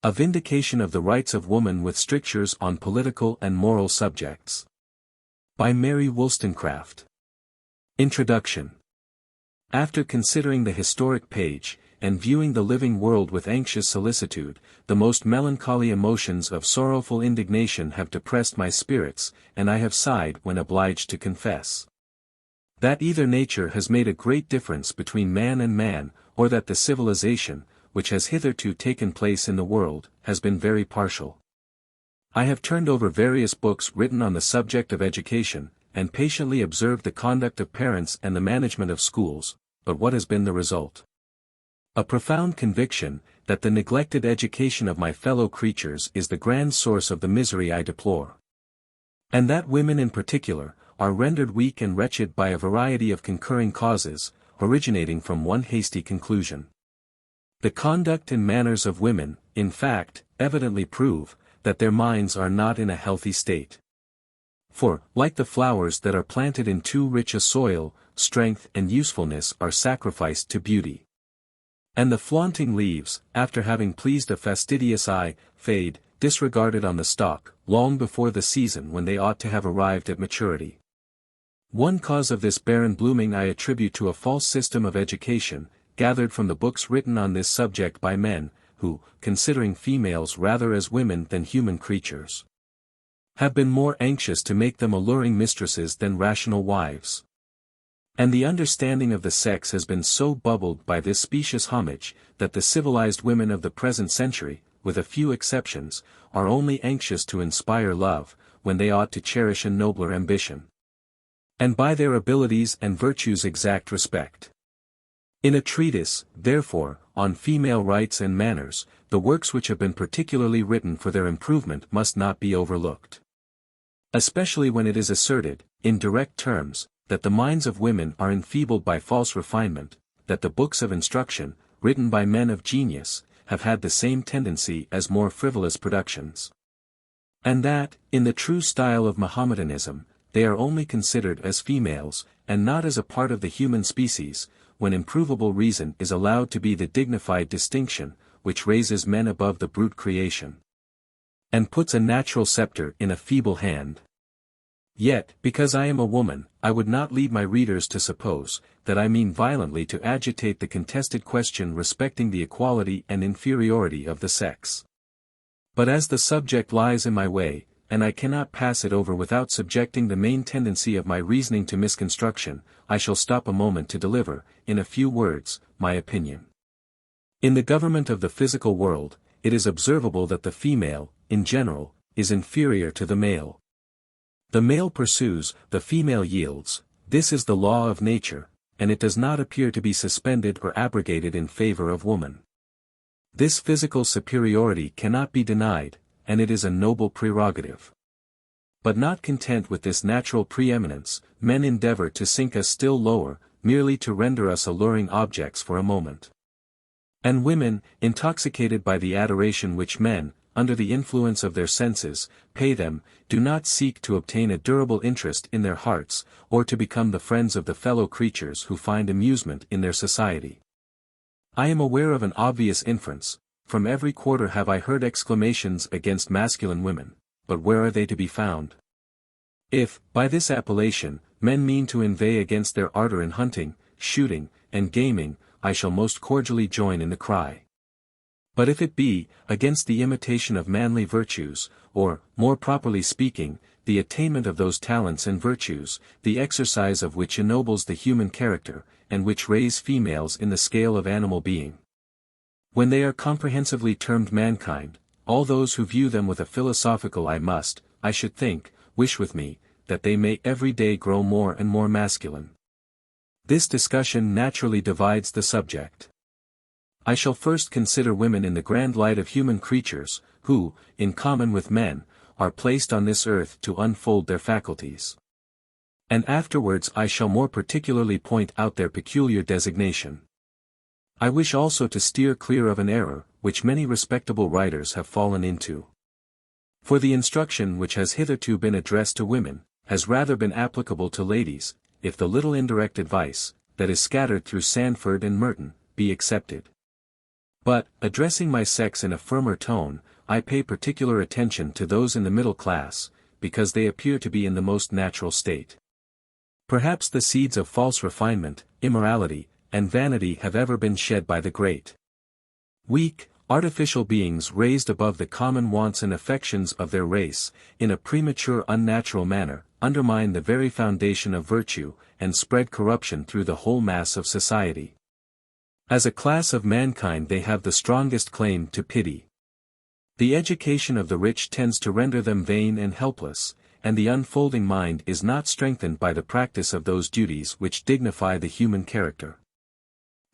A Vindication of the Rights of Woman with Strictures on Political and Moral Subjects. By Mary Wollstonecraft. Introduction. After considering the historic page, and viewing the living world with anxious solicitude, the most melancholy emotions of sorrowful indignation have depressed my spirits, and I have sighed when obliged to confess that either nature has made a great difference between man and man, or that the civilization, which has hitherto taken place in the world, has been very partial. I have turned over various books written on the subject of education, and patiently observed the conduct of parents and the management of schools, but what has been the result? A profound conviction, that the neglected education of my fellow creatures is the grand source of the misery I deplore. And that women in particular, are rendered weak and wretched by a variety of concurring causes, originating from one hasty conclusion. The conduct and manners of women, in fact, evidently prove, that their minds are not in a healthy state. For, like the flowers that are planted in too rich a soil, strength and usefulness are sacrificed to beauty. And the flaunting leaves, after having pleased a fastidious eye, fade, disregarded on the stalk, long before the season when they ought to have arrived at maturity. One cause of this barren blooming I attribute to a false system of education, gathered from the books written on this subject by men, who, considering females rather as women than human creatures, have been more anxious to make them alluring mistresses than rational wives. And the understanding of the sex has been so bubbled by this specious homage, that the civilized women of the present century, with a few exceptions, are only anxious to inspire love, when they ought to cherish a nobler ambition, and by their abilities and virtues exact respect. In a treatise, therefore, on female rights and manners, the works which have been particularly written for their improvement must not be overlooked. Especially when it is asserted, in direct terms, that the minds of women are enfeebled by false refinement, that the books of instruction, written by men of genius, have had the same tendency as more frivolous productions. And that, in the true style of Mohammedanism, they are only considered as females, and not as a part of the human species, when improvable reason is allowed to be the dignified distinction, which raises men above the brute creation, and puts a natural scepter in a feeble hand. Yet, because I am a woman, I would not lead my readers to suppose, that I mean violently to agitate the contested question respecting the equality and inferiority of the sex. But as the subject lies in my way, and I cannot pass it over without subjecting the main tendency of my reasoning to misconstruction, I shall stop a moment to deliver, in a few words, my opinion. In the government of the physical world, it is observable that the female, in general, is inferior to the male. The male pursues, the female yields, this is the law of nature, and it does not appear to be suspended or abrogated in favor of woman. This physical superiority cannot be denied, and it is a noble prerogative. But not content with this natural preeminence, men endeavor to sink us still lower, merely to render us alluring objects for a moment. And women, intoxicated by the adoration which men, under the influence of their senses, pay them, do not seek to obtain a durable interest in their hearts, or to become the friends of the fellow creatures who find amusement in their society. I am aware of an obvious inference. From every quarter have I heard exclamations against masculine women, but where are they to be found? If, by this appellation, men mean to inveigh against their ardor in hunting, shooting, and gaming, I shall most cordially join in the cry. But if it be, against the imitation of manly virtues, or, more properly speaking, the attainment of those talents and virtues, the exercise of which ennobles the human character, and which raise females in the scale of animal being, when they are comprehensively termed mankind, all those who view them with a philosophical eye must, I should think, wish with me, that they may every day grow more and more masculine. This discussion naturally divides the subject. I shall first consider women in the grand light of human creatures, who, in common with men, are placed on this earth to unfold their faculties. And afterwards I shall more particularly point out their peculiar designation. I wish also to steer clear of an error, which many respectable writers have fallen into. For the instruction which has hitherto been addressed to women, has rather been applicable to ladies, if the little indirect advice, that is scattered through Sandford and Merton, be accepted. But, addressing my sex in a firmer tone, I pay particular attention to those in the middle class, because they appear to be in the most natural state. Perhaps the seeds of false refinement, immorality, and vanity have ever been shed by the great. Weak, artificial beings raised above the common wants and affections of their race, in a premature unnatural manner, undermine the very foundation of virtue, and spread corruption through the whole mass of society. As a class of mankind they have the strongest claim to pity. The education of the rich tends to render them vain and helpless, and the unfolding mind is not strengthened by the practice of those duties which dignify the human character.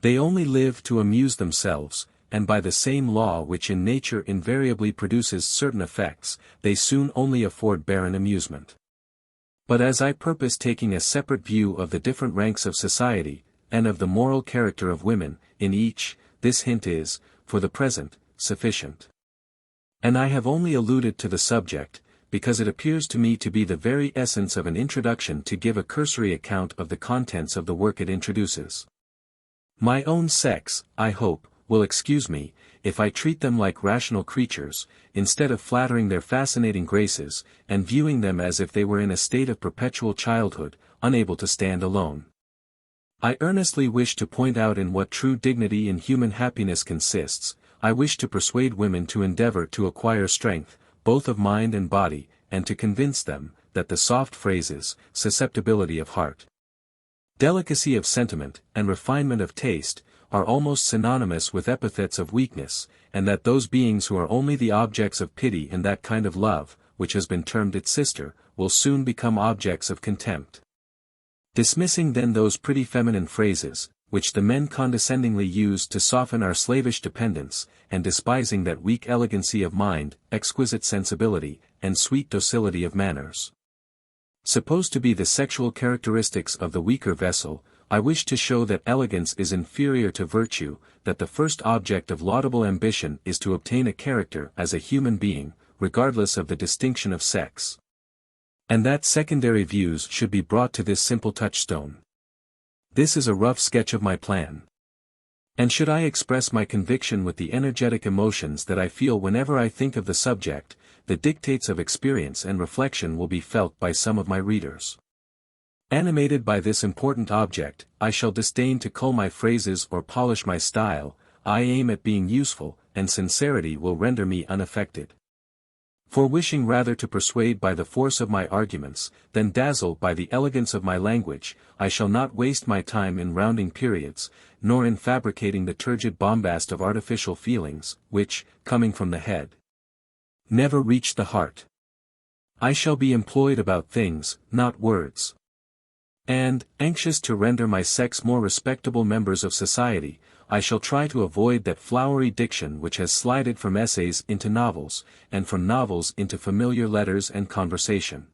They only live to amuse themselves, and by the same law which in nature invariably produces certain effects, they soon only afford barren amusement. But as I purpose taking a separate view of the different ranks of society, and of the moral character of women, in each, this hint is, for the present, sufficient. And I have only alluded to the subject, because it appears to me to be the very essence of an introduction to give a cursory account of the contents of the work it introduces. My own sex, I hope, will excuse me, if I treat them like rational creatures, instead of flattering their fascinating graces, and viewing them as if they were in a state of perpetual childhood, unable to stand alone. I earnestly wish to point out in what true dignity in human happiness consists. I wish to persuade women to endeavor to acquire strength, both of mind and body, and to convince them, that the soft phrases, susceptibility of heart, delicacy of sentiment, and refinement of taste, are almost synonymous with epithets of weakness, and that those beings who are only the objects of pity and that kind of love, which has been termed its sister, will soon become objects of contempt. Dismissing then those pretty feminine phrases, which the men condescendingly use to soften our slavish dependence, and despising that weak elegancy of mind, exquisite sensibility, and sweet docility of manners, supposed to be the sexual characteristics of the weaker vessel, I wish to show that elegance is inferior to virtue, that the first object of laudable ambition is to obtain a character as a human being, regardless of the distinction of sex, and that secondary views should be brought to this simple touchstone. This is a rough sketch of my plan. And should I express my conviction with the energetic emotions that I feel whenever I think of the subject, the dictates of experience and reflection will be felt by some of my readers. Animated by this important object, I shall disdain to cull my phrases or polish my style. I aim at being useful, and sincerity will render me unaffected. For wishing rather to persuade by the force of my arguments, than dazzle by the elegance of my language, I shall not waste my time in rounding periods, nor in fabricating the turgid bombast of artificial feelings, which, coming from the head, never reach the heart. I shall be employed about things, not words. And, anxious to render my sex more respectable members of society, I shall try to avoid that flowery diction which has slided from essays into novels, and from novels into familiar letters and conversation.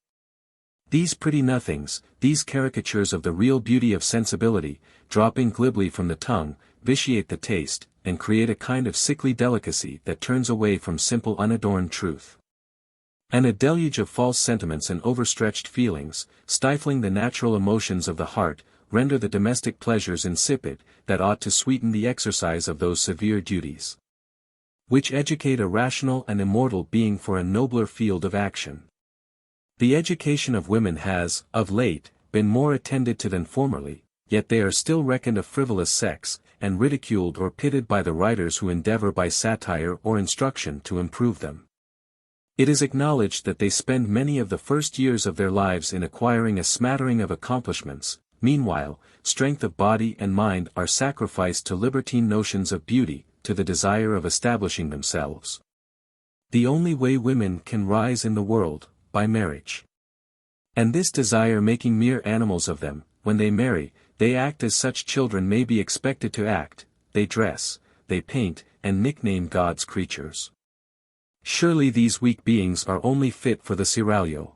These pretty nothings, these caricatures of the real beauty of sensibility, dropping glibly from the tongue, vitiate the taste, and create a kind of sickly delicacy that turns away from simple unadorned truth. And a deluge of false sentiments and overstretched feelings, stifling the natural emotions of the heart, render the domestic pleasures insipid, that ought to sweeten the exercise of those severe duties, which educate a rational and immortal being for a nobler field of action. The education of women has, of late, been more attended to than formerly, yet they are still reckoned a frivolous sex, and ridiculed or pitied by the writers who endeavor by satire or instruction to improve them. It is acknowledged that they spend many of the first years of their lives in acquiring a smattering of accomplishments. Meanwhile, strength of body and mind are sacrificed to libertine notions of beauty, to the desire of establishing themselves. The only way women can rise in the world, by marriage. And this desire making mere animals of them, when they marry, they act as such children may be expected to act, they dress, they paint, and nickname God's creatures. Surely these weak beings are only fit for the seraglio.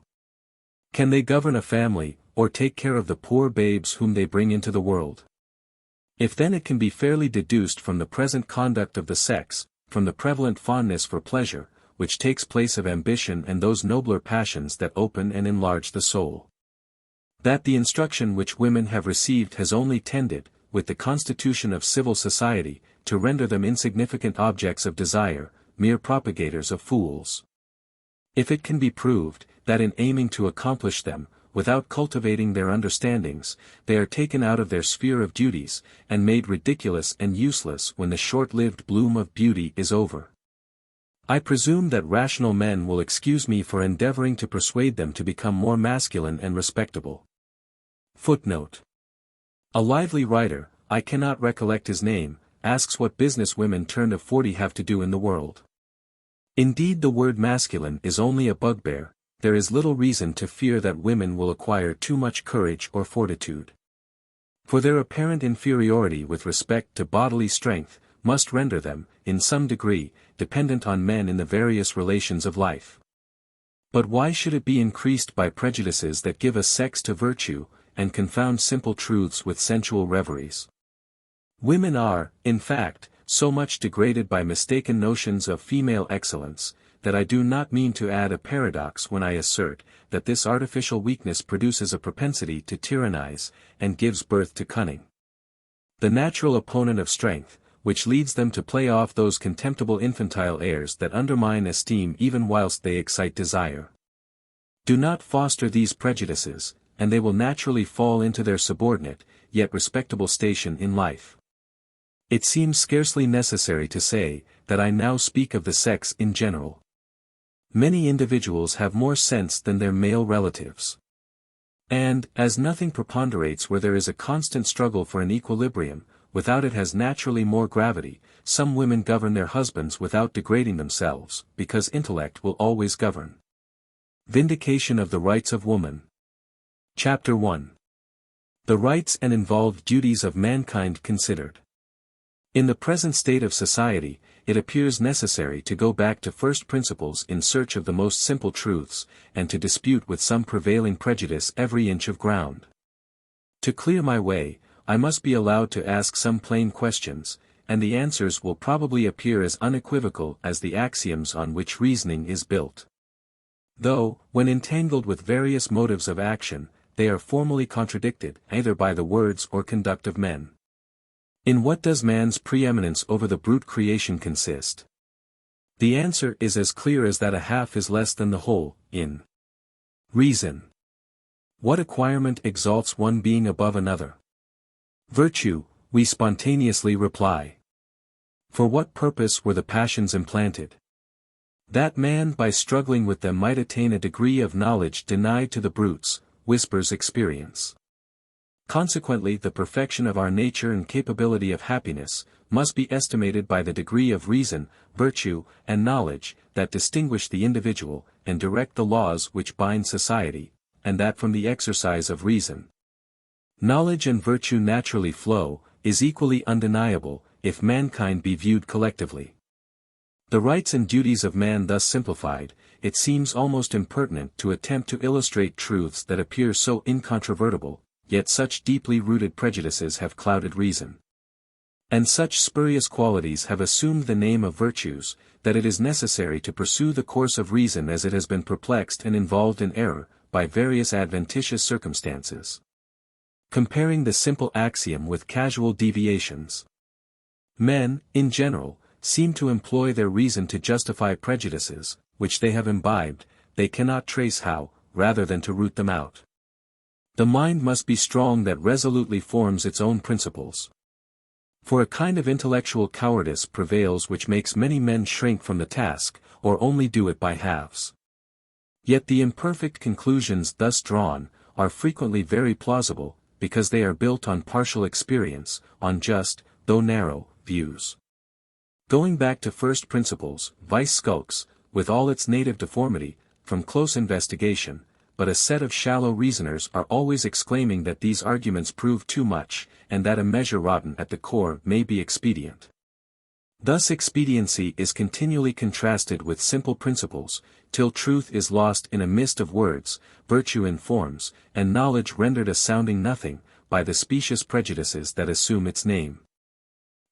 Can they govern a family, or take care of the poor babes whom they bring into the world? If then it can be fairly deduced from the present conduct of the sex, from the prevalent fondness for pleasure, which takes place of ambition and those nobler passions that open and enlarge the soul, that the instruction which women have received has only tended, with the constitution of civil society, to render them insignificant objects of desire, mere propagators of fools. If it can be proved, that in aiming to accomplish them, without cultivating their understandings, they are taken out of their sphere of duties, and made ridiculous and useless when the short-lived bloom of beauty is over, I presume that rational men will excuse me for endeavoring to persuade them to become more masculine and respectable. Footnote. A lively writer, I cannot recollect his name, asks what business women turned of 40 have to do in the world. Indeed, the word masculine is only a bugbear. There is little reason to fear that women will acquire too much courage or fortitude. For their apparent inferiority with respect to bodily strength, must render them, in some degree, dependent on men in the various relations of life. But why should it be increased by prejudices that give a sex to virtue, and confound simple truths with sensual reveries? Women are, in fact, so much degraded by mistaken notions of female excellence, that I do not mean to add a paradox when I assert, that this artificial weakness produces a propensity to tyrannize, and gives birth to cunning. The natural opponent of strength, which leads them to play off those contemptible infantile airs that undermine esteem even whilst they excite desire. Do not foster these prejudices, and they will naturally fall into their subordinate, yet respectable station in life. It seems scarcely necessary to say, that I now speak of the sex in general. Many individuals have more sense than their male relatives. And, as nothing preponderates where there is a constant struggle for an equilibrium, without it has naturally more gravity, some women govern their husbands without degrading themselves, because intellect will always govern. Vindication of the Rights of Woman. Chapter 1. The Rights and Involved Duties of Mankind Considered. In the present state of society, it appears necessary to go back to first principles in search of the most simple truths, and to dispute with some prevailing prejudice every inch of ground. To clear my way, I must be allowed to ask some plain questions, and the answers will probably appear as unequivocal as the axioms on which reasoning is built. Though, when entangled with various motives of action, they are formally contradicted, either by the words or conduct of men. In what does man's preeminence over the brute creation consist? The answer is as clear as that a half is less than the whole, in reason. What acquirement exalts one being above another? Virtue, we spontaneously reply. For what purpose were the passions implanted? That man by struggling with them might attain a degree of knowledge denied to the brutes, whispers experience. Consequently, the perfection of our nature and capability of happiness, must be estimated by the degree of reason, virtue, and knowledge, that distinguish the individual, and direct the laws which bind society, and that from the exercise of reason. Knowledge and virtue naturally flow, is equally undeniable, if mankind be viewed collectively. The rights and duties of man thus simplified, it seems almost impertinent to attempt to illustrate truths that appear so incontrovertible, yet such deeply rooted prejudices have clouded reason. And such spurious qualities have assumed the name of virtues, that it is necessary to pursue the course of reason as it has been perplexed and involved in error, by various adventitious circumstances. Comparing the simple axiom with casual deviations. Men, in general, seem to employ their reason to justify prejudices, which they have imbibed, they cannot trace how, rather than to root them out. The mind must be strong that resolutely forms its own principles. For a kind of intellectual cowardice prevails which makes many men shrink from the task, or only do it by halves. Yet the imperfect conclusions thus drawn, are frequently very plausible, because they are built on partial experience, on just, though narrow, views. Going back to first principles, vice skulks, with all its native deformity, from close investigation, but a set of shallow reasoners are always exclaiming that these arguments prove too much, and that a measure rotten at the core may be expedient. Thus expediency is continually contrasted with simple principles, till truth is lost in a mist of words, virtue in forms, and knowledge rendered a sounding nothing, by the specious prejudices that assume its name.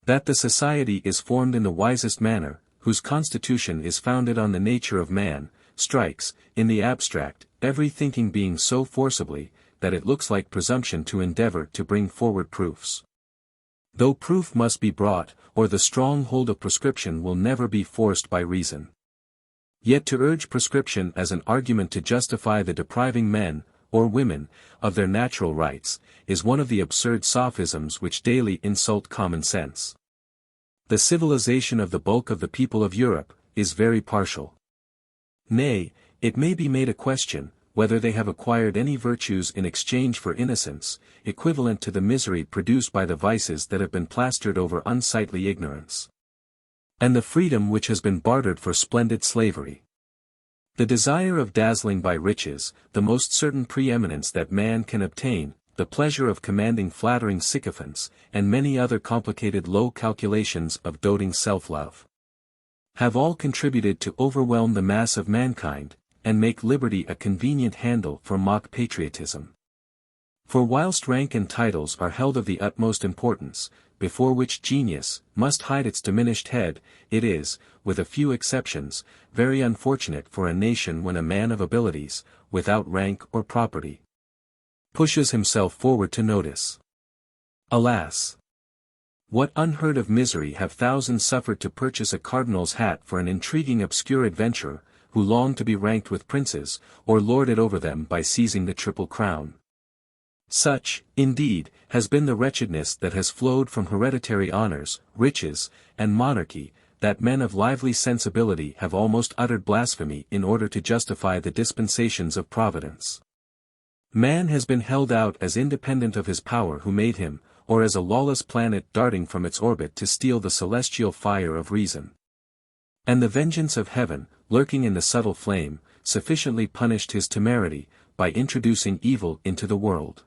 That the society is formed in the wisest manner, whose constitution is founded on the nature of man, strikes, in the abstract, every thinking being so forcibly, that it looks like presumption to endeavor to bring forward proofs. Though proof must be brought, or the strong hold of prescription will never be forced by reason. Yet to urge prescription as an argument to justify the depriving men, or women, of their natural rights, is one of the absurd sophisms which daily insult common sense. The civilization of the bulk of the people of Europe is very partial. Nay, it may be made a question, whether they have acquired any virtues in exchange for innocence, equivalent to the misery produced by the vices that have been plastered over unsightly ignorance. And the freedom which has been bartered for splendid slavery. The desire of dazzling by riches, the most certain preeminence that man can obtain, the pleasure of commanding flattering sycophants, and many other complicated low calculations of doting self-love, have all contributed to overwhelm the mass of mankind, and make liberty a convenient handle for mock patriotism. For whilst rank and titles are held of the utmost importance, before which genius must hide its diminished head, it is, with a few exceptions, very unfortunate for a nation when a man of abilities, without rank or property, pushes himself forward to notice. Alas! What unheard of misery have thousands suffered to purchase a cardinal's hat for an intriguing obscure adventurer, who longed to be ranked with princes, or lord it over them by seizing the triple crown. Such, indeed, has been the wretchedness that has flowed from hereditary honors, riches, and monarchy, that men of lively sensibility have almost uttered blasphemy in order to justify the dispensations of Providence. Man has been held out as independent of his power who made him, or as a lawless planet darting from its orbit to steal the celestial fire of reason. And the vengeance of heaven, lurking in the subtle flame, sufficiently punished his temerity, by introducing evil into the world.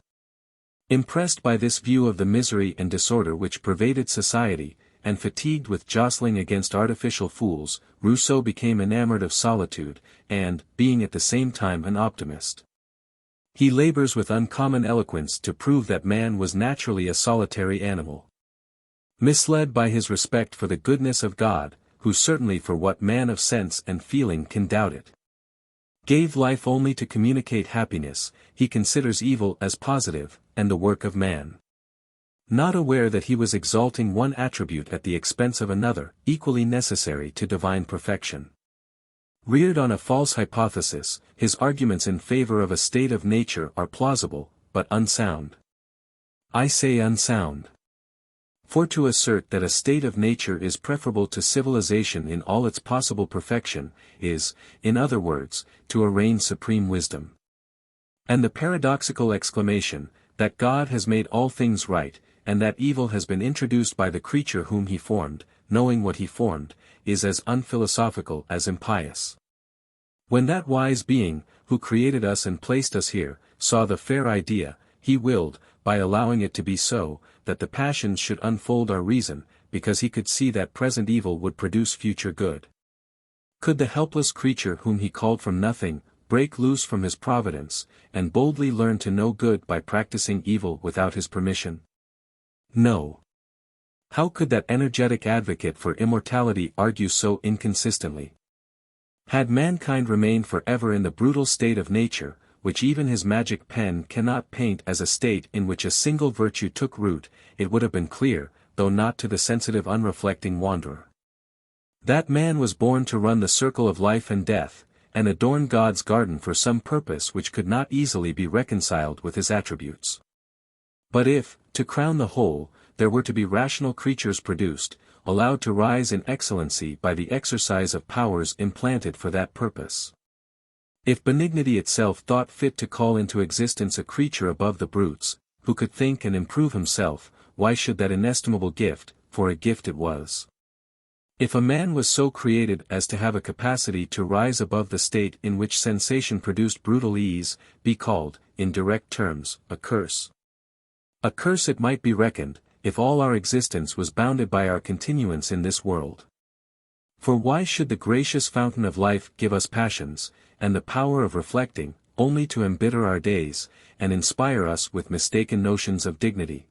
Impressed by this view of the misery and disorder which pervaded society, and fatigued with jostling against artificial fools, Rousseau became enamored of solitude, and, being at the same time an optimist, he labors with uncommon eloquence to prove that man was naturally a solitary animal. Misled by his respect for the goodness of God, who certainly for what man of sense and feeling can doubt it, gave life only to communicate happiness, he considers evil as positive, and the work of man. Not aware that he was exalting one attribute at the expense of another, equally necessary to divine perfection. Reared on a false hypothesis, his arguments in favor of a state of nature are plausible, but unsound. I say unsound. For to assert that a state of nature is preferable to civilization in all its possible perfection, is, in other words, to arraign supreme wisdom. And the paradoxical exclamation, that God has made all things right, and that evil has been introduced by the creature whom he formed, knowing what he formed, is as unphilosophical as impious. When that wise being, who created us and placed us here, saw the fair idea, he willed, by allowing it to be so, that the passions should unfold our reason, because he could see that present evil would produce future good. Could the helpless creature whom he called from nothing, break loose from his providence, and boldly learn to know good by practicing evil without his permission? No. How could that energetic advocate for immortality argue so inconsistently? Had mankind remained forever in the brutal state of nature, which even his magic pen cannot paint as a state in which a single virtue took root, it would have been clear, though not to the sensitive unreflecting wanderer, that man was born to run the circle of life and death, and adorn God's garden for some purpose which could not easily be reconciled with his attributes. But if, to crown the whole, there were to be rational creatures produced, allowed to rise in excellency by the exercise of powers implanted for that purpose, if benignity itself thought fit to call into existence a creature above the brutes, who could think and improve himself, why should that inestimable gift, for a gift it was, if a man was so created as to have a capacity to rise above the state in which sensation produced brutal ease, be called, in direct terms, a curse? A curse it might be reckoned, if all our existence was bounded by our continuance in this world. For why should the gracious fountain of life give us passions, and the power of reflecting, only to embitter our days, and inspire us with mistaken notions of dignity?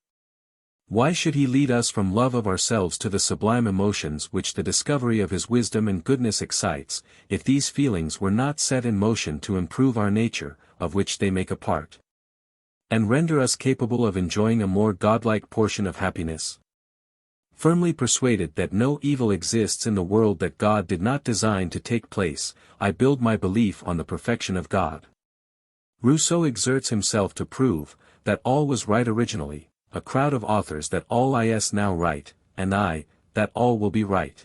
Why should he lead us from love of ourselves to the sublime emotions which the discovery of his wisdom and goodness excites, if these feelings were not set in motion to improve our nature, of which they make a part, and render us capable of enjoying a more godlike portion of happiness? Firmly persuaded that no evil exists in the world that God did not design to take place, I build my belief on the perfection of God. Rousseau exerts himself to prove that all was right originally, a crowd of authors that all is now right, and that all will be right.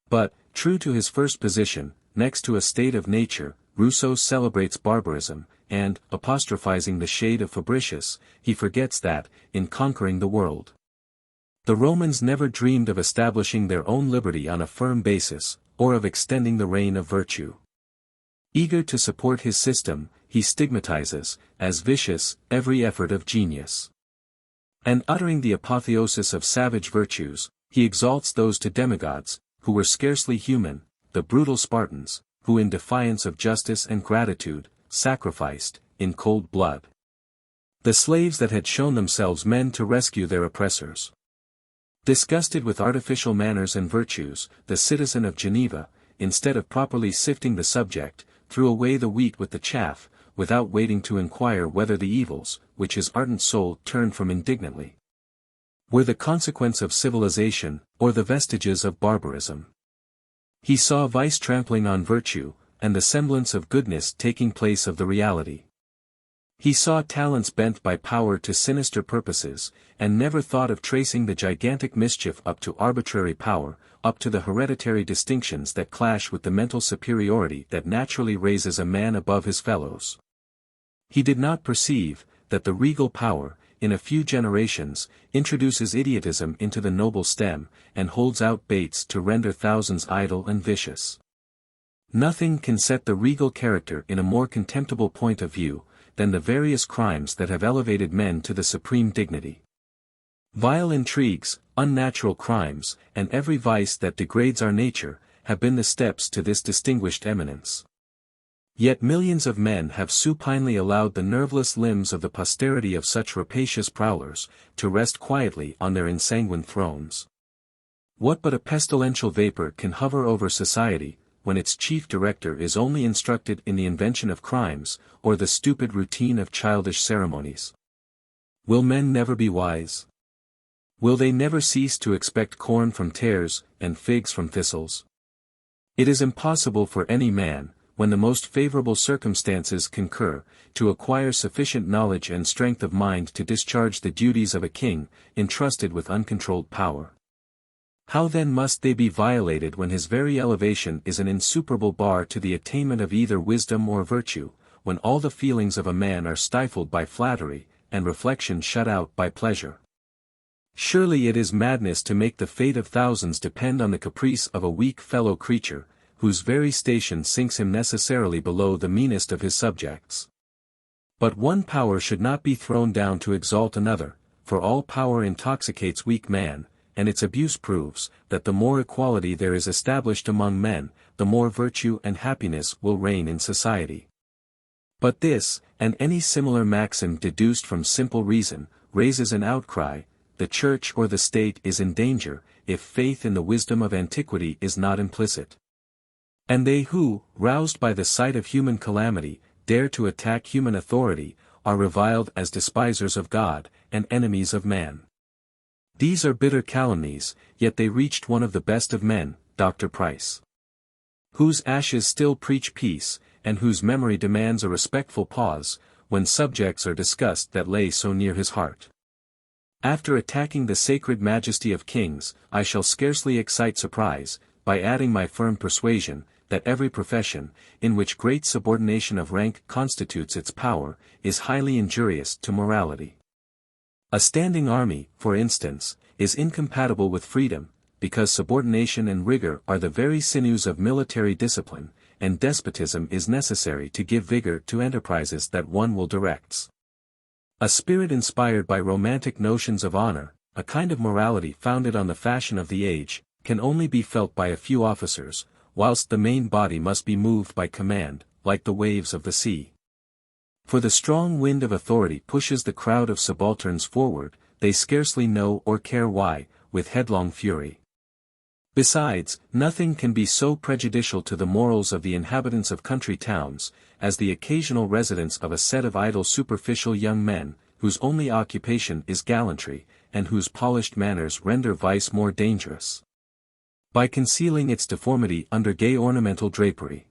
But, true to his first position, next to a state of nature, Rousseau celebrates barbarism, and, apostrophizing the shade of Fabricius, he forgets that, in conquering the world, the Romans never dreamed of establishing their own liberty on a firm basis, or of extending the reign of virtue. Eager to support his system, he stigmatizes, as vicious, every effort of genius. And uttering the apotheosis of savage virtues, he exalts those to demigods, who were scarcely human, the brutal Spartans, who in defiance of justice and gratitude, sacrificed, in cold blood, the slaves that had shown themselves men to rescue their oppressors. Disgusted with artificial manners and virtues, the citizen of Geneva, instead of properly sifting the subject, threw away the wheat with the chaff, without waiting to inquire whether the evils, which his ardent soul turned from indignantly, were the consequence of civilization, or the vestiges of barbarism. He saw vice trampling on virtue, and the semblance of goodness taking place of the reality. He saw talents bent by power to sinister purposes, and never thought of tracing the gigantic mischief up to arbitrary power, up to the hereditary distinctions that clash with the mental superiority that naturally raises a man above his fellows. He did not perceive that the regal power, in a few generations, introduces idiotism into the noble stem, and holds out baits to render thousands idle and vicious. Nothing can set the regal character in a more contemptible point of view, than the various crimes that have elevated men to the supreme dignity. Vile intrigues, unnatural crimes, and every vice that degrades our nature, have been the steps to this distinguished eminence. Yet millions of men have supinely allowed the nerveless limbs of the posterity of such rapacious prowlers, to rest quietly on their ensanguined thrones. What but a pestilential vapor can hover over society, when its chief director is only instructed in the invention of crimes, or the stupid routine of childish ceremonies? Will men never be wise? Will they never cease to expect corn from tares, and figs from thistles? It is impossible for any man, when the most favorable circumstances concur, to acquire sufficient knowledge and strength of mind to discharge the duties of a king, entrusted with uncontrolled power. How then must they be violated when his very elevation is an insuperable bar to the attainment of either wisdom or virtue, when all the feelings of a man are stifled by flattery, and reflection shut out by pleasure? Surely it is madness to make the fate of thousands depend on the caprice of a weak fellow creature, whose very station sinks him necessarily below the meanest of his subjects. But one power should not be thrown down to exalt another, for all power intoxicates weak man, and its abuse proves, that the more equality there is established among men, the more virtue and happiness will reign in society. But this, and any similar maxim deduced from simple reason, raises an outcry: the Church or the State is in danger, if faith in the wisdom of antiquity is not implicit. And they who, roused by the sight of human calamity, dare to attack human authority, are reviled as despisers of God, and enemies of man. These are bitter calumnies, yet they reached one of the best of men, Dr. Price, whose ashes still preach peace, and whose memory demands a respectful pause, when subjects are discussed that lay so near his heart. After attacking the sacred majesty of kings, I shall scarcely excite surprise, by adding my firm persuasion, that every profession, in which great subordination of rank constitutes its power, is highly injurious to morality. A standing army, for instance, is incompatible with freedom, because subordination and rigor are the very sinews of military discipline, and despotism is necessary to give vigor to enterprises that one will direct. A spirit inspired by romantic notions of honor, a kind of morality founded on the fashion of the age, can only be felt by a few officers, whilst the main body must be moved by command, like the waves of the sea. For the strong wind of authority pushes the crowd of subalterns forward, they scarcely know or care why, with headlong fury. Besides, nothing can be so prejudicial to the morals of the inhabitants of country towns, as the occasional residence of a set of idle superficial young men, whose only occupation is gallantry, and whose polished manners render vice more dangerous. By concealing its deformity under gay ornamental drapery.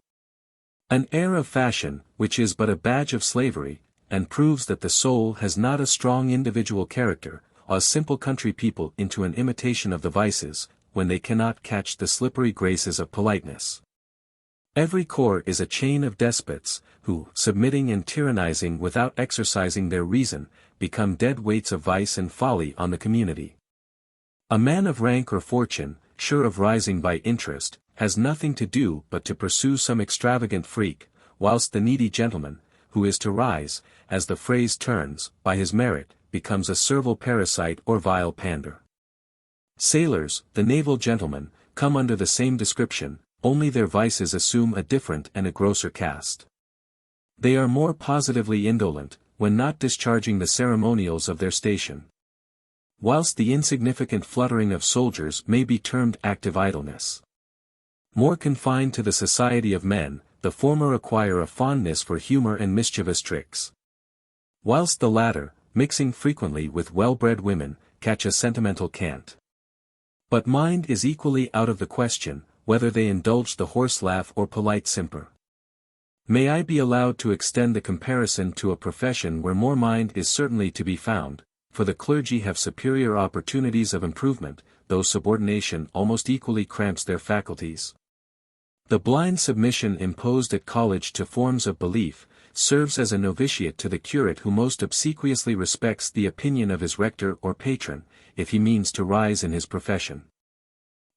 An air of fashion, which is but a badge of slavery, and proves that the soul has not a strong individual character, awes simple country people into an imitation of the vices, when they cannot catch the slippery graces of politeness. Every corps is a chain of despots, who, submitting and tyrannizing without exercising their reason, become dead weights of vice and folly on the community. A man of rank or fortune, sure of rising by interest, has nothing to do but to pursue some extravagant freak, whilst the needy gentleman, who is to rise, as the phrase turns, by his merit, becomes a servile parasite or vile pander. Sailors, the naval gentlemen, come under the same description, only their vices assume a different and a grosser cast. They are more positively indolent, when not discharging the ceremonials of their station. Whilst the insignificant fluttering of soldiers may be termed active idleness. More confined to the society of men, the former acquire a fondness for humor and mischievous tricks. Whilst the latter, mixing frequently with well-bred women, catch a sentimental cant. But mind is equally out of the question, whether they indulge the horse laugh or polite simper. May I be allowed to extend the comparison to a profession where more mind is certainly to be found, for the clergy have superior opportunities of improvement, though subordination almost equally cramps their faculties. The blind submission imposed at college to forms of belief, serves as a novitiate to the curate who most obsequiously respects the opinion of his rector or patron, if he means to rise in his profession.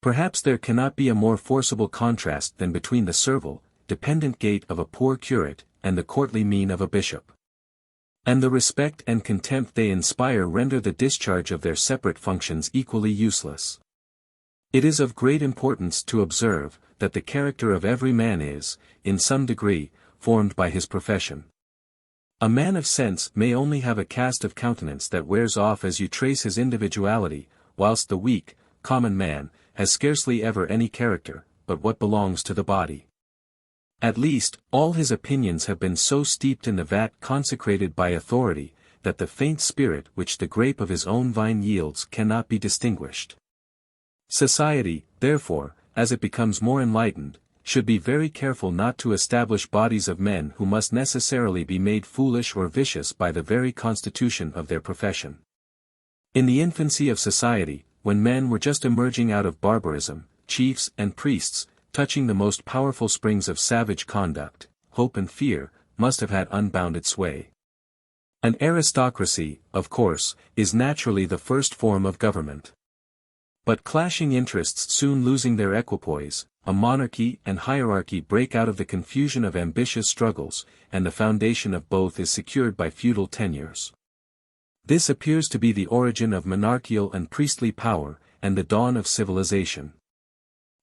Perhaps there cannot be a more forcible contrast than between the servile, dependent gait of a poor curate, and the courtly mien of a bishop. And the respect and contempt they inspire render the discharge of their separate functions equally useless. It is of great importance to observe, that the character of every man is, in some degree, formed by his profession. A man of sense may only have a cast of countenance that wears off as you trace his individuality, whilst the weak, common man, has scarcely ever any character, but what belongs to the body. At least, all his opinions have been so steeped in the vat consecrated by authority, that the faint spirit which the grape of his own vine yields cannot be distinguished. Society, therefore, as it becomes more enlightened, should be very careful not to establish bodies of men who must necessarily be made foolish or vicious by the very constitution of their profession. In the infancy of society, when men were just emerging out of barbarism, chiefs and priests, touching the most powerful springs of savage conduct, hope and fear, must have had unbounded sway. An aristocracy, of course, is naturally the first form of government. But clashing interests soon losing their equipoise, a monarchy and hierarchy break out of the confusion of ambitious struggles, and the foundation of both is secured by feudal tenures. This appears to be the origin of monarchical and priestly power, and the dawn of civilization.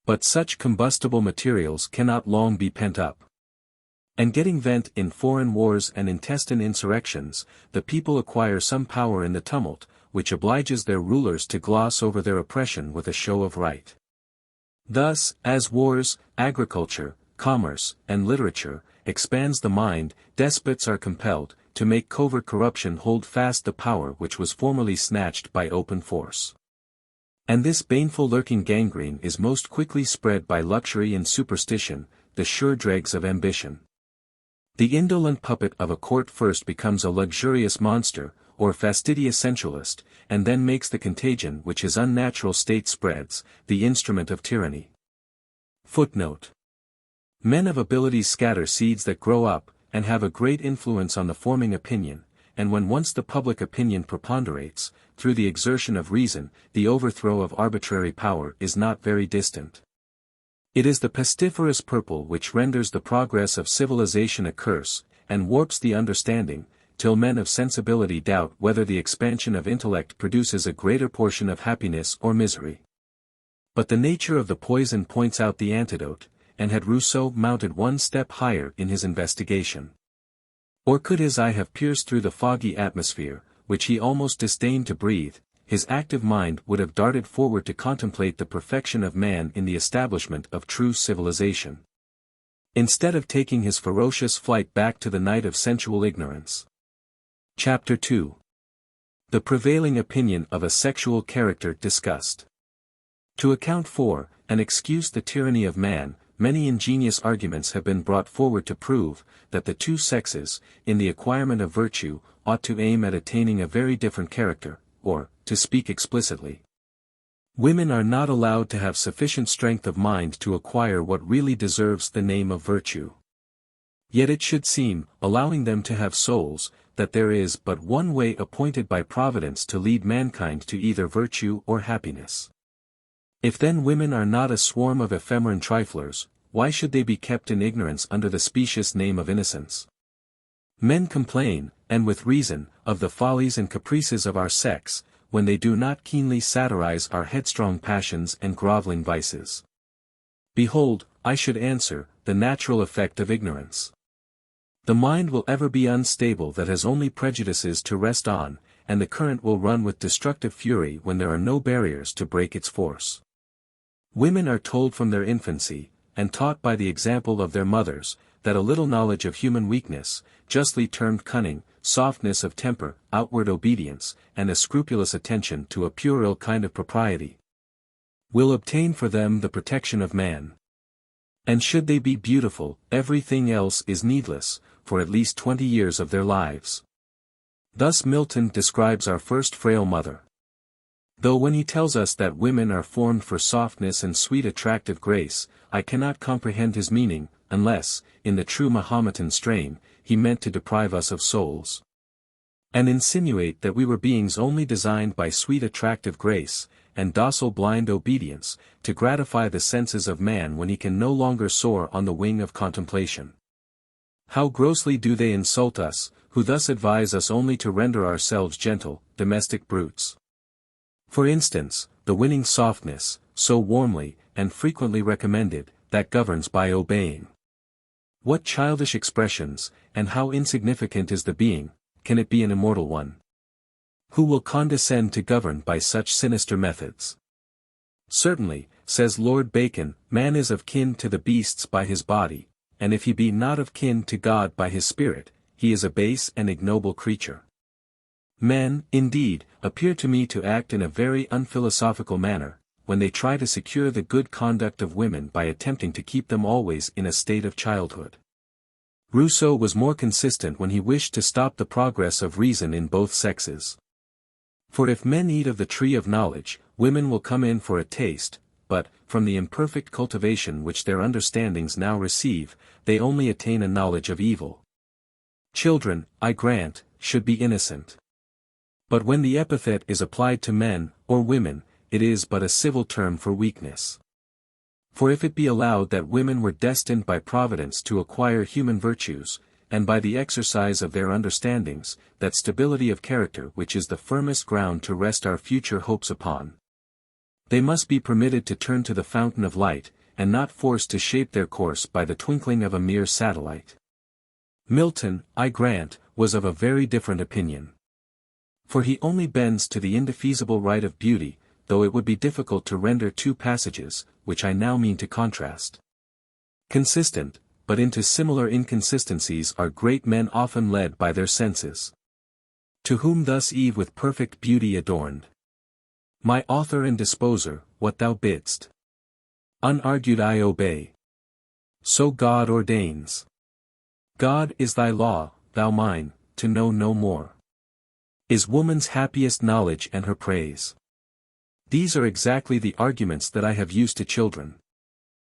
But such combustible materials cannot long be pent up. And getting vent in foreign wars and intestine insurrections, the people acquire some power in the tumult, which obliges their rulers to gloss over their oppression with a show of right. Thus, as wars, agriculture, commerce, and literature, expands the mind, despots are compelled, to make covert corruption hold fast the power which was formerly snatched by open force. And this baneful lurking gangrene is most quickly spread by luxury and superstition, the sure dregs of ambition. The indolent puppet of a court first becomes a luxurious monster, or fastidious sensualist, and then makes the contagion which his unnatural state spreads, the instrument of tyranny. Footnote. Men of abilities scatter seeds that grow up, and have a great influence on the forming opinion, and when once the public opinion preponderates, through the exertion of reason, the overthrow of arbitrary power is not very distant. It is the pestiferous purple which renders the progress of civilization a curse, and warps the understanding, till men of sensibility doubt whether the expansion of intellect produces a greater portion of happiness or misery. But the nature of the poison points out the antidote, and had Rousseau mounted one step higher in his investigation. Or could his eye have pierced through the foggy atmosphere, which he almost disdained to breathe, his active mind would have darted forward to contemplate the perfection of man in the establishment of true civilization. Instead of taking his ferocious flight back to the night of sensual ignorance. Chapter 2. The prevailing opinion of a sexual character discussed. To account for, and excuse the tyranny of man, many ingenious arguments have been brought forward to prove, that the two sexes, in the acquirement of virtue, ought to aim at attaining a very different character, or, to speak explicitly, women are not allowed to have sufficient strength of mind to acquire what really deserves the name of virtue. Yet it should seem, allowing them to have souls, that there is but one way appointed by Providence to lead mankind to either virtue or happiness. If then women are not a swarm of ephemeran triflers, why should they be kept in ignorance under the specious name of innocence? Men complain, and with reason, of the follies and caprices of our sex, when they do not keenly satirize our headstrong passions and groveling vices. Behold, I should answer, the natural effect of ignorance. The mind will ever be unstable that has only prejudices to rest on, and the current will run with destructive fury when there are no barriers to break its force. Women are told from their infancy, and taught by the example of their mothers, that a little knowledge of human weakness, justly termed cunning, softness of temper, outward obedience, and a scrupulous attention to a puerile kind of propriety, will obtain for them the protection of man. And should they be beautiful, everything else is needless, for at least 20 years of their lives. Thus Milton describes our first frail mother. Though when he tells us that women are formed for softness and sweet attractive grace, I cannot comprehend his meaning, unless, in the true Mahometan strain, he meant to deprive us of souls, and insinuate that we were beings only designed by sweet attractive grace, and docile blind obedience, to gratify the senses of man when he can no longer soar on the wing of contemplation. How grossly do they insult us, who thus advise us only to render ourselves gentle, domestic brutes. For instance, the winning softness, so warmly, and frequently recommended, that governs by obeying. What childish expressions, and how insignificant is the being, can it be an immortal one? Who will condescend to govern by such sinister methods? Certainly, says Lord Bacon, man is of kin to the beasts by his body, and if he be not of kin to God by his spirit, he is a base and ignoble creature. Men, indeed, appear to me to act in a very unphilosophical manner, when they try to secure the good conduct of women by attempting to keep them always in a state of childhood. Rousseau was more consistent when he wished to stop the progress of reason in both sexes. For if men eat of the tree of knowledge, women will come in for a taste, but, from the imperfect cultivation which their understandings now receive, they only attain a knowledge of evil. Children, I grant, should be innocent. But when the epithet is applied to men, or women, it is but a civil term for weakness. For if it be allowed that women were destined by Providence to acquire human virtues, and by the exercise of their understandings, that stability of character which is the firmest ground to rest our future hopes upon, they must be permitted to turn to the fountain of light, and not forced to shape their course by the twinkling of a mere satellite. Milton, I grant, was of a very different opinion. For he only bends to the indefeasible right of beauty, though it would be difficult to render two passages, which I now mean to contrast, consistent, but into similar inconsistencies are great men often led by their senses. To whom thus Eve with perfect beauty adorned. My author and disposer, what thou bidst, unargued I obey. So God ordains. God is thy law, thou mine, to know no more. Is woman's happiest knowledge and her praise. These are exactly the arguments that I have used to children.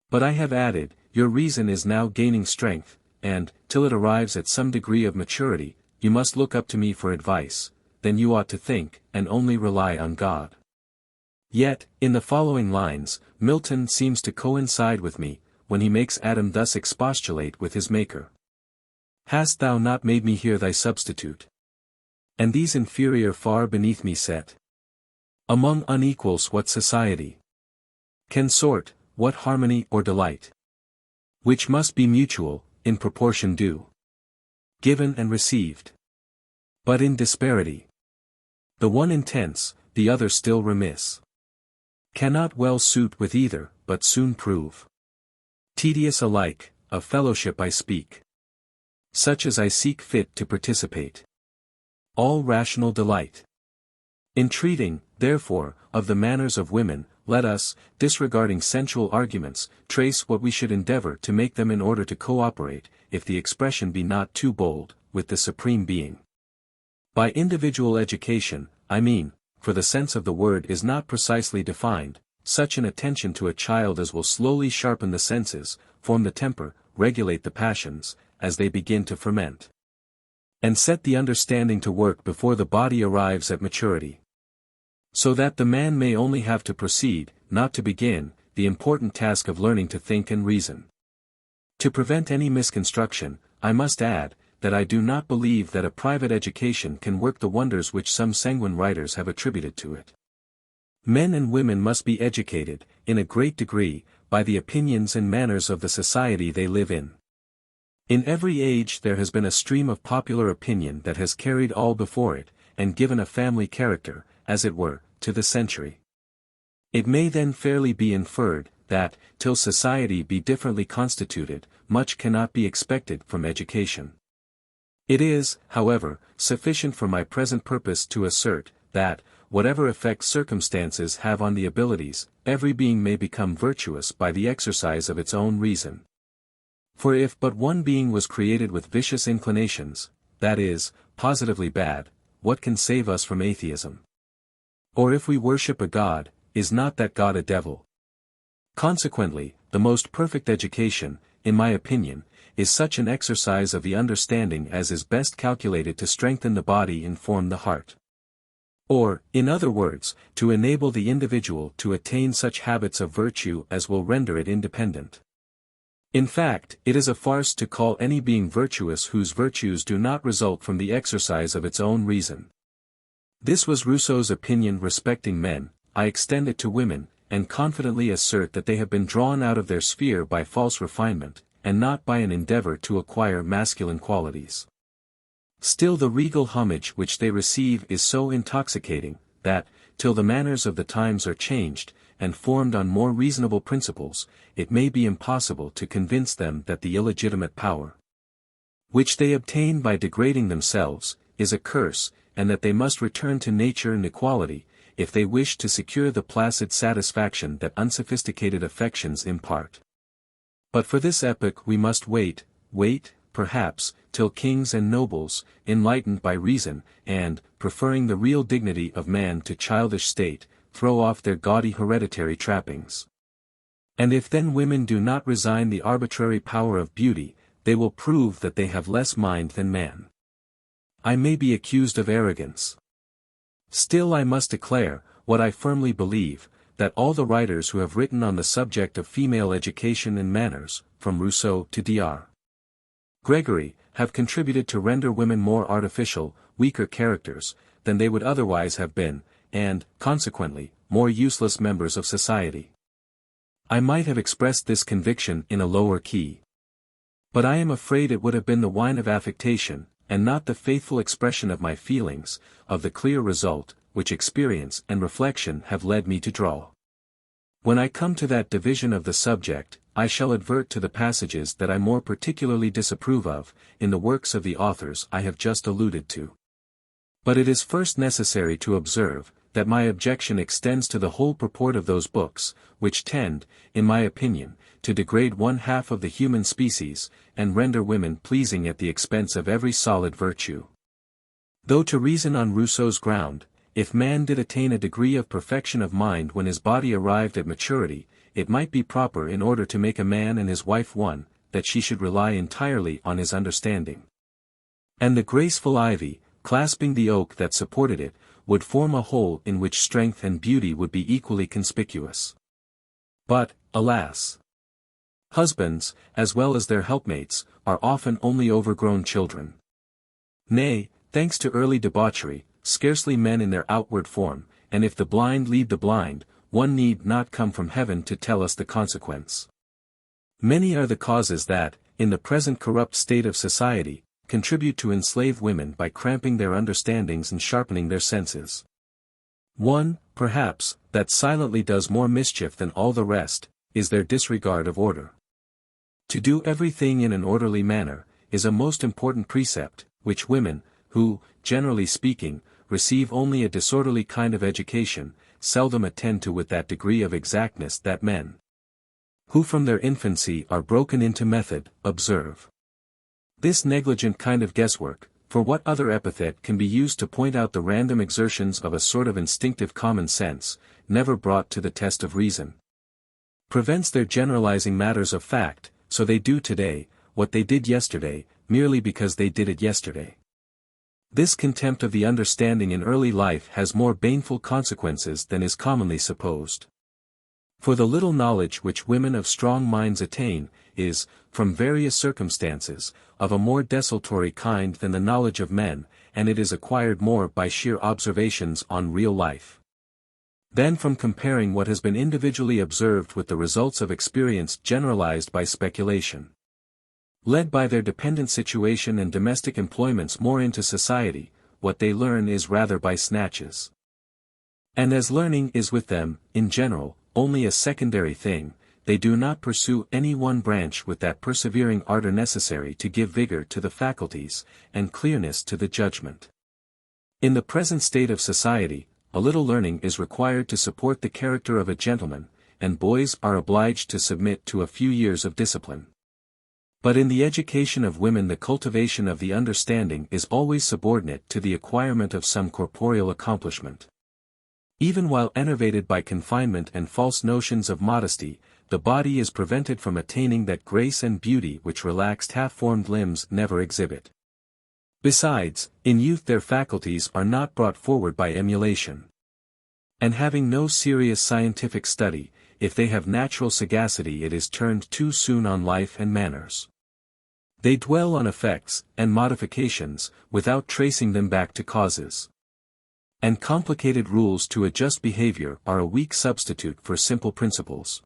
But I have added, your reason is now gaining strength, and, till it arrives at some degree of maturity, you must look up to me for advice, then you ought to think, and only rely on God. Yet, in the following lines, Milton seems to coincide with me, when he makes Adam thus expostulate with his Maker. Hast thou not made me here thy substitute? And these inferior far beneath me set? Among unequals what society can sort, what harmony or delight? Which must be mutual, in proportion due, given and received. But in disparity, the one intense, the other still remiss, cannot well suit with either, but soon prove tedious alike. Of fellowship I speak, such as I seek fit to participate. All rational delight In treating, therefore, of the manners of women, let us, disregarding sensual arguments, trace what we should endeavor to make them in order to cooperate, if the expression be not too bold, with the Supreme Being. By individual education, I mean, for the sense of the word is not precisely defined, such an attention to a child as will slowly sharpen the senses, form the temper, regulate the passions, as they begin to ferment, and set the understanding to work before the body arrives at maturity. So that the man may only have to proceed, not to begin, the important task of learning to think and reason. To prevent any misconstruction, I must add, that I do not believe that a private education can work the wonders which some sanguine writers have attributed to it. Men and women must be educated, in a great degree, by the opinions and manners of the society they live in. In every age there has been a stream of popular opinion that has carried all before it, and given a family character, as it were, to the century. It may then fairly be inferred, that, till society be differently constituted, much cannot be expected from education. It is, however, sufficient for my present purpose to assert, that, whatever effect circumstances have on the abilities, every being may become virtuous by the exercise of its own reason. For if but one being was created with vicious inclinations, that is, positively bad, what can save us from atheism? Or if we worship a god, is not that god a devil? Consequently, the most perfect education, in my opinion, is such an exercise of the understanding as is best calculated to strengthen the body and form the heart. Or, in other words, to enable the individual to attain such habits of virtue as will render it independent. In fact, it is a farce to call any being virtuous whose virtues do not result from the exercise of its own reason. This was Rousseau's opinion respecting men. I extend it to women, and confidently assert that they have been drawn out of their sphere by false refinement, and not by an endeavor to acquire masculine qualities. Still the regal homage which they receive is so intoxicating, that, till the manners of the times are changed, and formed on more reasonable principles, it may be impossible to convince them that the illegitimate power, which they obtain by degrading themselves, is a curse, and that they must return to nature and equality, if they wish to secure the placid satisfaction that unsophisticated affections impart. But for this epoch we must wait, perhaps, till kings and nobles, enlightened by reason, and, preferring the real dignity of man to childish state, throw off their gaudy hereditary trappings. And if then women do not resign the arbitrary power of beauty, they will prove that they have less mind than man. I may be accused of arrogance. Still I must declare, what I firmly believe, that all the writers who have written on the subject of female education and manners, from Rousseau to Dr. Gregory, have contributed to render women more artificial, weaker characters, than they would otherwise have been, and, consequently, more useless members of society. I might have expressed this conviction in a lower key. But I am afraid it would have been the whine of affectation, and not the faithful expression of my feelings, of the clear result, which experience and reflection have led me to draw. When I come to that division of the subject, I shall advert to the passages that I more particularly disapprove of, in the works of the authors I have just alluded to. But it is first necessary to observe, that my objection extends to the whole purport of those books, which tend, in my opinion, to degrade one half of the human species, and render women pleasing at the expense of every solid virtue. Though to reason on Rousseau's ground, if man did attain a degree of perfection of mind when his body arrived at maturity, it might be proper in order to make a man and his wife one, that she should rely entirely on his understanding. And the graceful ivy, clasping the oak that supported it, would form a whole in which strength and beauty would be equally conspicuous. But, alas! Husbands, as well as their helpmates, are often only overgrown children. Nay, thanks to early debauchery, scarcely men in their outward form, and if the blind lead the blind, one need not come from heaven to tell us the consequence. Many are the causes that, in the present corrupt state of society, contribute to enslave women by cramping their understandings and sharpening their senses. One, perhaps, that silently does more mischief than all the rest, is their disregard of order. To do everything in an orderly manner, is a most important precept, which women, who, generally speaking, receive only a disorderly kind of education, seldom attend to with that degree of exactness that men who from their infancy are broken into method, observe. This negligent kind of guesswork, for what other epithet can be used to point out the random exertions of a sort of instinctive common sense, never brought to the test of reason, prevents their generalizing matters of fact, so they do today, what they did yesterday, merely because they did it yesterday. This contempt of the understanding in early life has more baneful consequences than is commonly supposed. For the little knowledge which women of strong minds attain, is, from various circumstances, of a more desultory kind than the knowledge of men, and it is acquired more by sheer observations on real life than from comparing what has been individually observed with the results of experience generalized by speculation. Led by their dependent situation and domestic employments more into society, what they learn is rather by snatches. And as learning is with them, in general, only a secondary thing, they do not pursue any one branch with that persevering ardor necessary to give vigor to the faculties, and clearness to the judgment. In the present state of society, a little learning is required to support the character of a gentleman, and boys are obliged to submit to a few years of discipline. But in the education of women the cultivation of the understanding is always subordinate to the acquirement of some corporeal accomplishment. Even while enervated by confinement and false notions of modesty, the body is prevented from attaining that grace and beauty which relaxed half-formed limbs never exhibit. Besides, in youth their faculties are not brought forward by emulation. And having no serious scientific study, if they have natural sagacity it is turned too soon on life and manners. They dwell on effects, and modifications, without tracing them back to causes. And complicated rules to adjust behavior are a weak substitute for simple principles.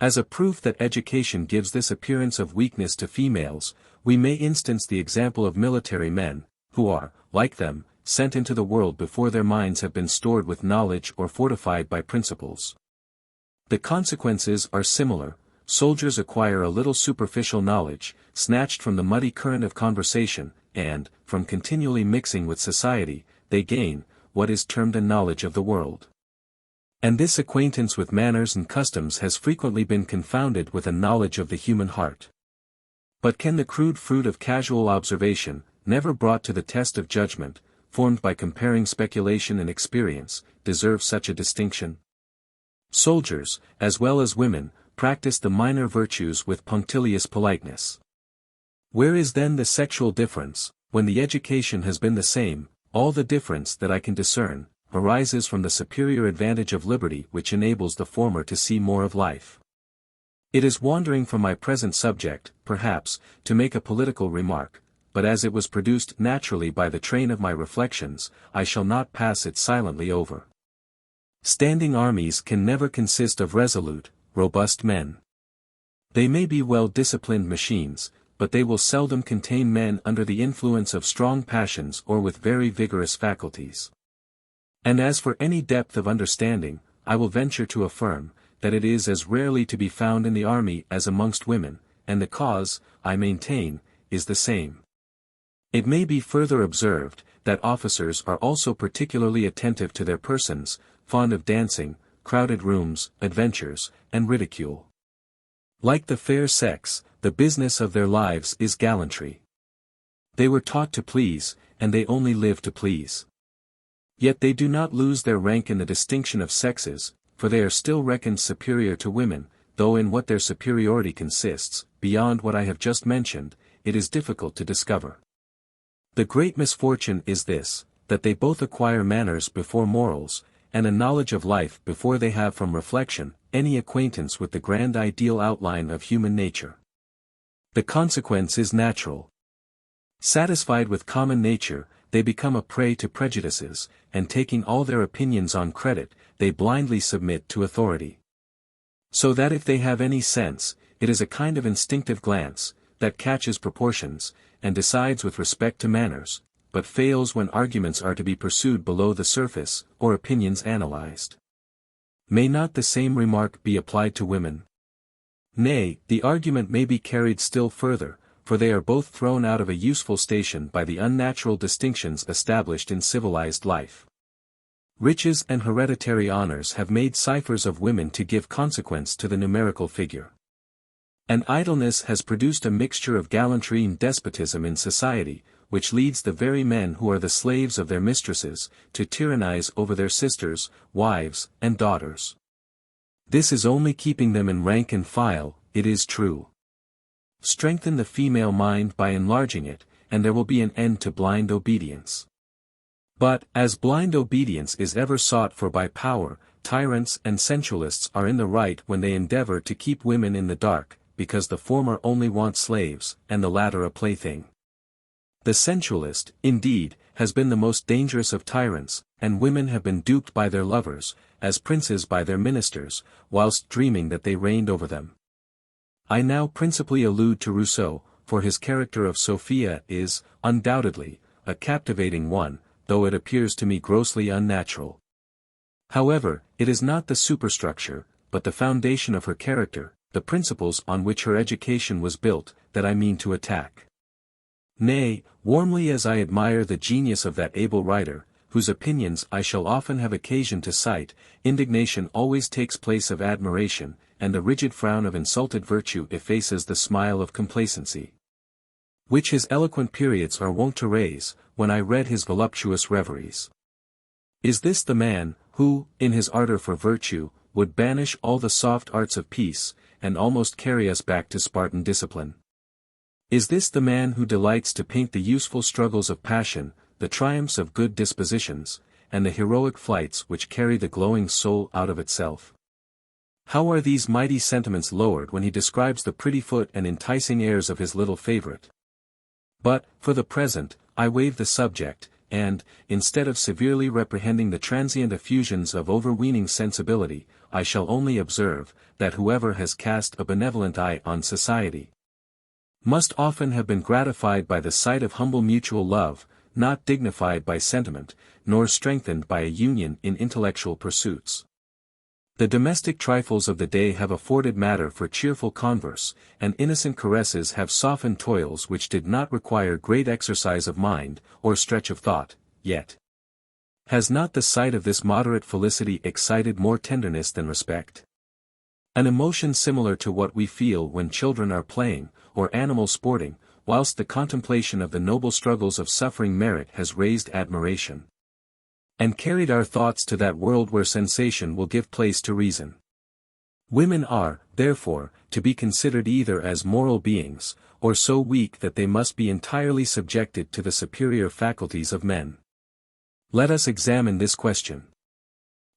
As a proof that education gives this appearance of weakness to females, we may instance the example of military men, who are, like them, sent into the world before their minds have been stored with knowledge or fortified by principles. The consequences are similar. Soldiers acquire a little superficial knowledge, snatched from the muddy current of conversation, and, from continually mixing with society, they gain, what is termed a knowledge of the world. And this acquaintance with manners and customs has frequently been confounded with a knowledge of the human heart. But can the crude fruit of casual observation, never brought to the test of judgment, formed by comparing speculation and experience, deserve such a distinction? Soldiers, as well as women, practice the minor virtues with punctilious politeness. Where is then the sexual difference, when the education has been the same? All the difference that I can discern arises from the superior advantage of liberty which enables the former to see more of life. It is wandering from my present subject, perhaps, to make a political remark, but as it was produced naturally by the train of my reflections, I shall not pass it silently over. Standing armies can never consist of resolute, robust men. They may be well-disciplined machines, but they will seldom contain men under the influence of strong passions or with very vigorous faculties. And as for any depth of understanding, I will venture to affirm, that it is as rarely to be found in the army as amongst women, and the cause, I maintain, is the same. It may be further observed, that officers are also particularly attentive to their persons, fond of dancing, crowded rooms, adventures, and ridicule. Like the fair sex, the business of their lives is gallantry. They were taught to please, and they only live to please. Yet they do not lose their rank in the distinction of sexes, for they are still reckoned superior to women, though in what their superiority consists, beyond what I have just mentioned, it is difficult to discover. The great misfortune is this, that they both acquire manners before morals, and a knowledge of life before they have from reflection, any acquaintance with the grand ideal outline of human nature. The consequence is natural. Satisfied with common nature, they become a prey to prejudices, and taking all their opinions on credit, they blindly submit to authority. So that if they have any sense, it is a kind of instinctive glance, that catches proportions, and decides with respect to manners, but fails when arguments are to be pursued below the surface, or opinions analyzed. May not the same remark be applied to women? Nay, the argument may be carried still further, for they are both thrown out of a useful station by the unnatural distinctions established in civilized life. Riches and hereditary honors have made ciphers of women to give consequence to the numerical figure. And idleness has produced a mixture of gallantry and despotism in society, which leads the very men who are the slaves of their mistresses, to tyrannize over their sisters, wives, and daughters. This is only keeping them in rank and file, it is true. Strengthen the female mind by enlarging it, and there will be an end to blind obedience. But, as blind obedience is ever sought for by power, tyrants and sensualists are in the right when they endeavor to keep women in the dark, because the former only want slaves, and the latter a plaything. The sensualist, indeed, has been the most dangerous of tyrants, and women have been duped by their lovers, as princes by their ministers, whilst dreaming that they reigned over them. I now principally allude to Rousseau, for his character of Sophia is, undoubtedly, a captivating one, though it appears to me grossly unnatural. However, it is not the superstructure, but the foundation of her character, the principles on which her education was built, that I mean to attack. Nay, warmly as I admire the genius of that able writer, whose opinions I shall often have occasion to cite, indignation always takes place of admiration, and the rigid frown of insulted virtue effaces the smile of complacency, which his eloquent periods are wont to raise, when I read his voluptuous reveries. Is this the man, who, in his ardor for virtue, would banish all the soft arts of peace, and almost carry us back to Spartan discipline? Is this the man who delights to paint the useful struggles of passion, the triumphs of good dispositions, and the heroic flights which carry the glowing soul out of itself? How are these mighty sentiments lowered when he describes the pretty foot and enticing airs of his little favorite? But, for the present, I waive the subject, and, instead of severely reprehending the transient effusions of overweening sensibility, I shall only observe, that whoever has cast a benevolent eye on society must often have been gratified by the sight of humble mutual love, not dignified by sentiment, nor strengthened by a union in intellectual pursuits. The domestic trifles of the day have afforded matter for cheerful converse, and innocent caresses have softened toils which did not require great exercise of mind, or stretch of thought, yet has not the sight of this moderate felicity excited more tenderness than respect? An emotion similar to what we feel when children are playing, or animals sporting, whilst the contemplation of the noble struggles of suffering merit has raised admiration, and carried our thoughts to that world where sensation will give place to reason. Women are, therefore, to be considered either as moral beings, or so weak that they must be entirely subjected to the superior faculties of men. Let us examine this question.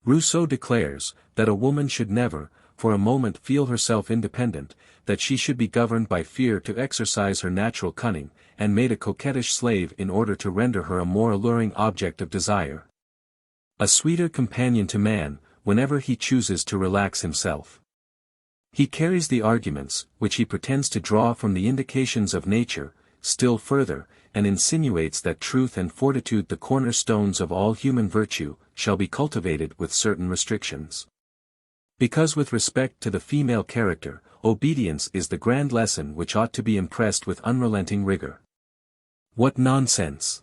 Rousseau declares, that a woman should never, for a moment feel herself independent, that she should be governed by fear to exercise her natural cunning, and made a coquettish slave in order to render her a more alluring object of desire, a sweeter companion to man, whenever he chooses to relax himself. He carries the arguments, which he pretends to draw from the indications of nature, still further, and insinuates that truth and fortitude, the cornerstones of all human virtue, shall be cultivated with certain restrictions. Because with respect to the female character, obedience is the grand lesson which ought to be impressed with unrelenting rigor. What nonsense!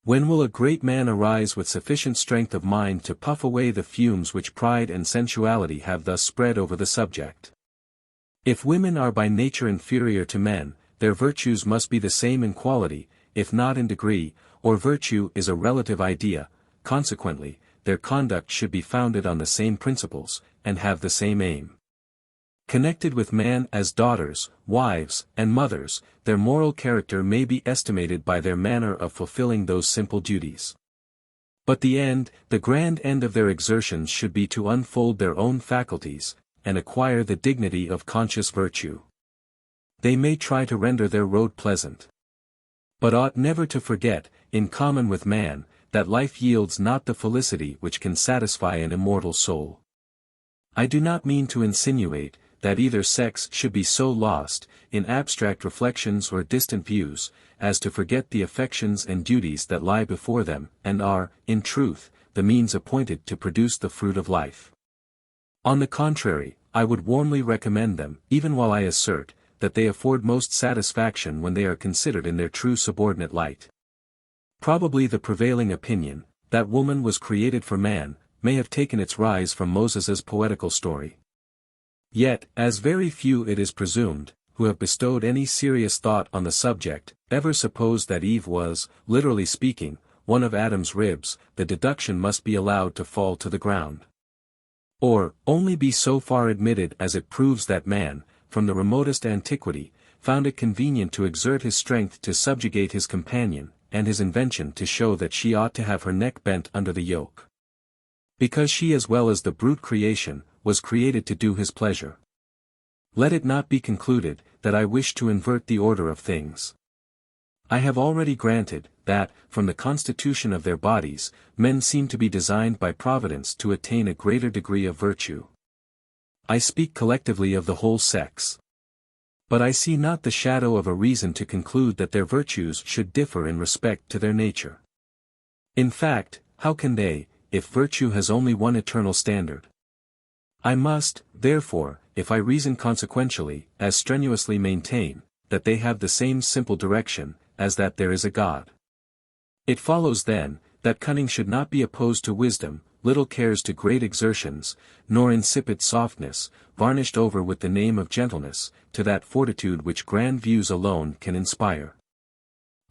When will a great man arise with sufficient strength of mind to puff away the fumes which pride and sensuality have thus spread over the subject? If women are by nature inferior to men, their virtues must be the same in quality, if not in degree, or virtue is a relative idea, consequently, their conduct should be founded on the same principles, and have the same aim. Connected with man as daughters, wives, and mothers, their moral character may be estimated by their manner of fulfilling those simple duties. But the grand end of their exertions should be to unfold their own faculties, and acquire the dignity of conscious virtue. They may try to render their road pleasant, but ought never to forget, in common with man, that life yields not the felicity which can satisfy an immortal soul. I do not mean to insinuate, that either sex should be so lost, in abstract reflections or distant views, as to forget the affections and duties that lie before them, and are, in truth, the means appointed to produce the fruit of life. On the contrary, I would warmly recommend them, even while I assert, that they afford most satisfaction when they are considered in their true subordinate light. Probably the prevailing opinion, that woman was created for man, may have taken its rise from Moses's poetical story. Yet, as very few it is presumed, who have bestowed any serious thought on the subject, ever supposed that Eve was, literally speaking, one of Adam's ribs, the deduction must be allowed to fall to the ground. Or, only be so far admitted as it proves that man, from the remotest antiquity, found it convenient to exert his strength to subjugate his companion, and his invention to show that she ought to have her neck bent under the yoke. Because she as well as the brute creation, was created to do his pleasure. Let it not be concluded, that I wish to invert the order of things. I have already granted, that, from the constitution of their bodies, men seem to be designed by Providence to attain a greater degree of virtue. I speak collectively of the whole sex. But I see not the shadow of a reason to conclude that their virtues should differ in respect to their nature. In fact, how can they, if virtue has only one eternal standard? I must, therefore, if I reason consequentially, as strenuously maintain, that they have the same simple direction, as that there is a God. It follows then, that cunning should not be opposed to wisdom, little cares to great exertions, nor insipid softness, varnished over with the name of gentleness, to that fortitude which grand views alone can inspire.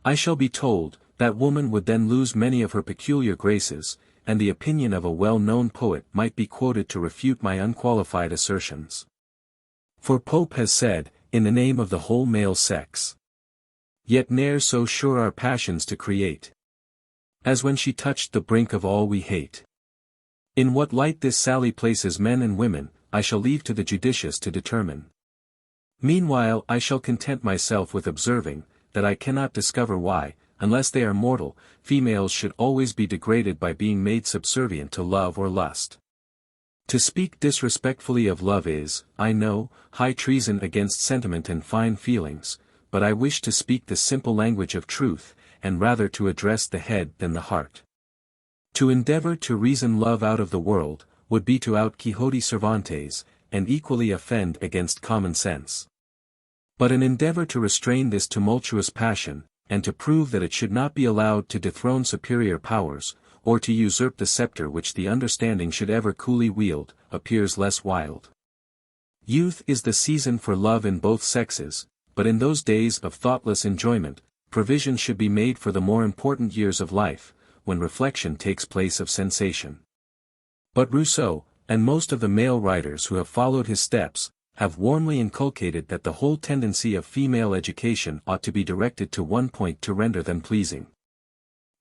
I shall be told, that woman would then lose many of her peculiar graces, and the opinion of a well-known poet might be quoted to refute my unqualified assertions. For Pope has said, in the name of the whole male sex. Yet ne'er so sure are passions to create, as when she touched the brink of all we hate. In what light this sally places men and women, I shall leave to the judicious to determine. Meanwhile I shall content myself with observing, that I cannot discover why, unless they are mortal, females should always be degraded by being made subservient to love or lust. To speak disrespectfully of love is, I know, high treason against sentiment and fine feelings, but I wish to speak the simple language of truth, and rather to address the head than the heart. To endeavor to reason love out of the world, would be to out Quixote Cervantes, and equally offend against common sense. But an endeavor to restrain this tumultuous passion, and to prove that it should not be allowed to dethrone superior powers, or to usurp the scepter which the understanding should ever coolly wield, appears less wild. Youth is the season for love in both sexes, but in those days of thoughtless enjoyment, provision should be made for the more important years of life, when reflection takes place of sensation. But Rousseau, and most of the male writers who have followed his steps, have warmly inculcated that the whole tendency of female education ought to be directed to one point to render them pleasing.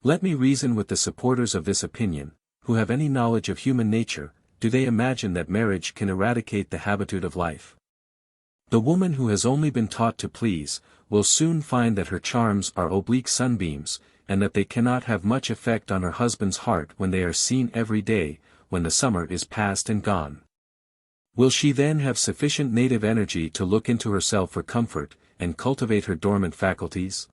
Let me reason with the supporters of this opinion, who have any knowledge of human nature. Do they imagine that marriage can eradicate the habitude of life? The woman who has only been taught to please, will soon find that her charms are oblique sunbeams, and that they cannot have much effect on her husband's heart when they are seen every day, when the summer is past and gone. Will she then have sufficient native energy to look into herself for comfort, and cultivate her dormant faculties?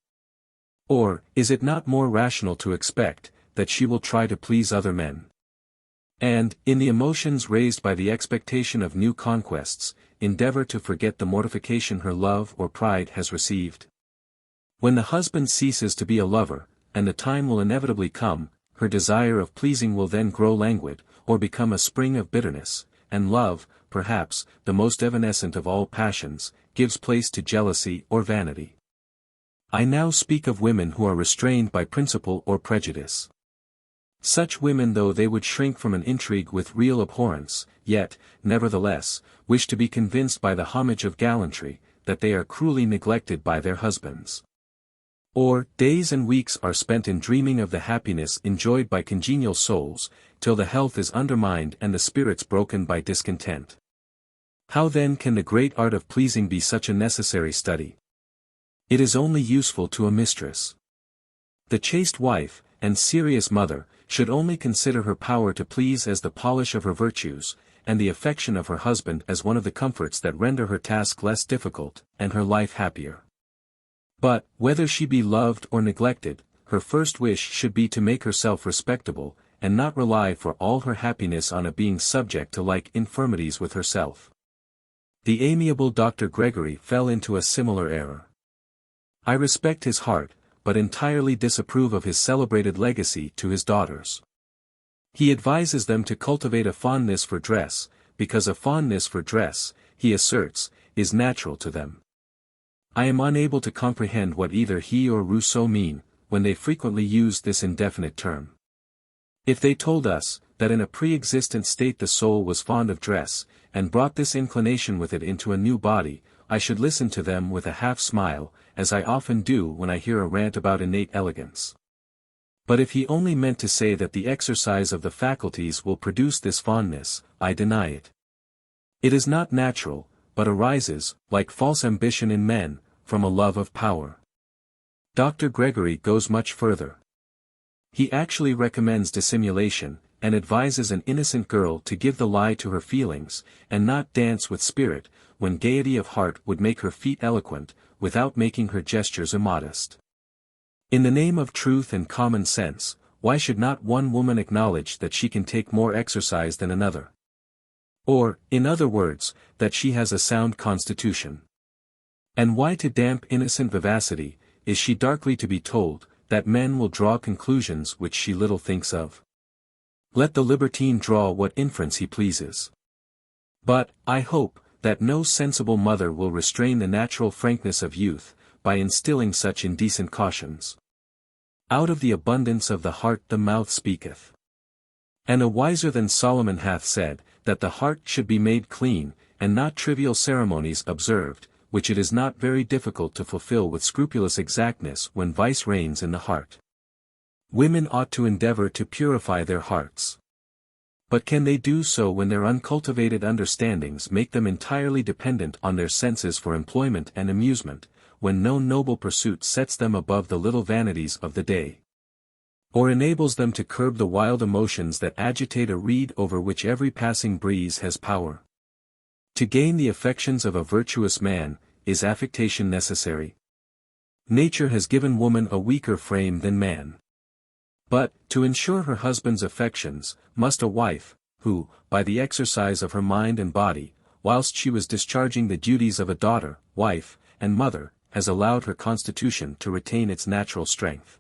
Or, is it not more rational to expect, that she will try to please other men? And, in the emotions raised by the expectation of new conquests, endeavor to forget the mortification her love or pride has received? When the husband ceases to be a lover, and the time will inevitably come, her desire of pleasing will then grow languid, or become a spring of bitterness, and love, perhaps, the most evanescent of all passions, gives place to jealousy or vanity. I now speak of women who are restrained by principle or prejudice. Such women, though they would shrink from an intrigue with real abhorrence, yet, nevertheless, wish to be convinced by the homage of gallantry, that they are cruelly neglected by their husbands. Or, days and weeks are spent in dreaming of the happiness enjoyed by congenial souls, till the health is undermined and the spirits broken by discontent. How then can the great art of pleasing be such a necessary study? It is only useful to a mistress. The chaste wife, and serious mother, should only consider her power to please as the polish of her virtues, and the affection of her husband as one of the comforts that render her task less difficult, and her life happier. But, whether she be loved or neglected, her first wish should be to make herself respectable, and not rely for all her happiness on a being subject to like infirmities with herself. The amiable Dr. Gregory fell into a similar error. I respect his heart, but entirely disapprove of his celebrated legacy to his daughters. He advises them to cultivate a fondness for dress, because a fondness for dress, he asserts, is natural to them. I am unable to comprehend what either he or Rousseau mean, when they frequently use this indefinite term. If they told us, that in a pre-existent state the soul was fond of dress, and brought this inclination with it into a new body, I should listen to them with a half-smile, as I often do when I hear a rant about innate elegance. But if he only meant to say that the exercise of the faculties will produce this fondness, I deny it. It is not natural, but arises, like false ambition in men, from a love of power. Dr. Gregory goes much further. He actually recommends dissimulation, and advises an innocent girl to give the lie to her feelings, and not dance with spirit, when gaiety of heart would make her feet eloquent, without making her gestures immodest. In the name of truth and common sense, why should not one woman acknowledge that she can take more exercise than another? Or, in other words, that she has a sound constitution. And why to damp innocent vivacity, is she darkly to be told, that men will draw conclusions which she little thinks of? Let the libertine draw what inference he pleases. But, I hope, that no sensible mother will restrain the natural frankness of youth, by instilling such indecent cautions. Out of the abundance of the heart the mouth speaketh. And a wiser than Solomon hath said, that the heart should be made clean, and not trivial ceremonies observed, which it is not very difficult to fulfill with scrupulous exactness when vice reigns in the heart. Women ought to endeavor to purify their hearts. But can they do so when their uncultivated understandings make them entirely dependent on their senses for employment and amusement, when no noble pursuit sets them above the little vanities of the day? Or enables them to curb the wild emotions that agitate a reed over which every passing breeze has power? To gain the affections of a virtuous man, is affectation necessary? Nature has given woman a weaker frame than man. But, to ensure her husband's affections, must a wife, who, by the exercise of her mind and body, whilst she was discharging the duties of a daughter, wife, and mother, has allowed her constitution to retain its natural strength,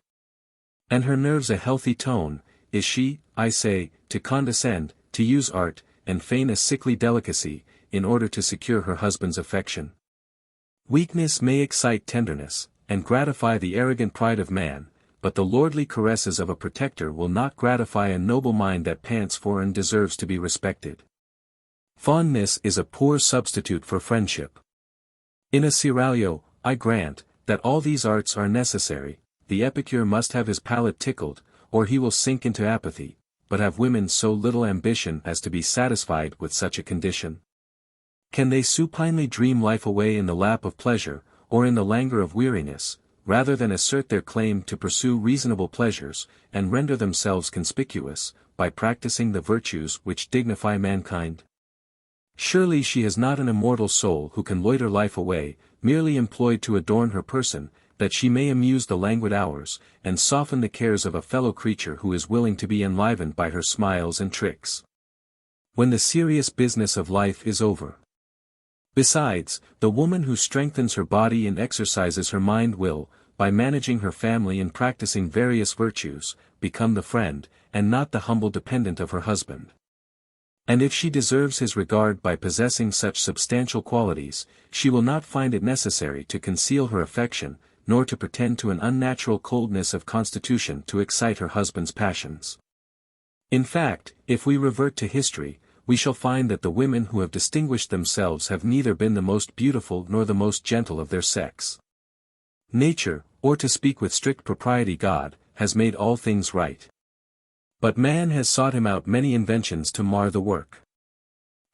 and her nerves a healthy tone, is she, I say, to condescend, to use art, and feign a sickly delicacy, in order to secure her husband's affection? Weakness may excite tenderness, and gratify the arrogant pride of man, but the lordly caresses of a protector will not gratify a noble mind that pants for and deserves to be respected. Fondness is a poor substitute for friendship. In a seraglio, I grant, that all these arts are necessary. The epicure must have his palate tickled, or he will sink into apathy, but have women so little ambition as to be satisfied with such a condition? Can they supinely dream life away in the lap of pleasure, or in the languor of weariness, rather than assert their claim to pursue reasonable pleasures, and render themselves conspicuous, by practicing the virtues which dignify mankind? Surely she has not an immortal soul who can loiter life away, merely employed to adorn her person, that she may amuse the languid hours, and soften the cares of a fellow creature who is willing to be enlivened by her smiles and tricks, when the serious business of life is over. Besides, the woman who strengthens her body and exercises her mind will, by managing her family and practicing various virtues, become the friend, and not the humble dependent of her husband. And if she deserves his regard by possessing such substantial qualities, she will not find it necessary to conceal her affection, nor to pretend to an unnatural coldness of constitution to excite her husband's passions. In fact, if we revert to history, we shall find that the women who have distinguished themselves have neither been the most beautiful nor the most gentle of their sex. Nature, or to speak with strict propriety God, has made all things right. But man has sought him out many inventions to mar the work.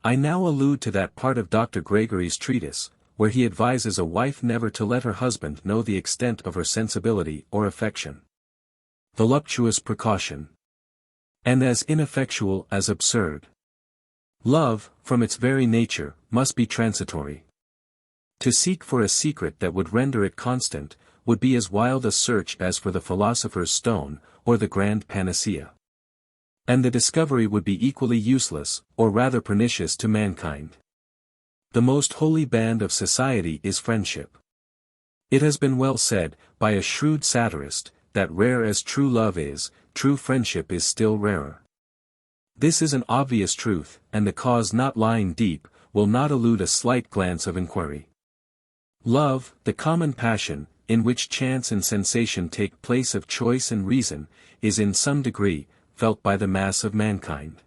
I now allude to that part of Dr. Gregory's treatise, where he advises a wife never to let her husband know the extent of her sensibility or affection. Voluptuous precaution. And as ineffectual as absurd. Love, from its very nature, must be transitory. To seek for a secret that would render it constant, would be as wild a search as for the philosopher's stone, or the grand panacea. And the discovery would be equally useless, or rather pernicious to mankind. The most holy band of society is friendship. It has been well said, by a shrewd satirist, that rare as true love is, true friendship is still rarer. This is an obvious truth, and the cause not lying deep, will not elude a slight glance of inquiry. Love, the common passion, in which chance and sensation take place of choice and reason, is in some degree, felt by the mass of mankind.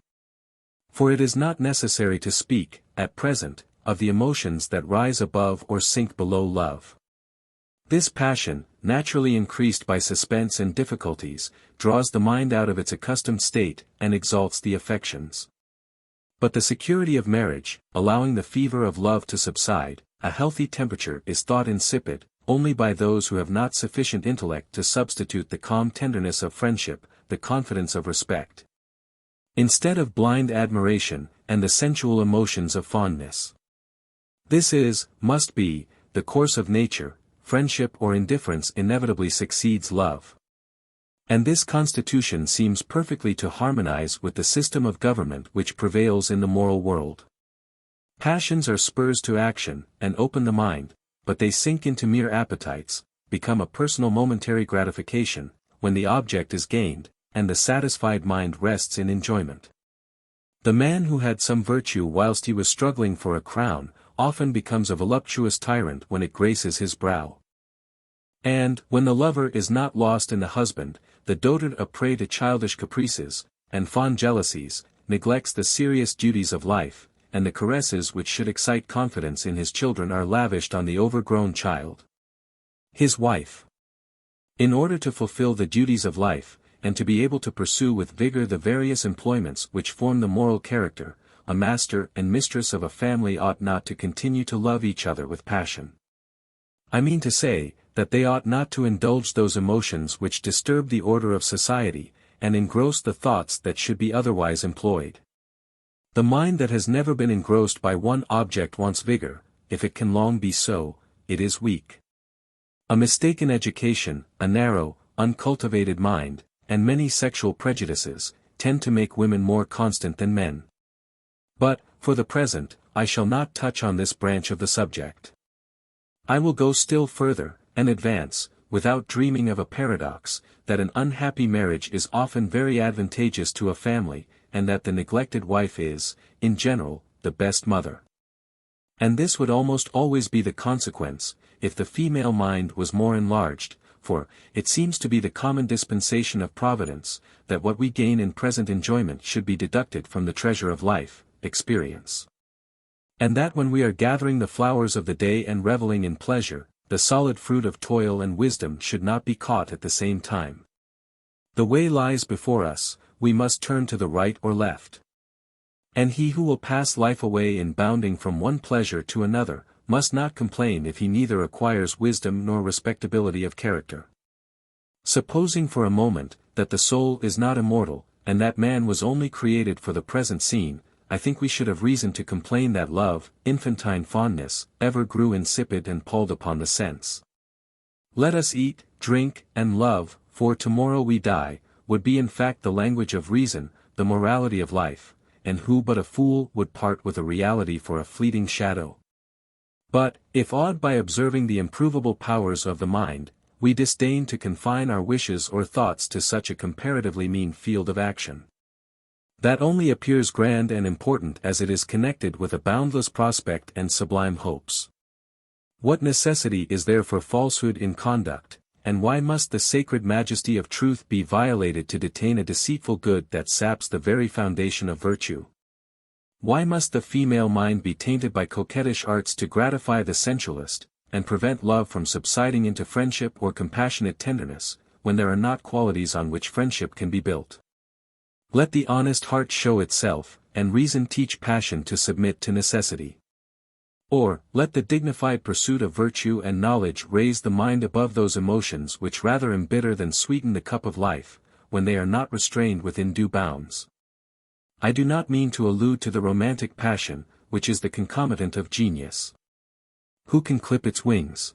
For it is not necessary to speak, at present, of the emotions that rise above or sink below love. This passion, naturally increased by suspense and difficulties, draws the mind out of its accustomed state, and exalts the affections. But the security of marriage, allowing the fever of love to subside, a healthy temperature is thought insipid, only by those who have not sufficient intellect to substitute the calm tenderness of friendship, the confidence of respect, instead of blind admiration, and the sensual emotions of fondness. This is, must be, the course of nature. Friendship or indifference inevitably succeeds love. And this constitution seems perfectly to harmonize with the system of government which prevails in the moral world. Passions are spurs to action, and open the mind, but they sink into mere appetites, become a personal momentary gratification, when the object is gained, and the satisfied mind rests in enjoyment. The man who had some virtue whilst he was struggling for a crown, often becomes a voluptuous tyrant when it graces his brow. And, when the lover is not lost in the husband, the dotard a prey to childish caprices, and fond jealousies, neglects the serious duties of life, and the caresses which should excite confidence in his children are lavished on the overgrown child, his wife. In order to fulfill the duties of life, and to be able to pursue with vigor the various employments which form the moral character, a master and mistress of a family ought not to continue to love each other with passion. I mean to say, that they ought not to indulge those emotions which disturb the order of society, and engross the thoughts that should be otherwise employed. The mind that has never been engrossed by one object wants vigor, if it can long be so, it is weak. A mistaken education, a narrow, uncultivated mind, and many sexual prejudices, tend to make women more constant than men. But, for the present, I shall not touch on this branch of the subject. I will go still further, and advance, without dreaming of a paradox, that an unhappy marriage is often very advantageous to a family, and that the neglected wife is, in general, the best mother. And this would almost always be the consequence, if the female mind was more enlarged, for, it seems to be the common dispensation of Providence, that what we gain in present enjoyment should be deducted from the treasure of life, experience. And that when we are gathering the flowers of the day and reveling in pleasure, the solid fruit of toil and wisdom should not be caught at the same time. The way lies before us, we must turn to the right or left. And he who will pass life away in bounding from one pleasure to another, must not complain if he neither acquires wisdom nor respectability of character. Supposing for a moment, that the soul is not immortal, and that man was only created for the present scene, I think we should have reason to complain that love, infantine fondness, ever grew insipid and palled upon the sense. Let us eat, drink, and love, for tomorrow we die, would be in fact the language of reason, the morality of life, and who but a fool would part with a reality for a fleeting shadow? But, if awed by observing the improvable powers of the mind, we disdain to confine our wishes or thoughts to such a comparatively mean field of action, that only appears grand and important as it is connected with a boundless prospect and sublime hopes. What necessity is there for falsehood in conduct, and why must the sacred majesty of truth be violated to detain a deceitful good that saps the very foundation of virtue? Why must the female mind be tainted by coquettish arts to gratify the sensualist, and prevent love from subsiding into friendship or compassionate tenderness, when there are not qualities on which friendship can be built? Let the honest heart show itself, and reason teach passion to submit to necessity. Or, let the dignified pursuit of virtue and knowledge raise the mind above those emotions which rather embitter than sweeten the cup of life, when they are not restrained within due bounds. I do not mean to allude to the romantic passion, which is the concomitant of genius. Who can clip its wings?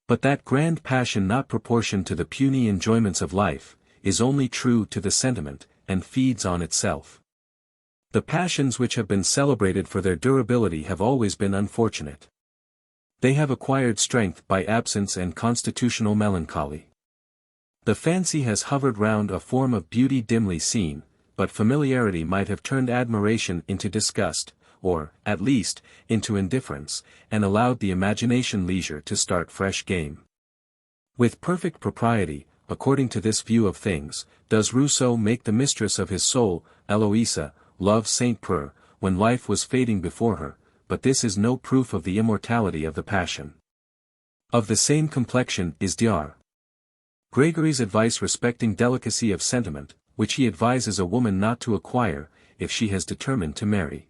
But that grand passion not proportioned to the puny enjoyments of life, is only true to the sentiment, and feeds on itself. The passions which have been celebrated for their durability have always been unfortunate. They have acquired strength by absence and constitutional melancholy. The fancy has hovered round a form of beauty dimly seen, but familiarity might have turned admiration into disgust, or, at least, into indifference, and allowed the imagination leisure to start fresh game. With perfect propriety, according to this view of things, does Rousseau make the mistress of his soul, Eloisa, love Saint-Preux, when life was fading before her, but this is no proof of the immortality of the passion. Of the same complexion is Diar. Gregory's advice respecting delicacy of sentiment, which he advises a woman not to acquire, if she has determined to marry.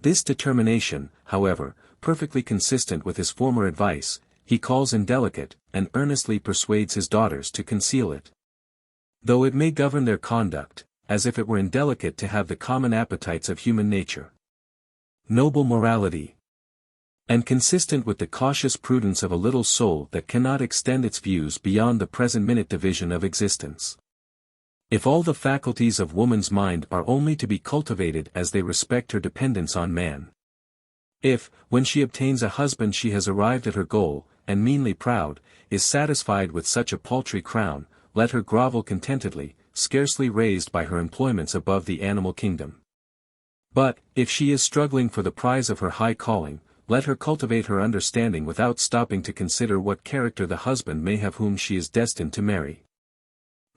This determination, however, perfectly consistent with his former advice, he calls indelicate, and earnestly persuades his daughters to conceal it. Though it may govern their conduct, as if it were indelicate to have the common appetites of human nature. Noble morality. And consistent with the cautious prudence of a little soul that cannot extend its views beyond the present minute division of existence. If all the faculties of woman's mind are only to be cultivated as they respect her dependence on man. If, when she obtains a husband she has arrived at her goal, and meanly proud, is satisfied with such a paltry crown, let her grovel contentedly, scarcely raised by her employments above the animal kingdom. But, if she is struggling for the prize of her high calling, let her cultivate her understanding without stopping to consider what character the husband may have whom she is destined to marry.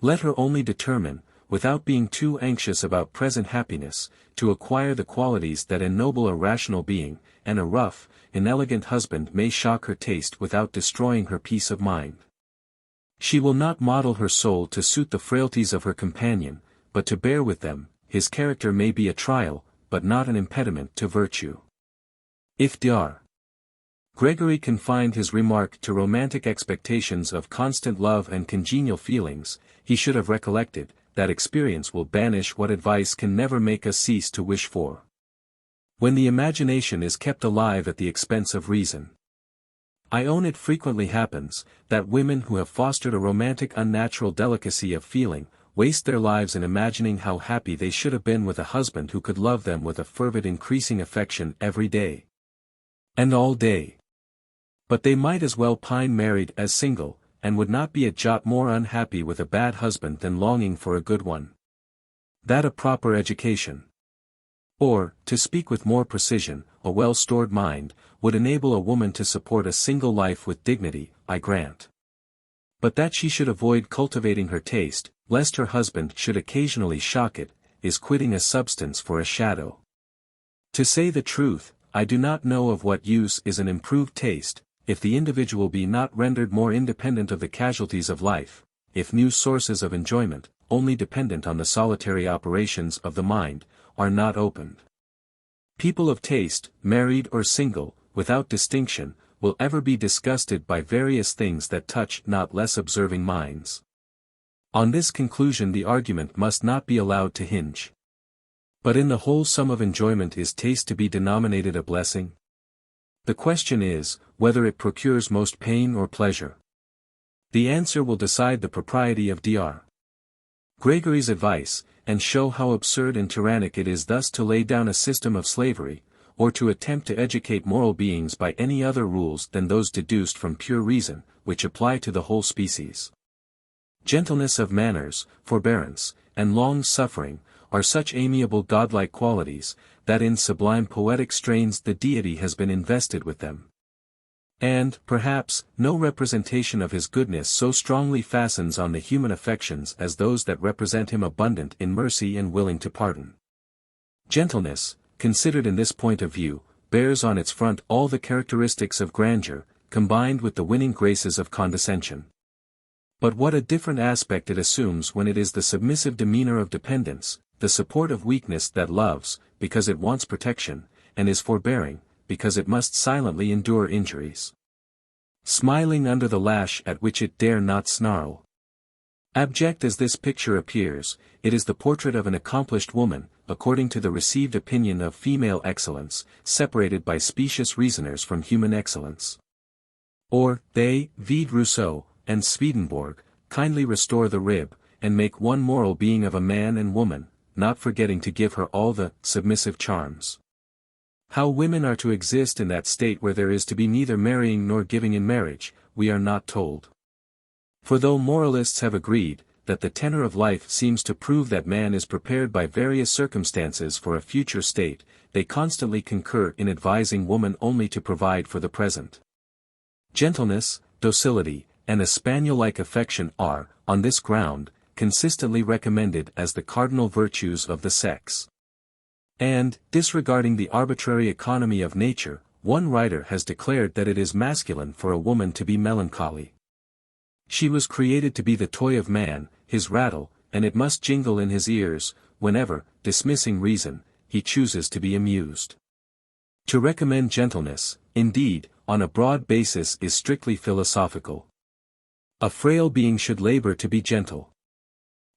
Let her only determine, without being too anxious about present happiness, to acquire the qualities that ennoble a rational being, and a rough, inelegant husband may shock her taste without destroying her peace of mind. She will not model her soul to suit the frailties of her companion, but to bear with them. His character may be a trial, but not an impediment to virtue. If Dr. Gregory confined his remark to romantic expectations of constant love and congenial feelings, he should have recollected, that experience will banish what advice can never make us cease to wish for. When the imagination is kept alive at the expense of reason. I own it frequently happens, that women who have fostered a romantic unnatural delicacy of feeling, waste their lives in imagining how happy they should have been with a husband who could love them with a fervid increasing affection every day. And all day. But they might as well pine married as single, and would not be a jot more unhappy with a bad husband than longing for a good one. That a proper education, or, to speak with more precision, a well-stored mind, would enable a woman to support a single life with dignity, I grant. But that she should avoid cultivating her taste, lest her husband should occasionally shock it, is quitting a substance for a shadow. To say the truth, I do not know of what use is an improved taste, if the individual be not rendered more independent of the casualties of life, if new sources of enjoyment, only dependent on the solitary operations of the mind, are not opened. People of taste, married or single, without distinction, will ever be disgusted by various things that touch not less observing minds. On this conclusion the argument must not be allowed to hinge. But in the whole sum of enjoyment is taste to be denominated a blessing? The question is, whether it procures most pain or pleasure. The answer will decide the propriety of Dr. Gregory's advice, and show how absurd and tyrannic it is thus to lay down a system of slavery, or to attempt to educate moral beings by any other rules than those deduced from pure reason, which apply to the whole species. Gentleness of manners, forbearance, and long-suffering, are such amiable godlike qualities, that in sublime poetic strains the deity has been invested with them. And, perhaps, no representation of his goodness so strongly fastens on the human affections as those that represent him abundant in mercy and willing to pardon. Gentleness, considered in this point of view, bears on its front all the characteristics of grandeur, combined with the winning graces of condescension. But what a different aspect it assumes when it is the submissive demeanor of dependence, the support of weakness that loves, because it wants protection, and is forbearing, because it must silently endure injuries. Smiling under the lash at which it dare not snarl. Abject as this picture appears, it is the portrait of an accomplished woman, according to the received opinion of female excellence, separated by specious reasoners from human excellence. Or, they, vide Rousseau, and Swedenborg, kindly restore the rib, and make one moral being of a man and woman, not forgetting to give her all the submissive charms. How women are to exist in that state where there is to be neither marrying nor giving in marriage, we are not told. For though moralists have agreed, that the tenor of life seems to prove that man is prepared by various circumstances for a future state, they constantly concur in advising woman only to provide for the present. Gentleness, docility, and a spaniel-like affection are, on this ground, consistently recommended as the cardinal virtues of the sex. And, disregarding the arbitrary economy of nature, one writer has declared that it is masculine for a woman to be melancholy. She was created to be the toy of man, his rattle, and it must jingle in his ears, whenever, dismissing reason, he chooses to be amused. To recommend gentleness, indeed, on a broad basis is strictly philosophical. A frail being should labor to be gentle.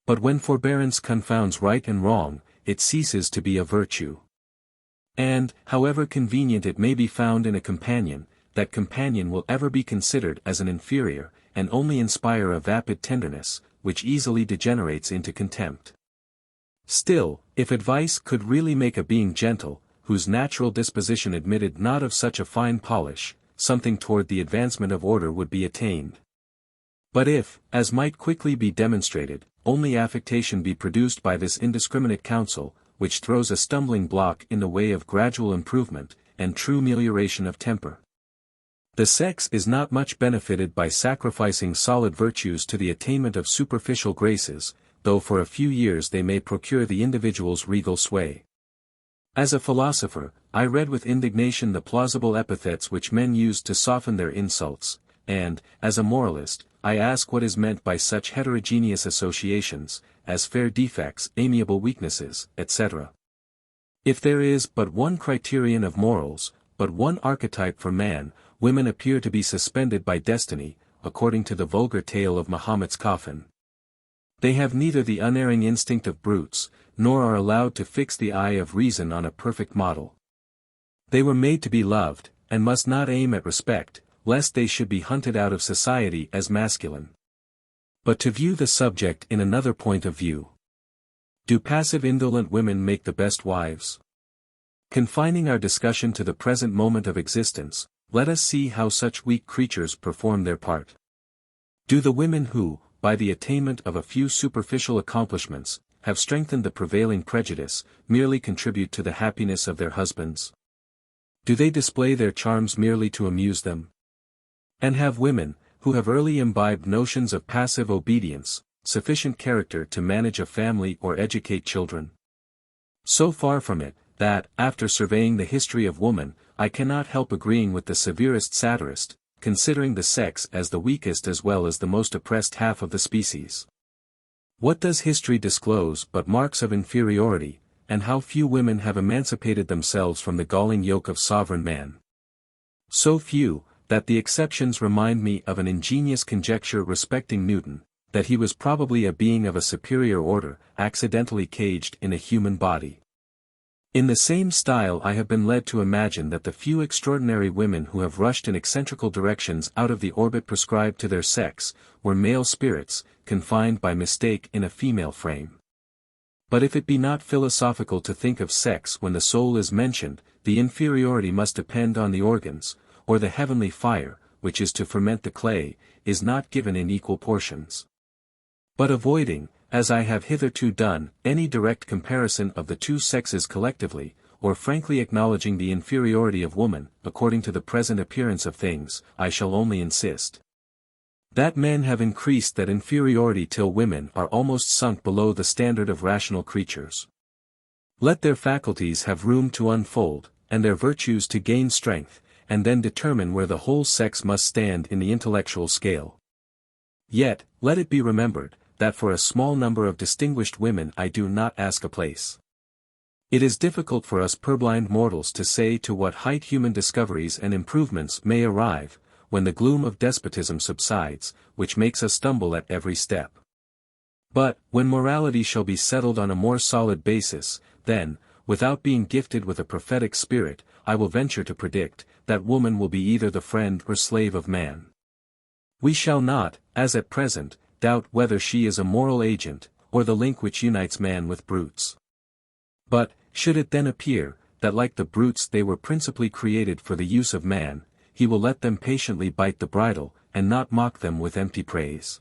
But when forbearance confounds right and wrong, it ceases to be a virtue. And, however convenient it may be found in a companion, that companion will ever be considered as an inferior, and only inspire a vapid tenderness, which easily degenerates into contempt. Still, if advice could really make a being gentle, whose natural disposition admitted not of such a fine polish, something toward the advancement of order would be attained. But if, as might quickly be demonstrated, only affectation be produced by this indiscriminate counsel, which throws a stumbling block in the way of gradual improvement, and true melioration of temper. The sex is not much benefited by sacrificing solid virtues to the attainment of superficial graces, though for a few years they may procure the individual's regal sway. As a philosopher, I read with indignation the plausible epithets which men used to soften their insults, and, as a moralist, I ask what is meant by such heterogeneous associations, as fair defects, amiable weaknesses, etc. If there is but one criterion of morals, but one archetype for man, women appear to be suspended by destiny, according to the vulgar tale of Mahomet's coffin. They have neither the unerring instinct of brutes, nor are allowed to fix the eye of reason on a perfect model. They were made to be loved, and must not aim at respect, lest they should be hunted out of society as masculine. But to view the subject in another point of view. Do passive indolent women make the best wives? Confining our discussion to the present moment of existence, let us see how such weak creatures perform their part. Do the women who, by the attainment of a few superficial accomplishments, have strengthened the prevailing prejudice, merely contribute to the happiness of their husbands? Do they display their charms merely to amuse them? And have women, who have early imbibed notions of passive obedience, sufficient character to manage a family or educate children? So far from it, that, after surveying the history of woman, I cannot help agreeing with the severest satirist, considering the sex as the weakest as well as the most oppressed half of the species. What does history disclose but marks of inferiority, and how few women have emancipated themselves from the galling yoke of sovereign man? So few, that the exceptions remind me of an ingenious conjecture respecting Newton, that he was probably a being of a superior order, accidentally caged in a human body. In the same style I have been led to imagine that the few extraordinary women who have rushed in eccentrical directions out of the orbit prescribed to their sex, were male spirits, confined by mistake in a female frame. But if it be not philosophical to think of sex when the soul is mentioned, the inferiority must depend on the organs, or the heavenly fire, which is to ferment the clay, is not given in equal portions. But avoiding, as I have hitherto done, any direct comparison of the two sexes collectively, or frankly acknowledging the inferiority of woman, according to the present appearance of things, I shall only insist that men have increased that inferiority till women are almost sunk below the standard of rational creatures. Let their faculties have room to unfold, and their virtues to gain strength, and then determine where the whole sex must stand in the intellectual scale. Yet, let it be remembered, that for a small number of distinguished women I do not ask a place. It is difficult for us purblind mortals to say to what height human discoveries and improvements may arrive, when the gloom of despotism subsides, which makes us stumble at every step. But, when morality shall be settled on a more solid basis, then, without being gifted with a prophetic spirit, I will venture to predict, that woman will be either the friend or slave of man. We shall not, as at present, doubt whether she is a moral agent, or the link which unites man with brutes. But, should it then appear, that like the brutes they were principally created for the use of man, he will let them patiently bite the bridle, and not mock them with empty praise.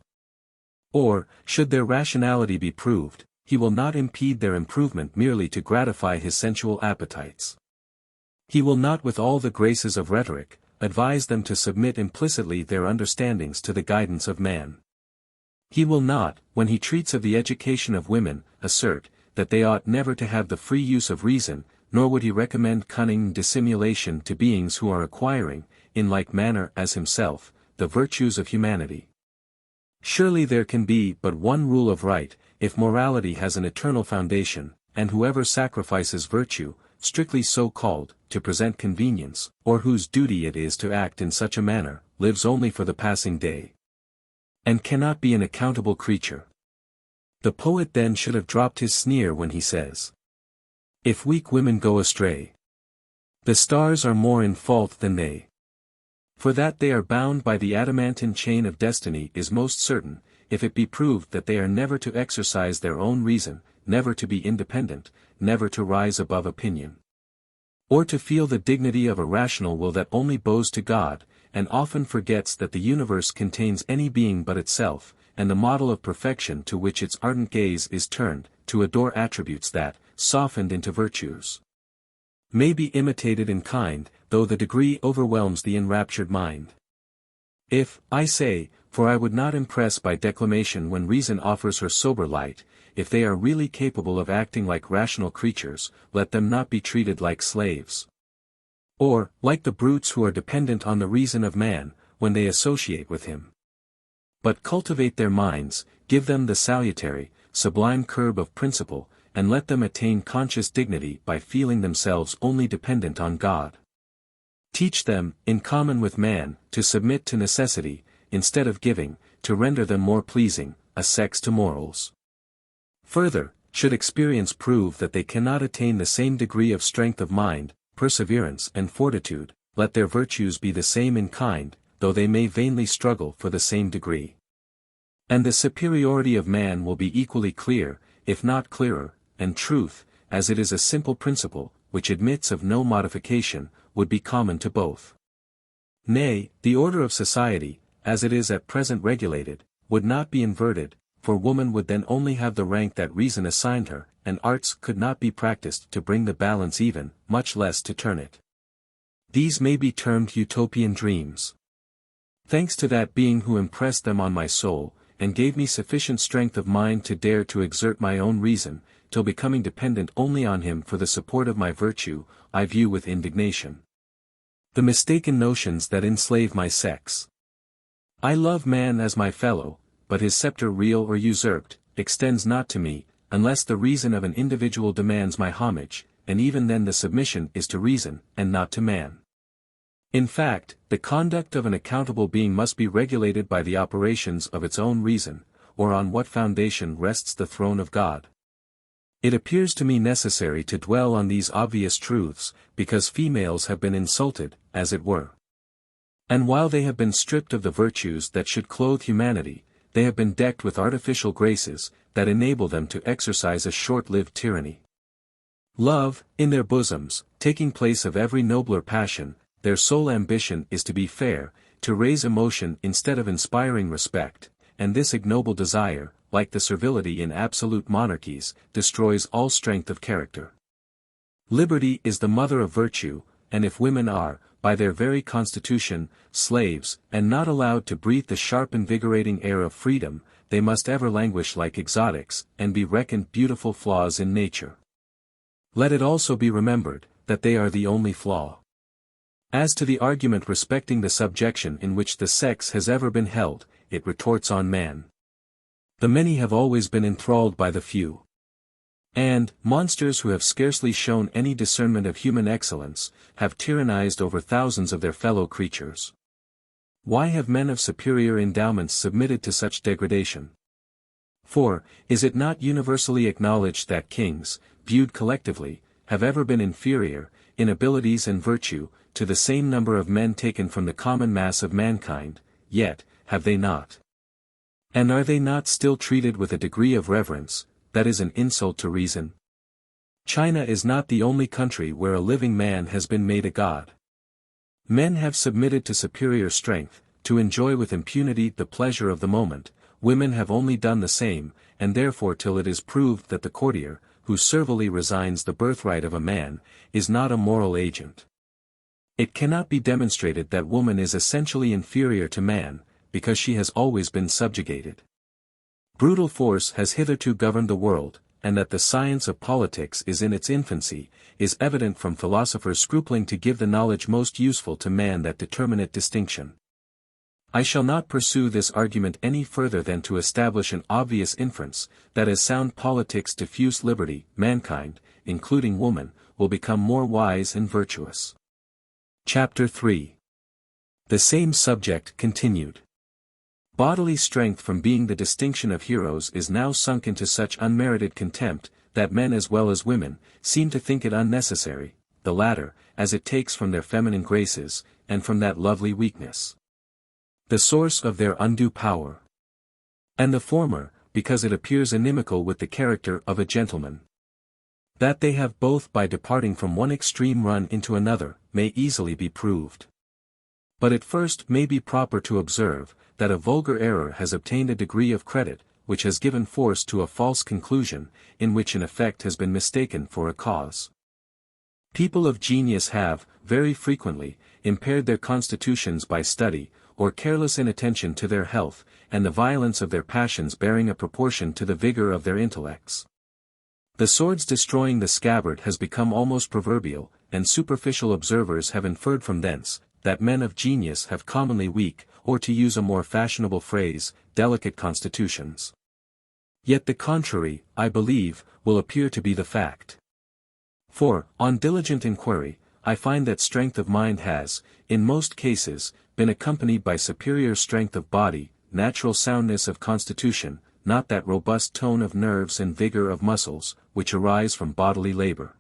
Or, should their rationality be proved, he will not impede their improvement merely to gratify his sensual appetites. He will not with all the graces of rhetoric, advise them to submit implicitly their understandings to the guidance of man. He will not, when he treats of the education of women, assert, that they ought never to have the free use of reason, nor would he recommend cunning and dissimulation to beings who are acquiring, in like manner as himself, the virtues of humanity. Surely there can be but one rule of right, if morality has an eternal foundation, and whoever sacrifices virtue, strictly so called, to present convenience, or whose duty it is to act in such a manner, lives only for the passing day, and cannot be an accountable creature. The poet then should have dropped his sneer when he says, "If weak women go astray, the stars are more in fault than they. For that they are bound by the adamantine chain of destiny is most certain, if it be proved that they are never to exercise their own reason, never to be independent, never to rise above opinion, or to feel the dignity of a rational will that only bows to God, and often forgets that the universe contains any being but itself, and the model of perfection to which its ardent gaze is turned, to adore attributes that, softened into virtues, may be imitated in kind, though the degree overwhelms the enraptured mind. If, I say, for I would not impress by declamation when reason offers her sober light, if they are really capable of acting like rational creatures, let them not be treated like slaves. Or, like the brutes who are dependent on the reason of man, when they associate with him. But cultivate their minds, give them the salutary, sublime curb of principle, and let them attain conscious dignity by feeling themselves only dependent on God. Teach them, in common with man, to submit to necessity, instead of giving, to render them more pleasing, a sex to morals. Further, should experience prove that they cannot attain the same degree of strength of mind, perseverance and fortitude, let their virtues be the same in kind, though they may vainly struggle for the same degree. And the superiority of man will be equally clear, if not clearer, and truth, as it is a simple principle, which admits of no modification, would be common to both. Nay, the order of society, as it is at present regulated, would not be inverted, for woman would then only have the rank that reason assigned her, and arts could not be practiced to bring the balance even, much less to turn it. These may be termed utopian dreams. Thanks to that being who impressed them on my soul, and gave me sufficient strength of mind to dare to exert my own reason, till becoming dependent only on him for the support of my virtue, I view with indignation the mistaken notions that enslave my sex. I love man as my fellow, but his scepter real or usurped, extends not to me, unless the reason of an individual demands my homage, and even then the submission is to reason, and not to man. In fact, the conduct of an accountable being must be regulated by the operations of its own reason, or on what foundation rests the throne of God. It appears to me necessary to dwell on these obvious truths, because females have been insulted, as it were. And while they have been stripped of the virtues that should clothe humanity, they have been decked with artificial graces, that enable them to exercise a short-lived tyranny. Love, in their bosoms, taking place of every nobler passion, their sole ambition is to be fair, to raise emotion instead of inspiring respect, and this ignoble desire, like the servility in absolute monarchies, destroys all strength of character. Liberty is the mother of virtue, and if women are, by their very constitution, slaves, and not allowed to breathe the sharp invigorating air of freedom, they must ever languish like exotics, and be reckoned beautiful flaws in nature. Let it also be remembered, that they are the only flaw. As to the argument respecting the subjection in which the sex has ever been held, it retorts on man. The many have always been enthralled by the few. And, monsters who have scarcely shown any discernment of human excellence, have tyrannized over thousands of their fellow creatures. Why have men of superior endowments submitted to such degradation? For, is it not universally acknowledged that kings, viewed collectively, have ever been inferior, in abilities and virtue, to the same number of men taken from the common mass of mankind, yet, have they not? And are they not still treated with a degree of reverence, that is an insult to reason? China is not the only country where a living man has been made a god. Men have submitted to superior strength, to enjoy with impunity the pleasure of the moment. Women have only done the same, and therefore till it is proved that the courtier, who servilely resigns the birthright of a man, is not a moral agent. It cannot be demonstrated that woman is essentially inferior to man, because she has always been subjugated. Brutal force has hitherto governed the world, and that the science of politics is in its infancy, is evident from philosophers scrupling to give the knowledge most useful to man that determinate distinction. I shall not pursue this argument any further than to establish an obvious inference, that as sound politics diffuse liberty, mankind, including woman, will become more wise and virtuous. Chapter 3. The same subject continued. Bodily strength from being the distinction of heroes is now sunk into such unmerited contempt, that men as well as women, seem to think it unnecessary, the latter, as it takes from their feminine graces, and from that lovely weakness, the source of their undue power. And the former, because it appears inimical with the character of a gentleman. That they have both by departing from one extreme run into another, may easily be proved. But at first may be proper to observe, that a vulgar error has obtained a degree of credit, which has given force to a false conclusion, in which an effect has been mistaken for a cause. People of genius have, very frequently, impaired their constitutions by study, or careless inattention to their health, and the violence of their passions bearing a proportion to the vigor of their intellects. The sword's destroying the scabbard has become almost proverbial, and superficial observers have inferred from thence, that men of genius have commonly weak, or to use a more fashionable phrase, delicate constitutions. Yet the contrary, I believe, will appear to be the fact. For, on diligent inquiry, I find that strength of mind has, in most cases, been accompanied by superior strength of body, natural soundness of constitution, not that robust tone of nerves and vigor of muscles, which arise from bodily labor,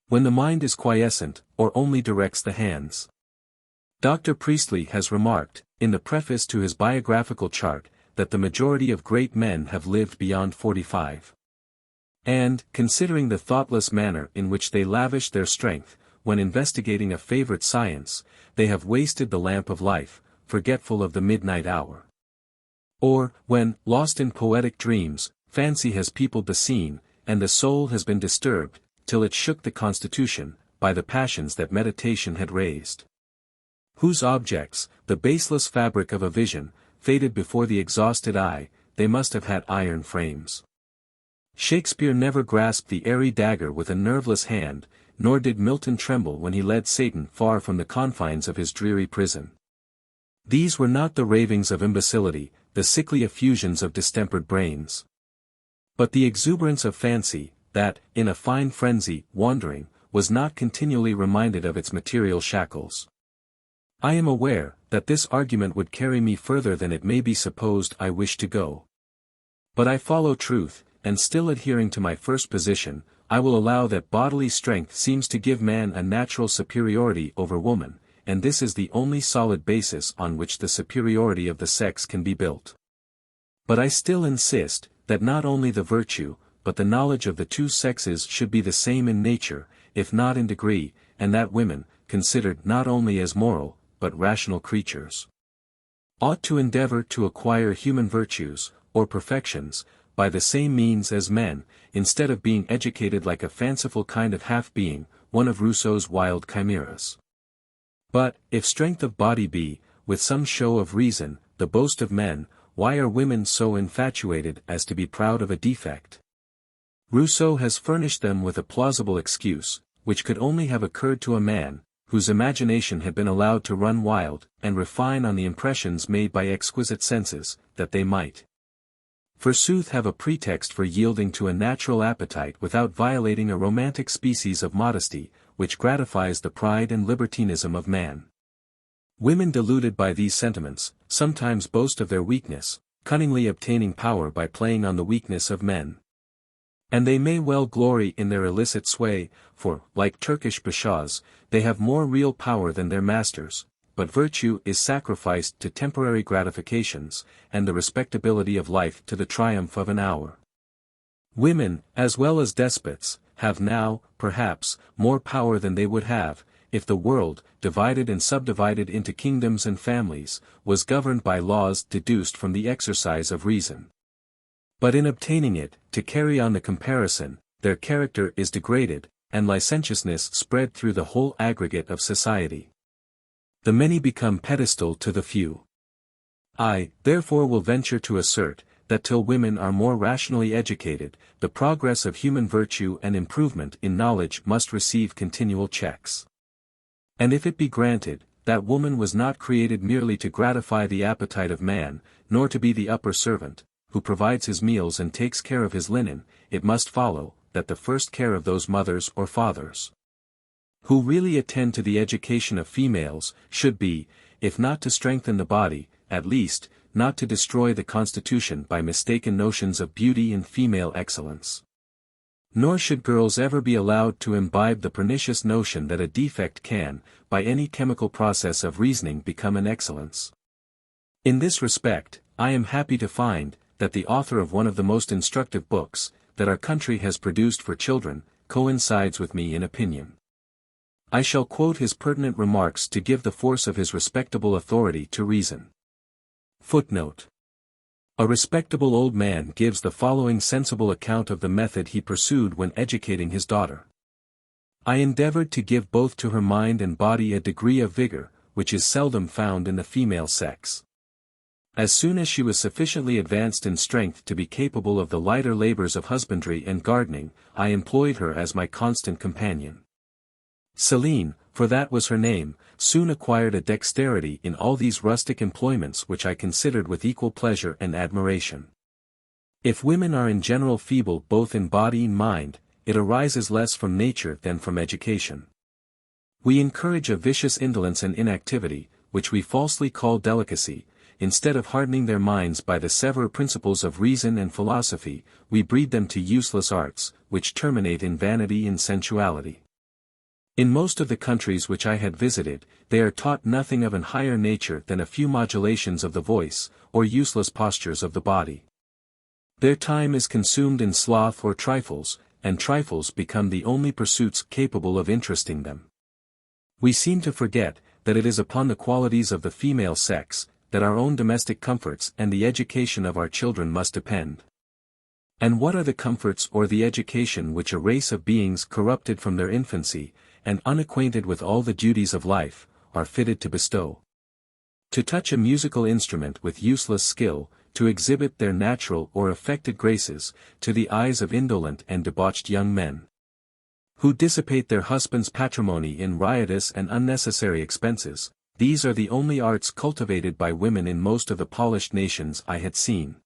when the mind is quiescent, or only directs the hands. Dr. Priestley has remarked, in the preface to his biographical chart, that the majority of great men have lived beyond 45. And, considering the thoughtless manner in which they lavish their strength, when investigating a favorite science, they have wasted the lamp of life, forgetful of the midnight hour. Or, when, lost in poetic dreams, fancy has peopled the scene, and the soul has been disturbed, till it shook the constitution, by the passions that meditation had raised. Whose objects, the baseless fabric of a vision, faded before the exhausted eye, they must have had iron frames. Shakespeare never grasped the airy dagger with a nerveless hand, nor did Milton tremble when he led Satan far from the confines of his dreary prison. These were not the ravings of imbecility, the sickly effusions of distempered brains, but the exuberance of fancy, that, in a fine frenzy, wandering, was not continually reminded of its material shackles. I am aware, that this argument would carry me further than it may be supposed I wish to go. But I follow truth, and still adhering to my first position, I will allow that bodily strength seems to give man a natural superiority over woman, and this is the only solid basis on which the superiority of the sex can be built. But I still insist, that not only the virtue, but the knowledge of the two sexes should be the same in nature, if not in degree, and that women, considered not only as moral, but rational creatures, ought to endeavor to acquire human virtues, or perfections, by the same means as men, instead of being educated like a fanciful kind of half-being, one of Rousseau's wild chimeras. But, if strength of body be, with some show of reason, the boast of men, why are women so infatuated as to be proud of a defect? Rousseau has furnished them with a plausible excuse, which could only have occurred to a man, whose imagination had been allowed to run wild, and refine on the impressions made by exquisite senses, that they might, forsooth, have a pretext for yielding to a natural appetite without violating a romantic species of modesty, which gratifies the pride and libertinism of man. Women deluded by these sentiments, sometimes boast of their weakness, cunningly obtaining power by playing on the weakness of men. And they may well glory in their illicit sway, for, like Turkish bashaws, they have more real power than their masters, but virtue is sacrificed to temporary gratifications, and the respectability of life to the triumph of an hour. Women, as well as despots, have now, perhaps, more power than they would have, if the world, divided and subdivided into kingdoms and families, was governed by laws deduced from the exercise of reason. But in obtaining it, to carry on the comparison, their character is degraded, and licentiousness spread through the whole aggregate of society. The many become pedestal to the few. I, therefore, will venture to assert, that till women are more rationally educated, the progress of human virtue and improvement in knowledge must receive continual checks. And if it be granted, that woman was not created merely to gratify the appetite of man, nor to be the upper servant, who provides his meals and takes care of his linen, it must follow, that the first care of those mothers or fathers who really attend to the education of females, should be, if not to strengthen the body, at least, not to destroy the constitution by mistaken notions of beauty and female excellence. Nor should girls ever be allowed to imbibe the pernicious notion that a defect can, by any chemical process of reasoning, become an excellence. In this respect, I am happy to find, that the author of one of the most instructive books, that our country has produced for children, coincides with me in opinion. I shall quote his pertinent remarks to give the force of his respectable authority to reason. Footnote. A respectable old man gives the following sensible account of the method he pursued when educating his daughter. I endeavored to give both to her mind and body a degree of vigor, which is seldom found in the female sex. As soon as she was sufficiently advanced in strength to be capable of the lighter labors of husbandry and gardening, I employed her as my constant companion. Celine, for that was her name, soon acquired a dexterity in all these rustic employments which I considered with equal pleasure and admiration. If women are in general feeble both in body and mind, it arises less from nature than from education. We encourage a vicious indolence and inactivity, which we falsely call delicacy. Instead of hardening their minds by the severe principles of reason and philosophy, we breed them to useless arts, which terminate in vanity and sensuality. In most of the countries which I had visited, they are taught nothing of an higher nature than a few modulations of the voice, or useless postures of the body. Their time is consumed in sloth or trifles, and trifles become the only pursuits capable of interesting them. We seem to forget, that it is upon the qualities of the female sex, that our own domestic comforts and the education of our children must depend. And what are the comforts or the education which a race of beings corrupted from their infancy, and unacquainted with all the duties of life, are fitted to bestow? To touch a musical instrument with useless skill, to exhibit their natural or affected graces, to the eyes of indolent and debauched young men, who dissipate their husbands' patrimony in riotous and unnecessary expenses, these are the only arts cultivated by women in most of the polished nations I had seen.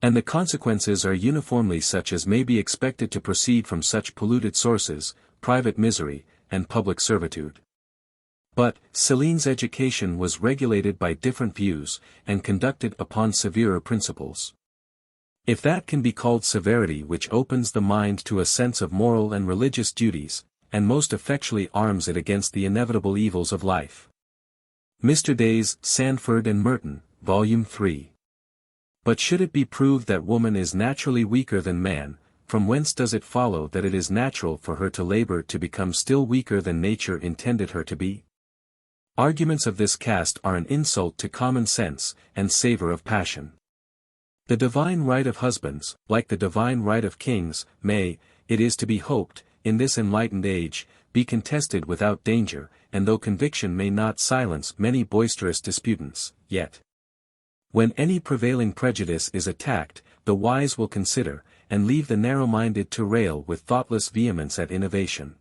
And the consequences are uniformly such as may be expected to proceed from such polluted sources, private misery, and public servitude. But, Celine's education was regulated by different views, and conducted upon severer principles. If that can be called severity which opens the mind to a sense of moral and religious duties, and most effectually arms it against the inevitable evils of life. Mr. Days, Sandford and Merton, Volume 3. But should it be proved that woman is naturally weaker than man, from whence does it follow that it is natural for her to labor to become still weaker than nature intended her to be? Arguments of this cast are an insult to common sense, and savor of passion. The divine right of husbands, like the divine right of kings, may, it is to be hoped, in this enlightened age, be contested without danger, and though conviction may not silence many boisterous disputants, yet, when any prevailing prejudice is attacked, the wise will consider, and leave the narrow-minded to rail with thoughtless vehemence at innovation.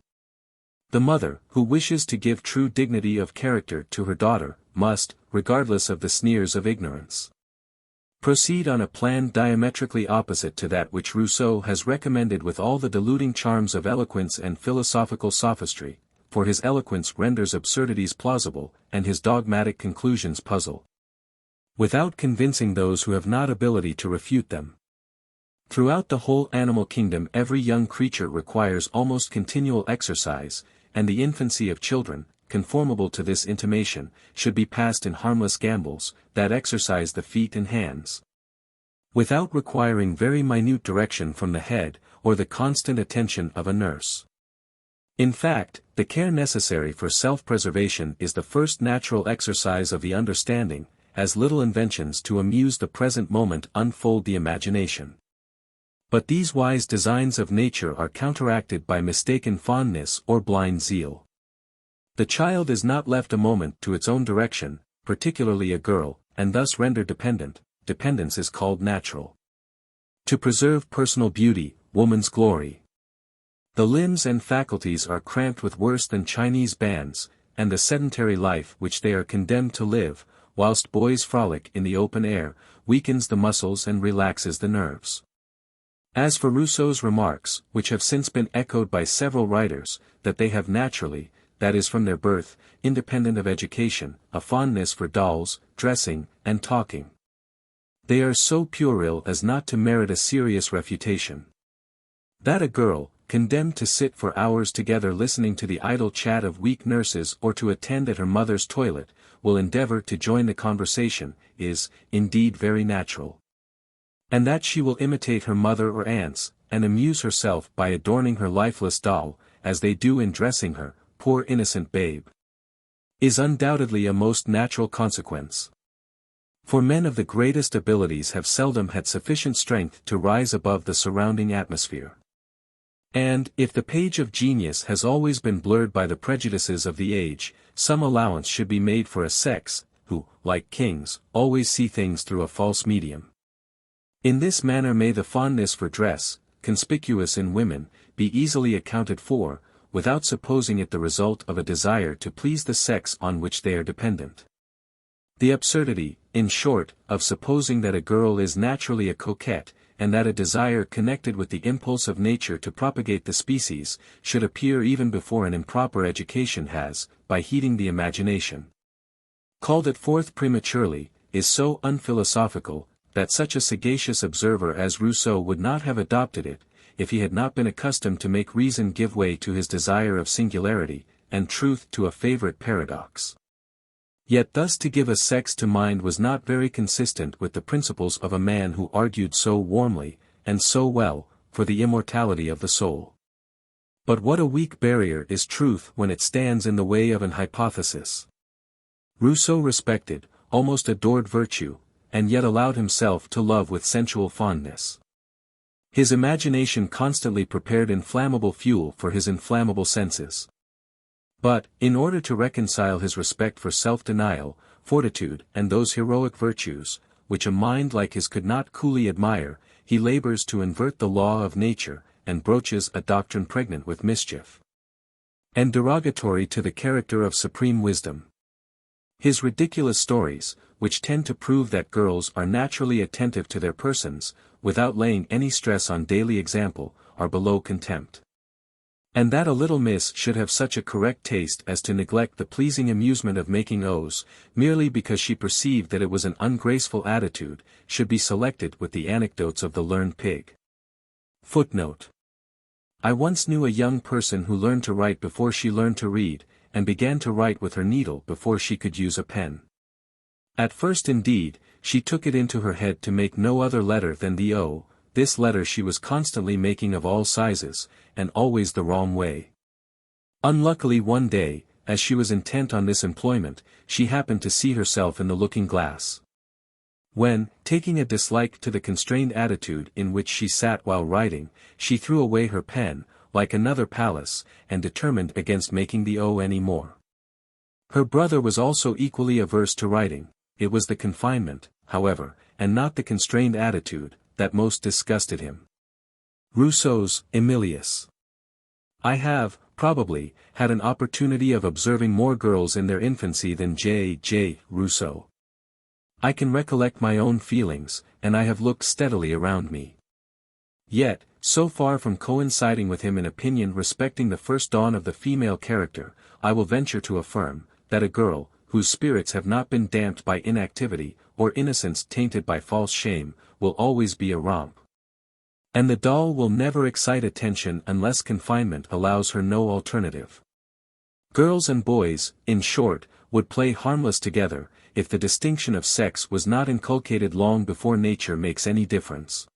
The mother, who wishes to give true dignity of character to her daughter, must, regardless of the sneers of ignorance, proceed on a plan diametrically opposite to that which Rousseau has recommended with all the deluding charms of eloquence and philosophical sophistry, for his eloquence renders absurdities plausible, and his dogmatic conclusions puzzle, without convincing those who have not ability to refute them. Throughout the whole animal kingdom every young creature requires almost continual exercise, and the infancy of children, conformable to this intimation, should be passed in harmless gambols, that exercise the feet and hands, without requiring very minute direction from the head, or the constant attention of a nurse. In fact, the care necessary for self-preservation is the first natural exercise of the understanding, as little inventions to amuse the present moment unfold the imagination. But these wise designs of nature are counteracted by mistaken fondness or blind zeal. The child is not left a moment to its own direction, particularly a girl, and thus rendered dependent. Dependence is called natural. To preserve personal beauty, woman's glory. The limbs and faculties are cramped with worse than Chinese bands, and the sedentary life which they are condemned to live, whilst boys frolic in the open air, weakens the muscles and relaxes the nerves. As for Rousseau's remarks, which have since been echoed by several writers, that they have naturally, that is from their birth, independent of education, a fondness for dolls, dressing, and talking. They are so puerile as not to merit a serious refutation. That a girl, condemned to sit for hours together listening to the idle chat of weak nurses or to attend at her mother's toilet, will endeavor to join the conversation, is, indeed very natural. And that she will imitate her mother or aunts, and amuse herself by adorning her lifeless doll, as they do in dressing her, poor innocent babe, is undoubtedly a most natural consequence. For men of the greatest abilities have seldom had sufficient strength to rise above the surrounding atmosphere. And, if the page of genius has always been blurred by the prejudices of the age, some allowance should be made for a sex, who, like kings, always see things through a false medium. In this manner may the fondness for dress, conspicuous in women, be easily accounted for, without supposing it the result of a desire to please the sex on which they are dependent. The absurdity, in short, of supposing that a girl is naturally a coquette, and that a desire connected with the impulse of nature to propagate the species, should appear even before an improper education has, by heating the imagination, called it forth prematurely, is so unphilosophical, that such a sagacious observer as Rousseau would not have adopted it, if he had not been accustomed to make reason give way to his desire of singularity, and truth to a favorite paradox. Yet thus to give a sex to mind was not very consistent with the principles of a man who argued so warmly, and so well, for the immortality of the soul. But what a weak barrier is truth when it stands in the way of an hypothesis. Rousseau respected, almost adored virtue, and yet allowed himself to love with sensual fondness. His imagination constantly prepared inflammable fuel for his inflammable senses. But, in order to reconcile his respect for self-denial, fortitude, and those heroic virtues, which a mind like his could not coolly admire, he labors to invert the law of nature, and broaches a doctrine pregnant with mischief, and derogatory to the character of supreme wisdom. His ridiculous stories, which tend to prove that girls are naturally attentive to their persons, without laying any stress on daily example, are below contempt. And that a little miss should have such a correct taste as to neglect the pleasing amusement of making O's, merely because she perceived that it was an ungraceful attitude, should be selected with the anecdotes of the learned pig. Footnote. I once knew a young person who learned to write before she learned to read, and began to write with her needle before she could use a pen. At first indeed, she took it into her head to make no other letter than the O. This letter she was constantly making of all sizes, and always the wrong way. Unluckily one day, as she was intent on this employment, she happened to see herself in the looking-glass. When, taking a dislike to the constrained attitude in which she sat while writing, she threw away her pen, like another Pallas, and determined against making the O any more. Her brother was also equally averse to writing. It was the confinement, however, and not the constrained attitude, that most disgusted him. Rousseau's Emilius. I have, probably, had an opportunity of observing more girls in their infancy than J. Rousseau. I can recollect my own feelings, and I have looked steadily around me. Yet, so far from coinciding with him in opinion respecting the first dawn of the female character, I will venture to affirm, that a girl, whose spirits have not been damped by inactivity, or innocence tainted by false shame, will always be a romp. And the doll will never excite attention unless confinement allows her no alternative. Girls and boys, in short, would play harmless together, if the distinction of sex was not inculcated long before nature makes any difference.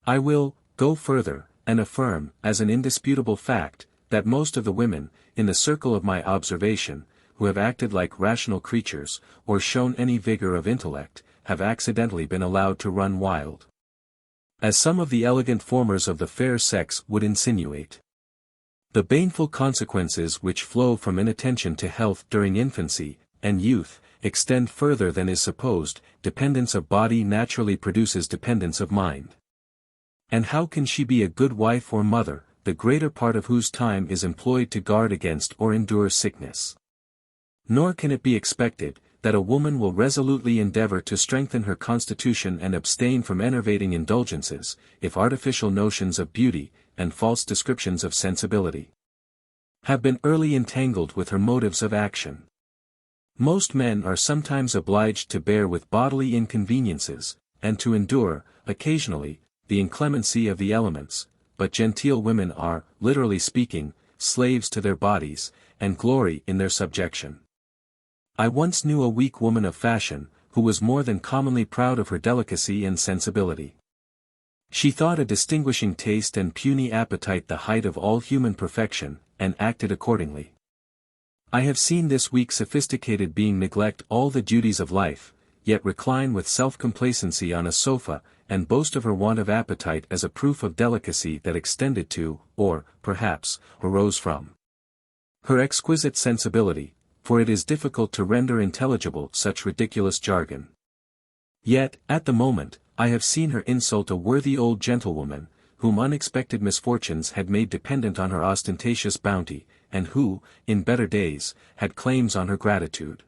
I will go further, and affirm, as an indisputable fact, that most of the women, in the circle of my observation, who have acted like rational creatures, or shown any vigor of intellect, have accidentally been allowed to run wild. As some of the elegant formers of the fair sex would insinuate. The baneful consequences which flow from inattention to health during infancy and youth extend further than is supposed. Dependence of body naturally produces dependence of mind. And how can she be a good wife or mother, the greater part of whose time is employed to guard against or endure sickness? Nor can it be expected that a woman will resolutely endeavor to strengthen her constitution and abstain from enervating indulgences, if artificial notions of beauty, and false descriptions of sensibility, have been early entangled with her motives of action. Most men are sometimes obliged to bear with bodily inconveniences, and to endure, occasionally, the inclemency of the elements, but genteel women are, literally speaking, slaves to their bodies, and glory in their subjection. I once knew a weak woman of fashion, who was more than commonly proud of her delicacy and sensibility. She thought a distinguishing taste and puny appetite the height of all human perfection, and acted accordingly. I have seen this weak sophisticated being neglect all the duties of life, yet recline with self-complacency on a sofa, and boast of her want of appetite as a proof of delicacy that extended to, or, perhaps, arose from, her exquisite sensibility, for it is difficult to render intelligible such ridiculous jargon. Yet, at the moment, I have seen her insult a worthy old gentlewoman, whom unexpected misfortunes had made dependent on her ostentatious bounty, and who, in better days, had claims on her gratitude.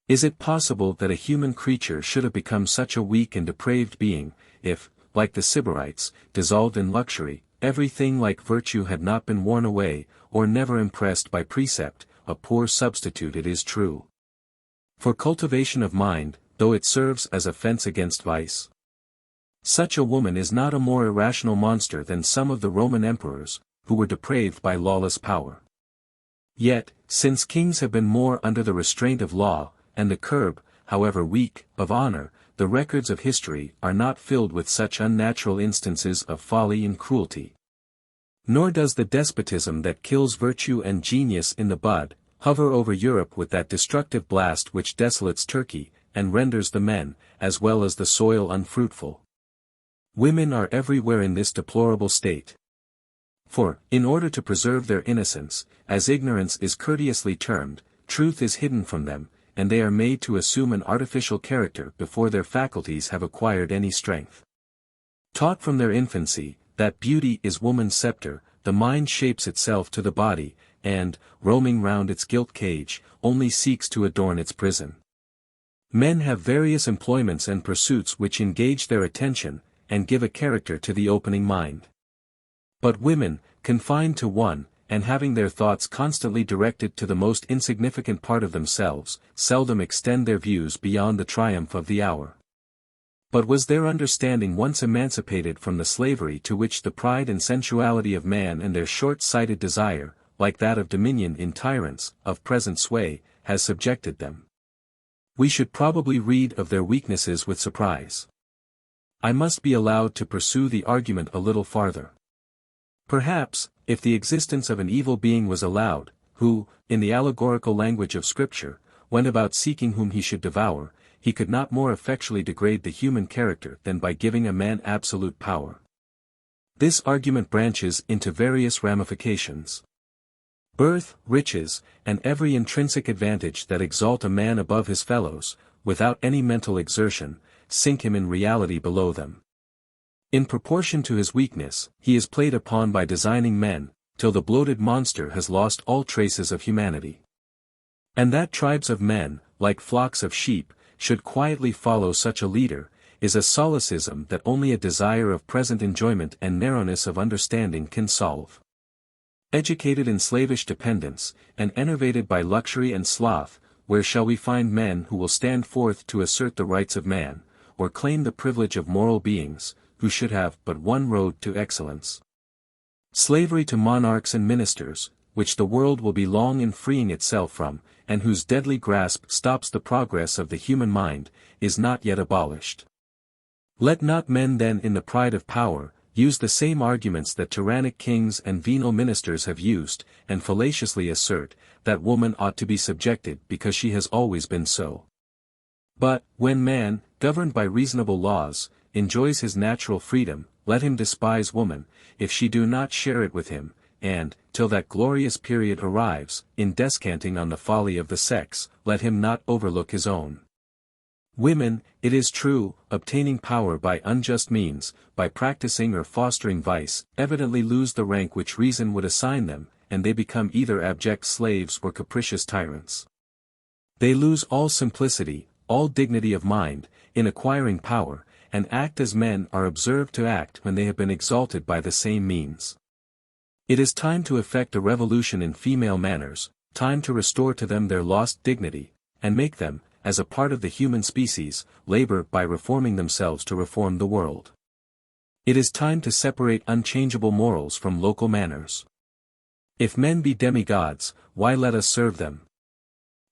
Is it possible that a human creature should have become such a weak and depraved being, if, like the Sybarites, dissolved in luxury, everything like virtue had not been worn away, or never impressed by precept, a poor substitute it is true, for cultivation of mind, though it serves as a fence against vice? Such a woman is not a more irrational monster than some of the Roman emperors, who were depraved by lawless power. Yet, since kings have been more under the restraint of law, and the curb, however weak, of honor, the records of history are not filled with such unnatural instances of folly and cruelty. Nor does the despotism that kills virtue and genius in the bud, hover over Europe with that destructive blast which desolates Turkey, and renders the men, as well as the soil unfruitful. Women are everywhere in this deplorable state. For, in order to preserve their innocence, as ignorance is courteously termed, truth is hidden from them, and they are made to assume an artificial character before their faculties have acquired any strength. Taught from their infancy, that beauty is woman's scepter, the mind shapes itself to the body, and, roaming round its gilt cage, only seeks to adorn its prison. Men have various employments and pursuits which engage their attention, and give a character to the opening mind. But women, confined to one, and having their thoughts constantly directed to the most insignificant part of themselves, seldom extend their views beyond the triumph of the hour. But was their understanding once emancipated from the slavery to which the pride and sensuality of man and their short-sighted desire, like that of dominion in tyrants, of present sway, has subjected them? We should probably read of their weaknesses with surprise. I must be allowed to pursue the argument a little farther. Perhaps, if the existence of an evil being was allowed, who, in the allegorical language of Scripture, went about seeking whom he should devour, he could not more effectually degrade the human character than by giving a man absolute power. This argument branches into various ramifications. Birth, riches, and every intrinsic advantage that exalt a man above his fellows, without any mental exertion, sink him in reality below them. In proportion to his weakness, he is played upon by designing men, till the bloated monster has lost all traces of humanity. And that tribes of men, like flocks of sheep, should quietly follow such a leader, is a solecism that only a desire of present enjoyment and narrowness of understanding can solve. Educated in slavish dependence, and enervated by luxury and sloth, where shall we find men who will stand forth to assert the rights of man, or claim the privilege of moral beings, who should have but one road to excellence? Slavery to monarchs and ministers, which the world will be long in freeing itself from, and whose deadly grasp stops the progress of the human mind, is not yet abolished. Let not men then in the pride of power, use the same arguments that tyrannic kings and venal ministers have used, and fallaciously assert, that woman ought to be subjected because she has always been so. But, when man, governed by reasonable laws, enjoys his natural freedom, let him despise woman, if she do not share it with him, and, till that glorious period arrives, in descanting on the folly of the sex, let him not overlook his own. Women, it is true, obtaining power by unjust means, by practicing or fostering vice, evidently lose the rank which reason would assign them, and they become either abject slaves or capricious tyrants. They lose all simplicity, all dignity of mind, in acquiring power, and act as men are observed to act when they have been exalted by the same means. It is time to effect a revolution in female manners, time to restore to them their lost dignity, and make them, as a part of the human species, labor by reforming themselves to reform the world. It is time to separate unchangeable morals from local manners. If men be demigods, why let us serve them?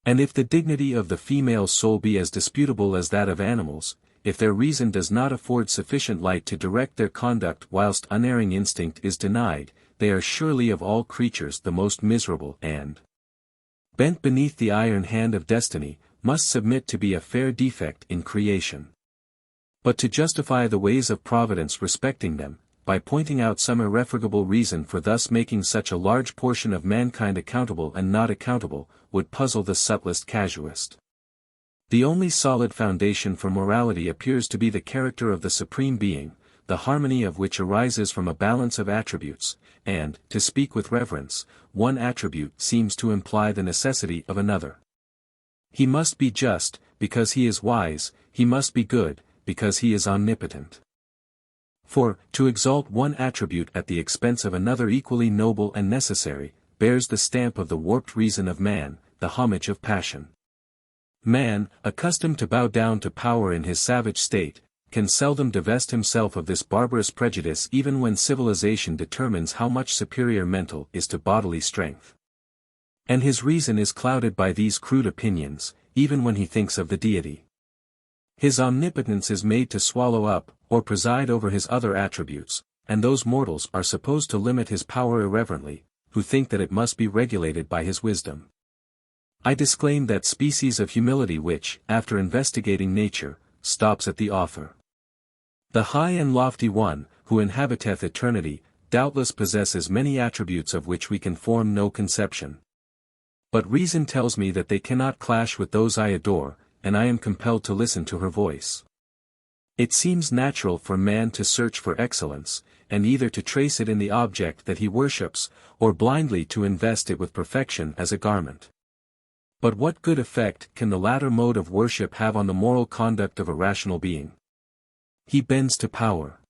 And if the dignity of the female soul be as disputable as that of animals, if their reason does not afford sufficient light to direct their conduct whilst unerring instinct is denied, they are surely of all creatures the most miserable and, bent beneath the iron hand of destiny, must submit to be a fair defect in creation. But to justify the ways of Providence respecting them, by pointing out some irrefragable reason for thus making such a large portion of mankind accountable and not accountable, would puzzle the subtlest casuist. The only solid foundation for morality appears to be the character of the Supreme Being, the harmony of which arises from a balance of attributes, and, to speak with reverence, one attribute seems to imply the necessity of another. He must be just, because he is wise, he must be good, because he is omnipotent. For, to exalt one attribute at the expense of another equally noble and necessary, bears the stamp of the warped reason of man, the homage of passion. Man, accustomed to bow down to power in his savage state, can seldom divest himself of this barbarous prejudice even when civilization determines how much superior mental is to bodily strength. And his reason is clouded by these crude opinions, even when he thinks of the deity. His omnipotence is made to swallow up, or preside over his other attributes, and those mortals are supposed to limit his power irreverently, who think that it must be regulated by his wisdom. I disclaim that species of humility which, after investigating nature, stops at the author. The high and lofty one, who inhabiteth eternity, doubtless possesses many attributes of which we can form no conception. But reason tells me that they cannot clash with those I adore, and I am compelled to listen to her voice. It seems natural for man to search for excellence, and either to trace it in the object that he worships, or blindly to invest it with perfection as a garment. But what good effect can the latter mode of worship have on the moral conduct of a rational being? He bends to power.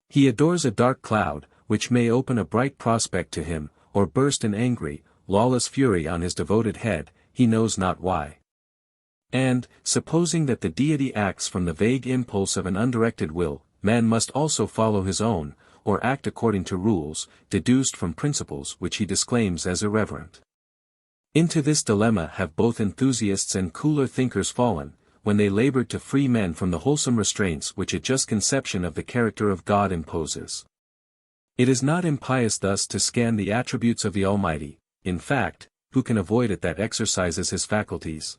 He adores a dark cloud, which may open a bright prospect to him, or burst in angry, lawless fury on his devoted head, he knows not why. And, supposing that the deity acts from the vague impulse of an undirected will, man must also follow his own, or act according to rules, deduced from principles which he disclaims as irreverent. Into this dilemma have both enthusiasts and cooler thinkers fallen, when they labored to free men from the wholesome restraints which a just conception of the character of God imposes. It is not impious thus to scan the attributes of the Almighty, in fact, who can avoid it that exercises his faculties?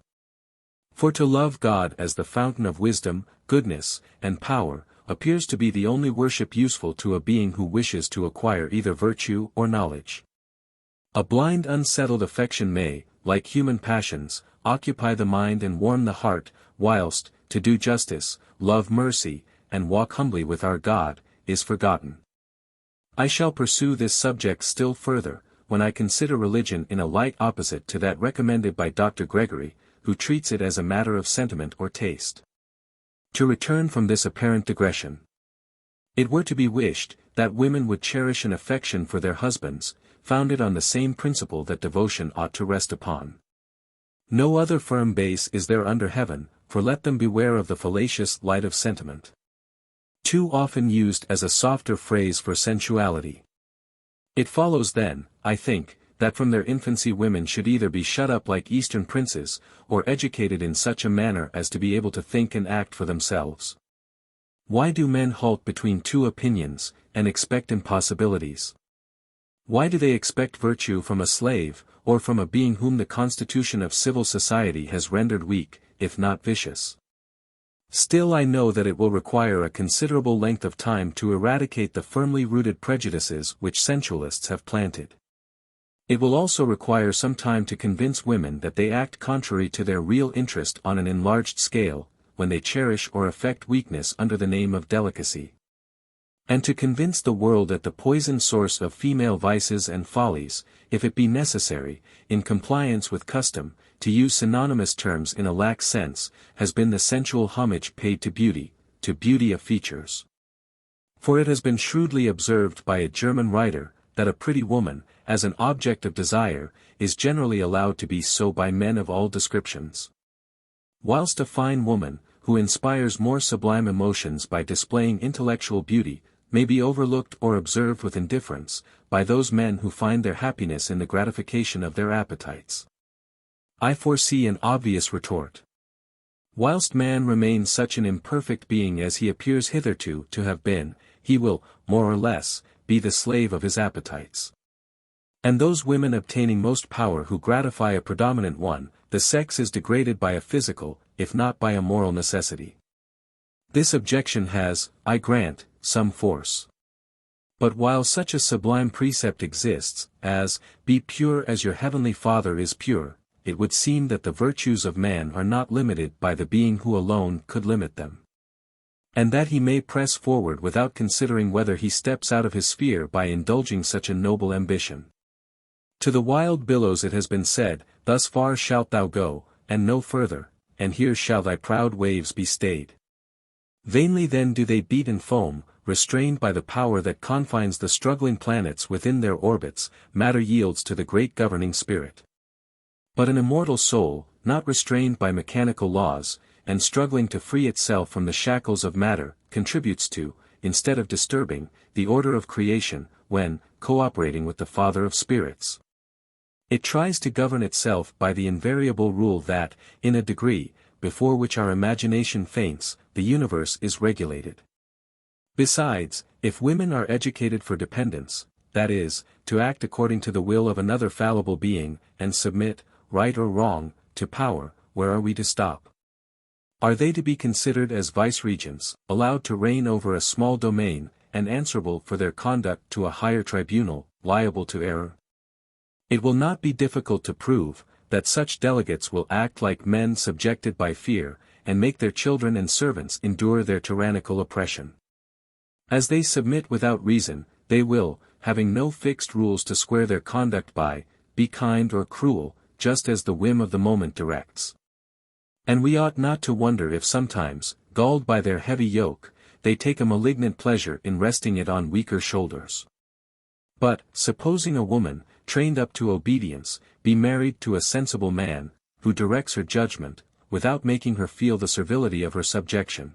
For to love God as the fountain of wisdom, goodness, and power, appears to be the only worship useful to a being who wishes to acquire either virtue or knowledge. A blind unsettled affection may, like human passions, occupy the mind and warm the heart, whilst, to do justice, love mercy, and walk humbly with our God, is forgotten. I shall pursue this subject still further, when I consider religion in a light opposite to that recommended by Dr. Gregory, who treats it as a matter of sentiment or taste. To return from this apparent digression. It were to be wished, that women would cherish an affection for their husbands, founded on the same principle that devotion ought to rest upon. No other firm base is there under heaven, for let them beware of the fallacious light of sentiment. Too often used as a softer phrase for sensuality. It follows then, I think, that from their infancy women should either be shut up like Eastern princes, or educated in such a manner as to be able to think and act for themselves. Why do men halt between two opinions, and expect impossibilities? Why do they expect virtue from a slave, or from a being whom the constitution of civil society has rendered weak, if not vicious? Still I know that it will require a considerable length of time to eradicate the firmly rooted prejudices which sensualists have planted. It will also require some time to convince women that they act contrary to their real interest on an enlarged scale, when they cherish or affect weakness under the name of delicacy. And to convince the world that the poisoned source of female vices and follies, if it be necessary, in compliance with custom, to use synonymous terms in a lax sense, has been the sensual homage paid to beauty of features. For it has been shrewdly observed by a German writer, that a pretty woman, as an object of desire, is generally allowed to be so by men of all descriptions. Whilst a fine woman, who inspires more sublime emotions by displaying intellectual beauty, may be overlooked or observed with indifference, by those men who find their happiness in the gratification of their appetites. I foresee an obvious retort. Whilst man remains such an imperfect being as he appears hitherto to have been, he will, more or less, be the slave of his appetites. And those women obtaining most power who gratify a predominant one, the sex is degraded by a physical, if not by a moral necessity. This objection has, I grant, some force. But while such a sublime precept exists, as, be pure as your heavenly Father is pure, it would seem that the virtues of man are not limited by the being who alone could limit them. And that he may press forward without considering whether he steps out of his sphere by indulging such a noble ambition. To the wild billows it has been said, thus far shalt thou go, and no further, and here shall thy proud waves be stayed. Vainly then do they beat and foam, restrained by the power that confines the struggling planets within their orbits, matter yields to the great governing spirit. But an immortal soul, not restrained by mechanical laws, and struggling to free itself from the shackles of matter, contributes to, instead of disturbing, the order of creation, when, cooperating with the Father of spirits, it tries to govern itself by the invariable rule that, in a degree, before which our imagination faints, the universe is regulated. Besides, if women are educated for dependence, that is, to act according to the will of another fallible being, and submit, right or wrong, to power, where are we to stop? Are they to be considered as viceregents, allowed to reign over a small domain, and answerable for their conduct to a higher tribunal, liable to error? It will not be difficult to prove, that such delegates will act like men subjected by fear, and make their children and servants endure their tyrannical oppression. As they submit without reason, they will, having no fixed rules to square their conduct by, be kind or cruel, just as the whim of the moment directs. And we ought not to wonder if sometimes, galled by their heavy yoke, they take a malignant pleasure in resting it on weaker shoulders. But, supposing a woman, trained up to obedience, be married to a sensible man, who directs her judgment, without making her feel the servility of her subjection.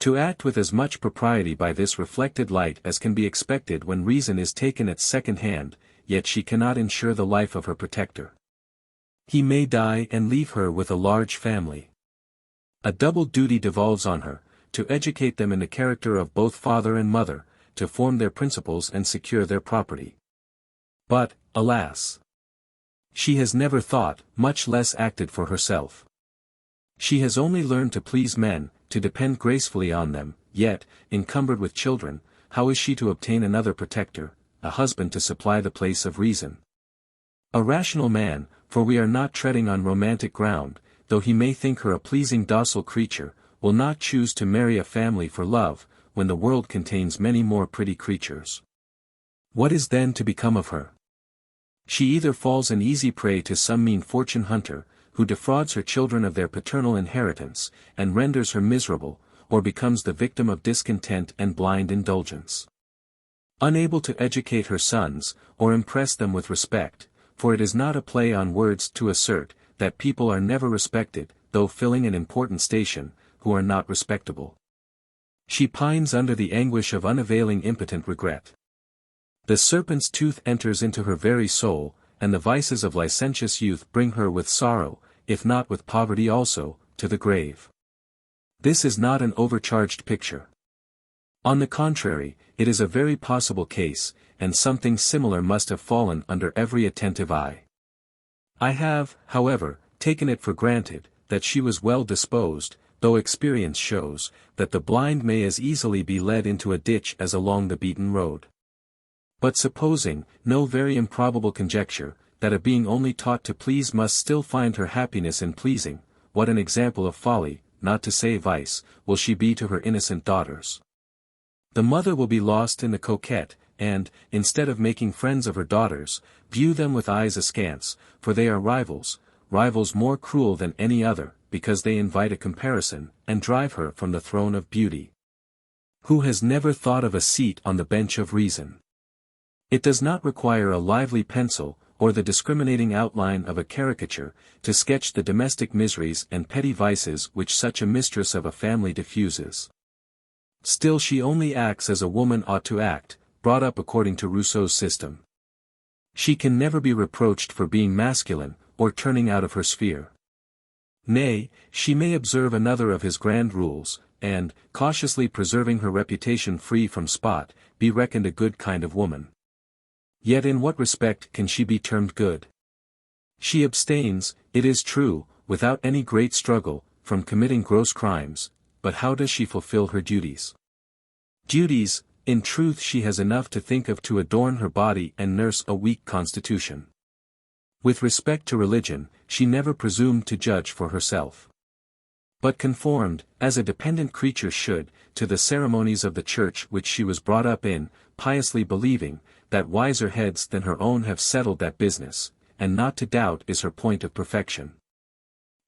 To act with as much propriety by this reflected light as can be expected when reason is taken at second hand, yet she cannot ensure the life of her protector. He may die and leave her with a large family. A double duty devolves on her, to educate them in the character of both father and mother, to form their principles and secure their property. But, alas! She has never thought, much less acted for herself. She has only learned to please men, to depend gracefully on them, yet, encumbered with children, how is she to obtain another protector, a husband to supply the place of reason? A rational man, for we are not treading on romantic ground, though he may think her a pleasing docile creature, will not choose to marry a family for love, when the world contains many more pretty creatures. What is then to become of her? She either falls an easy prey to some mean fortune hunter, who defrauds her children of their paternal inheritance, and renders her miserable, or becomes the victim of discontent and blind indulgence. Unable to educate her sons, or impress them with respect, for it is not a play on words to assert, that people are never respected, though filling an important station, who are not respectable. She pines under the anguish of unavailing impotent regret. The serpent's tooth enters into her very soul, and the vices of licentious youth bring her with sorrow, if not with poverty also, to the grave. This is not an overcharged picture. On the contrary, it is a very possible case, and something similar must have fallen under every attentive eye. I have, however, taken it for granted, that she was well disposed, though experience shows, that the blind may as easily be led into a ditch as along the beaten road. But supposing, no very improbable conjecture, that a being only taught to please must still find her happiness in pleasing, what an example of folly, not to say vice, will she be to her innocent daughters. The mother will be lost in the coquette, and, instead of making friends of her daughters, view them with eyes askance, for they are rivals more cruel than any other, because they invite a comparison, and drive her from the throne of beauty. Who has never thought of a seat on the bench of reason? It does not require a lively pencil, or the discriminating outline of a caricature, to sketch the domestic miseries and petty vices which such a mistress of a family diffuses. Still she only acts as a woman ought to act, brought up according to Rousseau's system. She can never be reproached for being masculine, or turning out of her sphere. Nay, she may observe another of his grand rules, and, cautiously preserving her reputation free from spot, be reckoned a good kind of woman. Yet in what respect can she be termed good? She abstains, it is true, without any great struggle, from committing gross crimes, but how does she fulfill her duties? Duties, in truth she has enough to think of to adorn her body and nurse a weak constitution. With respect to religion, she never presumed to judge for herself, but conformed, as a dependent creature should, to the ceremonies of the church which she was brought up in, piously believing, that wiser heads than her own have settled that business, and not to doubt is her point of perfection.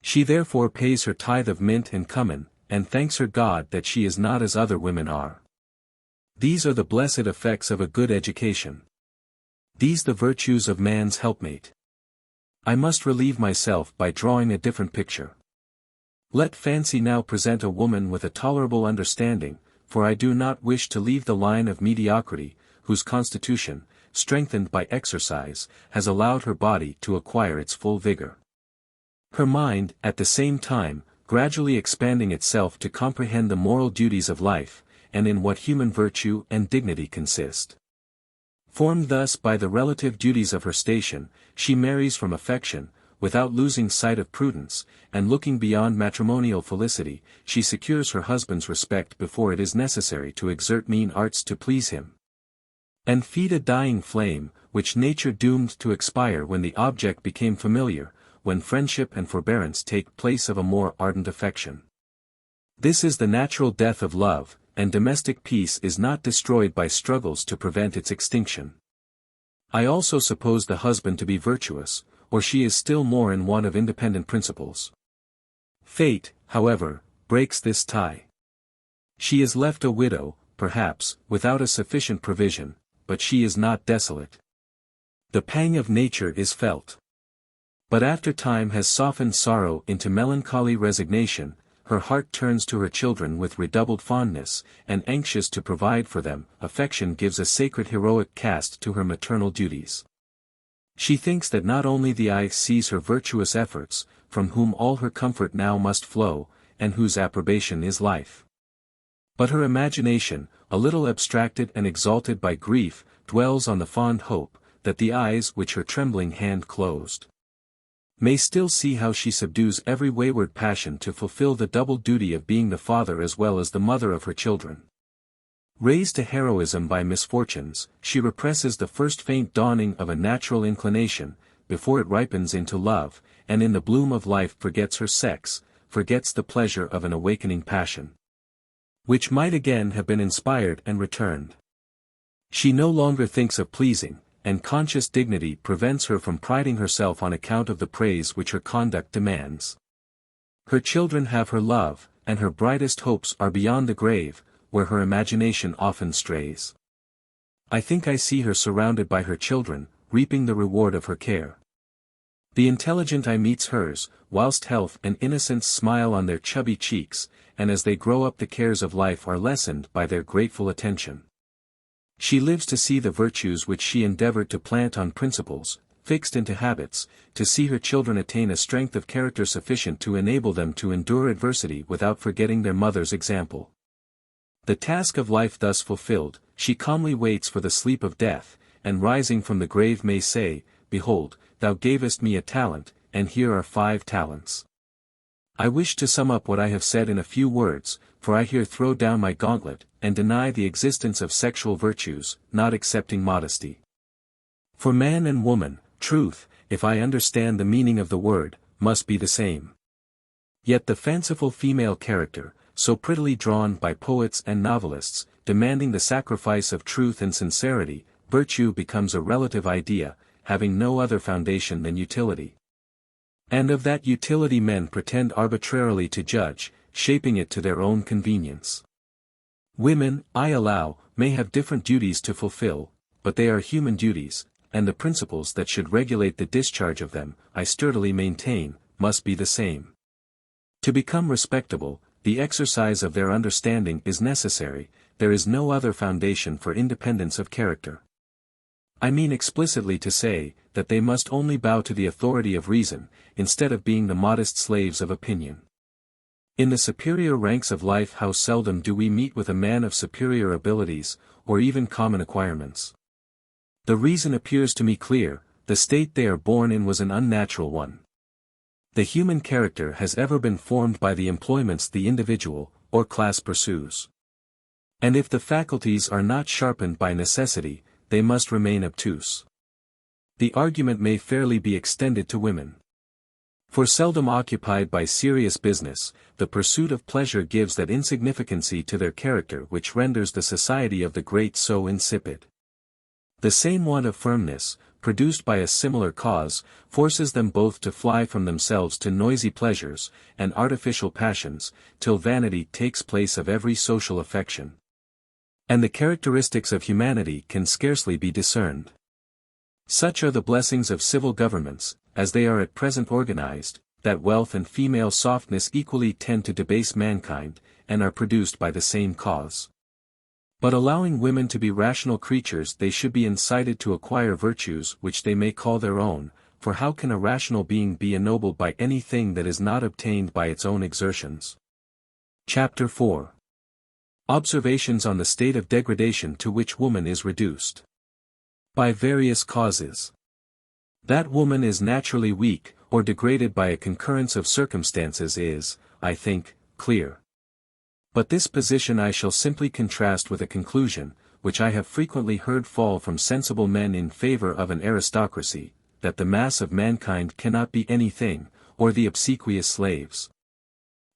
She therefore pays her tithe of mint and cummin, and thanks her God that she is not as other women are. These are the blessed effects of a good education. These the virtues of man's helpmate. I must relieve myself by drawing a different picture. Let fancy now present a woman with a tolerable understanding, for I do not wish to leave the line of mediocrity, whose constitution, strengthened by exercise, has allowed her body to acquire its full vigor. Her mind, at the same time, gradually expanding itself to comprehend the moral duties of life, and in what human virtue and dignity consist. Formed thus by the relative duties of her station, she marries from affection, without losing sight of prudence, and looking beyond matrimonial felicity, she secures her husband's respect before it is necessary to exert mean arts to please him. And feed a dying flame, which nature doomed to expire when the object became familiar, when friendship and forbearance take place of a more ardent affection. This is the natural death of love, and domestic peace is not destroyed by struggles to prevent its extinction. I also suppose the husband to be virtuous, or she is still more in want of independent principles. Fate, however, breaks this tie. She is left a widow, perhaps, without a sufficient provision, but she is not desolate. The pang of nature is felt. But after time has softened sorrow into melancholy resignation, her heart turns to her children with redoubled fondness, and anxious to provide for them, affection gives a sacred heroic cast to her maternal duties. She thinks that not only the eye sees her virtuous efforts, from whom all her comfort now must flow, and whose approbation is life, but her imagination, a little abstracted and exalted by grief, dwells on the fond hope, that the eyes which her trembling hand closed may still see how she subdues every wayward passion to fulfill the double duty of being the father as well as the mother of her children. Raised to heroism by misfortunes, she represses the first faint dawning of a natural inclination, before it ripens into love, and in the bloom of life forgets her sex, forgets the pleasure of an awakening passion, which might again have been inspired and returned. She no longer thinks of pleasing, and conscious dignity prevents her from priding herself on account of the praise which her conduct demands. Her children have her love, and her brightest hopes are beyond the grave, where her imagination often strays. I think I see her surrounded by her children, reaping the reward of her care. The intelligent eye meets hers, whilst health and innocence smile on their chubby cheeks, and as they grow up the cares of life are lessened by their grateful attention. She lives to see the virtues which she endeavored to plant on principles, fixed into habits, to see her children attain a strength of character sufficient to enable them to endure adversity without forgetting their mother's example. The task of life thus fulfilled, she calmly waits for the sleep of death, and rising from the grave may say, Behold, thou gavest me a talent, and here are 5 talents. I wish to sum up what I have said in a few words, for I here throw down my gauntlet, and deny the existence of sexual virtues, not excepting modesty. For man and woman, truth, if I understand the meaning of the word, must be the same. Yet the fanciful female character, so prettily drawn by poets and novelists, demanding the sacrifice of truth and sincerity, virtue becomes a relative idea, having no other foundation than utility. And of that utility men pretend arbitrarily to judge, shaping it to their own convenience. Women, I allow, may have different duties to fulfill, but they are human duties, and the principles that should regulate the discharge of them, I sturdily maintain, must be the same. To become respectable, the exercise of their understanding is necessary, there is no other foundation for independence of character. I mean explicitly to say, that they must only bow to the authority of reason, instead of being the modest slaves of opinion. In the superior ranks of life how seldom do we meet with a man of superior abilities, or even common acquirements. The reason appears to me clear, the state they are born in was an unnatural one. The human character has ever been formed by the employments the individual, or class pursues. And if the faculties are not sharpened by necessity, they must remain obtuse. The argument may fairly be extended to women. For seldom occupied by serious business, the pursuit of pleasure gives that insignificancy to their character which renders the society of the great so insipid. The same want of firmness, produced by a similar cause, forces them both to fly from themselves to noisy pleasures, and artificial passions, till vanity takes place of every social affection. And the characteristics of humanity can scarcely be discerned. Such are the blessings of civil governments, as they are at present organized, that wealth and female softness equally tend to debase mankind, and are produced by the same cause. But allowing women to be rational creatures, they should be incited to acquire virtues which they may call their own, for how can a rational being be ennobled by anything that is not obtained by its own exertions? Chapter 4. Observations on the state of degradation to which woman is reduced. By various causes. That woman is naturally weak, or degraded by a concurrence of circumstances is, I think, clear. But this position I shall simply contrast with a conclusion, which I have frequently heard fall from sensible men in favor of an aristocracy, that the mass of mankind cannot be anything, or the obsequious slaves,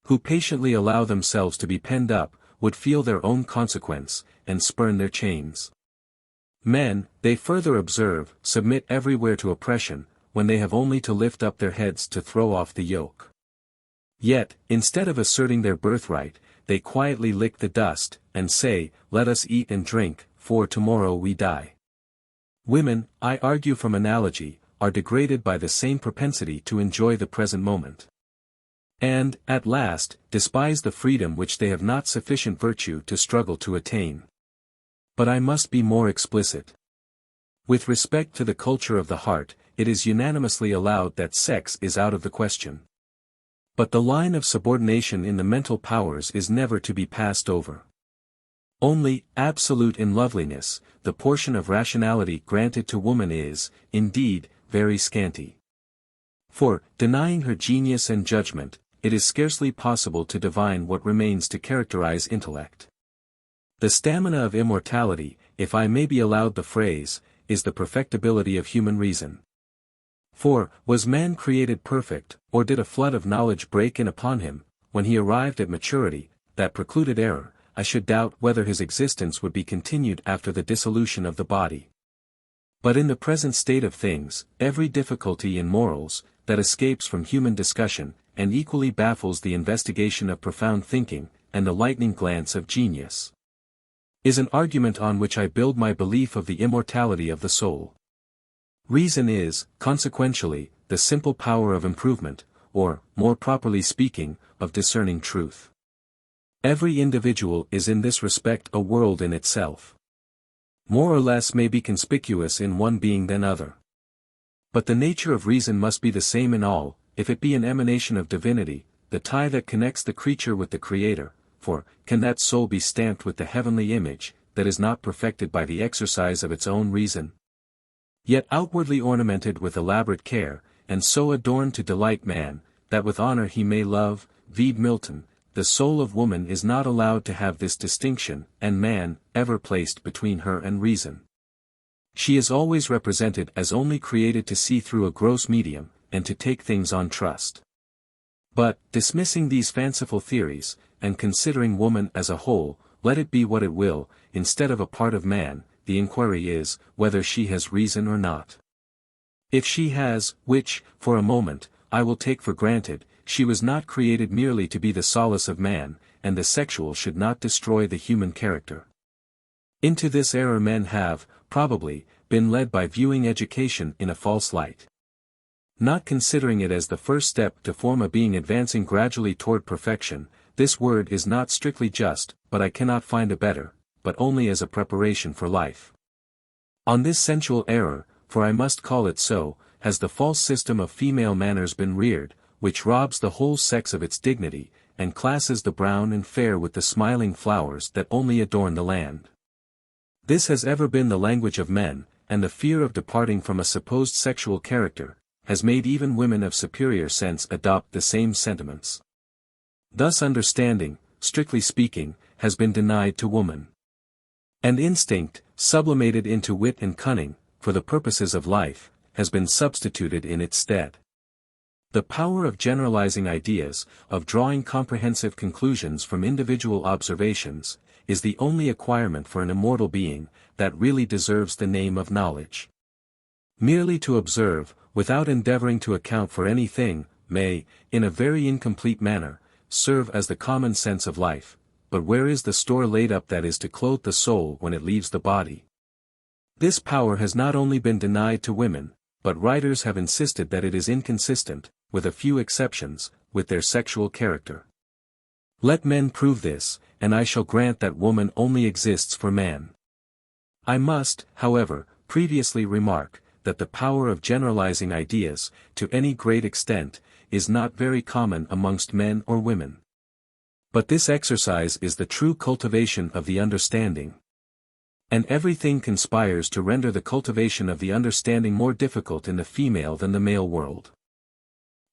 who patiently allow themselves to be penned up, would feel their own consequence, and spurn their chains. Men, they further observe, submit everywhere to oppression, when they have only to lift up their heads to throw off the yoke. Yet, instead of asserting their birthright, they quietly lick the dust, and say, Let us eat and drink, for tomorrow we die. Women, I argue from analogy, are degraded by the same propensity to enjoy the present moment. And, at last, despise the freedom which they have not sufficient virtue to struggle to attain. But I must be more explicit. With respect to the culture of the heart, it is unanimously allowed that sex is out of the question. But the line of subordination in the mental powers is never to be passed over. Only, absolute in loveliness, the portion of rationality granted to woman is, indeed, very scanty. For, denying her genius and judgment, it is scarcely possible to divine what remains to characterize intellect. The stamina of immortality, if I may be allowed the phrase, is the perfectibility of human reason. For, was man created perfect, or did a flood of knowledge break in upon him, when he arrived at maturity, that precluded error, I should doubt whether his existence would be continued after the dissolution of the body. But in the present state of things, every difficulty in morals, that escapes from human discussion, and equally baffles the investigation of profound thinking, and the lightning glance of genius, is an argument on which I build my belief of the immortality of the soul. Reason is, consequentially, the simple power of improvement, or, more properly speaking, of discerning truth. Every individual is in this respect a world in itself. More or less may be conspicuous in one being than other. But the nature of reason must be the same in all, if it be an emanation of divinity, the tie that connects the creature with the Creator, for, can that soul be stamped with the heavenly image, that is not perfected by the exercise of its own reason? Yet outwardly ornamented with elaborate care, and so adorned to delight man, that with honor he may love, vide Milton, the soul of woman is not allowed to have this distinction, and man, ever placed between her and reason. She is always represented as only created to see through a gross medium, and to take things on trust. But, dismissing these fanciful theories, and considering woman as a whole, let it be what it will, instead of a part of man, the inquiry is, whether she has reason or not. If she has, which, for a moment, I will take for granted, she was not created merely to be the solace of man, and the sexual should not destroy the human character. Into this error men have, probably, been led by viewing education in a false light. Not considering it as the first step to form a being advancing gradually toward perfection, this word is not strictly just, but I cannot find a better, but only as a preparation for life. On this sensual error, for I must call it so, has the false system of female manners been reared, which robs the whole sex of its dignity, and classes the brown and fair with the smiling flowers that only adorn the land. This has ever been the language of men, and the fear of departing from a supposed sexual character, has made even women of superior sense adopt the same sentiments. Thus understanding, strictly speaking, has been denied to woman. And instinct, sublimated into wit and cunning, for the purposes of life, has been substituted in its stead. The power of generalizing ideas, of drawing comprehensive conclusions from individual observations, is the only acquirement for an immortal being, that really deserves the name of knowledge. Merely to observe, without endeavoring to account for anything, may, in a very incomplete manner, serve as the common sense of life, but where is the store laid up that is to clothe the soul when it leaves the body? This power has not only been denied to women, but writers have insisted that it is inconsistent, with a few exceptions, with their sexual character. Let men prove this, and I shall grant that woman only exists for man. I must, however, previously remark, that the power of generalizing ideas, to any great extent, is not very common amongst men or women. But this exercise is the true cultivation of the understanding. And everything conspires to render the cultivation of the understanding more difficult in the female than the male world.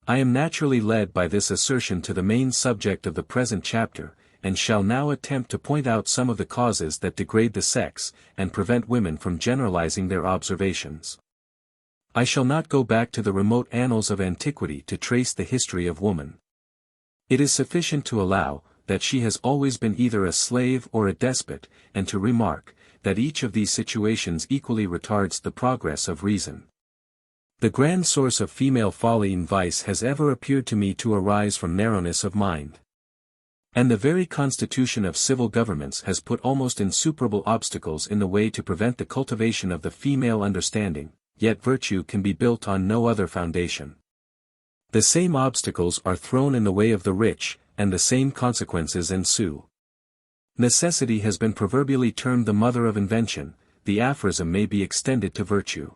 I am naturally led by this assertion to the main subject of the present chapter, and shall now attempt to point out some of the causes that degrade the sex, and prevent women from generalizing their observations. I shall not go back to the remote annals of antiquity to trace the history of woman. It is sufficient to allow, that she has always been either a slave or a despot, and to remark, that each of these situations equally retards the progress of reason. The grand source of female folly and vice has ever appeared to me to arise from narrowness of mind. And the very constitution of civil governments has put almost insuperable obstacles in the way to prevent the cultivation of the female understanding, yet virtue can be built on no other foundation. The same obstacles are thrown in the way of the rich, and the same consequences ensue. Necessity has been proverbially termed the mother of invention, the aphorism may be extended to virtue.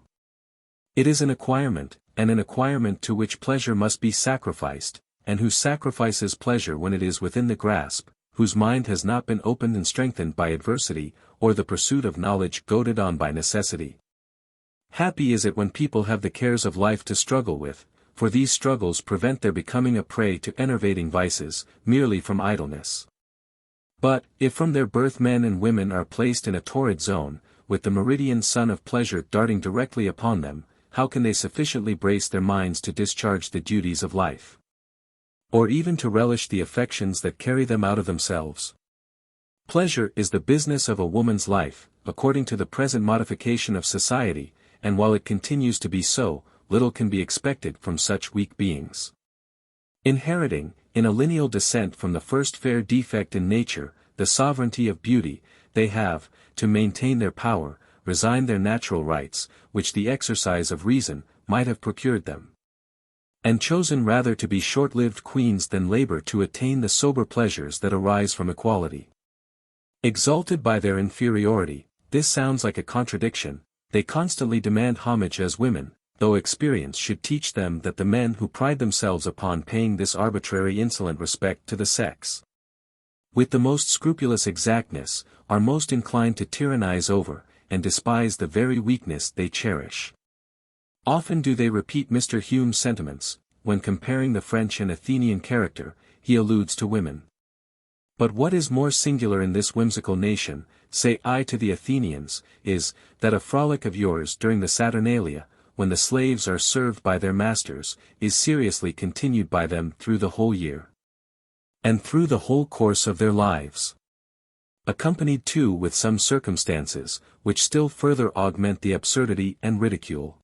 It is an acquirement, and an acquirement to which pleasure must be sacrificed, and who sacrifices pleasure when it is within the grasp, whose mind has not been opened and strengthened by adversity, or the pursuit of knowledge goaded on by necessity. Happy is it when people have the cares of life to struggle with, for these struggles prevent their becoming a prey to enervating vices, merely from idleness. But, if from their birth men and women are placed in a torrid zone, with the meridian sun of pleasure darting directly upon them, how can they sufficiently brace their minds to discharge the duties of life? Or even to relish the affections that carry them out of themselves? Pleasure is the business of a woman's life, according to the present modification of society, and while it continues to be so, little can be expected from such weak beings. Inheriting, in a lineal descent from the first fair defect in nature, the sovereignty of beauty, they have, to maintain their power, resigned their natural rights, which the exercise of reason might have procured them, and chosen rather to be short-lived queens than labor to attain the sober pleasures that arise from equality. Exalted by their inferiority, this sounds like a contradiction, they constantly demand homage as women, though experience should teach them that the men who pride themselves upon paying this arbitrary insolent respect to the sex, with the most scrupulous exactness, are most inclined to tyrannize over, and despise the very weakness they cherish. Often do they repeat Mr. Hume's sentiments, when comparing the French and Athenian character, he alludes to women. But what is more singular in this whimsical nation, say I to the Athenians, is, that a frolic of yours during the Saturnalia, when the slaves are served by their masters, is seriously continued by them through the whole year, and through the whole course of their lives, accompanied too with some circumstances, which still further augment the absurdity and ridicule.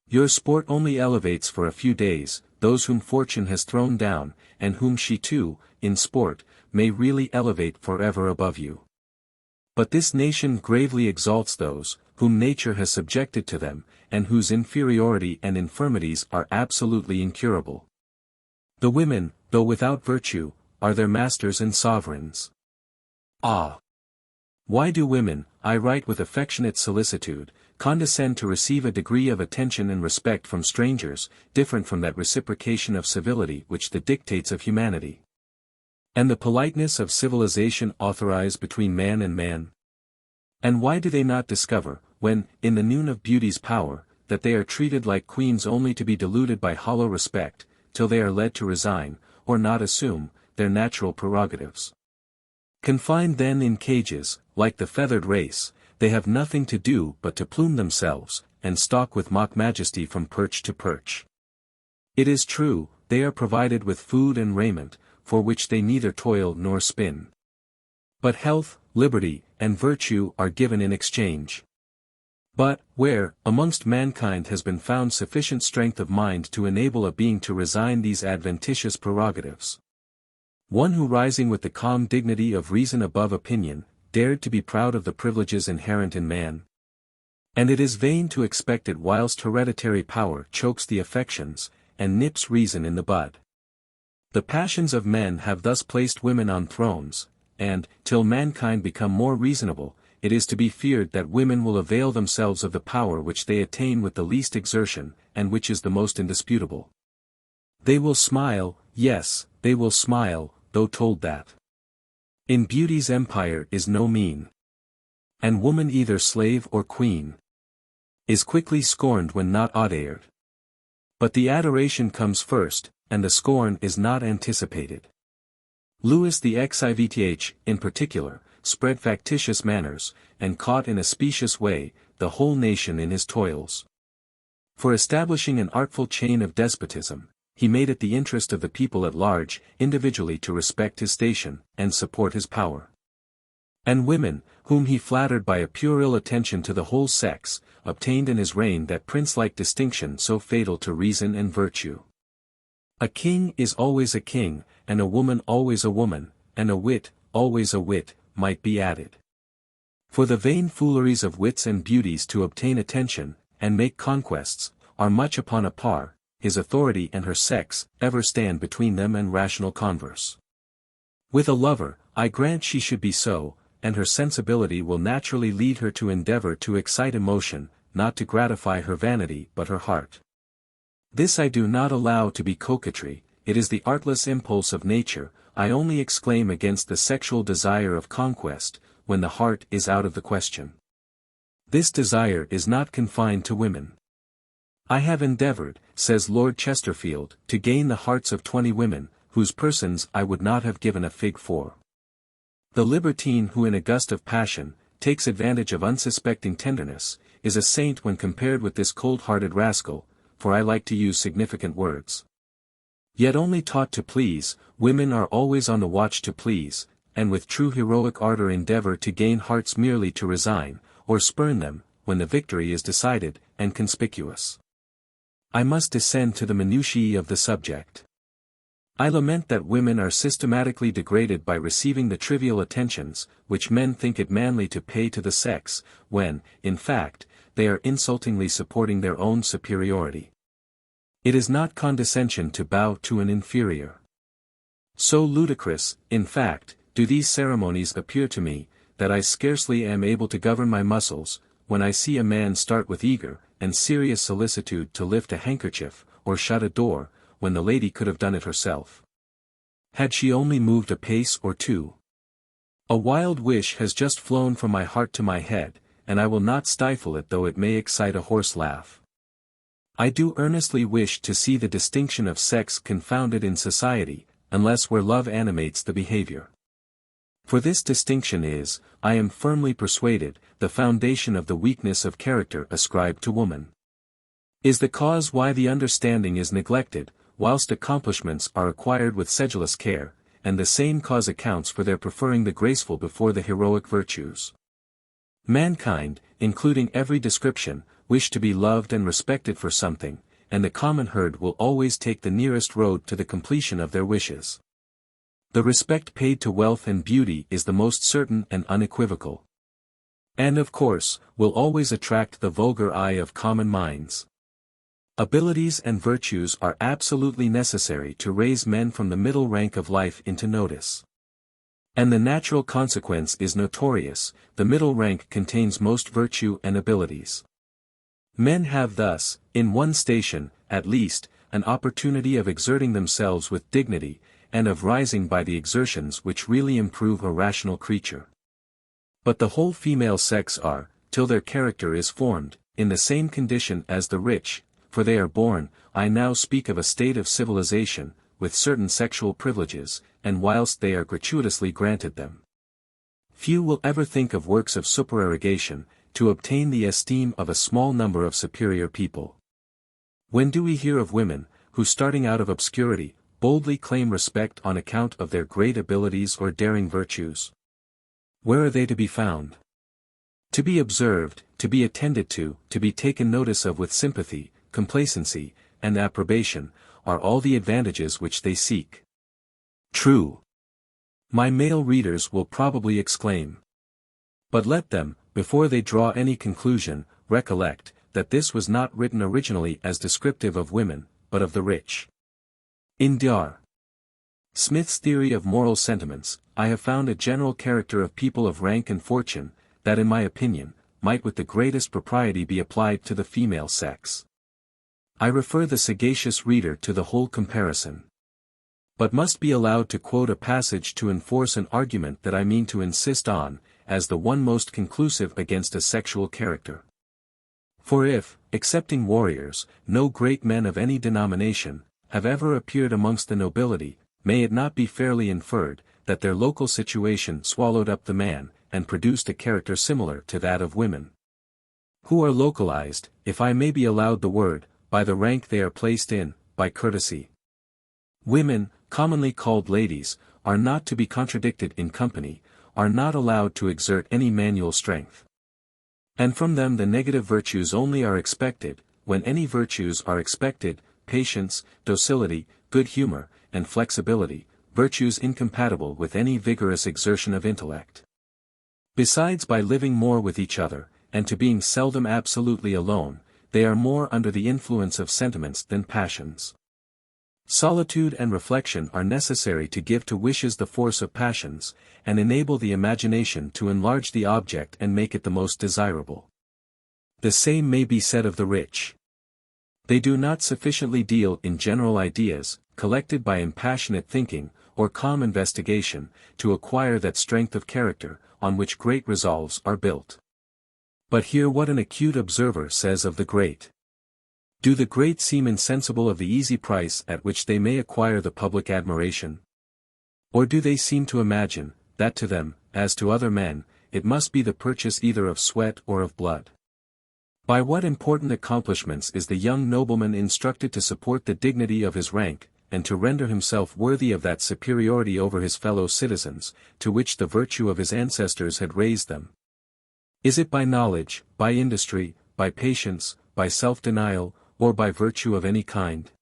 Your sport only elevates for a few days, those whom fortune has thrown down, and whom she too, in sport, may really elevate forever above you. But this nation gravely exalts those, whom nature has subjected to them, and whose inferiority and infirmities are absolutely incurable. The women, though without virtue, are their masters and sovereigns. Ah! Why do women, I write with affectionate solicitude, condescend to receive a degree of attention and respect from strangers, different from that reciprocation of civility which the dictates of humanity and the politeness of civilization authorize between man and man? And why do they not discover, when, in the noon of beauty's power, that they are treated like queens only to be deluded by hollow respect, till they are led to resign, or not assume, their natural prerogatives? Confined then in cages, like the feathered race, they have nothing to do but to plume themselves, and stalk with mock majesty from perch to perch. It is true, they are provided with food and raiment, for which they neither toil nor spin. But health, liberty, and virtue are given in exchange. But, where, amongst mankind has been found sufficient strength of mind to enable a being to resign these adventitious prerogatives? One who rising with the calm dignity of reason above opinion, dared to be proud of the privileges inherent in man. And it is vain to expect it whilst hereditary power chokes the affections, and nips reason in the bud. The passions of men have thus placed women on thrones, and, till mankind become more reasonable, it is to be feared that women will avail themselves of the power which they attain with the least exertion, and which is the most indisputable. They will smile, yes, they will smile, though told that in beauty's empire is no mean, and woman either slave or queen, is quickly scorned when not adored. But the adoration comes first, and the scorn is not anticipated. Louis the XIVth, in particular, spread factitious manners, and caught in a specious way, the whole nation in his toils. For establishing an artful chain of despotism, he made it the interest of the people at large, individually to respect his station, and support his power. And women, whom he flattered by a puerile attention to the whole sex, obtained in his reign that prince-like distinction so fatal to reason and virtue. A king is always a king, and a woman always a woman, and a wit, always a wit, might be added. For the vain fooleries of wits and beauties to obtain attention, and make conquests, are much upon a par, his authority and her sex ever stand between them and rational converse. With a lover, I grant she should be so, and her sensibility will naturally lead her to endeavor to excite emotion, not to gratify her vanity but her heart. This I do not allow to be coquetry, it is the artless impulse of nature. I only exclaim against the sexual desire of conquest, when the heart is out of the question. This desire is not confined to women. I have endeavored, says Lord Chesterfield, to gain the hearts of 20 women, whose persons I would not have given a fig for. The libertine who in a gust of passion, takes advantage of unsuspecting tenderness, is a saint when compared with this cold-hearted rascal, for I like to use significant words. Yet only taught to please, women are always on the watch to please, and with true heroic ardor endeavor to gain hearts merely to resign, or spurn them, when the victory is decided, and conspicuous. I must descend to the minutiae of the subject. I lament that women are systematically degraded by receiving the trivial attentions, which men think it manly to pay to the sex, when, in fact, they are insultingly supporting their own superiority. It is not condescension to bow to an inferior. So ludicrous, in fact, do these ceremonies appear to me, that I scarcely am able to govern my muscles, when I see a man start with eager, and serious solicitude to lift a handkerchief, or shut a door, when the lady could have done it herself. Had she only moved a pace or two? A wild wish has just flown from my heart to my head, and I will not stifle it though it may excite a hoarse laugh. I do earnestly wish to see the distinction of sex confounded in society, unless where love animates the behavior. For this distinction is, I am firmly persuaded, the foundation of the weakness of character ascribed to woman. Is the cause why the understanding is neglected, whilst accomplishments are acquired with sedulous care, and the same cause accounts for their preferring the graceful before the heroic virtues. Mankind, including every description, wish to be loved and respected for something, and the common herd will always take the nearest road to the completion of their wishes. The respect paid to wealth and beauty is the most certain and unequivocal. And of course, will always attract the vulgar eye of common minds. Abilities and virtues are absolutely necessary to raise men from the middle rank of life into notice. And the natural consequence is notorious, the middle rank contains most virtue and abilities. Men have thus, in one station, at least, an opportunity of exerting themselves with dignity, and of rising by the exertions which really improve a rational creature. But the whole female sex are, till their character is formed, in the same condition as the rich, for they are born, I now speak of a state of civilization, with certain sexual privileges, and whilst they are gratuitously granted them. Few will ever think of works of supererogation, to obtain the esteem of a small number of superior people. When do we hear of women, who starting out of obscurity, boldly claim respect on account of their great abilities or daring virtues? Where are they to be found? To be observed, to be attended to be taken notice of with sympathy, complacency, and approbation, are all the advantages which they seek. True. My male readers will probably exclaim. But let them, before they draw any conclusion, recollect, that this was not written originally as descriptive of women, but of the rich. In Dr. Smith's theory of moral sentiments, I have found a general character of people of rank and fortune, that in my opinion, might with the greatest propriety be applied to the female sex. I refer the sagacious reader to the whole comparison. But must be allowed to quote a passage to enforce an argument that I mean to insist on, as the one most conclusive against a sexual character. For if, excepting warriors, no great men of any denomination, have ever appeared amongst the nobility, may it not be fairly inferred, that their local situation swallowed up the man, and produced a character similar to that of women? Who are localized, if I may be allowed the word, by the rank they are placed in, by courtesy. Women, commonly called ladies, are not to be contradicted in company, are not allowed to exert any manual strength. And from them the negative virtues only are expected, when any virtues are expected, patience, docility, good humor, and flexibility, virtues incompatible with any vigorous exertion of intellect. Besides, by living more with each other, and to being seldom absolutely alone, they are more under the influence of sentiments than passions. Solitude and reflection are necessary to give to wishes the force of passions, and enable the imagination to enlarge the object and make it the most desirable. The same may be said of the rich. They do not sufficiently deal in general ideas, collected by impassionate thinking, or calm investigation, to acquire that strength of character, on which great resolves are built. But hear what an acute observer says of the great. Do the great seem insensible of the easy price at which they may acquire the public admiration? Or do they seem to imagine, that to them, as to other men, it must be the purchase either of sweat or of blood? By what important accomplishments is the young nobleman instructed to support the dignity of his rank, and to render himself worthy of that superiority over his fellow citizens, to which the virtue of his ancestors had raised them? Is it by knowledge, by industry, by patience, by self-denial, or by virtue of any kind?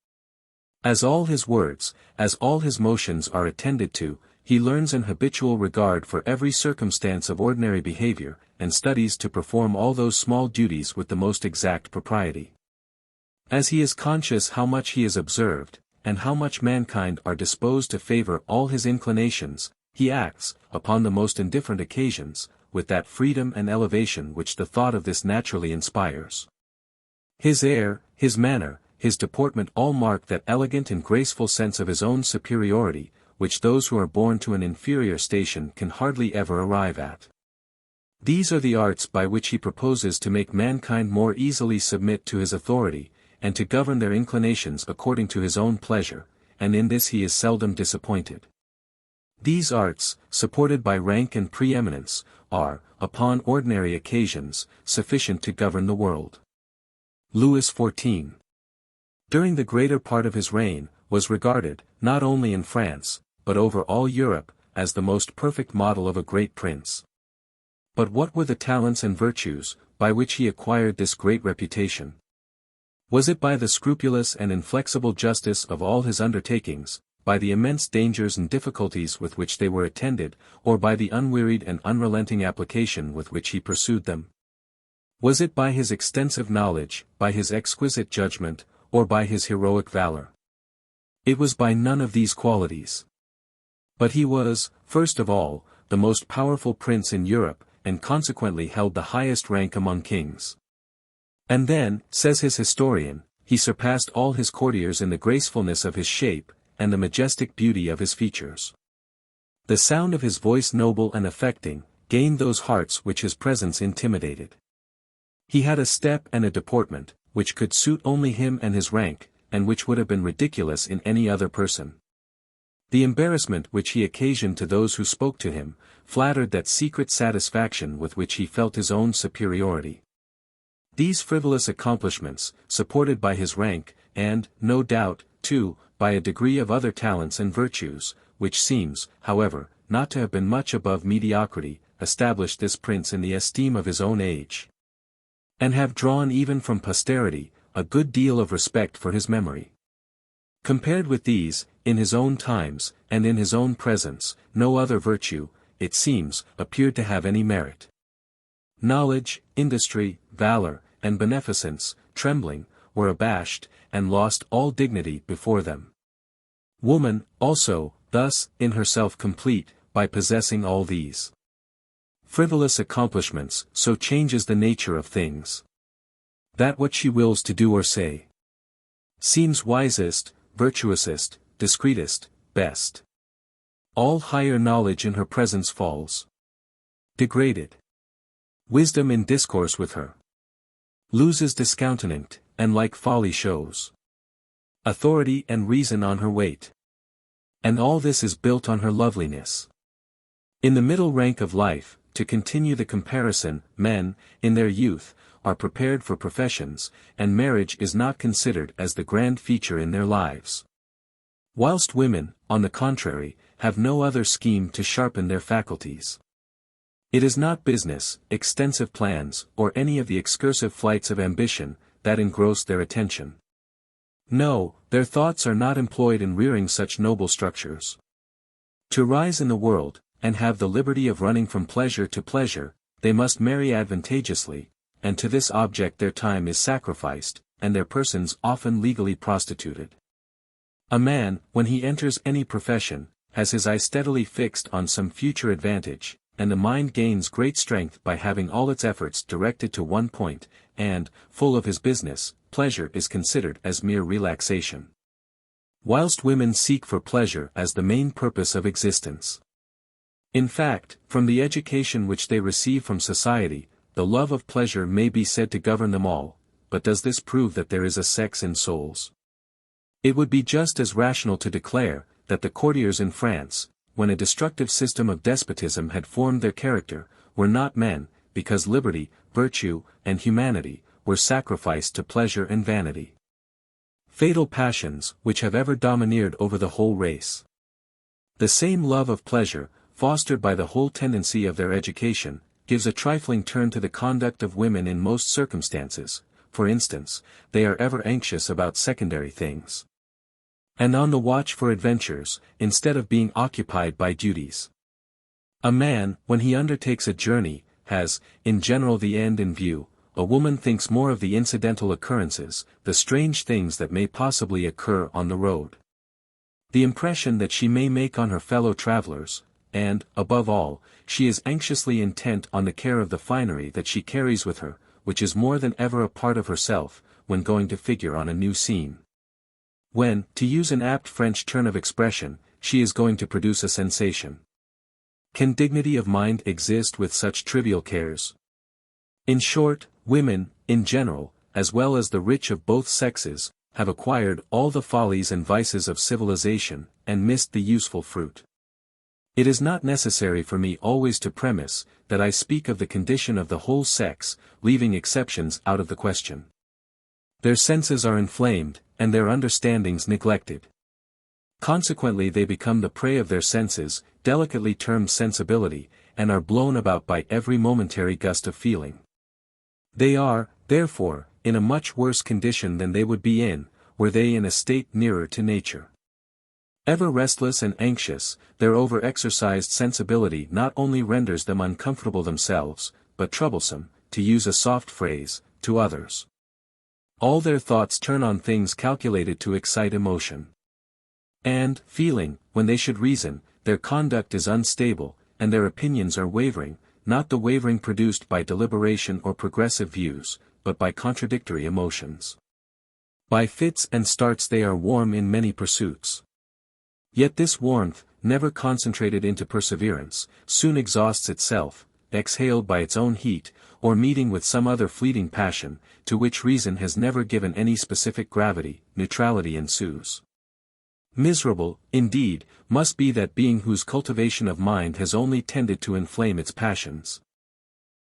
As all his words, as all his motions are attended to, he learns an habitual regard for every circumstance of ordinary behavior, and studies to perform all those small duties with the most exact propriety. As he is conscious how much he is observed, and how much mankind are disposed to favor all his inclinations, he acts, upon the most indifferent occasions, with that freedom and elevation which the thought of this naturally inspires. His air, his manner, his deportment all mark that elegant and graceful sense of his own superiority, which those who are born to an inferior station can hardly ever arrive at. These are the arts by which he proposes to make mankind more easily submit to his authority, and to govern their inclinations according to his own pleasure, and in this he is seldom disappointed. These arts, supported by rank and preeminence, are, upon ordinary occasions, sufficient to govern the world. Louis XIV. During the greater part of his reign, was regarded, not only in France, but over all Europe, as the most perfect model of a great prince. But what were the talents and virtues, by which he acquired this great reputation? Was it by the scrupulous and inflexible justice of all his undertakings, by the immense dangers and difficulties with which they were attended, or by the unwearied and unrelenting application with which he pursued them? Was it by his extensive knowledge, by his exquisite judgment, or by his heroic valor? It was by none of these qualities. But he was, first of all, the most powerful prince in Europe, and consequently held the highest rank among kings. And then, says his historian, he surpassed all his courtiers in the gracefulness of his shape, and the majestic beauty of his features. The sound of his voice noble and affecting, gained those hearts which his presence intimidated. He had a step and a deportment, which could suit only him and his rank, and which would have been ridiculous in any other person. The embarrassment which he occasioned to those who spoke to him, flattered that secret satisfaction with which he felt his own superiority. These frivolous accomplishments, supported by his rank, and, no doubt, too, by a degree of other talents and virtues, which seems, however, not to have been much above mediocrity, established this prince in the esteem of his own age, and have drawn even from posterity, a good deal of respect for his memory. Compared with these, in his own times, and in his own presence, no other virtue, it seems, appeared to have any merit. Knowledge, industry, valor, and beneficence, trembling, were abashed, and lost all dignity before them. Woman, also, thus, in herself complete, by possessing all these frivolous accomplishments, so changes the nature of things, that what she wills to do or say seems wisest, virtuousest, discreetest, best. All higher knowledge in her presence falls degraded. Wisdom in discourse with her loses discountenant, and like folly shows authority and reason on her weight. And all this is built on her loveliness. In the middle rank of life, to continue the comparison, men, in their youth, are prepared for professions, and marriage is not considered as the grand feature in their lives. Whilst women, on the contrary, have no other scheme to sharpen their faculties. It is not business, extensive plans, or any of the excursive flights of ambition, that engross their attention. No, their thoughts are not employed in rearing such noble structures. To rise in the world, and have the liberty of running from pleasure to pleasure, they must marry advantageously, and to this object their time is sacrificed, and their persons often legally prostituted. A man, when he enters any profession, has his eye steadily fixed on some future advantage, and the mind gains great strength by having all its efforts directed to one point, and, full of his business, pleasure is considered as mere relaxation. Whilst women seek for pleasure as the main purpose of existence. In fact, from the education which they receive from society, the love of pleasure may be said to govern them all, but does this prove that there is a sex in souls? It would be just as rational to declare, that the courtiers in France, when a destructive system of despotism had formed their character, were not men, because liberty, virtue, and humanity, were sacrificed to pleasure and vanity. Fatal passions, which have ever domineered over the whole race. The same love of pleasure, fostered by the whole tendency of their education, gives a trifling turn to the conduct of women in most circumstances. For instance, they are ever anxious about secondary things, and on the watch for adventures, instead of being occupied by duties. A man, when he undertakes a journey, has, in general, the end in view. A woman thinks more of the incidental occurrences, the strange things that may possibly occur on the road, the impression that she may make on her fellow travelers, and, above all, she is anxiously intent on the care of the finery that she carries with her, which is more than ever a part of herself, when going to figure on a new scene. When, to use an apt French turn of expression, she is going to produce a sensation. Can dignity of mind exist with such trivial cares? In short, women, in general, as well as the rich of both sexes, have acquired all the follies and vices of civilization, and missed the useful fruit. It is not necessary for me always to premise, that I speak of the condition of the whole sex, leaving exceptions out of the question. Their senses are inflamed, and their understandings neglected. Consequently they become the prey of their senses, delicately termed sensibility, and are blown about by every momentary gust of feeling. They are, therefore, in a much worse condition than they would be in, were they in a state nearer to nature. Ever restless and anxious, their over-exercised sensibility not only renders them uncomfortable themselves, but troublesome, to use a soft phrase, to others. All their thoughts turn on things calculated to excite emotion. And, feeling, when they should reason, their conduct is unstable, and their opinions are wavering, not the wavering produced by deliberation or progressive views, but by contradictory emotions. By fits and starts they are warm in many pursuits. Yet this warmth, never concentrated into perseverance, soon exhausts itself, exhaled by its own heat, or meeting with some other fleeting passion, to which reason has never given any specific gravity, neutrality ensues. Miserable, indeed, must be that being whose cultivation of mind has only tended to inflame its passions.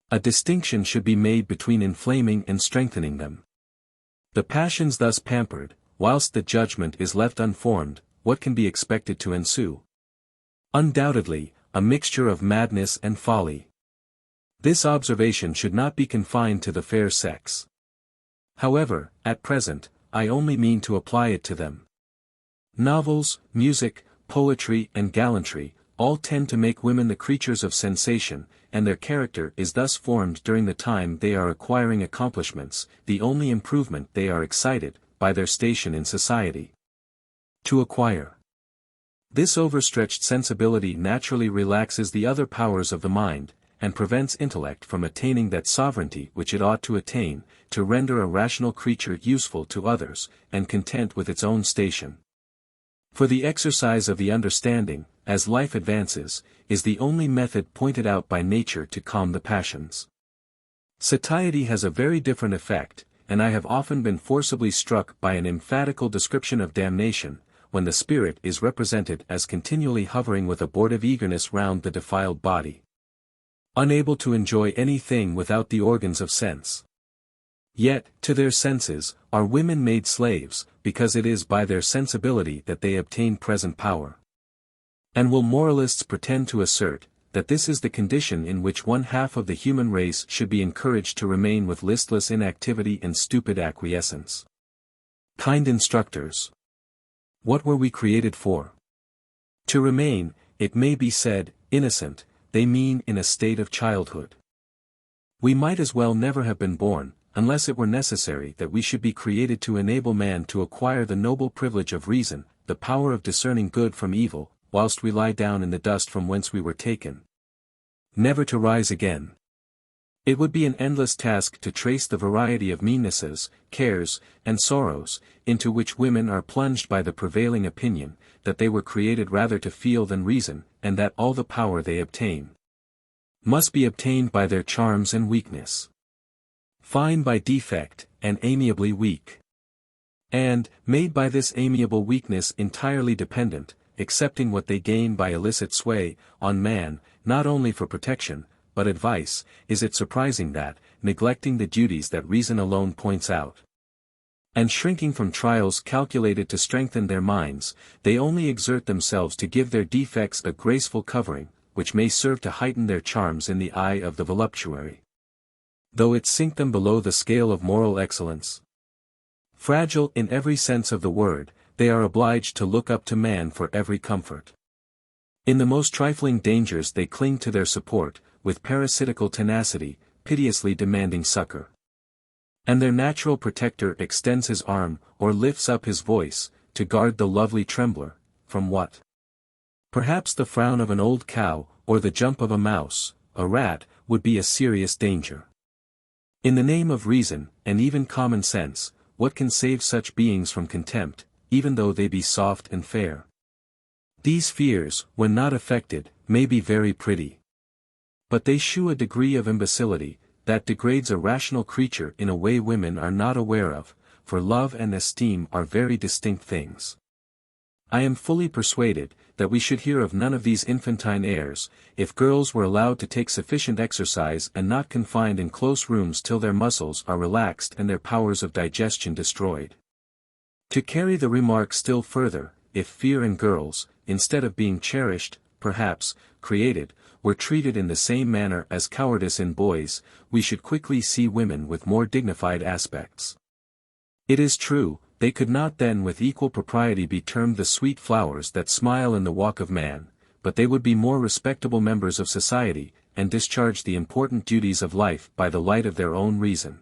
A distinction should be made between inflaming and strengthening them. The passions thus pampered, whilst the judgment is left unformed, what can be expected to ensue? Undoubtedly, a mixture of madness and folly. This observation should not be confined to the fair sex. However, at present, I only mean to apply it to them. Novels, music, poetry and gallantry, all tend to make women the creatures of sensation, and their character is thus formed during the time they are acquiring accomplishments, the only improvement they are excited, by their station in society. To acquire. This overstretched sensibility naturally relaxes the other powers of the mind, and prevents intellect from attaining that sovereignty which it ought to attain, to render a rational creature useful to others, and content with its own station. For the exercise of the understanding, as life advances, is the only method pointed out by nature to calm the passions. Satiety has a very different effect, and I have often been forcibly struck by an emphatical description of damnation, when the spirit is represented as continually hovering with abortive eagerness round the defiled body. Unable to enjoy anything without the organs of sense. Yet, to their senses, are women made slaves, because it is by their sensibility that they obtain present power. And will moralists pretend to assert, that this is the condition in which one half of the human race should be encouraged to remain with listless inactivity and stupid acquiescence? Kind instructors! What were we created for? To remain, it may be said, innocent, they mean in a state of childhood. We might as well never have been born, unless it were necessary that we should be created to enable man to acquire the noble privilege of reason, the power of discerning good from evil, whilst we lie down in the dust from whence we were taken. Never to rise again. It would be an endless task to trace the variety of meannesses, cares, and sorrows, into which women are plunged by the prevailing opinion, that they were created rather to feel than reason, and that all the power they obtain must be obtained by their charms and weakness. Fine by defect, and amiably weak. And, made by this amiable weakness entirely dependent, accepting what they gain by illicit sway, on man, not only for protection, but advice, is it surprising that, neglecting the duties that reason alone points out, and shrinking from trials calculated to strengthen their minds, they only exert themselves to give their defects a graceful covering, which may serve to heighten their charms in the eye of the voluptuary, though it sink them below the scale of moral excellence. Fragile in every sense of the word, they are obliged to look up to man for every comfort. In the most trifling dangers they cling to their support, with parasitical tenacity, piteously demanding succor. And their natural protector extends his arm, or lifts up his voice, to guard the lovely trembler, from what? Perhaps the frown of an old cow, or the jump of a mouse, a rat, would be a serious danger. In the name of reason, and even common sense, what can save such beings from contempt, even though they be soft and fair? These fears, when not affected, may be very pretty. But they shew a degree of imbecility, that degrades a rational creature in a way women are not aware of, for love and esteem are very distinct things. I am fully persuaded, that we should hear of none of these infantine airs, if girls were allowed to take sufficient exercise and not confined in close rooms till their muscles are relaxed and their powers of digestion destroyed. To carry the remark still further, if fear in girls, instead of being cherished, perhaps, created, were treated in the same manner as cowardice in boys, we should quickly see women with more dignified aspects. It is true, they could not then with equal propriety be termed the sweet flowers that smile in the walk of man, but they would be more respectable members of society, and discharge the important duties of life by the light of their own reason.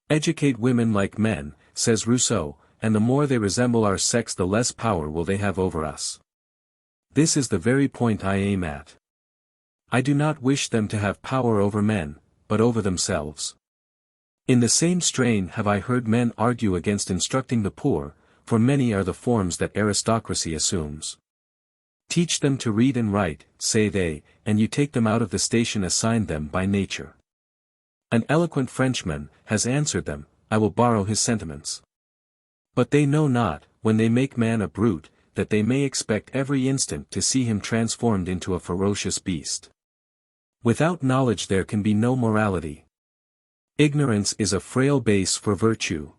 Educate women like men, says Rousseau, and the more they resemble our sex the less power will they have over us. This is the very point I aim at. I do not wish them to have power over men, but over themselves. In the same strain have I heard men argue against instructing the poor, for many are the forms that aristocracy assumes. Teach them to read and write, say they, and you take them out of the station assigned them by nature. An eloquent Frenchman has answered them, I will borrow his sentiments. But they know not, when they make man a brute, that they may expect every instant to see him transformed into a ferocious beast. Without knowledge there can be no morality. Ignorance is a frail base for virtue.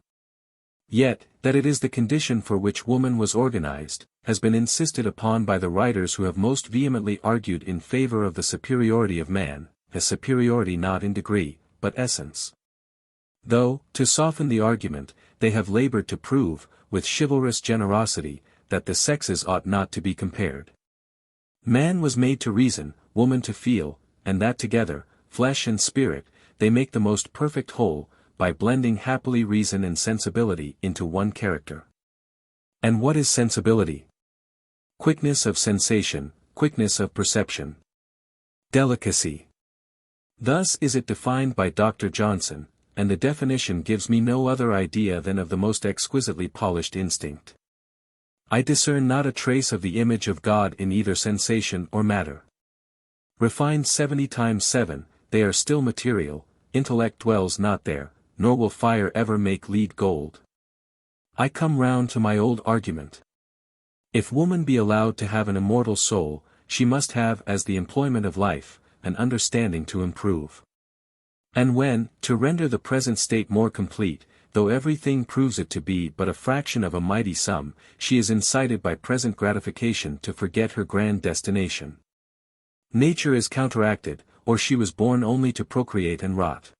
Yet, that it is the condition for which woman was organized, has been insisted upon by the writers who have most vehemently argued in favor of the superiority of man, a superiority not in degree, but essence. Though, to soften the argument, they have labored to prove, with chivalrous generosity, that the sexes ought not to be compared. Man was made to reason, woman to feel, and that together, flesh and spirit, they make the most perfect whole, by blending happily reason and sensibility into one character. And what is sensibility? Quickness of sensation, quickness of perception. Delicacy. Thus is it defined by Dr. Johnson, and the definition gives me no other idea than of the most exquisitely polished instinct. I discern not a trace of the image of God in either sensation or matter. Refined 70 times 7, they are still material, intellect dwells not there, nor will fire ever make lead gold. I come round to my old argument. If woman be allowed to have an immortal soul, she must have as the employment of life, an understanding to improve. And when, to render the present state more complete, though everything proves it to be but a fraction of a mighty sum, she is incited by present gratification to forget her grand destination. Nature is counteracted, or she was born only to procreate and rot.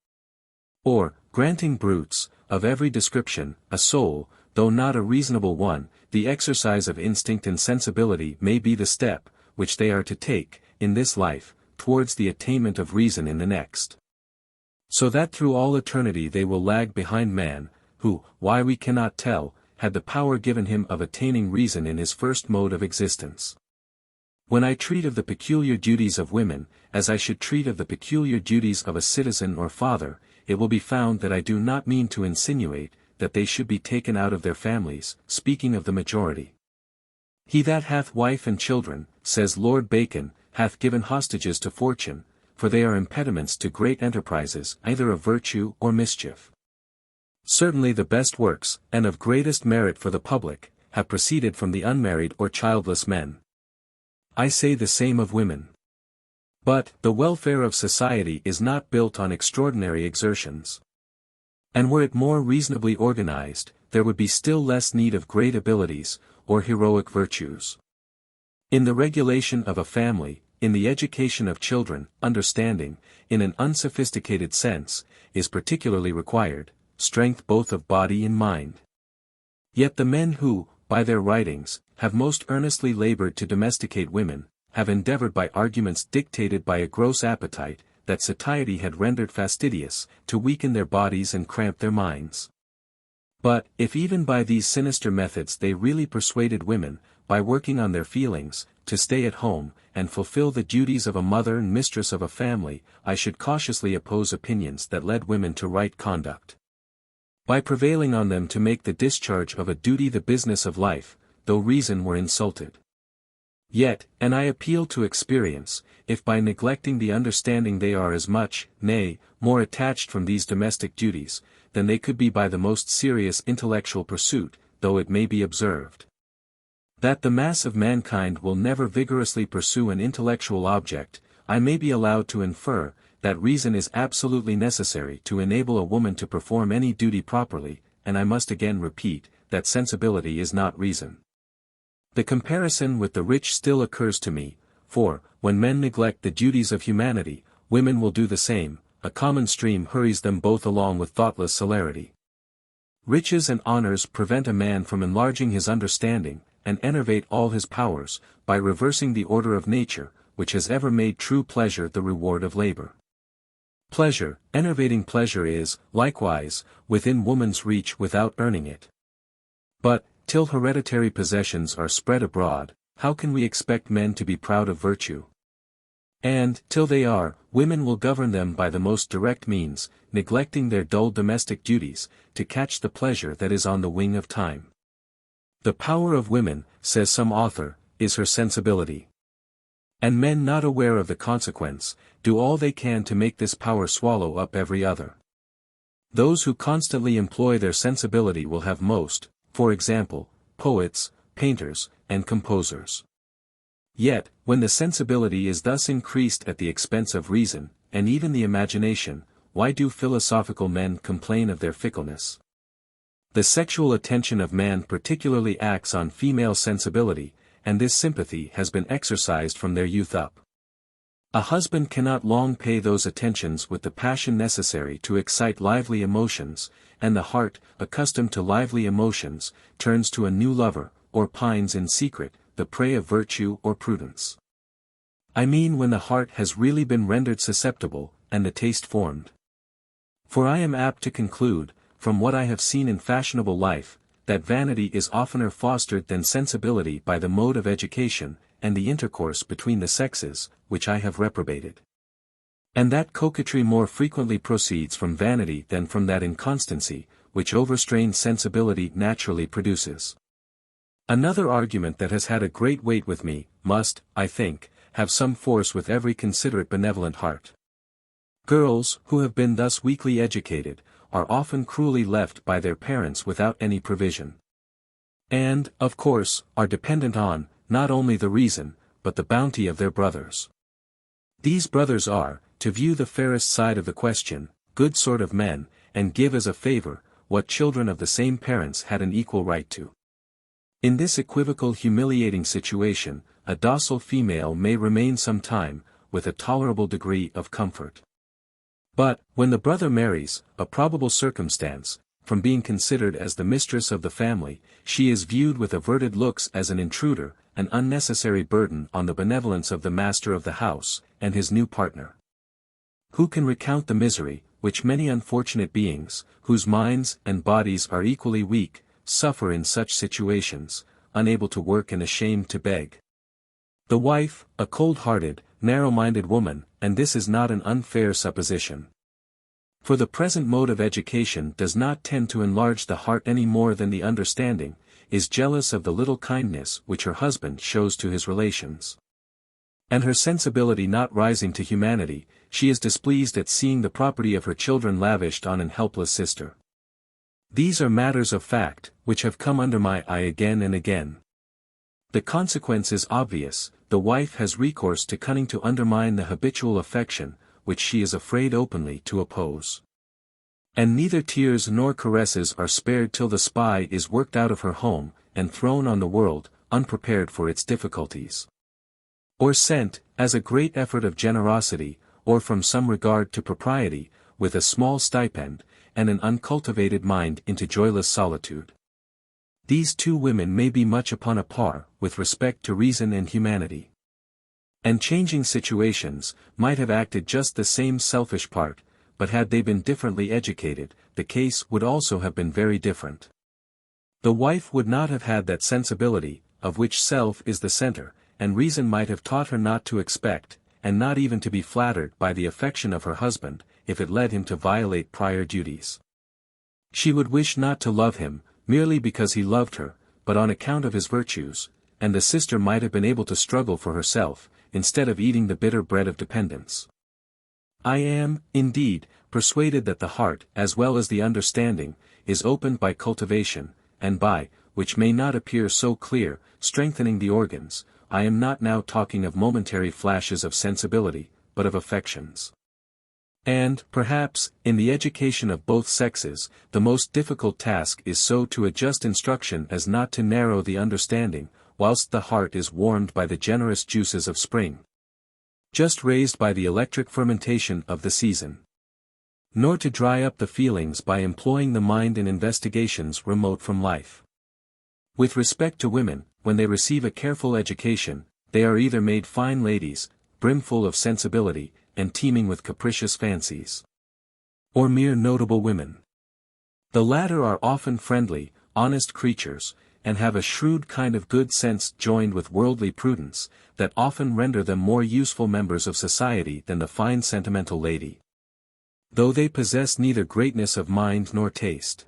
Or, granting brutes, of every description, a soul, though not a reasonable one, the exercise of instinct and sensibility may be the step, which they are to take, in this life, towards the attainment of reason in the next. So that through all eternity they will lag behind man, who, why we cannot tell, had the power given him of attaining reason in his first mode of existence. When I treat of the peculiar duties of women, as I should treat of the peculiar duties of a citizen or father, it will be found that I do not mean to insinuate, that they should be taken out of their families, speaking of the majority. He that hath wife and children, says Lord Bacon, hath given hostages to fortune, for they are impediments to great enterprises either of virtue or mischief. Certainly the best works, and of greatest merit for the public, have proceeded from the unmarried or childless men. I say the same of women. But, the welfare of society is not built on extraordinary exertions. And were it more reasonably organized, there would be still less need of great abilities, or heroic virtues. In the regulation of a family, in the education of children, understanding, in an unsophisticated sense, is particularly required, strength both of body and mind. Yet the men who, by their writings, have most earnestly labored to domesticate women, have endeavored by arguments dictated by a gross appetite, that satiety had rendered fastidious, to weaken their bodies and cramp their minds. But, if even by these sinister methods they really persuaded women, by working on their feelings, to stay at home, and fulfill the duties of a mother and mistress of a family, I should cautiously oppose opinions that led women to right conduct. by prevailing on them to make the discharge of a duty the business of life, though reason were insulted. Yet, and I appeal to experience, if by neglecting the understanding they are as much, nay, more attached from these domestic duties, than they could be by the most serious intellectual pursuit, though it may be observed that the mass of mankind will never vigorously pursue an intellectual object, I may be allowed to infer, that reason is absolutely necessary to enable a woman to perform any duty properly, and I must again repeat, that sensibility is not reason. The comparison with the rich still occurs to me, for, when men neglect the duties of humanity, women will do the same, a common stream hurries them both along with thoughtless celerity. Riches and honors prevent a man from enlarging his understanding, and enervate all his powers, by reversing the order of nature, which has ever made true pleasure the reward of labor. Pleasure, enervating pleasure is, likewise, within woman's reach without earning it. But, till hereditary possessions are spread abroad, how can we expect men to be proud of virtue? And, till they are, women will govern them by the most direct means, neglecting their dull domestic duties, to catch the pleasure that is on the wing of time. The power of women, says some author, is her sensibility. And men not aware of the consequence, do all they can to make this power swallow up every other. Those who constantly employ their sensibility will have most, for example, poets, painters, and composers. Yet, when the sensibility is thus increased at the expense of reason, and even the imagination, why do philosophical men complain of their fickleness? The sexual attention of man particularly acts on female sensibility, and this sympathy has been exercised from their youth up. A husband cannot long pay those attentions with the passion necessary to excite lively emotions, and the heart, accustomed to lively emotions, turns to a new lover, or pines in secret, the prey of virtue or prudence. I mean when the heart has really been rendered susceptible, and the taste formed. For I am apt to conclude, from what I have seen in fashionable life, that vanity is oftener fostered than sensibility by the mode of education, and the intercourse between the sexes, which I have reprobated. And that coquetry more frequently proceeds from vanity than from that inconstancy, which overstrained sensibility naturally produces. Another argument that has had a great weight with me, must, I think, have some force with every considerate benevolent heart. Girls, who have been thus weakly educated, are often cruelly left by their parents without any provision. And, of course, are dependent on, not only the reason, but the bounty of their brothers. These brothers are, to view the fairest side of the question, good sort of men, and give as a favor, what children of the same parents had an equal right to. In this equivocal humiliating situation, a docile female may remain some time, with a tolerable degree of comfort. But, when the brother marries, a probable circumstance, from being considered as the mistress of the family, she is viewed with averted looks as an intruder, an unnecessary burden on the benevolence of the master of the house, and his new partner. Who can recount the misery, which many unfortunate beings, whose minds and bodies are equally weak, suffer in such situations, unable to work and ashamed to beg? The wife, a cold-hearted, narrow-minded woman, and this is not an unfair supposition. For the present mode of education does not tend to enlarge the heart any more than the understanding, is jealous of the little kindness which her husband shows to his relations. And her sensibility not rising to humanity, she is displeased at seeing the property of her children lavished on an helpless sister. These are matters of fact, which have come under my eye again and again. The consequence is obvious, the wife has recourse to cunning to undermine the habitual affection, which she is afraid openly to oppose. And neither tears nor caresses are spared till the spy is worked out of her home, and thrown on the world, unprepared for its difficulties. Or sent, as a great effort of generosity, or from some regard to propriety, with a small stipend, and an uncultivated mind into joyless solitude. These two women may be much upon a par, with respect to reason and humanity. And changing situations, might have acted just the same selfish part, but had they been differently educated, the case would also have been very different. The wife would not have had that sensibility, of which self is the center, and reason might have taught her not to expect, and not even to be flattered by the affection of her husband, if it led him to violate prior duties. She would wish not to love him, merely because he loved her, but on account of his virtues, and the sister might have been able to struggle for herself, instead of eating the bitter bread of dependence. I am, indeed, persuaded that the heart, as well as the understanding, is opened by cultivation, and by, which may not appear so clear, strengthening the organs. I am not now talking of momentary flashes of sensibility, but of affections. And, perhaps, in the education of both sexes, the most difficult task is so to adjust instruction as not to narrow the understanding, whilst the heart is warmed by the generous juices of spring, just raised by the electric fermentation of the season, nor to dry up the feelings by employing the mind in investigations remote from life. With respect to women, when they receive a careful education, they are either made fine ladies, brimful of sensibility, and teeming with capricious fancies, or mere notable women. The latter are often friendly, honest creatures, and have a shrewd kind of good sense joined with worldly prudence, that often render them more useful members of society than the fine sentimental lady, though they possess neither greatness of mind nor taste.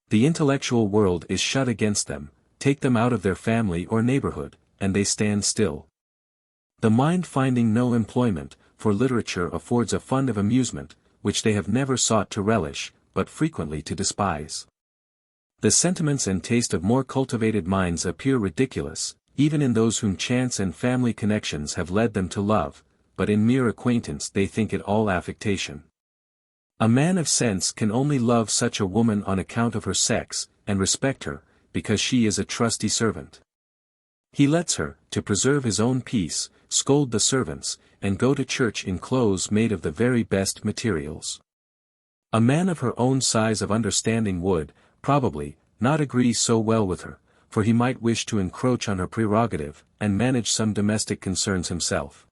The intellectual world is shut against them. Take them out of their family or neighborhood, and they stand still. The mind finding no employment, for literature affords a fund of amusement, which they have never sought to relish, but frequently to despise. The sentiments and taste of more cultivated minds appear ridiculous, even in those whom chance and family connections have led them to love, but in mere acquaintance they think it all affectation. A man of sense can only love such a woman on account of her sex, and respect her, because she is a trusty servant. He lets her, to preserve his own peace, scold the servants, and go to church in clothes made of the very best materials. A man of her own size of understanding would, probably, not agree so well with her, for he might wish to encroach on her prerogative, and manage some domestic concerns himself.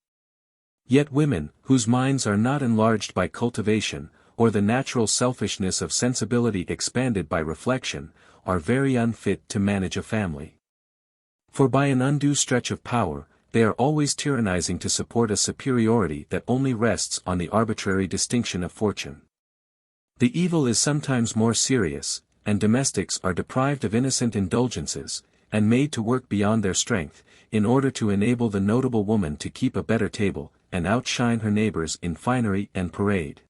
Yet women, whose minds are not enlarged by cultivation, or the natural selfishness of sensibility expanded by reflection, are very unfit to manage a family. For by an undue stretch of power, they are always tyrannizing to support a superiority that only rests on the arbitrary distinction of fortune. The evil is sometimes more serious, and domestics are deprived of innocent indulgences, and made to work beyond their strength, in order to enable the notable woman to keep a better table, and outshine her neighbors in finery and parade.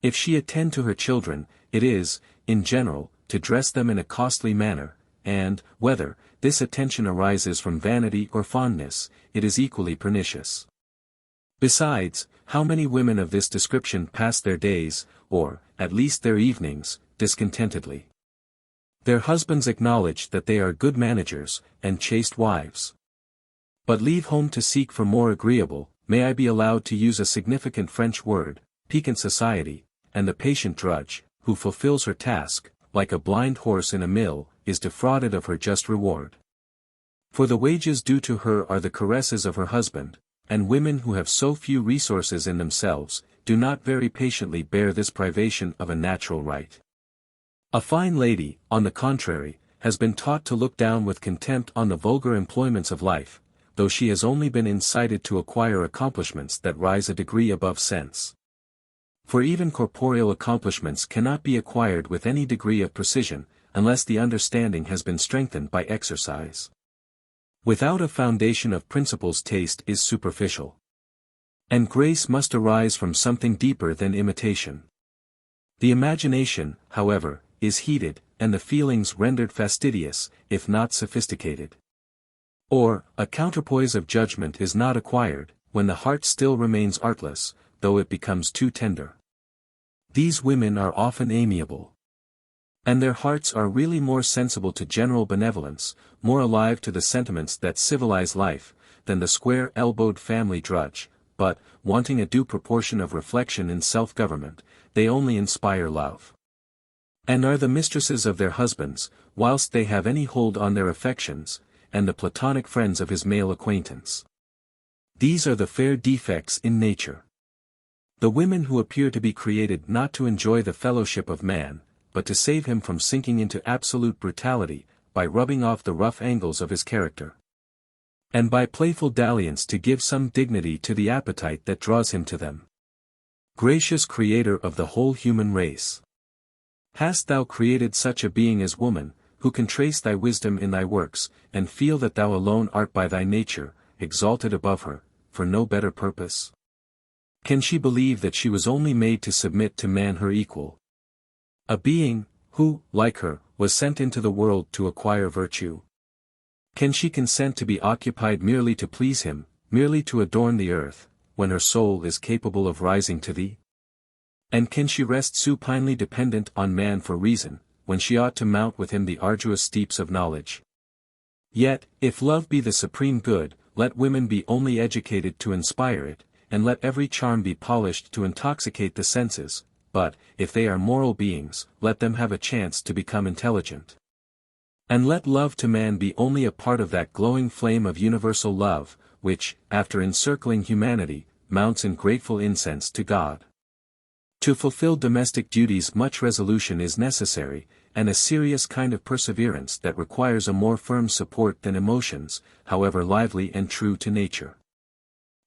If she attend to her children, it is, in general, to dress them in a costly manner, and, whether this attention arises from vanity or fondness, it is equally pernicious. Besides, how many women of this description pass their days, or, at least their evenings, discontentedly. Their husbands acknowledge that they are good managers, and chaste wives, but leave home to seek for more agreeable, may I be allowed to use a significant French word, piquant society, and the patient drudge, who fulfills her task, like a blind horse in a mill, is defrauded of her just reward. For the wages due to her are the caresses of her husband, and women who have so few resources in themselves, do not very patiently bear this privation of a natural right. A fine lady, on the contrary, has been taught to look down with contempt on the vulgar employments of life, though she has only been incited to acquire accomplishments that rise a degree above sense. For even corporeal accomplishments cannot be acquired with any degree of precision, unless the understanding has been strengthened by exercise. Without a foundation of principles, taste is superficial. And grace must arise from something deeper than imitation. The imagination, however, is heated, and the feelings rendered fastidious, if not sophisticated. Or, a counterpoise of judgment is not acquired, when the heart still remains artless, though it becomes too tender. These women are often amiable, and their hearts are really more sensible to general benevolence, more alive to the sentiments that civilize life, than the square-elbowed family drudge, but, wanting a due proportion of reflection in self-government, they only inspire love, and are the mistresses of their husbands, whilst they have any hold on their affections, and the platonic friends of his male acquaintance. These are the fair defects in nature. The women who appear to be created not to enjoy the fellowship of man, but to save him from sinking into absolute brutality, by rubbing off the rough angles of his character, and by playful dalliance to give some dignity to the appetite that draws him to them. Gracious Creator of the whole human race! Hast thou created such a being as woman, who can trace thy wisdom in thy works, and feel that thou alone art by thy nature, exalted above her, for no better purpose? Can she believe that she was only made to submit to man her equal? A being, who, like her, was sent into the world to acquire virtue? Can she consent to be occupied merely to please him, merely to adorn the earth, when her soul is capable of rising to thee? And can she rest supinely dependent on man for reason, when she ought to mount with him the arduous steeps of knowledge? Yet, if love be the supreme good, let women be only educated to inspire it, and let every charm be polished to intoxicate the senses, but, if they are moral beings, let them have a chance to become intelligent. And let love to man be only a part of that glowing flame of universal love, which, after encircling humanity, mounts in grateful incense to God. To fulfill domestic duties much resolution is necessary, and a serious kind of perseverance that requires a more firm support than emotions, however lively and true to nature.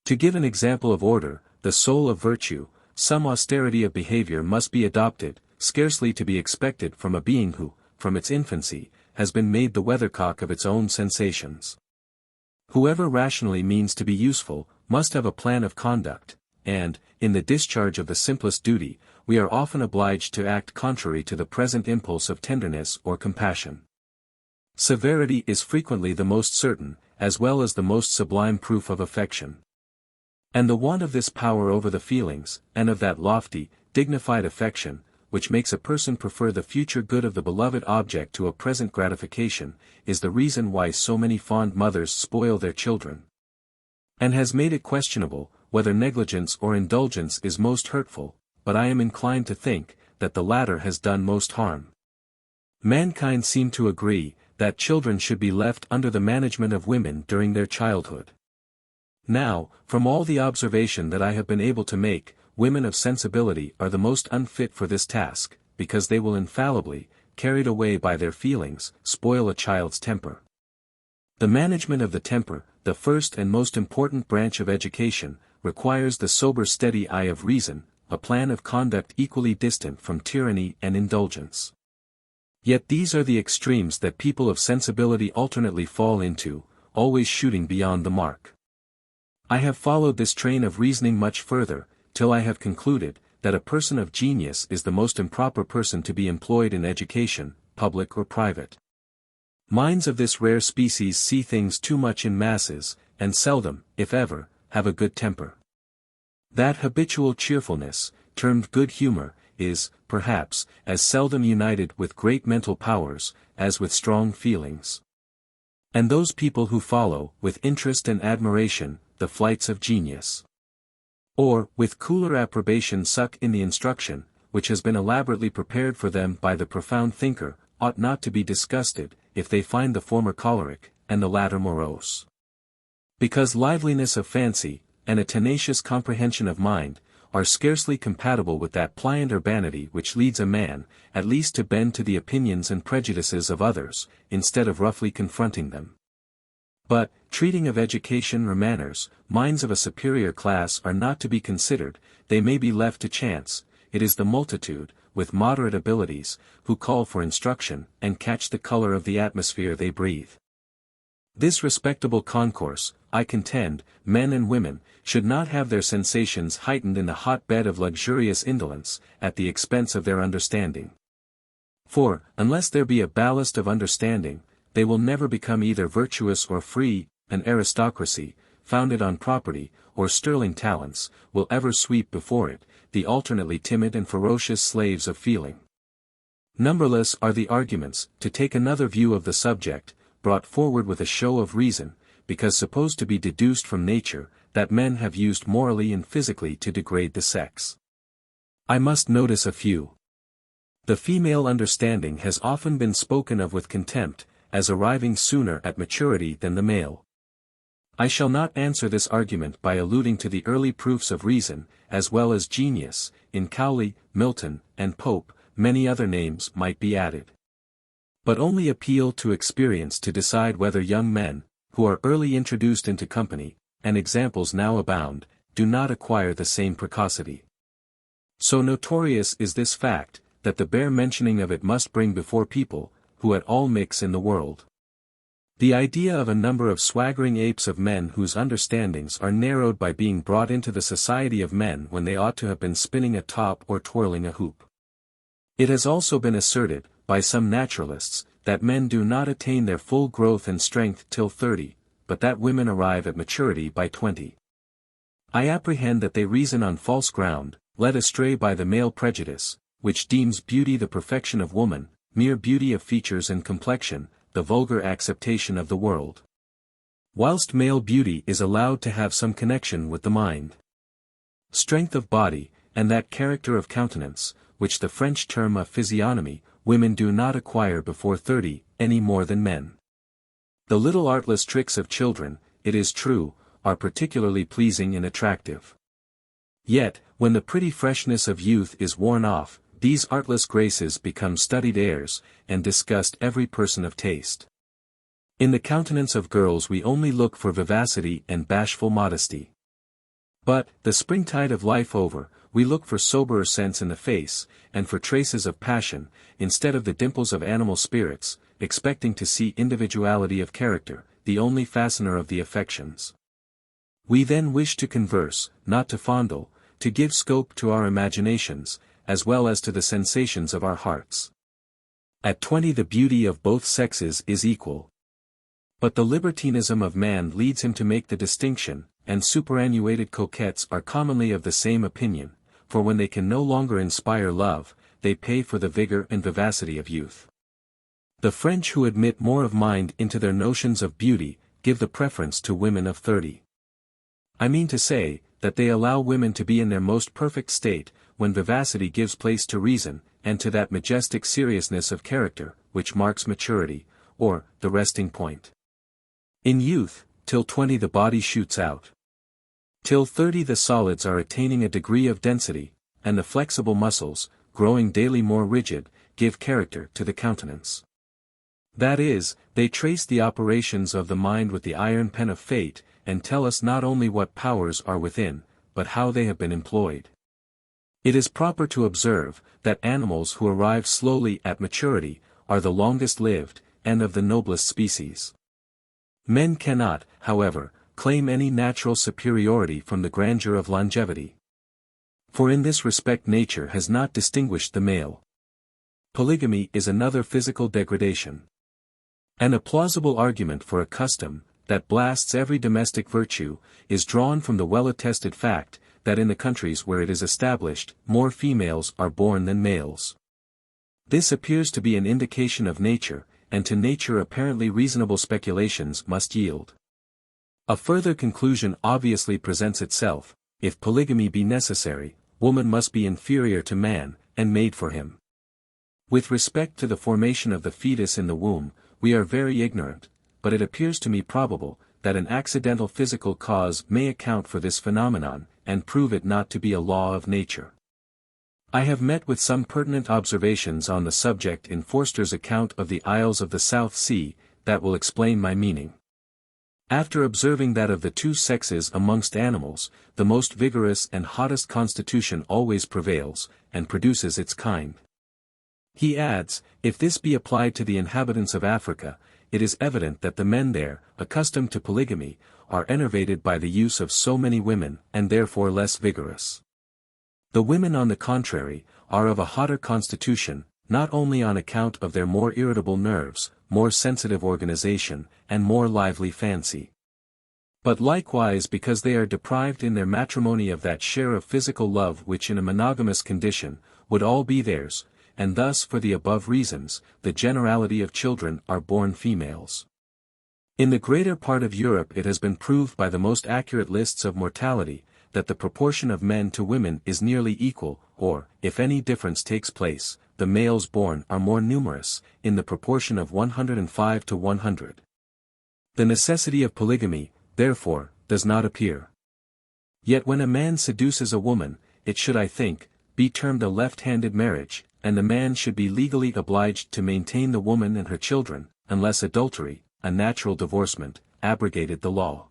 To give an example of order, the soul of virtue, some austerity of behavior must be adopted, scarcely to be expected from a being who, from its infancy, has been made the weathercock of its own sensations. Whoever rationally means to be useful, must have a plan of conduct, and, in the discharge of the simplest duty, we are often obliged to act contrary to the present impulse of tenderness or compassion. Severity is frequently the most certain, as well as the most sublime proof of affection. And the want of this power over the feelings, and of that lofty, dignified affection, which makes a person prefer the future good of the beloved object to a present gratification, is the reason why so many fond mothers spoil their children. And has made it questionable, whether negligence or indulgence is most hurtful, but I am inclined to think, that the latter has done most harm. Mankind seem to agree, that children should be left under the management of women during their childhood. Now, from all the observation that I have been able to make, women of sensibility are the most unfit for this task, because they will infallibly, carried away by their feelings, spoil a child's temper. The management of the temper, the first and most important branch of education, requires the sober steady eye of reason, a plan of conduct equally distant from tyranny and indulgence. Yet these are the extremes that people of sensibility alternately fall into, always shooting beyond the mark. I have followed this train of reasoning much further, till I have concluded, that a person of genius is the most improper person to be employed in education, public or private. Minds of this rare species see things too much in masses, and seldom, if ever, have a good temper. That habitual cheerfulness, termed good humor, is, perhaps, as seldom united with great mental powers, as with strong feelings. And those people who follow, with interest and admiration, the flights of genius, or, with cooler approbation suck in the instruction, which has been elaborately prepared for them by the profound thinker, ought not to be disgusted, if they find the former choleric, and the latter morose. Because liveliness of fancy, and a tenacious comprehension of mind, are scarcely compatible with that pliant urbanity which leads a man, at least to bend to the opinions and prejudices of others, instead of roughly confronting them. But, treating of education or manners, minds of a superior class are not to be considered, they may be left to chance. It is the multitude, with moderate abilities, who call for instruction, and catch the color of the atmosphere they breathe. This respectable concourse, I contend, men and women, should not have their sensations heightened in the hot bed of luxurious indolence, at the expense of their understanding. For, unless there be a ballast of understanding, they will never become either virtuous or free. An aristocracy, founded on property, or sterling talents, will ever sweep before it, the alternately timid and ferocious slaves of feeling. Numberless are the arguments, to take another view of the subject, brought forward with a show of reason, because supposed to be deduced from nature, that men have used morally and physically to degrade the sex. I must notice a few. The female understanding has often been spoken of with contempt, as arriving sooner at maturity than the male. I shall not answer this argument by alluding to the early proofs of reason, as well as genius. In Cowley, Milton, and Pope, many other names might be added. But only appeal to experience to decide whether young men, who are early introduced into company, and examples now abound, do not acquire the same precocity. So notorious is this fact, that the bare mentioning of it must bring before people, who at all mix in the world. The idea of a number of swaggering apes of men whose understandings are narrowed by being brought into the society of men when they ought to have been spinning a top or twirling a hoop. It has also been asserted, by some naturalists, that men do not attain their full growth and strength till 30, but that women arrive at maturity by 20. I apprehend that they reason on false ground, led astray by the male prejudice, which deems beauty the perfection of woman, mere beauty of features and complexion, the vulgar acceptation of the world. Whilst male beauty is allowed to have some connection with the mind, strength of body, and that character of countenance, which the French term a physiognomy, women do not acquire before 30, any more than men. The little artless tricks of children, it is true, are particularly pleasing and attractive. Yet, when the pretty freshness of youth is worn off, these artless graces become studied airs, and disgust every person of taste. In the countenance of girls we only look for vivacity and bashful modesty. But, the springtide of life over, we look for soberer sense in the face, and for traces of passion, instead of the dimples of animal spirits, expecting to see individuality of character, the only fastener of the affections. We then wish to converse, not to fondle, to give scope to our imaginations, as well as to the sensations of our hearts. At 20 the beauty of both sexes is equal. But the libertinism of man leads him to make the distinction, and superannuated coquettes are commonly of the same opinion, for when they can no longer inspire love, they pay for the vigor and vivacity of youth. The French who admit more of mind into their notions of beauty, give the preference to women of 30. I mean to say, that they allow women to be in their most perfect state, when vivacity gives place to reason, and to that majestic seriousness of character, which marks maturity, or, the resting point. In youth, till 20 the body shoots out. Till 30 the solids are attaining a degree of density, and the flexible muscles, growing daily more rigid, give character to the countenance. That is, they trace the operations of the mind with the iron pen of fate, and tell us not only what powers are within, but how they have been employed. It is proper to observe, that animals who arrive slowly at maturity, are the longest lived, and of the noblest species. Men cannot, however, claim any natural superiority from the grandeur of longevity. For in this respect nature has not distinguished the male. Polygamy is another physical degradation. And a plausible argument for a custom, that blasts every domestic virtue, is drawn from the well-attested fact, that in the countries where it is established, more females are born than males. This appears to be an indication of nature, and to nature apparently reasonable speculations must yield. A further conclusion obviously presents itself: if polygamy be necessary, woman must be inferior to man, and made for him. With respect to the formation of the fetus in the womb, we are very ignorant, but it appears to me probable, that an accidental physical cause may account for this phenomenon, and prove it not to be a law of nature. I have met with some pertinent observations on the subject in Forster's account of the Isles of the South Sea, that will explain my meaning. After observing that of the two sexes amongst animals, the most vigorous and hottest constitution always prevails, and produces its kind. He adds, if this be applied to the inhabitants of Africa, it is evident that the men there, accustomed to polygamy, are enervated by the use of so many women, and therefore less vigorous. The women on the contrary, are of a hotter constitution, not only on account of their more irritable nerves, more sensitive organization, and more lively fancy, but likewise because they are deprived in their matrimony of that share of physical love which in a monogamous condition, would all be theirs, and thus for the above reasons, the generality of children are born females. In the greater part of Europe it has been proved by the most accurate lists of mortality, that the proportion of men to women is nearly equal, or, if any difference takes place, the males born are more numerous, in the proportion of 105 to 100. The necessity of polygamy, therefore, does not appear. Yet when a man seduces a woman, it should, I think, be termed a left-handed marriage, and the man should be legally obliged to maintain the woman and her children, unless adultery, a natural divorcement, abrogated the law.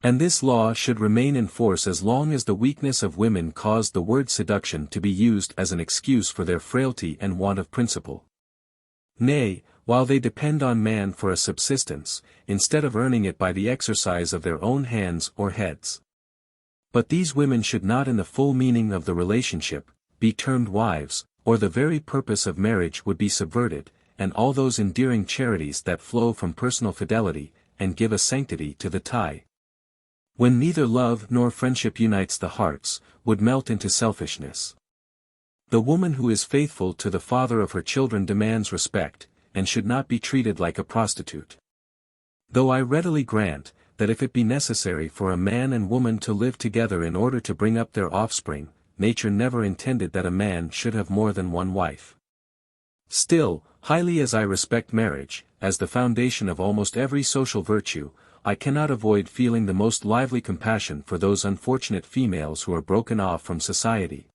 And this law should remain in force as long as the weakness of women caused the word seduction to be used as an excuse for their frailty and want of principle. Nay, while they depend on man for a subsistence, instead of earning it by the exercise of their own hands or heads. But these women should not in the full meaning of the relationship, be termed wives, or the very purpose of marriage would be subverted, and all those endearing charities that flow from personal fidelity, and give a sanctity to the tie, when neither love nor friendship unites the hearts, would melt into selfishness. The woman who is faithful to the father of her children demands respect, and should not be treated like a prostitute. Though I readily grant, that if it be necessary for a man and woman to live together in order to bring up their offspring, nature never intended that a man should have more than one wife. Still, highly as I respect marriage, as the foundation of almost every social virtue, I cannot avoid feeling the most lively compassion for those unfortunate females who are broken off from society,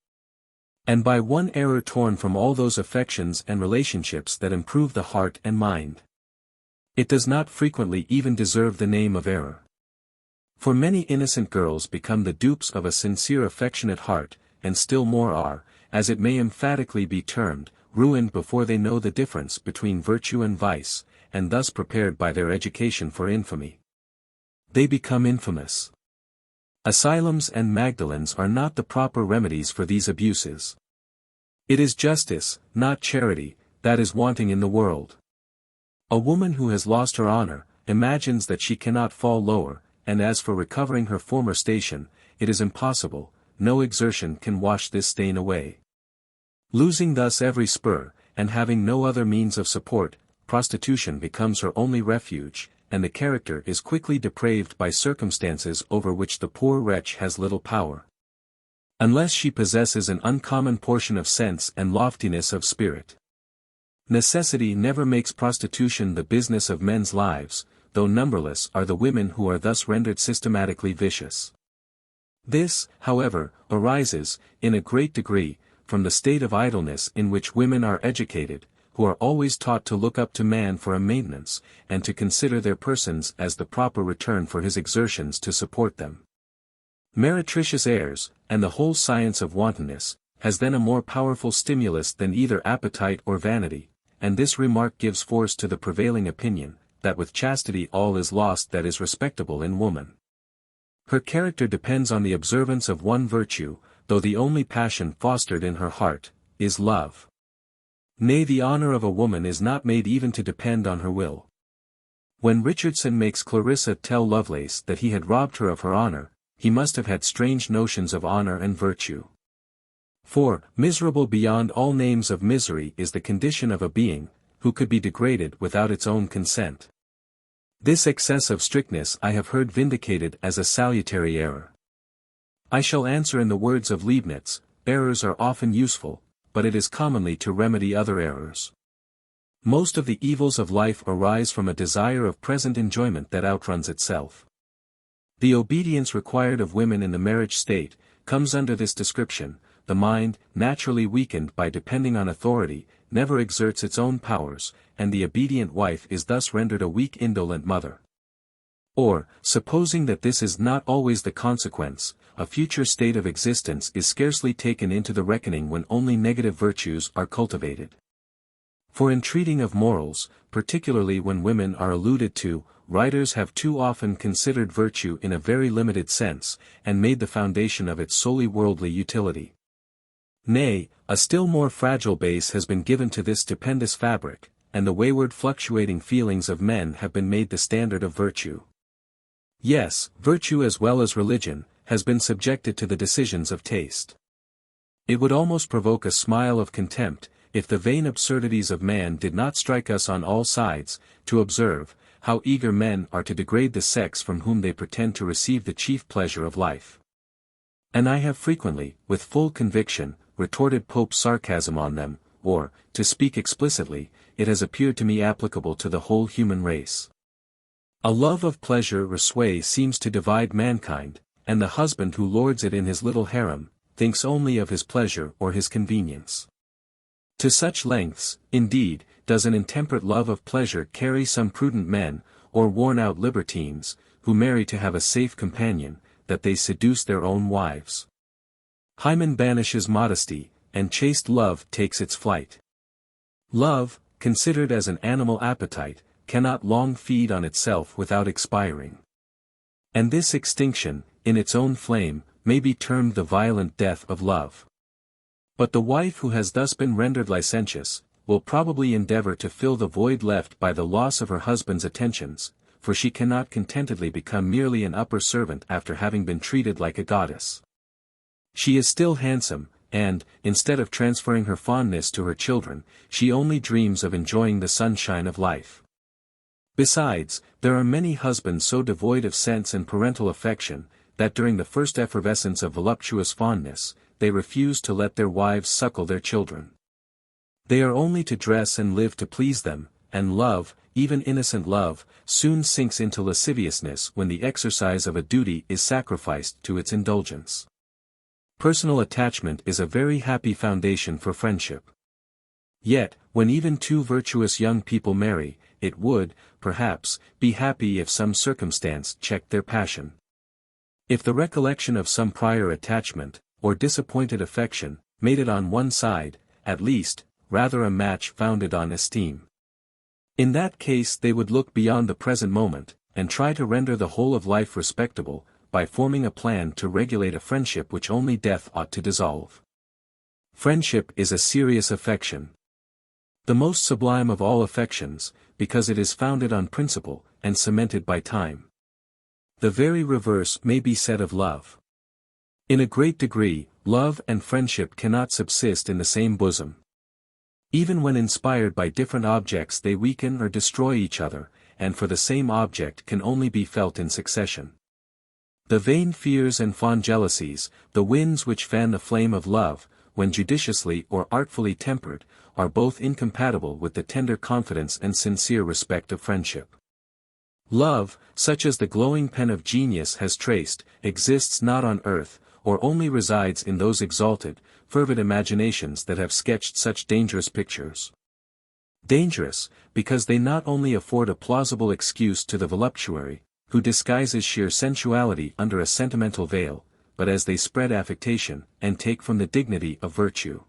and by one error torn from all those affections and relationships that improve the heart and mind. It does not frequently even deserve the name of error. For many innocent girls become the dupes of a sincere affectionate heart, and still more are, as it may emphatically be termed, ruined before they know the difference between virtue and vice, and thus prepared by their education for infamy. They become infamous. Asylums and Magdalens are not the proper remedies for these abuses. It is justice, not charity, that is wanting in the world. A woman who has lost her honor, imagines that she cannot fall lower, and as for recovering her former station, it is impossible, no exertion can wash this stain away. Losing thus every spur, and having no other means of support, prostitution becomes her only refuge, and the character is quickly depraved by circumstances over which the poor wretch has little power. Unless she possesses an uncommon portion of sense and loftiness of spirit. Necessity never makes prostitution the business of men's lives, though numberless are the women who are thus rendered systematically vicious. This, however, arises, in a great degree, from the state of idleness in which women are educated, who are always taught to look up to man for a maintenance, and to consider their persons as the proper return for his exertions to support them. Meretricious airs, and the whole science of wantonness, has then a more powerful stimulus than either appetite or vanity, and this remark gives force to the prevailing opinion, that with chastity all is lost that is respectable in woman. Her character depends on the observance of one virtue, though the only passion fostered in her heart, is love. Nay, the honor of a woman is not made even to depend on her will. When Richardson makes Clarissa tell Lovelace that he had robbed her of her honor, he must have had strange notions of honor and virtue. For, miserable beyond all names of misery is the condition of a being, who could be degraded without its own consent. This excess of strictness I have heard vindicated as a salutary error. I shall answer in the words of Leibniz, errors are often useful, but it is commonly to remedy other errors. Most of the evils of life arise from a desire of present enjoyment that outruns itself. The obedience required of women in the marriage state, comes under this description. The mind, naturally weakened by depending on authority, never exerts its own powers, and the obedient wife is thus rendered a weak indolent mother. Or, supposing that this is not always the consequence, a future state of existence is scarcely taken into the reckoning when only negative virtues are cultivated. For in treating of morals, particularly when women are alluded to, writers have too often considered virtue in a very limited sense, and made the foundation of it solely worldly utility. Nay, a still more fragile base has been given to this stupendous fabric, and the wayward fluctuating feelings of men have been made the standard of virtue. Yes, virtue as well as religion, has been subjected to the decisions of taste. It would almost provoke a smile of contempt, if the vain absurdities of man did not strike us on all sides, to observe, how eager men are to degrade the sex from whom they pretend to receive the chief pleasure of life. And I have frequently, with full conviction, retorted Pope's sarcasm on them, or, to speak explicitly, it has appeared to me applicable to the whole human race. A love of pleasure or sway seems to divide mankind, and the husband who lords it in his little harem, thinks only of his pleasure or his convenience. To such lengths, indeed, does an intemperate love of pleasure carry some prudent men, or worn-out libertines, who marry to have a safe companion, that they seduce their own wives. Hymen banishes modesty, and chaste love takes its flight. Love, considered as an animal appetite, cannot long feed on itself without expiring. And this extinction, in its own flame, may be termed the violent death of love. But the wife who has thus been rendered licentious, will probably endeavor to fill the void left by the loss of her husband's attentions, for she cannot contentedly become merely an upper servant after having been treated like a goddess. She is still handsome, and, instead of transferring her fondness to her children, she only dreams of enjoying the sunshine of life. Besides, there are many husbands so devoid of sense and parental affection, that during the first effervescence of voluptuous fondness, they refuse to let their wives suckle their children. They are only to dress and live to please them, and love, even innocent love, soon sinks into lasciviousness when the exercise of a duty is sacrificed to its indulgence. Personal attachment is a very happy foundation for friendship. Yet, when even two virtuous young people marry, it would, perhaps, be happy if some circumstance checked their passion. If the recollection of some prior attachment, or disappointed affection, made it on one side, at least, rather a match founded on esteem. In that case they would look beyond the present moment, and try to render the whole of life respectable, by forming a plan to regulate a friendship which only death ought to dissolve. Friendship is a serious affection. The most sublime of all affections, because it is founded on principle, and cemented by time. The very reverse may be said of love. In a great degree, love and friendship cannot subsist in the same bosom. Even when inspired by different objects they weaken or destroy each other, and for the same object can only be felt in succession. The vain fears and fond jealousies, the winds which fan the flame of love, when judiciously or artfully tempered, are both incompatible with the tender confidence and sincere respect of friendship. Love, such as the glowing pen of genius has traced, exists not on earth, or only resides in those exalted, fervid imaginations that have sketched such dangerous pictures. Dangerous, because they not only afford a plausible excuse to the voluptuary, who disguises sheer sensuality under a sentimental veil, but as they spread affectation, and take from the dignity of virtue.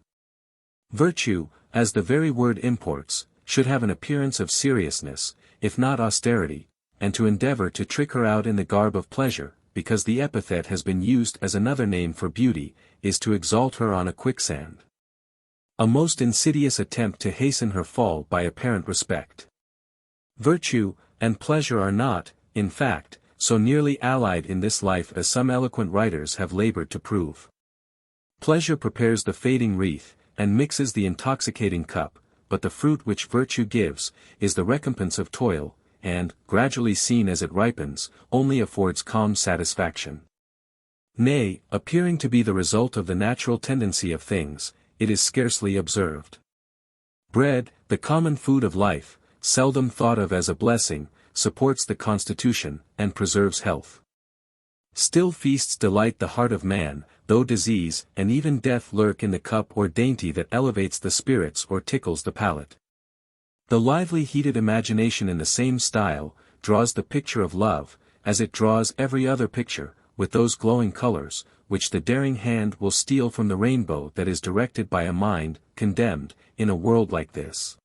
Virtue, as the very word imports, should have an appearance of seriousness, if not austerity, and to endeavor to trick her out in the garb of pleasure, because the epithet has been used as another name for beauty, is to exalt her on a quicksand. A most insidious attempt to hasten her fall by apparent respect. Virtue and pleasure are not, in fact, so nearly allied in this life as some eloquent writers have labored to prove. Pleasure prepares the fading wreath, and mixes the intoxicating cup, but the fruit which virtue gives, is the recompense of toil, and, gradually seen as it ripens, only affords calm satisfaction. Nay, appearing to be the result of the natural tendency of things, it is scarcely observed. Bread, the common food of life, seldom thought of as a blessing, supports the constitution, and preserves health. Still feasts delight the heart of man, though disease and even death lurk in the cup or dainty that elevates the spirits or tickles the palate. The lively heated imagination in the same style, draws the picture of love, as it draws every other picture, with those glowing colors, which the daring hand will steal from the rainbow that is directed by a mind, condemned, in a world like this,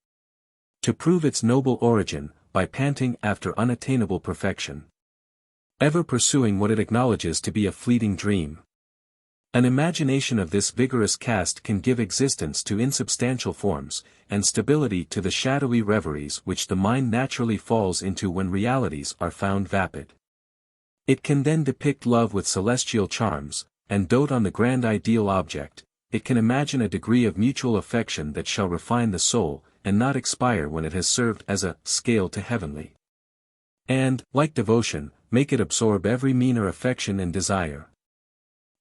to prove its noble origin, by panting after unattainable perfection. Ever pursuing what it acknowledges to be a fleeting dream. An imagination of this vigorous cast can give existence to insubstantial forms, and stability to the shadowy reveries which the mind naturally falls into when realities are found vapid. It can then depict love with celestial charms, and dote on the grand ideal object. It can imagine a degree of mutual affection that shall refine the soul, and not expire when it has served as a scale to heavenly. And, like devotion, make it absorb every meaner affection and desire.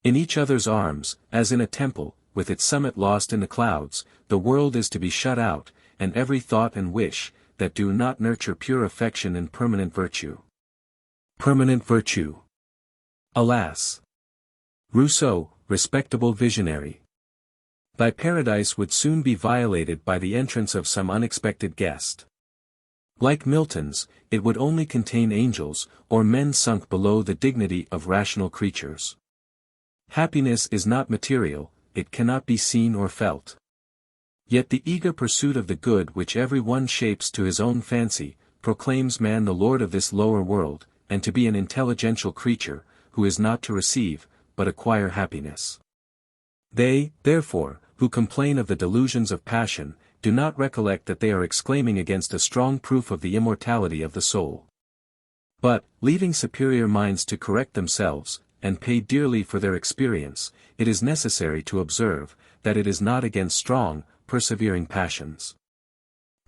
In each other's arms, as in a temple, with its summit lost in the clouds, the world is to be shut out, and every thought and wish, that do not nurture pure affection and permanent virtue. Permanent virtue. Alas! Rousseau, respectable visionary. Thy paradise would soon be violated by the entrance of some unexpected guest. Like Milton's, it would only contain angels, or men sunk below the dignity of rational creatures. Happiness is not material, it cannot be seen or felt. Yet the eager pursuit of the good which every one shapes to his own fancy, proclaims man the lord of this lower world, and to be an intelligential creature, who is not to receive, but acquire happiness. They, therefore, who complain of the delusions of passion, do not recollect that they are exclaiming against a strong proof of the immortality of the soul. But, leaving superior minds to correct themselves, and pay dearly for their experience, it is necessary to observe, that it is not against strong, persevering passions,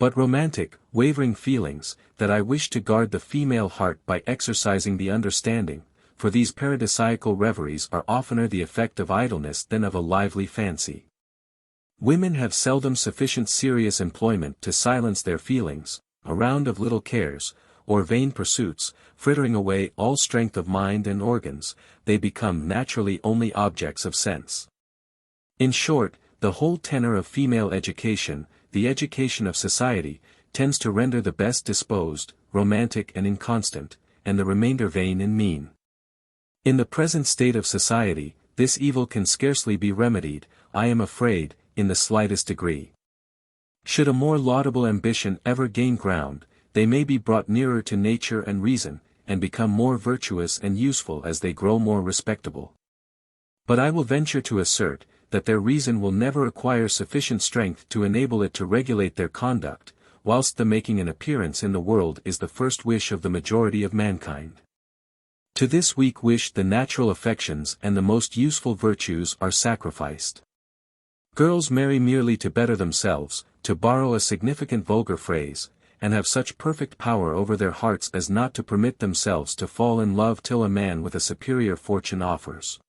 but romantic, wavering feelings, that I wish to guard the female heart by exercising the understanding, for these paradisiacal reveries are oftener the effect of idleness than of a lively fancy. Women have seldom sufficient serious employment to silence their feelings, a round of little cares, or vain pursuits, frittering away all strength of mind and organs, they become naturally only objects of sense. In short, the whole tenor of female education, the education of society, tends to render the best disposed, romantic and inconstant, and the remainder vain and mean. In the present state of society, this evil can scarcely be remedied, I am afraid, in the slightest degree. Should a more laudable ambition ever gain ground, they may be brought nearer to nature and reason, and become more virtuous and useful as they grow more respectable. But I will venture to assert, that their reason will never acquire sufficient strength to enable it to regulate their conduct, whilst the making an appearance in the world is the first wish of the majority of mankind. To this weak wish the natural affections and the most useful virtues are sacrificed. Girls marry merely to better themselves, to borrow a significant vulgar phrase, and have such perfect power over their hearts as not to permit themselves to fall in love till a man with a superior fortune offers.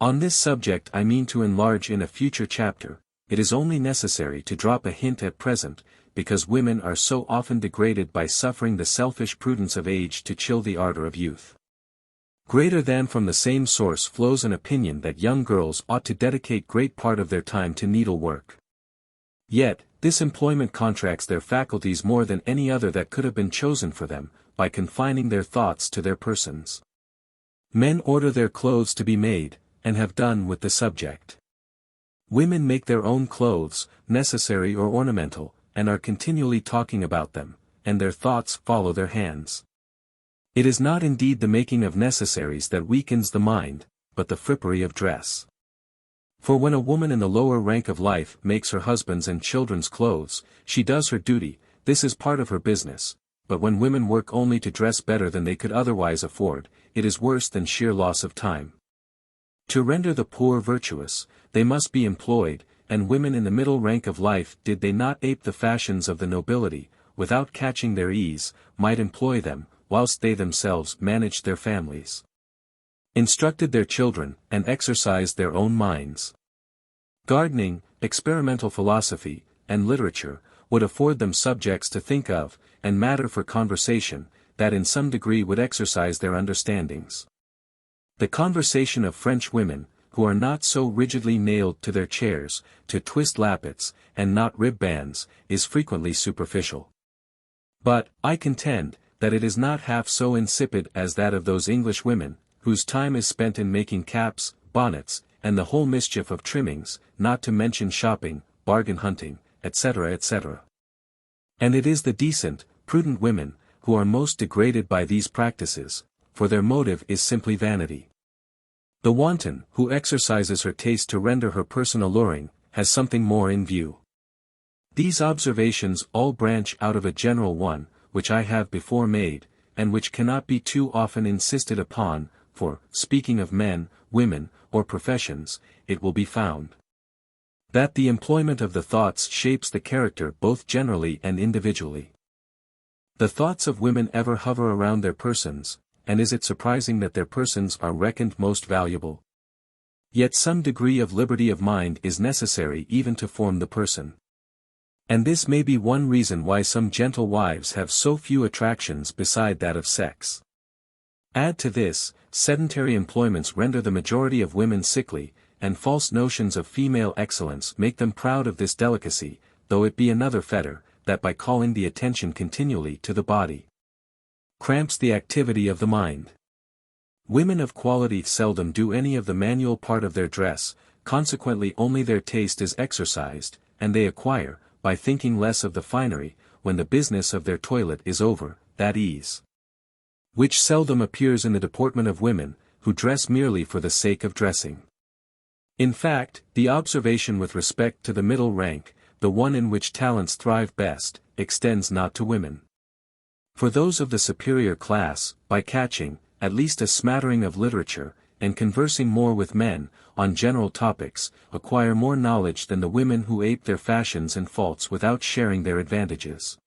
On this subject I mean to enlarge in a future chapter. It is only necessary to drop a hint at present, because women are so often degraded by suffering the selfish prudence of age to chill the ardor of youth. Greater than from the same source flows an opinion that young girls ought to dedicate great part of their time to needlework. Yet, this employment contracts their faculties more than any other that could have been chosen for them, by confining their thoughts to their persons. Men order their clothes to be made, and have done with the subject. Women make their own clothes, necessary or ornamental, and are continually talking about them, and their thoughts follow their hands. It is not indeed the making of necessaries that weakens the mind, but the frippery of dress. For when a woman in the lower rank of life makes her husband's and children's clothes, she does her duty, this is part of her business, but when women work only to dress better than they could otherwise afford, it is worse than sheer loss of time. To render the poor virtuous, they must be employed, and women in the middle rank of life, did they not ape the fashions of the nobility, without catching their ease, might employ them, whilst they themselves managed their families, instructed their children, and exercised their own minds. Gardening, experimental philosophy, and literature, would afford them subjects to think of, and matter for conversation, that in some degree would exercise their understandings. The conversation of French women, who are not so rigidly nailed to their chairs, to twist lappets, and not rib bands, is frequently superficial. But, I contend, that it is not half so insipid as that of those English women, whose time is spent in making caps, bonnets, and the whole mischief of trimmings, not to mention shopping, bargain hunting, etc. etc. And it is the decent, prudent women, who are most degraded by these practices, for their motive is simply vanity. The wanton, who exercises her taste to render her person alluring, has something more in view. These observations all branch out of a general one, which I have before made, and which cannot be too often insisted upon, for, speaking of men, women, or professions, it will be found that the employment of the thoughts shapes the character both generally and individually. The thoughts of women ever hover around their persons, and is it surprising that their persons are reckoned most valuable? Yet some degree of liberty of mind is necessary even to form the person. And this may be one reason why some gentle wives have so few attractions beside that of sex. Add to this, sedentary employments render the majority of women sickly, and false notions of female excellence make them proud of this delicacy, though it be another fetter, that by calling the attention continually to the body, cramps the activity of the mind. Women of quality seldom do any of the manual part of their dress, consequently only their taste is exercised, and they acquire, by thinking less of the finery, when the business of their toilet is over, that ease which seldom appears in the deportment of women, who dress merely for the sake of dressing. In fact, the observation with respect to the middle rank, the one in which talents thrive best, extends not to women. For those of the superior class, by catching, at least a smattering of literature, and conversing more with men, on general topics, acquire more knowledge than the women who ape their fashions and faults without sharing their advantages.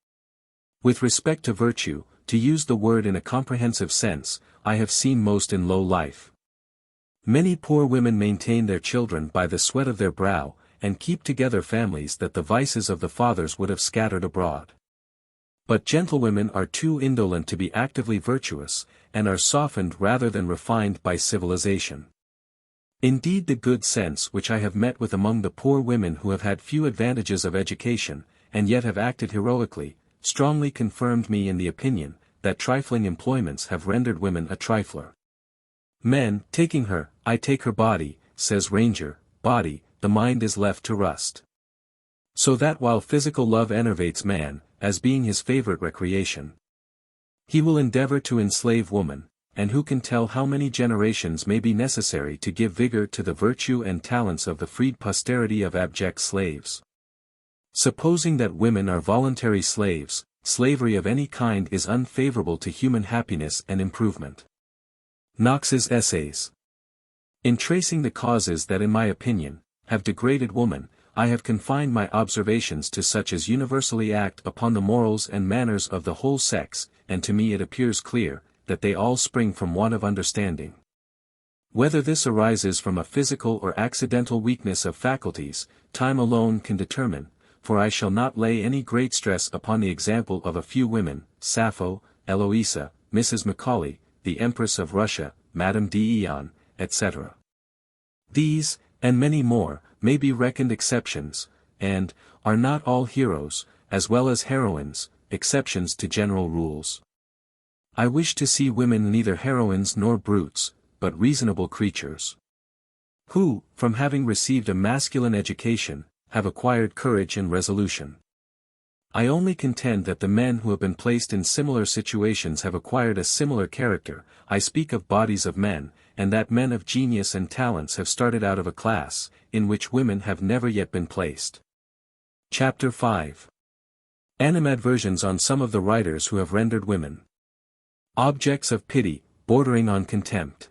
With respect to virtue, to use the word in a comprehensive sense, I have seen most in low life. Many poor women maintain their children by the sweat of their brow, and keep together families that the vices of the fathers would have scattered abroad. But gentlewomen are too indolent to be actively virtuous, and are softened rather than refined by civilization. Indeed, the good sense which I have met with among the poor women who have had few advantages of education, and yet have acted heroically, strongly confirmed me in the opinion, that trifling employments have rendered women a trifler. Men, taking her, I take her body, says Ranger, body, the mind is left to rust. So that while physical love enervates man, as being his favorite recreation, he will endeavor to enslave woman, and who can tell how many generations may be necessary to give vigor to the virtue and talents of the freed posterity of abject slaves. Supposing that women are voluntary slaves, slavery of any kind is unfavorable to human happiness and improvement. Knox's Essays. In tracing the causes that in my opinion, have degraded woman, I have confined my observations to such as universally act upon the morals and manners of the whole sex, and to me it appears clear, that they all spring from want of understanding. Whether this arises from a physical or accidental weakness of faculties, time alone can determine, for I shall not lay any great stress upon the example of a few women, Sappho, Eloisa, Mrs. Macaulay, the Empress of Russia, Madame d'Eon, etc. These, and many more, may be reckoned exceptions, and, are not all heroes, as well as heroines, exceptions to general rules. I wish to see women neither heroines nor brutes, but reasonable creatures, who, from having received a masculine education, have acquired courage and resolution. I only contend that the men who have been placed in similar situations have acquired a similar character. I speak of bodies of men, and that men of genius and talents have started out of a class, in which women have never yet been placed. Chapter 5. Animadversions on some of the writers who have rendered women objects of pity, bordering on contempt.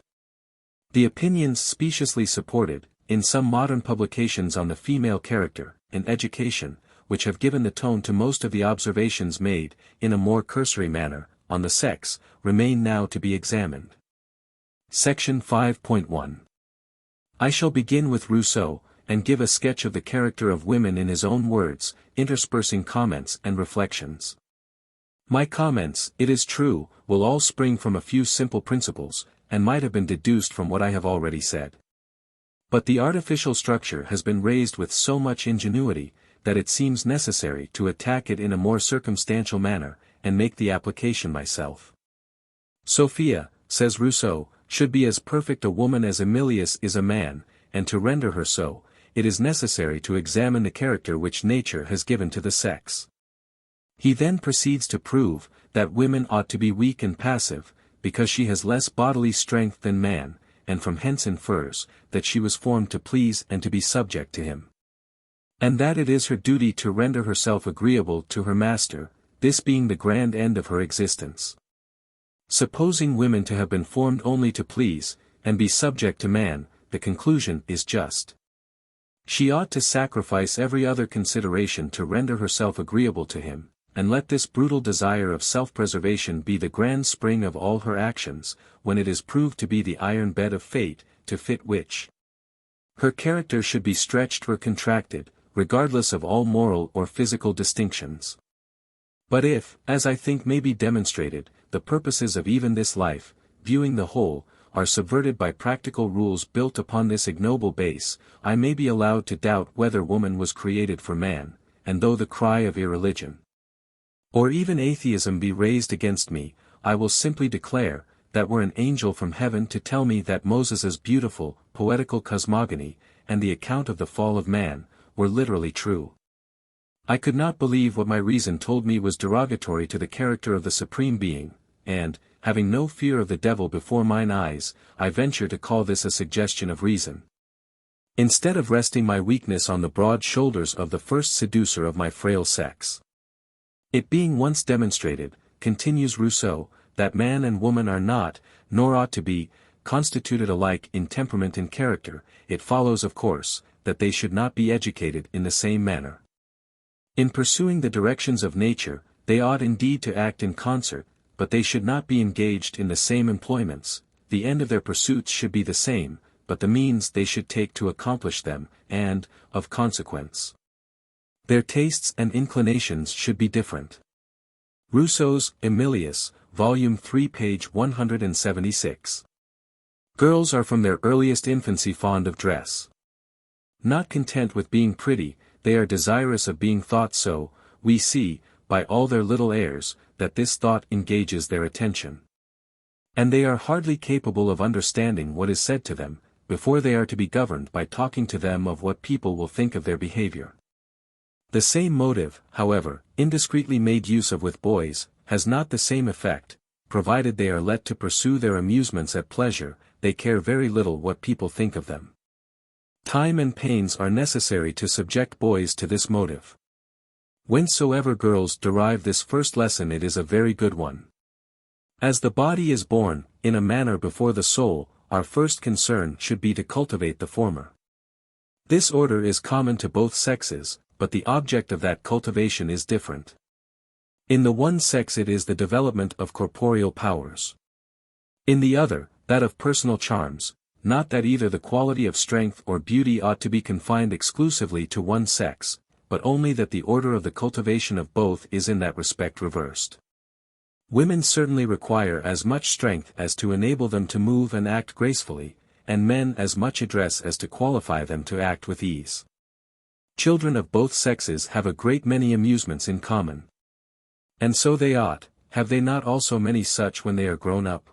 The opinions speciously supported, in some modern publications on the female character, in education, which have given the tone to most of the observations made, in a more cursory manner, on the sex, remain now to be examined. Section 5.1. I shall begin with Rousseau, and give a sketch of the character of women in his own words, interspersing comments and reflections. My comments, it is true, will all spring from a few simple principles, and might have been deduced from what I have already said. But the artificial structure has been raised with so much ingenuity, that it seems necessary to attack it in a more circumstantial manner, and make the application myself. Sophia, says Rousseau, should be as perfect a woman as Emilius is a man, and to render her so, it is necessary to examine the character which nature has given to the sex. He then proceeds to prove, that women ought to be weak and passive, because she has less bodily strength than man, and from hence infers, that she was formed to please and to be subject to him. And that it is her duty to render herself agreeable to her master, this being the grand end of her existence. Supposing women to have been formed only to please, and be subject to man, the conclusion is just. She ought to sacrifice every other consideration to render herself agreeable to him, and let this brutal desire of self-preservation be the grand spring of all her actions, when it is proved to be the iron bed of fate, to fit which her character should be stretched or contracted, regardless of all moral or physical distinctions. But if, as I think may be demonstrated, the purposes of even this life, viewing the whole, are subverted by practical rules built upon this ignoble base, I may be allowed to doubt whether woman was created for man, and though the cry of irreligion or even atheism be raised against me, I will simply declare, that were an angel from heaven to tell me that Moses's beautiful, poetical cosmogony, and the account of the fall of man, were literally true. I could not believe what my reason told me was derogatory to the character of the Supreme Being, and, having no fear of the devil before mine eyes, I venture to call this a suggestion of reason. Instead of resting my weakness on the broad shoulders of the first seducer of my frail sex. It being once demonstrated, continues Rousseau, that man and woman are not, nor ought to be, constituted alike in temperament and character, it follows of course, that they should not be educated in the same manner. In pursuing the directions of nature, they ought indeed to act in concert, but they should not be engaged in the same employments, the end of their pursuits should be the same, but the means they should take to accomplish them, and, of consequence, their tastes and inclinations should be different. Rousseau's Emilius, Volume 3, page 176. Girls are from their earliest infancy fond of dress. Not content with being pretty, they are desirous of being thought so. We see, by all their little airs, that this thought engages their attention. And they are hardly capable of understanding what is said to them, before they are to be governed by talking to them of what people will think of their behavior. The same motive, however, indiscreetly made use of with boys, has not the same effect. Provided they are let to pursue their amusements at pleasure, they care very little what people think of them. Time and pains are necessary to subject boys to this motive. Whensoever girls derive this first lesson, it is a very good one. As the body is born, in a manner before the soul, our first concern should be to cultivate the former. This order is common to both sexes, but the object of that cultivation is different. In the one sex it is the development of corporeal powers. In the other, that of personal charms, not that either the quality of strength or beauty ought to be confined exclusively to one sex, but only that the order of the cultivation of both is in that respect reversed. Women certainly require as much strength as to enable them to move and act gracefully, and men as much address as to qualify them to act with ease. Children of both sexes have a great many amusements in common. And so they ought, have they not also many such when they are grown up?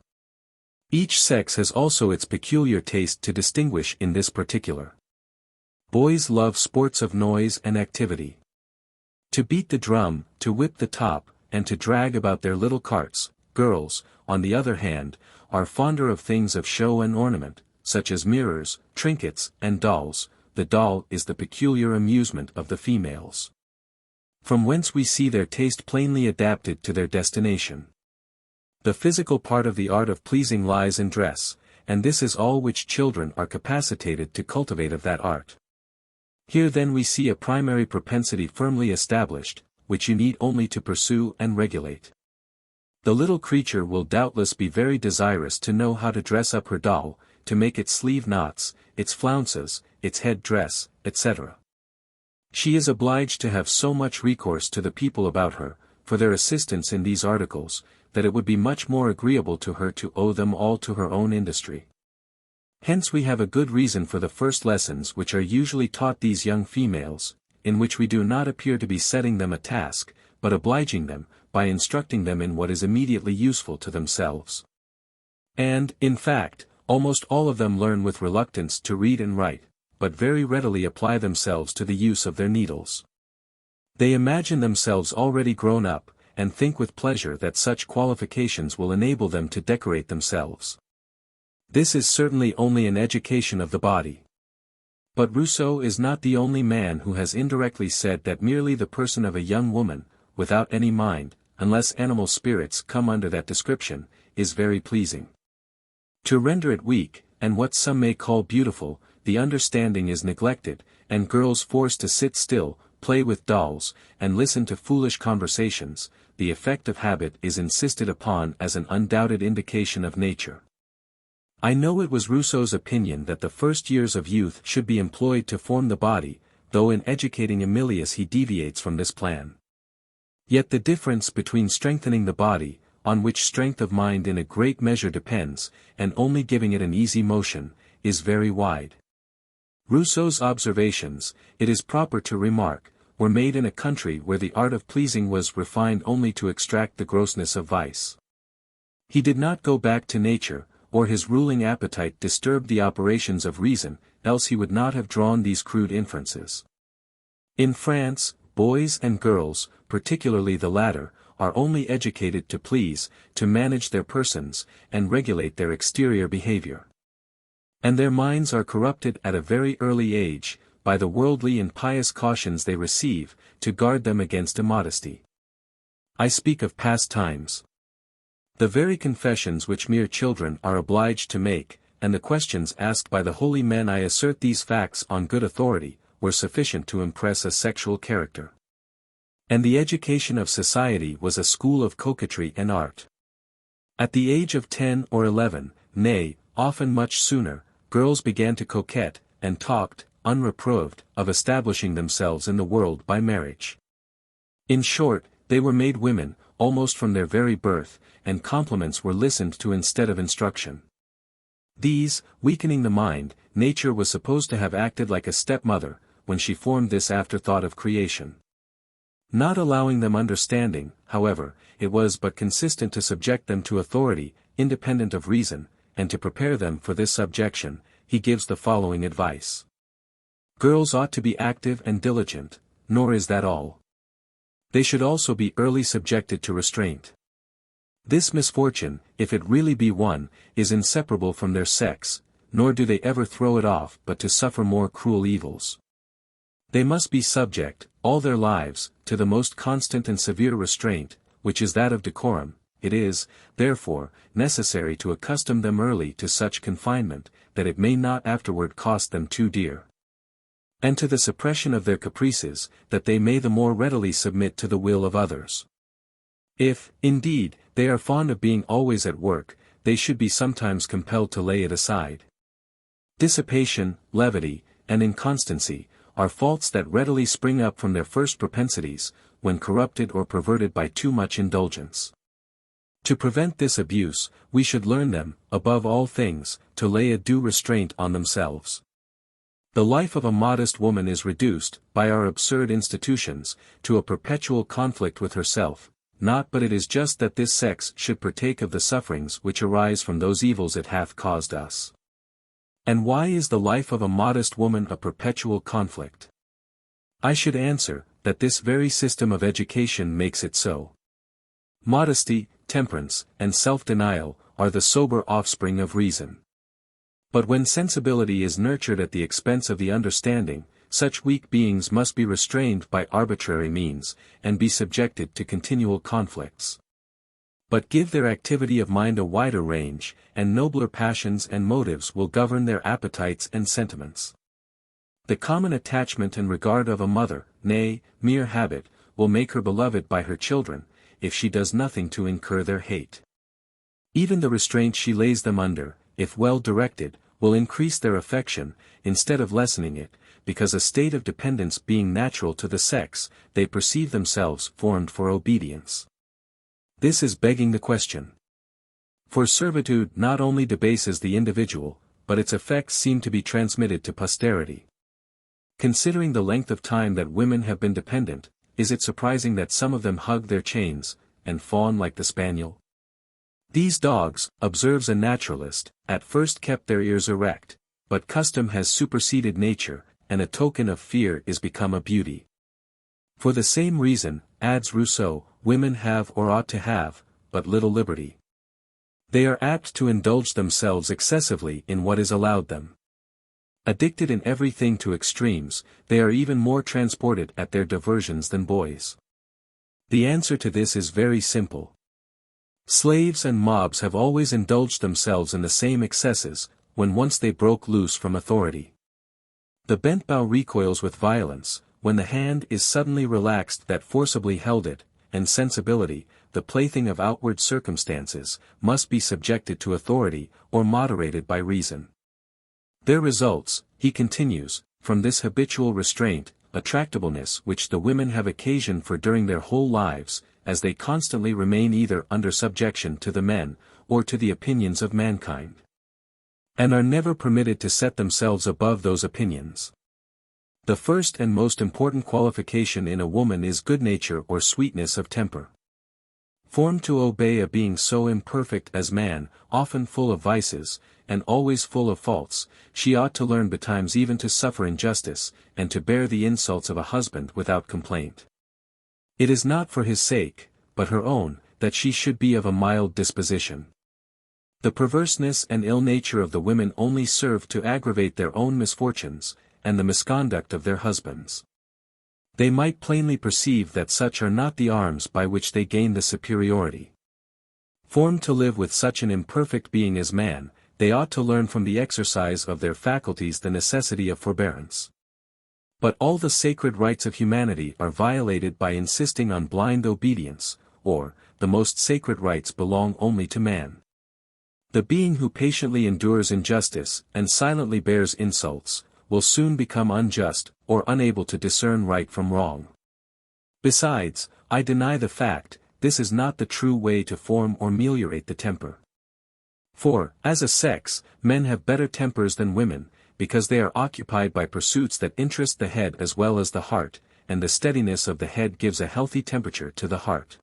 Each sex has also its peculiar taste to distinguish in this particular. Boys love sports of noise and activity. To beat the drum, to whip the top, and to drag about their little carts. Girls, on the other hand, are fonder of things of show and ornament, such as mirrors, trinkets, and dolls. The doll is the peculiar amusement of the females. From whence we see their taste plainly adapted to their destination. The physical part of the art of pleasing lies in dress, and this is all which children are capacitated to cultivate of that art. Here then we see a primary propensity firmly established, which you need only to pursue and regulate. The little creature will doubtless be very desirous to know how to dress up her doll, to make its sleeve knots, its flounces, its head dress, etc. She is obliged to have so much recourse to the people about her, for their assistance in these articles, that it would be much more agreeable to her to owe them all to her own industry. Hence we have a good reason for the first lessons which are usually taught these young females, in which we do not appear to be setting them a task, but obliging them, by instructing them in what is immediately useful to themselves. And, in fact, almost all of them learn with reluctance to read and write, but very readily apply themselves to the use of their needles. They imagine themselves already grown up, and think with pleasure that such qualifications will enable them to decorate themselves. This is certainly only an education of the body. But Rousseau is not the only man who has indirectly said that merely the person of a young woman, without any mind, unless animal spirits come under that description, is very pleasing. To render it weak, and what some may call beautiful, the understanding is neglected, and girls forced to sit still, play with dolls, and listen to foolish conversations. The effect of habit is insisted upon as an undoubted indication of nature. I know it was Rousseau's opinion that the first years of youth should be employed to form the body, though in educating Emilius he deviates from this plan. Yet the difference between strengthening the body, on which strength of mind in a great measure depends, and only giving it an easy motion, is very wide. Rousseau's observations, it is proper to remark, were made in a country where the art of pleasing was refined only to extract the grossness of vice. He did not go back to nature, or his ruling appetite disturbed the operations of reason, else he would not have drawn these crude inferences. In France, boys and girls, particularly the latter, are only educated to please, to manage their persons, and regulate their exterior behavior. And their minds are corrupted at a very early age, by the worldly and pious cautions they receive, to guard them against immodesty. I speak of past times. The very confessions which mere children are obliged to make, and the questions asked by the holy men, I assert these facts on good authority, were sufficient to impress a sexual character. And the education of society was a school of coquetry and art. At the age of 10 or 11, nay, often much sooner, girls began to coquette, and talked, unreproved, of establishing themselves in the world by marriage. In short, they were made women, almost from their very birth, and compliments were listened to instead of instruction. These, weakening the mind, nature was supposed to have acted like a stepmother, when she formed this afterthought of creation. Not allowing them understanding, however, it was but consistent to subject them to authority, independent of reason, and to prepare them for this subjection, he gives the following advice. Girls ought to be active and diligent, nor is that all. They should also be early subjected to restraint. This misfortune, if it really be one, is inseparable from their sex, nor do they ever throw it off but to suffer more cruel evils. They must be subject, all their lives, to the most constant and severe restraint, which is that of decorum. It is, therefore, necessary to accustom them early to such confinement, that it may not afterward cost them too dear. And to the suppression of their caprices, that they may the more readily submit to the will of others. If, indeed, they are fond of being always at work, they should be sometimes compelled to lay it aside. Dissipation, levity, and inconstancy, are faults that readily spring up from their first propensities, when corrupted or perverted by too much indulgence. To prevent this abuse, we should learn them, above all things, to lay a due restraint on themselves. The life of a modest woman is reduced, by our absurd institutions, to a perpetual conflict with herself, not but it is just that this sex should partake of the sufferings which arise from those evils it hath caused us. And why is the life of a modest woman a perpetual conflict? I should answer, that this very system of education makes it so. Modesty, temperance, and self-denial, are the sober offspring of reason. But when sensibility is nurtured at the expense of the understanding, such weak beings must be restrained by arbitrary means, and be subjected to continual conflicts. But give their activity of mind a wider range, and nobler passions and motives will govern their appetites and sentiments. The common attachment and regard of a mother, nay, mere habit, will make her beloved by her children, if she does nothing to incur their hate. Even the restraint she lays them under, if well directed, will increase their affection, instead of lessening it, because a state of dependence being natural to the sex, they perceive themselves formed for obedience. This is begging the question. For servitude not only debases the individual, but its effects seem to be transmitted to posterity. Considering the length of time that women have been dependent, is it surprising that some of them hug their chains, and fawn like the spaniel? These dogs, observes a naturalist, at first kept their ears erect, but custom has superseded nature, and a token of fear is become a beauty. For the same reason, adds Rousseau, women have or ought to have, but little liberty. They are apt to indulge themselves excessively in what is allowed them. Addicted in everything to extremes, they are even more transported at their diversions than boys. The answer to this is very simple. Slaves and mobs have always indulged themselves in the same excesses, when once they broke loose from authority. The bent bow recoils with violence, when the hand is suddenly relaxed that forcibly held it, and sensibility, the plaything of outward circumstances, must be subjected to authority, or moderated by reason. There results, he continues, from this habitual restraint, a tractableness which the women have occasion for during their whole lives, as they constantly remain either under subjection to the men, or to the opinions of mankind, and are never permitted to set themselves above those opinions. The first and most important qualification in a woman is good nature or sweetness of temper. Formed to obey a being so imperfect as man, often full of vices, and always full of faults, she ought to learn betimes even to suffer injustice, and to bear the insults of a husband without complaint. It is not for his sake, but her own, that she should be of a mild disposition. The perverseness and ill nature of the women only serve to aggravate their own misfortunes, and the misconduct of their husbands. They might plainly perceive that such are not the arms by which they gain the superiority. Formed to live with such an imperfect being as man, they ought to learn from the exercise of their faculties the necessity of forbearance. But all the sacred rights of humanity are violated by insisting on blind obedience, or, the most sacred rights belong only to man. The being who patiently endures injustice, and silently bears insults, will soon become unjust, or unable to discern right from wrong. Besides, I deny the fact, this is not the true way to form or meliorate the temper. For, as a sex, men have better tempers than women, because they are occupied by pursuits that interest the head as well as the heart, and the steadiness of the head gives a healthy temperature to the heart.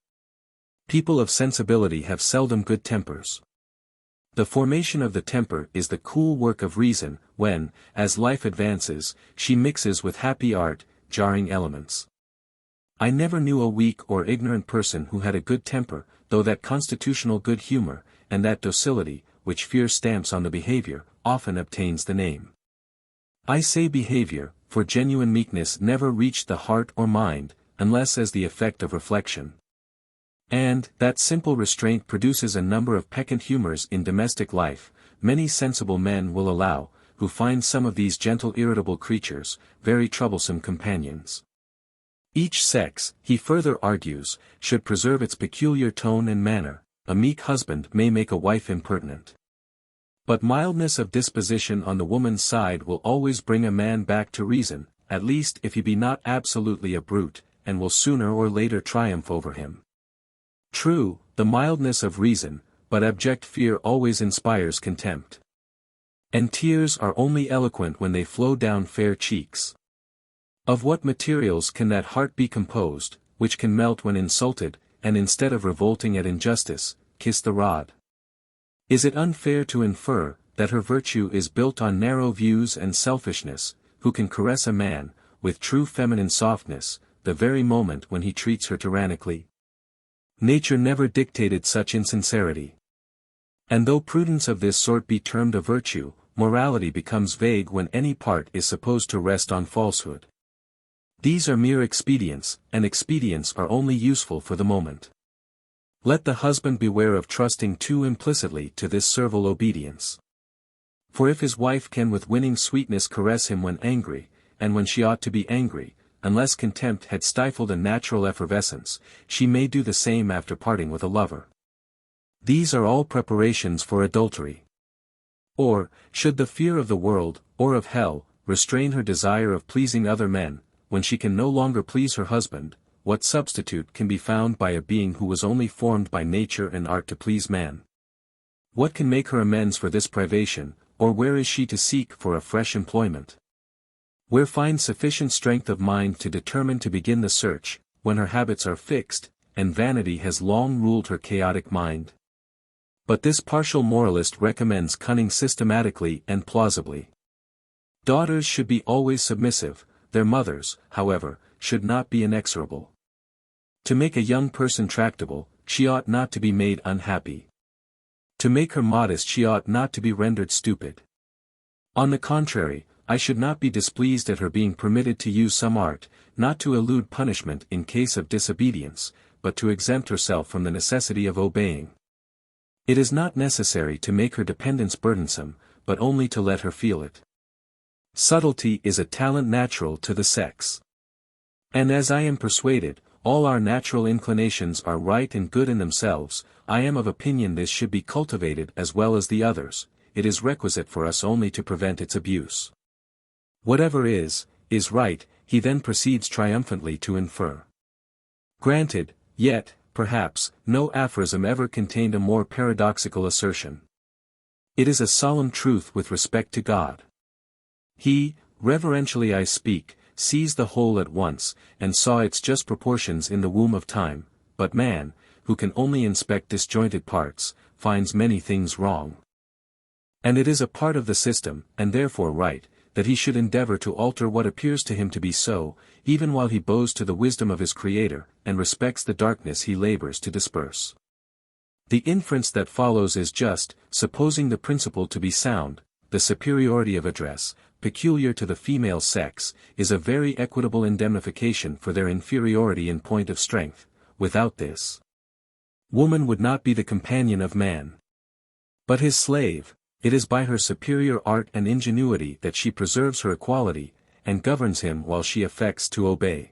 People of sensibility have seldom good tempers. The formation of the temper is the cool work of reason, when, as life advances, she mixes with happy art, jarring elements. I never knew a weak or ignorant person who had a good temper, though that constitutional good humor, and that docility, which fear stamps on the behavior, often obtains the name. I say behavior, for genuine meekness never reached the heart or mind, unless as the effect of reflection. And, that simple restraint produces a number of peccant humors in domestic life, many sensible men will allow, who find some of these gentle irritable creatures, very troublesome companions. Each sex, he further argues, should preserve its peculiar tone and manner. A meek husband may make a wife impertinent. But mildness of disposition on the woman's side will always bring a man back to reason, at least if he be not absolutely a brute, and will sooner or later triumph over him. True, the mildness of reason, but abject fear always inspires contempt. And tears are only eloquent when they flow down fair cheeks. Of what materials can that heart be composed, which can melt when insulted, and instead of revolting at injustice, kiss the rod? Is it unfair to infer, that her virtue is built on narrow views and selfishness, who can caress a man, with true feminine softness, the very moment when he treats her tyrannically? Nature never dictated such insincerity. And though prudence of this sort be termed a virtue, morality becomes vague when any part is supposed to rest on falsehood. These are mere expedients, and expedients are only useful for the moment. Let the husband beware of trusting too implicitly to this servile obedience. For if his wife can with winning sweetness caress him when angry, and when she ought to be angry, unless contempt had stifled a natural effervescence, she may do the same after parting with a lover. These are all preparations for adultery. Or, should the fear of the world, or of hell, restrain her desire of pleasing other men, when she can no longer please her husband, what substitute can be found by a being who was only formed by nature and art to please man? What can make her amends for this privation, or where is she to seek for a fresh employment? Where find sufficient strength of mind to determine to begin the search, when her habits are fixed, and vanity has long ruled her chaotic mind? But this partial moralist recommends cunning systematically and plausibly. Daughters should be always submissive, their mothers, however, should not be inexorable. To make a young person tractable, she ought not to be made unhappy. To make her modest she ought not to be rendered stupid. On the contrary, I should not be displeased at her being permitted to use some art, not to elude punishment in case of disobedience, but to exempt herself from the necessity of obeying. It is not necessary to make her dependence burdensome, but only to let her feel it. Subtlety is a talent natural to the sex. And as I am persuaded, all our natural inclinations are right and good in themselves, I am of opinion this should be cultivated as well as the others, it is requisite for us only to prevent its abuse. Whatever is right, he then proceeds triumphantly to infer. Granted, yet, perhaps, no aphorism ever contained a more paradoxical assertion. It is a solemn truth with respect to God. He, reverentially I speak, sees the whole at once, and saw its just proportions in the womb of time, but man, who can only inspect disjointed parts, finds many things wrong. And it is a part of the system, and therefore right, that he should endeavor to alter what appears to him to be so, even while he bows to the wisdom of his Creator, and respects the darkness he labors to disperse. The inference that follows is just, supposing the principle to be sound. The superiority of address, peculiar to the female sex, is a very equitable indemnification for their inferiority in point of strength. Without this, woman would not be the companion of man, but his slave. It is by her superior art and ingenuity that she preserves her equality, and governs him while she affects to obey.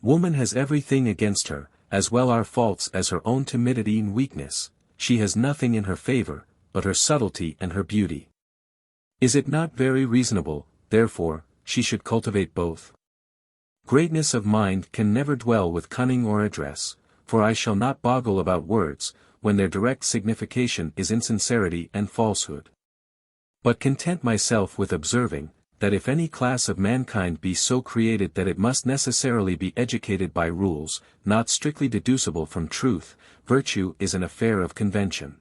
Woman has everything against her, as well our faults as her own timidity and weakness. She has nothing in her favor, but her subtlety and her beauty. Is it not very reasonable, therefore, she should cultivate both? Greatness of mind can never dwell with cunning or address, for I shall not boggle about words, when their direct signification is insincerity and falsehood. But content myself with observing, that if any class of mankind be so created that it must necessarily be educated by rules, not strictly deducible from truth, virtue is an affair of convention.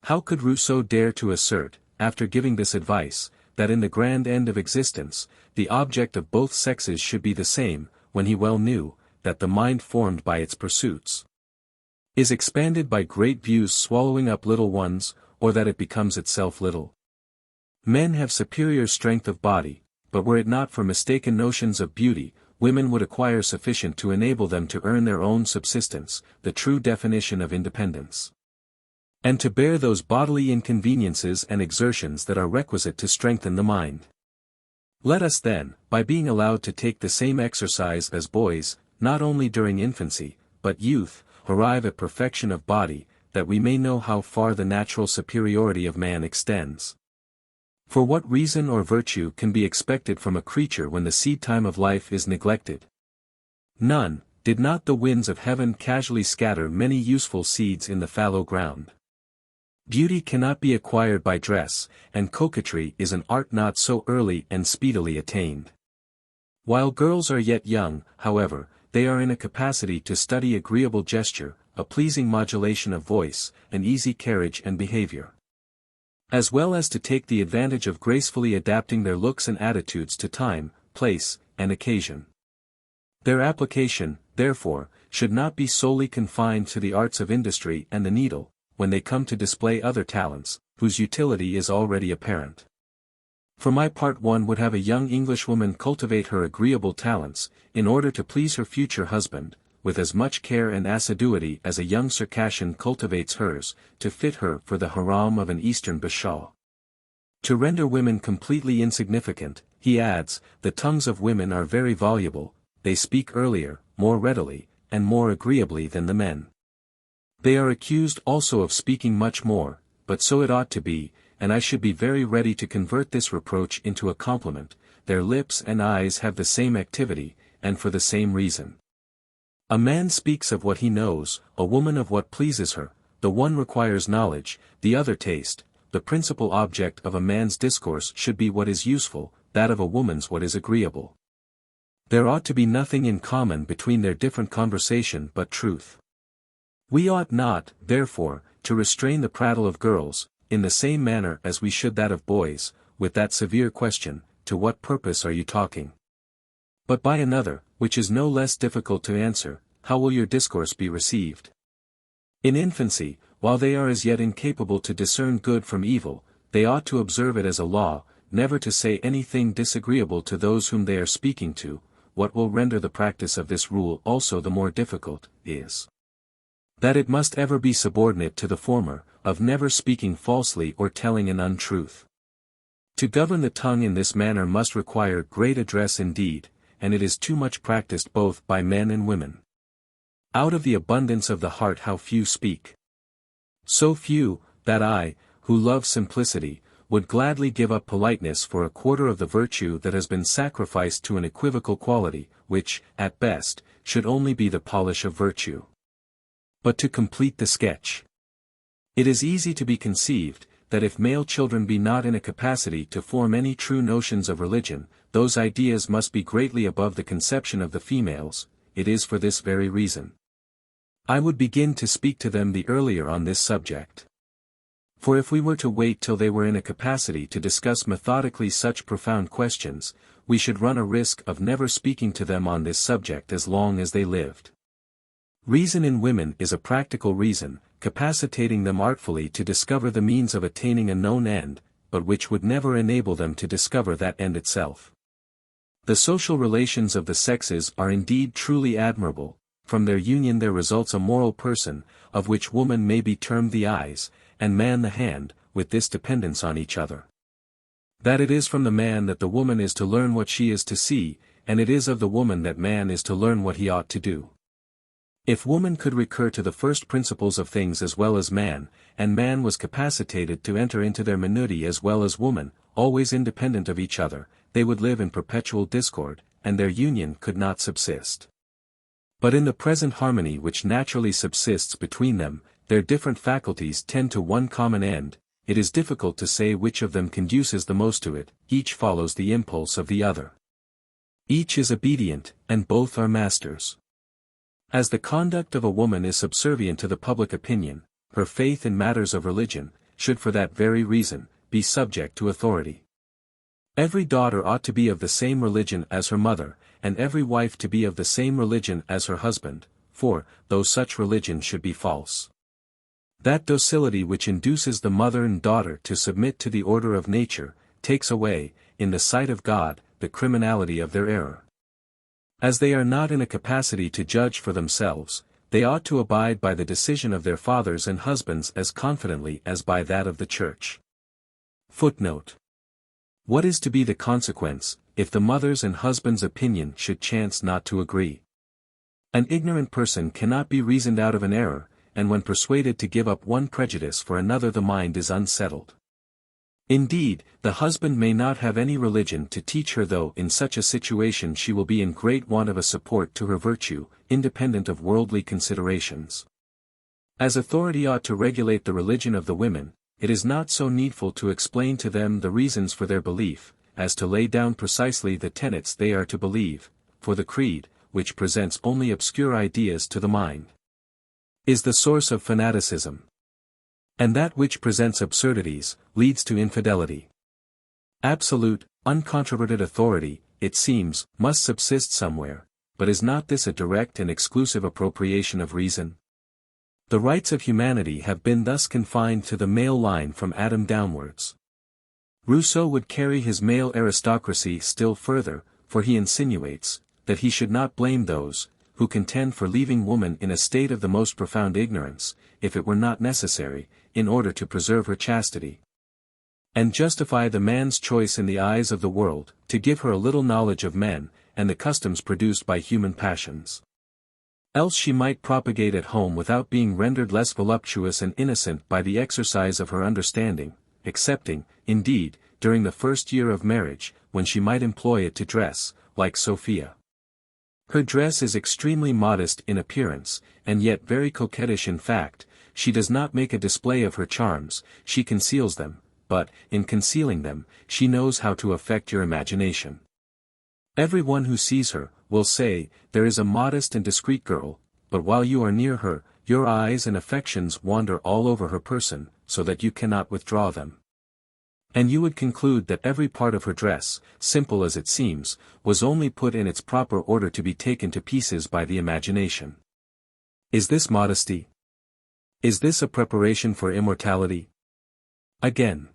How could Rousseau dare to assert, after giving this advice, that in the grand end of existence, the object of both sexes should be the same, when he well knew, that the mind formed by its pursuits is expanded by great views swallowing up little ones, or that it becomes itself little? Men have superior strength of body, but were it not for mistaken notions of beauty, women would acquire sufficient to enable them to earn their own subsistence, the true definition of independence, and to bear those bodily inconveniences and exertions that are requisite to strengthen the mind. Let us then, by being allowed to take the same exercise as boys, not only during infancy, but youth, arrive at perfection of body, that we may know how far the natural superiority of man extends. For what reason or virtue can be expected from a creature when the seed-time of life is neglected? None. Did not the winds of heaven casually scatter many useful seeds in the fallow ground? Beauty cannot be acquired by dress, and coquetry is an art not so early and speedily attained. While girls are yet young, however, they are in a capacity to study agreeable gesture, a pleasing modulation of voice, an easy carriage and behavior, as well as to take the advantage of gracefully adapting their looks and attitudes to time, place, and occasion. Their application, therefore, should not be solely confined to the arts of industry and the needle, when they come to display other talents, whose utility is already apparent. For my part, one would have a young Englishwoman cultivate her agreeable talents, in order to please her future husband, with as much care and assiduity as a young Circassian cultivates hers, to fit her for the harem of an Eastern bashaw. To render women completely insignificant, he adds, the tongues of women are very voluble, they speak earlier, more readily, and more agreeably than the men. They are accused also of speaking much more, but so it ought to be, and I should be very ready to convert this reproach into a compliment. Their lips and eyes have the same activity, and for the same reason. A man speaks of what he knows, a woman of what pleases her, the one requires knowledge, the other taste. The principal object of a man's discourse should be what is useful, that of a woman's what is agreeable. There ought to be nothing in common between their different conversation but truth. We ought not, therefore, to restrain the prattle of girls, in the same manner as we should that of boys, with that severe question, to what purpose are you talking? But by another, which is no less difficult to answer, how will your discourse be received? In infancy, while they are as yet incapable to discern good from evil, they ought to observe it as a law, never to say anything disagreeable to those whom they are speaking to. What will render the practice of this rule also the more difficult, is that it must ever be subordinate to the former, of never speaking falsely or telling an untruth. To govern the tongue in this manner must require great address indeed, and it is too much practiced both by men and women. Out of the abundance of the heart how few speak. So few, that I, who love simplicity, would gladly give up politeness for a quarter of the virtue that has been sacrificed to an equivocal quality, which, at best, should only be the polish of virtue. But to complete the sketch. It is easy to be conceived, that if male children be not in a capacity to form any true notions of religion, those ideas must be greatly above the conception of the females. It is for this very reason I would begin to speak to them the earlier on this subject. For if we were to wait till they were in a capacity to discuss methodically such profound questions, we should run a risk of never speaking to them on this subject as long as they lived. Reason in women is a practical reason, capacitating them artfully to discover the means of attaining a known end, but which would never enable them to discover that end itself. The social relations of the sexes are indeed truly admirable. From their union there results a moral person, of which woman may be termed the eyes, and man the hand, with this dependence on each other: that it is from the man that the woman is to learn what she is to see, and it is of the woman that man is to learn what he ought to do. If woman could recur to the first principles of things as well as man, and man was capacitated to enter into their minutiae as well as woman, always independent of each other, they would live in perpetual discord, and their union could not subsist. But in the present harmony which naturally subsists between them, their different faculties tend to one common end. It is difficult to say which of them conduces the most to it. Each follows the impulse of the other. Each is obedient, and both are masters. As the conduct of a woman is subservient to the public opinion, her faith in matters of religion should for that very reason be subject to authority. Every daughter ought to be of the same religion as her mother, and every wife to be of the same religion as her husband, for, though such religion should be false, that docility which induces the mother and daughter to submit to the order of nature, takes away, in the sight of God, the criminality of their error. As they are not in a capacity to judge for themselves, they ought to abide by the decision of their fathers and husbands as confidently as by that of the Church. Footnote: what is to be the consequence, if the mother's and husband's opinion should chance not to agree? An ignorant person cannot be reasoned out of an error, and when persuaded to give up one prejudice for another the mind is unsettled. Indeed, the husband may not have any religion to teach her, though in such a situation she will be in great want of a support to her virtue, independent of worldly considerations. As authority ought to regulate the religion of the women, it is not so needful to explain to them the reasons for their belief, as to lay down precisely the tenets they are to believe, for the creed, which presents only obscure ideas to the mind, is the source of fanaticism. And that which presents absurdities, leads to infidelity. Absolute, uncontroverted authority, it seems, must subsist somewhere, but is not this a direct and exclusive appropriation of reason? The rights of humanity have been thus confined to the male line from Adam downwards. Rousseau would carry his male aristocracy still further, for he insinuates, that he should not blame those, who contend for leaving woman in a state of the most profound ignorance, if it were not necessary, in order to preserve her chastity, and justify the man's choice in the eyes of the world, to give her a little knowledge of men, and the customs produced by human passions. Else she might propagate at home without being rendered less voluptuous and innocent by the exercise of her understanding, excepting, indeed, during the first year of marriage, when she might employ it to dress, like Sophia. Her dress is extremely modest in appearance, and yet very coquettish in fact. She does not make a display of her charms, she conceals them, but, in concealing them, she knows how to affect your imagination. Every one who sees her, will say, there is a modest and discreet girl, but while you are near her, your eyes and affections wander all over her person, so that you cannot withdraw them. And you would conclude that every part of her dress, simple as it seems, was only put in its proper order to be taken to pieces by the imagination. Is this modesty? Is this a preparation for immortality? Again,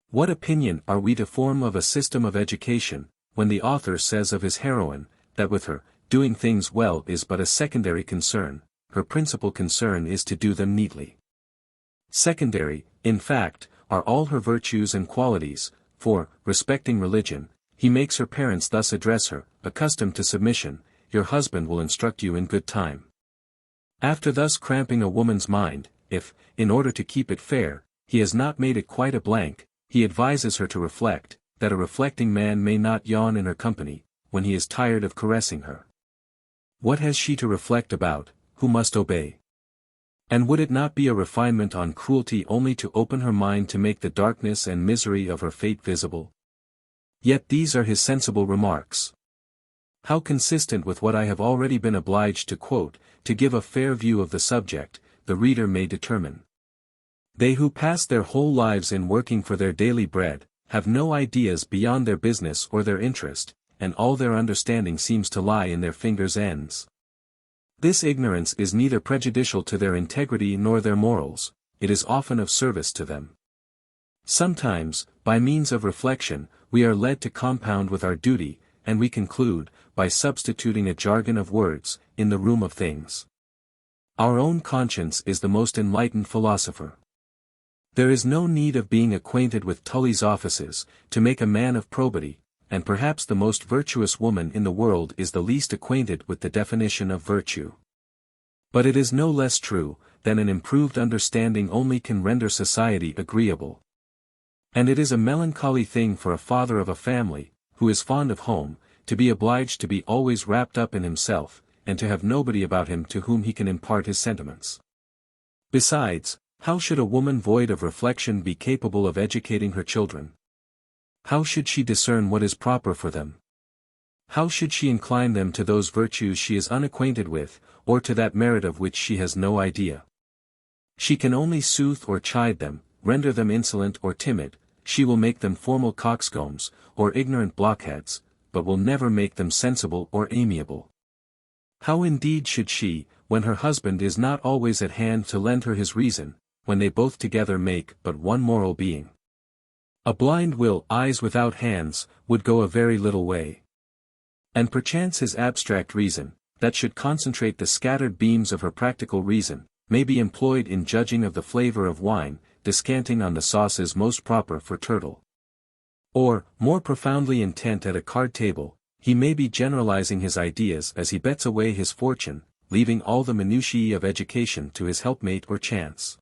what opinion are we to form of a system of education, when the author says of his heroine, that with her, doing things well is but a secondary concern, her principal concern is to do them neatly. Secondary, in fact, are all her virtues and qualities, for, respecting religion, he makes her parents thus address her, accustomed to submission, your husband will instruct you in good time. After thus cramping a woman's mind, if, in order to keep it fair, he has not made it quite a blank, he advises her to reflect, that a reflecting man may not yawn in her company, when he is tired of caressing her. What has she to reflect about, who must obey? And would it not be a refinement on cruelty only to open her mind to make the darkness and misery of her fate visible? Yet these are his sensible remarks. How consistent with what I have already been obliged to quote, to give a fair view of the subject, the reader may determine. They who pass their whole lives in working for their daily bread, have no ideas beyond their business or their interest, and all their understanding seems to lie in their fingers' ends. This ignorance is neither prejudicial to their integrity nor their morals, it is often of service to them. Sometimes, by means of reflection, we are led to compound with our duty, and we conclude, by substituting a jargon of words, in the room of things. Our own conscience is the most enlightened philosopher. There is no need of being acquainted with Tully's offices, to make a man of probity, and perhaps the most virtuous woman in the world is the least acquainted with the definition of virtue. But it is no less true, that an improved understanding only can render society agreeable. And it is a melancholy thing for a father of a family, who is fond of home, to be obliged to be always wrapped up in himself, and to have nobody about him to whom he can impart his sentiments. Besides, how should a woman void of reflection be capable of educating her children? How should she discern what is proper for them? How should she incline them to those virtues she is unacquainted with, or to that merit of which she has no idea? She can only soothe or chide them, render them insolent or timid, she will make them formal coxcombs, or ignorant blockheads, but will never make them sensible or amiable. How indeed should she, when her husband is not always at hand to lend her his reason, when they both together make but one moral being? A blind will, eyes without hands, would go a very little way. And perchance his abstract reason, that should concentrate the scattered beams of her practical reason, may be employed in judging of the flavor of wine, descanting on the sauces most proper for turtle. Or, more profoundly intent at a card table, he may be generalizing his ideas as he bets away his fortune, leaving all the minutiae of education to his helpmate or chance.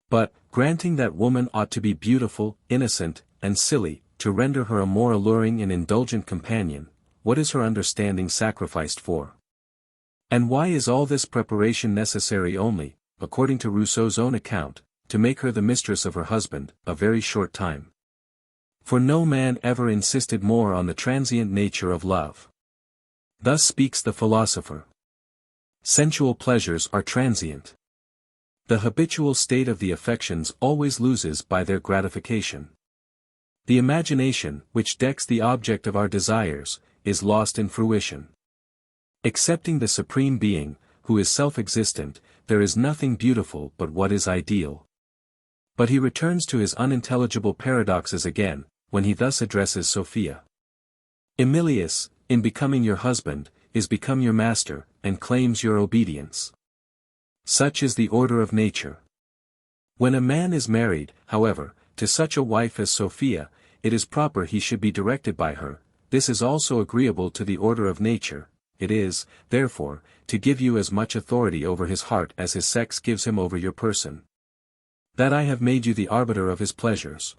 But, granting that woman ought to be beautiful, innocent, and silly, to render her a more alluring and indulgent companion, what is her understanding sacrificed for? And why is all this preparation necessary only, according to Rousseau's own account, to make her the mistress of her husband, a very short time? For no man ever insisted more on the transient nature of love. Thus speaks the philosopher. Sensual pleasures are transient. The habitual state of the affections always loses by their gratification. The imagination, which decks the object of our desires, is lost in fruition. Excepting the Supreme Being, who is self-existent, there is nothing beautiful but what is ideal. But he returns to his unintelligible paradoxes again, when he thus addresses Sophia. Emilius, in becoming your husband, is become your master, and claims your obedience. Such is the order of nature. When a man is married, however, to such a wife as Sophia, it is proper he should be directed by her. This is also agreeable to the order of nature. It is, therefore, to give you as much authority over his heart as his sex gives him over your person. That I have made you the arbiter of his pleasures.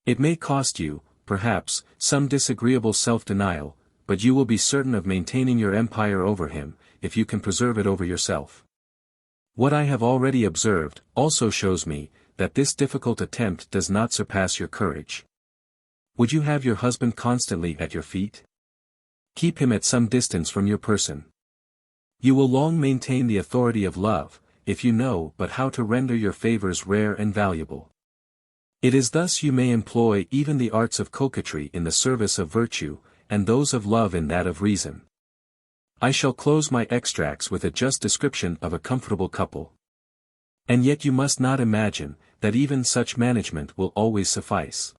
It may cost you, perhaps, some disagreeable self-denial, but you will be certain of maintaining your empire over him, if you can preserve it over yourself. What I have already observed, also shows me, that this difficult attempt does not surpass your courage. Would you have your husband constantly at your feet? Keep him at some distance from your person. You will long maintain the authority of love, if you know but how to render your favors rare and valuable. It is thus you may employ even the arts of coquetry in the service of virtue, and those of love in that of reason. I shall close my extracts with a just description of a comfortable couple. And yet you must not imagine, that even such management will always suffice.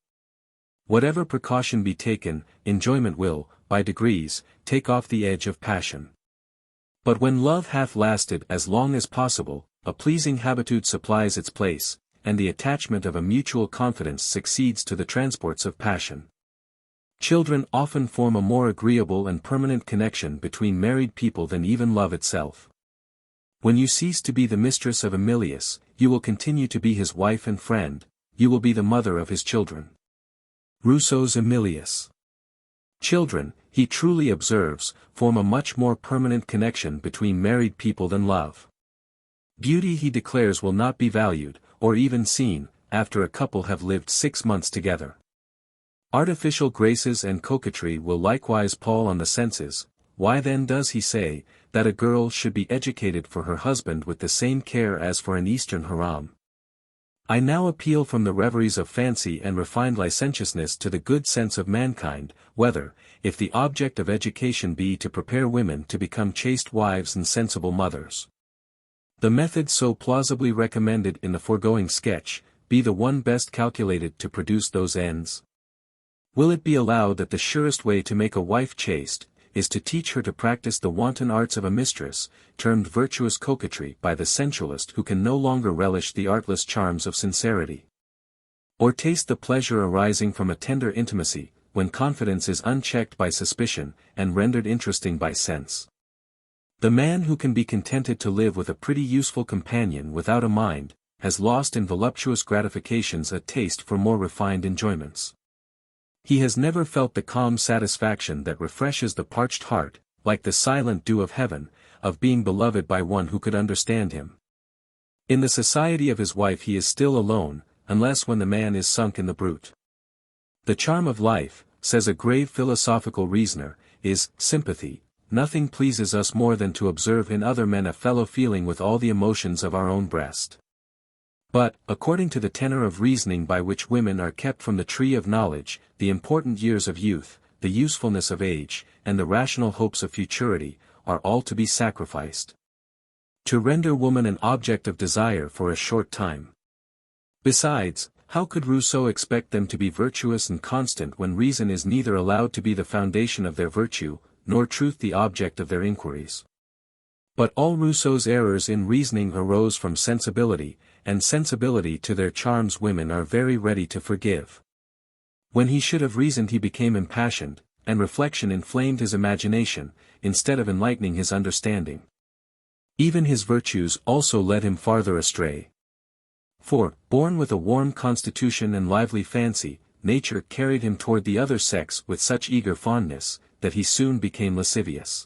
Whatever precaution be taken, enjoyment will, by degrees, take off the edge of passion. But when love hath lasted as long as possible, a pleasing habitude supplies its place, and the attachment of a mutual confidence succeeds to the transports of passion. Children often form a more agreeable and permanent connection between married people than even love itself. When you cease to be the mistress of Emilius, you will continue to be his wife and friend, you will be the mother of his children. Rousseau's Emilius. Children, he truly observes, form a much more permanent connection between married people than love. Beauty he declares will not be valued, or even seen, after a couple have lived 6 months together. Artificial graces and coquetry will likewise pall on the senses. Why then does he say, that a girl should be educated for her husband with the same care as for an Eastern harem? I now appeal from the reveries of fancy and refined licentiousness to the good sense of mankind, whether, if the object of education be to prepare women to become chaste wives and sensible mothers, the method so plausibly recommended in the foregoing sketch, be the one best calculated to produce those ends? Will it be allowed that the surest way to make a wife chaste, is to teach her to practice the wanton arts of a mistress, termed virtuous coquetry by the sensualist who can no longer relish the artless charms of sincerity? Or taste the pleasure arising from a tender intimacy, when confidence is unchecked by suspicion, and rendered interesting by sense? The man who can be contented to live with a pretty useful companion without a mind, has lost in voluptuous gratifications a taste for more refined enjoyments. He has never felt the calm satisfaction that refreshes the parched heart, like the silent dew of heaven, of being beloved by one who could understand him. In the society of his wife he is still alone, unless when the man is sunk in the brute. The charm of life, says a grave philosophical reasoner, is sympathy. Nothing pleases us more than to observe in other men a fellow feeling with all the emotions of our own breast. But, according to the tenor of reasoning by which women are kept from the tree of knowledge, the important years of youth, the usefulness of age, and the rational hopes of futurity, are all to be sacrificed, to render woman an object of desire for a short time. Besides, how could Rousseau expect them to be virtuous and constant when reason is neither allowed to be the foundation of their virtue, nor truth the object of their inquiries? But all Rousseau's errors in reasoning arose from sensibility, and sensibility to their charms women are very ready to forgive. When he should have reasoned he became impassioned, and reflection inflamed his imagination, instead of enlightening his understanding. Even his virtues also led him farther astray. For, born with a warm constitution and lively fancy, nature carried him toward the other sex with such eager fondness, that he soon became lascivious.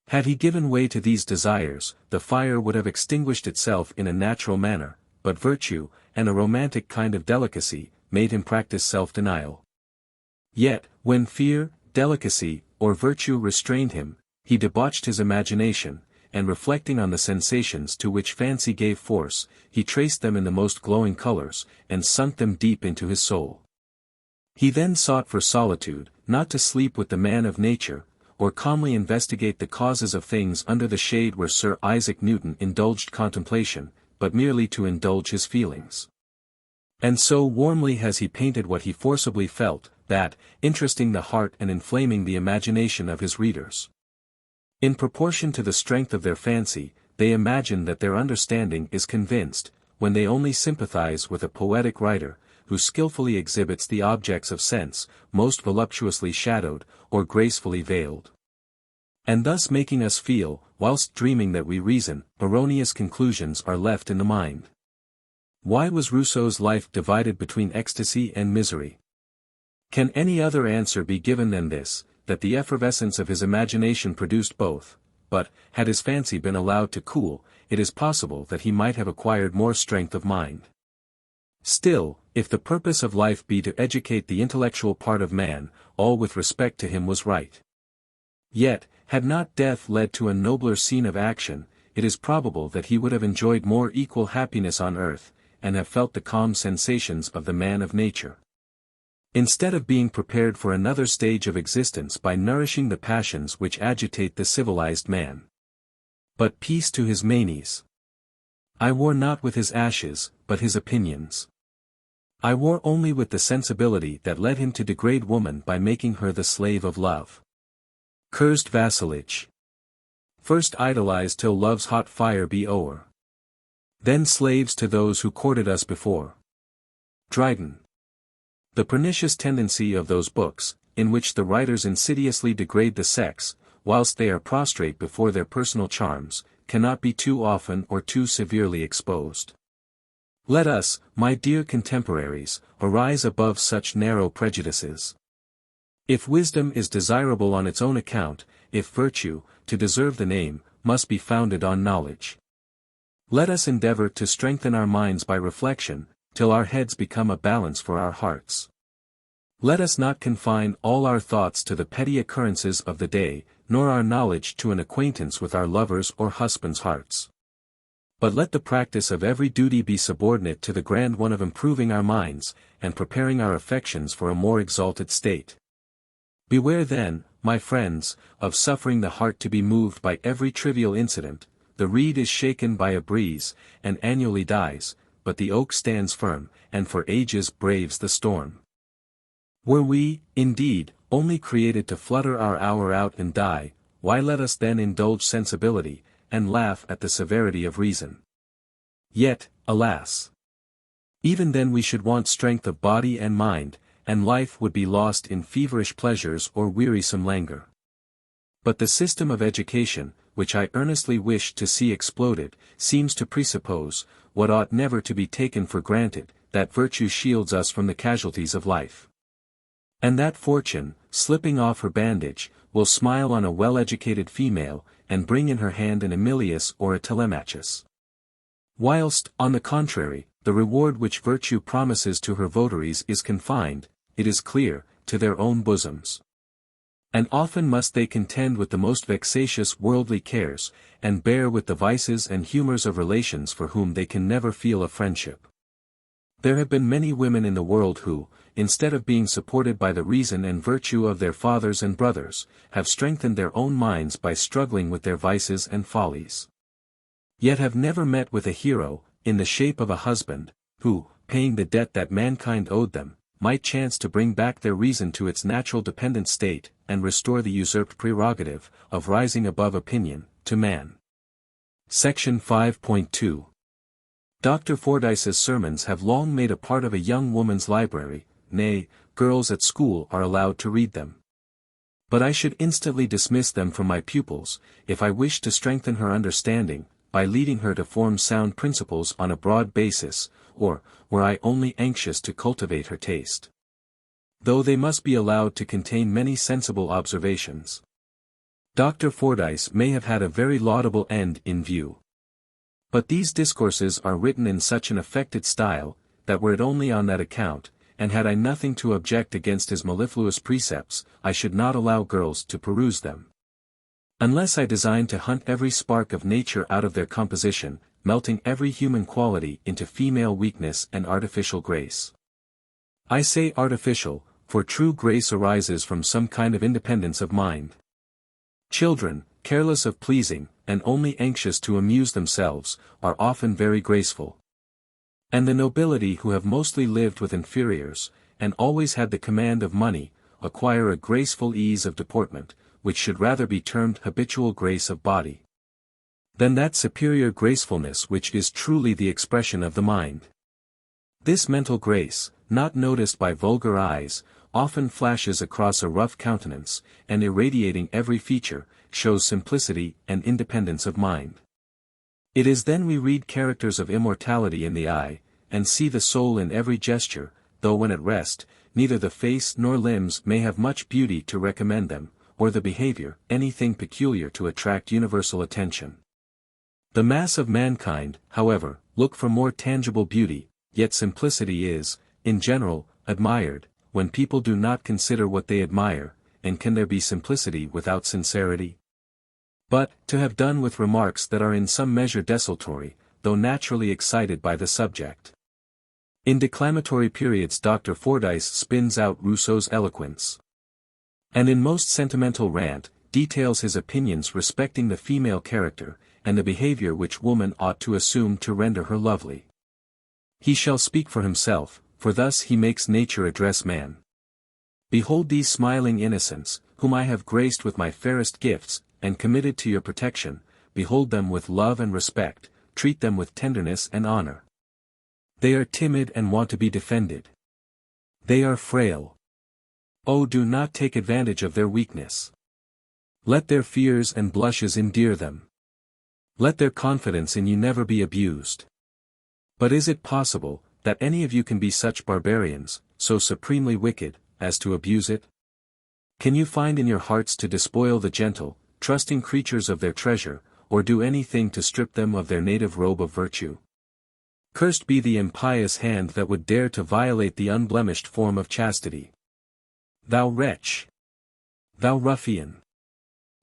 Had he given way to these desires, the fire would have extinguished itself in a natural manner, but virtue, and a romantic kind of delicacy, made him practice self-denial. Yet, when fear, delicacy, or virtue restrained him, he debauched his imagination, and reflecting on the sensations to which fancy gave force, he traced them in the most glowing colors, and sunk them deep into his soul. He then sought for solitude, not to sleep with the man of nature, or calmly investigate the causes of things under the shade where Sir Isaac Newton indulged contemplation, but merely to indulge his feelings. And so warmly has he painted what he forcibly felt, that, interesting the heart and inflaming the imagination of his readers, in proportion to the strength of their fancy, they imagine that their understanding is convinced, when they only sympathize with a poetic writer, who skillfully exhibits the objects of sense, most voluptuously shadowed, or gracefully veiled. And thus making us feel, whilst dreaming that we reason, erroneous conclusions are left in the mind. Why was Rousseau's life divided between ecstasy and misery? Can any other answer be given than this, that the effervescence of his imagination produced both, but, had his fancy been allowed to cool, it is possible that he might have acquired more strength of mind. Still, if the purpose of life be to educate the intellectual part of man, all with respect to him was right. Yet, had not death led to a nobler scene of action, it is probable that he would have enjoyed more equal happiness on earth, and have felt the calm sensations of the man of nature. Instead of being prepared for another stage of existence by nourishing the passions which agitate the civilized man. But peace to his manes. I war not with his ashes, but his opinions. I war only with the sensibility that led him to degrade woman by making her the slave of love. Cursed vassalage. First idolized till love's hot fire be o'er. Then slaves to those who courted us before. Dryden. The pernicious tendency of those books, in which the writers insidiously degrade the sex, whilst they are prostrate before their personal charms, cannot be too often or too severely exposed. Let us, my dear contemporaries, arise above such narrow prejudices. If wisdom is desirable on its own account, if virtue, to deserve the name, must be founded on knowledge, Let us endeavor to strengthen our minds by reflection, till our heads become a balance for our hearts. Let us not confine all our thoughts to the petty occurrences of the day, nor our knowledge to an acquaintance with our lovers' or husbands' hearts. But let the practice of every duty be subordinate to the grand one of improving our minds, and preparing our affections for a more exalted state. Beware then, my friends, of suffering the heart to be moved by every trivial incident. The reed is shaken by a breeze, and annually dies, but the oak stands firm, and for ages braves the storm. Were we, indeed, only created to flutter our hour out and die, why let us then indulge sensibility, and laugh at the severity of reason? Yet, alas! Even then we should want strength of body and mind, and life would be lost in feverish pleasures or wearisome languor. But the system of education, which I earnestly wish to see exploded, seems to presuppose, what ought never to be taken for granted, that virtue shields us from the casualties of life. And that fortune, slipping off her bandage, will smile on a well-educated female, and bring in her hand an Emilius or a Telemachus. Whilst, on the contrary, the reward which virtue promises to her votaries is confined, it is clear, to their own bosoms. And often must they contend with the most vexatious worldly cares, and bear with the vices and humours of relations for whom they can never feel a friendship. There have been many women in the world who, instead of being supported by the reason and virtue of their fathers and brothers, have strengthened their own minds by struggling with their vices and follies. Yet have never met with a hero, in the shape of a husband, who, paying the debt that mankind owed them, might chance to bring back their reason to its natural dependent state, and restore the usurped prerogative, of rising above opinion, to man. Section 5.2. Dr. Fordyce's sermons have long made a part of a young woman's library, nay, girls at school are allowed to read them. But I should instantly dismiss them from my pupils, if I wished to strengthen her understanding, by leading her to form sound principles on a broad basis, or, were I only anxious to cultivate her taste. Though they must be allowed to contain many sensible observations. Dr. Fordyce may have had a very laudable end in view. But these discourses are written in such an affected style, that were it only on that account, and had I nothing to object against his mellifluous precepts, I should not allow girls to peruse them. Unless I design to hunt every spark of nature out of their composition, melting every human quality into female weakness and artificial grace. I say artificial, for true grace arises from some kind of independence of mind. Children, careless of pleasing, and only anxious to amuse themselves, are often very graceful. And the nobility who have mostly lived with inferiors, and always had the command of money, acquire a graceful ease of deportment, which should rather be termed habitual grace of body, than that superior gracefulness which is truly the expression of the mind. This mental grace, not noticed by vulgar eyes, often flashes across a rough countenance, and irradiating every feature, shows simplicity and independence of mind. It is then we read characters of immortality in the eye, and see the soul in every gesture, though when at rest, neither the face nor limbs may have much beauty to recommend them, or the behavior anything peculiar to attract universal attention. The mass of mankind, however, look for more tangible beauty, yet simplicity is, in general, admired, when people do not consider what they admire, and can there be simplicity without sincerity? But, to have done with remarks that are in some measure desultory, though naturally excited by the subject. In declamatory periods Dr. Fordyce spins out Rousseau's eloquence. And in most sentimental rant, details his opinions respecting the female character, and the behavior which woman ought to assume to render her lovely. He shall speak for himself, for thus he makes nature address man. Behold these smiling innocents, whom I have graced with my fairest gifts, and committed to your protection, behold them with love and respect, treat them with tenderness and honor. They are timid and want to be defended. They are frail. Oh, do not take advantage of their weakness. Let their fears and blushes endear them. Let their confidence in you never be abused. But is it possible, that any of you can be such barbarians, so supremely wicked, as to abuse it? Can you find in your hearts to despoil the gentle, trusting creatures of their treasure, or do anything to strip them of their native robe of virtue. Cursed be the impious hand that would dare to violate the unblemished form of chastity. Thou wretch! Thou ruffian!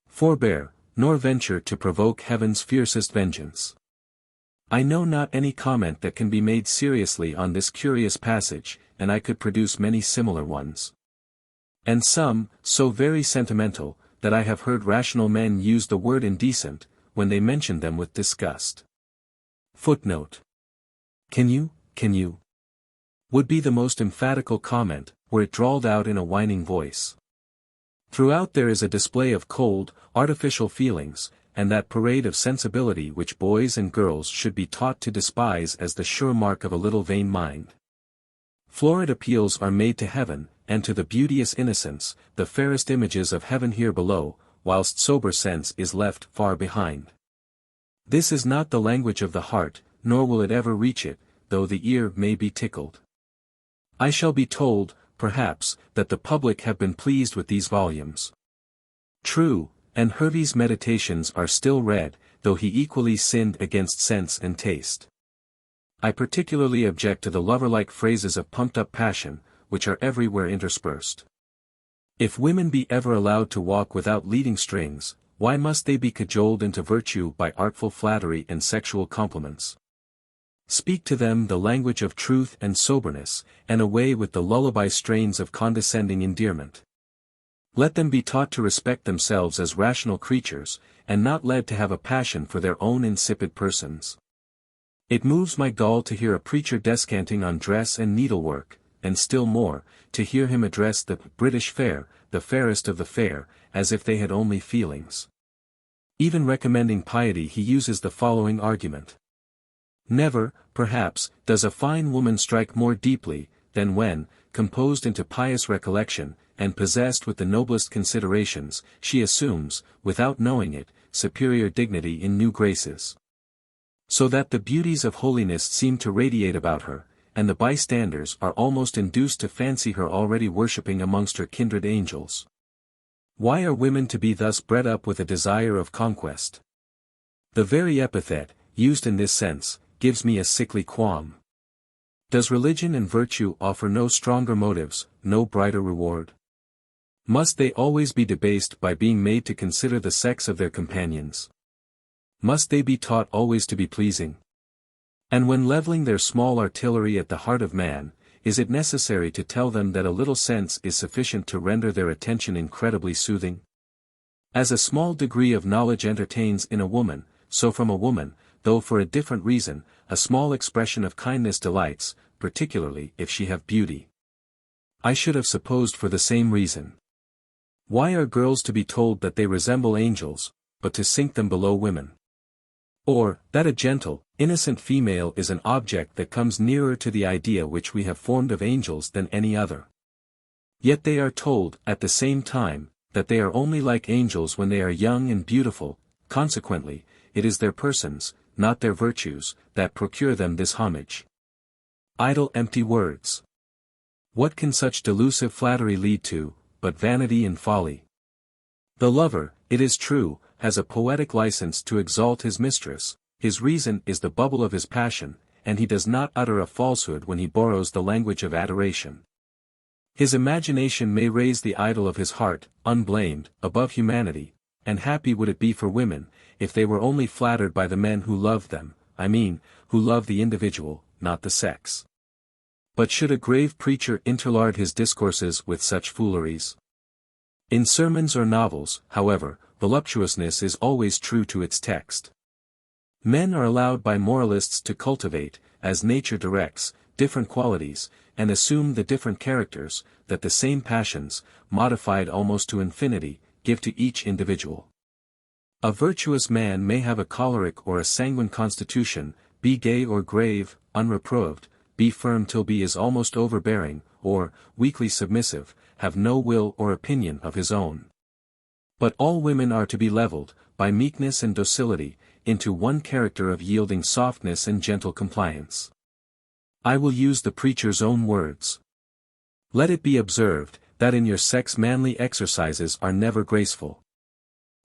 Forbear, nor venture to provoke heaven's fiercest vengeance. I know not any comment that can be made seriously on this curious passage, and I could produce many similar ones. And some, so very sentimental, that I have heard rational men use the word indecent, when they mention them with disgust. Footnote. Can you? Would be the most emphatical comment, were it drawled out in a whining voice. Throughout there is a display of cold, artificial feelings, and that parade of sensibility which boys and girls should be taught to despise as the sure mark of a little vain mind. Florid appeals are made to heaven, and to the beauteous innocence, the fairest images of heaven here below, whilst sober sense is left far behind. This is not the language of the heart, nor will it ever reach it, though the ear may be tickled. I shall be told, perhaps, that the public have been pleased with these volumes. True, and Hervey's Meditations are still read, though he equally sinned against sense and taste. I particularly object to the lover-like phrases of pumped-up passion, which are everywhere interspersed. If women be ever allowed to walk without leading strings, why must they be cajoled into virtue by artful flattery and sexual compliments? Speak to them the language of truth and soberness, and away with the lullaby strains of condescending endearment. Let them be taught to respect themselves as rational creatures, and not led to have a passion for their own insipid persons. It moves my gall to hear a preacher descanting on dress and needlework, and still more, to hear him address the British fair, the fairest of the fair, as if they had only feelings. Even recommending piety, he uses the following argument. Never, perhaps, does a fine woman strike more deeply, than when, composed into pious recollection, and possessed with the noblest considerations, she assumes, without knowing it, superior dignity in new graces. So that the beauties of holiness seem to radiate about her, and the bystanders are almost induced to fancy her already worshipping amongst her kindred angels. Why are women to be thus bred up with a desire of conquest? The very epithet, used in this sense, gives me a sickly qualm. Does religion and virtue offer no stronger motives, no brighter reward? Must they always be debased by being made to consider the sex of their companions? Must they be taught always to be pleasing? And when levelling their small artillery at the heart of man, is it necessary to tell them that a little sense is sufficient to render their attention incredibly soothing? As a small degree of knowledge entertains in a woman, so from a woman, though for a different reason, a small expression of kindness delights, particularly if she have beauty. I should have supposed for the same reason. Why are girls to be told that they resemble angels, but to sink them below women? Or, that a gentle, innocent female is an object that comes nearer to the idea which we have formed of angels than any other? Yet they are told, at the same time, that they are only like angels when they are young and beautiful. Consequently, it is their persons, not their virtues, that procure them this homage. Idle empty words. What can such delusive flattery lead to, but vanity and folly? The lover, it is true, has a poetic license to exalt his mistress, his reason is the bubble of his passion, and he does not utter a falsehood when he borrows the language of adoration. His imagination may raise the idol of his heart, unblamed, above humanity, and happy would it be for women, if they were only flattered by the men who love them, I mean, who love the individual, not the sex. But should a grave preacher interlard his discourses with such fooleries? In sermons or novels, however, voluptuousness is always true to its text. Men are allowed by moralists to cultivate, as nature directs, different qualities, and assume the different characters, that the same passions, modified almost to infinity, give to each individual. A virtuous man may have a choleric or a sanguine constitution, be gay or grave, unreproved, be firm till be is almost overbearing, or, weakly submissive, have no will or opinion of his own. But all women are to be levelled, by meekness and docility, into one character of yielding softness and gentle compliance. I will use the preacher's own words. Let it be observed, that in your sex manly exercises are never graceful.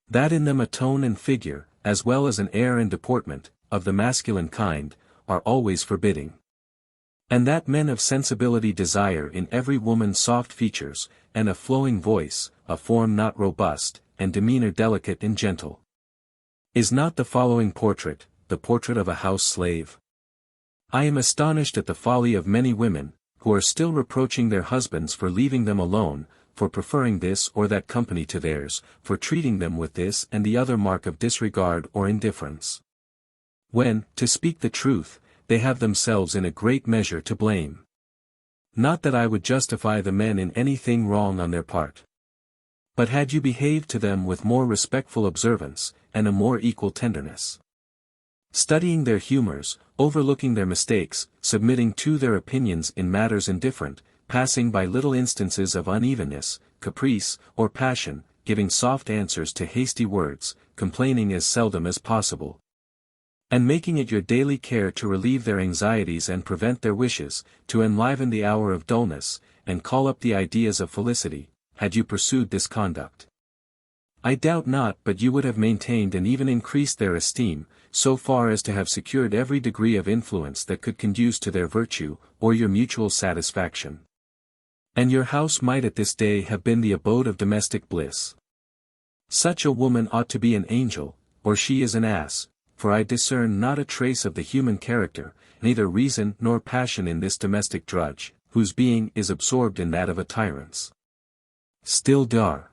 That in them a tone and figure, as well as an air and deportment, of the masculine kind, are always forbidding. And that men of sensibility desire in every woman soft features, and a flowing voice, a form not robust, and demeanor delicate and gentle. Is not the following portrait, the portrait of a house slave? I am astonished at the folly of many women, who are still reproaching their husbands for leaving them alone, for preferring this or that company to theirs, for treating them with this and the other mark of disregard or indifference. When, to speak the truth, they have themselves in a great measure to blame. Not that I would justify the men in anything wrong on their part. But had you behaved to them with more respectful observance, and a more equal tenderness, studying their humors, overlooking their mistakes, submitting to their opinions in matters indifferent, passing by little instances of unevenness, caprice, or passion, giving soft answers to hasty words, complaining as seldom as possible, and making it your daily care to relieve their anxieties and prevent their wishes, to enliven the hour of dullness, and call up the ideas of felicity, had you pursued this conduct, I doubt not but you would have maintained and even increased their esteem, so far as to have secured every degree of influence that could conduce to their virtue, or your mutual satisfaction. And your house might at this day have been the abode of domestic bliss. Such a woman ought to be an angel, or she is an ass, for I discern not a trace of the human character, neither reason nor passion in this domestic drudge, whose being is absorbed in that of a tyrant's. Still dar.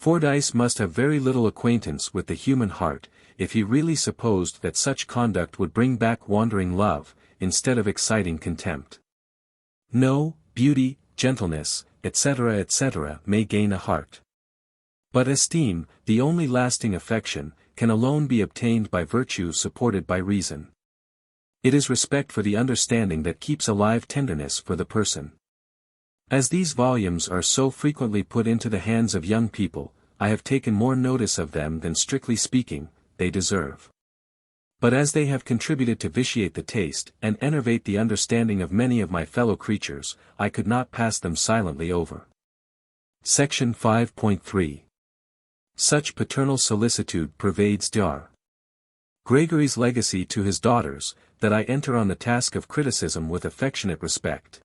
Fordyce must have very little acquaintance with the human heart, if he really supposed that such conduct would bring back wandering love, instead of exciting contempt. No, beauty, gentleness, etc., etc., may gain a heart. But esteem, the only lasting affection, can alone be obtained by virtue supported by reason. It is respect for the understanding that keeps alive tenderness for the person. As these volumes are so frequently put into the hands of young people, I have taken more notice of them than, strictly speaking, they deserve. But as they have contributed to vitiate the taste and enervate the understanding of many of my fellow creatures, I could not pass them silently over. Section 5.3. Such paternal solicitude pervades Dar. Gregory's legacy to his daughters, that I enter on the task of criticism with affectionate respect.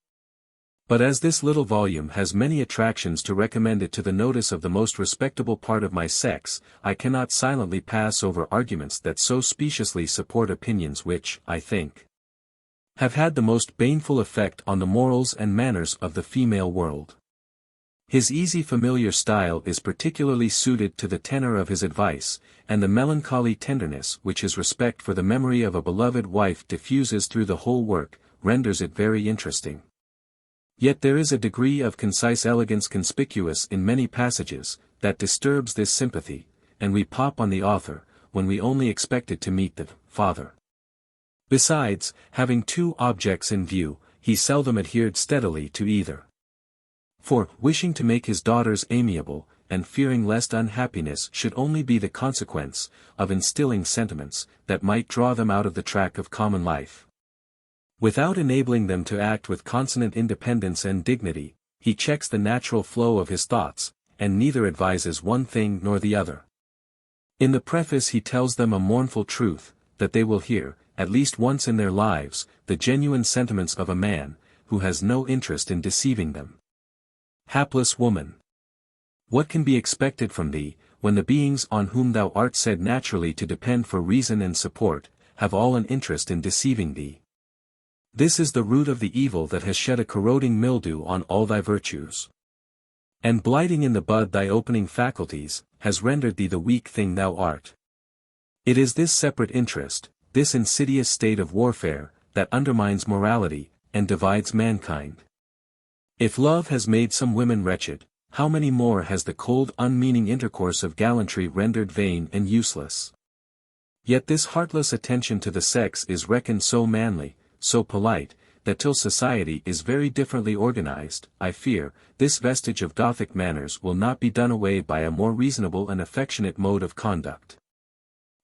But as this little volume has many attractions to recommend it to the notice of the most respectable part of my sex, I cannot silently pass over arguments that so speciously support opinions which, I think, have had the most baneful effect on the morals and manners of the female world. His easy familiar style is particularly suited to the tenor of his advice, and the melancholy tenderness which his respect for the memory of a beloved wife diffuses through the whole work, renders it very interesting. Yet there is a degree of concise elegance conspicuous in many passages, that disturbs this sympathy, and we pop on the author, when we only expected to meet the father. Besides, having two objects in view, he seldom adhered steadily to either. For, wishing to make his daughters amiable, and fearing lest unhappiness should only be the consequence of instilling sentiments that might draw them out of the track of common life, without enabling them to act with consonant independence and dignity, he checks the natural flow of his thoughts, and neither advises one thing nor the other. In the preface he tells them a mournful truth, that they will hear, at least once in their lives, the genuine sentiments of a man, who has no interest in deceiving them. Hapless woman! What can be expected from thee, when the beings on whom thou art said naturally to depend for reason and support, have all an interest in deceiving thee? This is the root of the evil that has shed a corroding mildew on all thy virtues, and blighting in the bud thy opening faculties, has rendered thee the weak thing thou art. It is this separate interest, this insidious state of warfare, that undermines morality, and divides mankind. If love has made some women wretched, how many more has the cold unmeaning intercourse of gallantry rendered vain and useless? Yet this heartless attention to the sex is reckoned so manly, so polite, that till society is very differently organized, I fear, this vestige of Gothic manners will not be done away by a more reasonable and affectionate mode of conduct.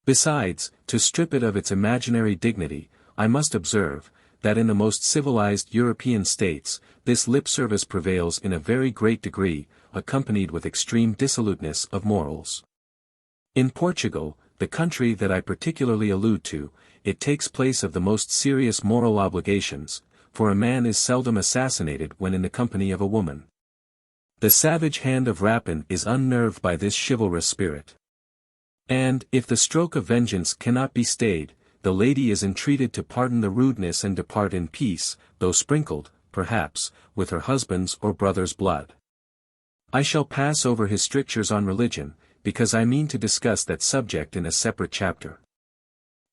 Besides, to strip it of its imaginary dignity, I must observe, that in the most civilized European states, this lip service prevails in a very great degree, accompanied with extreme dissoluteness of morals. In Portugal, the country that I particularly allude to, it takes place of the most serious moral obligations, for a man is seldom assassinated when in the company of a woman. The savage hand of rapine is unnerved by this chivalrous spirit. And, if the stroke of vengeance cannot be stayed, the lady is entreated to pardon the rudeness and depart in peace, though sprinkled, perhaps, with her husband's or brother's blood. I shall pass over his strictures on religion, because I mean to discuss that subject in a separate chapter.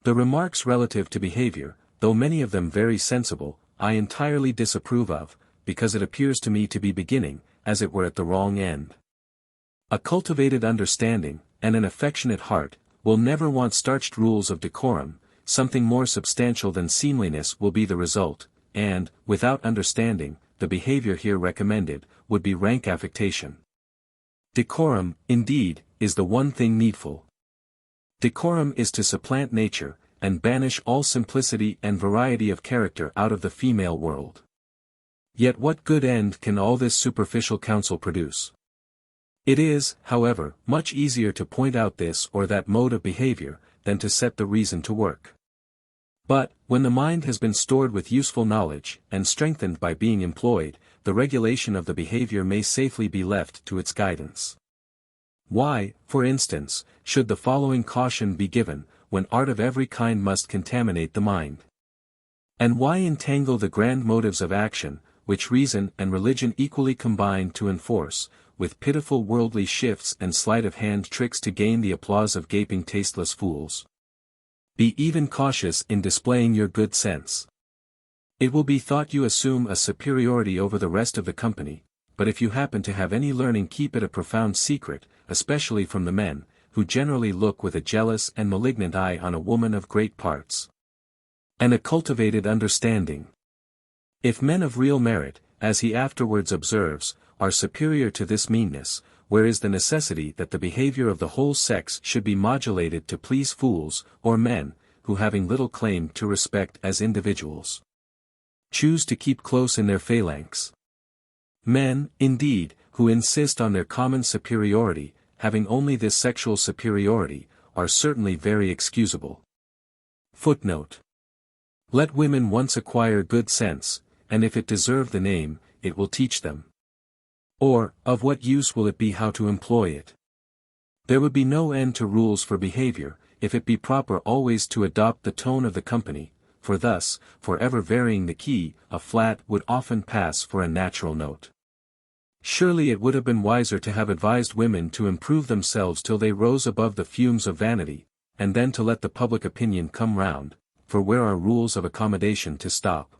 The remarks relative to behavior, though many of them very sensible, I entirely disapprove of, because it appears to me to be beginning, as it were at the wrong end. A cultivated understanding, and an affectionate heart, will never want starched rules of decorum, something more substantial than seemliness will be the result, and, without understanding, the behavior here recommended, would be rank affectation. Decorum, indeed, is the one thing needful. Decorum is to supplant nature, and banish all simplicity and variety of character out of the female world. Yet what good end can all this superficial counsel produce? It is, however, much easier to point out this or that mode of behavior, than to set the reason to work. But, when the mind has been stored with useful knowledge, and strengthened by being employed, the regulation of the behavior may safely be left to its guidance. Why, for instance, should the following caution be given, when art of every kind must contaminate the mind? And why entangle the grand motives of action, which reason and religion equally combine to enforce, with pitiful worldly shifts and sleight-of-hand tricks to gain the applause of gaping tasteless fools? Be even cautious in displaying your good sense. It will be thought you assume a superiority over the rest of the company, but if you happen to have any learning, keep it a profound secret, especially from the men, who generally look with a jealous and malignant eye on a woman of great parts and a cultivated understanding. If men of real merit, as he afterwards observes, are superior to this meanness, where is the necessity that the behavior of the whole sex should be modulated to please fools, or men, who having little claim to respect as individuals, choose to keep close in their phalanx? Men, indeed, who insist on their common superiority, having only this sexual superiority, are certainly very excusable. Footnote. Let women once acquire good sense, and if it deserve the name, it will teach them. Or, of what use will it be how to employ it? There would be no end to rules for behavior, if it be proper always to adopt the tone of the company, for thus, for ever varying the key, a flat would often pass for a natural note. Surely it would have been wiser to have advised women to improve themselves till they rose above the fumes of vanity, and then to let the public opinion come round, for where are rules of accommodation to stop?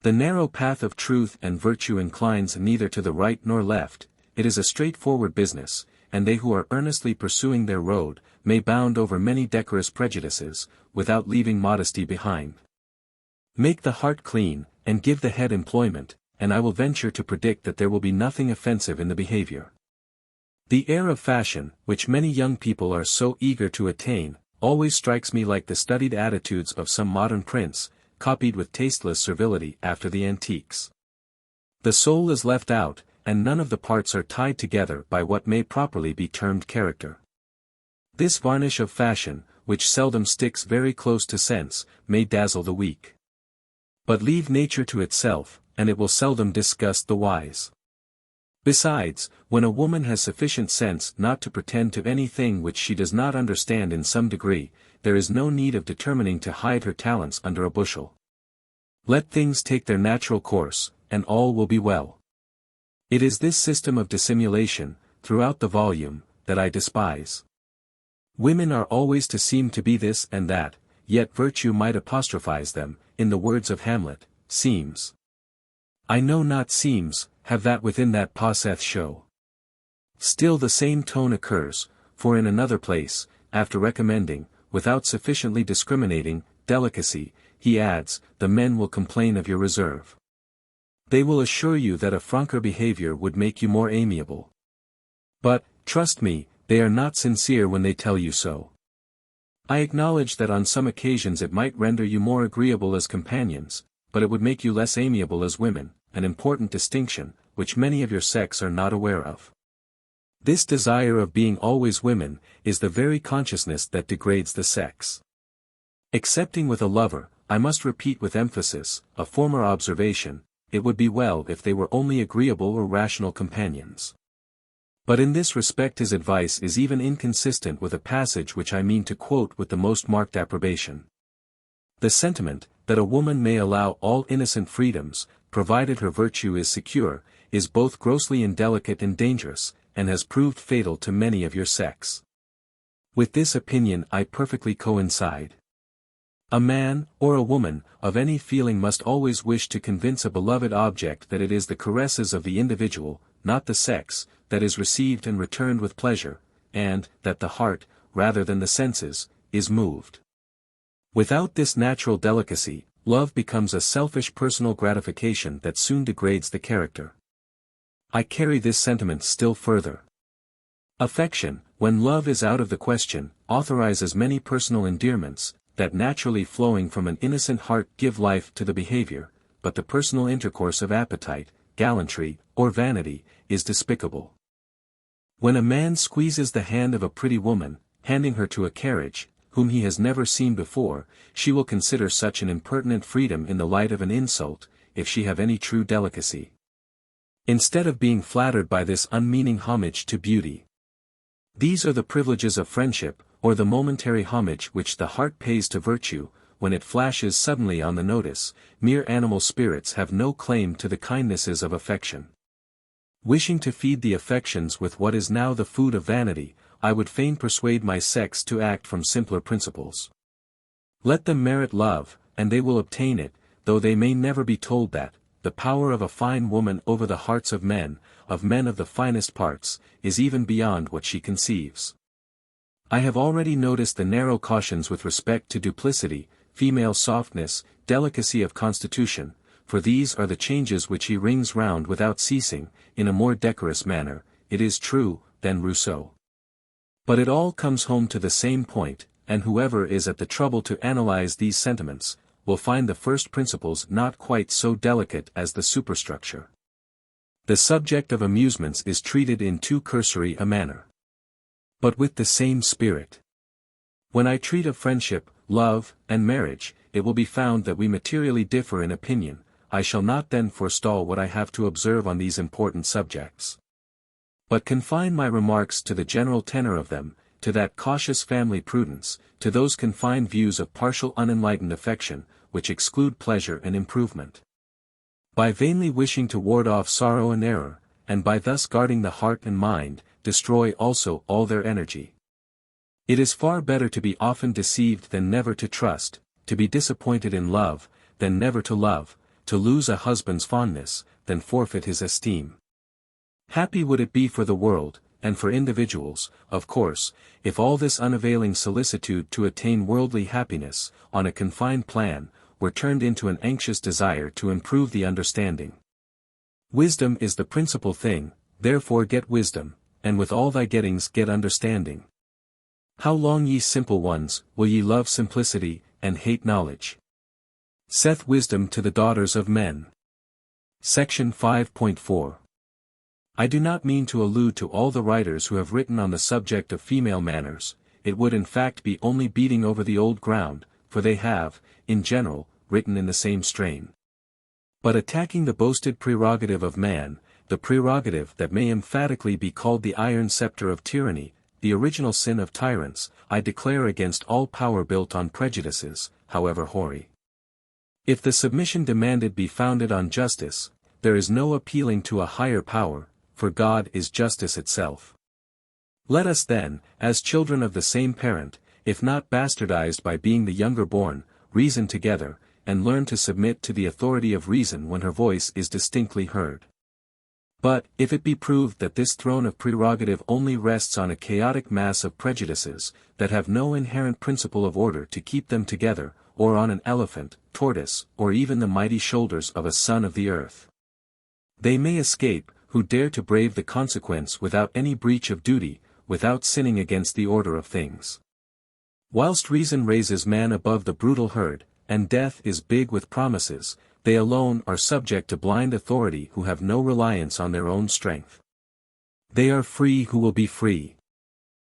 The narrow path of truth and virtue inclines neither to the right nor left, it is a straightforward business, and they who are earnestly pursuing their road, may bound over many decorous prejudices, without leaving modesty behind. Make the heart clean, and give the head employment, and I will venture to predict that there will be nothing offensive in the behavior. The air of fashion, which many young people are so eager to attain, always strikes me like the studied attitudes of some modern prince, copied with tasteless servility after the antiques. The soul is left out, and none of the parts are tied together by what may properly be termed character. This varnish of fashion, which seldom sticks very close to sense, may dazzle the weak. But leave nature to itself, and it will seldom disgust the wise. Besides, when a woman has sufficient sense not to pretend to anything which she does not understand in some degree, there is no need of determining to hide her talents under a bushel. Let things take their natural course, and all will be well. It is this system of dissimulation, throughout the volume, that I despise. Women are always to seem to be this and that, yet virtue might apostrophize them, in the words of Hamlet, seems. I know not seems, have that within that passeth show. Still the same tone occurs, for in another place, after recommending, without sufficiently discriminating, delicacy, he adds, the men will complain of your reserve. They will assure you that a franker behavior would make you more amiable. But, trust me, they are not sincere when they tell you so. I acknowledge that on some occasions it might render you more agreeable as companions, but it would make you less amiable as women, an important distinction, which many of your sex are not aware of. This desire of being always women, is the very consciousness that degrades the sex. Excepting with a lover, I must repeat with emphasis, a former observation, it would be well if they were only agreeable or rational companions. But in this respect his advice is even inconsistent with a passage which I mean to quote with the most marked approbation. The sentiment, that a woman may allow all innocent freedoms, provided her virtue is secure, is both grossly indelicate and dangerous, and has proved fatal to many of your sex. With this opinion I perfectly coincide. A man, or a woman, of any feeling must always wish to convince a beloved object that it is the caresses of the individual, not the sex, that is received and returned with pleasure, and, that the heart, rather than the senses, is moved. Without this natural delicacy, love becomes a selfish personal gratification that soon degrades the character. I carry this sentiment still further. Affection, when love is out of the question, authorizes many personal endearments, that naturally flowing from an innocent heart give life to the behavior, but the personal intercourse of appetite, gallantry, or vanity, is despicable. When a man squeezes the hand of a pretty woman, handing her to a carriage, whom he has never seen before, she will consider such an impertinent freedom in the light of an insult, if she have any true delicacy. Instead of being flattered by this unmeaning homage to beauty. These are the privileges of friendship, or the momentary homage which the heart pays to virtue, when it flashes suddenly on the notice. Mere animal spirits have no claim to the kindnesses of affection. Wishing to feed the affections with what is now the food of vanity, I would fain persuade my sex to act from simpler principles. Let them merit love, and they will obtain it, though they may never be told that, the power of a fine woman over the hearts of men of the finest parts, is even beyond what she conceives. I have already noticed the narrow cautions with respect to duplicity, female softness, delicacy of constitution, for these are the changes which he rings round without ceasing, in a more decorous manner, it is true, than Rousseau. But it all comes home to the same point, and whoever is at the trouble to analyze these sentiments, will find the first principles not quite so delicate as the superstructure. The subject of amusements is treated in too cursory a manner, but with the same spirit. When I treat of friendship, love, and marriage, it will be found that we materially differ in opinion. I shall not then forestall what I have to observe on these important subjects, but confine my remarks to the general tenor of them, to that cautious family prudence, to those confined views of partial unenlightened affection, which exclude pleasure and improvement. By vainly wishing to ward off sorrow and error, and by thus guarding the heart and mind, destroy also all their energy. It is far better to be often deceived than never to trust, to be disappointed in love, than never to love, to lose a husband's fondness, than forfeit his esteem. Happy would it be for the world, and for individuals, of course, if all this unavailing solicitude to attain worldly happiness, on a confined plan, were turned into an anxious desire to improve the understanding. Wisdom is the principal thing, therefore get wisdom, and with all thy gettings get understanding. How long, ye simple ones, will ye love simplicity, and hate knowledge? Saith wisdom to the daughters of men. Section 5.4. I do not mean to allude to all the writers who have written on the subject of female manners, it would in fact be only beating over the old ground, for they have, in general, written in the same strain. But attacking the boasted prerogative of man, the prerogative that may emphatically be called the iron scepter of tyranny, the original sin of tyrants, I declare against all power built on prejudices, however hoary. If the submission demanded be founded on justice, there is no appealing to a higher power, for God is justice itself. Let us then, as children of the same parent, if not bastardized by being the younger born, reason together, and learn to submit to the authority of reason when her voice is distinctly heard. But, if it be proved that this throne of prerogative only rests on a chaotic mass of prejudices, that have no inherent principle of order to keep them together, or on an elephant, tortoise, or even the mighty shoulders of a son of the earth, they may escape, who dare to brave the consequence without any breach of duty, without sinning against the order of things. Whilst reason raises man above the brutal herd, and death is big with promises, they alone are subject to blind authority who have no reliance on their own strength. They are free who will be free.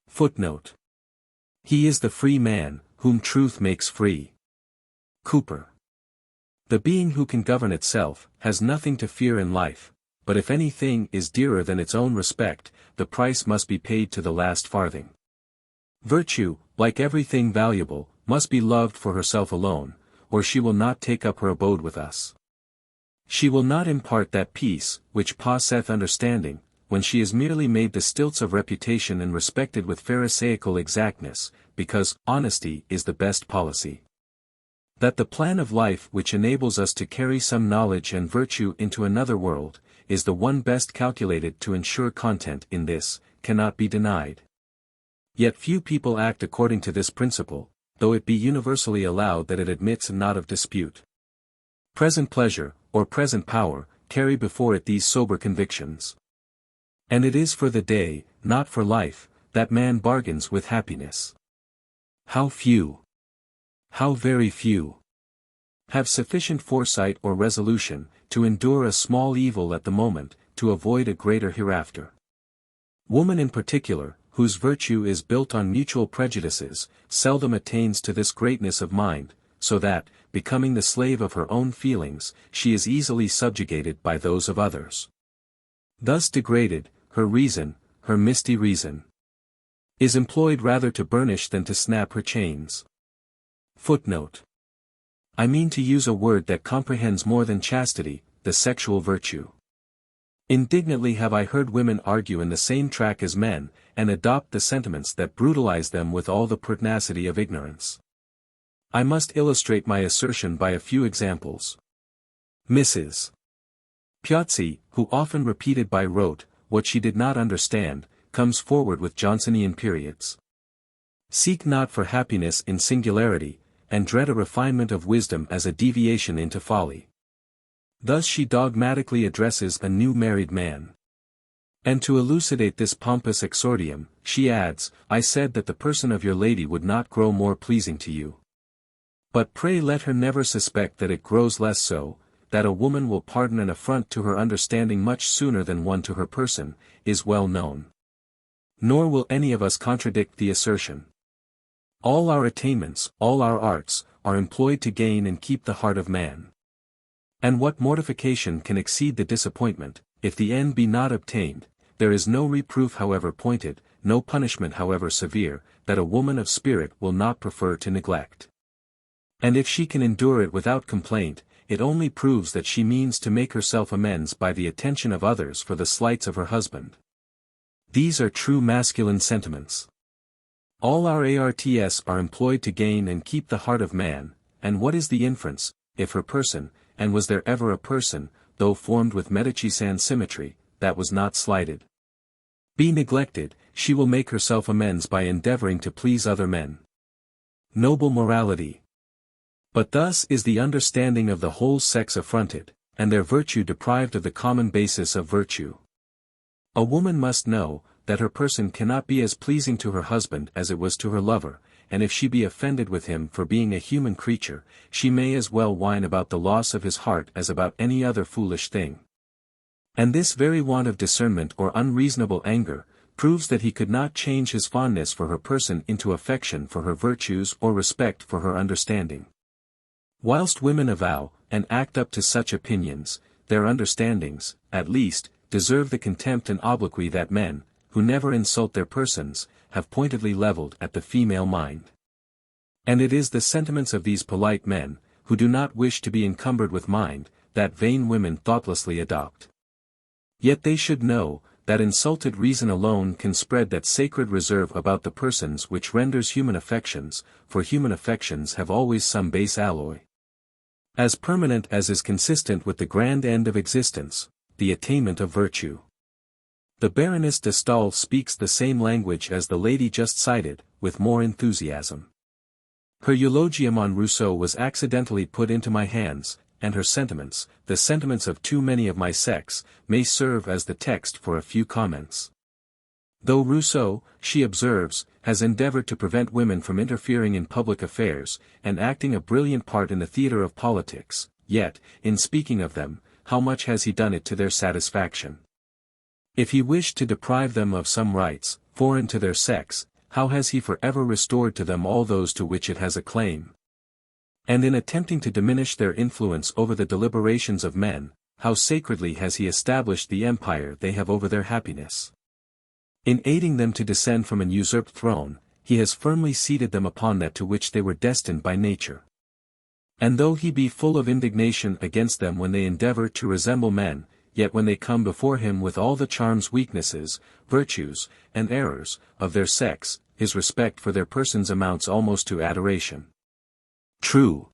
Footnote. He is the free man, whom truth makes free. Cooper. The being who can govern itself, has nothing to fear in life, but if anything is dearer than its own respect, the price must be paid to the last farthing. Virtue, like everything valuable, must be loved for herself alone, or she will not take up her abode with us. She will not impart that peace, which passeth understanding, when she is merely made the stilts of reputation and respected with pharisaical exactness, because honesty is the best policy. That the plan of life which enables us to carry some knowledge and virtue into another world, is the one best calculated to ensure content in this, cannot be denied. Yet few people act according to this principle, though it be universally allowed that it admits not of dispute. Present pleasure, or present power, carry before it these sober convictions. And it is for the day, not for life, that man bargains with happiness. How few! How very few! Have sufficient foresight or resolution, to endure a small evil at the moment, to avoid a greater hereafter. Woman in particular, whose virtue is built on mutual prejudices, seldom attains to this greatness of mind, so that, becoming the slave of her own feelings, she is easily subjugated by those of others. Thus degraded, her reason, her misty reason, is employed rather to burnish than to snap her chains. Footnote. I mean to use a word that comprehends more than chastity, the sexual virtue. Indignantly have I heard women argue in the same track as men, and adopt the sentiments that brutalize them with all the pertinacity of ignorance. I must illustrate my assertion by a few examples. Mrs. Piazzi, who often repeated by rote what she did not understand, comes forward with Johnsonian periods. Seek not for happiness in singularity, and dread a refinement of wisdom as a deviation into folly. Thus she dogmatically addresses a new married man. And to elucidate this pompous exordium, she adds, I said that the person of your lady would not grow more pleasing to you. But pray let her never suspect that it grows less so, that a woman will pardon an affront to her understanding much sooner than one to her person, is well known. Nor will any of us contradict the assertion. All our attainments, all our arts, are employed to gain and keep the heart of man. And what mortification can exceed the disappointment, if the end be not obtained? There is no reproof however pointed, no punishment however severe, that a woman of spirit will not prefer to neglect. And if she can endure it without complaint, it only proves that she means to make herself amends by the attention of others for the slights of her husband. These are true masculine sentiments. All our arts are employed to gain and keep the heart of man, and what is the inference, if her person, and was there ever a person, though formed with Medicean symmetry, that was not slighted? Be neglected, she will make herself amends by endeavoring to please other men. Noble morality! But thus is the understanding of the whole sex affronted, and their virtue deprived of the common basis of virtue. A woman must know, that her person cannot be as pleasing to her husband as it was to her lover, and if she be offended with him for being a human creature, she may as well whine about the loss of his heart as about any other foolish thing. And this very want of discernment or unreasonable anger, proves that he could not change his fondness for her person into affection for her virtues or respect for her understanding. Whilst women avow, and act up to such opinions, their understandings, at least, deserve the contempt and obloquy that men, who never insult their persons, have pointedly levelled at the female mind. And it is the sentiments of these polite men, who do not wish to be encumbered with mind, that vain women thoughtlessly adopt. Yet they should know, that insulted reason alone can spread that sacred reserve about the persons which renders human affections, for human affections have always some base alloy, as permanent as is consistent with the grand end of existence, the attainment of virtue. The Baroness de Stael speaks the same language as the lady just cited, with more enthusiasm. Her eulogium on Rousseau was accidentally put into my hands, and her sentiments, the sentiments of too many of my sex, may serve as the text for a few comments. Though Rousseau, she observes, has endeavored to prevent women from interfering in public affairs, and acting a brilliant part in the theatre of politics, yet, in speaking of them, how much has he done it to their satisfaction? If he wished to deprive them of some rights, foreign to their sex, how has he forever restored to them all those to which it has a claim? And in attempting to diminish their influence over the deliberations of men, how sacredly has he established the empire they have over their happiness? In aiding them to descend from an usurped throne, he has firmly seated them upon that to which they were destined by nature. And though he be full of indignation against them when they endeavor to resemble men, yet when they come before him with all the charms, weaknesses, virtues, and errors, of their sex, his respect for their persons amounts almost to adoration. True.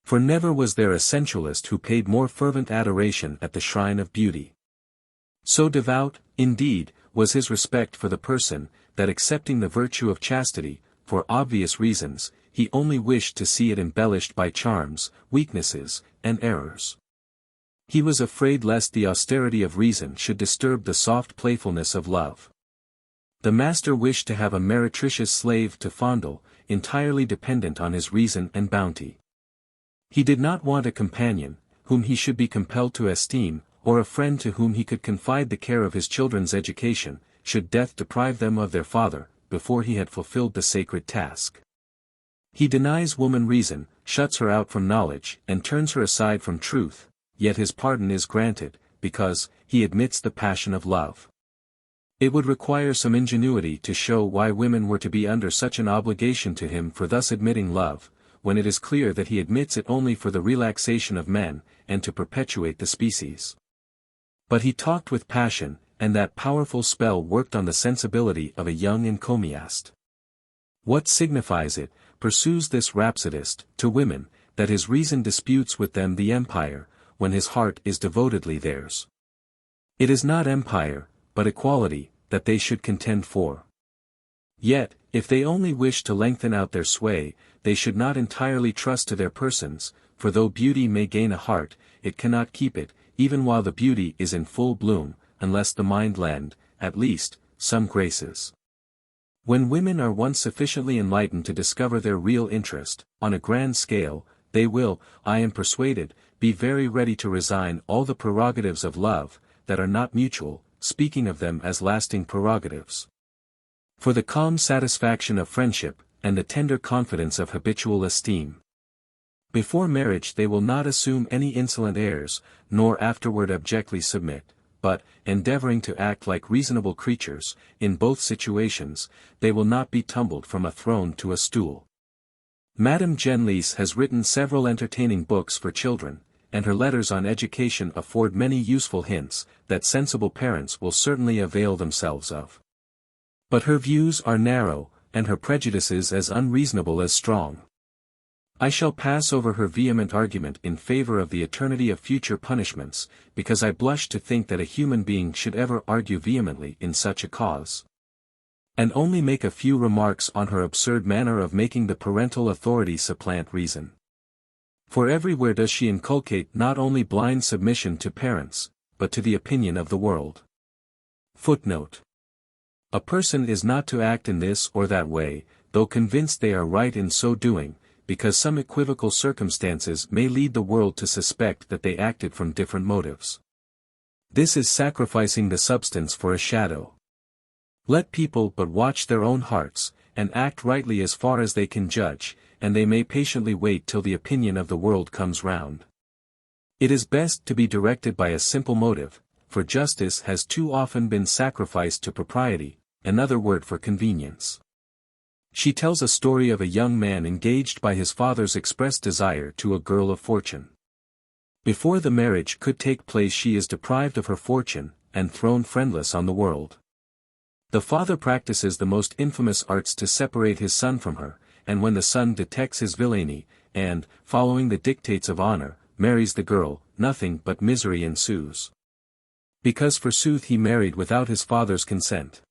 For never was there a sensualist who paid more fervent adoration at the shrine of beauty. So devout, indeed, was his respect for the person, that accepting the virtue of chastity, for obvious reasons, he only wished to see it embellished by charms, weaknesses, and errors. He was afraid lest the austerity of reason should disturb the soft playfulness of love. The master wished to have a meretricious slave to fondle, entirely dependent on his reason and bounty. He did not want a companion, whom he should be compelled to esteem, or a friend to whom he could confide the care of his children's education, should death deprive them of their father, before he had fulfilled the sacred task. He denies woman reason, shuts her out from knowledge, and turns her aside from truth, yet his pardon is granted, because he admits the passion of love. It would require some ingenuity to show why women were to be under such an obligation to him for thus admitting love, when it is clear that he admits it only for the relaxation of men, and to perpetuate the species. But he talked with passion, and that powerful spell worked on the sensibility of a young encomiast. What signifies it, pursues this rhapsodist, to women, that his reason disputes with them the empire, when his heart is devotedly theirs? It is not empire, but equality, that they should contend for. Yet, if they only wish to lengthen out their sway, they should not entirely trust to their persons, for though beauty may gain a heart, it cannot keep it, even while the beauty is in full bloom, unless the mind lend, at least, some graces. When women are once sufficiently enlightened to discover their real interest, on a grand scale, they will, I am persuaded, be very ready to resign all the prerogatives of love, that are not mutual, speaking of them as lasting prerogatives, for the calm satisfaction of friendship, and the tender confidence of habitual esteem. Before marriage they will not assume any insolent airs, nor afterward abjectly submit, but, endeavoring to act like reasonable creatures, in both situations, they will not be tumbled from a throne to a stool. Madame Genlis has written several entertaining books for children, and her letters on education afford many useful hints, that sensible parents will certainly avail themselves of. But her views are narrow, and her prejudices as unreasonable as strong. I shall pass over her vehement argument in favor of the eternity of future punishments, because I blush to think that a human being should ever argue vehemently in such a cause. And only make a few remarks on her absurd manner of making the parental authority supplant reason. For everywhere does she inculcate not only blind submission to parents, but to the opinion of the world. Footnote. A person is not to act in this or that way, though convinced they are right in so doing, because some equivocal circumstances may lead the world to suspect that they acted from different motives. This is sacrificing the substance for a shadow. Let people but watch their own hearts, and act rightly as far as they can judge, and they may patiently wait till the opinion of the world comes round. It is best to be directed by a simple motive, for justice has too often been sacrificed to propriety, another word for convenience. She tells a story of a young man engaged by his father's express desire to a girl of fortune. Before the marriage could take place she is deprived of her fortune, and thrown friendless on the world. The father practices the most infamous arts to separate his son from her, and when the son detects his villainy, and, following the dictates of honor, marries the girl, nothing but misery ensues. Because forsooth he married without his father's consent.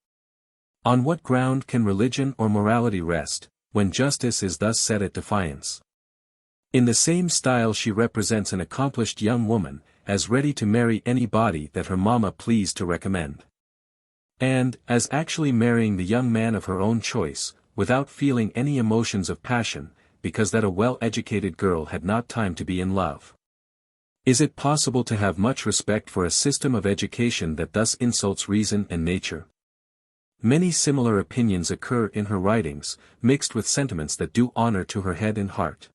On what ground can religion or morality rest, when justice is thus set at defiance? In the same style she represents an accomplished young woman, as ready to marry anybody that her mamma pleased to recommend. And, as actually marrying the young man of her own choice, without feeling any emotions of passion, because that a well-educated girl had not time to be in love. Is it possible to have much respect for a system of education that thus insults reason and nature? Many similar opinions occur in her writings, mixed with sentiments that do honor to her head and heart.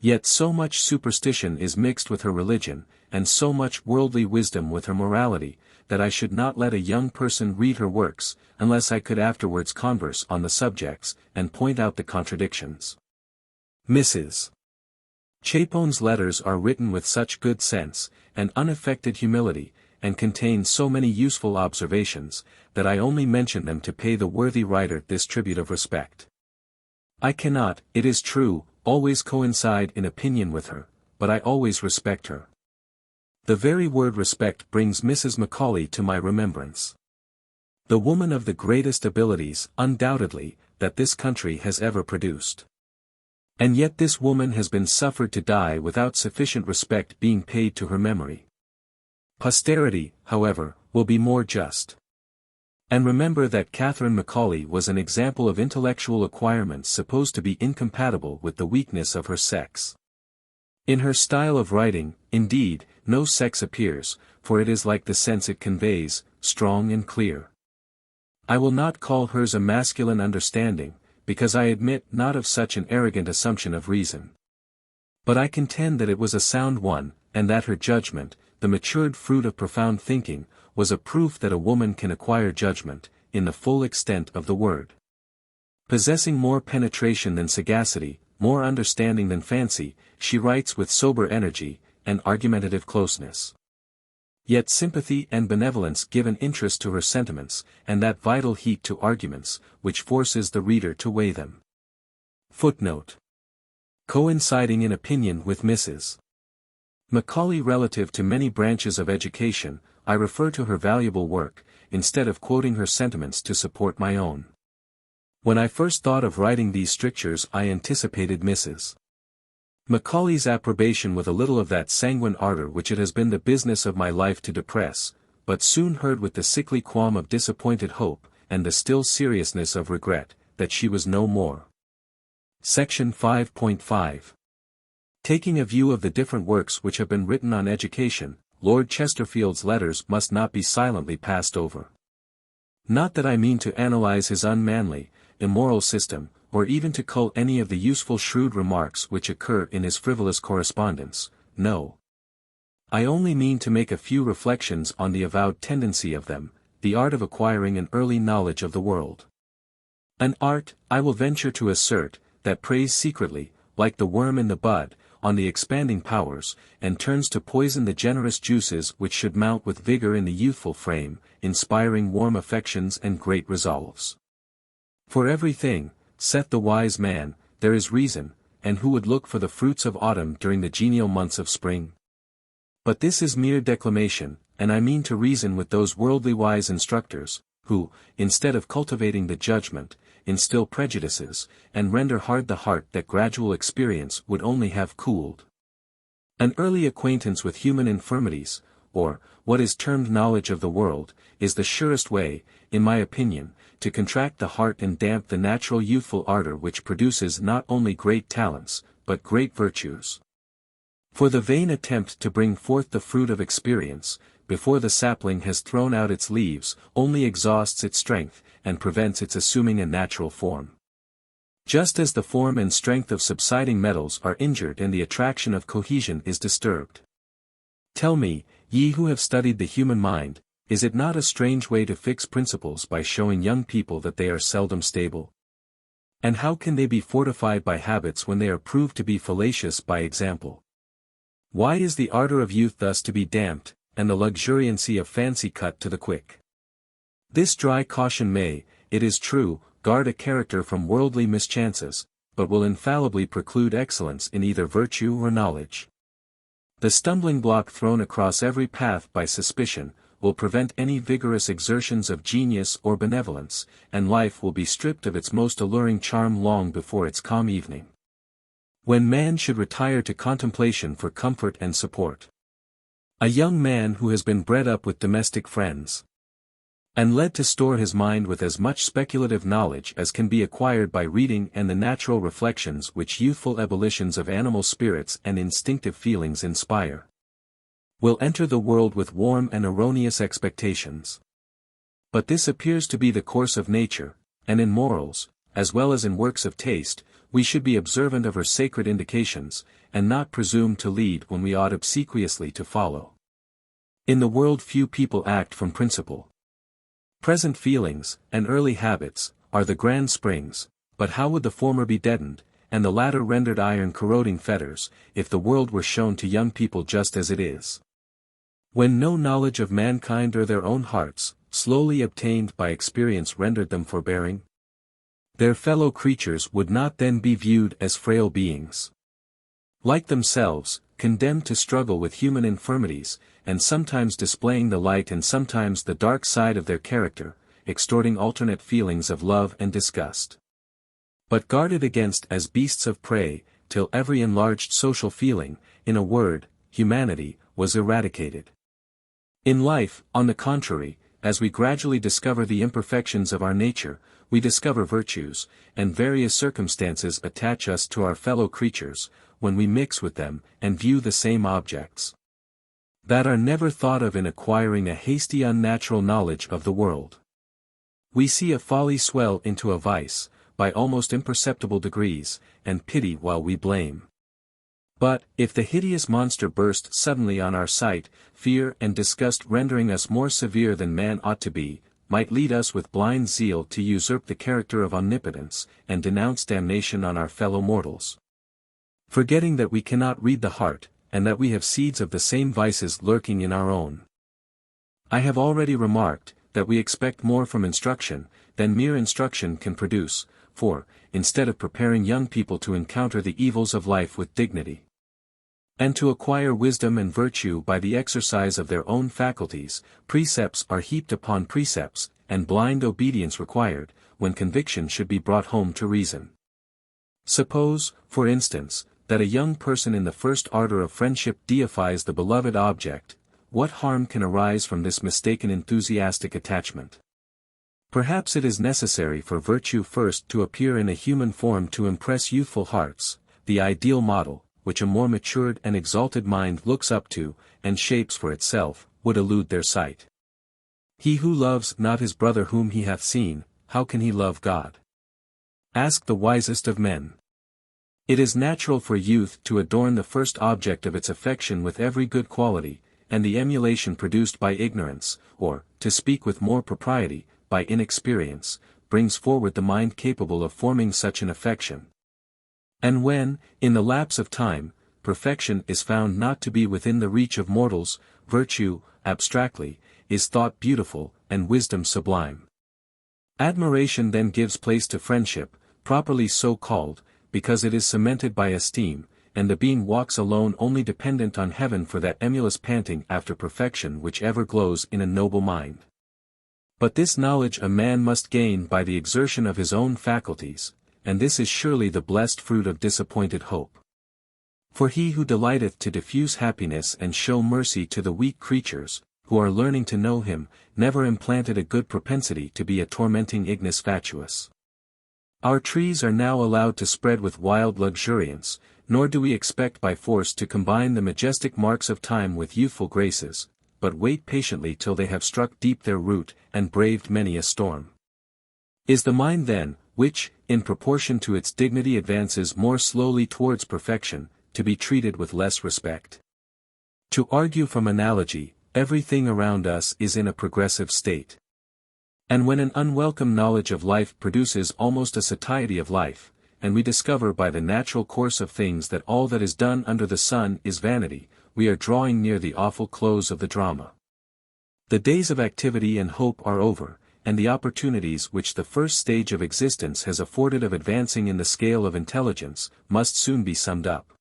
Yet so much superstition is mixed with her religion, and so much worldly wisdom with her morality, that I should not let a young person read her works, unless I could afterwards converse on the subjects, and point out the contradictions. Mrs. Chapone's letters are written with such good sense, and unaffected humility, and contain so many useful observations, that I only mention them to pay the worthy writer this tribute of respect. I cannot, it is true, always coincide in opinion with her, but I always respect her. The very word respect brings Mrs. Macaulay to my remembrance. The woman of the greatest abilities, undoubtedly, that this country has ever produced. And yet this woman has been suffered to die without sufficient respect being paid to her memory. Posterity, however, will be more just. And remember that Catherine Macaulay was an example of intellectual acquirements supposed to be incompatible with the weakness of her sex. In her style of writing, indeed, no sex appears, for it is like the sense it conveys, strong and clear. I will not call hers a masculine understanding, because I admit not of such an arrogant assumption of reason. But I contend that it was a sound one, and that her judgment, the matured fruit of profound thinking, was a proof that a woman can acquire judgment, in the full extent of the word. Possessing more penetration than sagacity, more understanding than fancy, she writes with sober energy, and argumentative closeness. Yet sympathy and benevolence give an interest to her sentiments, and that vital heat to arguments, which forces the reader to weigh them. Footnote. Coinciding in opinion with Mrs. Macaulay relative to many branches of education, I refer to her valuable work, instead of quoting her sentiments to support my own. When I first thought of writing these strictures I anticipated Mrs. Macaulay's approbation with a little of that sanguine ardor which it has been the business of my life to depress, but soon heard with the sickly qualm of disappointed hope, and the still seriousness of regret, that she was no more. Section 5.5. Taking a view of the different works which have been written on education, Lord Chesterfield's letters must not be silently passed over. Not that I mean to analyze his unmanly, immoral system, or even to cull any of the useful shrewd remarks which occur in his frivolous correspondence, no. I only mean to make a few reflections on the avowed tendency of them, the art of acquiring an early knowledge of the world. An art, I will venture to assert, that preys secretly, like the worm in the bud, on the expanding powers, and turns to poison the generous juices which should mount with vigor in the youthful frame, inspiring warm affections and great resolves. For everything, saith the wise man, there is reason, and who would look for the fruits of autumn during the genial months of spring? But this is mere declamation, and I mean to reason with those worldly wise instructors, who, instead of cultivating the judgment, instill prejudices, and render hard the heart that gradual experience would only have cooled. An early acquaintance with human infirmities, or, what is termed knowledge of the world, is the surest way, in my opinion, to contract the heart and damp the natural youthful ardor which produces not only great talents, but great virtues. For the vain attempt to bring forth the fruit of experience, before the sapling has thrown out its leaves, only exhausts its strength, and prevents its assuming a natural form. Just as the form and strength of subsiding metals are injured and the attraction of cohesion is disturbed. Tell me, ye who have studied the human mind, is it not a strange way to fix principles by showing young people that they are seldom stable? And how can they be fortified by habits when they are proved to be fallacious by example? Why is the ardor of youth thus to be damped, and the luxuriancy of fancy cut to the quick? This dry caution may, it is true, guard a character from worldly mischances, but will infallibly preclude excellence in either virtue or knowledge. The stumbling block thrown across every path by suspicion, will prevent any vigorous exertions of genius or benevolence, and life will be stripped of its most alluring charm long before its calm evening, when man should retire to contemplation for comfort and support. A young man who has been bred up with domestic friends, and led to store his mind with as much speculative knowledge as can be acquired by reading and the natural reflections which youthful ebullitions of animal spirits and instinctive feelings inspire, will enter the world with warm and erroneous expectations. But this appears to be the course of nature, and in morals, as well as in works of taste, we should be observant of her sacred indications, and not presume to lead when we ought obsequiously to follow. In the world few people act from principle. Present feelings, and early habits, are the grand springs, but how would the former be deadened, and the latter rendered iron corroding fetters, if the world were shown to young people just as it is? When no knowledge of mankind or their own hearts, slowly obtained by experience rendered them forbearing, their fellow creatures would not then be viewed as frail beings, like themselves, condemned to struggle with human infirmities, and sometimes displaying the light and sometimes the dark side of their character, extorting alternate feelings of love and disgust, but guarded against as beasts of prey, till every enlarged social feeling, in a word, humanity, was eradicated. In life, on the contrary, as we gradually discover the imperfections of our nature, we discover virtues, and various circumstances attach us to our fellow creatures, when we mix with them, and view the same objects that are never thought of in acquiring a hasty unnatural knowledge of the world. We see a folly swell into a vice, by almost imperceptible degrees, and pity while we blame. But, if the hideous monster burst suddenly on our sight, fear and disgust rendering us more severe than man ought to be, might lead us with blind zeal to usurp the character of omnipotence, and denounce damnation on our fellow mortals, forgetting that we cannot read the heart, and that we have seeds of the same vices lurking in our own. I have already remarked, that we expect more from instruction, than mere instruction can produce, for, instead of preparing young people to encounter the evils of life with dignity, and to acquire wisdom and virtue by the exercise of their own faculties, precepts are heaped upon precepts, and blind obedience required, when conviction should be brought home to reason. Suppose, for instance, that a young person in the first ardor of friendship deifies the beloved object, what harm can arise from this mistaken enthusiastic attachment? Perhaps it is necessary for virtue first to appear in a human form to impress youthful hearts, the ideal model, which a more matured and exalted mind looks up to, and shapes for itself, would elude their sight. He who loves not his brother whom he hath seen, how can he love God? Ask the wisest of men. It is natural for youth to adorn the first object of its affection with every good quality, and the emulation produced by ignorance, or, to speak with more propriety, by inexperience, brings forward the mind capable of forming such an affection. And when, in the lapse of time, perfection is found not to be within the reach of mortals, virtue, abstractly, is thought beautiful, and wisdom sublime. Admiration then gives place to friendship, properly so called, because it is cemented by esteem, and the being walks alone only dependent on heaven for that emulous panting after perfection which ever glows in a noble mind. But this knowledge a man must gain by the exertion of his own faculties, and this is surely the blessed fruit of disappointed hope. For he who delighteth to diffuse happiness and show mercy to the weak creatures, who are learning to know him, never implanted a good propensity to be a tormenting ignis fatuus. Our trees are now allowed to spread with wild luxuriance, nor do we expect by force to combine the majestic marks of time with youthful graces, but wait patiently till they have struck deep their root, and braved many a storm. Is the mind then, which, in proportion to its dignity advances more slowly towards perfection, to be treated with less respect? To argue from analogy, everything around us is in a progressive state. And when an unwelcome knowledge of life produces almost a satiety of life, and we discover by the natural course of things that all that is done under the sun is vanity, we are drawing near the awful close of the drama. The days of activity and hope are over, and the opportunities which the first stage of existence has afforded of advancing in the scale of intelligence, must soon be summed up.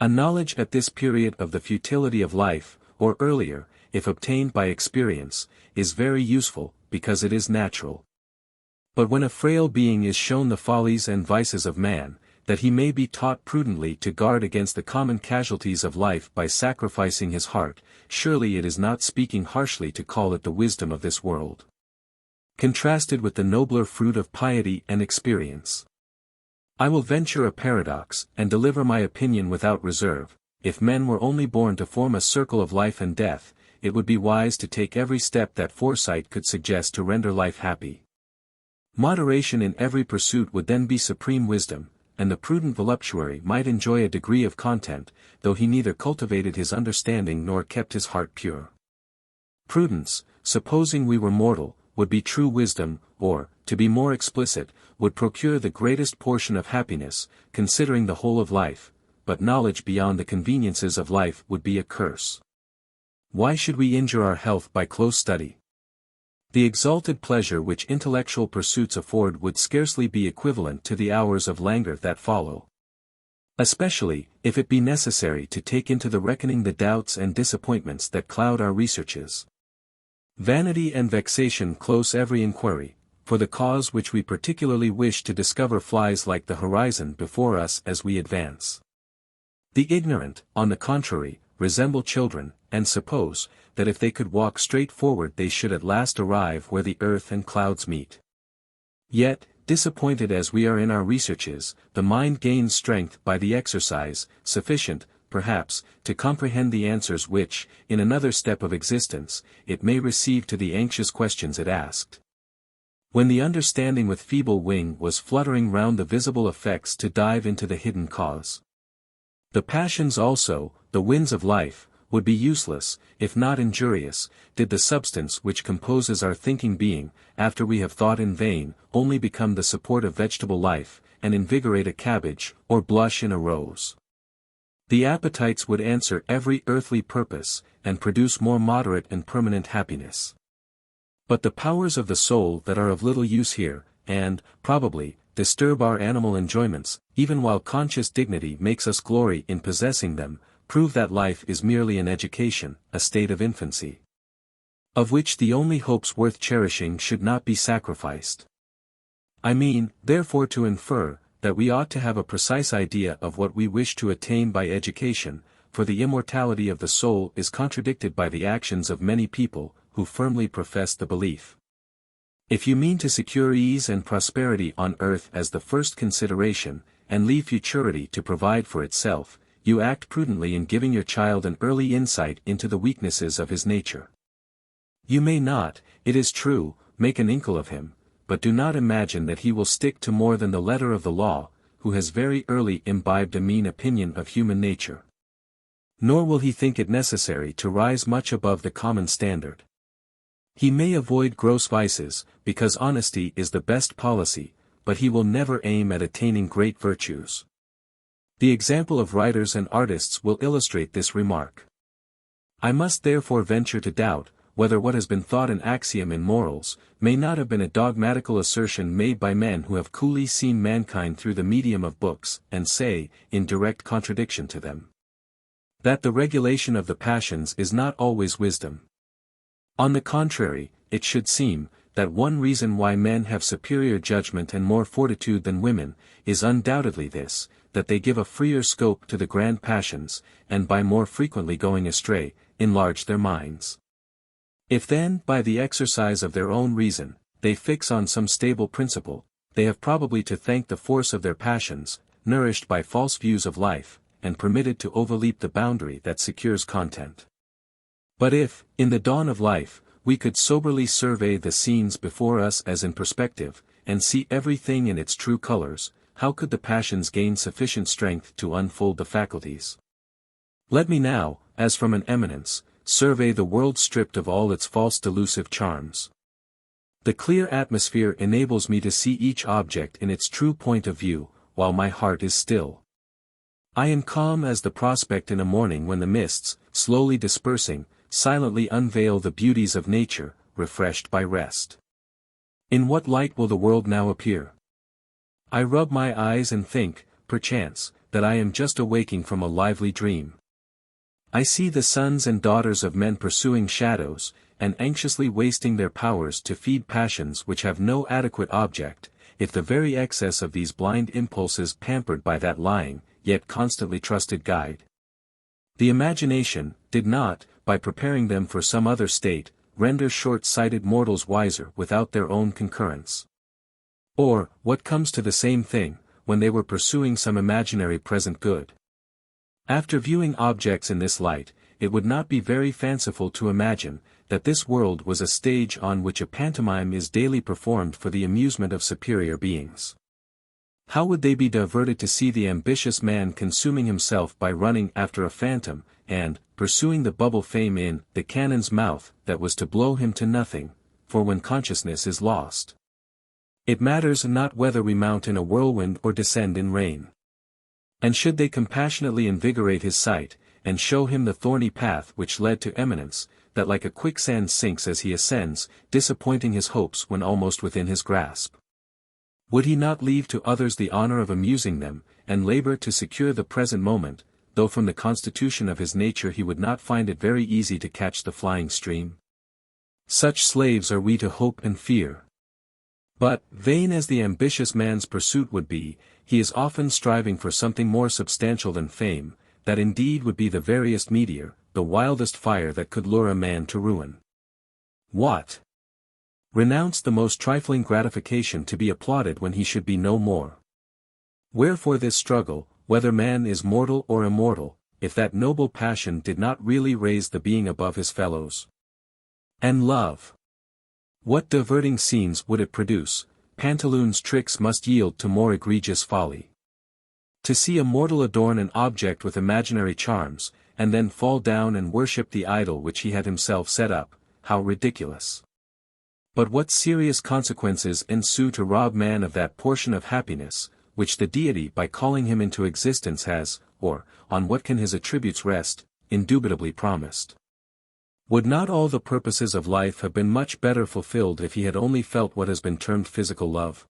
A knowledge at this period of the futility of life, or earlier, if obtained by experience, is very useful, because it is natural. But when a frail being is shown the follies and vices of man, that he may be taught prudently to guard against the common casualties of life by sacrificing his heart, surely it is not speaking harshly to call it the wisdom of this world, contrasted with the nobler fruit of piety and experience. I will venture a paradox, and deliver my opinion without reserve, if men were only born to form a circle of life and death, it would be wise to take every step that foresight could suggest to render life happy. Moderation in every pursuit would then be supreme wisdom, and the prudent voluptuary might enjoy a degree of content, though he neither cultivated his understanding nor kept his heart pure. Prudence, supposing we were mortal, would be true wisdom, or, to be more explicit, would procure the greatest portion of happiness, considering the whole of life, but knowledge beyond the conveniences of life would be a curse. Why should we injure our health by close study? The exalted pleasure which intellectual pursuits afford would scarcely be equivalent to the hours of languor that follow. Especially, if it be necessary to take into the reckoning the doubts and disappointments that cloud our researches. Vanity and vexation close every inquiry, for the cause which we particularly wish to discover flies like the horizon before us as we advance. The ignorant, on the contrary, resemble children, and suppose, that if they could walk straight forward they should at last arrive where the earth and clouds meet. Yet, disappointed as we are in our researches, the mind gains strength by the exercise, sufficient, perhaps, to comprehend the answers which, in another step of existence, it may receive to the anxious questions it asked. When the understanding with feeble wing was fluttering round the visible effects to dive into the hidden cause. The passions also, the winds of life, would be useless, if not injurious, did the substance which composes our thinking being, after we have thought in vain, only become the support of vegetable life, and invigorate a cabbage, or blush in a rose. The appetites would answer every earthly purpose, and produce more moderate and permanent happiness. But the powers of the soul that are of little use here, and, probably, disturb our animal enjoyments, even while conscious dignity makes us glory in possessing them, prove that life is merely an education, a state of infancy, of which the only hopes worth cherishing should not be sacrificed. I mean, therefore, to infer, that we ought to have a precise idea of what we wish to attain by education, for the immortality of the soul is contradicted by the actions of many people, who firmly profess the belief. If you mean to secure ease and prosperity on earth as the first consideration, and leave futurity to provide for itself, you act prudently in giving your child an early insight into the weaknesses of his nature. You may not, it is true, make an inkle of him, but do not imagine that he will stick to more than the letter of the law, who has very early imbibed a mean opinion of human nature. Nor will he think it necessary to rise much above the common standard. He may avoid gross vices, because honesty is the best policy, but he will never aim at attaining great virtues. The example of writers and artists will illustrate this remark. I must therefore venture to doubt, whether what has been thought an axiom in morals, may not have been a dogmatical assertion made by men who have coolly seen mankind through the medium of books, and say, in direct contradiction to them, that the regulation of the passions is not always wisdom. On the contrary, it should seem, that one reason why men have superior judgment and more fortitude than women, is undoubtedly this, that they give a freer scope to the grand passions, and by more frequently going astray, enlarge their minds. If then, by the exercise of their own reason, they fix on some stable principle, they have probably to thank the force of their passions, nourished by false views of life, and permitted to overleap the boundary that secures content. But if, in the dawn of life, we could soberly survey the scenes before us as in perspective, and see everything in its true colors, how could the passions gain sufficient strength to unfold the faculties? Let me now, as from an eminence, survey the world stripped of all its false delusive charms. The clear atmosphere enables me to see each object in its true point of view, while my heart is still. I am calm as the prospect in a morning when the mists, slowly dispersing, silently unveil the beauties of nature, refreshed by rest. In what light will the world now appear? I rub my eyes and think, perchance, that I am just awaking from a lively dream. I see the sons and daughters of men pursuing shadows, and anxiously wasting their powers to feed passions which have no adequate object, if the very excess of these blind impulses pampered by that lying, yet constantly trusted guide. The imagination, did not, by preparing them for some other state, render short-sighted mortals wiser without their own concurrence. Or, what comes to the same thing, when they were pursuing some imaginary present good. After viewing objects in this light, it would not be very fanciful to imagine that this world was a stage on which a pantomime is daily performed for the amusement of superior beings. How would they be diverted to see the ambitious man consuming himself by running after a phantom, and pursuing the bubble fame in the cannon's mouth that was to blow him to nothing, for when consciousness is lost, it matters not whether we mount in a whirlwind or descend in rain. And should they compassionately invigorate his sight, and show him the thorny path which led to eminence, that like a quicksand sinks as he ascends, disappointing his hopes when almost within his grasp? Would he not leave to others the honor of amusing them, and labor to secure the present moment, though from the constitution of his nature he would not find it very easy to catch the flying stream? Such slaves are we to hope and fear. But, vain as the ambitious man's pursuit would be, he is often striving for something more substantial than fame, that indeed would be the veriest meteor, the wildest fire that could lure a man to ruin. What? Renounce the most trifling gratification to be applauded when he should be no more. Wherefore this struggle, whether man is mortal or immortal, if that noble passion did not really raise the being above his fellows? And love? What diverting scenes would it produce? Pantaloon's tricks must yield to more egregious folly. To see a mortal adorn an object with imaginary charms, and then fall down and worship the idol which he had himself set up, how ridiculous! But what serious consequences ensue to rob man of that portion of happiness, which the deity by calling him into existence has, or, on what can his attributes rest, indubitably promised? Would not all the purposes of life have been much better fulfilled if he had only felt what has been termed physical love?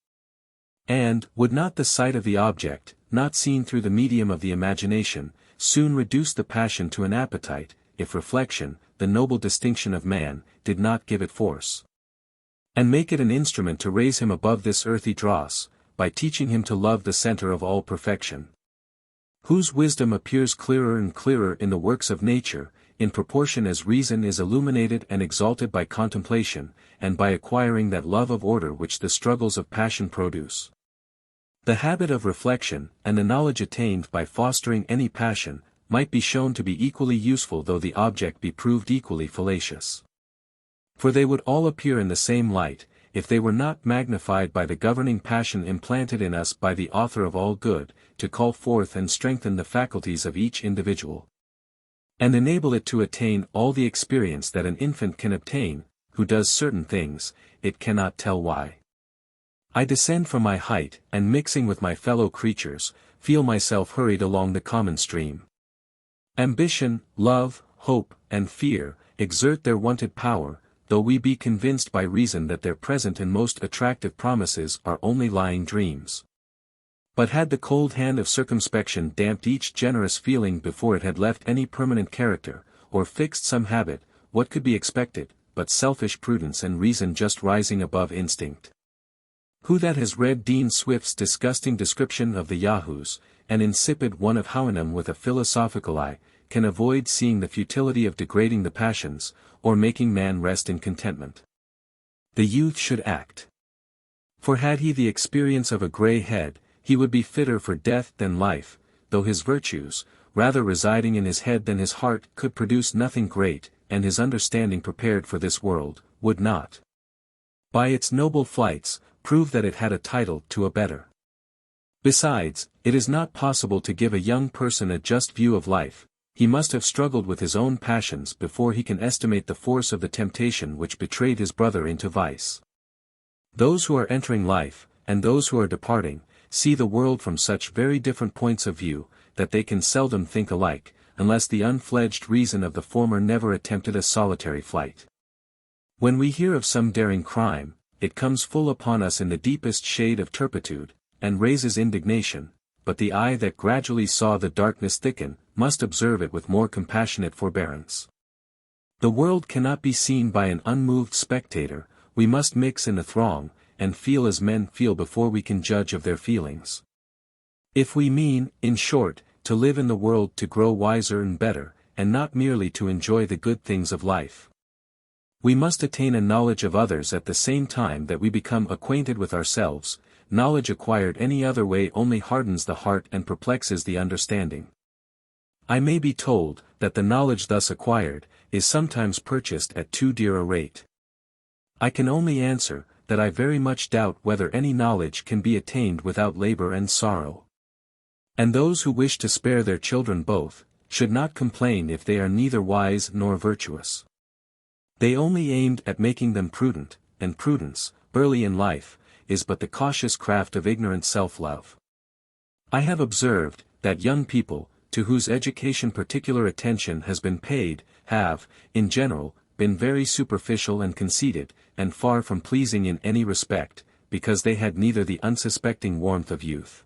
And, would not the sight of the object, not seen through the medium of the imagination, soon reduce the passion to an appetite, if reflection, the noble distinction of man, did not give it force? And make it an instrument to raise him above this earthy dross, by teaching him to love the centre of all perfection, whose wisdom appears clearer and clearer in the works of nature, in proportion as reason is illuminated and exalted by contemplation, and by acquiring that love of order which the struggles of passion produce. The habit of reflection, and the knowledge attained by fostering any passion, might be shown to be equally useful though the object be proved equally fallacious. For they would all appear in the same light, if they were not magnified by the governing passion implanted in us by the Author of all good, to call forth and strengthen the faculties of each individual, and enable it to attain all the experience that an infant can obtain, who does certain things, it cannot tell why. I descend from my height, and mixing with my fellow creatures, feel myself hurried along the common stream. Ambition, love, hope, and fear, exert their wonted power, though we be convinced by reason that their present and most attractive promises are only lying dreams. But had the cold hand of circumspection damped each generous feeling before it had left any permanent character, or fixed some habit, what could be expected, but selfish prudence and reason just rising above instinct? Who that has read Dean Swift's disgusting description of the Yahoos, an insipid one of Houyhnhnm with a philosophical eye, can avoid seeing the futility of degrading the passions, or making man rest in contentment? The youth should act. For had he the experience of a grey head, he would be fitter for death than life, though his virtues, rather residing in his head than his heart, could produce nothing great, and his understanding prepared for this world, would not, by its noble flights, prove that it had a title to a better. Besides, it is not possible to give a young person a just view of life. He must have struggled with his own passions before he can estimate the force of the temptation which betrayed his brother into vice. Those who are entering life, and those who are departing, see the world from such very different points of view, that they can seldom think alike, unless the unfledged reason of the former never attempted a solitary flight. When we hear of some daring crime, it comes full upon us in the deepest shade of turpitude, and raises indignation, but the eye that gradually saw the darkness thicken, must observe it with more compassionate forbearance. The world cannot be seen by an unmoved spectator, we must mix in the throng, and feel as men feel before we can judge of their feelings. If we mean, in short, to live in the world to grow wiser and better, and not merely to enjoy the good things of life, we must attain a knowledge of others at the same time that we become acquainted with ourselves. Knowledge acquired any other way only hardens the heart and perplexes the understanding. I may be told, that the knowledge thus acquired, is sometimes purchased at too dear a rate. I can only answer, that I very much doubt whether any knowledge can be attained without labor and sorrow. And those who wish to spare their children both, should not complain if they are neither wise nor virtuous. They only aimed at making them prudent, and prudence, early in life, is but the cautious craft of ignorant self-love. I have observed, that young people, to whose education particular attention has been paid, have, in general, been very superficial and conceited, and far from pleasing in any respect, because they had neither the unsuspecting warmth of youth,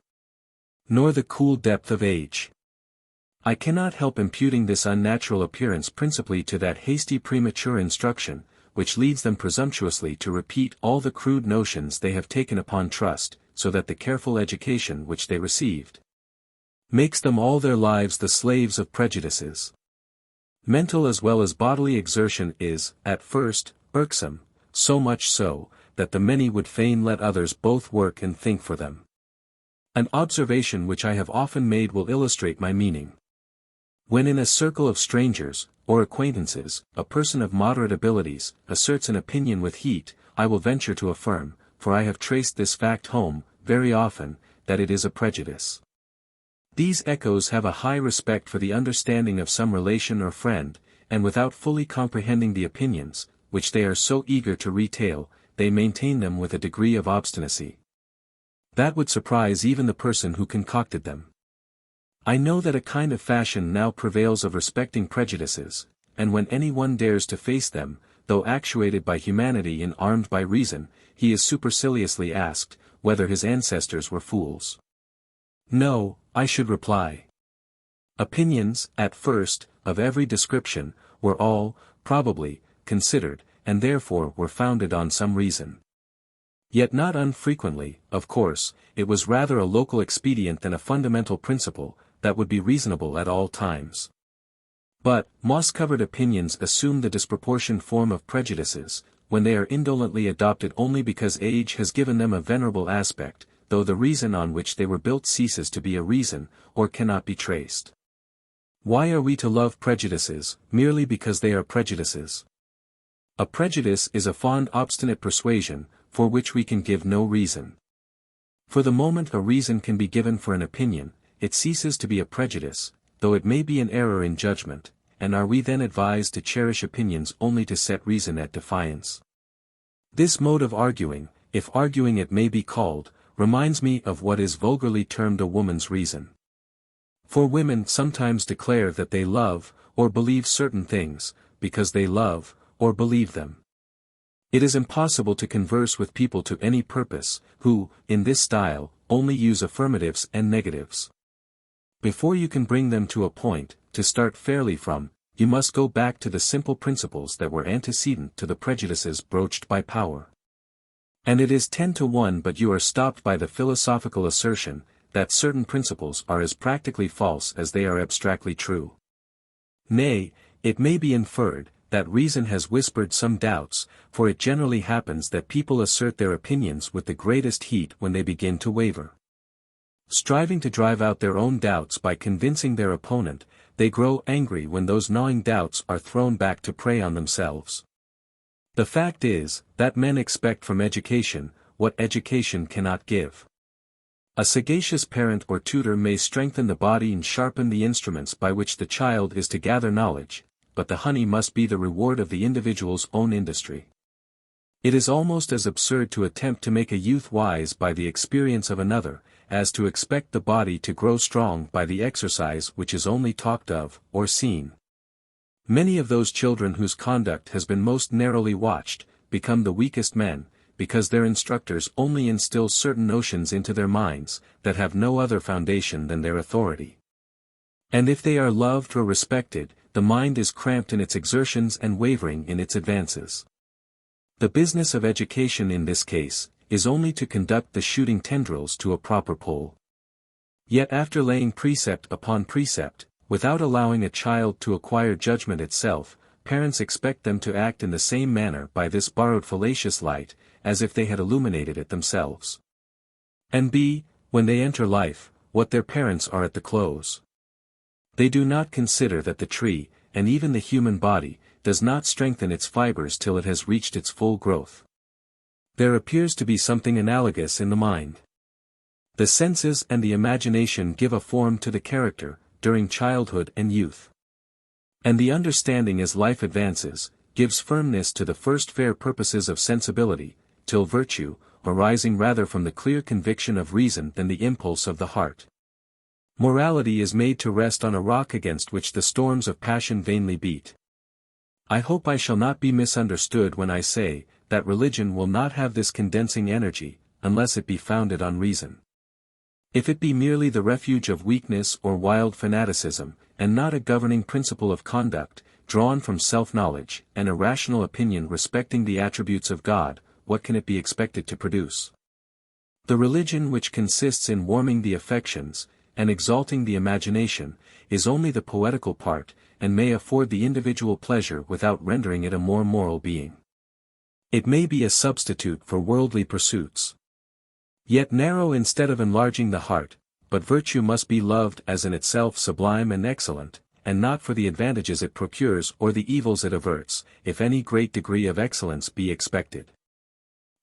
nor the cool depth of age. I cannot help imputing this unnatural appearance principally to that hasty premature instruction, which leads them presumptuously to repeat all the crude notions they have taken upon trust, so that the careful education which they received makes them all their lives the slaves of prejudices. Mental as well as bodily exertion is, at first, irksome, so much so, that the many would fain let others both work and think for them. An observation which I have often made will illustrate my meaning. When in a circle of strangers, or acquaintances, a person of moderate abilities, asserts an opinion with heat, I will venture to affirm, for I have traced this fact home, very often, that it is a prejudice. These echoes have a high respect for the understanding of some relation or friend, and without fully comprehending the opinions, which they are so eager to retail, they maintain them with a degree of obstinacy that would surprise even the person who concocted them. I know that a kind of fashion now prevails of respecting prejudices, and when any one dares to face them, though actuated by humanity and armed by reason, he is superciliously asked, whether his ancestors were fools. No, I should reply. Opinions, at first, of every description, were all, probably, considered, and therefore were founded on some reason. Yet not unfrequently, of course, it was rather a local expedient than a fundamental principle, that would be reasonable at all times. But, moss-covered opinions assume the disproportioned form of prejudices, when they are indolently adopted only because age has given them a venerable aspect, though the reason on which they were built ceases to be a reason, or cannot be traced. Why are we to love prejudices, merely because they are prejudices? A prejudice is a fond obstinate persuasion, for which we can give no reason. For the moment a reason can be given for an opinion, it ceases to be a prejudice, though it may be an error in judgment, and are we then advised to cherish opinions only to set reason at defiance? This mode of arguing, if arguing it may be called, reminds me of what is vulgarly termed a woman's reason. For women sometimes declare that they love, or believe certain things, because they love, or believe them. It is impossible to converse with people to any purpose, who, in this style, only use affirmatives and negatives. Before you can bring them to a point, to start fairly from, you must go back to the simple principles that were antecedent to the prejudices broached by power. And it is 10 to 1 but you are stopped by the philosophical assertion, that certain principles are as practically false as they are abstractly true. Nay, it may be inferred, that reason has whispered some doubts, for it generally happens that people assert their opinions with the greatest heat when they begin to waver. Striving to drive out their own doubts by convincing their opponent, they grow angry when those gnawing doubts are thrown back to prey on themselves. The fact is, that men expect from education, what education cannot give. A sagacious parent or tutor may strengthen the body and sharpen the instruments by which the child is to gather knowledge, but the honey must be the reward of the individual's own industry. It is almost as absurd to attempt to make a youth wise by the experience of another, as to expect the body to grow strong by the exercise which is only talked of, or seen. Many of those children whose conduct has been most narrowly watched, become the weakest men, because their instructors only instill certain notions into their minds, that have no other foundation than their authority. And if they are loved or respected, the mind is cramped in its exertions and wavering in its advances. The business of education in this case, is only to conduct the shooting tendrils to a proper pole. Yet after laying precept upon precept, without allowing a child to acquire judgment itself, parents expect them to act in the same manner by this borrowed fallacious light, as if they had illuminated it themselves. And be, when they enter life, what their parents are at the close. They do not consider that the tree, and even the human body, does not strengthen its fibers till it has reached its full growth. There appears to be something analogous in the mind. The senses and the imagination give a form to the character, during childhood and youth. And the understanding as life advances, gives firmness to the first fair purposes of sensibility, till virtue, arising rather from the clear conviction of reason than the impulse of the heart. Morality is made to rest on a rock against which the storms of passion vainly beat. I hope I shall not be misunderstood when I say, that religion will not have this condensing energy, unless it be founded on reason. If it be merely the refuge of weakness or wild fanaticism, and not a governing principle of conduct, drawn from self-knowledge, and a rational opinion respecting the attributes of God, what can it be expected to produce? The religion which consists in warming the affections, and exalting the imagination, is only the poetical part, and may afford the individual pleasure without rendering it a more moral being. It may be a substitute for worldly pursuits. Yet narrow instead of enlarging the heart, but virtue must be loved as in itself sublime and excellent, and not for the advantages it procures or the evils it averts, if any great degree of excellence be expected.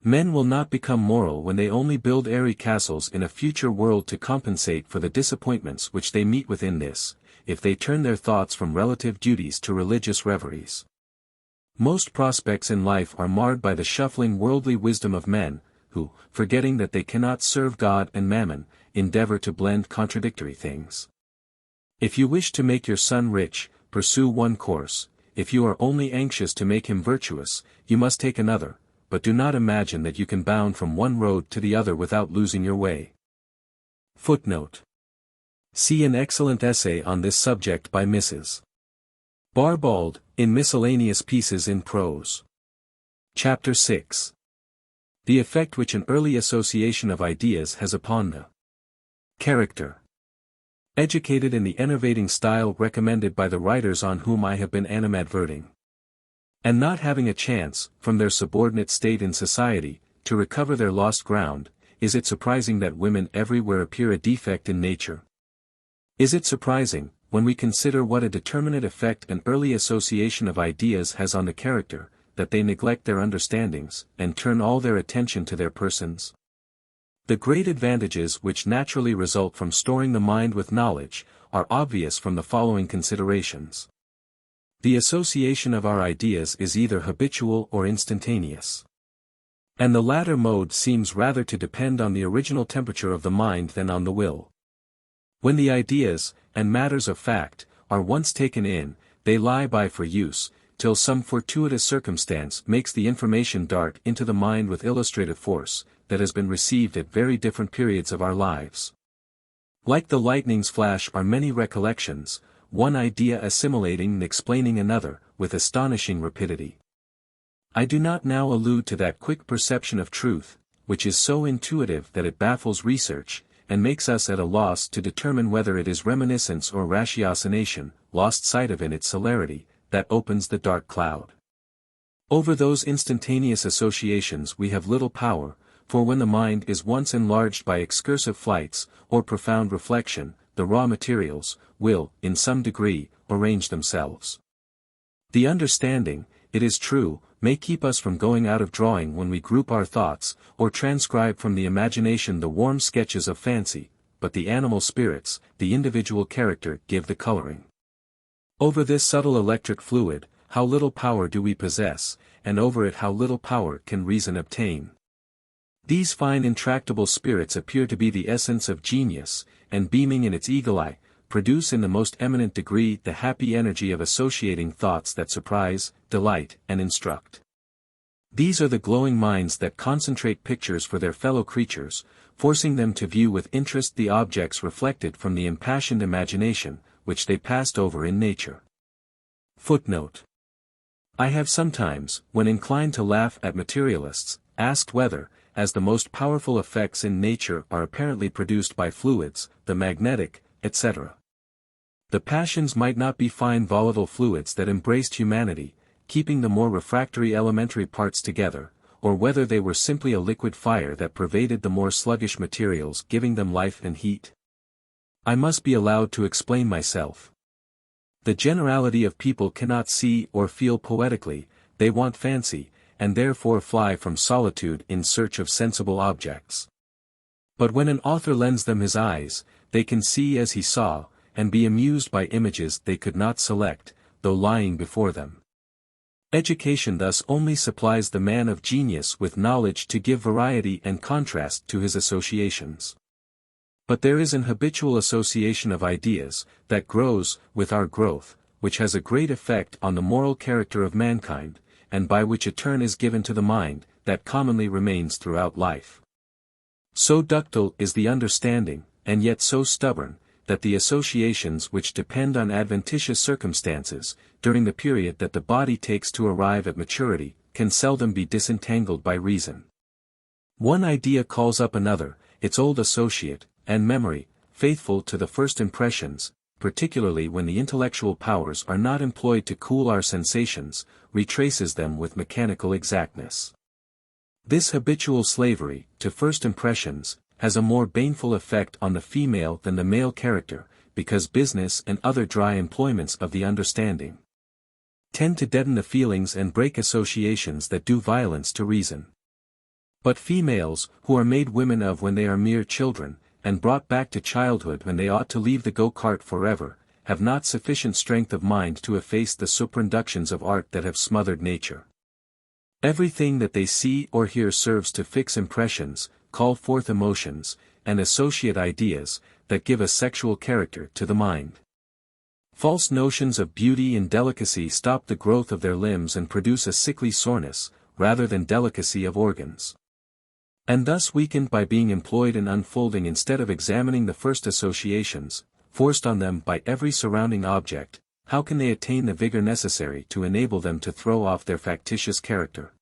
Men will not become moral when they only build airy castles in a future world to compensate for the disappointments which they meet with in this, if they turn their thoughts from relative duties to religious reveries. Most prospects in life are marred by the shuffling worldly wisdom of men, who, forgetting that they cannot serve God and mammon, endeavor to blend contradictory things. If you wish to make your son rich, pursue one course; if you are only anxious to make him virtuous, you must take another, but do not imagine that you can bound from one road to the other without losing your way. Footnote. See an excellent essay on this subject by Mrs. Barbald, in Miscellaneous Pieces in Prose. Chapter 6. The effect which an early association of ideas has upon the character. Educated in the enervating style recommended by the writers on whom I have been animadverting, and not having a chance, from their subordinate state in society, to recover their lost ground, is it surprising that women everywhere appear a defect in nature? Is it surprising, when we consider what a determinate effect an early association of ideas has on the character, that they neglect their understandings, and turn all their attention to their persons? The great advantages which naturally result from storing the mind with knowledge, are obvious from the following considerations. The association of our ideas is either habitual or instantaneous. And the latter mode seems rather to depend on the original temperature of the mind than on the will. When the ideas, and matters of fact, are once taken in, they lie by for use, till some fortuitous circumstance makes the information dart into the mind with illustrative force, that has been received at very different periods of our lives. Like the lightning's flash are many recollections, one idea assimilating and explaining another, with astonishing rapidity. I do not now allude to that quick perception of truth, which is so intuitive that it baffles research, and makes us at a loss to determine whether it is reminiscence or ratiocination, lost sight of in its celerity, that opens the dark cloud. Over those instantaneous associations we have little power, for when the mind is once enlarged by excursive flights, or profound reflection, the raw materials, will, in some degree, arrange themselves. The understanding, it is true, may keep us from going out of drawing when we group our thoughts, or transcribe from the imagination the warm sketches of fancy, but the animal spirits, the individual character give the coloring. Over this subtle electric fluid, how little power do we possess, and over it how little power can reason obtain. These fine intractable spirits appear to be the essence of genius, and beaming in its eagle eye, produce in the most eminent degree the happy energy of associating thoughts that surprise, delight, and instruct. These are the glowing minds that concentrate pictures for their fellow creatures, forcing them to view with interest the objects reflected from the impassioned imagination, which they passed over in nature. Footnote. I have sometimes, when inclined to laugh at materialists, asked whether, as the most powerful effects in nature are apparently produced by fluids, the magnetic, etc., the passions might not be fine volatile fluids that embraced humanity, keeping the more refractory elementary parts together, or whether they were simply a liquid fire that pervaded the more sluggish materials, giving them life and heat. I must be allowed to explain myself. The generality of people cannot see or feel poetically, they want fancy, and therefore fly from solitude in search of sensible objects. But when an author lends them his eyes, they can see as he saw, and be amused by images they could not select, though lying before them. Education thus only supplies the man of genius with knowledge to give variety and contrast to his associations. But there is an habitual association of ideas, that grows, with our growth, which has a great effect on the moral character of mankind, and by which a turn is given to the mind, that commonly remains throughout life. So ductile is the understanding, and yet so stubborn, that the associations which depend on adventitious circumstances, during the period that the body takes to arrive at maturity, can seldom be disentangled by reason. One idea calls up another, its old associate, and memory, faithful to the first impressions, particularly when the intellectual powers are not employed to cool our sensations, retraces them with mechanical exactness. This habitual slavery, to first impressions, has a more baneful effect on the female than the male character, because business and other dry employments of the understanding tend to deaden the feelings and break associations that do violence to reason. But females, who are made women of when they are mere children, and brought back to childhood when they ought to leave the go-cart forever, have not sufficient strength of mind to efface the superinductions of art that have smothered nature. Everything that they see or hear serves to fix impressions, call forth emotions, and associate ideas, that give a sexual character to the mind. False notions of beauty and delicacy stop the growth of their limbs and produce a sickly soreness, rather than delicacy of organs. And thus weakened by being employed in unfolding instead of examining the first associations, forced on them by every surrounding object, how can they attain the vigor necessary to enable them to throw off their factitious character?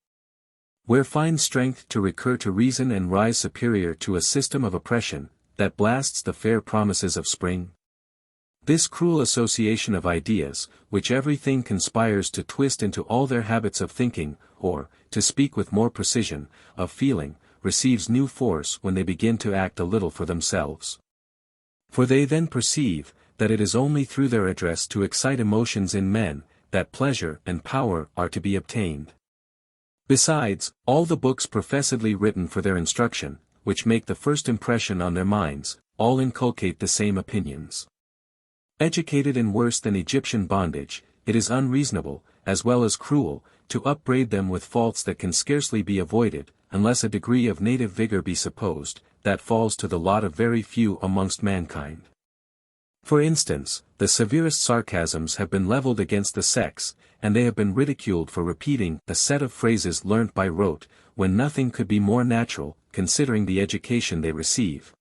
Where find strength to recur to reason and rise superior to a system of oppression, that blasts the fair promises of spring? This cruel association of ideas, which everything conspires to twist into all their habits of thinking, or, to speak with more precision, of feeling, receives new force when they begin to act a little for themselves. For they then perceive, that it is only through their address to excite emotions in men, that pleasure and power are to be obtained. Besides, all the books professedly written for their instruction, which make the first impression on their minds, all inculcate the same opinions. Educated in worse than Egyptian bondage, it is unreasonable, as well as cruel, to upbraid them with faults that can scarcely be avoided, unless a degree of native vigor be supposed, that falls to the lot of very few amongst mankind. For instance, the severest sarcasms have been leveled against the sex, and they have been ridiculed for repeating a set of phrases learnt by rote, when nothing could be more natural, considering the education they receive.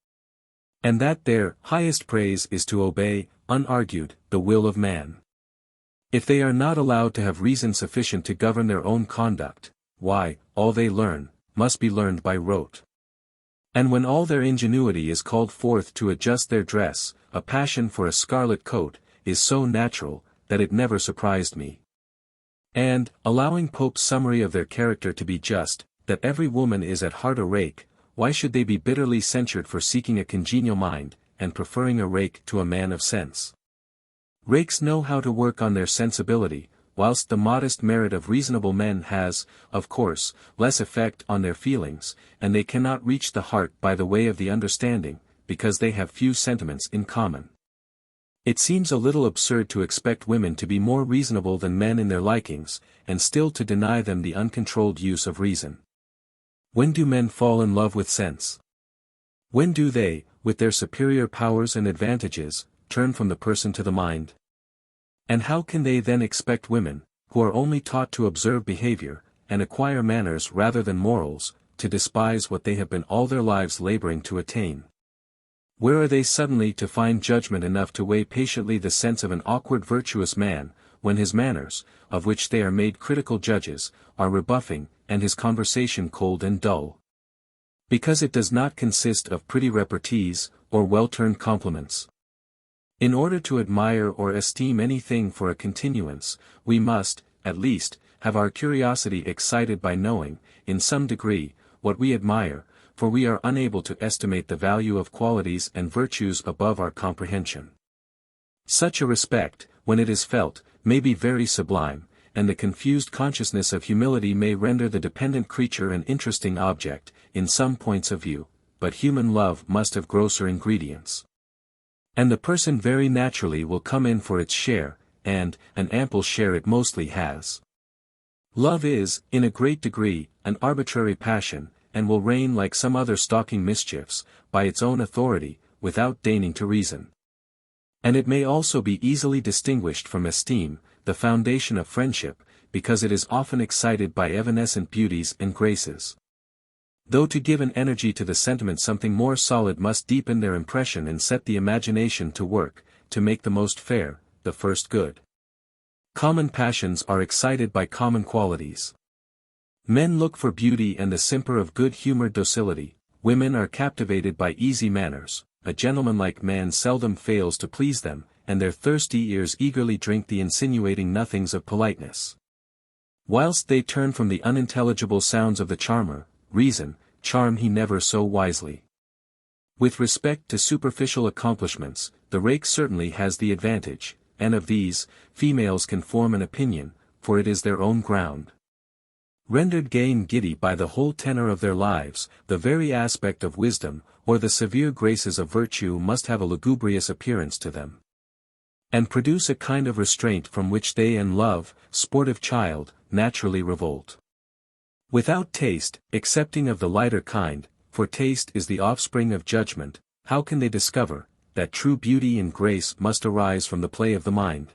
And that their highest praise is to obey, unargued, the will of man. If they are not allowed to have reason sufficient to govern their own conduct, why, all they learn, must be learned by rote. And when all their ingenuity is called forth to adjust their dress, a passion for a scarlet coat, is so natural, that it never surprised me. And, allowing Pope's summary of their character to be just, that every woman is at heart a rake, why should they be bitterly censured for seeking a congenial mind, and preferring a rake to a man of sense? Rakes know how to work on their sensibility, whilst the modest merit of reasonable men has, of course, less effect on their feelings, and they cannot reach the heart by the way of the understanding, because they have few sentiments in common. It seems a little absurd to expect women to be more reasonable than men in their likings, and still to deny them the uncontrolled use of reason. When do men fall in love with sense? When do they, with their superior powers and advantages, turn from the person to the mind? And how can they then expect women, who are only taught to observe behavior, and acquire manners rather than morals, to despise what they have been all their lives laboring to attain? Where are they suddenly to find judgment enough to weigh patiently the sense of an awkward virtuous man, when his manners, of which they are made critical judges, are rebuffing, and his conversation cold and dull? Because it does not consist of pretty repartees, or well-turned compliments. In order to admire or esteem anything for a continuance, we must, at least, have our curiosity excited by knowing, in some degree, what we admire, for we are unable to estimate the value of qualities and virtues above our comprehension. Such a respect, when it is felt, may be very sublime, and the confused consciousness of humility may render the dependent creature an interesting object, in some points of view, but human love must have grosser ingredients. And the person very naturally will come in for its share, and an ample share it mostly has. Love is, in a great degree, an arbitrary passion, and will reign like some other stalking mischiefs, by its own authority, without deigning to reason. And it may also be easily distinguished from esteem, the foundation of friendship, because it is often excited by evanescent beauties and graces. Though to give an energy to the sentiment something more solid must deepen their impression and set the imagination to work, to make the most fair, the first good. Common passions are excited by common qualities. Men look for beauty and the simper of good-humored docility, women are captivated by easy manners, a gentlemanlike man seldom fails to please them, and their thirsty ears eagerly drink the insinuating nothings of politeness. Whilst they turn from the unintelligible sounds of the charmer, reason, charm he never so wisely. With respect to superficial accomplishments, the rake certainly has the advantage, and of these, females can form an opinion, for it is their own ground. Rendered gay and giddy by the whole tenor of their lives, the very aspect of wisdom, or the severe graces of virtue must have a lugubrious appearance to them, and produce a kind of restraint from which they and love, sportive child, naturally revolt. Without taste, excepting of the lighter kind, for taste is the offspring of judgment, how can they discover, that true beauty and grace must arise from the play of the mind?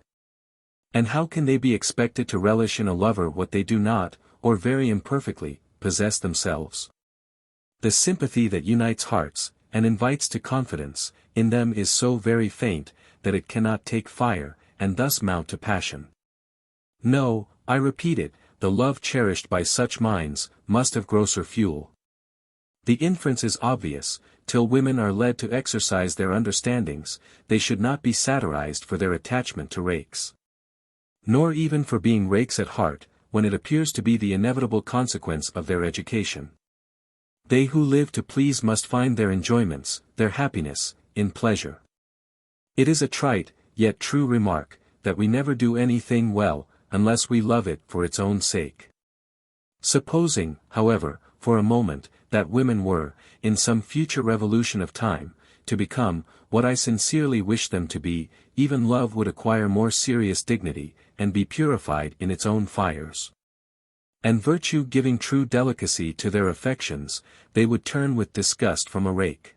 And how can they be expected to relish in a lover what they do not, or very imperfectly, possess themselves? The sympathy that unites hearts, and invites to confidence, in them is so very faint, that it cannot take fire, and thus mount to passion. No, I repeat it, the love cherished by such minds, must have grosser fuel. The inference is obvious, till women are led to exercise their understandings, they should not be satirized for their attachment to rakes. Nor even for being rakes at heart, when it appears to be the inevitable consequence of their education. They who live to please must find their enjoyments, their happiness, in pleasure. It is a trite, yet true remark, that we never do anything well, unless we love it for its own sake. Supposing, however, for a moment, that women were, in some future revolution of time, to become, what I sincerely wish them to be, even love would acquire more serious dignity, and be purified in its own fires. And virtue giving true delicacy to their affections, they would turn with disgust from a rake.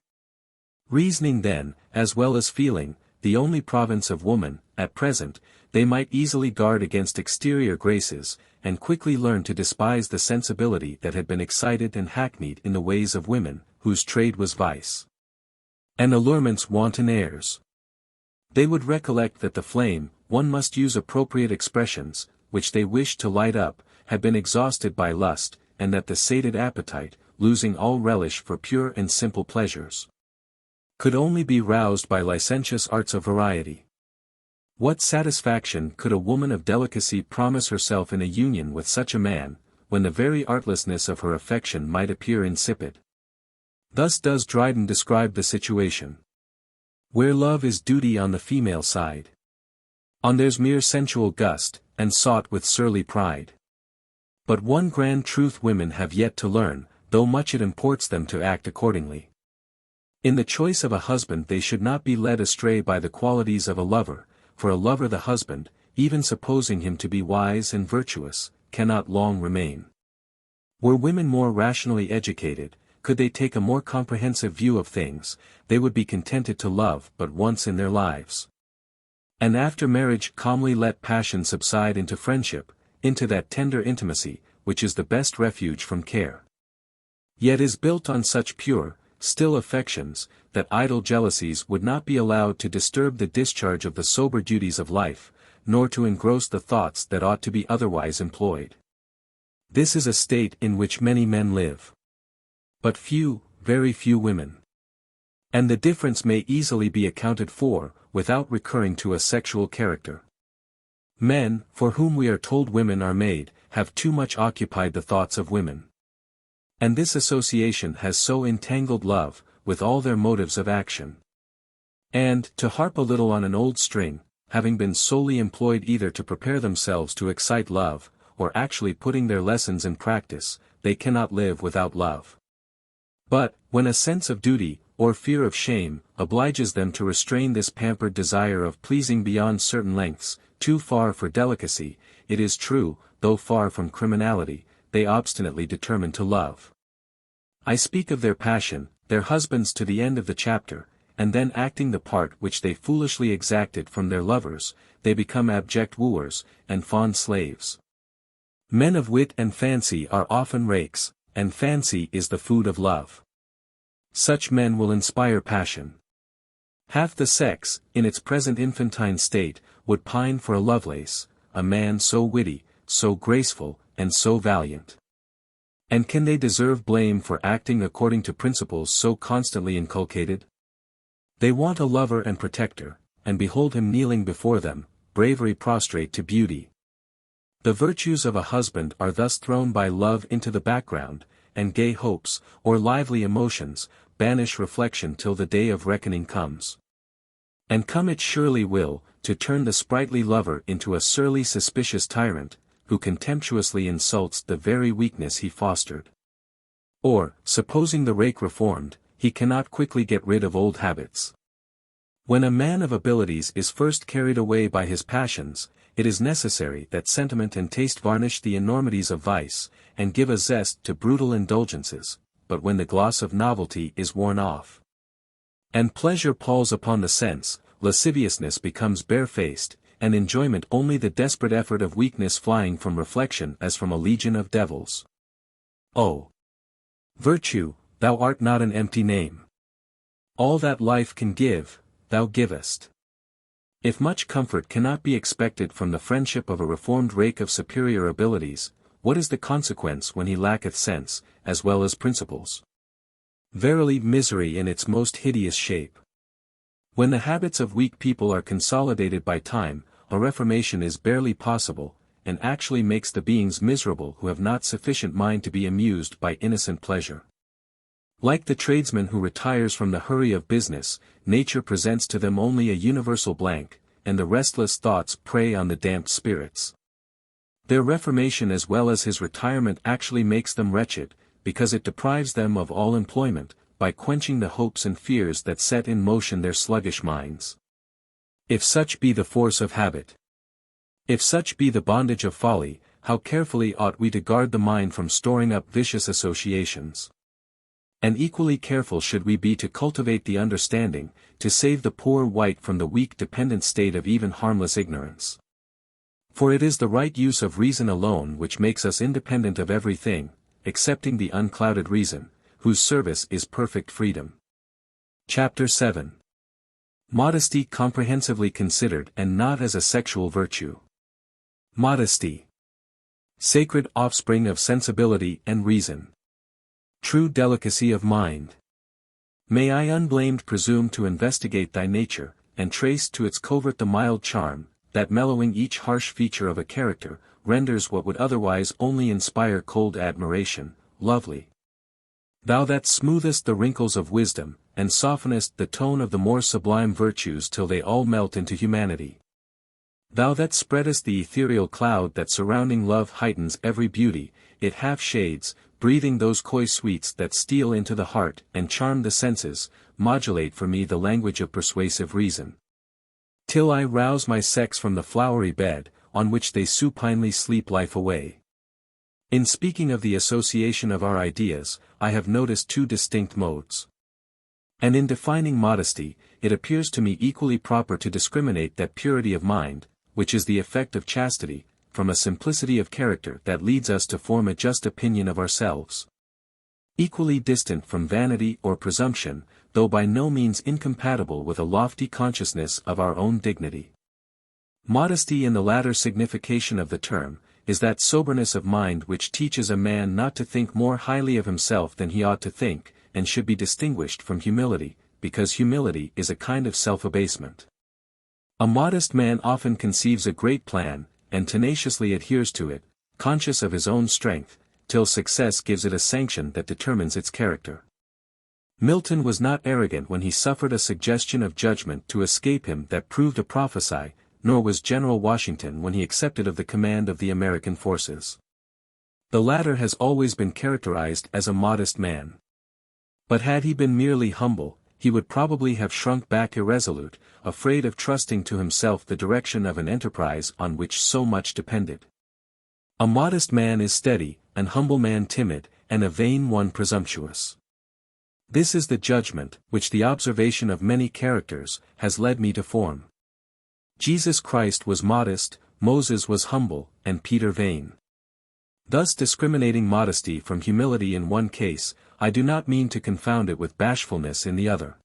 Reasoning then, as well as feeling, the only province of woman, at present, they might easily guard against exterior graces, and quickly learn to despise the sensibility that had been excited and hackneyed in the ways of women, whose trade was vice, and allurements wanton airs. They would recollect that the flame, one must use appropriate expressions, which they wished to light up, had been exhausted by lust, and that the sated appetite, losing all relish for pure and simple pleasures, could only be roused by licentious arts of variety. What satisfaction could a woman of delicacy promise herself in a union with such a man, when the very artlessness of her affection might appear insipid? Thus does Dryden describe the situation. Where love is duty on the female side, on there's mere sensual gust, and sought with surly pride. But one grand truth women have yet to learn, though much it imports them to act accordingly. In the choice of a husband they should not be led astray by the qualities of a lover, for a lover the husband, even supposing him to be wise and virtuous, cannot long remain. Were women more rationally educated, could they take a more comprehensive view of things, they would be contented to love but once in their lives, and after marriage calmly let passion subside into friendship, into that tender intimacy, which is the best refuge from care, yet is built on such pure, still affections, that idle jealousies would not be allowed to disturb the discharge of the sober duties of life, nor to engross the thoughts that ought to be otherwise employed. This is a state in which many men live, but few, very few women. And the difference may easily be accounted for, without recurring to a sexual character. Men, for whom we are told women are made, have too much occupied the thoughts of women. And this association has so entangled love, with all their motives of action. And, to harp a little on an old string, having been solely employed either to prepare themselves to excite love, or actually putting their lessons in practice, they cannot live without love. But, when a sense of duty, or fear of shame, obliges them to restrain this pampered desire of pleasing beyond certain lengths, too far for delicacy, it is true, though far from criminality, they obstinately determine to love. I speak of their passion, their husbands to the end of the chapter, and then acting the part which they foolishly exacted from their lovers, they become abject wooers, and fond slaves. Men of wit and fancy are often rakes, and fancy is the food of love. Such men will inspire passion. Half the sex, in its present infantine state, would pine for a Lovelace, a man so witty, so graceful, and so valiant. And can they deserve blame for acting according to principles so constantly inculcated? They want a lover and protector, and behold him kneeling before them, bravery prostrate to beauty. The virtues of a husband are thus thrown by love into the background, and gay hopes, or lively emotions, banish reflection till the day of reckoning comes. And come it surely will, to turn the sprightly lover into a surly suspicious tyrant, who contemptuously insults the very weakness he fostered. Or, supposing the rake reformed, he cannot quickly get rid of old habits. When a man of abilities is first carried away by his passions, it is necessary that sentiment and taste varnish the enormities of vice, and give a zest to brutal indulgences, but when the gloss of novelty is worn off, and pleasure palls upon the sense, lasciviousness becomes barefaced, and enjoyment only the desperate effort of weakness flying from reflection as from a legion of devils. Oh! Virtue, thou art not an empty name. All that life can give, thou givest. If much comfort cannot be expected from the friendship of a reformed rake of superior abilities, what is the consequence when he lacketh sense, as well as principles? Verily misery in its most hideous shape. When the habits of weak people are consolidated by time, a reformation is barely possible, and actually makes the beings miserable who have not sufficient mind to be amused by innocent pleasure. Like the tradesman who retires from the hurry of business, nature presents to them only a universal blank, and the restless thoughts prey on the damped spirits. Their reformation as well as his retirement actually makes them wretched, because it deprives them of all employment, by quenching the hopes and fears that set in motion their sluggish minds. If such be the force of habit, if such be the bondage of folly, how carefully ought we to guard the mind from storing up vicious associations. And equally careful should we be to cultivate the understanding, to save the poor wight from the weak dependent state of even harmless ignorance. For it is the right use of reason alone which makes us independent of everything, excepting the unclouded reason, whose service is perfect freedom. Chapter 7. Modesty comprehensively considered and not as a sexual virtue. Modesty. Sacred offspring of sensibility and reason. True delicacy of mind. May I unblamed presume to investigate thy nature, and trace to its covert the mild charm, that mellowing each harsh feature of a character, renders what would otherwise only inspire cold admiration, lovely. Thou that smoothest the wrinkles of wisdom, and softenest the tone of the more sublime virtues till they all melt into humanity. Thou that spreadest the ethereal cloud that surrounding love heightens every beauty, it half shades, breathing those coy sweets that steal into the heart and charm the senses, modulate for me the language of persuasive reason. Till I rouse my sex from the flowery bed, on which they supinely sleep life away. In speaking of the association of our ideas, I have noticed two distinct modes. And in defining modesty, it appears to me equally proper to discriminate that purity of mind, which is the effect of chastity, from a simplicity of character that leads us to form a just opinion of ourselves. Equally distant from vanity or presumption, though by no means incompatible with a lofty consciousness of our own dignity. Modesty in the latter signification of the term, is that soberness of mind which teaches a man not to think more highly of himself than he ought to think, and should be distinguished from humility, because humility is a kind of self-abasement. A modest man often conceives a great plan, and tenaciously adheres to it, conscious of his own strength, till success gives it a sanction that determines its character. Milton was not arrogant when he suffered a suggestion of judgment to escape him that proved a prophecy, nor was General Washington when he accepted of the command of the American forces. The latter has always been characterized as a modest man. But had he been merely humble, he would probably have shrunk back irresolute, afraid of trusting to himself the direction of an enterprise on which so much depended. A modest man is steady, an humble man timid, and a vain one presumptuous. This is the judgment, which the observation of many characters, has led me to form. Jesus Christ was modest, Moses was humble, and Peter vain. Thus discriminating modesty from humility in one case, I do not mean to confound it with bashfulness in the other.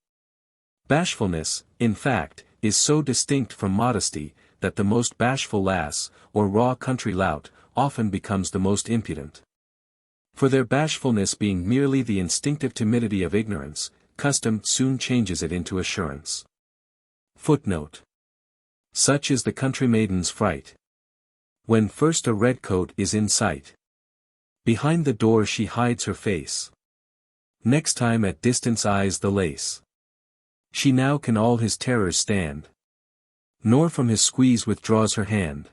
Bashfulness, in fact, is so distinct from modesty, that the most bashful lass, or raw country lout, often becomes the most impudent. For their bashfulness being merely the instinctive timidity of ignorance, custom soon changes it into assurance. Footnote. Such is the country maiden's fright. When first a red coat is in sight, behind the door she hides her face. Next time at distance eyes the lace. She now can all his terrors stand, nor from his squeeze withdraws her hand.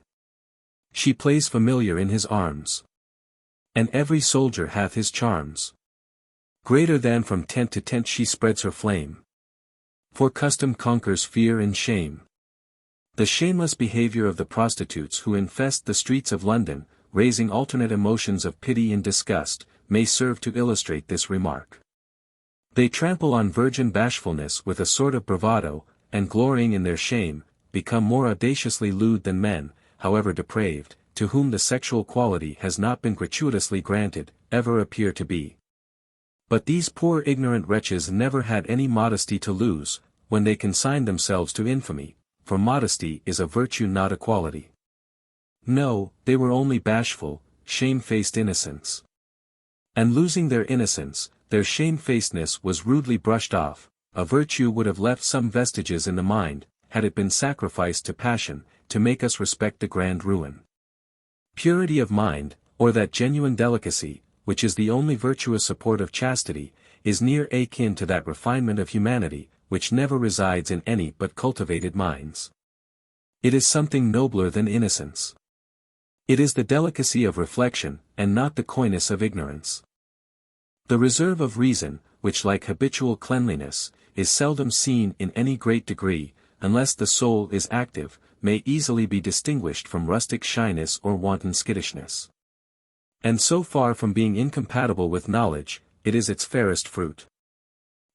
She plays familiar in his arms, and every soldier hath his charms. Greater than from tent to tent she spreads her flame, for custom conquers fear and shame. The shameless behavior of the prostitutes who infest the streets of London, raising alternate emotions of pity and disgust, may serve to illustrate this remark. They trample on virgin bashfulness with a sort of bravado, and glorying in their shame, become more audaciously lewd than men, however depraved, to whom the sexual quality has not been gratuitously granted, ever appear to be. But these poor ignorant wretches never had any modesty to lose, when they consigned themselves to infamy, for modesty is a virtue not a quality. No, they were only bashful, shame-faced innocents. And losing their innocence, their shamefacedness was rudely brushed off. A virtue would have left some vestiges in the mind, had it been sacrificed to passion, to make us respect the grand ruin. Purity of mind, or that genuine delicacy, which is the only virtuous support of chastity, is near akin to that refinement of humanity, which never resides in any but cultivated minds. It is something nobler than innocence. It is the delicacy of reflection, and not the coyness of ignorance. The reserve of reason, which like habitual cleanliness, is seldom seen in any great degree, unless the soul is active, may easily be distinguished from rustic shyness or wanton skittishness. And so far from being incompatible with knowledge, it is its fairest fruit.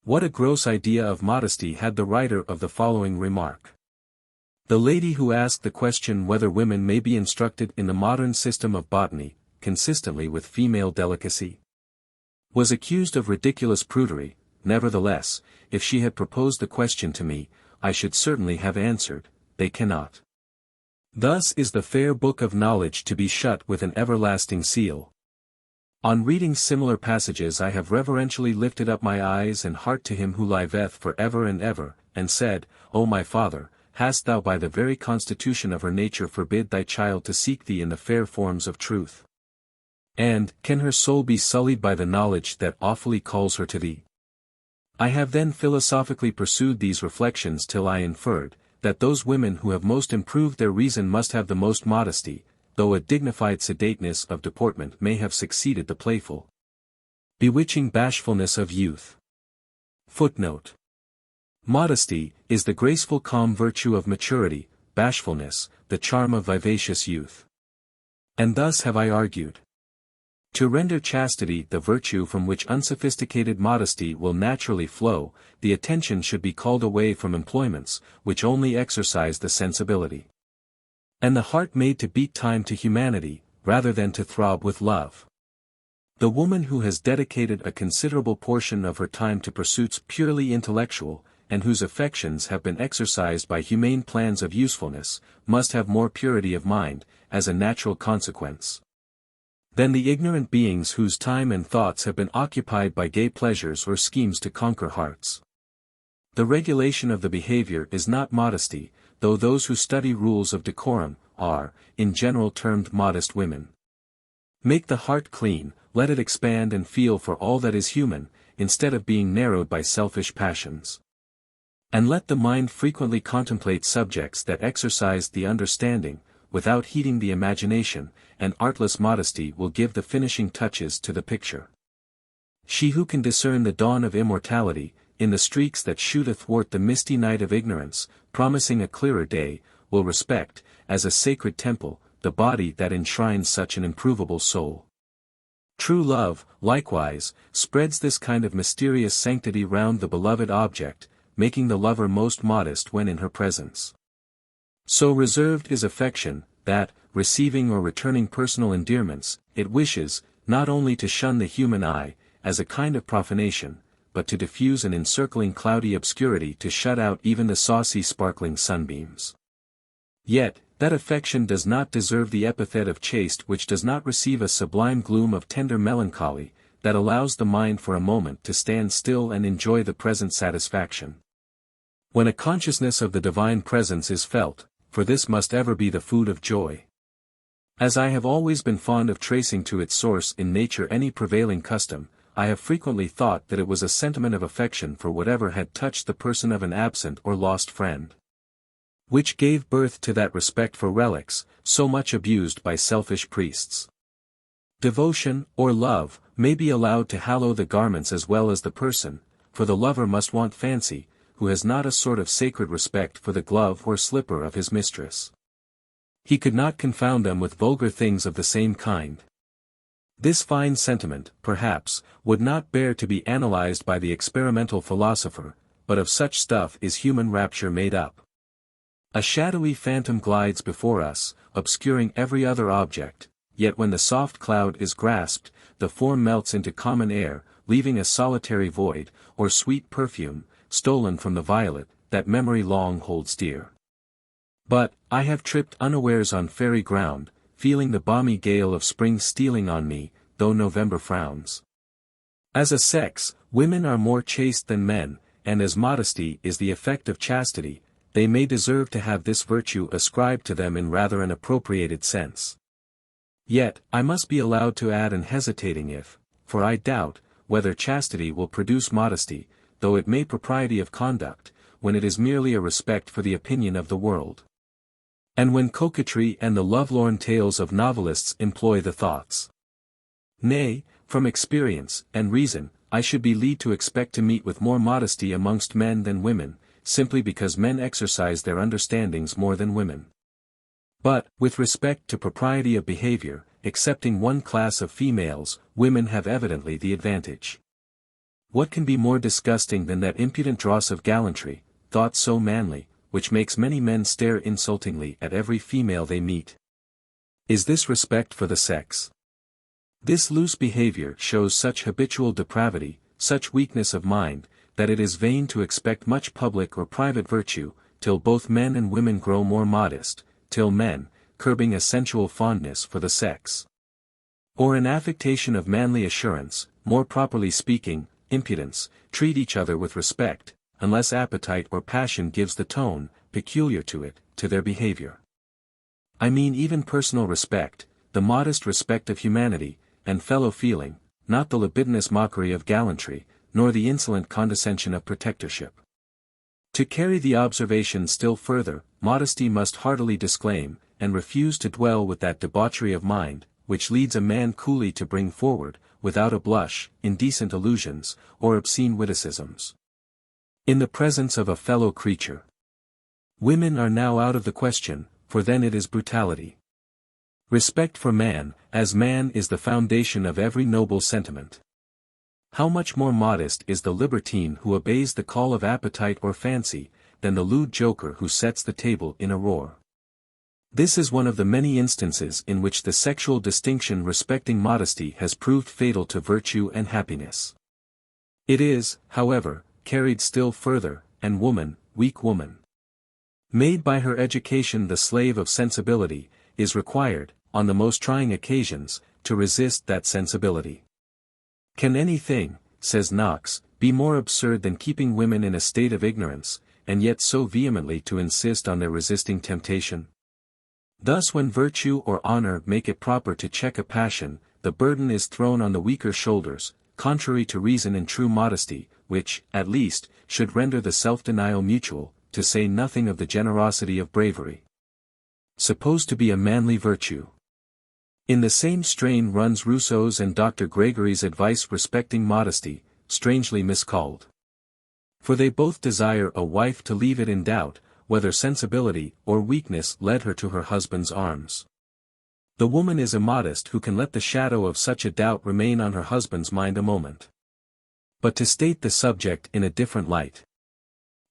What a gross idea of modesty had the writer of the following remark. The lady who asked the question whether women may be instructed in the modern system of botany, consistently with female delicacy, was accused of ridiculous prudery. Nevertheless, if she had proposed the question to me, I should certainly have answered, they cannot. Thus is the fair book of knowledge to be shut with an everlasting seal. On reading similar passages I have reverentially lifted up my eyes and heart to him who liveth for ever, and said, O my Father, hast thou by the very constitution of her nature forbid thy child to seek thee in the fair forms of truth? And, can her soul be sullied by the knowledge that awfully calls her to thee? I have then philosophically pursued these reflections till I inferred, that those women who have most improved their reason must have the most modesty, though a dignified sedateness of deportment may have succeeded the playful, bewitching bashfulness of youth. Footnote. Modesty is the graceful calm virtue of maturity, bashfulness, the charm of vivacious youth. And thus have I argued. To render chastity the virtue from which unsophisticated modesty will naturally flow, the attention should be called away from employments, which only exercise the sensibility, and the heart made to beat time to humanity, rather than to throb with love. The woman who has dedicated a considerable portion of her time to pursuits purely intellectual, and whose affections have been exercised by humane plans of usefulness, must have more purity of mind, as a natural consequence, than the ignorant beings whose time and thoughts have been occupied by gay pleasures or schemes to conquer hearts. The regulation of the behavior is not modesty, though those who study rules of decorum, are, in general termed modest women. Make the heart clean, let it expand and feel for all that is human, instead of being narrowed by selfish passions. And let the mind frequently contemplate subjects that exercise the understanding, without heating the imagination, and artless modesty will give the finishing touches to the picture. She who can discern the dawn of immortality, in the streaks that shoot athwart the misty night of ignorance, promising a clearer day, will respect, as a sacred temple, the body that enshrines such an improvable soul. True love, likewise, spreads this kind of mysterious sanctity round the beloved object, making the lover most modest when in her presence. So reserved is affection, that, receiving or returning personal endearments, it wishes, not only to shun the human eye, as a kind of profanation, but to diffuse an encircling cloudy obscurity to shut out even the saucy sparkling sunbeams. Yet, that affection does not deserve the epithet of chaste which does not receive a sublime gloom of tender melancholy, that allows the mind for a moment to stand still and enjoy the present satisfaction. When a consciousness of the divine presence is felt, for this must ever be the food of joy. As I have always been fond of tracing to its source in nature any prevailing custom, I have frequently thought that it was a sentiment of affection for whatever had touched the person of an absent or lost friend, which gave birth to that respect for relics, so much abused by selfish priests. Devotion, or love, may be allowed to hallow the garments as well as the person, for the lover must want fancy, who has not a sort of sacred respect for the glove or slipper of his mistress. He could not confound them with vulgar things of the same kind. This fine sentiment, perhaps, would not bear to be analyzed by the experimental philosopher, but of such stuff is human rapture made up. A shadowy phantom glides before us, obscuring every other object, yet when the soft cloud is grasped, the form melts into common air, leaving a solitary void, or sweet perfume, stolen from the violet, that memory long holds dear. But, I have tripped unawares on fairy ground, feeling the balmy gale of spring stealing on me, though November frowns. As a sex, women are more chaste than men, and as modesty is the effect of chastity, they may deserve to have this virtue ascribed to them in rather an appropriated sense. Yet, I must be allowed to add an hesitating if, for I doubt, whether chastity will produce modesty, though it may propriety of conduct, when it is merely a respect for the opinion of the world. And when coquetry and the lovelorn tales of novelists employ the thoughts. Nay, from experience and reason, I should be led to expect to meet with more modesty amongst men than women, simply because men exercise their understandings more than women. But, with respect to propriety of behavior, excepting one class of females, women have evidently the advantage. What can be more disgusting than that impudent dross of gallantry, thought so manly, which makes many men stare insultingly at every female they meet? Is this respect for the sex? This loose behavior shows such habitual depravity, such weakness of mind, that it is vain to expect much public or private virtue, till both men and women grow more modest, till men, curbing a sensual fondness for the sex, or an affectation of manly assurance, more properly speaking, impudence, treat each other with respect, unless appetite or passion gives the tone, peculiar to it, to their behavior. I mean even personal respect, the modest respect of humanity, and fellow-feeling, not the libidinous mockery of gallantry, nor the insolent condescension of protectorship. To carry the observation still further, modesty must heartily disclaim, and refuse to dwell with that debauchery of mind, which leads a man coolly to bring forward, without a blush, indecent allusions, or obscene witticisms, in the presence of a fellow creature. Women are now out of the question, for then it is brutality. Respect for man, as man is the foundation of every noble sentiment. How much more modest is the libertine who obeys the call of appetite or fancy, than the lewd joker who sets the table in a roar. This is one of the many instances in which the sexual distinction respecting modesty has proved fatal to virtue and happiness. It is, however, carried still further, and woman, weak woman, made by her education the slave of sensibility, is required, on the most trying occasions, to resist that sensibility. Can anything, says Knox, be more absurd than keeping women in a state of ignorance, and yet so vehemently to insist on their resisting temptation? Thus when virtue or honor make it proper to check a passion, the burden is thrown on the weaker shoulders, contrary to reason and true modesty, which, at least, should render the self-denial mutual, to say nothing of the generosity of bravery, supposed to be a manly virtue. In the same strain runs Rousseau's and Dr. Gregory's advice respecting modesty, strangely miscalled. For they both desire a wife to leave it in doubt, whether sensibility or weakness led her to her husband's arms. The woman is immodest who can let the shadow of such a doubt remain on her husband's mind a moment. But to state the subject in a different light.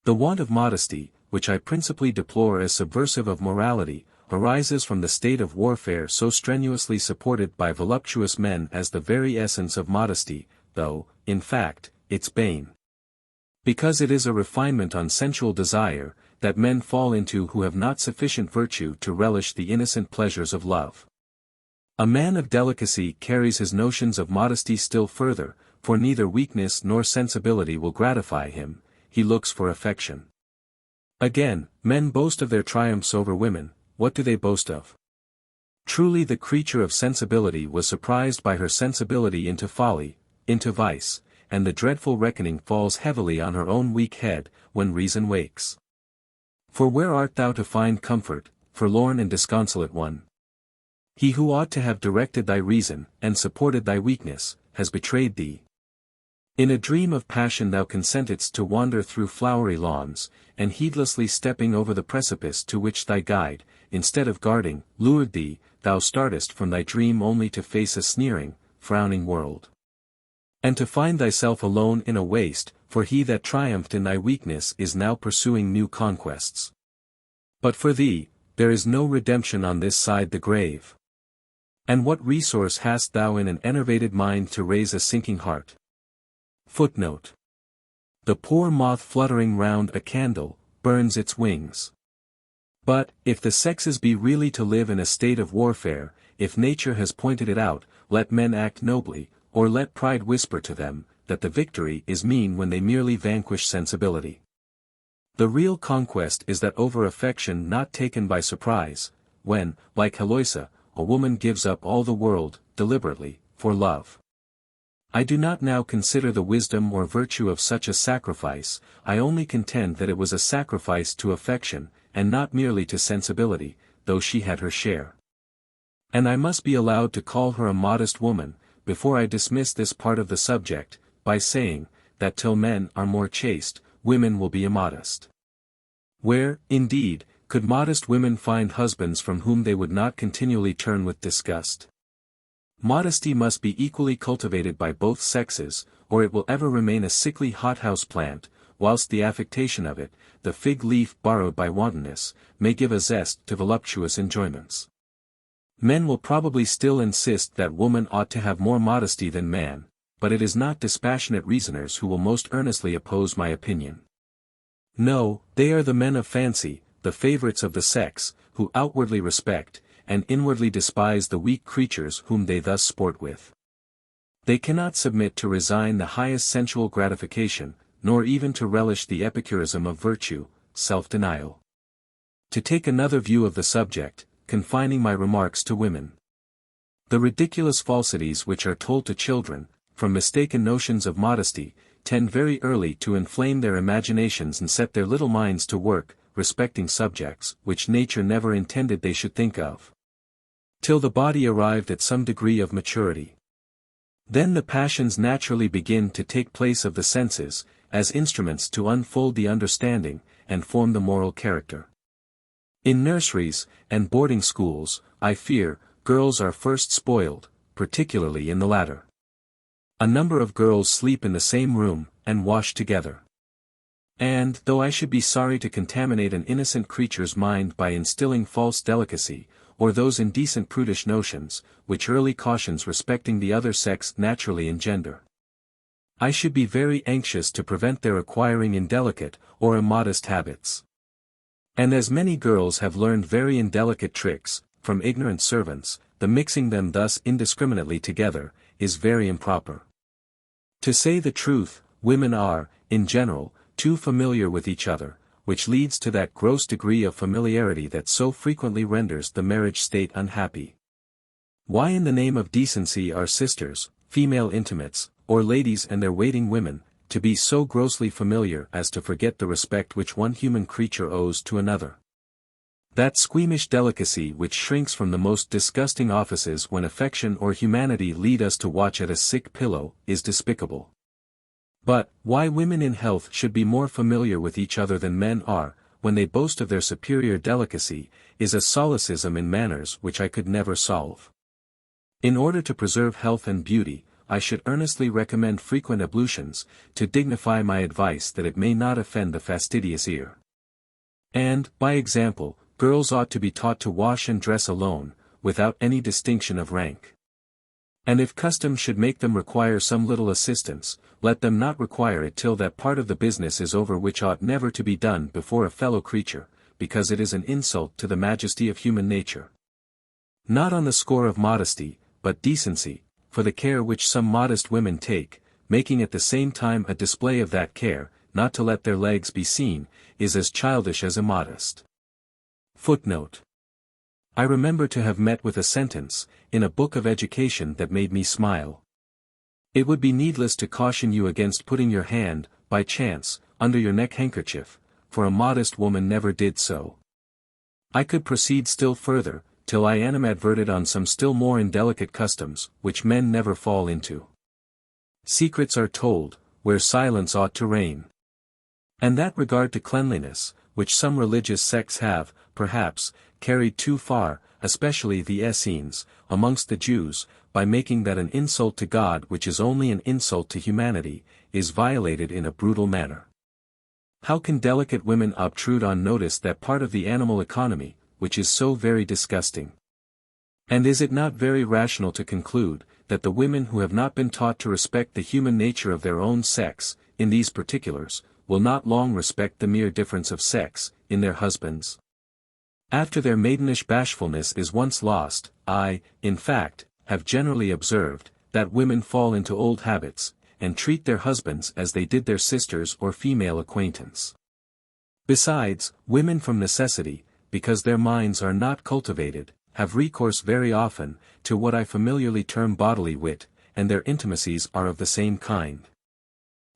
The want of modesty, which I principally deplore as subversive of morality, arises from the state of warfare so strenuously supported by voluptuous men as the very essence of modesty, though, in fact, its bane. Because it is a refinement on sensual desire, that men fall into who have not sufficient virtue to relish the innocent pleasures of love. A man of delicacy carries his notions of modesty still further, for neither weakness nor sensibility will gratify him, he looks for affection. Again, men boast of their triumphs over women. What do they boast of? Truly the creature of sensibility was surprised by her sensibility into folly, into vice, and the dreadful reckoning falls heavily on her own weak head, when reason wakes. For where art thou to find comfort, forlorn and disconsolate one? He who ought to have directed thy reason, and supported thy weakness, has betrayed thee. In a dream of passion thou consentedst to wander through flowery lawns, and heedlessly stepping over the precipice to which thy guide, instead of guarding, lured thee, thou startest from thy dream only to face a sneering, frowning world. And to find thyself alone in a waste, for he that triumphed in thy weakness is now pursuing new conquests. But for thee, there is no redemption on this side the grave. And what resource hast thou in an enervated mind to raise a sinking heart? Footnote. The poor moth fluttering round a candle, burns its wings. But, if the sexes be really to live in a state of warfare, if nature has pointed it out, let men act nobly, or let pride whisper to them, that the victory is mean when they merely vanquish sensibility. The real conquest is that over affection not taken by surprise, when, like Heloisa, a woman gives up all the world, deliberately, for love. I do not now consider the wisdom or virtue of such a sacrifice, I only contend that it was a sacrifice to affection, and not merely to sensibility, though she had her share. And I must be allowed to call her a modest woman, before I dismiss this part of the subject, by saying, that till men are more chaste, women will be immodest. Where, indeed, could modest women find husbands from whom they would not continually turn with disgust? Modesty must be equally cultivated by both sexes, or it will ever remain a sickly hothouse plant, whilst the affectation of it, the fig leaf borrowed by wantonness, may give a zest to voluptuous enjoyments. Men will probably still insist that woman ought to have more modesty than man, but it is not dispassionate reasoners who will most earnestly oppose my opinion. No, they are the men of fancy, the favorites of the sex, who outwardly respect, and inwardly despise the weak creatures whom they thus sport with. They cannot submit to resign the highest sensual gratification, nor even to relish the epicurism of virtue, self-denial. To take another view of the subject, confining my remarks to women. The ridiculous falsities which are told to children, from mistaken notions of modesty, tend very early to inflame their imaginations and set their little minds to work, respecting subjects which nature never intended they should think of, till the body arrived at some degree of maturity. Then the passions naturally begin to take place of the senses, as instruments to unfold the understanding, and form the moral character. In nurseries, and boarding schools, I fear, girls are first spoiled, particularly in the latter. A number of girls sleep in the same room, and wash together. And, though I should be sorry to contaminate an innocent creature's mind by instilling false delicacy, or those indecent prudish notions, which early cautions respecting the other sex naturally engender, I should be very anxious to prevent their acquiring indelicate, or immodest habits. And as many girls have learned very indelicate tricks, from ignorant servants, the mixing them thus indiscriminately together, is very improper. To say the truth, women are, in general, too familiar with each other, which leads to that gross degree of familiarity that so frequently renders the marriage state unhappy. Why in the name of decency are sisters, female intimates, or ladies and their waiting women, to be so grossly familiar as to forget the respect which one human creature owes to another. That squeamish delicacy which shrinks from the most disgusting offices when affection or humanity lead us to watch at a sick pillow, is despicable. But, why women in health should be more familiar with each other than men are, when they boast of their superior delicacy, is a solecism in manners which I could never solve. In order to preserve health and beauty, I should earnestly recommend frequent ablutions, to dignify my advice that it may not offend the fastidious ear. And, by example, girls ought to be taught to wash and dress alone, without any distinction of rank. And if custom should make them require some little assistance, let them not require it till that part of the business is over which ought never to be done before a fellow creature, because it is an insult to the majesty of human nature. Not on the score of modesty, but decency, for the care which some modest women take, making at the same time a display of that care, not to let their legs be seen, is as childish as immodest. Footnote. I remember to have met with a sentence, in a book of education that made me smile. It would be needless to caution you against putting your hand, by chance, under your neck-handkerchief, for a modest woman never did so. I could proceed still further, till I animadverted on some still more indelicate customs, which men never fall into. Secrets are told, where silence ought to reign. And that regard to cleanliness, which some religious sects have, perhaps, carried too far, especially the Essenes, amongst the Jews, by making that an insult to God which is only an insult to humanity, is violated in a brutal manner. How can delicate women obtrude on notice that part of the animal economy, which is so very disgusting? And is it not very rational to conclude, that the women who have not been taught to respect the human nature of their own sex, in these particulars, will not long respect the mere difference of sex, in their husbands? After their maidenish bashfulness is once lost, I, in fact, have generally observed, that women fall into old habits, and treat their husbands as they did their sisters or female acquaintance. Besides, women from necessity, because their minds are not cultivated, have recourse very often, to what I familiarly term bodily wit, and their intimacies are of the same kind.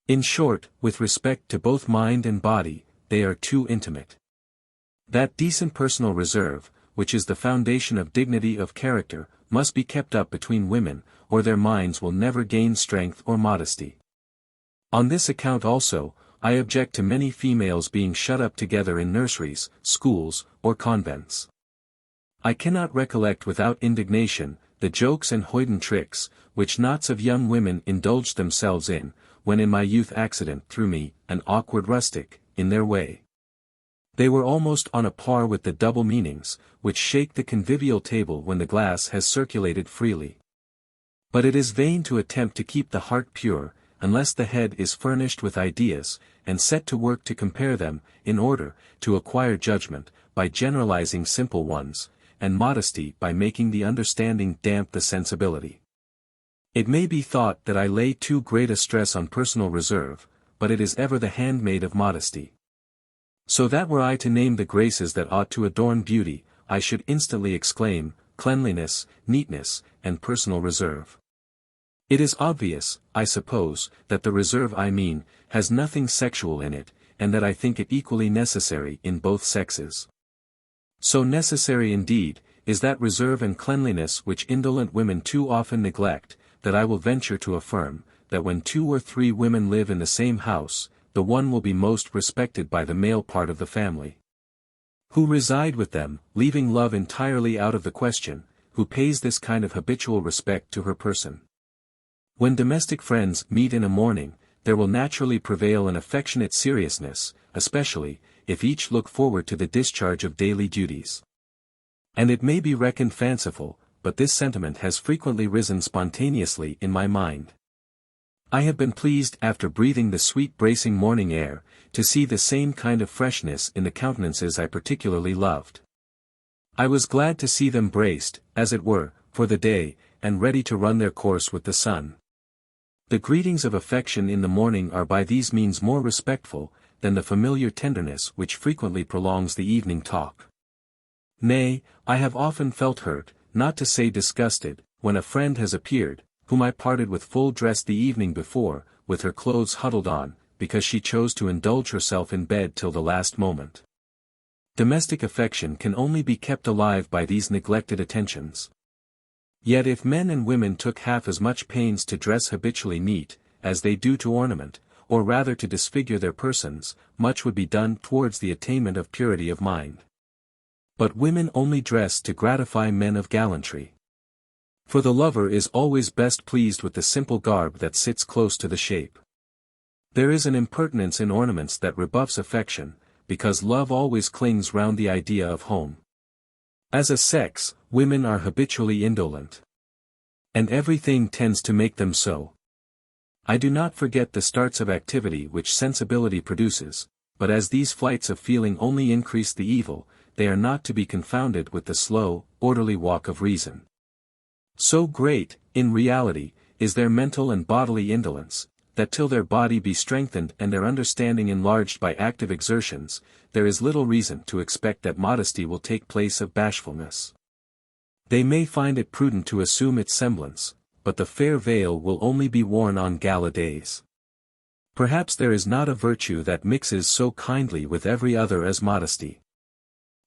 In short, with respect to both mind and body, they are too intimate. That decent personal reserve, which is the foundation of dignity of character, must be kept up between women, or their minds will never gain strength or modesty. On this account also, I object to many females being shut up together in nurseries, schools, or convents. I cannot recollect without indignation, the jokes and hoyden tricks, which knots of young women indulged themselves in, when in my youth accident threw me, an awkward rustic, in their way. They were almost on a par with the double meanings, which shake the convivial table when the glass has circulated freely. But it is vain to attempt to keep the heart pure, unless the head is furnished with ideas, and set to work to compare them, in order to acquire judgment, by generalizing simple ones, and modesty by making the understanding damp the sensibility. It may be thought that I lay too great a stress on personal reserve, but it is ever the handmaid of modesty. So that were I to name the graces that ought to adorn beauty, I should instantly exclaim, cleanliness, neatness, and personal reserve. It is obvious, I suppose, that the reserve I mean, has nothing sexual in it, and that I think it equally necessary in both sexes. So necessary indeed, is that reserve and cleanliness which indolent women too often neglect, that I will venture to affirm, that when 2 or 3 women live in the same house, the one will be most respected by the male part of the family, who reside with them, leaving love entirely out of the question, who pays this kind of habitual respect to her person. When domestic friends meet in a morning, there will naturally prevail an affectionate seriousness, especially, if each look forward to the discharge of daily duties. And it may be reckoned fanciful, but this sentiment has frequently risen spontaneously in my mind. I have been pleased after breathing the sweet bracing morning air, to see the same kind of freshness in the countenances I particularly loved. I was glad to see them braced, as it were, for the day, and ready to run their course with the sun. The greetings of affection in the morning are by these means more respectful, than the familiar tenderness which frequently prolongs the evening talk. Nay, I have often felt hurt, not to say disgusted, when a friend has appeared, whom I parted with full dress the evening before, with her clothes huddled on, because she chose to indulge herself in bed till the last moment. Domestic affection can only be kept alive by these neglected attentions. Yet if men and women took half as much pains to dress habitually neat, as they do to ornament, or rather to disfigure their persons, much would be done towards the attainment of purity of mind. But women only dress to gratify men of gallantry. For the lover is always best pleased with the simple garb that sits close to the shape. There is an impertinence in ornaments that rebuffs affection, because love always clings round the idea of home. As a sex, women are habitually indolent. And everything tends to make them so. I do not forget the starts of activity which sensibility produces, but as these flights of feeling only increase the evil, they are not to be confounded with the slow, orderly walk of reason. So great, in reality, is their mental and bodily indolence, that till their body be strengthened and their understanding enlarged by active exertions, there is little reason to expect that modesty will take place of bashfulness. They may find it prudent to assume its semblance, but the fair veil will only be worn on gala days. Perhaps there is not a virtue that mixes so kindly with every other as modesty.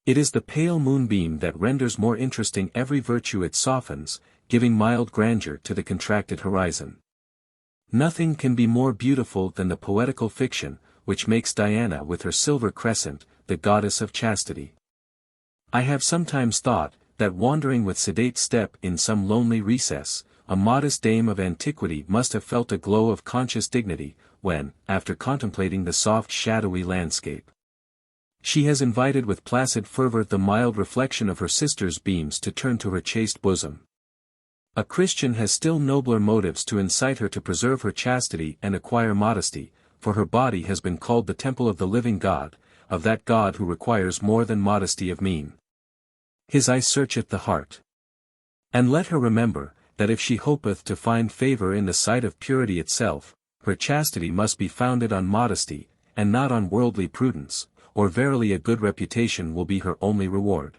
It is the pale moonbeam that renders more interesting every virtue it softens, giving mild grandeur to the contracted horizon. Nothing can be more beautiful than the poetical fiction, which makes Diana with her silver crescent, the goddess of chastity. I have sometimes thought, that wandering with sedate step in some lonely recess, a modest dame of antiquity must have felt a glow of conscious dignity, when, after contemplating the soft shadowy landscape, she has invited with placid fervor the mild reflection of her sister's beams to turn to her chaste bosom. A Christian has still nobler motives to incite her to preserve her chastity and acquire modesty, for her body has been called the temple of the living God, of that God who requires more than modesty of mien. His eye searcheth the heart. And let her remember, that if she hopeth to find favor in the sight of purity itself, her chastity must be founded on modesty, and not on worldly prudence, or verily a good reputation will be her only reward.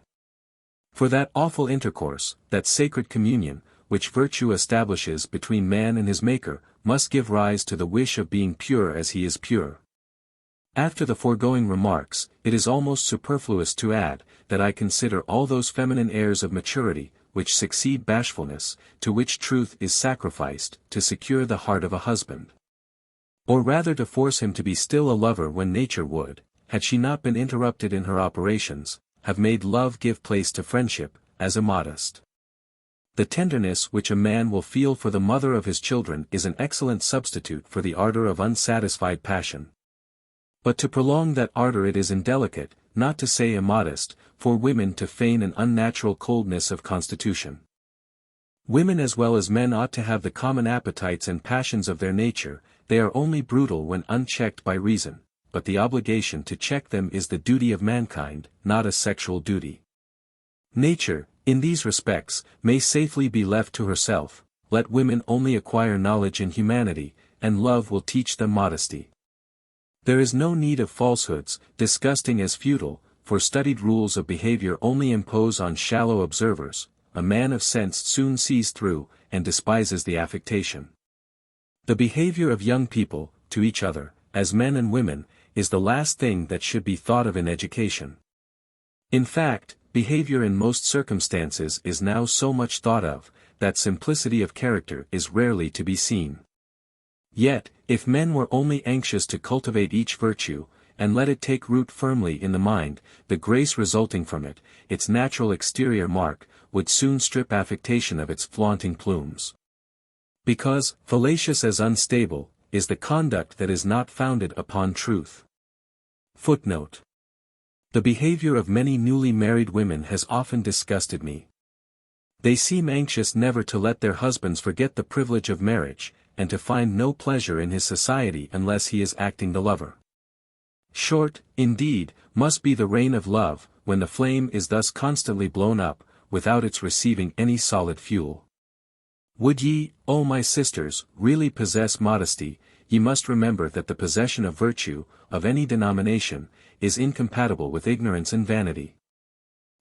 For that awful intercourse, that sacred communion, which virtue establishes between man and his Maker, must give rise to the wish of being pure as he is pure. After the foregoing remarks, it is almost superfluous to add, that I consider all those feminine airs of maturity, which succeed bashfulness, to which truth is sacrificed, to secure the heart of a husband. Or rather to force him to be still a lover when nature would, had she not been interrupted in her operations, have made love give place to friendship, as a modest. The tenderness which a man will feel for the mother of his children is an excellent substitute for the ardor of unsatisfied passion. But to prolong that ardor it is indelicate, not to say immodest, for women to feign an unnatural coldness of constitution. Women as well as men ought to have the common appetites and passions of their nature, they are only brutal when unchecked by reason, but the obligation to check them is the duty of mankind, not a sexual duty. Nature, in these respects, may safely be left to herself. Let women only acquire knowledge in humanity, and love will teach them modesty. There is no need of falsehoods, disgusting as futile, for studied rules of behavior only impose on shallow observers. A man of sense soon sees through, and despises the affectation. The behavior of young people, to each other, as men and women, is the last thing that should be thought of in education. In fact, behavior in most circumstances is now so much thought of, that simplicity of character is rarely to be seen. Yet, if men were only anxious to cultivate each virtue, and let it take root firmly in the mind, the grace resulting from it, its natural exterior mark, would soon strip affectation of its flaunting plumes. Because, fallacious as unstable, is the conduct that is not founded upon truth. Footnote. The behavior of many newly married women has often disgusted me. They seem anxious never to let their husbands forget the privilege of marriage, and to find no pleasure in his society unless he is acting the lover. Short, indeed, must be the reign of love, when the flame is thus constantly blown up, without its receiving any solid fuel. Would ye, O my sisters, really possess modesty, ye must remember that the possession of virtue, of any denomination, is incompatible with ignorance and vanity.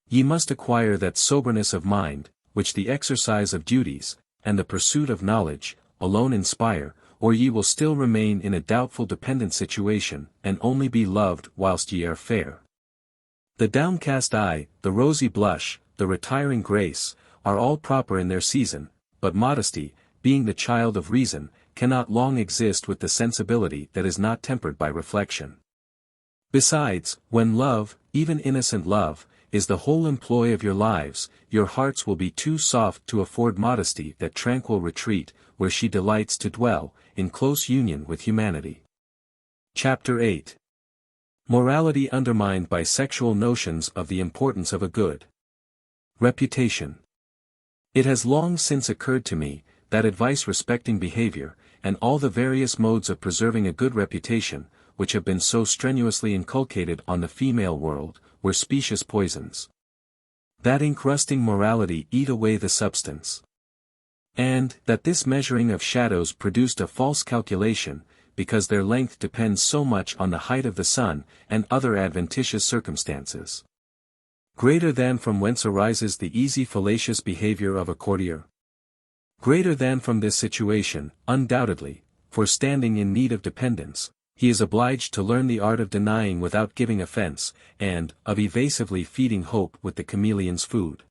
Ye must acquire that soberness of mind, which the exercise of duties, and the pursuit of knowledge, alone inspire, or ye will still remain in a doubtful dependent situation, and only be loved whilst ye are fair. The downcast eye, the rosy blush, the retiring grace, are all proper in their season, but modesty, being the child of reason, cannot long exist with the sensibility that is not tempered by reflection. Besides, when love, even innocent love, is the whole employ of your lives, your hearts will be too soft to afford modesty that tranquil retreat, where she delights to dwell, in close union with humanity. Chapter 8. Morality undermined by sexual notions of the importance of a good reputation. It has long since occurred to me, that advice respecting behavior, and all the various modes of preserving a good reputation, which have been so strenuously inculcated on the female world, were specious poisons. That encrusting morality eat away the substance. And, that this measuring of shadows produced a false calculation, because their length depends so much on the height of the sun, and other adventitious circumstances. Greater than from whence arises the easy fallacious behavior of a courtier. Greater than from this situation, undoubtedly, for standing in need of dependence, he is obliged to learn the art of denying without giving offense, and, of evasively feeding hope with the chameleon's food.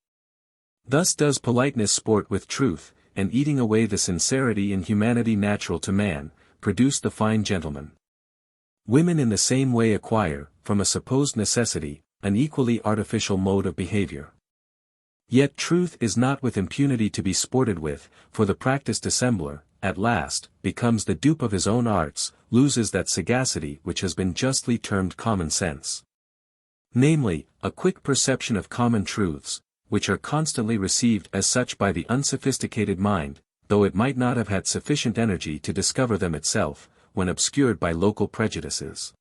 Thus does politeness sport with truth, and eating away the sincerity and humanity natural to man, produce the fine gentleman. Women in the same way acquire, from a supposed necessity, an equally artificial mode of behavior. Yet truth is not with impunity to be sported with, for the practiced dissembler, at last, becomes the dupe of his own arts, loses that sagacity which has been justly termed common sense. Namely, a quick perception of common truths, which are constantly received as such by the unsophisticated mind, though it might not have had sufficient energy to discover them itself, when obscured by local prejudices.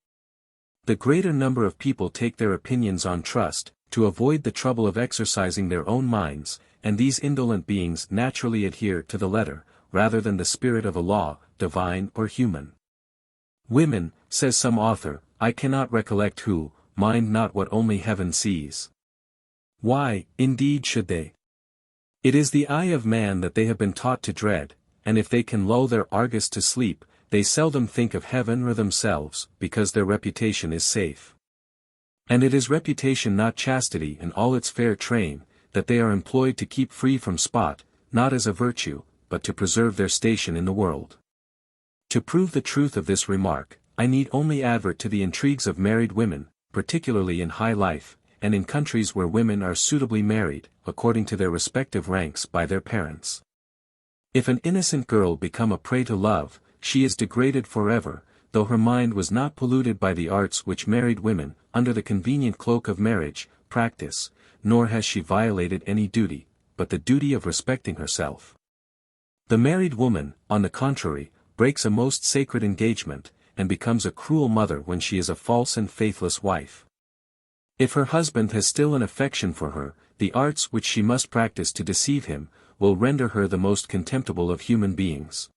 The greater number of people take their opinions on trust, to avoid the trouble of exercising their own minds, and these indolent beings naturally adhere to the letter, rather than the spirit of a law, divine or human. Women, says some author, I cannot recollect who, mind not what only heaven sees. Why, indeed should they? It is the eye of man that they have been taught to dread, and if they can lull their Argus to sleep, they seldom think of heaven or themselves, because their reputation is safe. And it is reputation not chastity in all its fair train, that they are employed to keep free from spot, not as a virtue, but to preserve their station in the world. To prove the truth of this remark, I need only advert to the intrigues of married women, particularly in high life, and in countries where women are suitably married, according to their respective ranks by their parents. If an innocent girl become a prey to love, she is degraded forever, though her mind was not polluted by the arts which married women, under the convenient cloak of marriage, practice, nor has she violated any duty, but the duty of respecting herself. The married woman, on the contrary, breaks a most sacred engagement, and becomes a cruel mother when she is a false and faithless wife. If her husband has still an affection for her, the arts which she must practice to deceive him, will render her the most contemptible of human beings.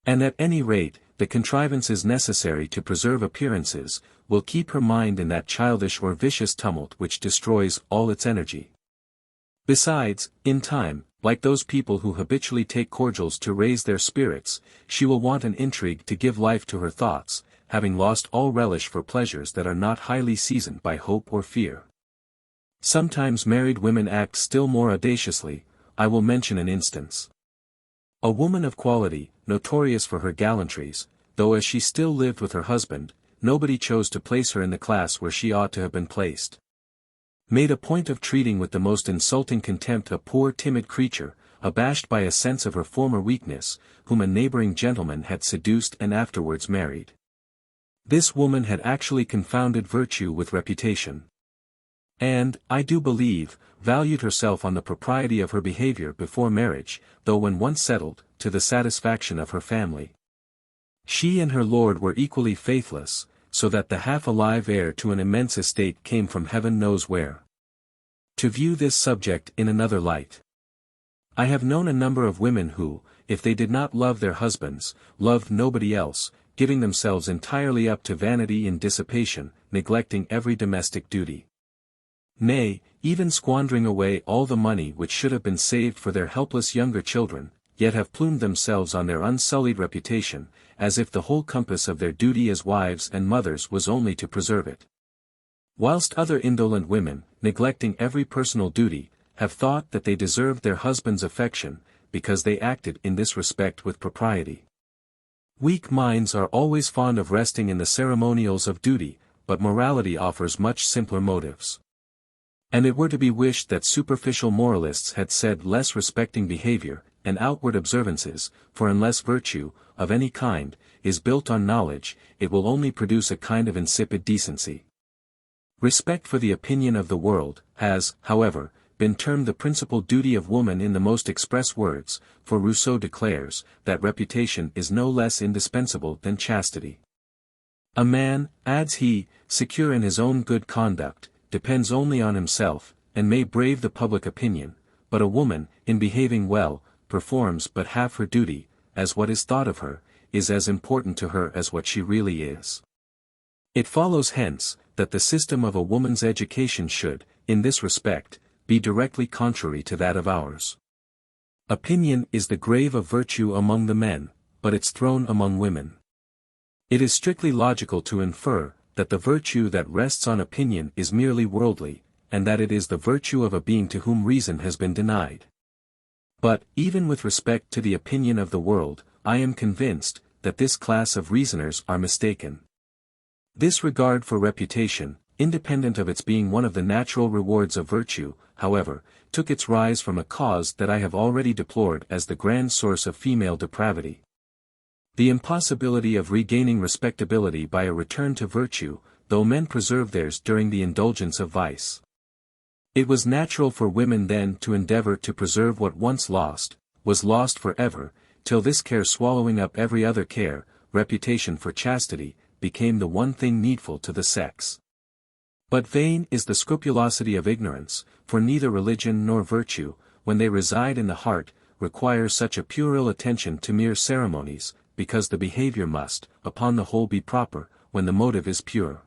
And at any rate, the contrivances necessary to preserve appearances, will keep her mind in that childish or vicious tumult which destroys all its energy. Besides, in time, like those people who habitually take cordials to raise their spirits, she will want an intrigue to give life to her thoughts, having lost all relish for pleasures that are not highly seasoned by hope or fear. Sometimes married women act still more audaciously. I will mention an instance. A woman of quality, notorious for her gallantries, though as she still lived with her husband, nobody chose to place her in the class where she ought to have been placed. Made a point of treating with the most insulting contempt a poor timid creature, abashed by a sense of her former weakness, whom a neighboring gentleman had seduced and afterwards married. This woman had actually confounded virtue with reputation. And, I do believe, valued herself on the propriety of her behavior before marriage, though when once settled, to the satisfaction of her family. She and her lord were equally faithless, so that the half-alive heir to an immense estate came from heaven knows where. To view this subject in another light. I have known a number of women who, if they did not love their husbands, loved nobody else, giving themselves entirely up to vanity and dissipation, neglecting every domestic duty. Nay, even squandering away all the money which should have been saved for their helpless younger children, yet have plumed themselves on their unsullied reputation, as if the whole compass of their duty as wives and mothers was only to preserve it. Whilst other indolent women, neglecting every personal duty, have thought that they deserved their husband's affection, because they acted in this respect with propriety. Weak minds are always fond of resting in the ceremonials of duty, but morality offers much simpler motives. And it were to be wished that superficial moralists had said less respecting behavior, and outward observances, for unless virtue, of any kind, is built on knowledge, it will only produce a kind of insipid decency. Respect for the opinion of the world, has, however, been termed the principal duty of woman in the most express words, for Rousseau declares, that reputation is no less indispensable than chastity. A man, adds he, secure in his own good conduct, depends only on himself, and may brave the public opinion, but a woman, in behaving well, performs but half her duty, as what is thought of her, is as important to her as what she really is. It follows hence, that the system of a woman's education should, in this respect, be directly contrary to that of ours. Opinion is the grave of virtue among the men, but its throne among women. It is strictly logical to infer, that the virtue that rests on opinion is merely worldly, and that it is the virtue of a being to whom reason has been denied. But, even with respect to the opinion of the world, I am convinced, that this class of reasoners are mistaken. This regard for reputation, independent of its being one of the natural rewards of virtue, however, took its rise from a cause that I have already deplored as the grand source of female depravity. The impossibility of regaining respectability by a return to virtue, though men preserve theirs during the indulgence of vice. It was natural for women then to endeavor to preserve what once lost, was lost forever, till this care swallowing up every other care, reputation for chastity, became the one thing needful to the sex. But vain is the scrupulosity of ignorance, for neither religion nor virtue, when they reside in the heart, require such a puerile attention to mere ceremonies, because the behavior must, upon the whole be proper, when the motive is pure.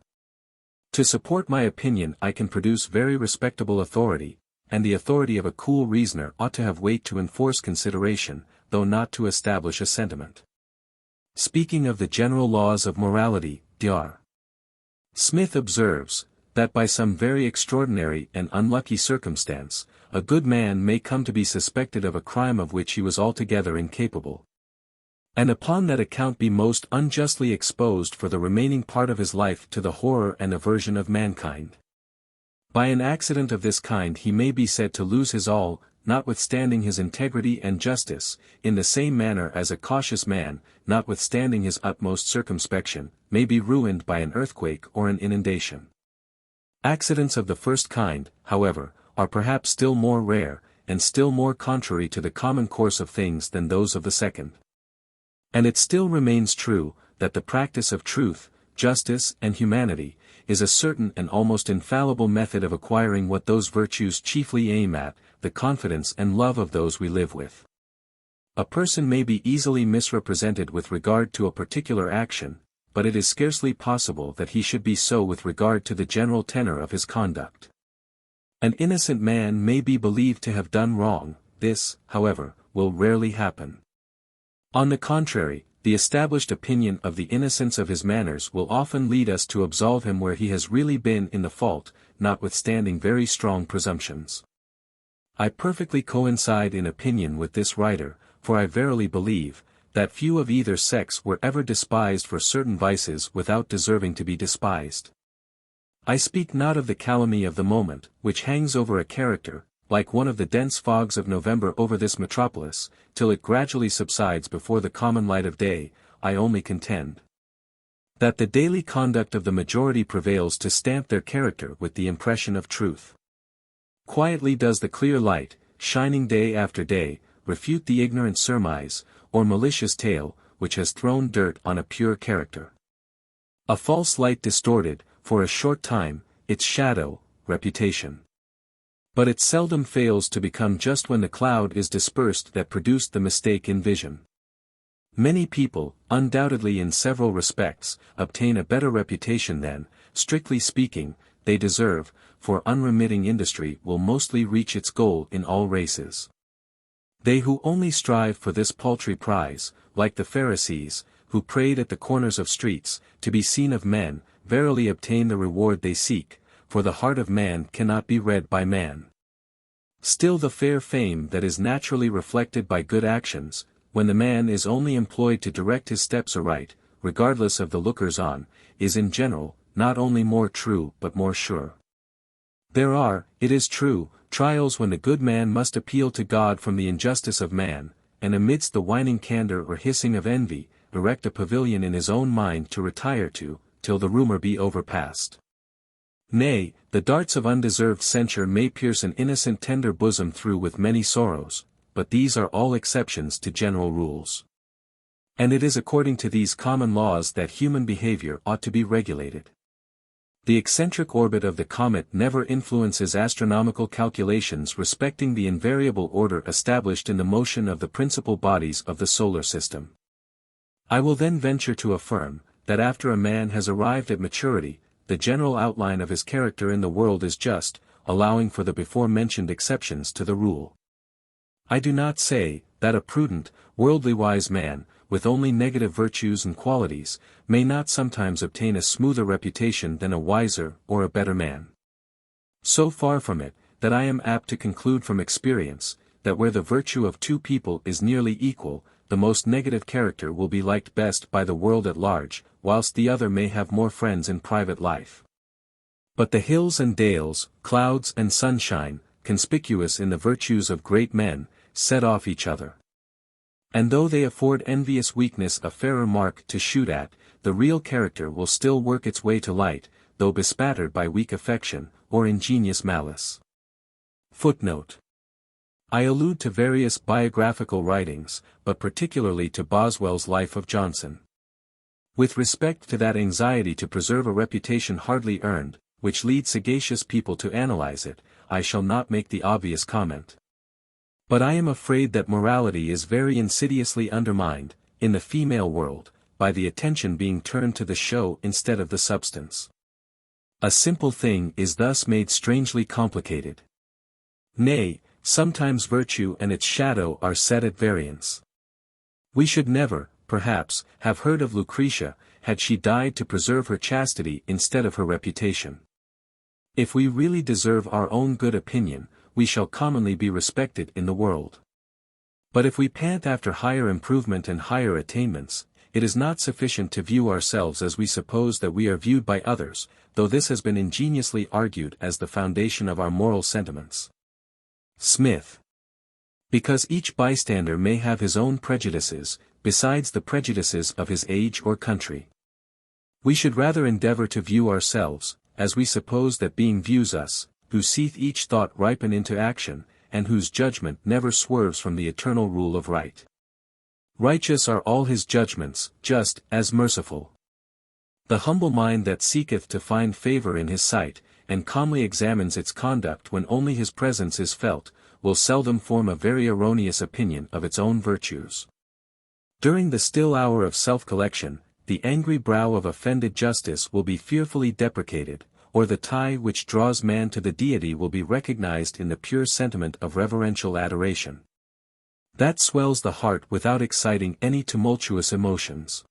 To support my opinion I can produce very respectable authority, and the authority of a cool reasoner ought to have weight to enforce consideration, though not to establish a sentiment. Speaking of the general laws of morality, Dr. Smith observes, that by some very extraordinary and unlucky circumstance, a good man may come to be suspected of a crime of which he was altogether incapable, and upon that account be most unjustly exposed for the remaining part of his life to the horror and aversion of mankind. By an accident of this kind he may be said to lose his all, notwithstanding his integrity and justice, in the same manner as a cautious man, notwithstanding his utmost circumspection, may be ruined by an earthquake or an inundation. Accidents of the first kind, however, are perhaps still more rare, and still more contrary to the common course of things than those of the second. And it still remains true, that the practice of truth, justice and humanity, is a certain and almost infallible method of acquiring what those virtues chiefly aim at, the confidence and love of those we live with. A person may be easily misrepresented with regard to a particular action, but it is scarcely possible that he should be so with regard to the general tenor of his conduct. An innocent man may be believed to have done wrong, this, however, will rarely happen. On the contrary, the established opinion of the innocence of his manners will often lead us to absolve him where he has really been in the fault, notwithstanding very strong presumptions. I perfectly coincide in opinion with this writer, for I verily believe, that few of either sex were ever despised for certain vices without deserving to be despised. I speak not of the calumny of the moment, which hangs over a character, like one of the dense fogs of November over this metropolis, till it gradually subsides before the common light of day. I only contend that the daily conduct of the majority prevails to stamp their character with the impression of truth. Quietly does the clear light, shining day after day, refute the ignorant surmise, or malicious tale, which has thrown dirt on a pure character. A false light distorted, for a short time, its shadow, reputation. But it seldom fails to become just when the cloud is dispersed that produced the mistake in vision. Many people, undoubtedly in several respects, obtain a better reputation than, strictly speaking, they deserve, for unremitting industry will mostly reach its goal in all races. They who only strive for this paltry prize, like the Pharisees, who prayed at the corners of streets, to be seen of men, verily obtain the reward they seek, for the heart of man cannot be read by man. Still the fair fame that is naturally reflected by good actions, when the man is only employed to direct his steps aright, regardless of the lookers-on, is in general, not only more true but more sure. There are, it is true, trials when the good man must appeal to God from the injustice of man, and amidst the whining candor or hissing of envy, erect a pavilion in his own mind to retire to, till the rumor be overpast. Nay, the darts of undeserved censure may pierce an innocent tender bosom through with many sorrows, but these are all exceptions to general rules. And it is according to these common laws that human behavior ought to be regulated. The eccentric orbit of the comet never influences astronomical calculations respecting the invariable order established in the motion of the principal bodies of the solar system. I will then venture to affirm, that after a man has arrived at maturity, the general outline of his character in the world is just, allowing for the before-mentioned exceptions to the rule. I do not say, that a prudent, worldly-wise man, with only negative virtues and qualities, may not sometimes obtain a smoother reputation than a wiser or a better man. So far from it, that I am apt to conclude from experience, that where the virtue of two people is nearly equal, the most negative character will be liked best by the world at large, whilst the other may have more friends in private life. But the hills and dales, clouds and sunshine, conspicuous in the virtues of great men, set off each other. And though they afford envious weakness a fairer mark to shoot at, the real character will still work its way to light, though bespattered by weak affection, or ingenious malice. Footnote. I allude to various biographical writings, but particularly to Boswell's Life of Johnson. With respect to that anxiety to preserve a reputation hardly earned, which leads sagacious people to analyze it, I shall not make the obvious comment. But I am afraid that morality is very insidiously undermined, in the female world, by the attention being turned to the show instead of the substance. A simple thing is thus made strangely complicated. Nay, sometimes virtue and its shadow are set at variance. We should never, perhaps, have heard of Lucretia, had she died to preserve her chastity instead of her reputation. If we really deserve our own good opinion, we shall commonly be respected in the world. But if we pant after higher improvement and higher attainments, it is not sufficient to view ourselves as we suppose that we are viewed by others, though this has been ingeniously argued as the foundation of our moral sentiments. Smith. Because each bystander may have his own prejudices, besides the prejudices of his age or country. We should rather endeavor to view ourselves, as we suppose that being views us, who seeth each thought ripen into action, and whose judgment never swerves from the eternal rule of right. Righteous are all his judgments, just as merciful. The humble mind that seeketh to find favor in his sight, and calmly examines its conduct when only his presence is felt, will seldom form a very erroneous opinion of its own virtues. During the still hour of self-collection, the angry brow of offended justice will be fearfully deprecated, or the tie which draws man to the deity will be recognized in the pure sentiment of reverential adoration. That swells the heart without exciting any tumultuous emotions.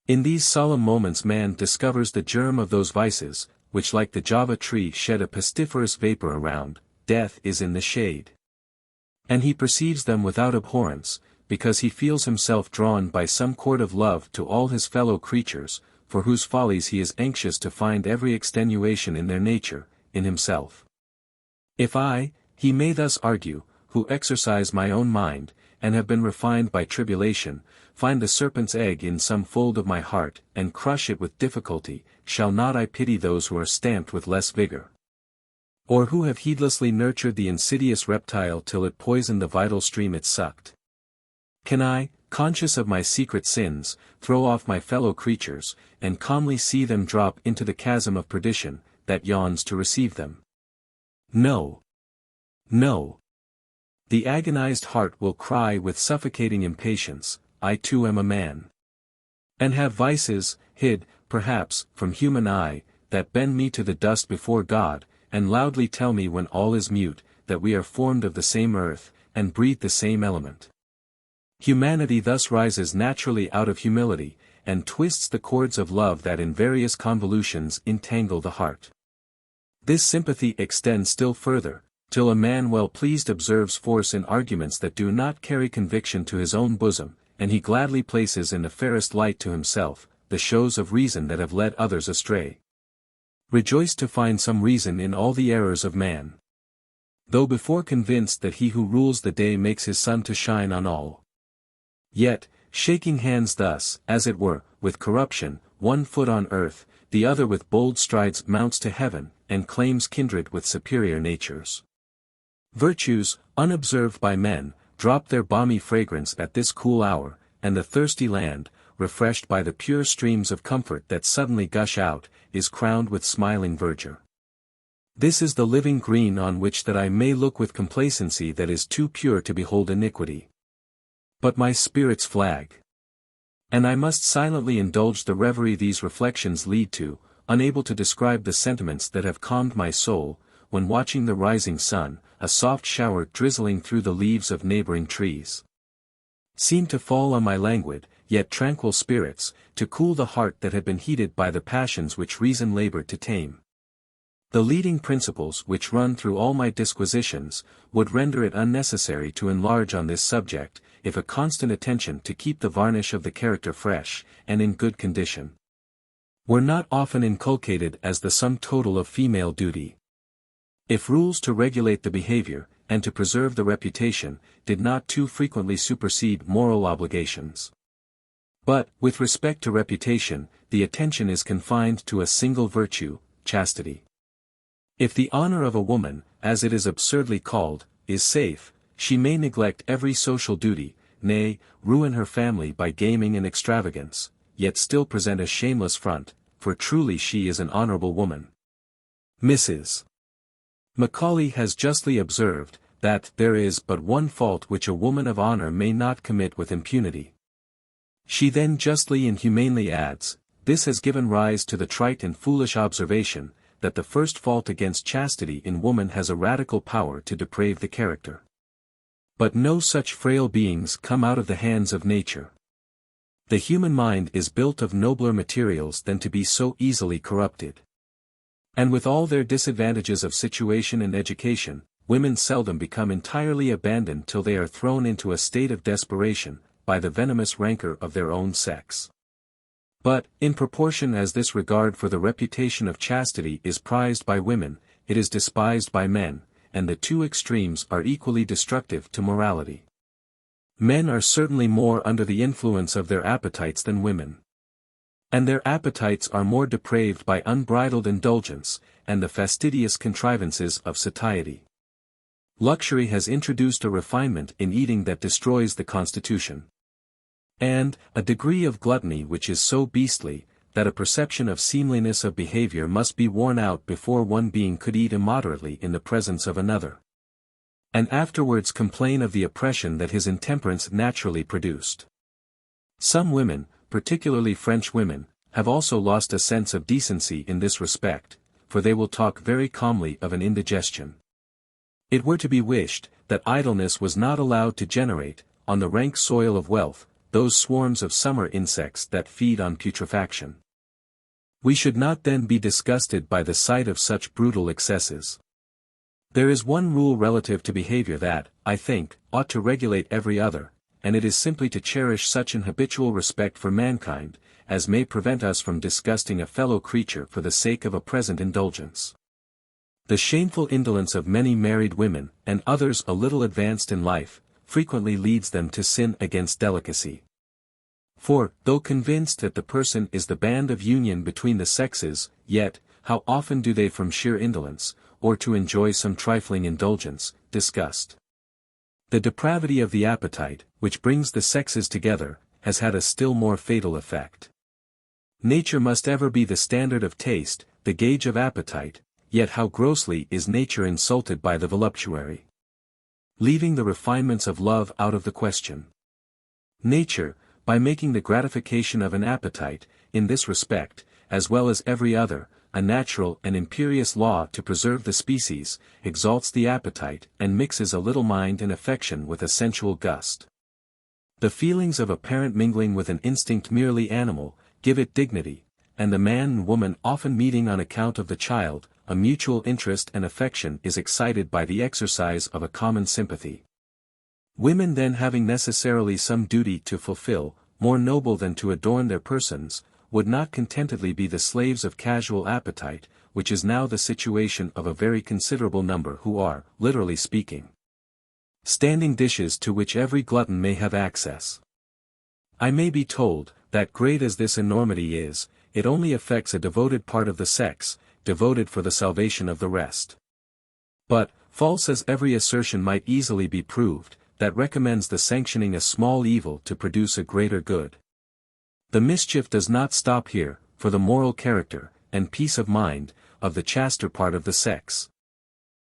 In these solemn moments man discovers the germ of those vices, which like the Java tree shed a pestiferous vapor around, death is in the shade. And he perceives them without abhorrence, because he feels himself drawn by some cord of love to all his fellow creatures, for whose follies he is anxious to find every extenuation in their nature, in himself. If I, he may thus argue, who exercise my own mind, and have been refined by tribulation, find the serpent's egg in some fold of my heart, and crush it with difficulty, shall not I pity those who are stamped with less vigor? Or who have heedlessly nurtured the insidious reptile till it poisoned the vital stream it sucked? Can I, conscious of my secret sins, throw off my fellow creatures, and calmly see them drop into the chasm of perdition, that yawns to receive them? No. No. The agonized heart will cry with suffocating impatience, I too am a man. And have vices, hid, perhaps, from human eye, that bend me to the dust before God, and loudly tell me when all is mute, that we are formed of the same earth, and breathe the same element. Humanity thus rises naturally out of humility, and twists the cords of love that in various convolutions entangle the heart. This sympathy extends still further, till a man well pleased observes force in arguments that do not carry conviction to his own bosom, and he gladly places in the fairest light to himself, the shows of reason that have led others astray. Rejoice to find some reason in all the errors of man. Though before convinced that he who rules the day makes his sun to shine on all. Yet, shaking hands thus, as it were, with corruption, one foot on earth, the other with bold strides mounts to heaven, and claims kindred with superior natures. Virtues, unobserved by men, drop their balmy fragrance at this cool hour, and the thirsty land, refreshed by the pure streams of comfort that suddenly gush out, is crowned with smiling verdure. This is the living green on which that I may look with complacency that is too pure to behold iniquity. But my spirits flag. And I must silently indulge the reverie these reflections lead to, unable to describe the sentiments that have calmed my soul, when watching the rising sun, a soft shower drizzling through the leaves of neighboring trees seemed to fall on my languid, yet tranquil spirits, to cool the heart that had been heated by the passions which reason labored to tame. The leading principles which run through all my disquisitions, would render it unnecessary to enlarge on this subject, if a constant attention to keep the varnish of the character fresh, and in good condition, were not often inculcated as the sum total of female duty. If rules to regulate the behavior, and to preserve the reputation, did not too frequently supersede moral obligations. But, with respect to reputation, the attention is confined to a single virtue, chastity. If the honor of a woman, as it is absurdly called, is safe, she may neglect every social duty, nay, ruin her family by gaming and extravagance, yet still present a shameless front, for truly she is an honorable woman. Mrs. Macaulay has justly observed, that there is but one fault which a woman of honor may not commit with impunity. She then justly and humanely adds, this has given rise to the trite and foolish observation, that the first fault against chastity in woman has a radical power to deprave the character. But no such frail beings come out of the hands of nature. The human mind is built of nobler materials than to be so easily corrupted. And with all their disadvantages of situation and education, women seldom become entirely abandoned till they are thrown into a state of desperation, by the venomous rancor of their own sex. But, in proportion as this regard for the reputation of chastity is prized by women, it is despised by men, and the two extremes are equally destructive to morality. Men are certainly more under the influence of their appetites than women. And their appetites are more depraved by unbridled indulgence, and the fastidious contrivances of satiety. Luxury has introduced a refinement in eating that destroys the constitution. And, a degree of gluttony which is so beastly, that a perception of seemliness of behavior must be worn out before one being could eat immoderately in the presence of another, and afterwards complain of the oppression that his intemperance naturally produced. Some women, particularly French women, have also lost a sense of decency in this respect, for they will talk very calmly of an indigestion. It were to be wished, that idleness was not allowed to generate, on the rank soil of wealth, those swarms of summer insects that feed on putrefaction. We should not then be disgusted by the sight of such brutal excesses. There is one rule relative to behavior that, I think, ought to regulate every other, and it is simply to cherish such an habitual respect for mankind, as may prevent us from disgusting a fellow creature for the sake of a present indulgence. The shameful indolence of many married women, and others a little advanced in life, frequently leads them to sin against delicacy. For, though convinced that the person is the band of union between the sexes, yet, how often do they from sheer indolence, or to enjoy some trifling indulgence, disgust. The depravity of the appetite, which brings the sexes together, has had a still more fatal effect. Nature must ever be the standard of taste, the gauge of appetite, yet how grossly is nature insulted by the voluptuary, leaving the refinements of love out of the question. Nature, by making the gratification of an appetite, in this respect, as well as every other, a natural and imperious law to preserve the species, exalts the appetite and mixes a little mind and affection with a sensual gust. The feelings of a parent mingling with an instinct merely animal, give it dignity, and the man and woman often meeting on account of the child, a mutual interest and affection is excited by the exercise of a common sympathy. Women then having necessarily some duty to fulfill, more noble than to adorn their persons, would not contentedly be the slaves of casual appetite, which is now the situation of a very considerable number who are, literally speaking, standing dishes to which every glutton may have access. I may be told, that great as this enormity is, it only affects a devoted part of the sex, devoted for the salvation of the rest. But, false as every assertion might easily be proved, that recommends the sanctioning a small evil to produce a greater good. The mischief does not stop here, for the moral character, and peace of mind, of the chaster part of the sex,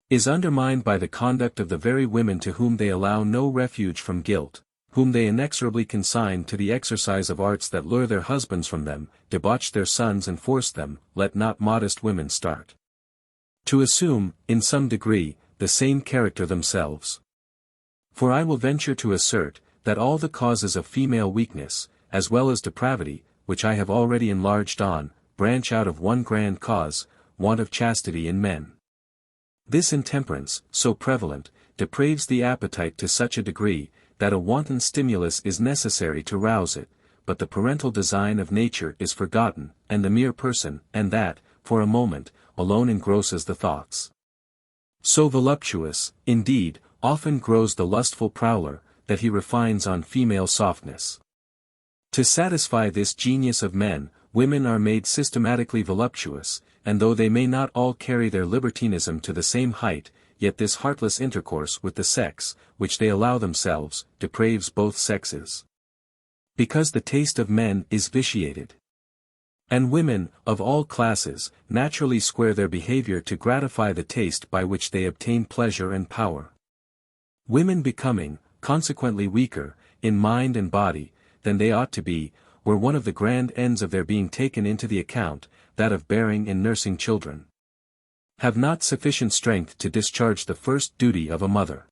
is undermined by the conduct of the very women to whom they allow no refuge from guilt, whom they inexorably consign to the exercise of arts that lure their husbands from them, debauch their sons and force them, let not modest women start to assume, in some degree, the same character themselves. For I will venture to assert, that all the causes of female weakness, as well as depravity, which I have already enlarged on, branch out of one grand cause, want of chastity in men. This intemperance, so prevalent, depraves the appetite to such a degree, that a wanton stimulus is necessary to rouse it, but the parental design of nature is forgotten, and the mere person, and that, for a moment, alone engrosses the thoughts. So voluptuous, indeed, often grows the lustful prowler, that he refines on female softness. To satisfy this genius of men, women are made systematically voluptuous, and though they may not all carry their libertinism to the same height, yet this heartless intercourse with the sex, which they allow themselves, depraves both sexes. Because the taste of men is vitiated. And women, of all classes, naturally square their behavior to gratify the taste by which they obtain pleasure and power. Women becoming, consequently weaker, in mind and body, than they ought to be, were one of the grand ends of their being taken into the account, that of bearing and nursing children, have not sufficient strength to discharge the first duty of a mother.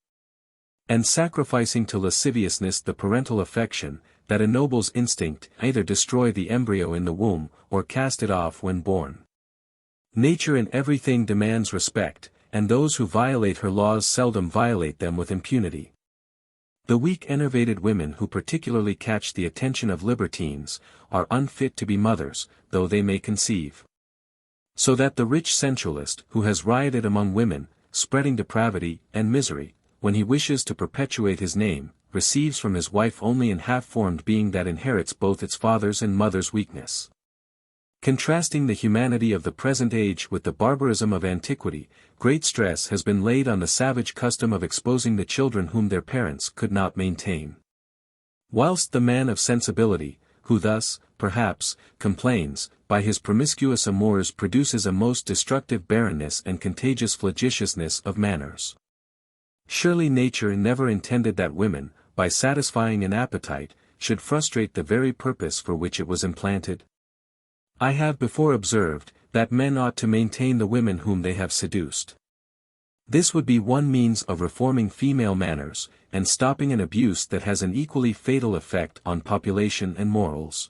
And sacrificing to lasciviousness the parental affection, that ennobles instinct, either destroy the embryo in the womb, or cast it off when born. Nature in everything demands respect, and those who violate her laws seldom violate them with impunity. The weak enervated women who particularly catch the attention of libertines, are unfit to be mothers, though they may conceive. So that the rich sensualist who has rioted among women, spreading depravity and misery, when he wishes to perpetuate his name, receives from his wife only an half-formed being that inherits both its father's and mother's weakness. Contrasting the humanity of the present age with the barbarism of antiquity, great stress has been laid on the savage custom of exposing the children whom their parents could not maintain. Whilst the man of sensibility, who thus, perhaps, complains, by his promiscuous amours produces a most destructive barrenness and contagious flagitiousness of manners. Surely nature never intended that women, by satisfying an appetite, should frustrate the very purpose for which it was implanted. I have before observed, that men ought to maintain the women whom they have seduced. This would be one means of reforming female manners, and stopping an abuse that has an equally fatal effect on population and morals.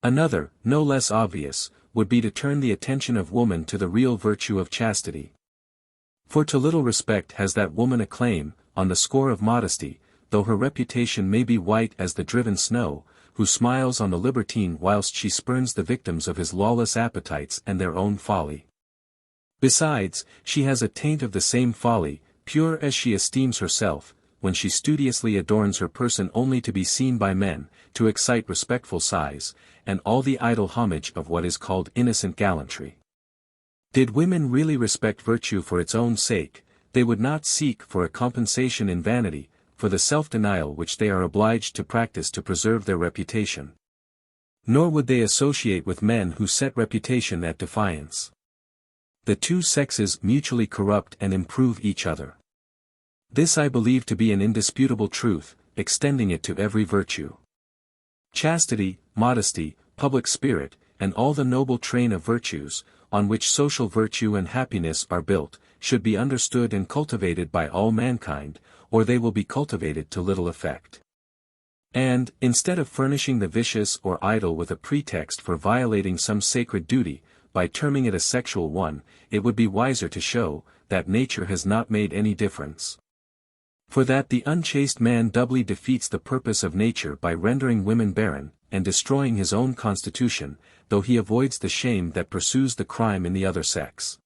Another, no less obvious, would be to turn the attention of woman to the real virtue of chastity. For to little respect has that woman a claim, on the score of modesty, though her reputation may be white as the driven snow, who smiles on the libertine whilst she spurns the victims of his lawless appetites and their own folly. Besides, she has a taint of the same folly, pure as she esteems herself, when she studiously adorns her person only to be seen by men, to excite respectful sighs, and all the idle homage of what is called innocent gallantry. Did women really respect virtue for its own sake, they would not seek for a compensation in vanity, for the self-denial which they are obliged to practice to preserve their reputation. Nor would they associate with men who set reputation at defiance. The two sexes mutually corrupt and improve each other. This I believe to be an indisputable truth, extending it to every virtue. Chastity, modesty, public spirit, and all the noble train of virtues, on which social virtue and happiness are built, should be understood and cultivated by all mankind, or they will be cultivated to little effect. And, instead of furnishing the vicious or idle with a pretext for violating some sacred duty, by terming it a sexual one, it would be wiser to show, that nature has not made any difference. For that the unchaste man doubly defeats the purpose of nature by rendering women barren, and destroying his own constitution, though he avoids the shame that pursues the crime in the other sex.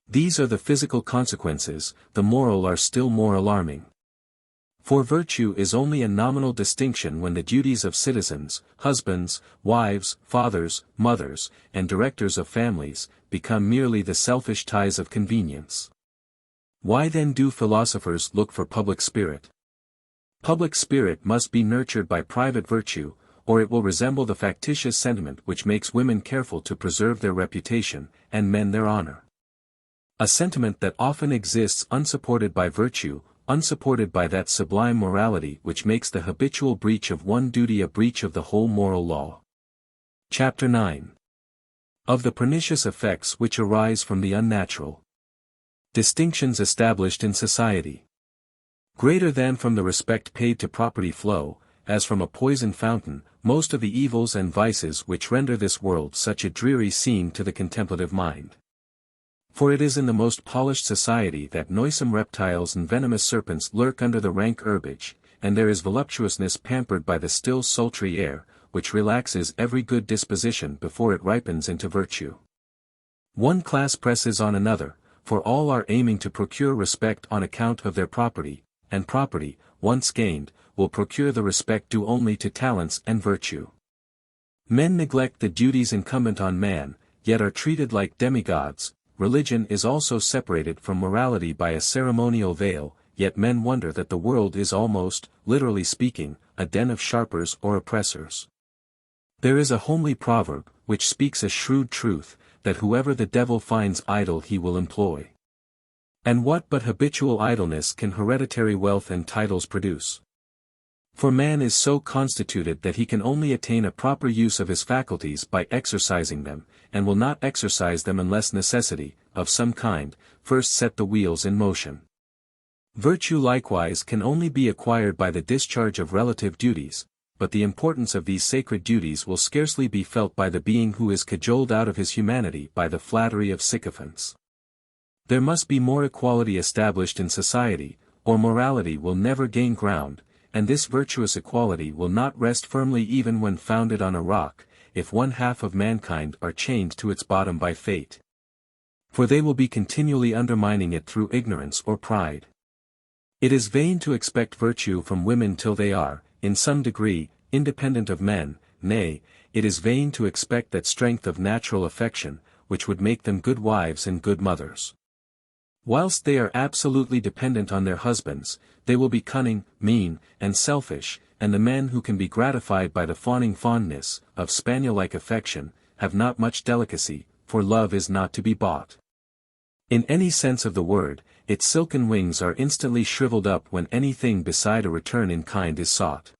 These are the physical consequences, the moral are still more alarming. For virtue is only a nominal distinction when the duties of citizens, husbands, wives, fathers, mothers, and directors of families, become merely the selfish ties of convenience. Why then do philosophers look for public spirit? Public spirit must be nurtured by private virtue, or it will resemble the factitious sentiment which makes women careful to preserve their reputation, and men their honor. A sentiment that often exists unsupported by virtue, unsupported by that sublime morality which makes the habitual breach of one duty a breach of the whole moral law. Chapter 9. Of the pernicious effects which arise from the unnatural distinctions established in society. Greater than from the respect paid to property flow, as from a poisoned fountain, most of the evils and vices which render this world such a dreary scene to the contemplative mind. For it is in the most polished society that noisome reptiles and venomous serpents lurk under the rank herbage, and there is voluptuousness pampered by the still sultry air, which relaxes every good disposition before it ripens into virtue. One class presses on another, for all are aiming to procure respect on account of their property, and property, once gained, will procure the respect due only to talents and virtue. Men neglect the duties incumbent on man, yet are treated like demigods. Religion is also separated from morality by a ceremonial veil, yet men wonder that the world is almost, literally speaking, a den of sharpers or oppressors. There is a homely proverb, which speaks a shrewd truth, that whoever the devil finds idle he will employ. And what but habitual idleness can hereditary wealth and titles produce? For man is so constituted that he can only attain a proper use of his faculties by exercising them, and will not exercise them unless necessity, of some kind, first set the wheels in motion. Virtue likewise can only be acquired by the discharge of relative duties, but the importance of these sacred duties will scarcely be felt by the being who is cajoled out of his humanity by the flattery of sycophants. There must be more equality established in society, or morality will never gain ground, and this virtuous equality will not rest firmly even when founded on a rock, if one half of mankind are chained to its bottom by fate. For they will be continually undermining it through ignorance or pride. It is vain to expect virtue from women till they are, in some degree, independent of men, nay, it is vain to expect that strength of natural affection, which would make them good wives and good mothers. Whilst they are absolutely dependent on their husbands, they will be cunning, mean, and selfish, and the men who can be gratified by the fawning fondness, of spaniel-like affection, have not much delicacy, for love is not to be bought. In any sense of the word, its silken wings are instantly shriveled up when anything beside a return in kind is sought.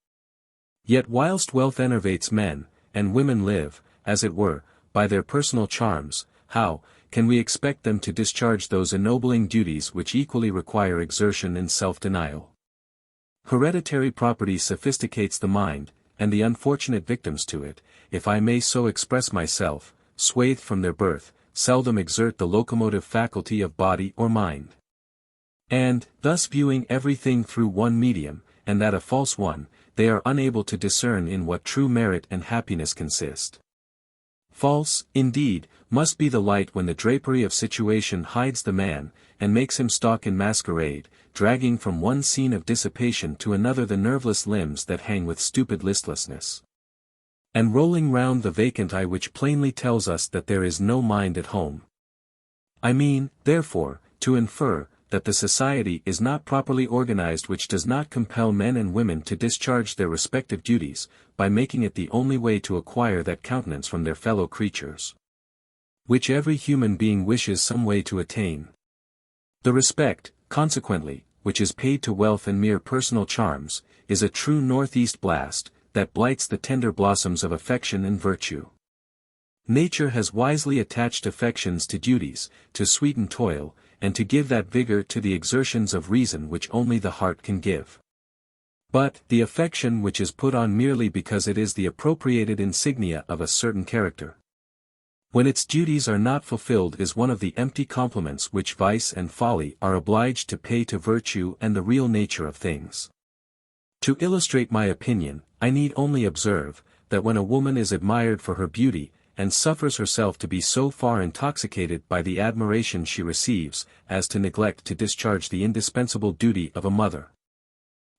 Yet whilst wealth enervates men, and women live, as it were, by their personal charms, how can we expect them to discharge those ennobling duties which equally require exertion and self-denial? Hereditary property sophisticates the mind, and the unfortunate victims to it, if I may so express myself, swathed from their birth, seldom exert the locomotive faculty of body or mind. And, thus viewing everything through one medium, and that a false one, they are unable to discern in what true merit and happiness consist. False, indeed, must be the light when the drapery of situation hides the man, and makes him stalk in masquerade, dragging from one scene of dissipation to another the nerveless limbs that hang with stupid listlessness, and rolling round the vacant eye which plainly tells us that there is no mind at home. I mean, therefore, to infer, that the society is not properly organized which does not compel men and women to discharge their respective duties, by making it the only way to acquire that countenance from their fellow creatures, which every human being wishes some way to attain. The respect, consequently, which is paid to wealth and mere personal charms, is a true northeast blast, that blights the tender blossoms of affection and virtue. Nature has wisely attached affections to duties, to sweeten toil, and to give that vigor to the exertions of reason which only the heart can give. But, the affection which is put on merely because it is the appropriated insignia of a certain character, when its duties are not fulfilled, is one of the empty compliments which vice and folly are obliged to pay to virtue and the real nature of things. To illustrate my opinion, I need only observe, that when a woman is admired for her beauty, and suffers herself to be so far intoxicated by the admiration she receives, as to neglect to discharge the indispensable duty of a mother,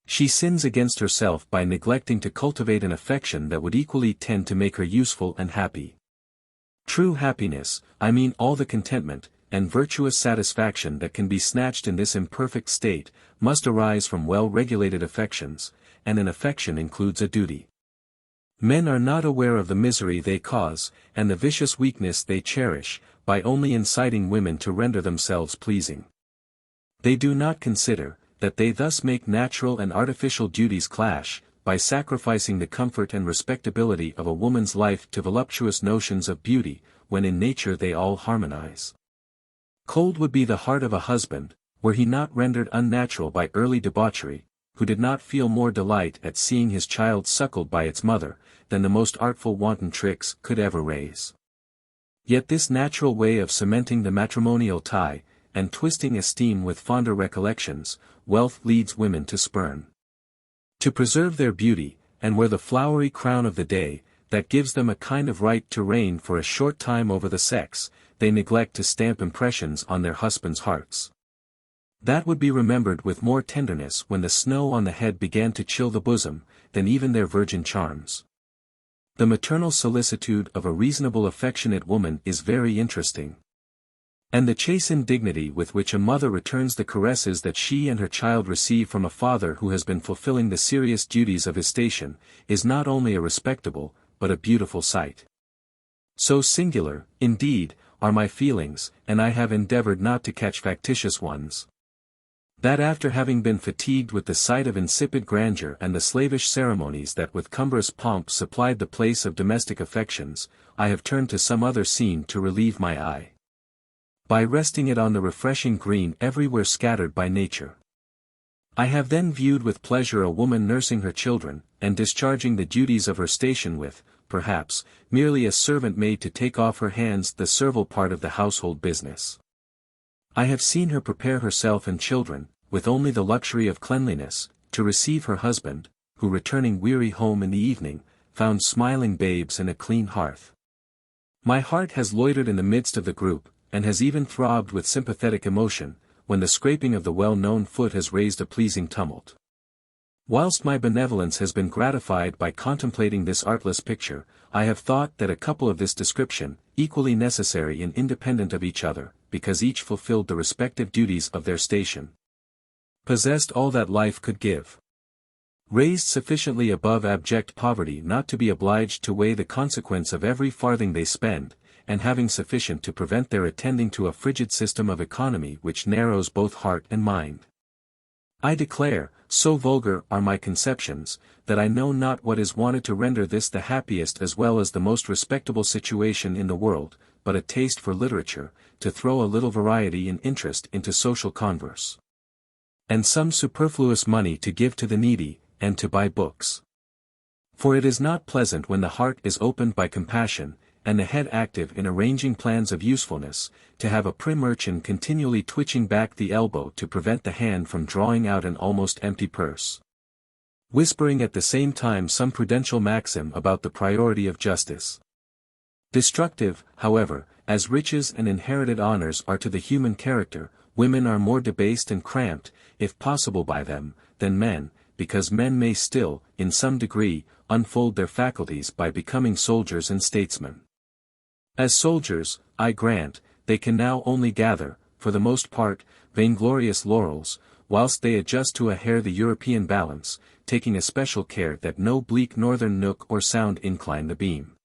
she sins against herself by neglecting to cultivate an affection that would equally tend to make her useful and happy. True happiness, I mean all the contentment, and virtuous satisfaction that can be snatched in this imperfect state, must arise from well-regulated affections, and an affection includes a duty. Men are not aware of the misery they cause, and the vicious weakness they cherish, by only inciting women to render themselves pleasing. They do not consider, that they thus make natural and artificial duties clash, by sacrificing the comfort and respectability of a woman's life to voluptuous notions of beauty, when in nature they all harmonize. Cold would be the heart of a husband, were he not rendered unnatural by early debauchery, who did not feel more delight at seeing his child suckled by its mother, than the most artful wanton tricks could ever raise. Yet this natural way of cementing the matrimonial tie, and twisting esteem with fonder recollections, wealth leads women to spurn. To preserve their beauty, and wear the flowery crown of the day, that gives them a kind of right to reign for a short time over the sex, they neglect to stamp impressions on their husbands' hearts. That would be remembered with more tenderness when the snow on the head began to chill the bosom, than even their virgin charms. The maternal solicitude of a reasonable affectionate woman is very interesting. And the chastened dignity with which a mother returns the caresses that she and her child receive from a father who has been fulfilling the serious duties of his station, is not only a respectable, but a beautiful sight. So singular, indeed, are my feelings, and I have endeavored not to catch factitious ones, that after having been fatigued with the sight of insipid grandeur and the slavish ceremonies that with cumbrous pomp supplied the place of domestic affections, I have turned to some other scene to relieve my eye, by resting it on the refreshing green everywhere scattered by nature. I have then viewed with pleasure a woman nursing her children, and discharging the duties of her station with, perhaps, merely a servant maid to take off her hands the servile part of the household business. I have seen her prepare herself and children, with only the luxury of cleanliness, to receive her husband, who returning weary home in the evening, found smiling babes and a clean hearth. My heart has loitered in the midst of the group, and has even throbbed with sympathetic emotion, when the scraping of the well-known foot has raised a pleasing tumult. Whilst my benevolence has been gratified by contemplating this artless picture, I have thought that a couple of this description, equally necessary and independent of each other, because each fulfilled the respective duties of their station, possessed all that life could give, raised sufficiently above abject poverty not to be obliged to weigh the consequence of every farthing they spend, and having sufficient to prevent their attending to a frigid system of economy which narrows both heart and mind. I declare, so vulgar are my conceptions, that I know not what is wanted to render this the happiest as well as the most respectable situation in the world, but a taste for literature, to throw a little variety and interest into social converse, and some superfluous money to give to the needy, and to buy books. For it is not pleasant when the heart is opened by compassion, and the head active in arranging plans of usefulness, to have a prim urchin continually twitching back the elbow to prevent the hand from drawing out an almost empty purse, whispering at the same time some prudential maxim about the priority of justice. Destructive, however, as riches and inherited honors are to the human character, women are more debased and cramped, if possible by them, than men, because men may still, in some degree, unfold their faculties by becoming soldiers and statesmen. As soldiers, I grant, they can now only gather, for the most part, vainglorious laurels, whilst they adjust to a hair the European balance, taking especial care that no bleak northern nook or sound incline the beam.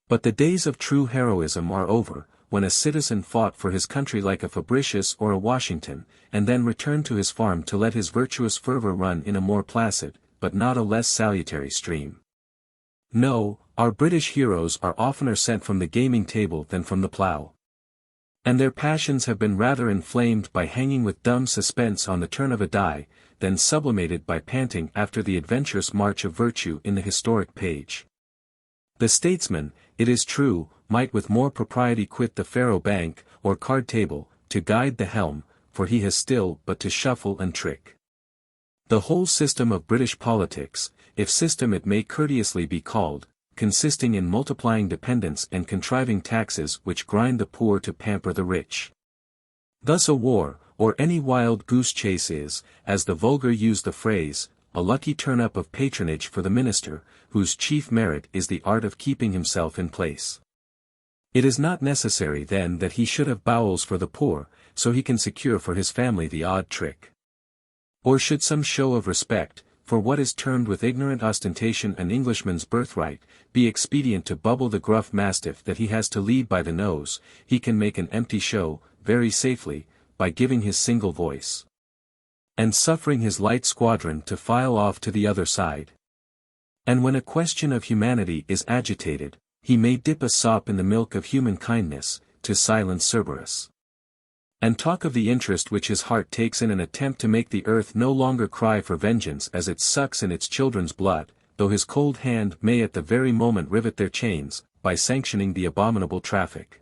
But the days of true heroism are over, when a citizen fought for his country like a Fabricius or a Washington, and then returned to his farm to let his virtuous fervor run in a more placid, but not a less salutary stream. No, our British heroes are oftener sent from the gaming table than from the plough. And their passions have been rather inflamed by hanging with dumb suspense on the turn of a die, than sublimated by panting after the adventurous march of virtue in the historic page. The statesman, it is true, might with more propriety quit the faro bank, or card table, to guide the helm, for he has still but to shuffle and trick. The whole system of British politics, if system it may courteously be called, consisting in multiplying dependence and contriving taxes which grind the poor to pamper the rich. Thus a war, or any wild goose chase is, as the vulgar use the phrase, a lucky turn-up of patronage for the minister, whose chief merit is the art of keeping himself in place. It is not necessary then that he should have bowels for the poor, so he can secure for his family the odd trick. Or should some show of respect, for what is termed with ignorant ostentation an Englishman's birthright, be expedient to bubble the gruff mastiff that he has to lead by the nose, he can make an empty show, very safely, by giving his single voice, and suffering his light squadron to file off to the other side. And when a question of humanity is agitated, he may dip a sop in the milk of human kindness, to silence Cerberus. And talk of the interest which his heart takes in an attempt to make the earth no longer cry for vengeance as it sucks in its children's blood, though his cold hand may at the very moment rivet their chains, by sanctioning the abominable traffic.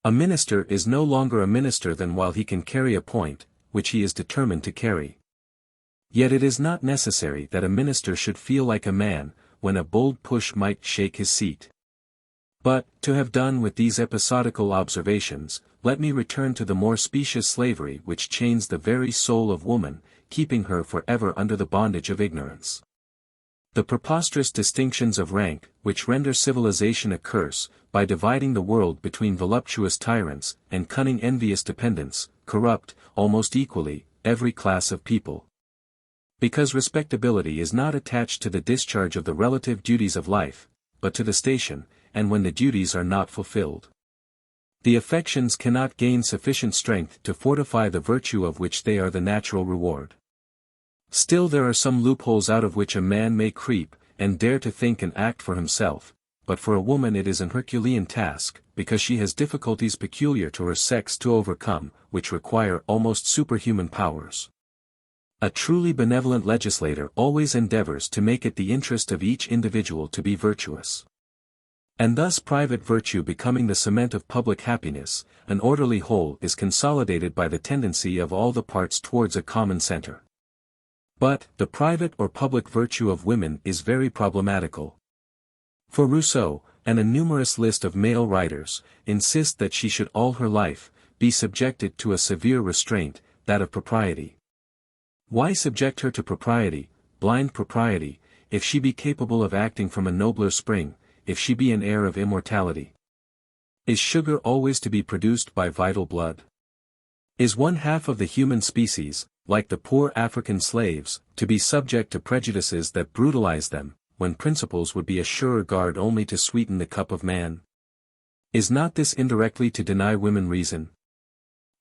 A minister is no longer a minister than while he can carry a point, which he is determined to carry. Yet it is not necessary that a minister should feel like a man, when a bold push might shake his seat. But, to have done with these episodical observations, let me return to the more specious slavery which chains the very soul of woman, keeping her for ever under the bondage of ignorance. The preposterous distinctions of rank, which render civilization a curse, by dividing the world between voluptuous tyrants, and cunning envious dependents, corrupt, almost equally, every class of people. Because respectability is not attached to the discharge of the relative duties of life, but to the station, and when the duties are not fulfilled, the affections cannot gain sufficient strength to fortify the virtue of which they are the natural reward. Still there are some loopholes out of which a man may creep, and dare to think and act for himself, but for a woman it is an Herculean task, because she has difficulties peculiar to her sex to overcome, which require almost superhuman powers. A truly benevolent legislator always endeavors to make it the interest of each individual to be virtuous. And thus private virtue becoming the cement of public happiness, an orderly whole is consolidated by the tendency of all the parts towards a common center. But, the private or public virtue of women is very problematical. For Rousseau, and a numerous list of male writers, insist that she should all her life, be subjected to a severe restraint, that of propriety. Why subject her to propriety, blind propriety, if she be capable of acting from a nobler spring, if she be an heir of immortality? Is sugar always to be produced by vital blood? Is one half of the human species, like the poor African slaves, to be subject to prejudices that brutalize them, when principles would be a surer guard only to sweeten the cup of man? Is not this indirectly to deny women reason?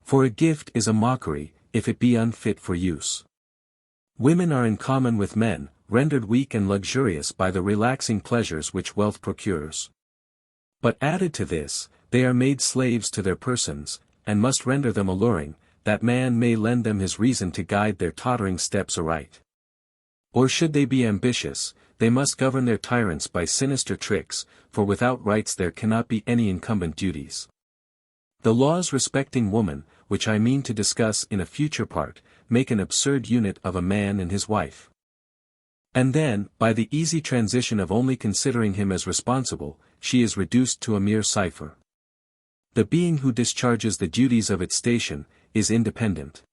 For a gift is a mockery, if it be unfit for use. Women are in common with men, rendered weak and luxurious by the relaxing pleasures which wealth procures. But added to this, they are made slaves to their persons, and must render them alluring, that man may lend them his reason to guide their tottering steps aright. Or should they be ambitious, they must govern their tyrants by sinister tricks, for without rights there cannot be any incumbent duties. The laws respecting woman, which I mean to discuss in a future part, make an absurd unit of a man and his wife. And then, by the easy transition of only considering him as responsible, she is reduced to a mere cipher. The being who discharges the duties of its station, is independent.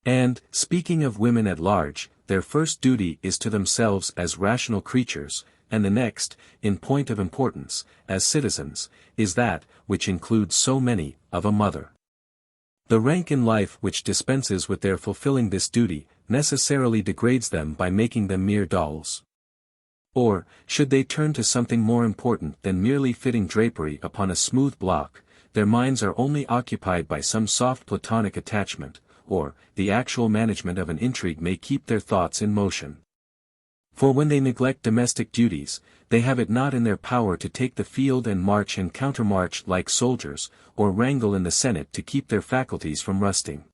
And, speaking of women at large, their first duty is to themselves as rational creatures, and the next, in point of importance, as citizens, is that, which includes so many, of a mother. The rank in life which dispenses with their fulfilling this duty, necessarily degrades them by making them mere dolls. Or, should they turn to something more important than merely fitting drapery upon a smooth block, their minds are only occupied by some soft platonic attachment, or, the actual management of an intrigue may keep their thoughts in motion. For when they neglect domestic duties, they have it not in their power to take the field and march and countermarch like soldiers, or wrangle in the Senate to keep their faculties from rusting.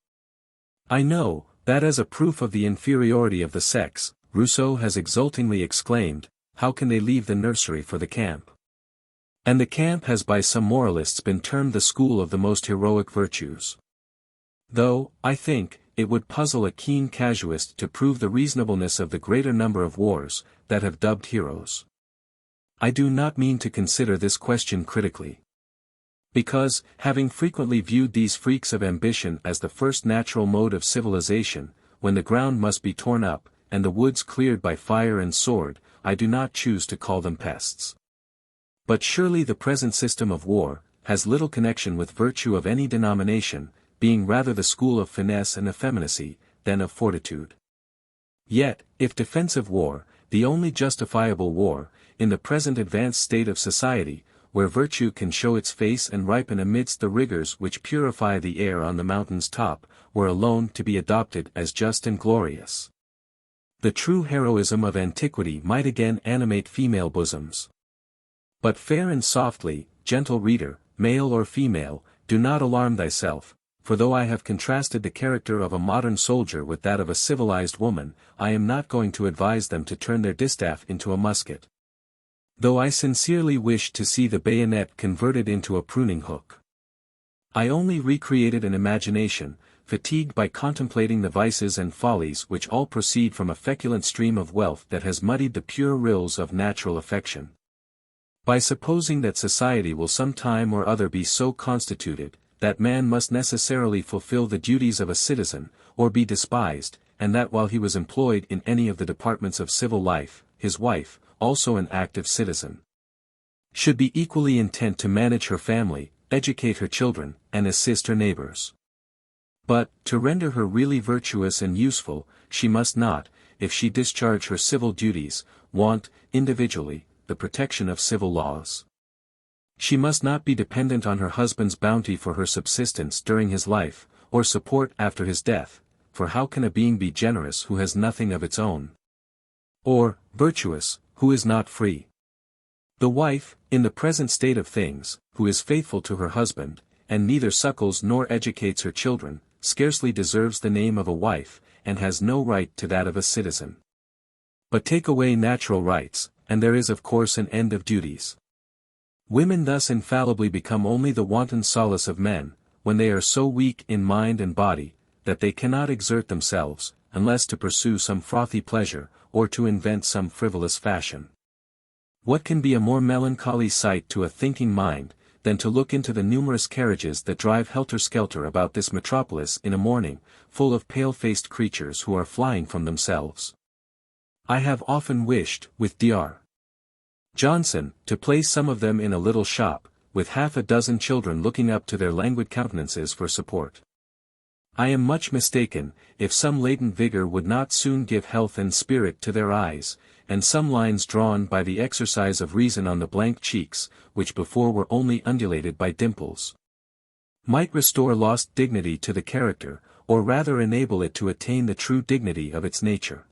I know, that as a proof of the inferiority of the sex, Rousseau has exultingly exclaimed, how can they leave the nursery for the camp? And the camp has by some moralists been termed the school of the most heroic virtues. Though, I think, it would puzzle a keen casuist to prove the reasonableness of the greater number of wars, that have dubbed heroes. I do not mean to consider this question critically. Because, having frequently viewed these freaks of ambition as the first natural mode of civilization, when the ground must be torn up, and the woods cleared by fire and sword, I do not choose to call them pests. But surely the present system of war, has little connection with virtue of any denomination, being rather the school of finesse and effeminacy, than of fortitude. Yet, if defensive war, the only justifiable war, in the present advanced state of society, where virtue can show its face and ripen amidst the rigors which purify the air on the mountain's top, were alone to be adopted as just and glorious, the true heroism of antiquity might again animate female bosoms. But fair and softly, gentle reader, male or female, do not alarm thyself, for though I have contrasted the character of a modern soldier with that of a civilized woman, I am not going to advise them to turn their distaff into a musket. Though I sincerely wish to see the bayonet converted into a pruning hook. I only recreated an imagination, fatigued by contemplating the vices and follies which all proceed from a feculent stream of wealth that has muddied the pure rills of natural affection. By supposing that society will some time or other be so constituted, that man must necessarily fulfill the duties of a citizen, or be despised, and that while he was employed in any of the departments of civil life, his wife, also an active citizen, should be equally intent to manage her family, educate her children, and assist her neighbors. But, to render her really virtuous and useful, she must not, if she discharge her civil duties, want, individually, the protection of civil laws. She must not be dependent on her husband's bounty for her subsistence during his life, or support after his death, for how can a being be generous who has nothing of its own? Or, virtuous, who is not free? The wife, in the present state of things, who is faithful to her husband, and neither suckles nor educates her children, scarcely deserves the name of a wife, and has no right to that of a citizen. But take away natural rights, and there is of course an end of duties. Women thus infallibly become only the wanton solace of men, when they are so weak in mind and body, that they cannot exert themselves, unless to pursue some frothy pleasure, or to invent some frivolous fashion. What can be a more melancholy sight to a thinking mind, than to look into the numerous carriages that drive helter-skelter about this metropolis in a morning, full of pale-faced creatures who are flying from themselves? I have often wished, with Dr. Johnson, to place some of them in a little shop, with half a dozen children looking up to their languid countenances for support. I am much mistaken, if some latent vigor would not soon give health and spirit to their eyes, and some lines drawn by the exercise of reason on the blank cheeks, which before were only undulated by dimples, might restore lost dignity to the character, or rather enable it to attain the true dignity of its nature.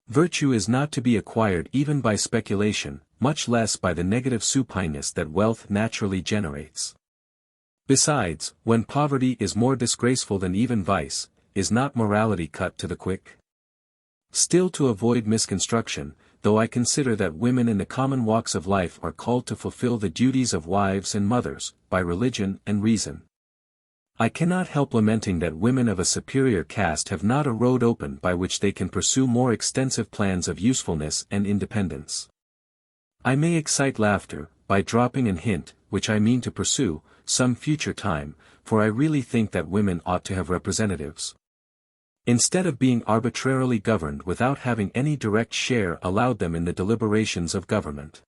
Virtue is not to be acquired even by speculation, much less by the negative supineness that wealth naturally generates. Besides, when poverty is more disgraceful than even vice, is not morality cut to the quick? Still, to avoid misconstruction, though I consider that women in the common walks of life are called to fulfill the duties of wives and mothers, by religion and reason, I cannot help lamenting that women of a superior caste have not a road open by which they can pursue more extensive plans of usefulness and independence. I may excite laughter, by dropping an hint, which I mean to pursue, some future time, for I really think that women ought to have representatives, instead of being arbitrarily governed without having any direct share allowed them in the deliberations of government.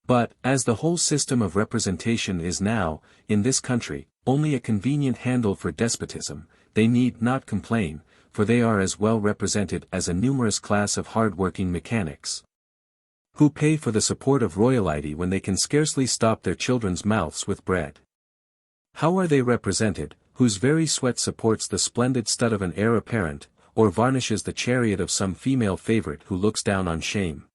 But, as the whole system of representation is now, in this country, only a convenient handle for despotism, they need not complain, for they are as well represented as a numerous class of hard-working mechanics, who pay for the support of royalty when they can scarcely stop their children's mouths with bread. How are they represented, whose very sweat supports the splendid stud of an heir apparent, or varnishes the chariot of some female favorite who looks down on shame.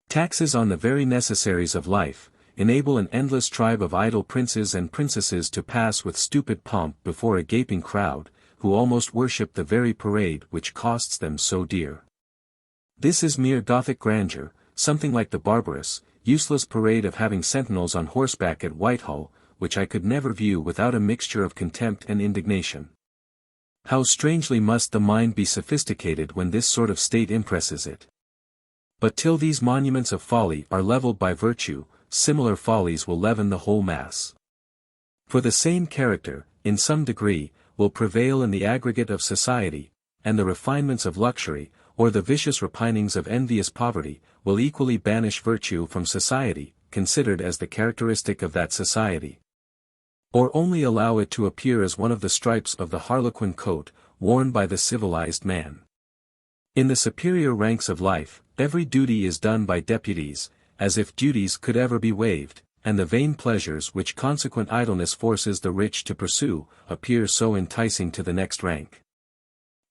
Taxes on the very necessaries of life, enable an endless tribe of idle princes and princesses to pass with stupid pomp before a gaping crowd, who almost worship the very parade which costs them so dear. This is mere Gothic grandeur, something like the barbarous, useless parade of having sentinels on horseback at Whitehall, which I could never view without a mixture of contempt and indignation. How strangely must the mind be sophisticated when this sort of state impresses it. But till these monuments of folly are levelled by virtue, similar follies will leaven the whole mass. For the same character, in some degree, will prevail in the aggregate of society, and the refinements of luxury, or the vicious repinings of envious poverty, will equally banish virtue from society, considered as the characteristic of that society. Or only allow it to appear as one of the stripes of the harlequin coat, worn by the civilized man. In the superior ranks of life, every duty is done by deputies, as if duties could ever be waived, and the vain pleasures which consequent idleness forces the rich to pursue, appear so enticing to the next rank,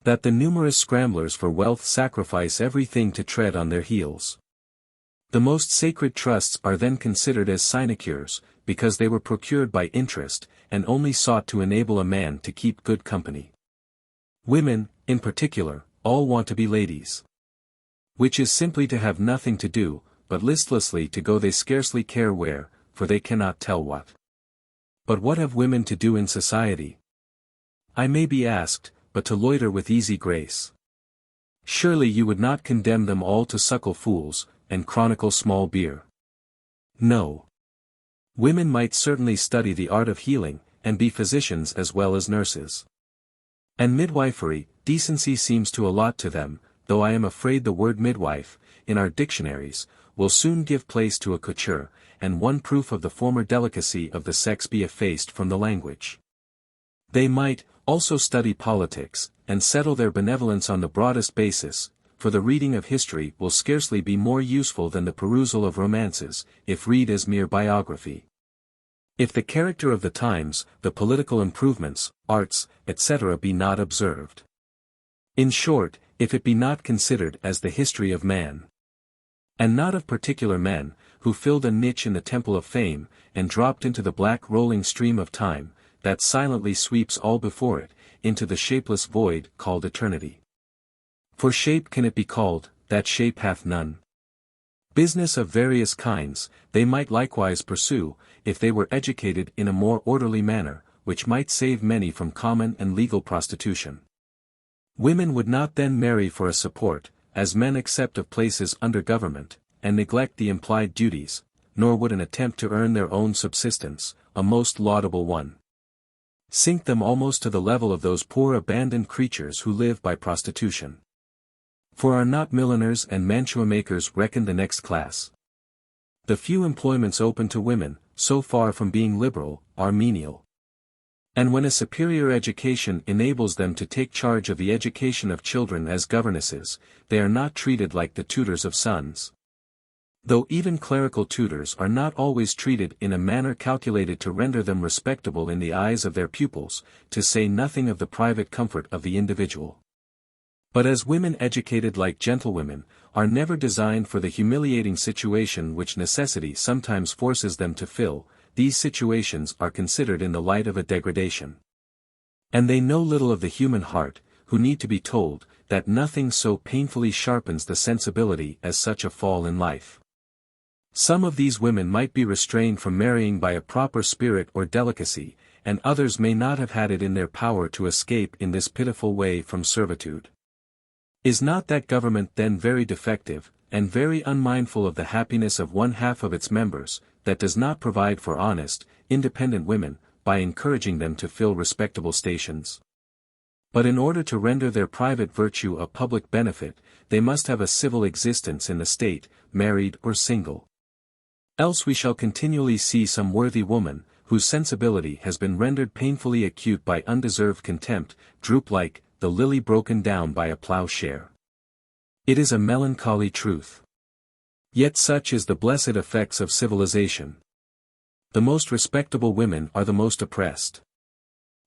that the numerous scramblers for wealth sacrifice everything to tread on their heels. The most sacred trusts are then considered as sinecures, because they were procured by interest, and only sought to enable a man to keep good company. Women, in particular, all want to be ladies. Which is simply to have nothing to do, but listlessly to go they scarcely care where, for they cannot tell what. But what have women to do in society? I may be asked, but to loiter with easy grace. Surely you would not condemn them all to suckle fools, and chronicle small beer. No. Women might certainly study the art of healing, and be physicians as well as nurses. And midwifery, decency seems to allot to them, though I am afraid the word midwife, in our dictionaries, will soon give place to a couture, and one proof of the former delicacy of the sex be effaced from the language. They might, also study politics, and settle their benevolence on the broadest basis, for the reading of history will scarcely be more useful than the perusal of romances, if read as mere biography. If the character of the times, the political improvements, arts, etc. be not observed. In short, if it be not considered as the history of man, and not of particular men, who filled a niche in the temple of fame, and dropped into the black rolling stream of time, that silently sweeps all before it, into the shapeless void called eternity. For shape can it be called, that shape hath none. Business of various kinds, they might likewise pursue, if they were educated in a more orderly manner, which might save many from common and legal prostitution. Women would not then marry for a support, as men accept of places under government, and neglect the implied duties, nor would an attempt to earn their own subsistence, a most laudable one, sink them almost to the level of those poor abandoned creatures who live by prostitution. For are not milliners and mantua makers reckoned the next class? The few employments open to women, so far from being liberal, are menial. And when a superior education enables them to take charge of the education of children as governesses, they are not treated like the tutors of sons. Though even clerical tutors are not always treated in a manner calculated to render them respectable in the eyes of their pupils, to say nothing of the private comfort of the individual. But as women educated like gentlewomen, are never designed for the humiliating situation which necessity sometimes forces them to fill, these situations are considered in the light of a degradation. And they know little of the human heart, who need to be told, that nothing so painfully sharpens the sensibility as such a fall in life. Some of these women might be restrained from marrying by a proper spirit or delicacy, and others may not have had it in their power to escape in this pitiful way from servitude. Is not that government then very defective, and very unmindful of the happiness of one half of its members, that does not provide for honest, independent women, by encouraging them to fill respectable stations? But in order to render their private virtue a public benefit, they must have a civil existence in the state, married or single. Else we shall continually see some worthy woman, whose sensibility has been rendered painfully acute by undeserved contempt, droop like the lily broken down by a ploughshare. It is a melancholy truth. Yet such is the blessed effects of civilization. The most respectable women are the most oppressed.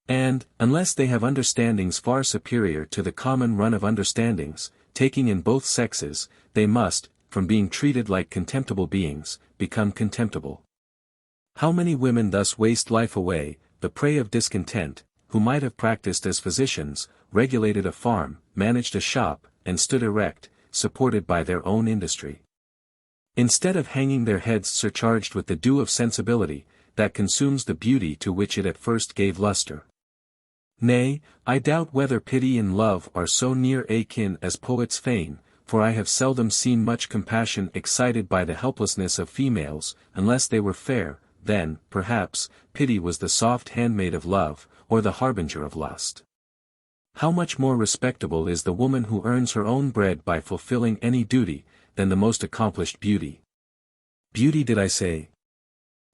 And, unless they have understandings far superior to the common run of understandings, taking in both sexes, they must, from being treated like contemptible beings, become contemptible. How many women thus waste life away, the prey of discontent, who might have practiced as physicians, regulated a farm, managed a shop, and stood erect, supported by their own industry. Instead of hanging their heads surcharged with the dew of sensibility, that consumes the beauty to which it at first gave lustre. Nay, I doubt whether pity and love are so near akin as poets feign, for I have seldom seen much compassion excited by the helplessness of females, unless they were fair. Then, perhaps, pity was the soft handmaid of love, or the harbinger of lust. How much more respectable is the woman who earns her own bread by fulfilling any duty, than the most accomplished beauty. Beauty did I say?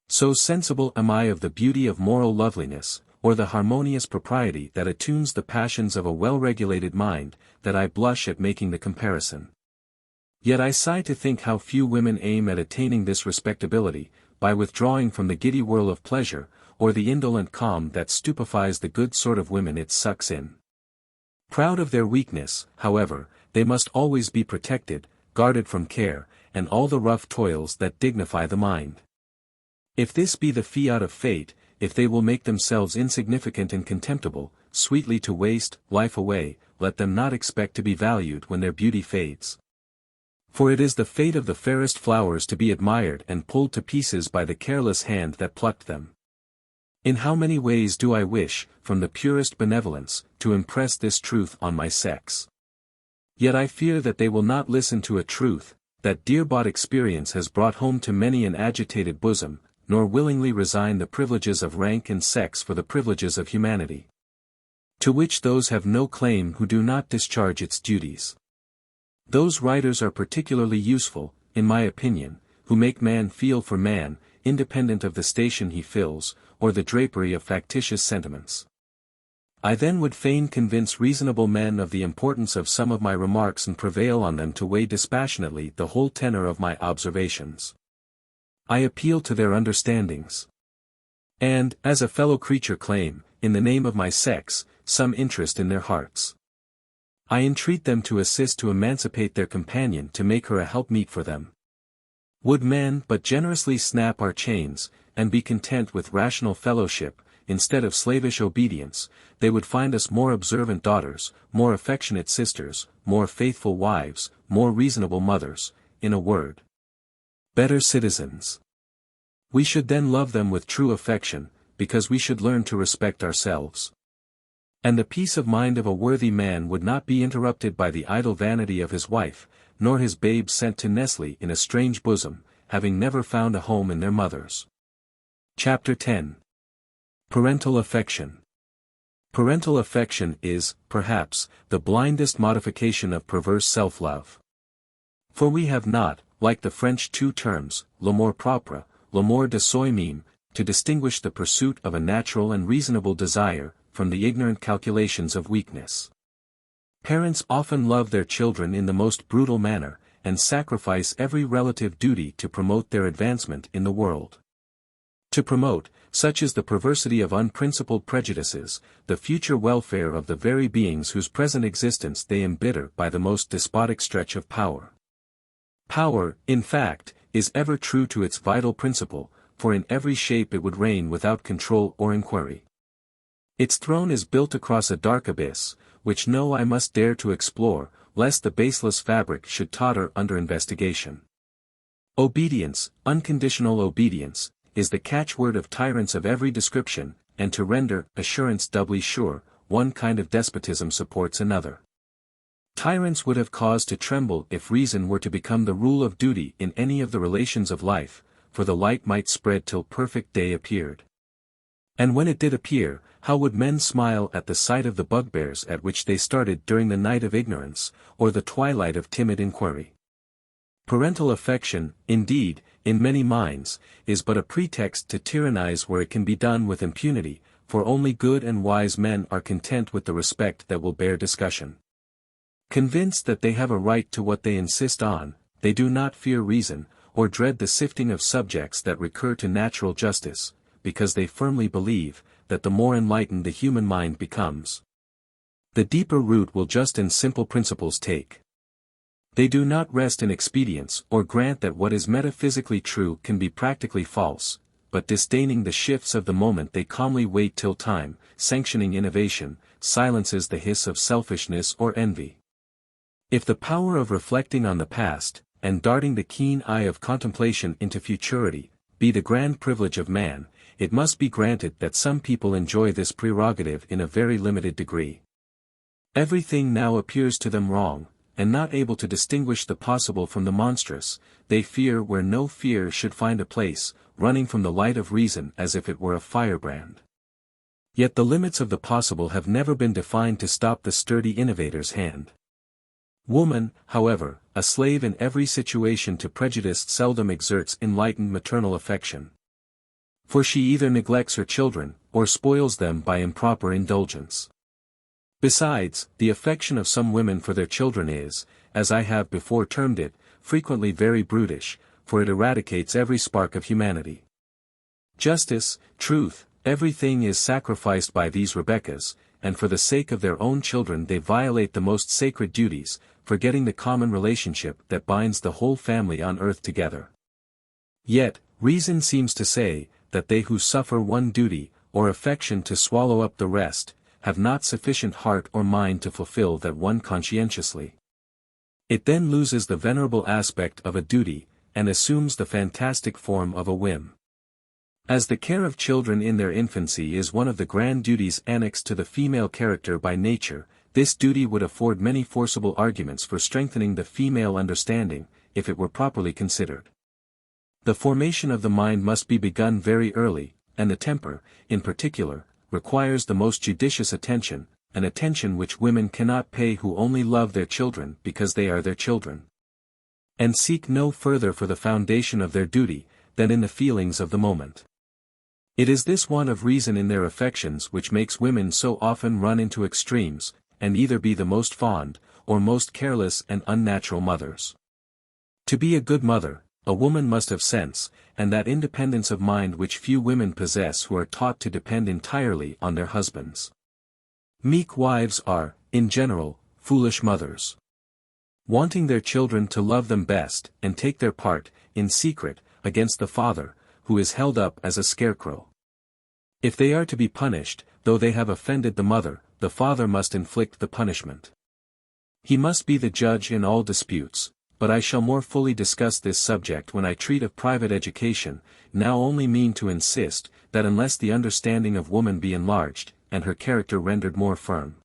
So sensible am I of the beauty of moral loveliness, or the harmonious propriety that attunes the passions of a well-regulated mind, that I blush at making the comparison. Yet I sigh to think how few women aim at attaining this respectability, by withdrawing from the giddy whirl of pleasure, or the indolent calm that stupefies the good sort of women it sucks in. Proud of their weakness, however, they must always be protected, guarded from care, and all the rough toils that dignify the mind. If this be the fiat of fate, if they will make themselves insignificant and contemptible, sweetly to waste life away, let them not expect to be valued when their beauty fades. For it is the fate of the fairest flowers to be admired and pulled to pieces by the careless hand that plucked them. In how many ways do I wish, from the purest benevolence, to impress this truth on my sex. Yet I fear that they will not listen to a truth, that dear-bought experience has brought home to many an agitated bosom, nor willingly resign the privileges of rank and sex for the privileges of humanity, to which those have no claim who do not discharge its duties. Those writers are particularly useful, in my opinion, who make man feel for man, independent of the station he fills, or the drapery of factitious sentiments. I then would fain convince reasonable men of the importance of some of my remarks and prevail on them to weigh dispassionately the whole tenor of my observations. I appeal to their understandings. And, as a fellow creature claim, in the name of my sex, some interest in their hearts. I entreat them to assist to emancipate their companion to make her a helpmeet for them. Would men but generously snap our chains, and be content with rational fellowship, instead of slavish obedience, they would find us more observant daughters, more affectionate sisters, more faithful wives, more reasonable mothers, in a word, better citizens. We should then love them with true affection, because we should learn to respect ourselves. And the peace of mind of a worthy man would not be interrupted by the idle vanity of his wife, nor his babes sent to nestle in a strange bosom, having never found a home in their mothers. Chapter 10. Parental Affection. Parental affection is, perhaps, the blindest modification of perverse self-love. For we have not, like the French two terms, l'amour propre, l'amour de soi-même, to distinguish the pursuit of a natural and reasonable desire, from the ignorant calculations of weakness. Parents often love their children in the most brutal manner, and sacrifice every relative duty to promote their advancement in the world. To promote, such is the perversity of unprincipled prejudices, the future welfare of the very beings whose present existence they embitter by the most despotic stretch of power. Power, in fact, is ever true to its vital principle, for in every shape it would reign without control or inquiry. Its throne is built across a dark abyss, which no eye must dare to explore, lest the baseless fabric should totter under investigation. Obedience, unconditional obedience, is the catchword of tyrants of every description, and to render assurance doubly sure, one kind of despotism supports another. Tyrants would have cause to tremble if reason were to become the rule of duty in any of the relations of life, for the light might spread till perfect day appeared. And when it did appear, how would men smile at the sight of the bugbears at which they started during the night of ignorance, or the twilight of timid inquiry? Parental affection, indeed, in many minds, is but a pretext to tyrannize where it can be done with impunity, for only good and wise men are content with the respect that will bear discussion. Convinced that they have a right to what they insist on, they do not fear reason, or dread the sifting of subjects that recur to natural justice, because they firmly believe, that the more enlightened the human mind becomes. The deeper root will just and simple principles take. They do not rest in expedients or grant that what is metaphysically true can be practically false, but disdaining the shifts of the moment they calmly wait till time, sanctioning innovation, silences the hiss of selfishness or envy. If the power of reflecting on the past, and darting the keen eye of contemplation into futurity, be the grand privilege of man, it must be granted that some people enjoy this prerogative in a very limited degree. Everything now appears to them wrong, and not able to distinguish the possible from the monstrous, they fear where no fear should find a place, running from the light of reason as if it were a firebrand. Yet the limits of the possible have never been defined to stop the sturdy innovator's hand. Woman, however, a slave in every situation to prejudice, seldom exerts enlightened maternal affection. For she either neglects her children, or spoils them by improper indulgence. Besides, the affection of some women for their children is, as I have before termed it, frequently very brutish, for it eradicates every spark of humanity. Justice, truth, everything is sacrificed by these Rebeccas, and for the sake of their own children they violate the most sacred duties, forgetting the common relationship that binds the whole family on earth together. Yet, reason seems to say, that they who suffer one duty, or affection to swallow up the rest, have not sufficient heart or mind to fulfill that one conscientiously. It then loses the venerable aspect of a duty, and assumes the fantastic form of a whim. As the care of children in their infancy is one of the grand duties annexed to the female character by nature, this duty would afford many forcible arguments for strengthening the female understanding, if it were properly considered. The formation of the mind must be begun very early, and the temper, in particular, requires the most judicious attention, an attention which women cannot pay who only love their children because they are their children, and seek no further for the foundation of their duty, than in the feelings of the moment. It is this want of reason in their affections which makes women so often run into extremes, and either be the most fond, or most careless and unnatural mothers. To be a good mother, a woman must have sense, and that independence of mind which few women possess who are taught to depend entirely on their husbands. Meek wives are, in general, foolish mothers. Wanting their children to love them best, and take their part, in secret, against the father, who is held up as a scarecrow. If they are to be punished, though they have offended the mother, the father must inflict the punishment. He must be the judge in all disputes, but I shall more fully discuss this subject when I treat of private education, now only mean to insist, that unless the understanding of woman be enlarged, and her character rendered more firm,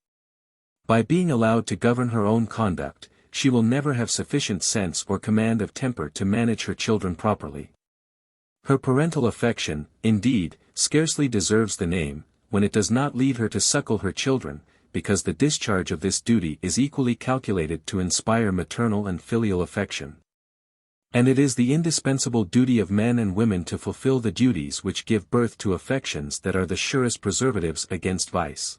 by being allowed to govern her own conduct, she will never have sufficient sense or command of temper to manage her children properly. Her parental affection, indeed, scarcely deserves the name, when it does not lead her to suckle her children, because the discharge of this duty is equally calculated to inspire maternal and filial affection. And it is the indispensable duty of men and women to fulfill the duties which give birth to affections that are the surest preservatives against vice.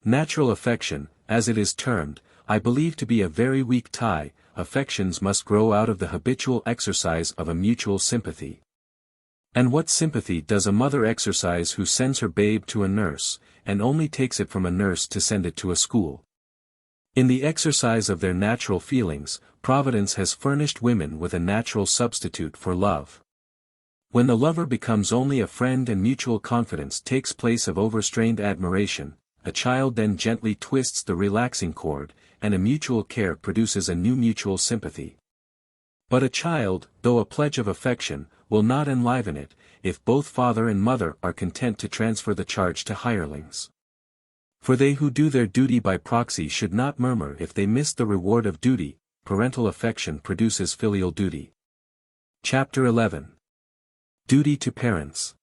Natural affection, as it is termed, I believe to be a very weak tie. Affections must grow out of the habitual exercise of a mutual sympathy. And what sympathy does a mother exercise who sends her babe to a nurse, and only takes it from a nurse to send it to a school? In the exercise of their natural feelings, Providence has furnished women with a natural substitute for love. When the lover becomes only a friend and mutual confidence takes place of overstrained admiration, a child then gently twists the relaxing cord, and a mutual care produces a new mutual sympathy. But a child, though a pledge of affection, will not enliven it, if both father and mother are content to transfer the charge to hirelings. For they who do their duty by proxy should not murmur if they miss the reward of duty. Parental affection produces filial duty. Chapter 11. Duty to Parents.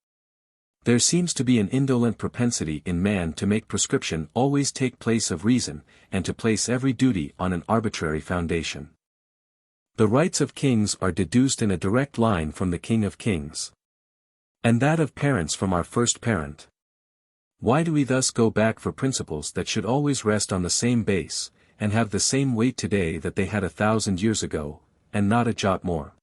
There seems to be an indolent propensity in man to make prescription always take place of reason, and to place every duty on an arbitrary foundation. The rights of kings are deduced in a direct line from the King of Kings, and that of parents from our first parent. Why do we thus go back for principles that should always rest on the same base, and have the same weight today that they had 1,000 years ago, and not a jot more?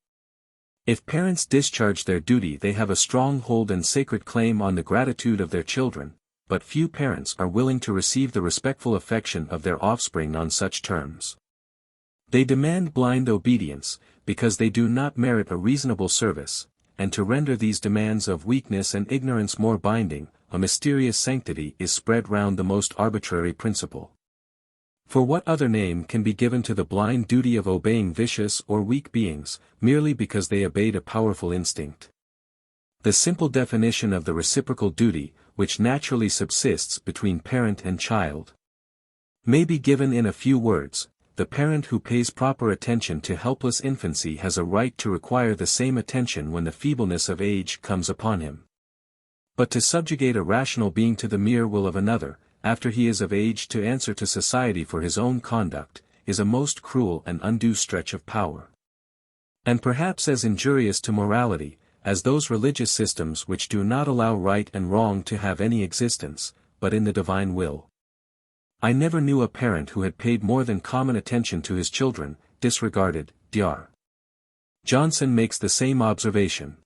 If parents discharge their duty, they have a strong hold and sacred claim on the gratitude of their children, but few parents are willing to receive the respectful affection of their offspring on such terms. They demand blind obedience, because they do not merit a reasonable service, and to render these demands of weakness and ignorance more binding, a mysterious sanctity is spread round the most arbitrary principle. For what other name can be given to the blind duty of obeying vicious or weak beings, merely because they obeyed a powerful instinct? The simple definition of the reciprocal duty, which naturally subsists between parent and child, may be given in a few words. The parent who pays proper attention to helpless infancy has a right to require the same attention when the feebleness of age comes upon him. But to subjugate a rational being to the mere will of another, after he is of age to answer to society for his own conduct, is a most cruel and undue stretch of power. And perhaps as injurious to morality, as those religious systems which do not allow right and wrong to have any existence, but in the divine will. I never knew a parent who had paid more than common attention to his children, disregarded. Dr. Johnson makes the same observation.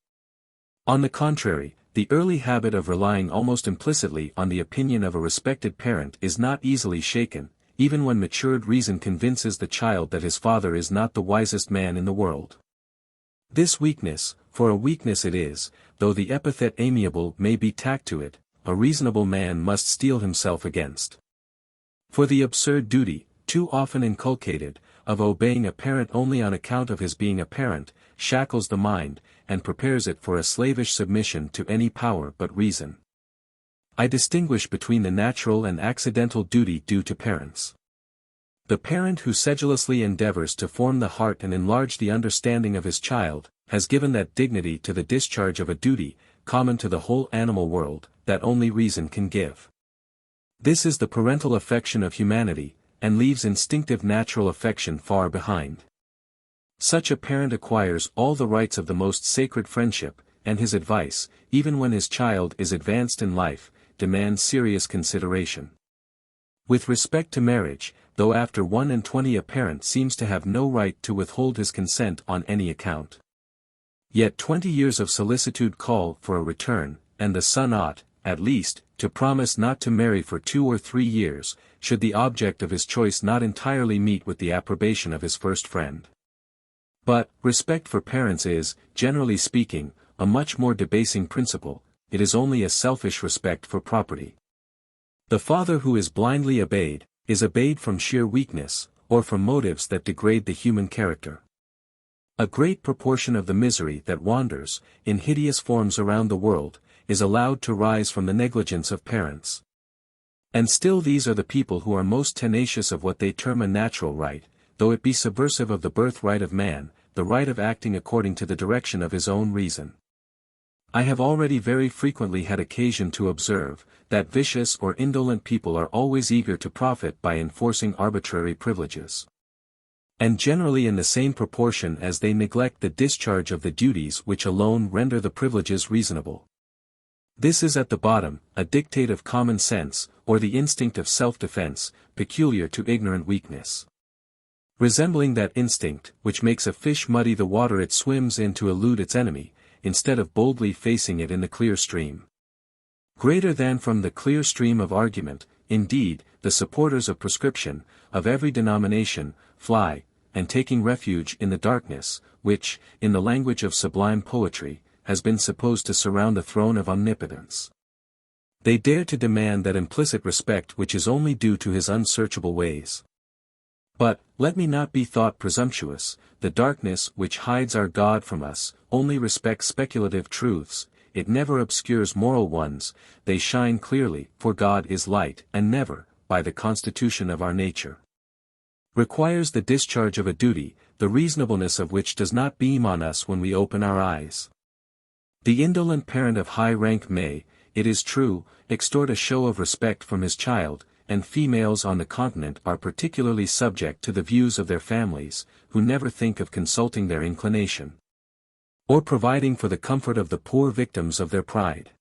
On the contrary, the early habit of relying almost implicitly on the opinion of a respected parent is not easily shaken, even when matured reason convinces the child that his father is not the wisest man in the world. This weakness, for a weakness it is, though the epithet amiable may be tacked to it, a reasonable man must steel himself against. For the absurd duty, too often inculcated, of obeying a parent only on account of his being a parent, shackles the mind, and prepares it for a slavish submission to any power but reason. I distinguish between the natural and accidental duty due to parents. The parent who sedulously endeavors to form the heart and enlarge the understanding of his child, has given that dignity to the discharge of a duty, common to the whole animal world, that only reason can give. This is the parental affection of humanity, and leaves instinctive natural affection far behind. Such a parent acquires all the rights of the most sacred friendship, and his advice, even when his child is advanced in life, demands serious consideration. With respect to marriage, though after 21 a parent seems to have no right to withhold his consent on any account, yet 20 years of solicitude call for a return, and the son ought, at least, to promise not to marry for 2 or 3 years, should the object of his choice not entirely meet with the approbation of his first friend. But, respect for parents is, generally speaking, a much more debasing principle. It is only a selfish respect for property. The father who is blindly obeyed, is obeyed from sheer weakness, or from motives that degrade the human character. A great proportion of the misery that wanders, in hideous forms around the world, is allowed to rise from the negligence of parents. And still these are the people who are most tenacious of what they term a natural right, though it be subversive of the birthright of man, the right of acting according to the direction of his own reason. I have already very frequently had occasion to observe, that vicious or indolent people are always eager to profit by enforcing arbitrary privileges. And generally in the same proportion as they neglect the discharge of the duties which alone render the privileges reasonable. This is at the bottom, a dictate of common sense, or the instinct of self-defense, peculiar to ignorant weakness. Resembling that instinct, which makes a fish muddy the water it swims in to elude its enemy, instead of boldly facing it in the clear stream. Greater than from the clear stream of argument, indeed, the supporters of prescription, of every denomination, fly, and taking refuge in the darkness, which, in the language of sublime poetry, has been supposed to surround the throne of omnipotence. They dare to demand that implicit respect which is only due to his unsearchable ways. But, let me not be thought presumptuous, the darkness which hides our God from us, only respects speculative truths, it never obscures moral ones, they shine clearly, for God is light, and never, by the constitution of our nature, requires the discharge of a duty, the reasonableness of which does not beam on us when we open our eyes. The indolent parent of high rank may, it is true, extort a show of respect from his child, and females on the continent are particularly subject to the views of their families, who never think of consulting their inclination, or providing for the comfort of the poor victims of their pride.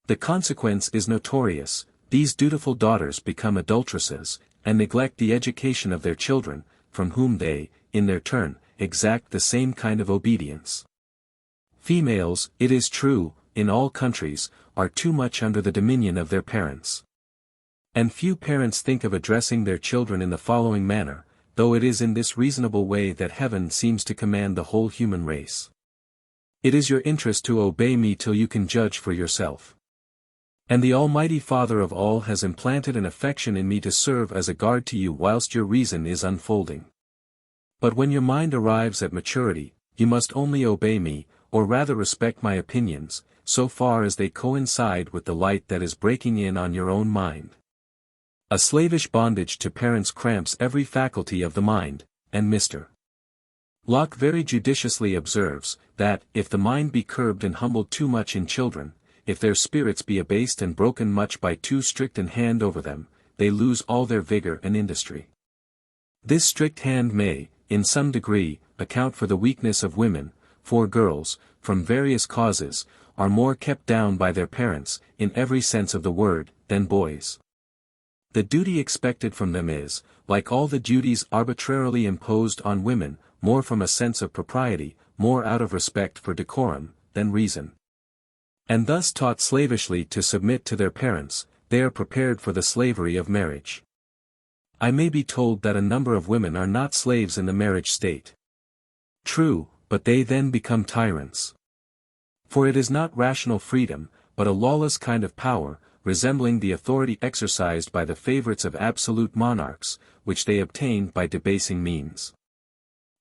The consequence is notorious: these dutiful daughters become adulteresses, and neglect the education of their children, from whom they, in their turn, exact the same kind of obedience. Females, it is true, in all countries, are too much under the dominion of their parents. And few parents think of addressing their children in the following manner, though it is in this reasonable way that heaven seems to command the whole human race. It is your interest to obey me till you can judge for yourself. And the Almighty Father of all has implanted an affection in me to serve as a guard to you whilst your reason is unfolding. But when your mind arrives at maturity, you must only obey me, or rather respect my opinions, so far as they coincide with the light that is breaking in on your own mind. A slavish bondage to parents cramps every faculty of the mind, and Mr. Locke very judiciously observes, that, if the mind be curbed and humbled too much in children, if their spirits be abased and broken much by too strict an hand over them, they lose all their vigor and industry. This strict hand may, in some degree, account for the weakness of women, for girls, from various causes, are more kept down by their parents, in every sense of the word, than boys. The duty expected from them is, like all the duties arbitrarily imposed on women, more from a sense of propriety, more out of respect for decorum, than reason. And thus taught slavishly to submit to their parents, they are prepared for the slavery of marriage. I may be told that a number of women are not slaves in the marriage state. True, but they then become tyrants. For it is not rational freedom, but a lawless kind of power, resembling the authority exercised by the favorites of absolute monarchs, which they obtain by debasing means.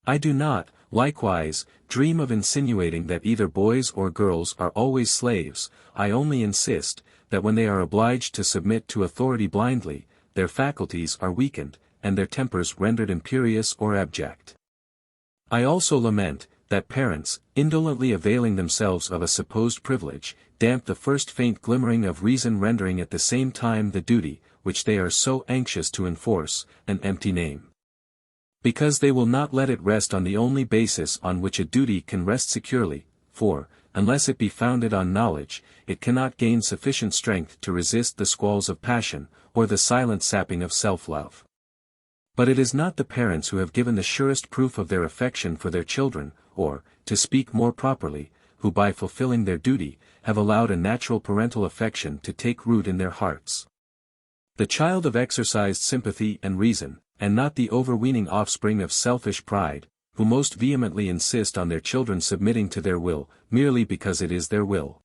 I do not, likewise, dream of insinuating that either boys or girls are always slaves. I only insist, that when they are obliged to submit to authority blindly, their faculties are weakened, and their tempers rendered imperious or abject. I also lament, that parents, indolently availing themselves of a supposed privilege, damp the first faint glimmering of reason, rendering at the same time the duty, which they are so anxious to enforce, an empty name. Because they will not let it rest on the only basis on which a duty can rest securely, for, unless it be founded on knowledge, it cannot gain sufficient strength to resist the squalls of passion, or the silent sapping of self-love. But it is not the parents who have given the surest proof of their affection for their children, or, to speak more properly, who by fulfilling their duty, have allowed a natural parental affection to take root in their hearts. The child of exercised sympathy and reason, and not the overweening offspring of selfish pride, who most vehemently insist on their children submitting to their will, merely because it is their will.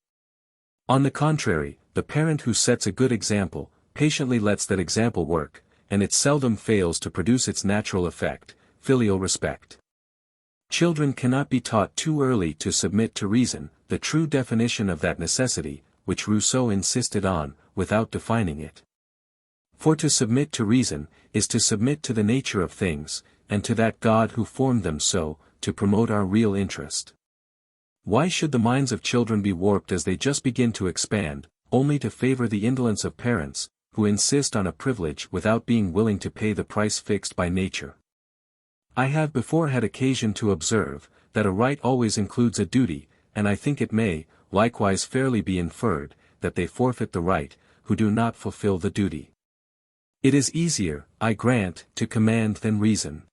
On the contrary, the parent who sets a good example, patiently lets that example work, and it seldom fails to produce its natural effect, filial respect. Children cannot be taught too early to submit to reason, the true definition of that necessity, which Rousseau insisted on, without defining it. For to submit to reason, is to submit to the nature of things, and to that God who formed them so, to promote our real interest. Why should the minds of children be warped as they just begin to expand, only to favor the indolence of parents, who insist on a privilege without being willing to pay the price fixed by nature? I have before had occasion to observe, that a right always includes a duty, and I think it may, likewise fairly be inferred, that they forfeit the right, who do not fulfill the duty. It is easier, I grant, to command than reason.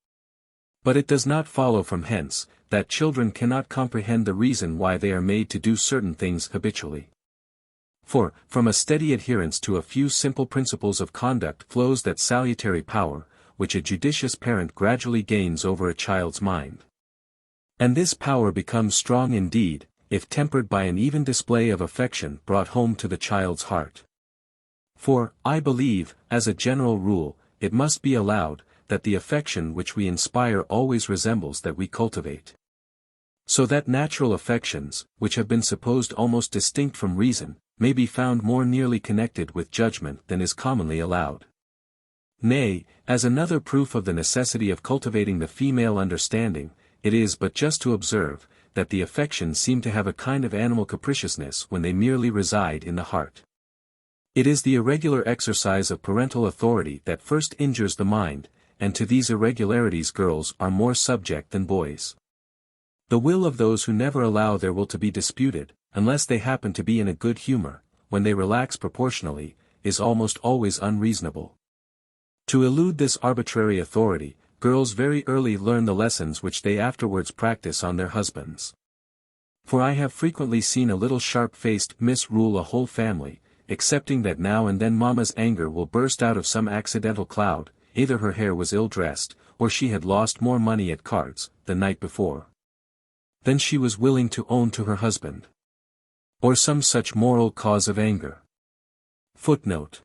But it does not follow from hence, that children cannot comprehend the reason why they are made to do certain things habitually. For, from a steady adherence to a few simple principles of conduct flows that salutary power, which a judicious parent gradually gains over a child's mind. And this power becomes strong indeed, if tempered by an even display of affection brought home to the child's heart. For, I believe, as a general rule, it must be allowed, that the affection which we inspire always resembles that we cultivate. So that natural affections, which have been supposed almost distinct from reason, may be found more nearly connected with judgment than is commonly allowed. Nay, as another proof of the necessity of cultivating the female understanding, it is but just to observe, that the affections seem to have a kind of animal capriciousness when they merely reside in the heart. It is the irregular exercise of parental authority that first injures the mind, and to these irregularities girls are more subject than boys. The will of those who never allow their will to be disputed, unless they happen to be in a good humor, when they relax proportionally, is almost always unreasonable. To elude this arbitrary authority, girls very early learn the lessons which they afterwards practice on their husbands. For I have frequently seen a little sharp-faced miss rule a whole family, excepting that now and then mamma's anger will burst out of some accidental cloud, either her hair was ill-dressed, or she had lost more money at cards, the night before, than she was willing to own to her husband. Or some such moral cause of anger. Footnote.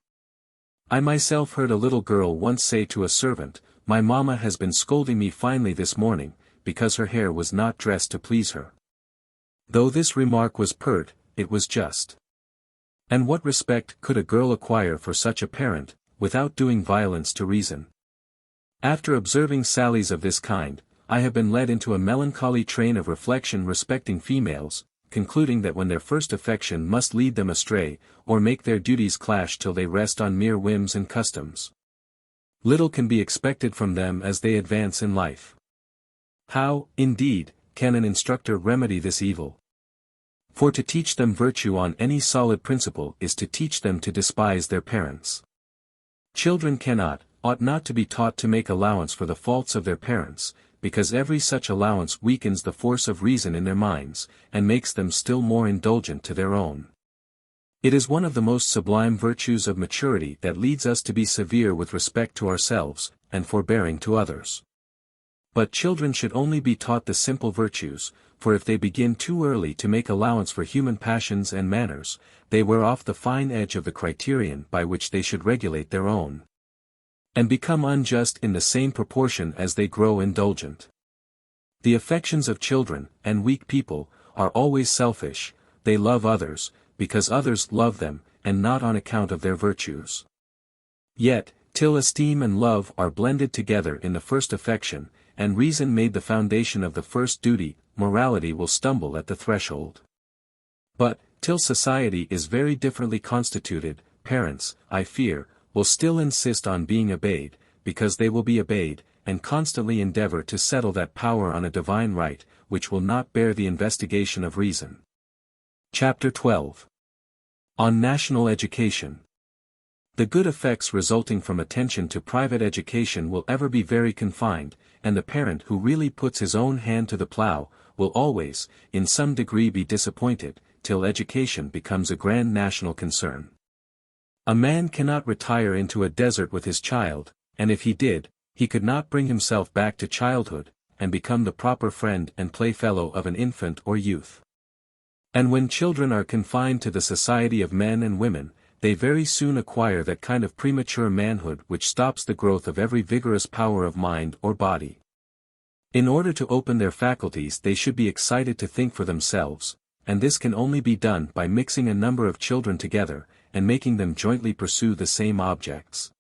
I myself heard a little girl once say to a servant, "My mamma has been scolding me finely this morning, because her hair was not dressed to please her." Though this remark was pert, it was just. And what respect could a girl acquire for such a parent, without doing violence to reason? After observing sallies of this kind, I have been led into a melancholy train of reflection respecting females, concluding that when their first affection must lead them astray, or make their duties clash till they rest on mere whims and customs, little can be expected from them as they advance in life. How, indeed, can an instructor remedy this evil? For to teach them virtue on any solid principle is to teach them to despise their parents. Children ought not to be taught to make allowance for the faults of their parents, because every such allowance weakens the force of reason in their minds, and makes them still more indulgent to their own. It is one of the most sublime virtues of maturity that leads us to be severe with respect to ourselves, and forbearing to others. But children should only be taught the simple virtues, for if they begin too early to make allowance for human passions and manners, they wear off the fine edge of the criterion by which they should regulate their own, and become unjust in the same proportion as they grow indulgent. The affections of children, and weak people, are always selfish. They love others, because others love them, and not on account of their virtues. Yet, till esteem and love are blended together in the first affection, and reason made the foundation of the first duty, morality will stumble at the threshold. But, till society is very differently constituted, parents, I fear, will still insist on being obeyed, because they will be obeyed, and constantly endeavor to settle that power on a divine right, which will not bear the investigation of reason. Chapter 12. On National Education. The good effects resulting from attention to private education will ever be very confined, and the parent who really puts his own hand to the plough, will always, in some degree be disappointed, till education becomes a grand national concern. A man cannot retire into a desert with his child, and if he did, he could not bring himself back to childhood, and become the proper friend and playfellow of an infant or youth. And when children are confined to the society of men and women, they very soon acquire that kind of premature manhood which stops the growth of every vigorous power of mind or body. In order to open their faculties they should be excited to think for themselves, and this can only be done by mixing a number of children together, and making them jointly pursue the same objects.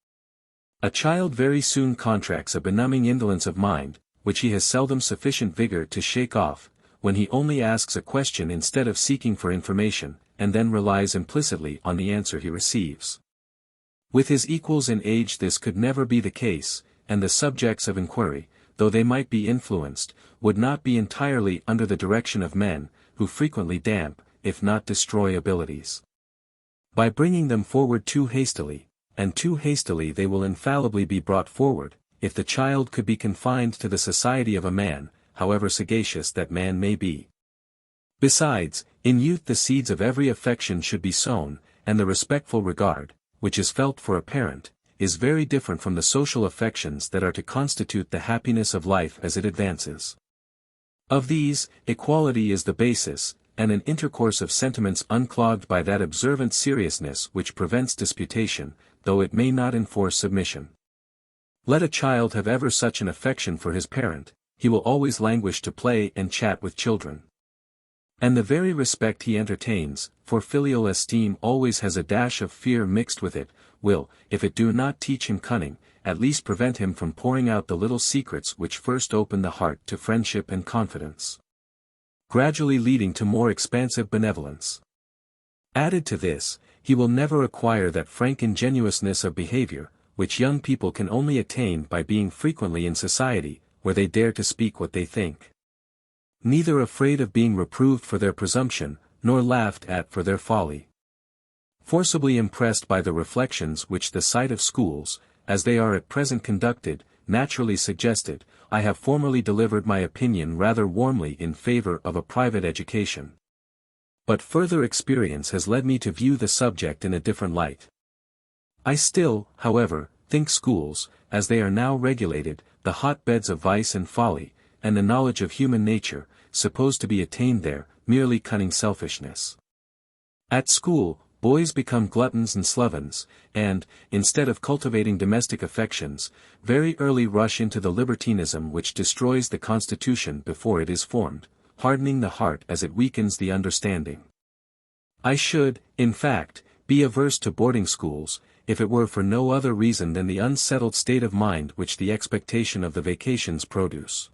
A child very soon contracts a benumbing indolence of mind, which he has seldom sufficient vigor to shake off, when he only asks a question instead of seeking for information, and then relies implicitly on the answer he receives. With his equals in age this could never be the case, and the subjects of inquiry, though they might be influenced, would not be entirely under the direction of men, who frequently damp, if not destroy abilities, by bringing them forward too hastily, and too hastily they will infallibly be brought forward, if the child could be confined to the society of a man, however sagacious that man may be. Besides, in youth the seeds of every affection should be sown, and the respectful regard, which is felt for a parent, is very different from the social affections that are to constitute the happiness of life as it advances. Of these, equality is the basis, and an intercourse of sentiments unclogged by that observant seriousness which prevents disputation, though it may not enforce submission. Let a child have ever such an affection for his parent, he will always languish to play and chat with children. And the very respect he entertains, for filial esteem always has a dash of fear mixed with it, will, if it do not teach him cunning, at least prevent him from pouring out the little secrets which first open the heart to friendship and confidence, gradually leading to more expansive benevolence. Added to this, he will never acquire that frank ingenuousness of behavior, which young people can only attain by being frequently in society, where they dare to speak what they think. Neither afraid of being reproved for their presumption, nor laughed at for their folly. Forcibly impressed by the reflections which the sight of schools, as they are at present conducted, naturally suggested, I have formerly delivered my opinion rather warmly in favor of a private education. But further experience has led me to view the subject in a different light. I still, however, think schools, as they are now regulated, the hotbeds of vice and folly, and the knowledge of human nature, supposed to be attained there, merely cunning selfishness. At school, boys become gluttons and slovens, and, instead of cultivating domestic affections, very early rush into the libertinism which destroys the constitution before it is formed, hardening the heart as it weakens the understanding. I should, in fact, be averse to boarding schools, if it were for no other reason than the unsettled state of mind which the expectation of the vacations produce.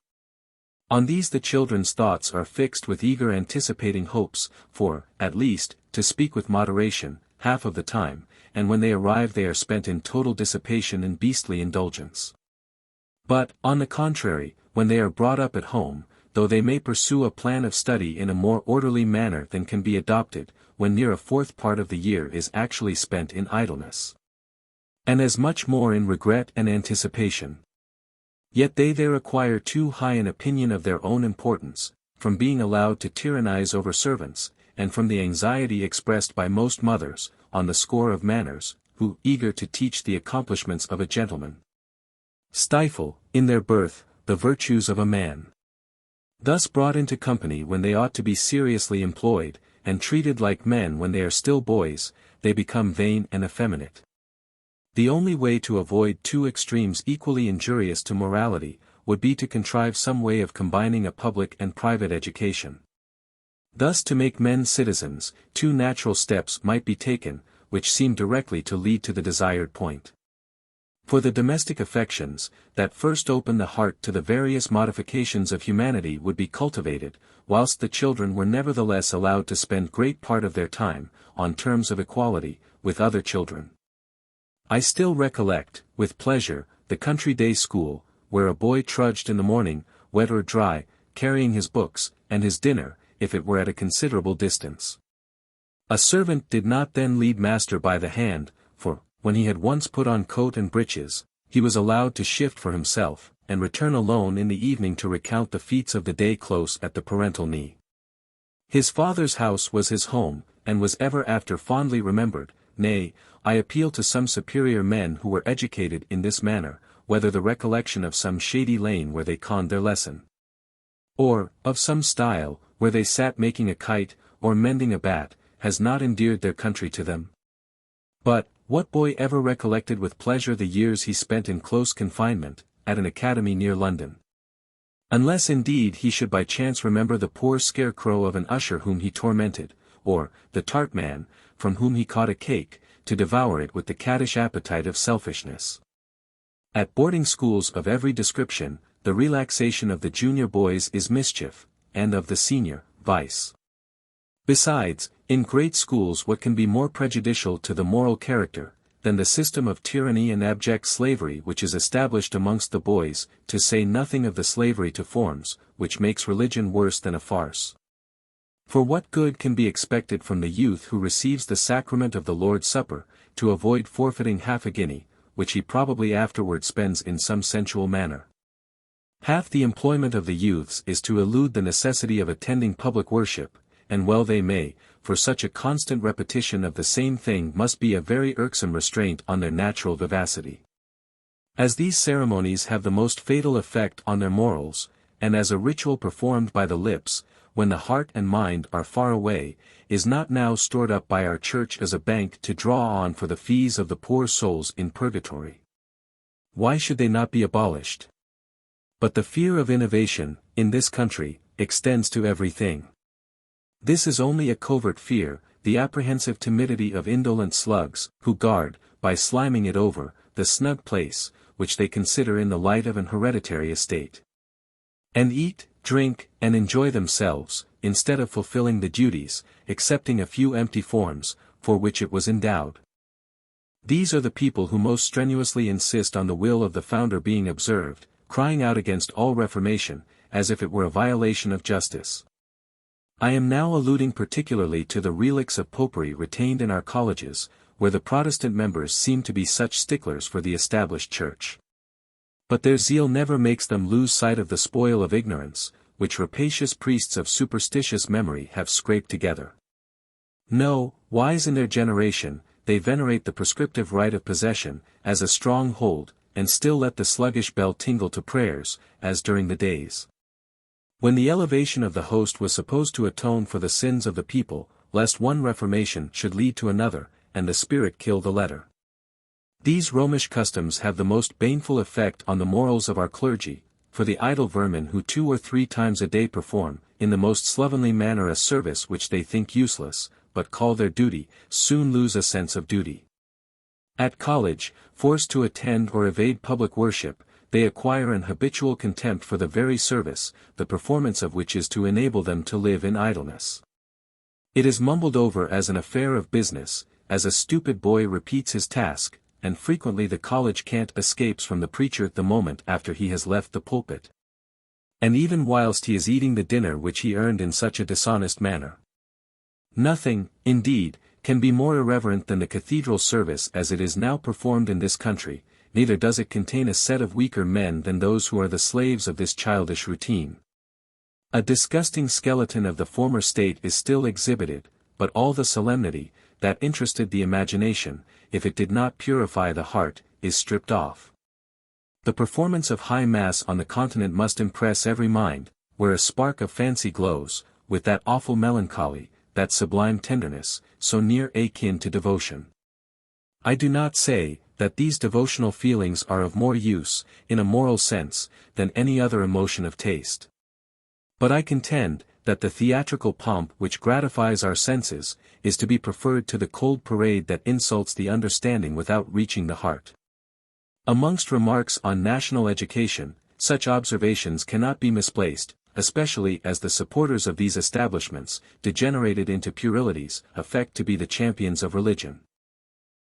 On these the children's thoughts are fixed with eager anticipating hopes, for, at least, to speak with moderation, half of the time, and when they arrive they are spent in total dissipation and beastly indulgence. But, on the contrary, when they are brought up at home, though they may pursue a plan of study in a more orderly manner than can be adopted, when near a fourth part of the year is actually spent in idleness, and as much more in regret and anticipation. Yet they there acquire too high an opinion of their own importance, from being allowed to tyrannize over servants, and from the anxiety expressed by most mothers, on the score of manners, who, eager to teach the accomplishments of a gentleman, stifle, in their birth, the virtues of a man. Thus brought into company when they ought to be seriously employed, and treated like men when they are still boys, they become vain and effeminate. The only way to avoid two extremes equally injurious to morality, would be to contrive some way of combining a public and private education. Thus to make men citizens, two natural steps might be taken, which seem directly to lead to the desired point. For the domestic affections, that first open the heart to the various modifications of humanity would be cultivated, whilst the children were nevertheless allowed to spend great part of their time, on terms of equality, with other children. I still recollect, with pleasure, the country day school, where a boy trudged in the morning, wet or dry, carrying his books, and his dinner, if it were at a considerable distance. A servant did not then lead master by the hand, for, when he had once put on coat and breeches, he was allowed to shift for himself, and return alone in the evening to recount the feats of the day close at the parental knee. His father's house was his home, and was ever after fondly remembered. Nay, I appeal to some superior men who were educated in this manner, whether the recollection of some shady lane where they conned their lesson, or, of some stile, where they sat making a kite, or mending a bat, has not endeared their country to them. But, what boy ever recollected with pleasure the years he spent in close confinement, at an academy near London? Unless indeed he should by chance remember the poor scarecrow of an usher whom he tormented, or, the tart man, from whom he caught a cake, to devour it with the caddish appetite of selfishness. At boarding schools of every description, the relaxation of the junior boys is mischief, and of the senior, vice. Besides, in great schools what can be more prejudicial to the moral character, than the system of tyranny and abject slavery which is established amongst the boys, to say nothing of the slavery to forms, which makes religion worse than a farce? For what good can be expected from the youth who receives the sacrament of the Lord's Supper, to avoid forfeiting half a guinea, which he probably afterward spends in some sensual manner? Half the employment of the youths is to elude the necessity of attending public worship, and well they may, for such a constant repetition of the same thing must be a very irksome restraint on their natural vivacity. As these ceremonies have the most fatal effect on their morals, and as a ritual performed by the lips, when the heart and mind are far away, is not now stored up by our Church as a bank to draw on for the fees of the poor souls in purgatory, why should they not be abolished? But the fear of innovation, in this country, extends to everything. This is only a covert fear, the apprehensive timidity of indolent slugs, who guard, by sliming it over, the snug place, which they consider in the light of an hereditary estate, and eat, drink, and enjoy themselves, instead of fulfilling the duties, excepting a few empty forms, for which it was endowed. These are the people who most strenuously insist on the will of the founder being observed, crying out against all reformation, as if it were a violation of justice. I am now alluding particularly to the relics of popery retained in our colleges, where the Protestant members seem to be such sticklers for the established Church. But their zeal never makes them lose sight of the spoil of ignorance, which rapacious priests of superstitious memory have scraped together. No, wise in their generation, they venerate the prescriptive right of possession, as a strong hold, and still let the sluggish bell tingle to prayers, as during the days when the elevation of the host was supposed to atone for the sins of the people, lest one reformation should lead to another, and the spirit kill the letter. These Romish customs have the most baneful effect on the morals of our clergy, for the idle vermin who 2 or 3 times a day perform, in the most slovenly manner a service which they think useless, but call their duty, soon lose a sense of duty. At college, forced to attend or evade public worship, they acquire an habitual contempt for the very service, the performance of which is to enable them to live in idleness. It is mumbled over as an affair of business, as a stupid boy repeats his task, and frequently the college cant escapes from the preacher the moment after he has left the pulpit. And even whilst he is eating the dinner which he earned in such a dishonest manner. Nothing, indeed, can be more irreverent than the cathedral service as it is now performed in this country, neither does it contain a set of weaker men than those who are the slaves of this childish routine. A disgusting skeleton of the former state is still exhibited, but all the solemnity, that interested the imagination, if it did not purify the heart, is stripped off. The performance of High Mass on the Continent must impress every mind, where a spark of fancy glows, with that awful melancholy, that sublime tenderness, so near akin to devotion. I do not say, that these devotional feelings are of more use, in a moral sense, than any other emotion of taste. But I contend, that the theatrical pomp which gratifies our senses, is to be preferred to the cold parade that insults the understanding without reaching the heart. Amongst remarks on national education, such observations cannot be misplaced, especially as the supporters of these establishments, degenerated into puerilities, affect to be the champions of religion.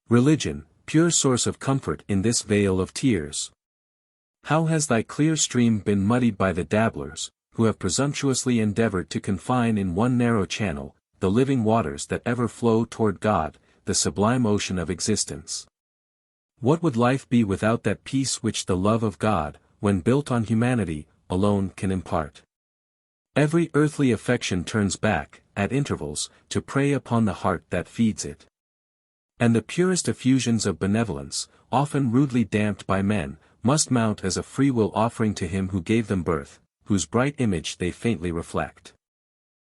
Religion, pure source of comfort in this vale of tears. How has thy clear stream been muddied by the dabblers, who have presumptuously endeavored to confine in one narrow channel, the living waters that ever flow toward God, the sublime ocean of existence. What would life be without that peace which the love of God, when built on humanity, alone can impart? Every earthly affection turns back, at intervals, to prey upon the heart that feeds it. And the purest effusions of benevolence, often rudely damped by men, must mount as a free-will offering to him who gave them birth, whose bright image they faintly reflect.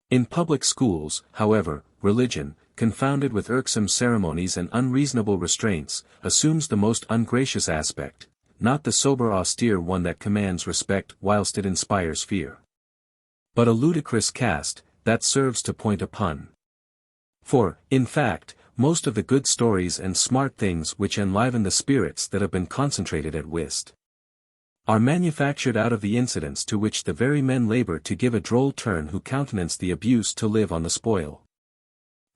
In public schools, however, religion, confounded with irksome ceremonies and unreasonable restraints, assumes the most ungracious aspect, not the sober austere one that commands respect whilst it inspires fear, but a ludicrous cast, that serves to point a pun. For, in fact, most of the good stories and smart things which enliven the spirits that have been concentrated at whist, are manufactured out of the incidents to which the very men labor to give a droll turn who countenance the abuse to live on the spoil.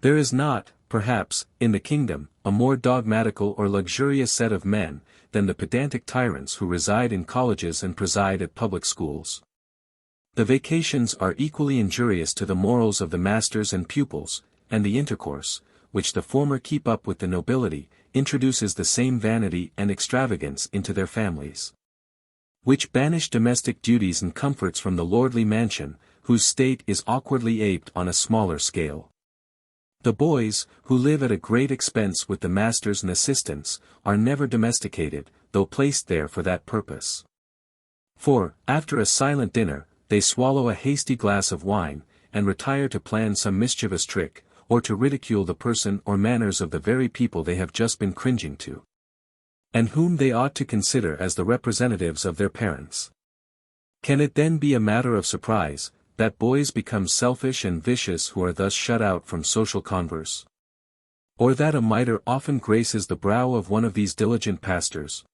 There is not, perhaps, in the kingdom, a more dogmatical or luxurious set of men, than the pedantic tyrants who reside in colleges and preside at public schools. The vacations are equally injurious to the morals of the masters and pupils, and the intercourse, which the former keep up with the nobility, introduces the same vanity and extravagance into their families, which banish domestic duties and comforts from the lordly mansion, whose state is awkwardly aped on a smaller scale. The boys, who live at a great expense with the masters and assistants, are never domesticated, though placed there for that purpose. For, after a silent dinner, they swallow a hasty glass of wine, and retire to plan some mischievous trick, or to ridicule the person or manners of the very people they have just been cringing to, and whom they ought to consider as the representatives of their parents. Can it then be a matter of surprise, that boys become selfish and vicious who are thus shut out from social converse? Or that a mitre often graces the brow of one of these diligent pastors?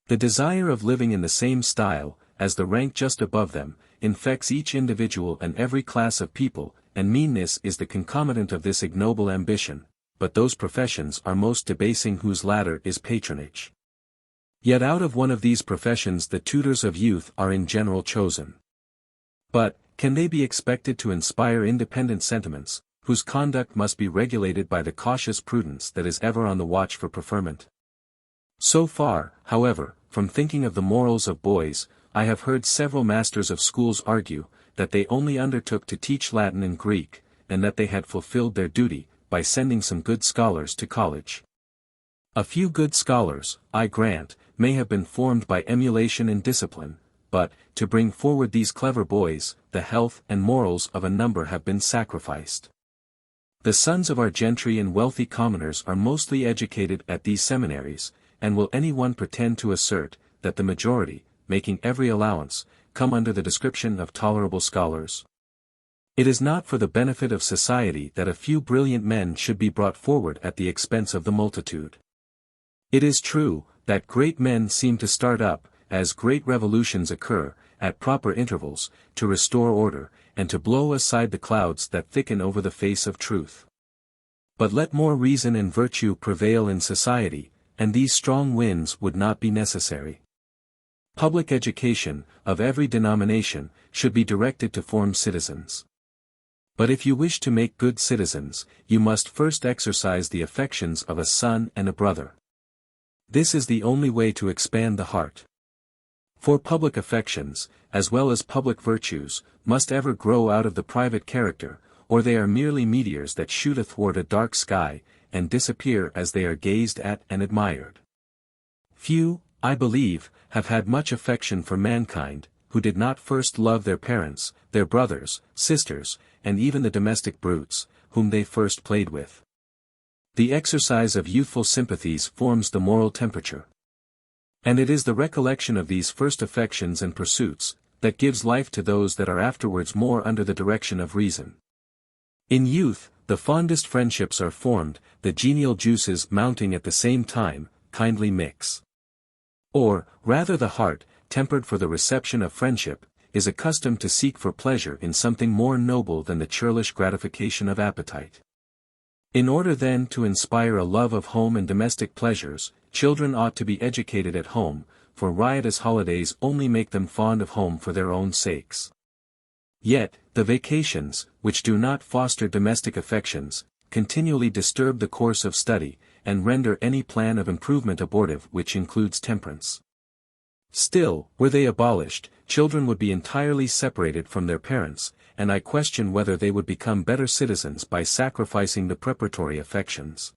The desire of living in the same style, as the rank just above them, infects each individual and every class of people, and meanness is the concomitant of this ignoble ambition, but those professions are most debasing whose ladder is patronage. Yet out of one of these professions the tutors of youth are in general chosen. But, can they be expected to inspire independent sentiments, whose conduct must be regulated by the cautious prudence that is ever on the watch for preferment? So far, however, from thinking of the morals of boys, I have heard several masters of schools argue, that they only undertook to teach Latin and Greek, and that they had fulfilled their duty, by sending some good scholars to college. A few good scholars, I grant, may have been formed by emulation and discipline, but, to bring forward these clever boys, the health and morals of a number have been sacrificed. The sons of our gentry and wealthy commoners are mostly educated at these seminaries, and will any one pretend to assert, that the majority, making every allowance, come under the description of tolerable scholars? It is not for the benefit of society that a few brilliant men should be brought forward at the expense of the multitude. It is true, that great men seem to start up, as great revolutions occur, at proper intervals, to restore order, and to blow aside the clouds that thicken over the face of truth. But let more reason and virtue prevail in society, and these strong winds would not be necessary. Public education, of every denomination, should be directed to form citizens. But if you wish to make good citizens, you must first exercise the affections of a son and a brother. This is the only way to expand the heart. For public affections, as well as public virtues, must ever grow out of the private character, or they are merely meteors that shoot athwart a dark sky, and disappear as they are gazed at and admired. Few, I believe, have had much affection for mankind, who did not first love their parents, their brothers, sisters, and even the domestic brutes, whom they first played with. The exercise of youthful sympathies forms the moral temperature. And it is the recollection of these first affections and pursuits, that gives life to those that are afterwards more under the direction of reason. In youth, the fondest friendships are formed, the genial juices mounting at the same time, kindly mix. Or, rather the heart, tempered for the reception of friendship, is accustomed to seek for pleasure in something more noble than the churlish gratification of appetite. In order then to inspire a love of home and domestic pleasures, children ought to be educated at home, for riotous holidays only make them fond of home for their own sakes. Yet, the vacations, which do not foster domestic affections, continually disturb the course of study, and render any plan of improvement abortive which includes temperance. Still, were they abolished, children would be entirely separated from their parents, and I question whether they would become better citizens by sacrificing the preparatory affections.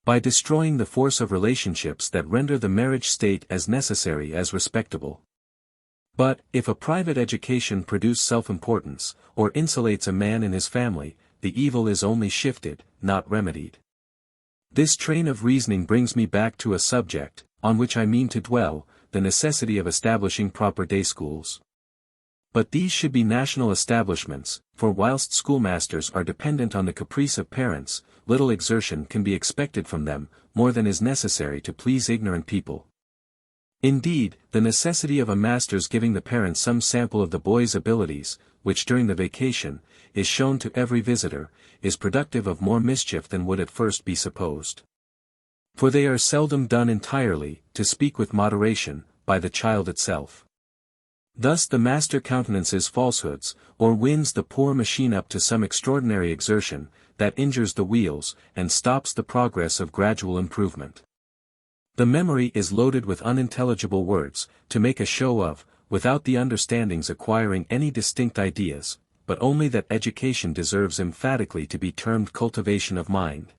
By destroying the force of relationships that render the marriage state as necessary as respectable. But, if a private education produce self-importance, or insulates a man in his family, the evil is only shifted, not remedied. This train of reasoning brings me back to a subject, on which I mean to dwell, the necessity of establishing proper day schools. But these should be national establishments, for whilst schoolmasters are dependent on the caprice of parents, little exertion can be expected from them, more than is necessary to please ignorant people. Indeed, the necessity of a master's giving the parents some sample of the boy's abilities, which during the vacation, is shown to every visitor, is productive of more mischief than would at first be supposed. For they are seldom done entirely, to speak with moderation, by the child itself. Thus the master countenances falsehoods, or winds the poor machine up to some extraordinary exertion, that injures the wheels, and stops the progress of gradual improvement. The memory is loaded with unintelligible words, to make a show of, without the understanding's acquiring any distinct ideas, but only that education deserves emphatically to be termed cultivation of mind,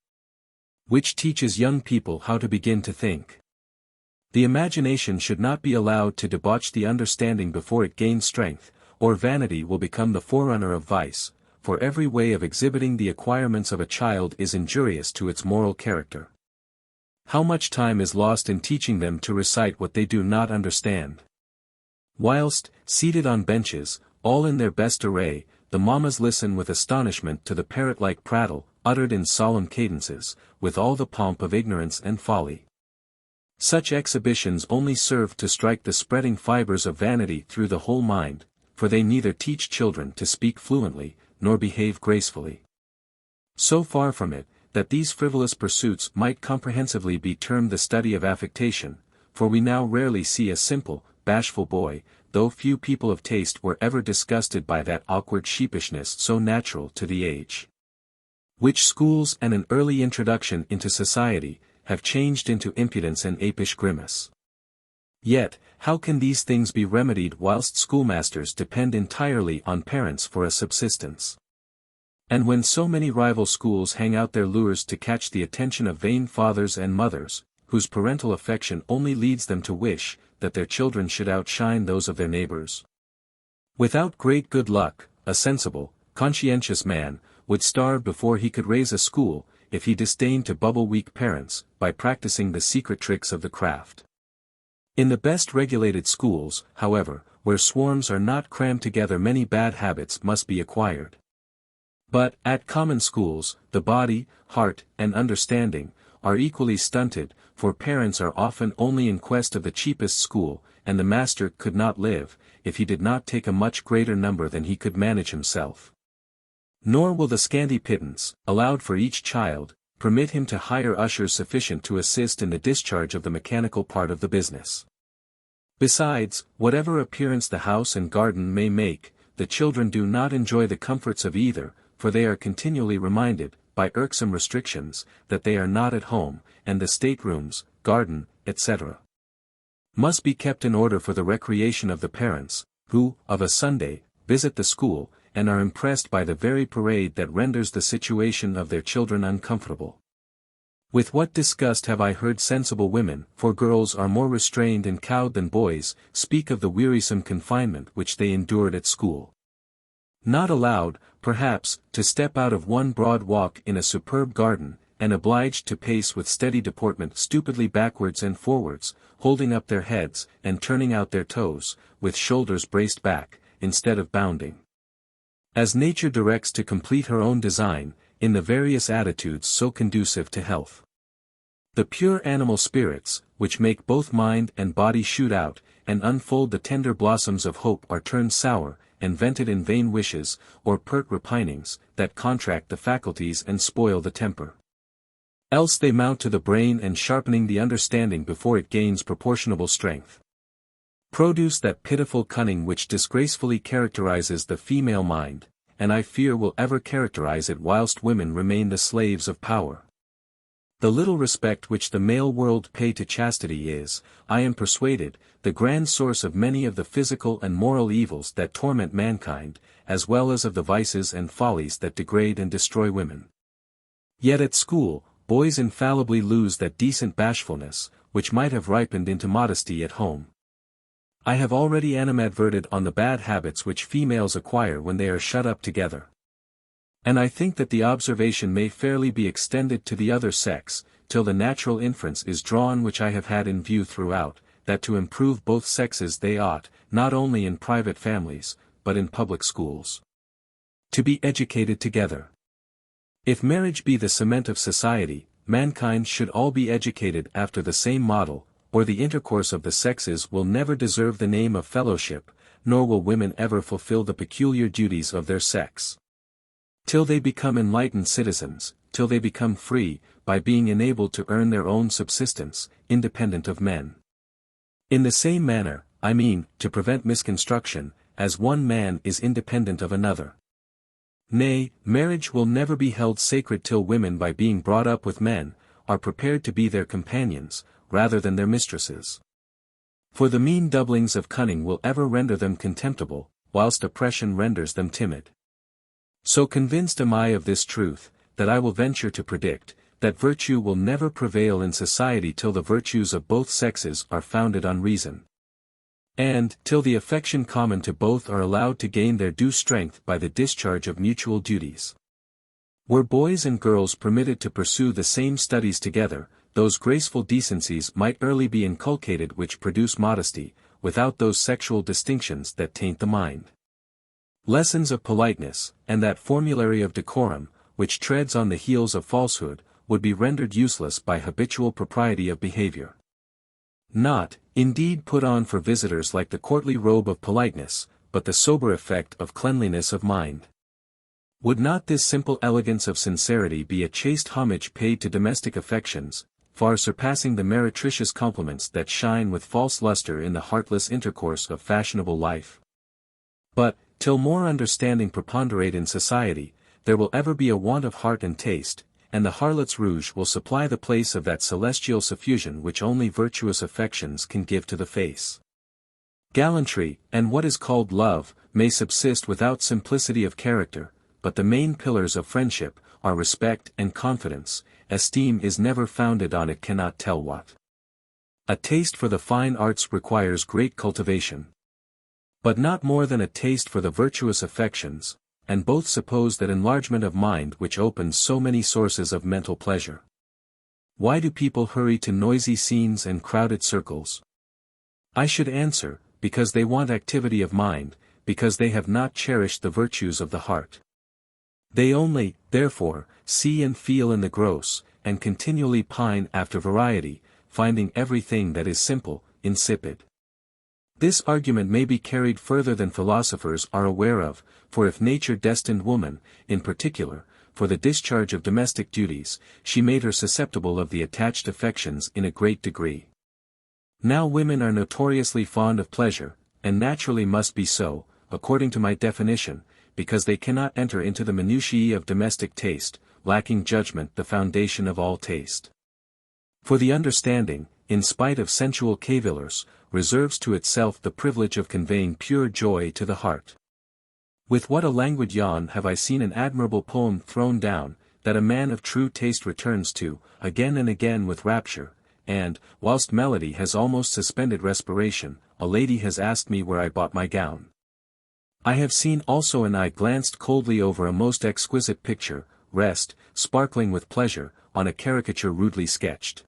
which teaches young people how to begin to think. The imagination should not be allowed to debauch the understanding before it gains strength, or vanity will become the forerunner of vice, for every way of exhibiting the acquirements of a child is injurious to its moral character. How much time is lost in teaching them to recite what they do not understand? Whilst, seated on benches, all in their best array, the mammas listen with astonishment to the parrot-like prattle, uttered in solemn cadences, with all the pomp of ignorance and folly. Such exhibitions only serve to strike the spreading fibers of vanity through the whole mind, for they neither teach children to speak fluently, nor behave gracefully. So far from it, that these frivolous pursuits might comprehensively be termed the study of affectation, for we now rarely see a simple, bashful boy, though few people of taste were ever disgusted by that awkward sheepishness so natural to the age. Which schools and an early introduction into society, have changed into impudence and apish grimace. Yet, how can these things be remedied whilst schoolmasters depend entirely on parents for a subsistence? And when so many rival schools hang out their lures to catch the attention of vain fathers and mothers, whose parental affection only leads them to wish that their children should outshine those of their neighbors. Without great good luck, a sensible, conscientious man would starve before he could raise a school, if he disdained to bubble weak parents, by practicing the secret tricks of the craft. In the best regulated schools, however, where swarms are not crammed together, many bad habits must be acquired. But, at common schools, the body, heart, and understanding are equally stunted, for parents are often only in quest of the cheapest school, and the master could not live, if he did not take a much greater number than he could manage himself. Nor will the scanty pittance, allowed for each child, permit him to hire ushers sufficient to assist in the discharge of the mechanical part of the business. Besides, whatever appearance the house and garden may make, the children do not enjoy the comforts of either, for they are continually reminded, by irksome restrictions, that they are not at home, and the staterooms, garden, etc. must be kept in order for the recreation of the parents, who, of a Sunday, visit the school, and are impressed by the very parade that renders the situation of their children uncomfortable. With what disgust have I heard sensible women, for girls are more restrained and cowed than boys, speak of the wearisome confinement which they endured at school. Not allowed, perhaps, to step out of one broad walk in a superb garden, and obliged to pace with steady deportment stupidly backwards and forwards, holding up their heads, and turning out their toes, with shoulders braced back, instead of bounding. As nature directs to complete her own design, in the various attitudes so conducive to health. The pure animal spirits, which make both mind and body shoot out, and unfold the tender blossoms of hope, are turned sour, and vented in vain wishes, or pert repinings, that contract the faculties and spoil the temper. Else they mount to the brain and sharpening the understanding before it gains proportionable strength. Produce that pitiful cunning which disgracefully characterizes the female mind, and I fear will ever characterize it whilst women remain the slaves of power. The little respect which the male world pay to chastity is, I am persuaded, the grand source of many of the physical and moral evils that torment mankind, as well as of the vices and follies that degrade and destroy women. Yet at school, boys infallibly lose that decent bashfulness, which might have ripened into modesty at home. I have already animadverted on the bad habits which females acquire when they are shut up together. And I think that the observation may fairly be extended to the other sex, till the natural inference is drawn which I have had in view throughout, that to improve both sexes they ought, not only in private families, but in public schools, to be educated together. If marriage be the cement of society, mankind should all be educated after the same model, or the intercourse of the sexes will never deserve the name of fellowship, nor will women ever fulfill the peculiar duties of their sex. Till they become enlightened citizens, till they become free, by being enabled to earn their own subsistence, independent of men. In the same manner, I mean, to prevent misconstruction, as one man is independent of another. Nay, marriage will never be held sacred till women by being brought up with men, are prepared to be their companions, rather than their mistresses. For the mean doublings of cunning will ever render them contemptible, whilst oppression renders them timid. So convinced am I of this truth, that I will venture to predict, that virtue will never prevail in society till the virtues of both sexes are founded on reason. And, till the affection common to both are allowed to gain their due strength by the discharge of mutual duties. Were boys and girls permitted to pursue the same studies together, those graceful decencies might early be inculcated which produce modesty, without those sexual distinctions that taint the mind. Lessons of politeness, and that formulary of decorum, which treads on the heels of falsehood, would be rendered useless by habitual propriety of behavior. Not, indeed, put on for visitors like the courtly robe of politeness, but the sober effect of cleanliness of mind. Would not this simple elegance of sincerity be a chaste homage paid to domestic affections, far surpassing the meretricious compliments that shine with false luster in the heartless intercourse of fashionable life? But, till more understanding preponderate in society, there will ever be a want of heart and taste, and the harlot's rouge will supply the place of that celestial suffusion which only virtuous affections can give to the face. Gallantry, and what is called love, may subsist without simplicity of character, but the main pillars of friendship are respect and confidence. Esteem is never founded on it cannot tell what. A taste for the fine arts requires great cultivation, but not more than a taste for the virtuous affections, and both suppose that enlargement of mind which opens so many sources of mental pleasure. Why do people hurry to noisy scenes and crowded circles? I should answer, because they want activity of mind, because they have not cherished the virtues of the heart. They only, therefore, see and feel in the gross, and continually pine after variety, finding everything that is simple, insipid. This argument may be carried further than philosophers are aware of, for if nature destined woman, in particular, for the discharge of domestic duties, she made her susceptible of the attached affections in a great degree. Now women are notoriously fond of pleasure, and naturally must be so, according to my definition, because they cannot enter into the minutiae of domestic taste, lacking judgment the foundation of all taste. For the understanding, in spite of sensual cavillers, reserves to itself the privilege of conveying pure joy to the heart. With what a languid yawn have I seen an admirable poem thrown down, that a man of true taste returns to, again and again with rapture, and, whilst melody has almost suspended respiration, a lady has asked me where I bought my gown. I have seen also an eye glanced coldly over a most exquisite picture, rest, sparkling with pleasure, on a caricature rudely sketched.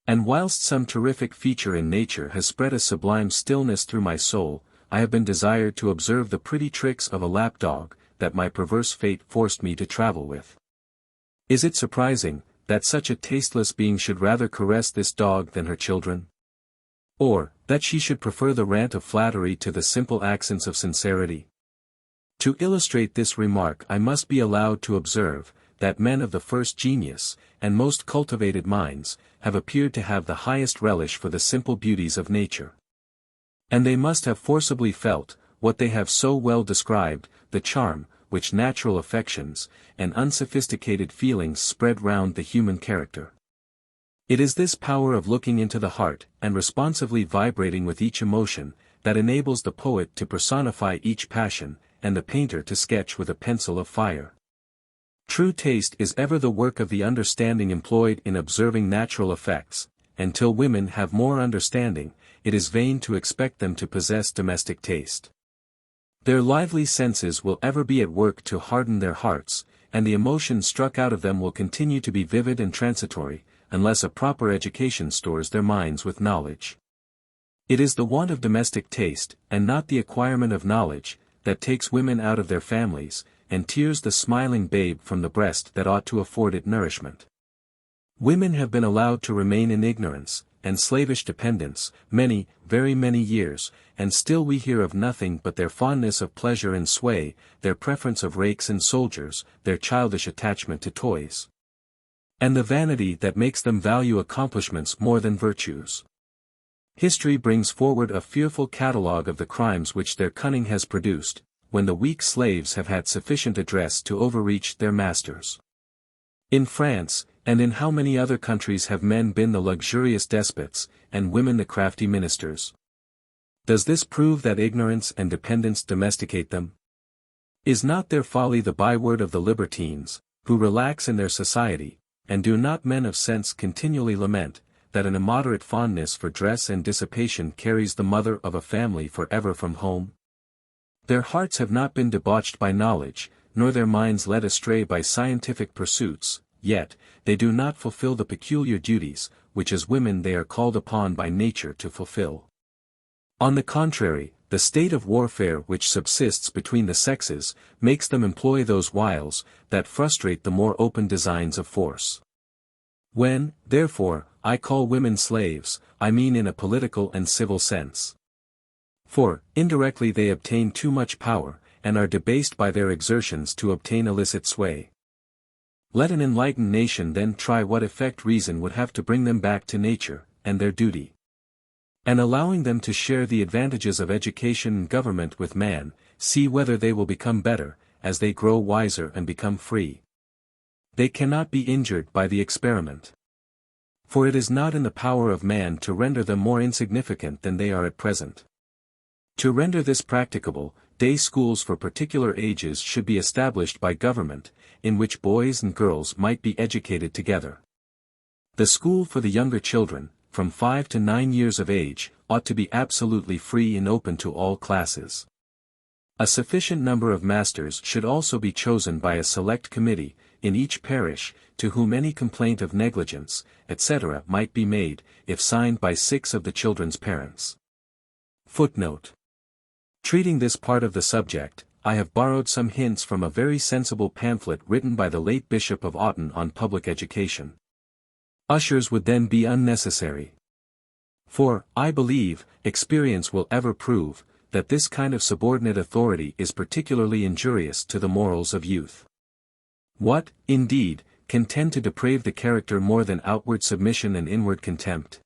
And whilst some terrific feature in nature has spread a sublime stillness through my soul, I have been desired to observe the pretty tricks of a lap dog, that my perverse fate forced me to travel with. Is it surprising, that such a tasteless being should rather caress this dog than her children? Or, that she should prefer the rant of flattery to the simple accents of sincerity? To illustrate this remark I must be allowed to observe, that men of the first genius, and most cultivated minds, have appeared to have the highest relish for the simple beauties of nature. And they must have forcibly felt, what they have so well described, the charm, which natural affections, and unsophisticated feelings spread round the human character. It is this power of looking into the heart, and responsively vibrating with each emotion, that enables the poet to personify each passion, and the painter to sketch with a pencil of fire. True taste is ever the work of the understanding employed in observing natural effects, and till women have more understanding, it is vain to expect them to possess domestic taste. Their lively senses will ever be at work to harden their hearts, and the emotion struck out of them will continue to be vivid and transitory, unless a proper education stores their minds with knowledge. It is the want of domestic taste, and not the acquirement of knowledge, that takes women out of their families, and tears the smiling babe from the breast that ought to afford it nourishment. Women have been allowed to remain in ignorance, and slavish dependence, many, very many years, and still we hear of nothing but their fondness of pleasure and sway, their preference of rakes and soldiers, their childish attachment to toys, and the vanity that makes them value accomplishments more than virtues. History brings forward a fearful catalogue of the crimes which their cunning has produced, when the weak slaves have had sufficient address to overreach their masters. In France, and in how many other countries have men been the luxurious despots, and women the crafty ministers? Does this prove that ignorance and dependence domesticate them? Is not their folly the byword of the libertines, who relax in their society, and do not men of sense continually lament, that an immoderate fondness for dress and dissipation carries the mother of a family for ever from home? Their hearts have not been debauched by knowledge, nor their minds led astray by scientific pursuits, yet, they do not fulfill the peculiar duties, which as women they are called upon by nature to fulfill. On the contrary, the state of warfare which subsists between the sexes, makes them employ those wiles, that frustrate the more open designs of force. When, therefore, I call women slaves, I mean in a political and civil sense. For, indirectly they obtain too much power, and are debased by their exertions to obtain illicit sway. Let an enlightened nation then try what effect reason would have to bring them back to nature, and their duty. And allowing them to share the advantages of education and government with man, see whether they will become better, as they grow wiser and become free. They cannot be injured by the experiment. For it is not in the power of man to render them more insignificant than they are at present. To render this practicable, day schools for particular ages should be established by government, in which boys and girls might be educated together. The school for the younger children, from 5 to 9 years of age, ought to be absolutely free and open to all classes. A sufficient number of masters should also be chosen by a select committee, in each parish, to whom any complaint of negligence, etc. might be made, if signed by 6 of the children's parents. Footnote. Treating this part of the subject, I have borrowed some hints from a very sensible pamphlet written by the late Bishop of Autun on public education. Ushers would then be unnecessary. For, I believe, experience will ever prove, that this kind of subordinate authority is particularly injurious to the morals of youth. What, indeed, can tend to deprave the character more than outward submission and inward contempt?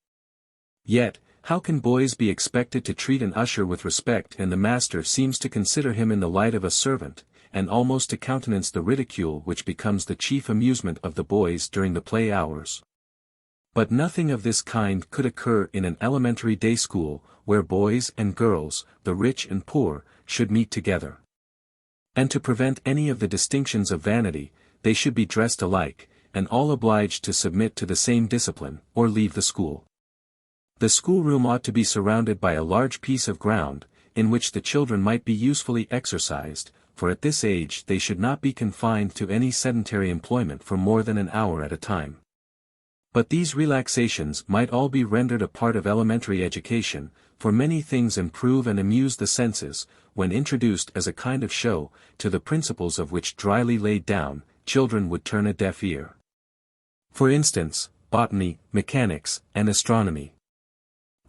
Yet, how can boys be expected to treat an usher with respect, and the master seems to consider him in the light of a servant, and almost to countenance the ridicule which becomes the chief amusement of the boys during the play hours? But nothing of this kind could occur in an elementary day school, where boys and girls, the rich and poor, should meet together. And to prevent any of the distinctions of vanity, they should be dressed alike, and all obliged to submit to the same discipline, or leave the school. The schoolroom ought to be surrounded by a large piece of ground, in which the children might be usefully exercised, for at this age they should not be confined to any sedentary employment for more than an hour at a time. But these relaxations might all be rendered a part of elementary education, for many things improve and amuse the senses, when introduced as a kind of show, to the principles of which dryly laid down, children would turn a deaf ear. For instance, botany, mechanics, and astronomy.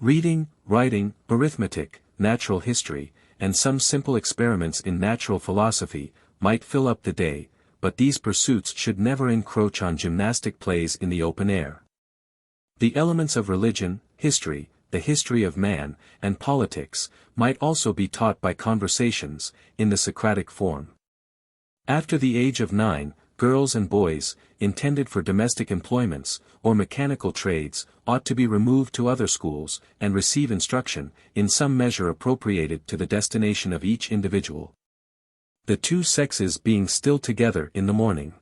Reading, writing, arithmetic, natural history, and some simple experiments in natural philosophy, might fill up the day, but these pursuits should never encroach on gymnastic plays in the open air. The elements of religion, history, the history of man, and politics, might also be taught by conversations, in the Socratic form. After the age of 9, girls and boys, intended for domestic employments, or mechanical trades, ought to be removed to other schools, and receive instruction, in some measure appropriated to the destination of each individual. The two sexes being still together in the morning.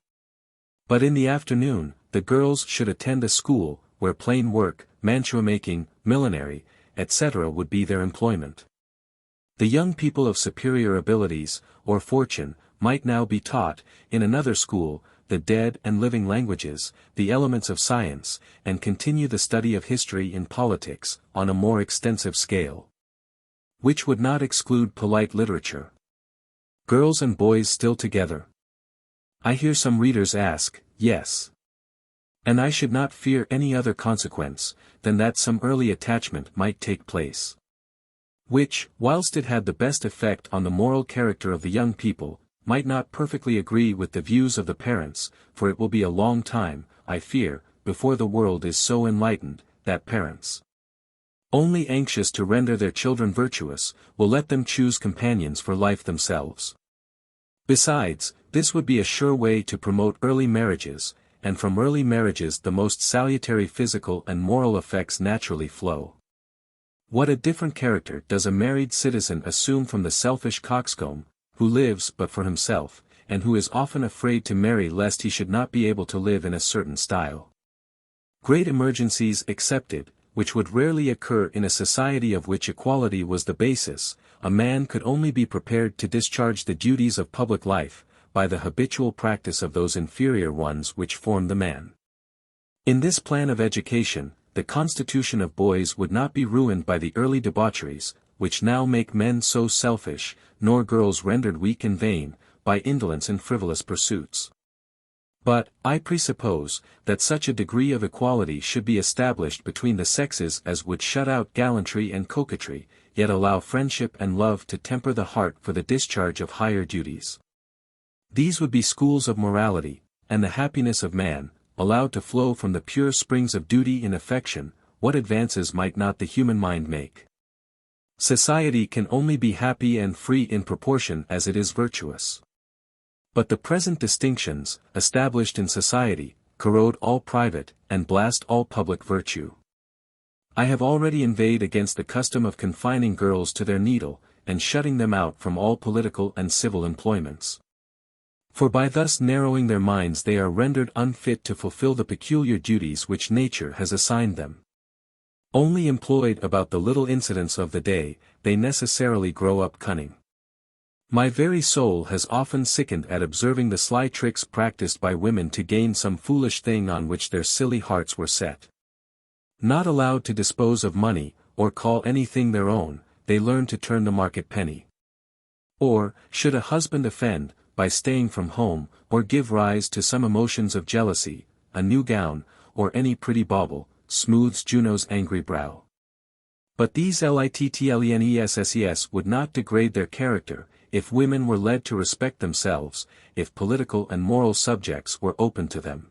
But in the afternoon, the girls should attend a school, where plain work, mantua-making, millinery, etc. would be their employment. The young people of superior abilities, or fortune, might now be taught, in another school, the dead and living languages, the elements of science, and continue the study of history and politics, on a more extensive scale. Which would not exclude polite literature. Girls and boys still together? I hear some readers ask, yes. And I should not fear any other consequence, than that some early attachment might take place. Which, whilst it had the best effect on the moral character of the young people, might not perfectly agree with the views of the parents, for it will be a long time, I fear, before the world is so enlightened, that parents, only anxious to render their children virtuous, will let them choose companions for life themselves. Besides, this would be a sure way to promote early marriages, and from early marriages the most salutary physical and moral effects naturally flow. What a different character does a married citizen assume from the selfish coxcomb, who lives but for himself, and who is often afraid to marry lest he should not be able to live in a certain style. Great emergencies excepted, which would rarely occur in a society of which equality was the basis, a man could only be prepared to discharge the duties of public life, by the habitual practice of those inferior ones which form the man. In this plan of education, the constitution of boys would not be ruined by the early debaucheries, which now make men so selfish, nor girls rendered weak and vain, by indolence and frivolous pursuits. But, I presuppose, that such a degree of equality should be established between the sexes as would shut out gallantry and coquetry, yet allow friendship and love to temper the heart for the discharge of higher duties. These would be schools of morality, and the happiness of man, allowed to flow from the pure springs of duty and affection. What advances might not the human mind make? Society can only be happy and free in proportion as it is virtuous. But the present distinctions, established in society, corrode all private, and blast all public virtue. I have already inveighed against the custom of confining girls to their needle, and shutting them out from all political and civil employments. For by thus narrowing their minds they are rendered unfit to fulfill the peculiar duties which nature has assigned them. Only employed about the little incidents of the day, they necessarily grow up cunning. My very soul has often sickened at observing the sly tricks practiced by women to gain some foolish thing on which their silly hearts were set. Not allowed to dispose of money, or call anything their own, they learn to turn the market penny. Or, should a husband offend, by staying from home, or give rise to some emotions of jealousy, a new gown, or any pretty bauble, smooths Juno's angry brow. But these littleness would not degrade their character, if women were led to respect themselves, if political and moral subjects were open to them.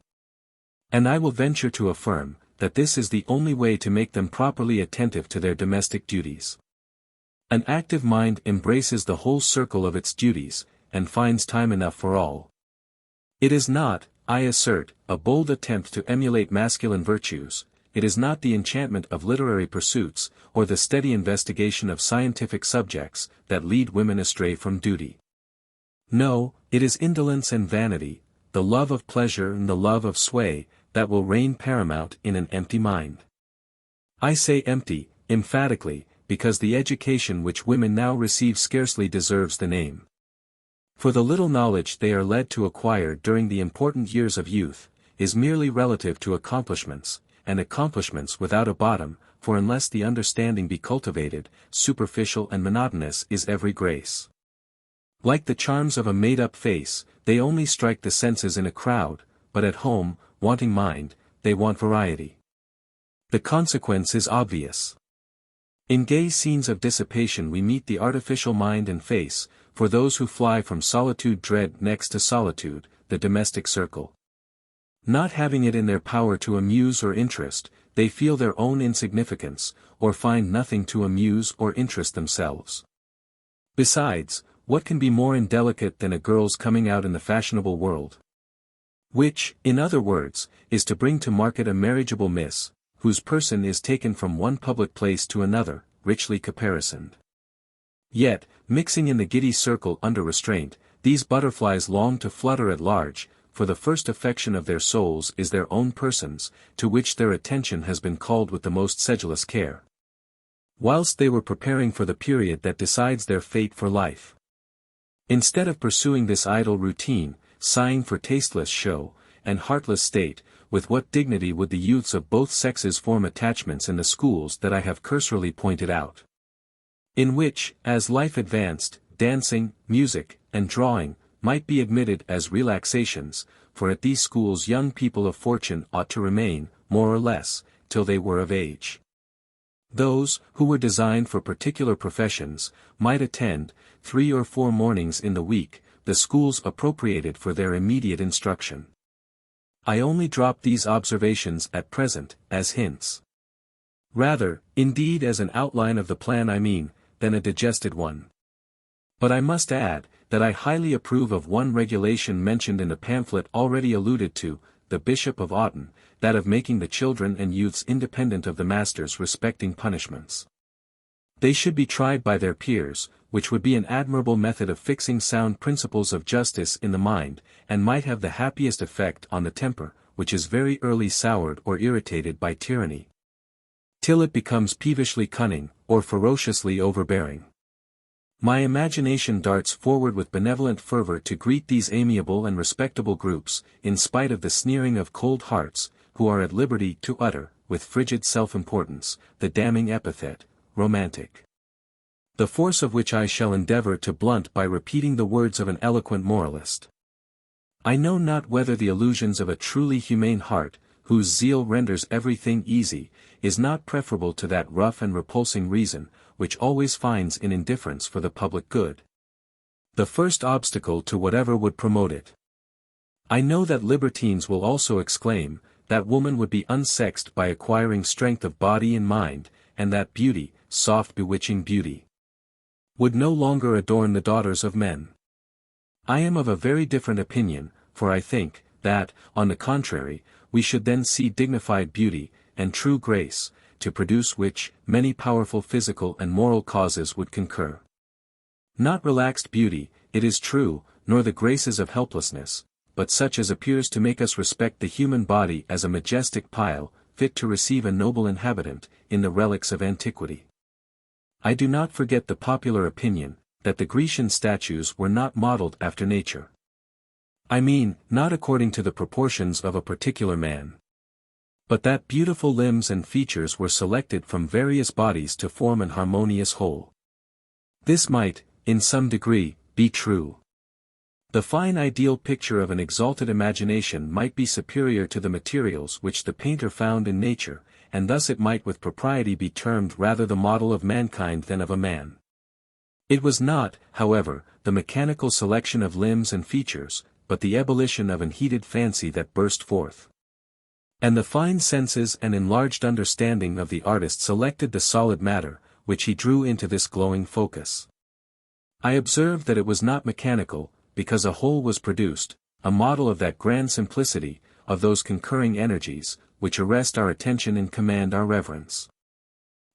And I will venture to affirm, that this is the only way to make them properly attentive to their domestic duties. An active mind embraces the whole circle of its duties, and finds time enough for all. It is not, I assert, a bold attempt to emulate masculine virtues, it is not the enchantment of literary pursuits, or the steady investigation of scientific subjects, that lead women astray from duty. No, it is indolence and vanity, the love of pleasure and the love of sway, that will reign paramount in an empty mind. I say empty, emphatically, because the education which women now receive scarcely deserves the name. For the little knowledge they are led to acquire during the important years of youth, is merely relative to accomplishments, and accomplishments without a bottom, for unless the understanding be cultivated, superficial and monotonous is every grace. Like the charms of a made-up face, they only strike the senses in a crowd, but at home, wanting mind, they want variety. The consequence is obvious. In gay scenes of dissipation we meet the artificial mind and face, for those who fly from solitude dread next to solitude, the domestic circle. Not having it in their power to amuse or interest, they feel their own insignificance, or find nothing to amuse or interest themselves. Besides, what can be more indelicate than a girl's coming out in the fashionable world? Which, in other words, is to bring to market a marriageable miss, whose person is taken from one public place to another, richly caparisoned. Yet, mixing in the giddy circle under restraint, these butterflies long to flutter at large, for the first affection of their souls is their own persons, to which their attention has been called with the most sedulous care. Whilst they were preparing for the period that decides their fate for life. Instead of pursuing this idle routine, sighing for tasteless show, and heartless state, with what dignity would the youths of both sexes form attachments in the schools that I have cursorily pointed out. In which, as life advanced, dancing, music, and drawing, might be admitted as relaxations, for at these schools young people of fortune ought to remain, more or less, till they were of age. Those, who were designed for particular professions, might attend, 3 or 4 mornings in the week, the schools appropriated for their immediate instruction. I only drop these observations at present, as hints. Rather, indeed as an outline of the plan I mean, than a digested one. But I must add, that I highly approve of one regulation mentioned in the pamphlet already alluded to, the Bishop of Autun, that of making the children and youths independent of the masters respecting punishments. They should be tried by their peers, which would be an admirable method of fixing sound principles of justice in the mind, and might have the happiest effect on the temper, which is very early soured or irritated by tyranny, till it becomes peevishly cunning, or ferociously overbearing. My imagination darts forward with benevolent fervor to greet these amiable and respectable groups, in spite of the sneering of cold hearts, who are at liberty to utter, with frigid self-importance, the damning epithet, romantic. The force of which I shall endeavor to blunt by repeating the words of an eloquent moralist. I know not whether the illusions of a truly humane heart, whose zeal renders everything easy, is not preferable to that rough and repulsing reason, which always finds in indifference for the public good the first obstacle to whatever would promote it. I know that libertines will also exclaim, that woman would be unsexed by acquiring strength of body and mind, and that beauty, soft bewitching beauty, would no longer adorn the daughters of men. I am of a very different opinion, for I think, that, on the contrary, we should then see dignified beauty, and true grace, to produce which, many powerful physical and moral causes would concur. Not relaxed beauty, it is true, nor the graces of helplessness, but such as appears to make us respect the human body as a majestic pile, fit to receive a noble inhabitant, in the relics of antiquity. I do not forget the popular opinion, that the Grecian statues were not modeled after nature. I mean, not according to the proportions of a particular man, but that beautiful limbs and features were selected from various bodies to form an harmonious whole. This might, in some degree, be true. The fine ideal picture of an exalted imagination might be superior to the materials which the painter found in nature, and thus it might with propriety be termed rather the model of mankind than of a man. It was not, however, the mechanical selection of limbs and features, but the ebullition of an heated fancy that burst forth. And the fine senses and enlarged understanding of the artist selected the solid matter, which he drew into this glowing focus. I observed that it was not mechanical, because a whole was produced, a model of that grand simplicity, of those concurring energies, which arrest our attention and command our reverence.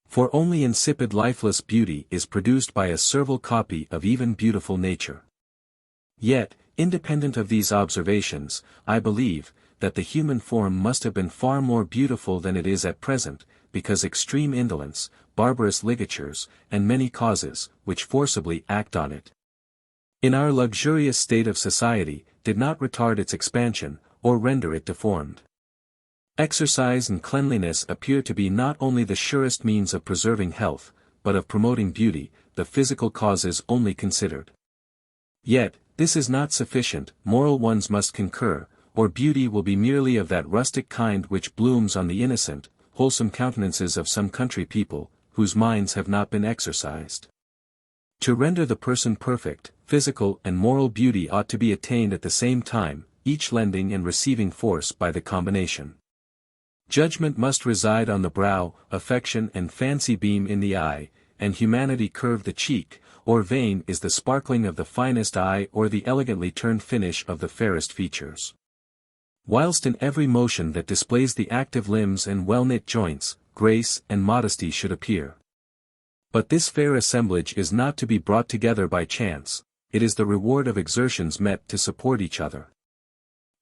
For only insipid lifeless beauty is produced by a servile copy of even beautiful nature. Yet, independent of these observations, I believe, that the human form must have been far more beautiful than it is at present, because extreme indolence, barbarous ligatures, and many causes, which forcibly act on it, in our luxurious state of society, did not retard its expansion, or render it deformed. Exercise and cleanliness appear to be not only the surest means of preserving health, but of promoting beauty, the physical causes only considered. Yet, this is not sufficient, moral ones must concur, or beauty will be merely of that rustic kind which blooms on the innocent, wholesome countenances of some country people, whose minds have not been exercised. To render the person perfect, physical and moral beauty ought to be attained at the same time, each lending and receiving force by the combination. Judgment must reside on the brow, affection and fancy beam in the eye, and humanity curve the cheek, or vain is the sparkling of the finest eye or the elegantly turned finish of the fairest features. Whilst in every motion that displays the active limbs and well-knit joints, grace and modesty should appear. But this fair assemblage is not to be brought together by chance, it is the reward of exertions met to support each other.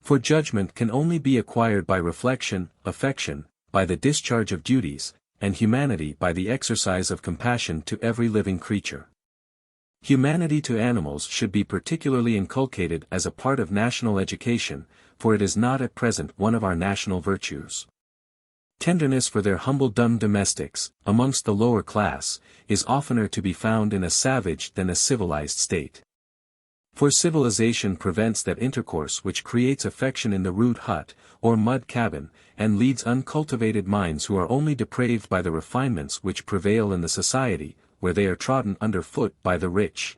For judgment can only be acquired by reflection, affection, by the discharge of duties, and humanity by the exercise of compassion to every living creature. Humanity to animals should be particularly inculcated as a part of national education, for it is not at present one of our national virtues. Tenderness for their humble dumb domestics, amongst the lower class, is oftener to be found in a savage than a civilized state. For civilization prevents that intercourse which creates affection in the rude hut, or mud cabin, and leads uncultivated minds who are only depraved by the refinements which prevail in the society, where they are trodden under foot by the rich,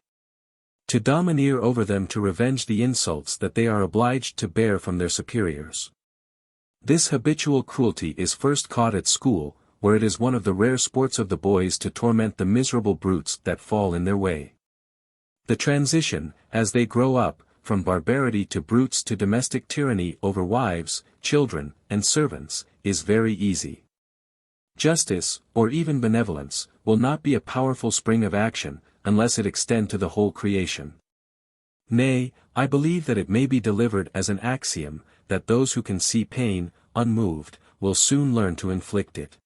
to domineer over them to revenge the insults that they are obliged to bear from their superiors. This habitual cruelty is first caught at school, where it is one of the rare sports of the boys to torment the miserable brutes that fall in their way. The transition, as they grow up, from barbarity to brutes to domestic tyranny over wives, children, and servants, is very easy. Justice, or even benevolence, will not be a powerful spring of action, unless it extend to the whole creation. Nay, I believe that it may be delivered as an axiom, that those who can see pain, unmoved, will soon learn to inflict it.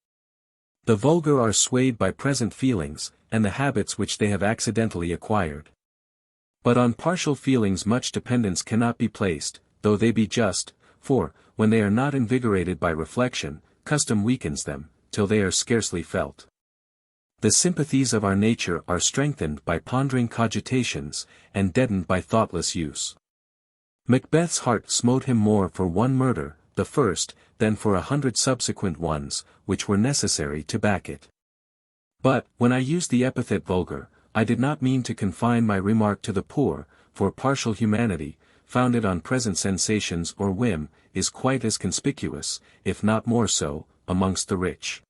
The vulgar are swayed by present feelings, and the habits which they have accidentally acquired. But on partial feelings much dependence cannot be placed, though they be just, for, when they are not invigorated by reflection, custom weakens them, till they are scarcely felt. The sympathies of our nature are strengthened by pondering cogitations, and deadened by thoughtless use. Macbeth's heart smote him more for one murder, the first, than for 100 subsequent ones, which were necessary to back it. But, when I used the epithet vulgar, I did not mean to confine my remark to the poor, for partial humanity, founded on present sensations or whim, is quite as conspicuous, if not more so, amongst the rich.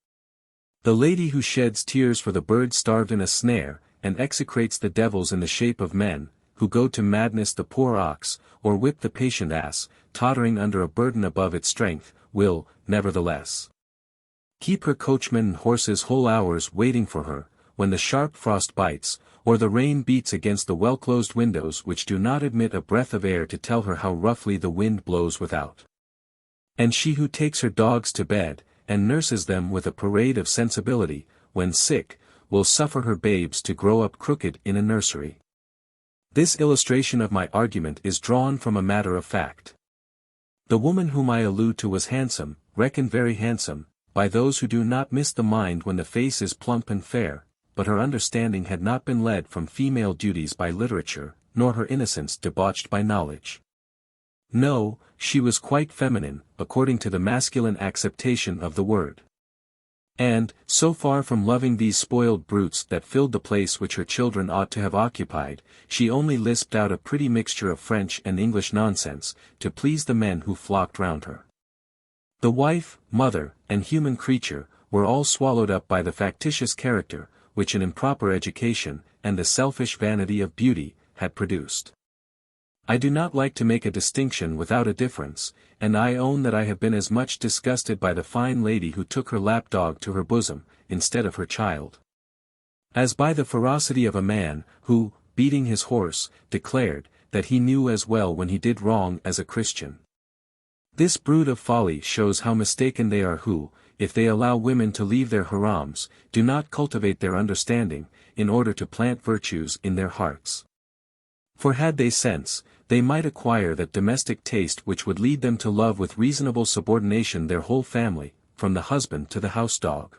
The lady who sheds tears for the bird starved in a snare, and execrates the devils in the shape of men, who go to madness the poor ox, or whip the patient ass, tottering under a burden above its strength, will, nevertheless, keep her coachman and horses whole hours waiting for her, when the sharp frost bites, or the rain beats against the well-closed windows which do not admit a breath of air to tell her how roughly the wind blows without. And she who takes her dogs to bed, and nurses them with a parade of sensibility, when sick, will suffer her babes to grow up crooked in a nursery. This illustration of my argument is drawn from a matter of fact. The woman whom I allude to was handsome, reckoned very handsome, by those who do not miss the mind when the face is plump and fair, but her understanding had not been led from female duties by literature, nor her innocence debauched by knowledge. No, she was quite feminine, according to the masculine acceptation of the word. And, so far from loving these spoiled brutes that filled the place which her children ought to have occupied, she only lisped out a pretty mixture of French and English nonsense, to please the men who flocked round her. The wife, mother, and human creature, were all swallowed up by the factitious character, which an improper education, and the selfish vanity of beauty, had produced. I do not like to make a distinction without a difference, and I own that I have been as much disgusted by the fine lady who took her lapdog to her bosom, instead of her child, as by the ferocity of a man, who, beating his horse, declared, that he knew as well when he did wrong as a Christian. This brood of folly shows how mistaken they are who, if they allow women to leave their harems, do not cultivate their understanding, in order to plant virtues in their hearts. For had they sense, they might acquire that domestic taste which would lead them to love with reasonable subordination their whole family, from the husband to the house-dog.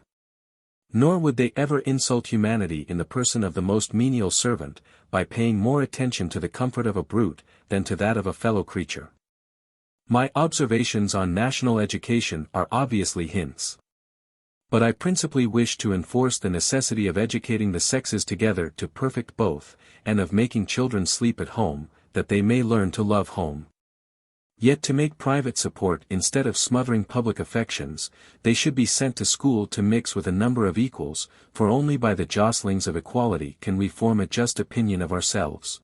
Nor would they ever insult humanity in the person of the most menial servant, by paying more attention to the comfort of a brute, than to that of a fellow-creature. My observations on national education are obviously hints. But I principally wish to enforce the necessity of educating the sexes together to perfect both, and of making children sleep at home, that they may learn to love home. Yet to make private support instead of smothering public affections, they should be sent to school to mix with a number of equals, for only by the jostlings of equality can we form a just opinion of ourselves.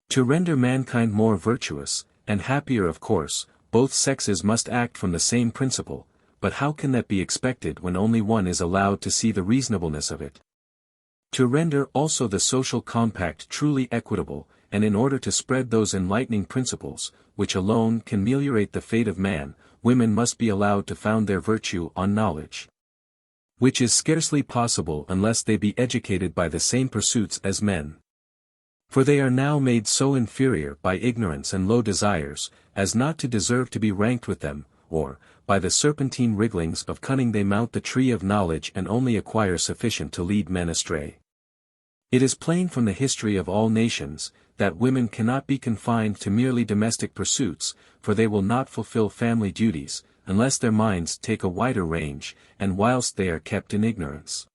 To render mankind more virtuous, and happier of course, both sexes must act from the same principle, but how can that be expected when only one is allowed to see the reasonableness of it? To render also the social compact truly equitable, and in order to spread those enlightening principles, which alone can ameliorate the fate of man, women must be allowed to found their virtue on knowledge. Which is scarcely possible unless they be educated by the same pursuits as men. For they are now made so inferior by ignorance and low desires, as not to deserve to be ranked with them, or, by the serpentine wrigglings of cunning they mount the tree of knowledge and only acquire sufficient to lead men astray. It is plain from the history of all nations, that women cannot be confined to merely domestic pursuits, for they will not fulfill family duties, unless their minds take a wider range, and whilst they are kept in ignorance.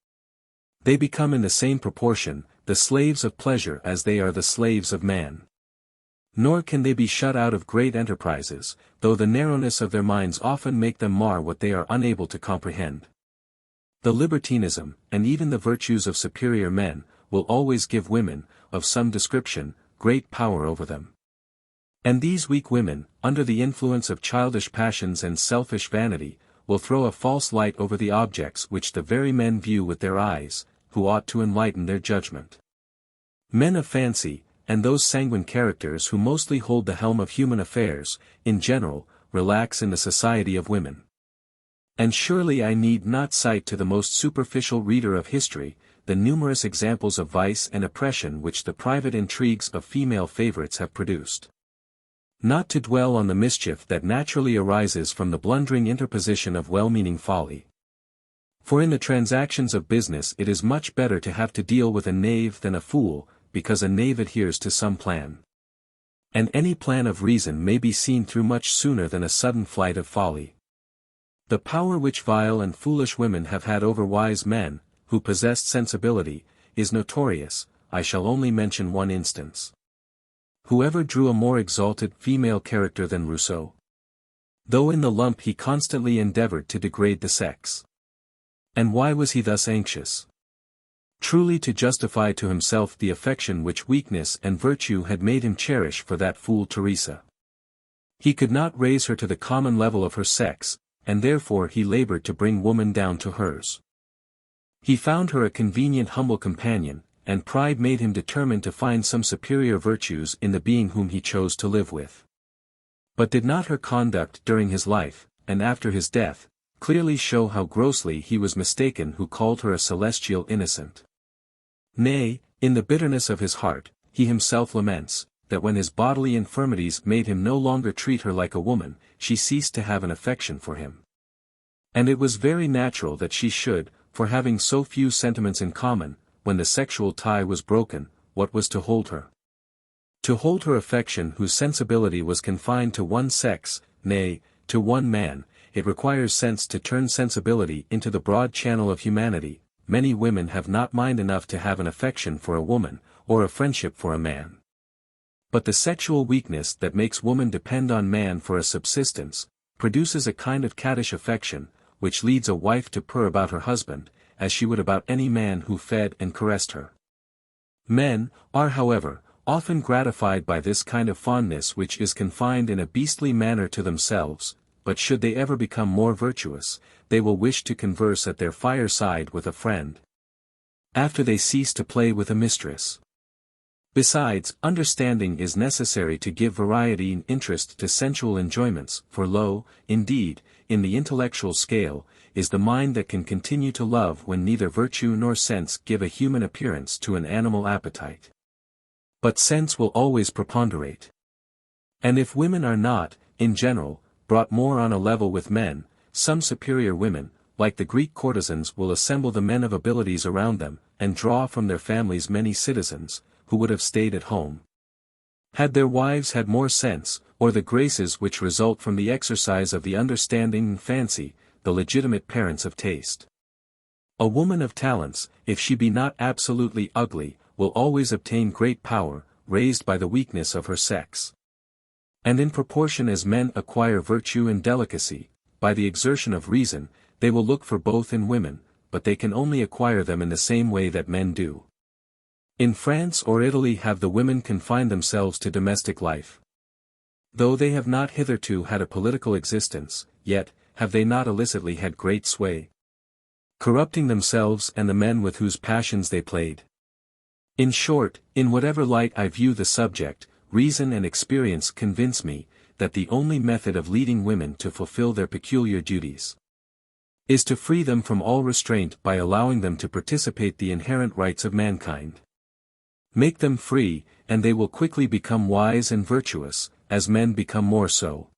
They become in the same proportion, the slaves of pleasure as they are the slaves of man. Nor can they be shut out of great enterprises, though the narrowness of their minds often make them mar what they are unable to comprehend. The libertinism, and even the virtues of superior men, will always give women, of some description, great power over them. And these weak women, under the influence of childish passions and selfish vanity, will throw a false light over the objects which the very men view with their eyes, who ought to enlighten their judgment. Men of fancy, and those sanguine characters who mostly hold the helm of human affairs, in general, relax in the society of women. And surely I need not cite to the most superficial reader of history, the numerous examples of vice and oppression which the private intrigues of female favorites have produced. Not to dwell on the mischief that naturally arises from the blundering interposition of well-meaning folly. For in the transactions of business it is much better to have to deal with a knave than a fool, because a knave adheres to some plan. And any plan of reason may be seen through much sooner than a sudden flight of folly. The power which vile and foolish women have had over wise men, who possessed sensibility, is notorious. I shall only mention one instance. Whoever drew a more exalted female character than Rousseau? Though in the lump he constantly endeavored to degrade the sex. And why was he thus anxious? truly to justify to himself the affection which weakness and virtue had made him cherish for that fool Teresa. He could not raise her to the common level of her sex, and therefore he labored to bring woman down to hers. He found her a convenient humble companion, and pride made him determined to find some superior virtues in the being whom he chose to live with. But did not her conduct during his life, and after his death, clearly show how grossly he was mistaken who called her a celestial innocent? Nay, in the bitterness of his heart, he himself laments, that when his bodily infirmities made him no longer treat her like a woman, she ceased to have an affection for him. And it was very natural that she should, for having so few sentiments in common, when the sexual tie was broken, what was to hold her? To hold her affection whose sensibility was confined to one sex, nay, to one man, it requires sense to turn sensibility into the broad channel of humanity. Many women have not mind enough to have an affection for a woman, or a friendship for a man. But the sexual weakness that makes woman depend on man for a subsistence, produces a kind of cattish affection, which leads a wife to purr about her husband, as she would about any man who fed and caressed her. Men are, however, often gratified by this kind of fondness which is confined in a beastly manner to themselves, but should they ever become more virtuous, they will wish to converse at their fireside with a friend, after they cease to play with a mistress. Besides, understanding is necessary to give variety and interest to sensual enjoyments, for low, indeed, in the intellectual scale, is the mind that can continue to love when neither virtue nor sense give a human appearance to an animal appetite. But sense will always preponderate. And if women are not, in general, brought more on a level with men, some superior women, like the Greek courtesans, will assemble the men of abilities around them, and draw from their families many citizens, who would have stayed at home. Had their wives had more sense, or the graces which result from the exercise of the understanding and fancy, the legitimate parents of taste. A woman of talents, if she be not absolutely ugly, will always obtain great power, raised by the weakness of her sex. And in proportion as men acquire virtue and delicacy, by the exertion of reason, they will look for both in women, but they can only acquire them in the same way that men do. In France or Italy have the women confined themselves to domestic life. Though they have not hitherto had a political existence, yet, have they not illicitly had great sway, corrupting themselves and the men with whose passions they played. In short, in whatever light I view the subject, reason and experience convince me, that the only method of leading women to fulfill their peculiar duties is to free them from all restraint by allowing them to participate the inherent rights of mankind. Make them free, and they will quickly become wise and virtuous, as men become more so.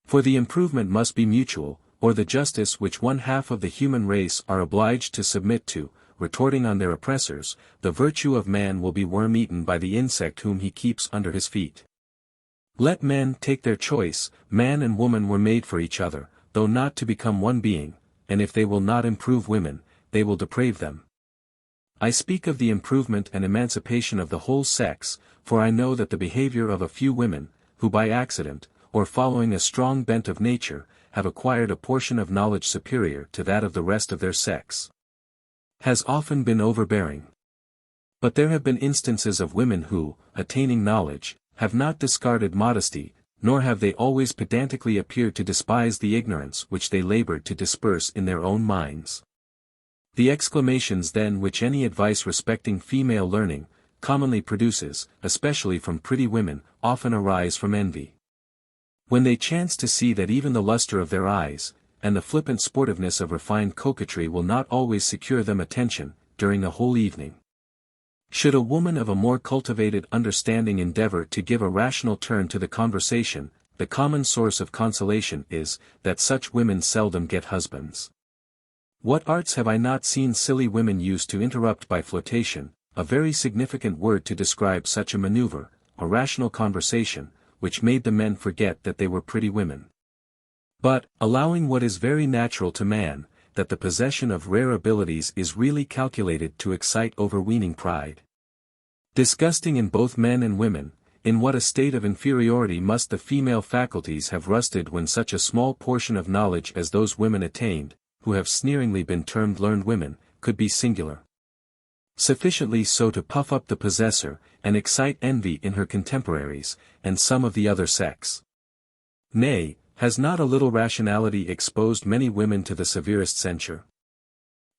For the improvement must be mutual, or the justice which one half of the human race are obliged to submit to, retorting on their oppressors, the virtue of man will be worm-eaten by the insect whom he keeps under his feet. Let men take their choice. Man and woman were made for each other, though not to become one being, and if they will not improve women, they will deprave them. I speak of the improvement and emancipation of the whole sex, for I know that the behavior of a few women, who by accident, or following a strong bent of nature, have acquired a portion of knowledge superior to that of the rest of their sex, has often been overbearing. But there have been instances of women who, attaining knowledge, have not discarded modesty, nor have they always pedantically appeared to despise the ignorance which they labored to disperse in their own minds. The exclamations then which any advice respecting female learning commonly produces, especially from pretty women, often arise from envy. When they chance to see that even the luster of their eyes, and the flippant sportiveness of refined coquetry will not always secure them attention, during the whole evening. Should a woman of a more cultivated understanding endeavor to give a rational turn to the conversation, the common source of consolation is, that such women seldom get husbands. What arts have I not seen silly women use to interrupt by flirtation, a very significant word to describe such a maneuver, a rational conversation, which made the men forget that they were pretty women. But, allowing what is very natural to man, that the possession of rare abilities is really calculated to excite overweening pride. Disgusting in both men and women, in what a state of inferiority must the female faculties have rusted when such a small portion of knowledge as those women attained, who have sneeringly been termed learned women, could be singular. Sufficiently so to puff up the possessor, and excite envy in her contemporaries, and some of the other sex. Nay, has not a little rationality exposed many women to the severest censure?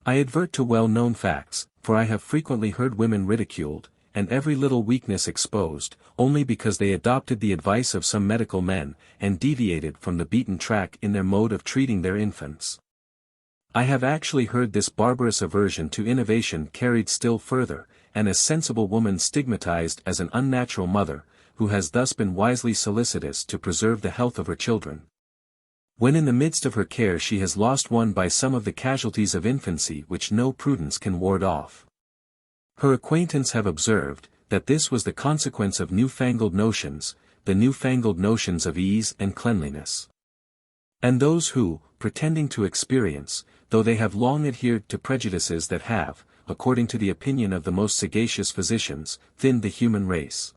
I advert to well-known facts, for I have frequently heard women ridiculed, and every little weakness exposed, only because they adopted the advice of some medical men, and deviated from the beaten track in their mode of treating their infants. I have actually heard this barbarous aversion to innovation carried still further, and a sensible woman stigmatized as an unnatural mother, who has thus been wisely solicitous to preserve the health of her children, when in the midst of her care she has lost one by some of the casualties of infancy which no prudence can ward off. Her acquaintance have observed, that this was the consequence of newfangled notions, the newfangled notions of ease and cleanliness. And those who, pretending to experience, though they have long adhered to prejudices that have, according to the opinion of the most sagacious physicians, thinned the human race,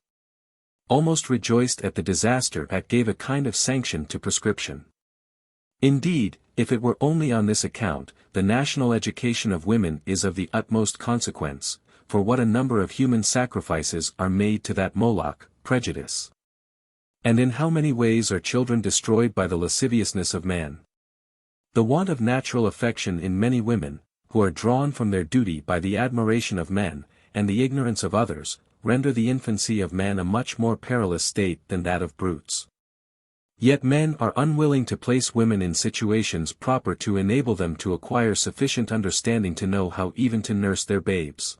almost rejoiced at the disaster that gave a kind of sanction to prescription. Indeed, if it were only on this account, the national education of women is of the utmost consequence, for what a number of human sacrifices are made to that Moloch, prejudice. And in how many ways are children destroyed by the lasciviousness of man? The want of natural affection in many women, who are drawn from their duty by the admiration of men, and the ignorance of others, render the infancy of man a much more perilous state than that of brutes. Yet men are unwilling to place women in situations proper to enable them to acquire sufficient understanding to know how even to nurse their babes.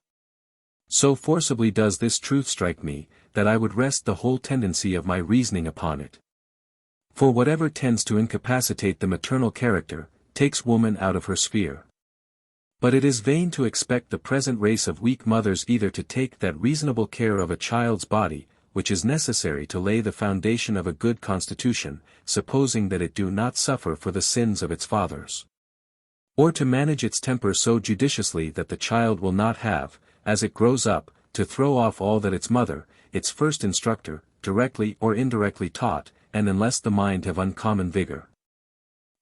So forcibly does this truth strike me, that I would rest the whole tendency of my reasoning upon it. For whatever tends to incapacitate the maternal character, takes woman out of her sphere. But it is vain to expect the present race of weak mothers either to take that reasonable care of a child's body, which is necessary to lay the foundation of a good constitution, supposing that it do not suffer for the sins of its fathers, or to manage its temper so judiciously that the child will not have, as it grows up, to throw off all that its mother, its first instructor, directly or indirectly taught, and unless the mind have uncommon vigor,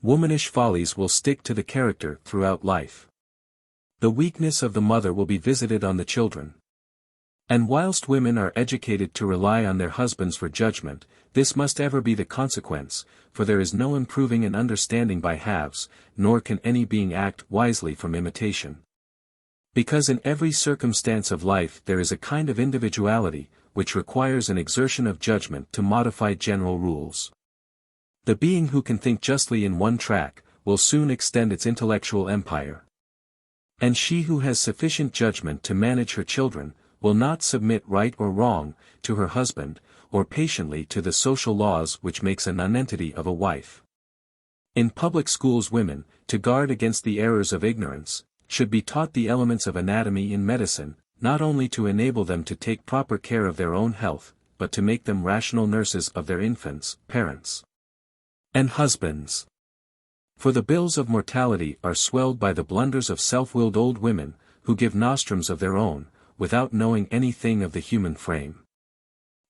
womanish follies will stick to the character throughout life. The weakness of the mother will be visited on the children. And whilst women are educated to rely on their husbands for judgment, this must ever be the consequence, for there is no improving an understanding by halves, nor can any being act wisely from imitation. Because in every circumstance of life there is a kind of individuality, which requires an exertion of judgment to modify general rules. The being who can think justly in one track, will soon extend its intellectual empire. And she who has sufficient judgment to manage her children, will not submit right or wrong, to her husband, or patiently to the social laws which makes a nonentity of a wife. In public schools women, to guard against the errors of ignorance, should be taught the elements of anatomy in medicine, not only to enable them to take proper care of their own health, but to make them rational nurses of their infants, parents, and husbands. For the bills of mortality are swelled by the blunders of self-willed old women, who give nostrums of their own, without knowing anything of the human frame.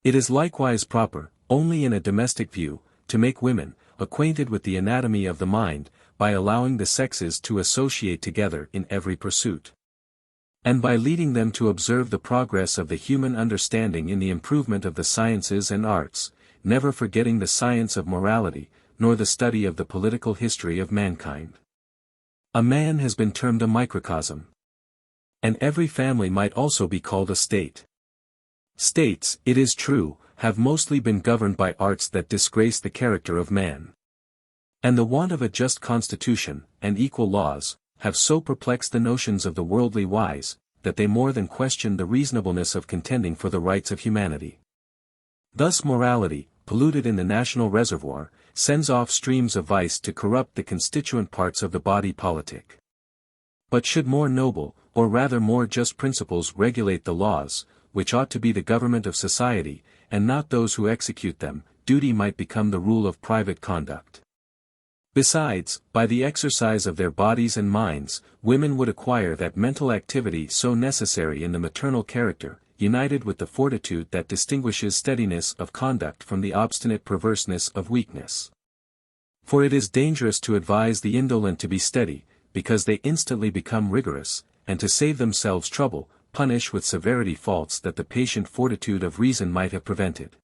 It is likewise proper, only in a domestic view, to make women, acquainted with the anatomy of the mind, by allowing the sexes to associate together in every pursuit, and by leading them to observe the progress of the human understanding in the improvement of the sciences and arts, never forgetting the science of morality, nor the study of the political history of mankind. A man has been termed a microcosm. And every family might also be called a state. States, it is true, have mostly been governed by arts that disgrace the character of man. And the want of a just constitution, and equal laws, have so perplexed the notions of the worldly wise, that they more than question the reasonableness of contending for the rights of humanity. Thus morality, polluted in the national reservoir, sends off streams of vice to corrupt the constituent parts of the body politic. But should more noble, or rather more just principles regulate the laws, which ought to be the government of society, and not those who execute them, duty might become the rule of private conduct. Besides, by the exercise of their bodies and minds, women would acquire that mental activity so necessary in the maternal character, united with the fortitude that distinguishes steadiness of conduct from the obstinate perverseness of weakness. For it is dangerous to advise the indolent to be steady, because they instantly become rigorous, and to save themselves trouble, punish with severity faults that the patient fortitude of reason might have prevented.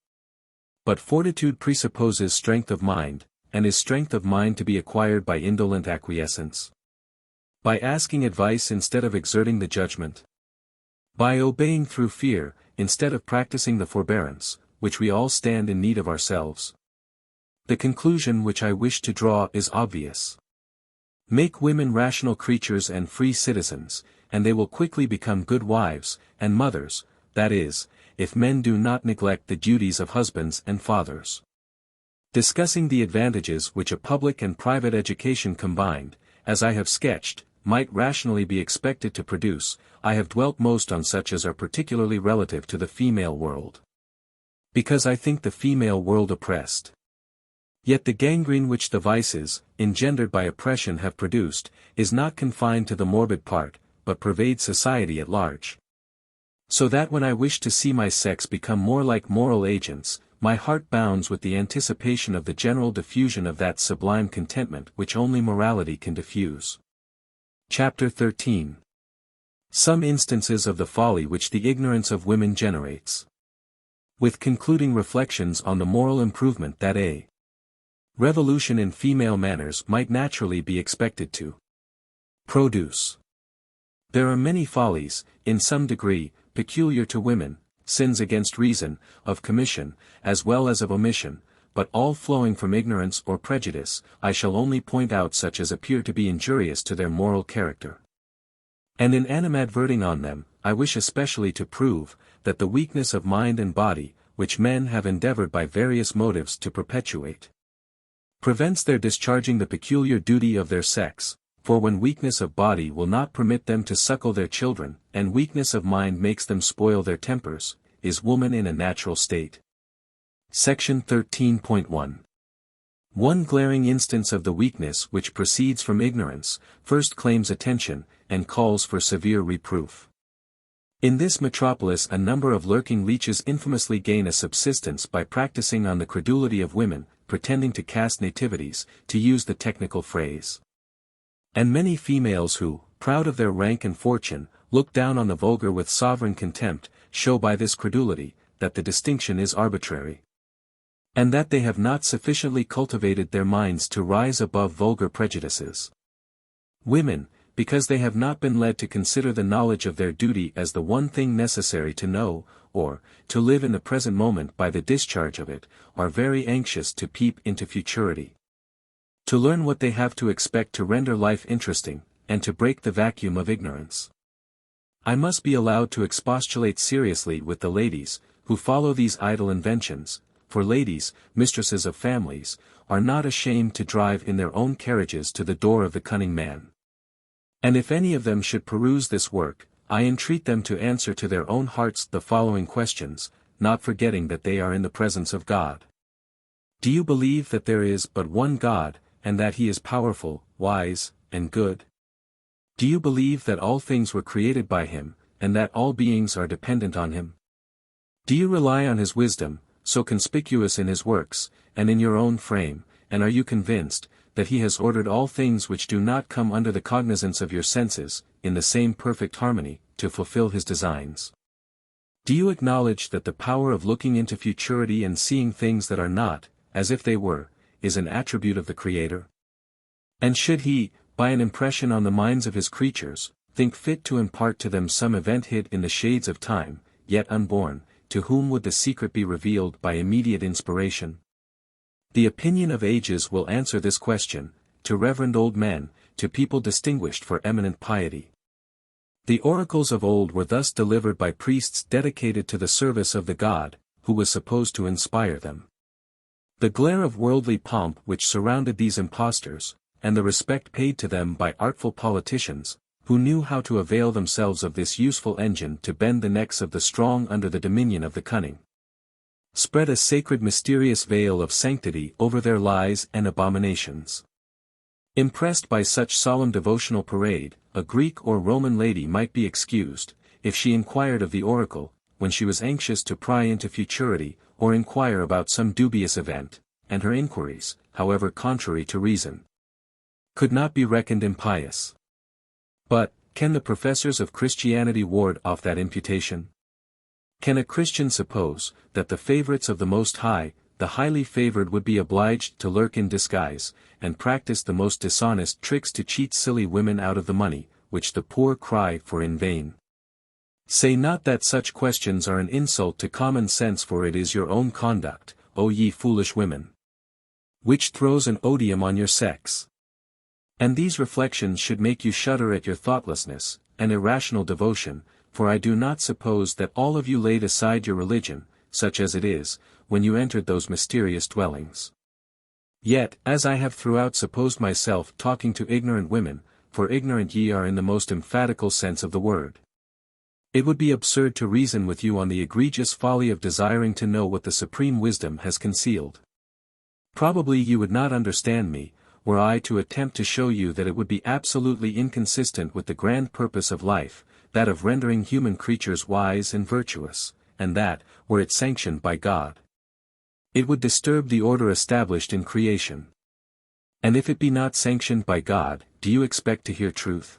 But fortitude presupposes strength of mind, and is strength of mind to be acquired by indolent acquiescence? By asking advice instead of exerting the judgment? By obeying through fear, instead of practicing the forbearance, which we all stand in need of ourselves? The conclusion which I wish to draw is obvious. Make women rational creatures and free citizens, and they will quickly become good wives, and mothers, that is, if men do not neglect the duties of husbands and fathers. Discussing the advantages which a public and private education combined, as I have sketched, might rationally be expected to produce, I have dwelt most on such as are particularly relative to the female world. Because I think the female world oppressed. Yet the gangrene which the vices, engendered by oppression have produced, is not confined to the morbid part, but pervades society at large. So that when I wish to see my sex become more like moral agents, my heart bounds with the anticipation of the general diffusion of that sublime contentment which only morality can diffuse. Chapter 13. Some instances of the folly which the ignorance of women generates. With concluding reflections on the moral improvement that a revolution in female manners might naturally be expected to produce. There are many follies, in some degree, peculiar to women, sins against reason, of commission, as well as of omission, but all flowing from ignorance or prejudice. I shall only point out such as appear to be injurious to their moral character. And in animadverting on them, I wish especially to prove, that the weakness of mind and body, which men have endeavored by various motives to perpetuate, prevents their discharging the peculiar duty of their sex, for when weakness of body will not permit them to suckle their children, and weakness of mind makes them spoil their tempers, is woman in a natural state. Section 13.1. One glaring instance of the weakness which proceeds from ignorance, first claims attention, and calls for severe reproof. In this metropolis a number of lurking leeches infamously gain a subsistence by practicing on the credulity of women, pretending to cast nativities, to use the technical phrase. And many females who, proud of their rank and fortune, look down on the vulgar with sovereign contempt, show by this credulity, that the distinction is arbitrary, and that they have not sufficiently cultivated their minds to rise above vulgar prejudices. Women, because they have not been led to consider the knowledge of their duty as the one thing necessary to know, or, to live in the present moment by the discharge of it, are very anxious to peep into futurity, to learn what they have to expect to render life interesting, and to break the vacuum of ignorance. I must be allowed to expostulate seriously with the ladies, who follow these idle inventions, for ladies, mistresses of families, are not ashamed to drive in their own carriages to the door of the cunning man. And if any of them should peruse this work, I entreat them to answer to their own hearts the following questions, not forgetting that they are in the presence of God. Do you believe that there is but one God, and that he is powerful, wise, and good? Do you believe that all things were created by him, and that all beings are dependent on him? Do you rely on his wisdom, so conspicuous in his works, and in your own frame, and are you convinced, that he has ordered all things which do not come under the cognizance of your senses, in the same perfect harmony, to fulfill his designs? Do you acknowledge that the power of looking into futurity and seeing things that are not, as if they were, is an attribute of the Creator? And should he, by an impression on the minds of his creatures, think fit to impart to them some event hid in the shades of time, yet unborn, to whom would the secret be revealed by immediate inspiration? The opinion of ages will answer this question, to reverend old men, to people distinguished for eminent piety. The oracles of old were thus delivered by priests dedicated to the service of the God, who was supposed to inspire them. The glare of worldly pomp which surrounded these impostors, and the respect paid to them by artful politicians, who knew how to avail themselves of this useful engine to bend the necks of the strong under the dominion of the cunning, spread a sacred mysterious veil of sanctity over their lies and abominations. Impressed by such solemn devotional parade, a Greek or Roman lady might be excused, if she inquired of the oracle, when she was anxious to pry into futurity, or inquire about some dubious event, and her inquiries, however contrary to reason, could not be reckoned impious. But, can the professors of Christianity ward off that imputation? Can a Christian suppose, that the favorites of the Most High, the highly favored would be obliged to lurk in disguise, and practice the most dishonest tricks to cheat silly women out of the money, which the poor cry for in vain? Say not that such questions are an insult to common sense, for it is your own conduct, O ye foolish women, which throws an odium on your sex. And these reflections should make you shudder at your thoughtlessness, and irrational devotion, for I do not suppose that all of you laid aside your religion, such as it is, when you entered those mysterious dwellings. Yet, as I have throughout supposed myself talking to ignorant women, for ignorant ye are in the most emphatical sense of the word, it would be absurd to reason with you on the egregious folly of desiring to know what the supreme wisdom has concealed. Probably you would not understand me, were I to attempt to show you that it would be absolutely inconsistent with the grand purpose of life, that of rendering human creatures wise and virtuous, and that, were it sanctioned by God, it would disturb the order established in creation. And if it be not sanctioned by God, do you expect to hear truth?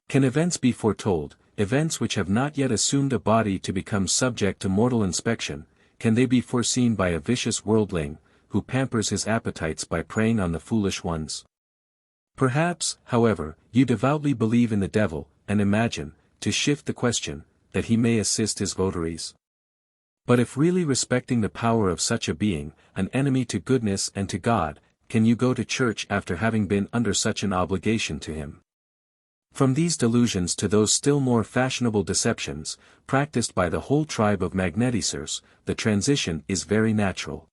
Can events be foretold, events which have not yet assumed a body to become subject to mortal inspection, can they be foreseen by a vicious worldling, who pampers his appetites by preying on the foolish ones? Perhaps, however, you devoutly believe in the devil, and imagine, to shift the question, that he may assist his votaries. But if really respecting the power of such a being, an enemy to goodness and to God, can you go to church after having been under such an obligation to him? From these delusions to those still more fashionable deceptions, practiced by the whole tribe of magnetisers, the transition is very natural.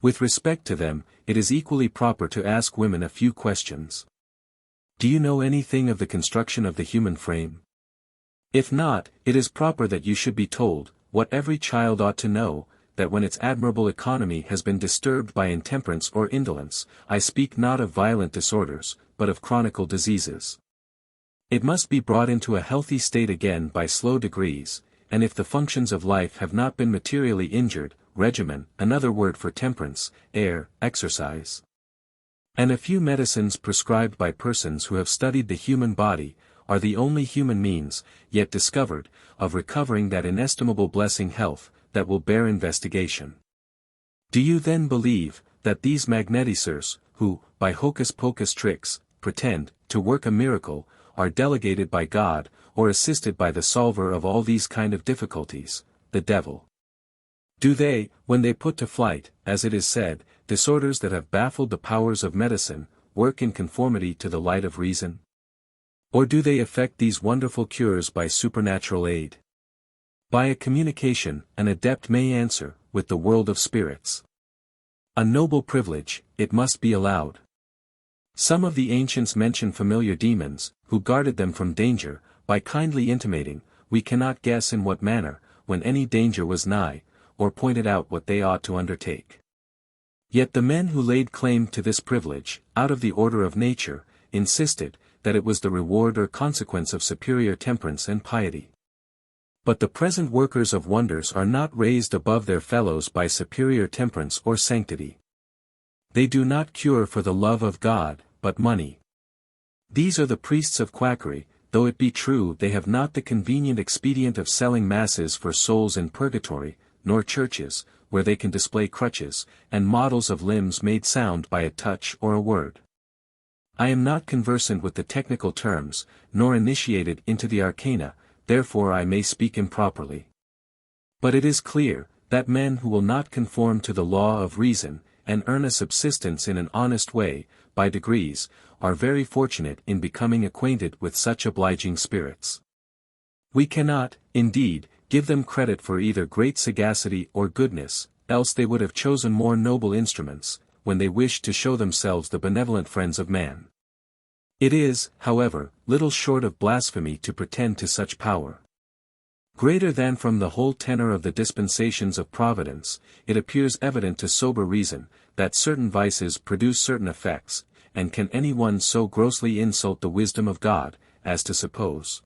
With respect to them, it is equally proper to ask women a few questions. Do you know anything of the construction of the human frame? If not, it is proper that you should be told, what every child ought to know, that when its admirable economy has been disturbed by intemperance or indolence, I speak not of violent disorders, but of chronical diseases, it must be brought into a healthy state again by slow degrees, and if the functions of life have not been materially injured, regimen, another word for temperance, air, exercise, and a few medicines prescribed by persons who have studied the human body, are the only human means, yet discovered, of recovering that inestimable blessing health, that will bear investigation. Do you then believe, that these magnetisers, who, by hocus-pocus tricks, pretend, to work a miracle, are delegated by God, or assisted by the solver of all these kind of difficulties, the devil? Do they, when they put to flight, as it is said, disorders that have baffled the powers of medicine, work in conformity to the light of reason? Or do they effect these wonderful cures by supernatural aid? By a communication, an adept may answer, with the world of spirits. A noble privilege, it must be allowed. Some of the ancients mention familiar demons, who guarded them from danger, by kindly intimating, we cannot guess in what manner, when any danger was nigh, or pointed out what they ought to undertake. Yet the men who laid claim to this privilege, out of the order of nature, insisted, that it was the reward or consequence of superior temperance and piety. But the present workers of wonders are not raised above their fellows by superior temperance or sanctity. They do not cure for the love of God, but money. These are the priests of quackery, though it be true they have not the convenient expedient of selling masses for souls in purgatory, nor churches, where they can display crutches, and models of limbs made sound by a touch or a word. I am not conversant with the technical terms, nor initiated into the arcana, therefore I may speak improperly. But it is clear, that men who will not conform to the law of reason, and earn a subsistence in an honest way, by degrees, are very fortunate in becoming acquainted with such obliging spirits. We cannot, indeed, give them credit for either great sagacity or goodness, else they would have chosen more noble instruments, when they wished to show themselves the benevolent friends of man. It is, however, little short of blasphemy to pretend to such power. Greater than from the whole tenor of the dispensations of Providence, it appears evident to sober reason, that certain vices produce certain effects, and can any one so grossly insult the wisdom of God, as to suppose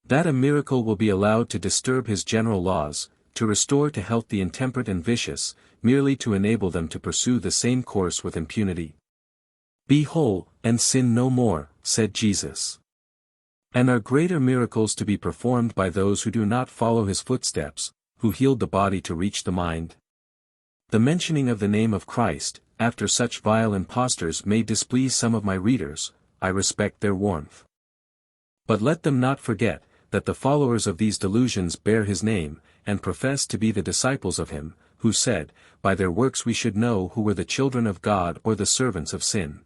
that a miracle will be allowed to disturb his general laws, to restore to health the intemperate and vicious, merely to enable them to pursue the same course with impunity? Be whole, and sin no more, said Jesus. And are greater miracles to be performed by those who do not follow his footsteps, who healed the body to reach the mind? The mentioning of the name of Christ, after such vile impostors, may displease some of my readers. I respect their warmth. But let them not forget, that the followers of these delusions bear his name, and profess to be the disciples of him, who said, by their works we should know who were the children of God or the servants of sin.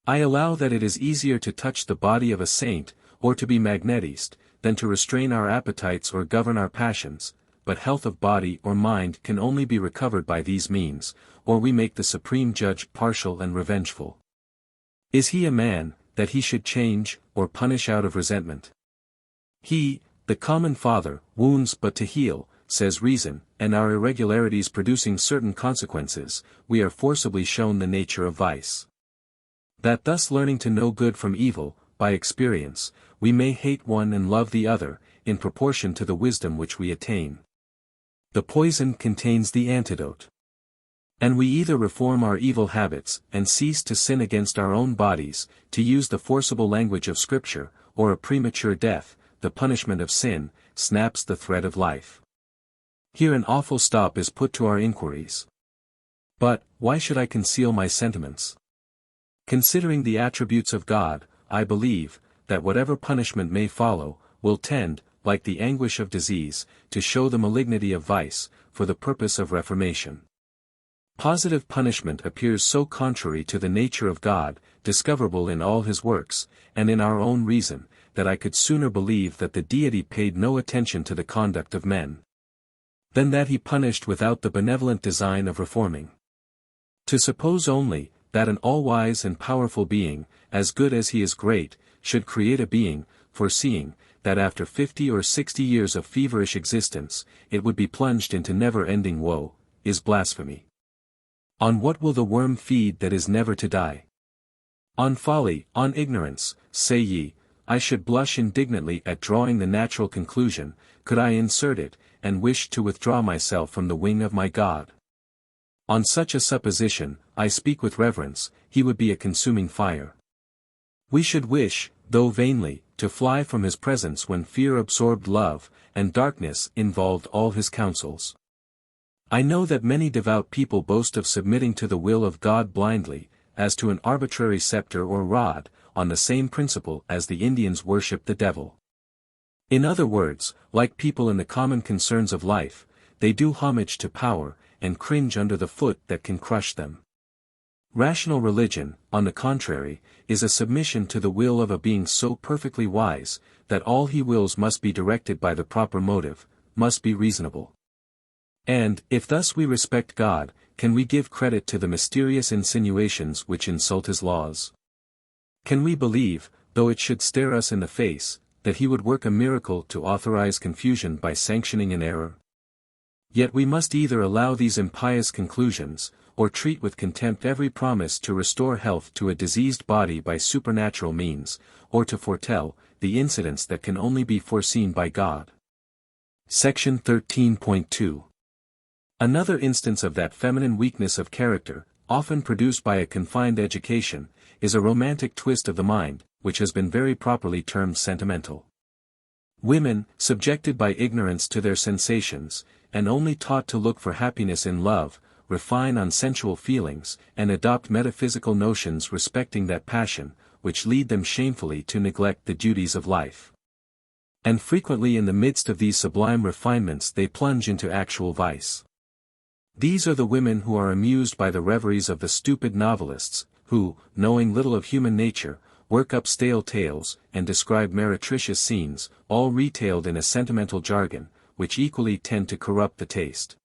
I allow that it is easier to touch the body of a saint, or to be magnetized, than to restrain our appetites or govern our passions, but health of body or mind can only be recovered by these means, or we make the supreme judge partial and revengeful. Is he a man, that he should change, or punish out of resentment? He, the common Father, wounds but to heal, says reason, and our irregularities producing certain consequences, we are forcibly shown the nature of vice. That thus learning to know good from evil, by experience, we may hate one and love the other, in proportion to the wisdom which we attain. The poison contains the antidote. And we either reform our evil habits, and cease to sin against our own bodies, to use the forcible language of Scripture, or a premature death, the punishment of sin, snaps the thread of life. Here an awful stop is put to our inquiries. But, why should I conceal my sentiments? Considering the attributes of God, I believe, that whatever punishment may follow, will tend, like the anguish of disease, to show the malignity of vice, for the purpose of reformation. Positive punishment appears so contrary to the nature of God, discoverable in all his works, and in our own reason, that I could sooner believe that the Deity paid no attention to the conduct of men, than that he punished without the benevolent design of reforming. To suppose only, that an all-wise and powerful being, as good as he is great, should create a being, foreseeing, that after 50 or 60 years of feverish existence, it would be plunged into never-ending woe, is blasphemy. On what will the worm feed that is never to die? On folly, on ignorance, say ye. I should blush indignantly at drawing the natural conclusion, could I insert it, and wish to withdraw myself from the wing of my God. On such a supposition, I speak with reverence, he would be a consuming fire. We should wish, though vainly, to fly from his presence when fear absorbed love, and darkness involved all his counsels. I know that many devout people boast of submitting to the will of God blindly, as to an arbitrary scepter or rod, on the same principle as the Indians worship the devil. In other words, like people in the common concerns of life, they do homage to power, and cringe under the foot that can crush them. Rational religion, on the contrary, is a submission to the will of a being so perfectly wise, that all he wills must be directed by the proper motive, must be reasonable. And, if thus we respect God, can we give credit to the mysterious insinuations which insult his laws? Can we believe, though it should stare us in the face, that he would work a miracle to authorize confusion by sanctioning an error? Yet we must either allow these impious conclusions, or treat with contempt every promise to restore health to a diseased body by supernatural means, or to foretell the incidents that can only be foreseen by God. Section 13.2. Another instance of that feminine weakness of character, often produced by a confined education, is a romantic twist of the mind, which has been very properly termed sentimental. Women, subjected by ignorance to their sensations, and only taught to look for happiness in love, refine on sensual feelings, and adopt metaphysical notions respecting that passion, which lead them shamefully to neglect the duties of life. And frequently in the midst of these sublime refinements they plunge into actual vice. These are the women who are amused by the reveries of the stupid novelists, who, knowing little of human nature, work up stale tales, and describe meretricious scenes, all retailed in a sentimental jargon, which equally tend to corrupt the taste,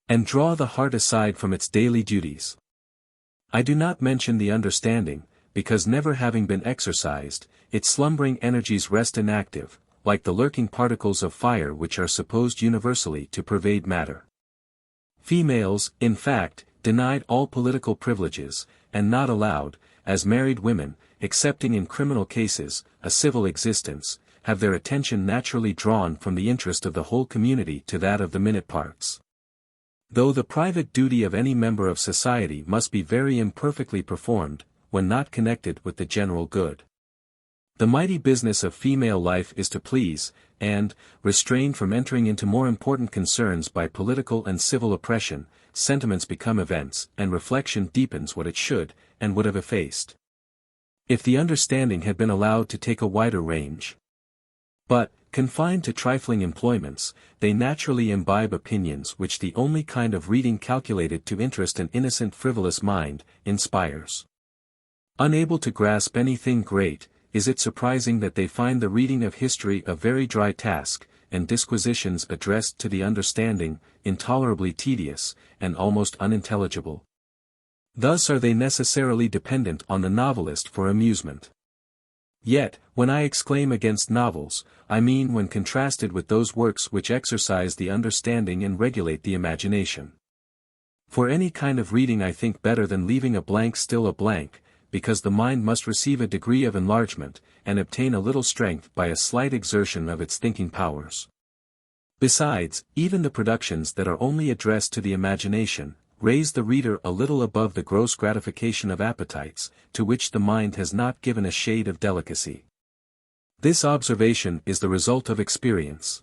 and draw the heart aside from its daily duties. I do not mention the understanding, because never having been exercised, its slumbering energies rest inactive, like the lurking particles of fire which are supposed universally to pervade matter. Females, in fact, denied all political privileges, and not allowed, as married women, excepting in criminal cases, a civil existence, have their attention naturally drawn from the interest of the whole community to that of the minute parts. Though the private duty of any member of society must be very imperfectly performed, when not connected with the general good. The mighty business of female life is to please, and, restrained from entering into more important concerns by political and civil oppression, sentiments become events, and reflection deepens what it should, and would have effaced, if the understanding had been allowed to take a wider range. But, confined to trifling employments, they naturally imbibe opinions which the only kind of reading calculated to interest an innocent frivolous mind, inspires. Unable to grasp anything great, is it surprising that they find the reading of history a very dry task, and disquisitions addressed to the understanding, intolerably tedious, and almost unintelligible? Thus are they necessarily dependent on the novelist for amusement. Yet, when I exclaim against novels, I mean when contrasted with those works which exercise the understanding and regulate the imagination. For any kind of reading I think better than leaving a blank still a blank, because the mind must receive a degree of enlargement, and obtain a little strength by a slight exertion of its thinking powers. Besides, even the productions that are only addressed to the imagination, raise the reader a little above the gross gratification of appetites, to which the mind has not given a shade of delicacy. This observation is the result of experience.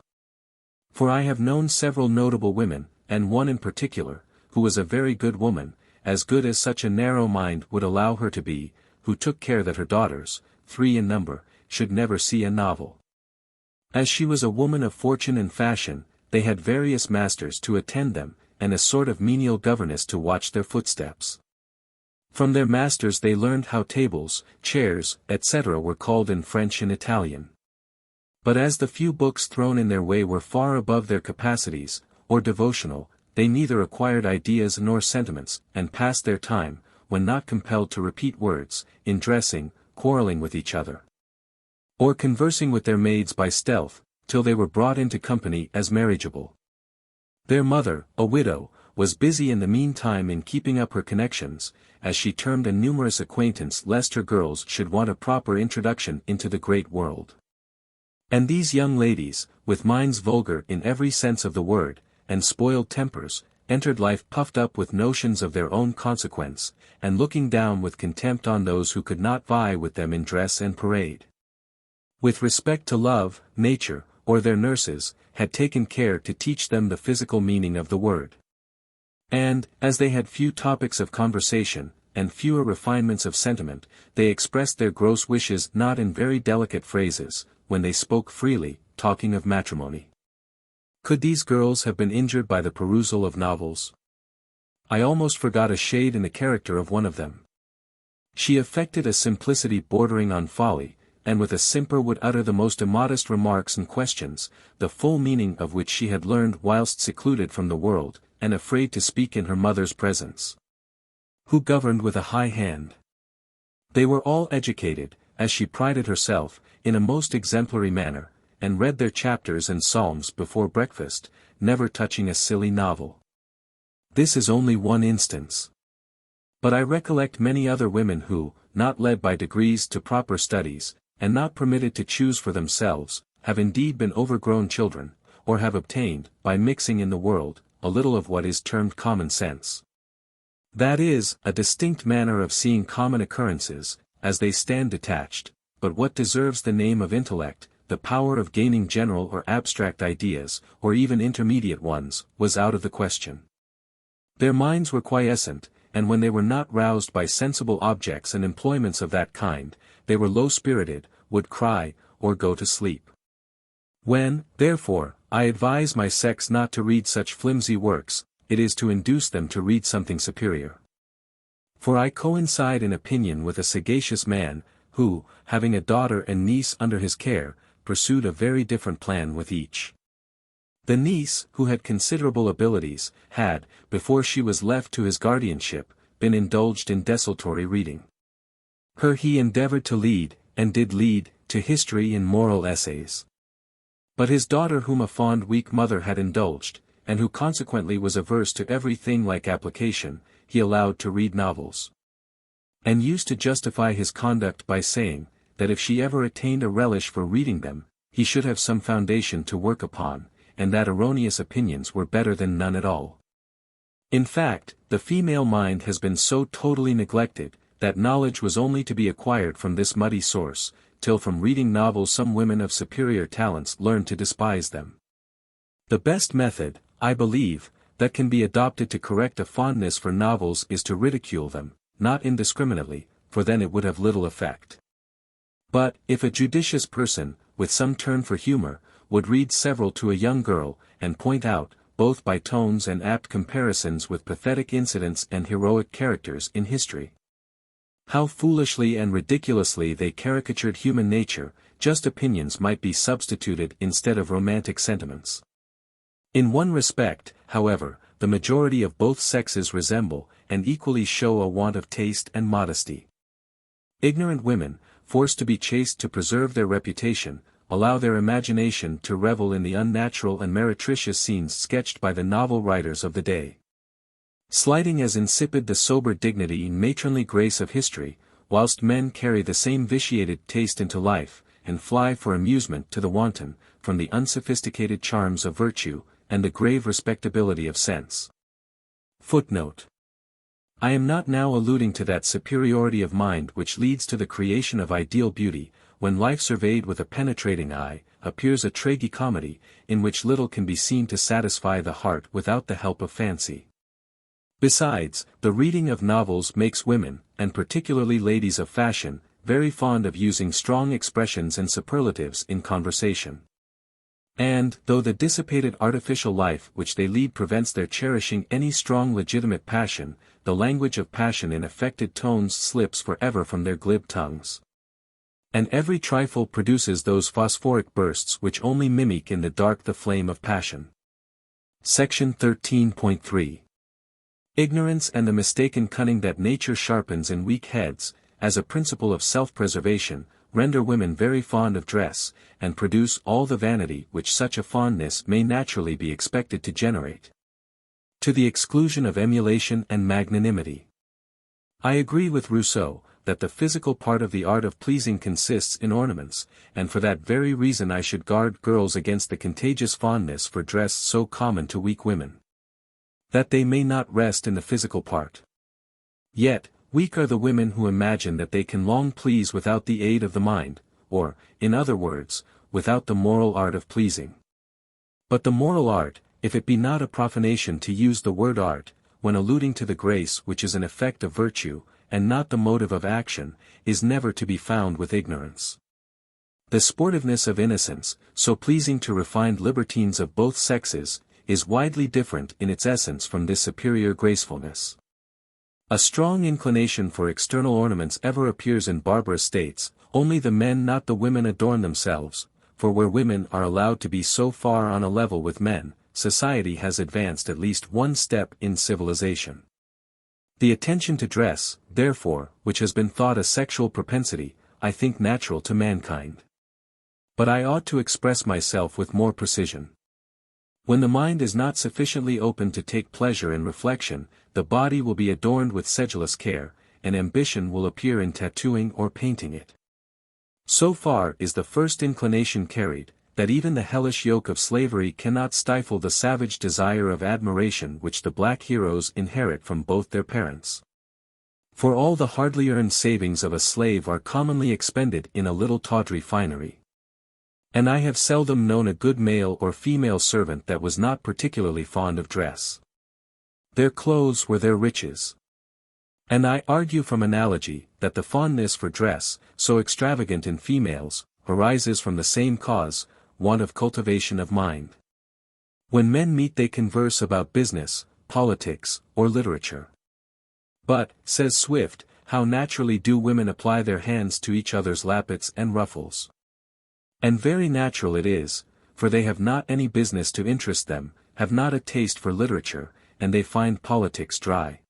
For I have known several notable women, and one in particular, who was a very good woman, as good as such a narrow mind would allow her to be, who took care that her daughters, 3 in number, should never see a novel. As she was a woman of fortune and fashion, they had various masters to attend them, and a sort of menial governess to watch their footsteps. From their masters they learned how tables, chairs, etc. were called in French and Italian. But as the few books thrown in their way were far above their capacities, or devotional, they neither acquired ideas nor sentiments, and passed their time, when not compelled to repeat words, in dressing, quarrelling with each other, or conversing with their maids by stealth, till they were brought into company as marriageable. Their mother, a widow, was busy in the meantime in keeping up her connections, as she termed a numerous acquaintance lest her girls should want a proper introduction into the great world. And these young ladies, with minds vulgar in every sense of the word, and spoiled tempers, entered life puffed up with notions of their own consequence, and looking down with contempt on those who could not vie with them in dress and parade. With respect to love, nature, or their nurses, had taken care to teach them the physical meaning of the word. And, as they had few topics of conversation, and fewer refinements of sentiment, they expressed their gross wishes not in very delicate phrases, when they spoke freely, talking of matrimony. Could these girls have been injured by the perusal of novels? I almost forgot a shade in the character of one of them. She affected a simplicity bordering on folly, and with a simper would utter the most immodest remarks and questions, the full meaning of which she had learned whilst secluded from the world, and afraid to speak in her mother's presence. Who governed with a high hand. They were all educated, as she prided herself, in a most exemplary manner, and read their chapters and psalms before breakfast, never touching a silly novel. This is only one instance. But I recollect many other women who, not led by degrees to proper studies, and not permitted to choose for themselves, have indeed been overgrown children, or have obtained, by mixing in the world, a little of what is termed common sense. That is, a distinct manner of seeing common occurrences, as they stand detached, but what deserves the name of intellect, the power of gaining general or abstract ideas, or even intermediate ones, was out of the question. Their minds were quiescent, and when they were not roused by sensible objects and employments of that kind, they were low-spirited, would cry, or go to sleep. When, therefore, I advise my sex not to read such flimsy works, it is to induce them to read something superior. For I coincide in opinion with a sagacious man, who, having a daughter and niece under his care, pursued a very different plan with each. The niece, who had considerable abilities, had, before she was left to his guardianship, been indulged in desultory reading. Her he endeavored to lead, and did lead, to history and moral essays. But his daughter whom a fond weak mother had indulged, and who consequently was averse to everything like application, he allowed to read novels. And used to justify his conduct by saying, that if she ever attained a relish for reading them, he should have some foundation to work upon, and that erroneous opinions were better than none at all. In fact, the female mind has been so totally neglected, that knowledge was only to be acquired from this muddy source, till from reading novels some women of superior talents learn to despise them. The best method, I believe, that can be adopted to correct a fondness for novels is to ridicule them, not indiscriminately, for then it would have little effect. But, if a judicious person, with some turn for humor, would read several to a young girl, and point out, both by tones and apt comparisons with pathetic incidents and heroic characters in history, how foolishly and ridiculously they caricatured human nature, just opinions might be substituted instead of romantic sentiments. In one respect, however, the majority of both sexes resemble, and equally show a want of taste and modesty. Ignorant women, forced to be chaste to preserve their reputation, allow their imagination to revel in the unnatural and meretricious scenes sketched by the novel writers of the day, slighting as insipid the sober dignity and matronly grace of history, whilst men carry the same vitiated taste into life, and fly for amusement to the wanton, from the unsophisticated charms of virtue, and the grave respectability of sense. Footnote. I am not now alluding to that superiority of mind which leads to the creation of ideal beauty, when life surveyed with a penetrating eye, appears a tragicomedy, in which little can be seen to satisfy the heart without the help of fancy. Besides, the reading of novels makes women, and particularly ladies of fashion, very fond of using strong expressions and superlatives in conversation. And, though the dissipated artificial life which they lead prevents their cherishing any strong legitimate passion, the language of passion in affected tones slips forever from their glib tongues. And every trifle produces those phosphoric bursts which only mimic in the dark the flame of passion. Section 13.3. Ignorance and the mistaken cunning that nature sharpens in weak heads, as a principle of self-preservation, render women very fond of dress, and produce all the vanity which such a fondness may naturally be expected to generate, to the exclusion of emulation and magnanimity. I agree with Rousseau, that the physical part of the art of pleasing consists in ornaments, and for that very reason I should guard girls against the contagious fondness for dress so common to weak women, that they may not rest in the physical part. Yet, weak are the women who imagine that they can long please without the aid of the mind, or, in other words, without the moral art of pleasing. But the moral art, if it be not a profanation to use the word art, when alluding to the grace which is an effect of virtue, and not the motive of action, is never to be found with ignorance. The sportiveness of innocence, so pleasing to refined libertines of both sexes, is widely different in its essence from this superior gracefulness. A strong inclination for external ornaments ever appears in barbarous states, only the men not the women adorn themselves, for where women are allowed to be so far on a level with men, society has advanced at least one step in civilization. The attention to dress, therefore, which has been thought a sexual propensity, I think natural to mankind. But I ought to express myself with more precision. When the mind is not sufficiently open to take pleasure in reflection, the body will be adorned with sedulous care, and ambition will appear in tattooing or painting it. So far is the first inclination carried, that even the hellish yoke of slavery cannot stifle the savage desire of admiration which the black heroes inherit from both their parents. For all the hardly earned savings of a slave are commonly expended in a little tawdry finery. And I have seldom known a good male or female servant that was not particularly fond of dress. Their clothes were their riches. And I argue from analogy, that the fondness for dress, so extravagant in females, arises from the same cause, want of cultivation of mind. When men meet they converse about business, politics, or literature. But, says Swift, how naturally do women apply their hands to each other's lappets and ruffles. And very natural it is, for they have not any business to interest them, have not a taste for literature, and they find politics dry.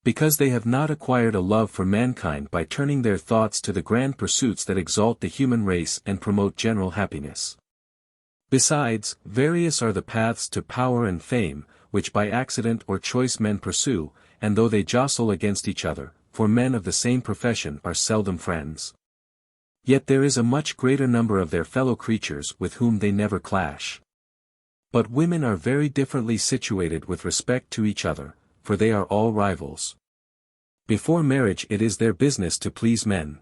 Because they have not acquired a love for mankind by turning their thoughts to the grand pursuits that exalt the human race and promote general happiness. Besides, various are the paths to power and fame, which by accident or choice men pursue, and though they jostle against each other, for men of the same profession are seldom friends, yet there is a much greater number of their fellow creatures with whom they never clash. But women are very differently situated with respect to each other, for they are all rivals. Before marriage it is their business to please men.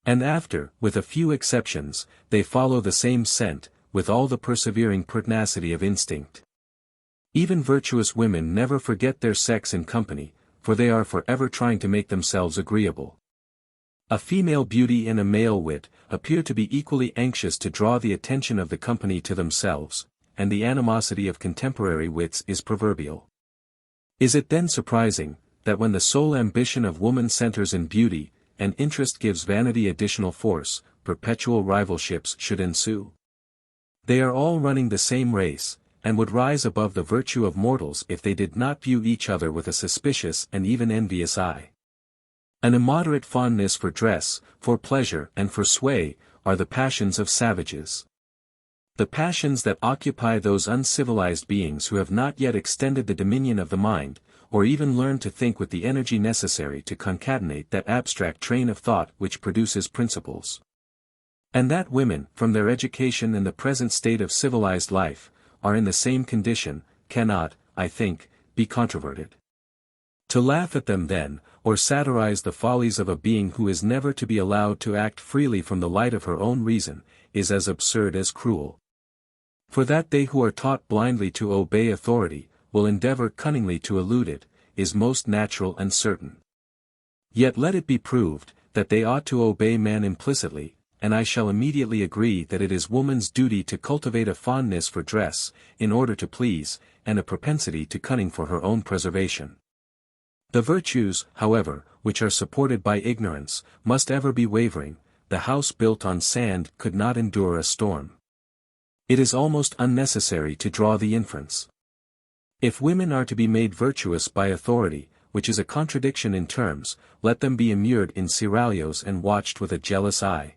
And after, with a few exceptions, they follow the same scent, with all the persevering pertinacity of instinct. Even virtuous women never forget their sex in company, for they are forever trying to make themselves agreeable. A female beauty and a male wit appear to be equally anxious to draw the attention of the company to themselves, and the animosity of contemporary wits is proverbial. Is it then surprising, that when the sole ambition of woman centers in beauty, and interest gives vanity additional force, perpetual rivalships should ensue? They are all running the same race, and would rise above the virtue of mortals if they did not view each other with a suspicious and even envious eye. An immoderate fondness for dress, for pleasure and for sway, are the passions of savages. The passions that occupy those uncivilized beings who have not yet extended the dominion of the mind, or even learned to think with the energy necessary to concatenate that abstract train of thought which produces principles. And that women, from their education and the present state of civilized life, are in the same condition, cannot, I think, be controverted. To laugh at them then, or satirize the follies of a being who is never to be allowed to act freely from the light of her own reason, is as absurd as cruel. For that they who are taught blindly to obey authority, will endeavor cunningly to elude it, is most natural and certain. Yet let it be proved, that they ought to obey man implicitly, and I shall immediately agree that it is woman's duty to cultivate a fondness for dress, in order to please, and a propensity to cunning for her own preservation. The virtues, however, which are supported by ignorance, must ever be wavering. The house built on sand could not endure a storm. It is almost unnecessary to draw the inference. If women are to be made virtuous by authority, which is a contradiction in terms, let them be immured in seraglios and watched with a jealous eye.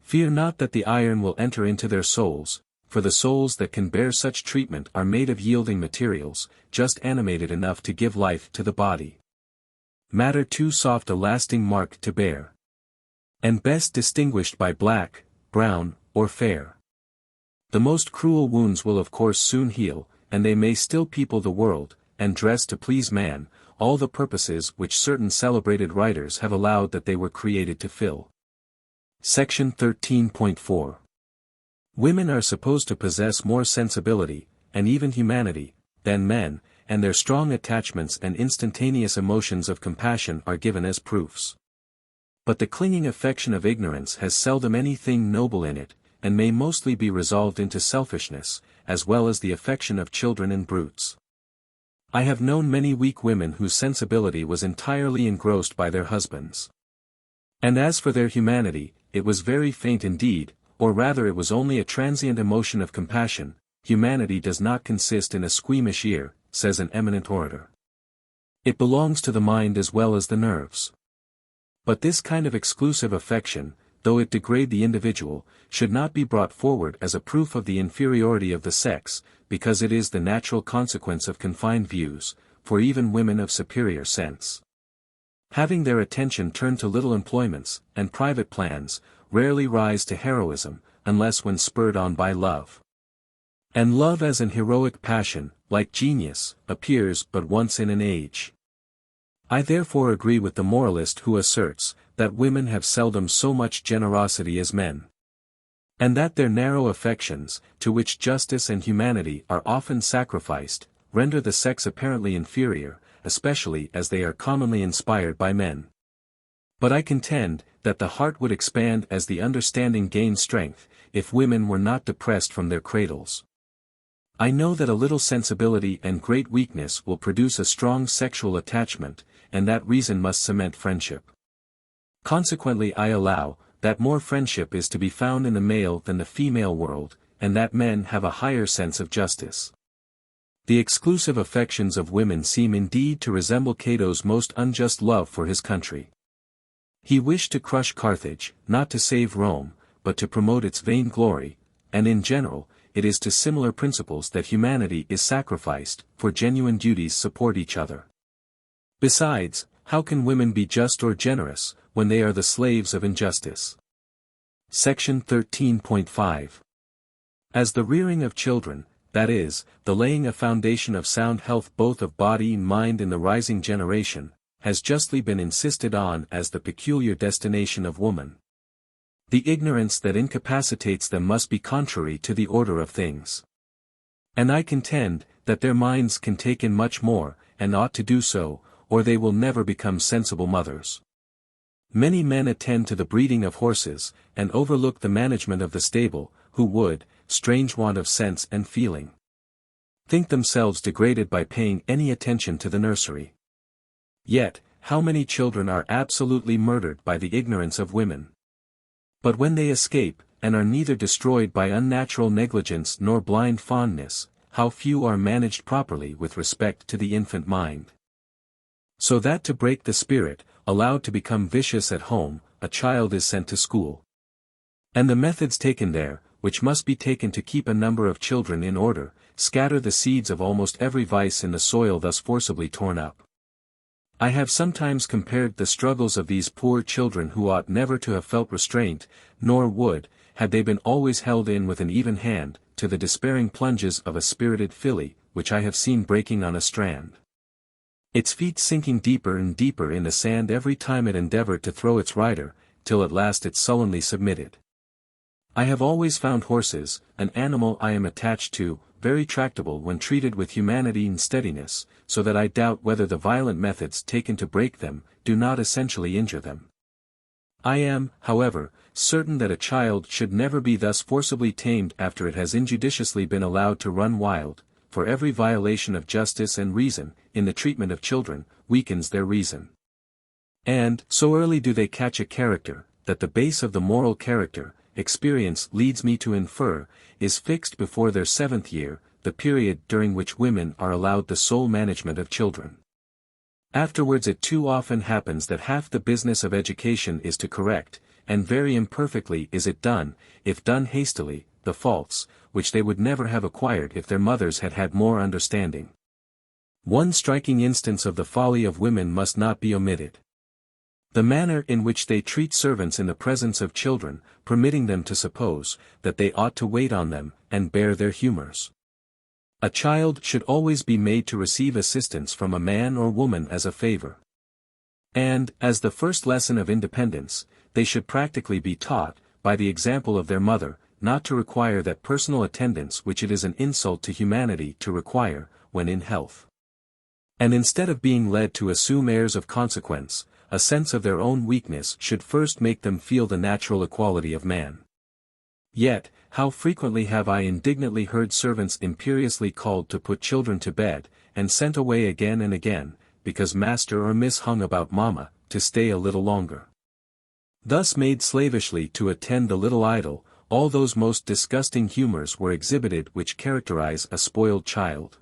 Fear not that the iron will enter into their souls, for the souls that can bear such treatment are made of yielding materials, just animated enough to give life to the body. Matter too soft a lasting mark to bear. And best distinguished by black, brown, or fair. The most cruel wounds will of course soon heal, and they may still people the world, and dress to please man, all the purposes which certain celebrated writers have allowed that they were created to fill. Section 13.4. Women are supposed to possess more sensibility, and even humanity, than men, and their strong attachments and instantaneous emotions of compassion are given as proofs. But the clinging affection of ignorance has seldom anything noble in it, and may mostly be resolved into selfishness, as well as the affection of children and brutes. I have known many weak women whose sensibility was entirely engrossed by their husbands. And as for their humanity, it was very faint indeed, or rather it was only a transient emotion of compassion. Humanity does not consist in a squeamish ear, says an eminent orator. It belongs to the mind as well as the nerves. But this kind of exclusive affection, though it degrade the individual, should not be brought forward as a proof of the inferiority of the sex, because it is the natural consequence of confined views, for even women of superior sense, having their attention turned to little employments, and private plans, rarely rise to heroism, unless when spurred on by love. And love as an heroic passion, like genius, appears but once in an age. I therefore agree with the moralist who asserts, that women have seldom so much generosity as men. And that their narrow affections, to which justice and humanity are often sacrificed, render the sex apparently inferior, especially as they are commonly inspired by men. But I contend, that the heart would expand as the understanding gains strength, if women were not depressed from their cradles. I know that a little sensibility and great weakness will produce a strong sexual attachment, and that reason must cement friendship. Consequently I allow, that more friendship is to be found in the male than the female world, and that men have a higher sense of justice. The exclusive affections of women seem indeed to resemble Cato's most unjust love for his country. He wished to crush Carthage, not to save Rome, but to promote its vain glory, and in general, it is to similar principles that humanity is sacrificed, for genuine duties support each other. Besides, how can women be just or generous, when they are the slaves of injustice? Section 13.5. As the rearing of children, that is, the laying a foundation of sound health both of body and mind in the rising generation, has justly been insisted on as the peculiar destination of woman, The ignorance that incapacitates them must be contrary to the order of things. And I contend, that their minds can take in much more, and ought to do so, or they will never become sensible mothers. Many men attend to the breeding of horses, and overlook the management of the stable, who would, strange want of sense and feeling, think themselves degraded by paying any attention to the nursery. Yet, how many children are absolutely murdered by the ignorance of women? But when they escape, and are neither destroyed by unnatural negligence nor blind fondness, how few are managed properly with respect to the infant mind. So that to break the spirit, allowed to become vicious at home, a child is sent to school. And the methods taken there, which must be taken to keep a number of children in order, scatter the seeds of almost every vice in the soil thus forcibly torn up. I have sometimes compared the struggles of these poor children who ought never to have felt restraint, nor would, had they been always held in with an even hand, to the despairing plunges of a spirited filly, which I have seen breaking on a strand, its feet sinking deeper and deeper in the sand every time it endeavored to throw its rider, till at last it sullenly submitted. I have always found horses, an animal I am attached to, very tractable when treated with humanity and steadiness, so that I doubt whether the violent methods taken to break them, do not essentially injure them. I am, however, certain that a child should never be thus forcibly tamed after it has injudiciously been allowed to run wild, for every violation of justice and reason, in the treatment of children, weakens their reason. And, so early do they catch a character, that the base of the moral character, experience leads me to infer, is fixed before their 7th year, the period during which women are allowed the sole management of children. Afterwards it too often happens that half the business of education is to correct, and very imperfectly is it done, if done hastily, the faults, which they would never have acquired if their mothers had had more understanding. One striking instance of the folly of women must not be omitted. The manner in which they treat servants in the presence of children, permitting them to suppose, that they ought to wait on them, and bear their humors. A child should always be made to receive assistance from a man or woman as a favor. And, as the first lesson of independence, they should practically be taught, by the example of their mother, not to require that personal attendance which it is an insult to humanity to require, when in health. And instead of being led to assume airs of consequence, a sense of their own weakness should first make them feel the natural equality of man. Yet, how frequently have I indignantly heard servants imperiously called to put children to bed, and sent away again and again, because master or miss hung about mamma, to stay a little longer. Thus made slavishly to attend the little idol, all those most disgusting humors were exhibited which characterize a spoiled child.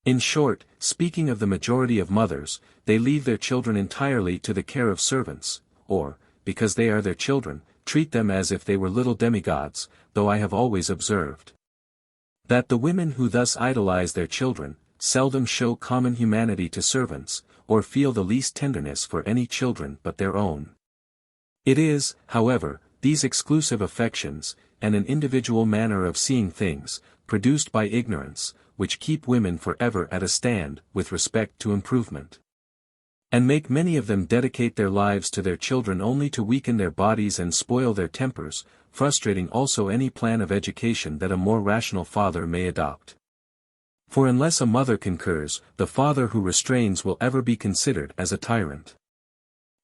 In short, speaking of the majority of mothers, they leave their children entirely to the care of servants, or, because they are their children, treat them as if they were little demigods, though I have always observed that the women who thus idolize their children, seldom show common humanity to servants, or feel the least tenderness for any children but their own. It is, however, these exclusive affections, and an individual manner of seeing things, produced by ignorance, which keep women forever at a stand, with respect to improvement, and make many of them dedicate their lives to their children only to weaken their bodies and spoil their tempers, frustrating also any plan of education that a more rational father may adopt. For unless a mother concurs, the father who restrains will ever be considered as a tyrant.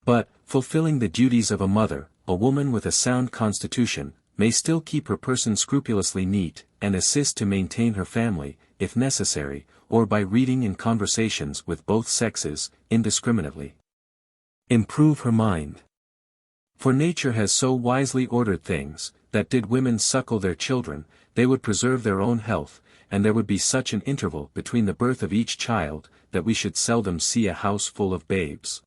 But, fulfilling the duties of a mother, a woman with a sound constitution, may still keep her person scrupulously neat, and assist to maintain her family, if necessary, or by reading and conversations with both sexes, indiscriminately, improve her mind. For nature has so wisely ordered things, that did women suckle their children, they would preserve their own health, and there would be such an interval between the birth of each child, that we should seldom see a house full of babes.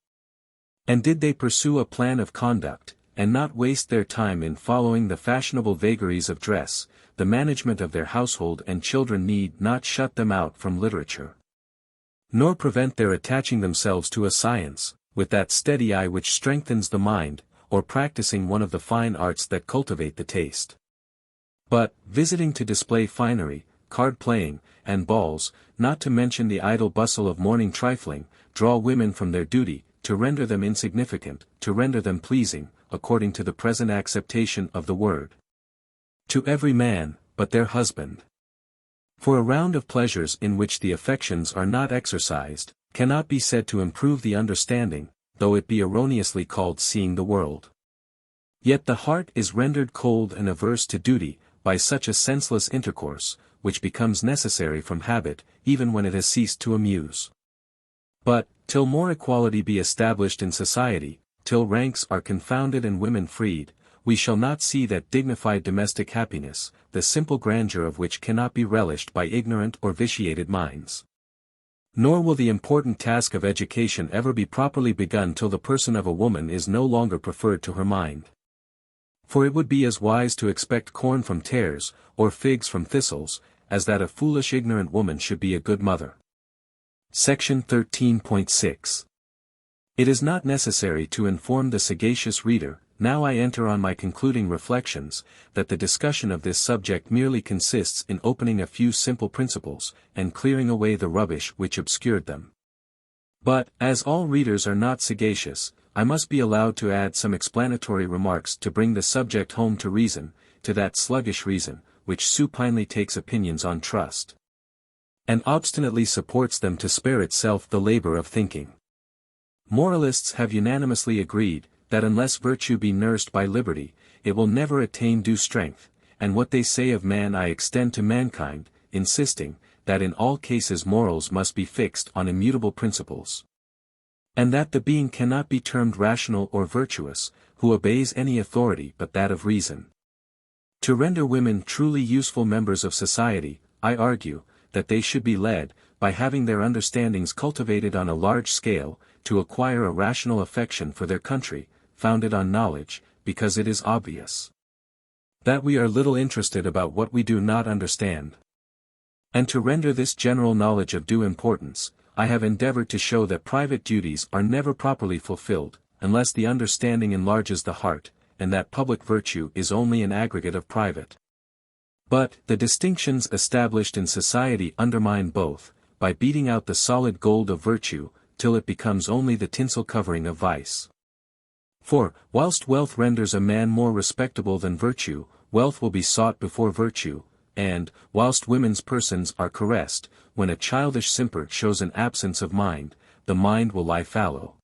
And did they pursue a plan of conduct, and not waste their time in following the fashionable vagaries of dress, the management of their household and children need not shut them out from literature, nor prevent their attaching themselves to a science, with that steady eye which strengthens the mind, or practicing one of the fine arts that cultivate the taste. But, visiting to display finery, card-playing, and balls, not to mention the idle bustle of morning trifling, draw women from their duty, to render them insignificant, to render them pleasing, according to the present acceptation of the word. To every man, but their husband. For a round of pleasures in which the affections are not exercised, cannot be said to improve the understanding, though it be erroneously called seeing the world. Yet the heart is rendered cold and averse to duty, by such a senseless intercourse, which becomes necessary from habit, even when it has ceased to amuse. But, till more equality be established in society, till ranks are confounded and women freed, we shall not see that dignified domestic happiness, the simple grandeur of which cannot be relished by ignorant or vitiated minds. Nor will the important task of education ever be properly begun till the person of a woman is no longer preferred to her mind. For it would be as wise to expect corn from tares, or figs from thistles, as that a foolish ignorant woman should be a good mother. Section 13.6. It is not necessary to inform the sagacious reader, now I enter on my concluding reflections, that the discussion of this subject merely consists in opening a few simple principles, and clearing away the rubbish which obscured them. But, as all readers are not sagacious, I must be allowed to add some explanatory remarks to bring the subject home to reason, to that sluggish reason, which supinely takes opinions on trust, and obstinately supports them to spare itself the labor of thinking. Moralists have unanimously agreed, that unless virtue be nursed by liberty, it will never attain due strength, and what they say of man I extend to mankind, insisting, that in all cases morals must be fixed on immutable principles, and that the being cannot be termed rational or virtuous, who obeys any authority but that of reason. To render women truly useful members of society, I argue, that they should be led, by having their understandings cultivated on a large scale, to acquire a rational affection for their country, founded on knowledge, because it is obvious that we are little interested about what we do not understand. And to render this general knowledge of due importance, I have endeavored to show that private duties are never properly fulfilled, unless the understanding enlarges the heart, and that public virtue is only an aggregate of private. But, the distinctions established in society undermine both, by beating out the solid gold of virtue, till it becomes only the tinsel covering of vice. For, whilst wealth renders a man more respectable than virtue, wealth will be sought before virtue, and, whilst women's persons are caressed, when a childish simper shows an absence of mind, the mind will lie fallow.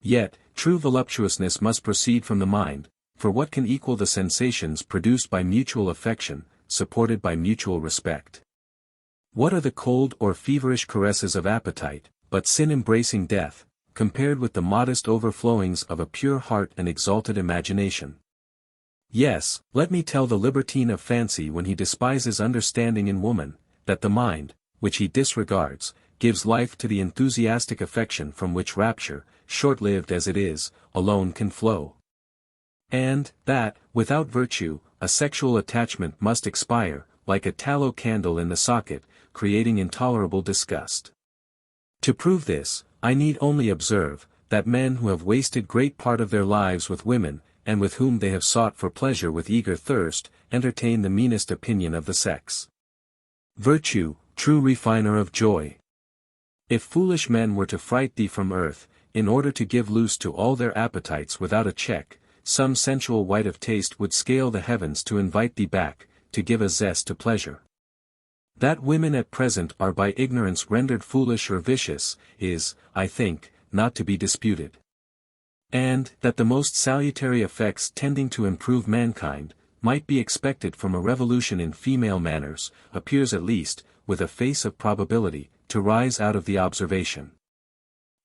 Yet, true voluptuousness must proceed from the mind, for what can equal the sensations produced by mutual affection, supported by mutual respect? What are the cold or feverish caresses of appetite, but sin-embracing death, compared with the modest overflowings of a pure heart and exalted imagination? Yes, let me tell the libertine of fancy when he despises understanding in woman, that the mind, which he disregards, gives life to the enthusiastic affection from which rapture, short-lived as it is, alone can flow. And, that, without virtue, a sexual attachment must expire, like a tallow candle in the socket, creating intolerable disgust. To prove this, I need only observe, that men who have wasted great part of their lives with women, and with whom they have sought for pleasure with eager thirst, entertain the meanest opinion of the sex. Virtue, true refiner of joy. If foolish men were to fright thee from earth, in order to give loose to all their appetites without a check, some sensual wight of taste would scale the heavens to invite thee back, to give a zest to pleasure. That women at present are by ignorance rendered foolish or vicious, is, I think, not to be disputed. And, that the most salutary effects tending to improve mankind, might be expected from a revolution in female manners, appears at least, with a face of probability, to rise out of the observation.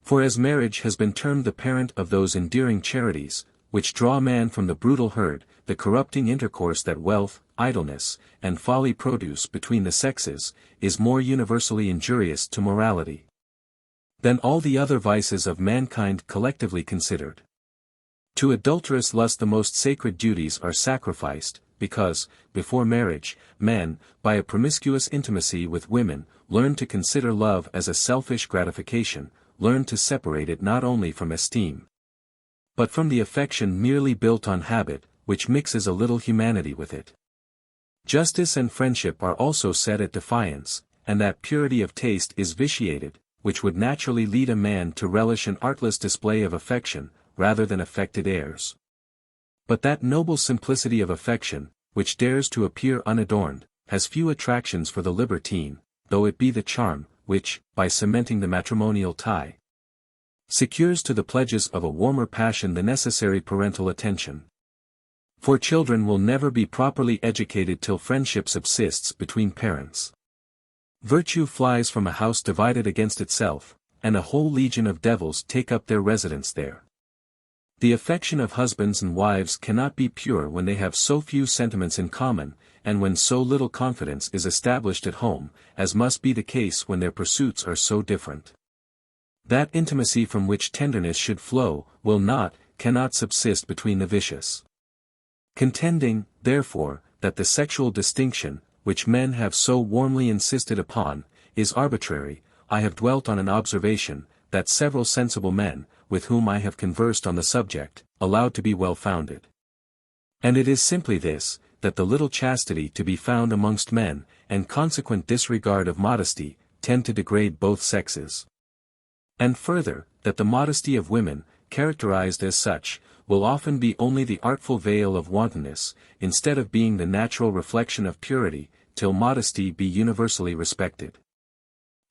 For as marriage has been termed the parent of those endearing charities, which draw man from the brutal herd, the corrupting intercourse that wealth, idleness, and folly produce between the sexes, is more universally injurious to morality than all the other vices of mankind collectively considered. To adulterous lust the most sacred duties are sacrificed, because, before marriage, men, by a promiscuous intimacy with women, learn to consider love as a selfish gratification, learn to separate it not only from esteem, but from the affection merely built on habit, which mixes a little humanity with it. Justice and friendship are also set at defiance, and that purity of taste is vitiated, which would naturally lead a man to relish an artless display of affection, rather than affected airs. But that noble simplicity of affection, which dares to appear unadorned, has few attractions for the libertine, though it be the charm, which, by cementing the matrimonial tie, secures to the pledges of a warmer passion the necessary parental attention. For children will never be properly educated till friendship subsists between parents. Virtue flies from a house divided against itself, and a whole legion of devils take up their residence there. The affection of husbands and wives cannot be pure when they have so few sentiments in common, and when so little confidence is established at home, as must be the case when their pursuits are so different. That intimacy from which tenderness should flow, cannot subsist between the vicious. Contending, therefore, that the sexual distinction, which men have so warmly insisted upon, is arbitrary, I have dwelt on an observation, that several sensible men, with whom I have conversed on the subject, allowed to be well founded. And it is simply this, that the little chastity to be found amongst men, and consequent disregard of modesty, tend to degrade both sexes. And further, that the modesty of women, characterized as such, will often be only the artful veil of wantonness, instead of being the natural reflection of purity, till modesty be universally respected.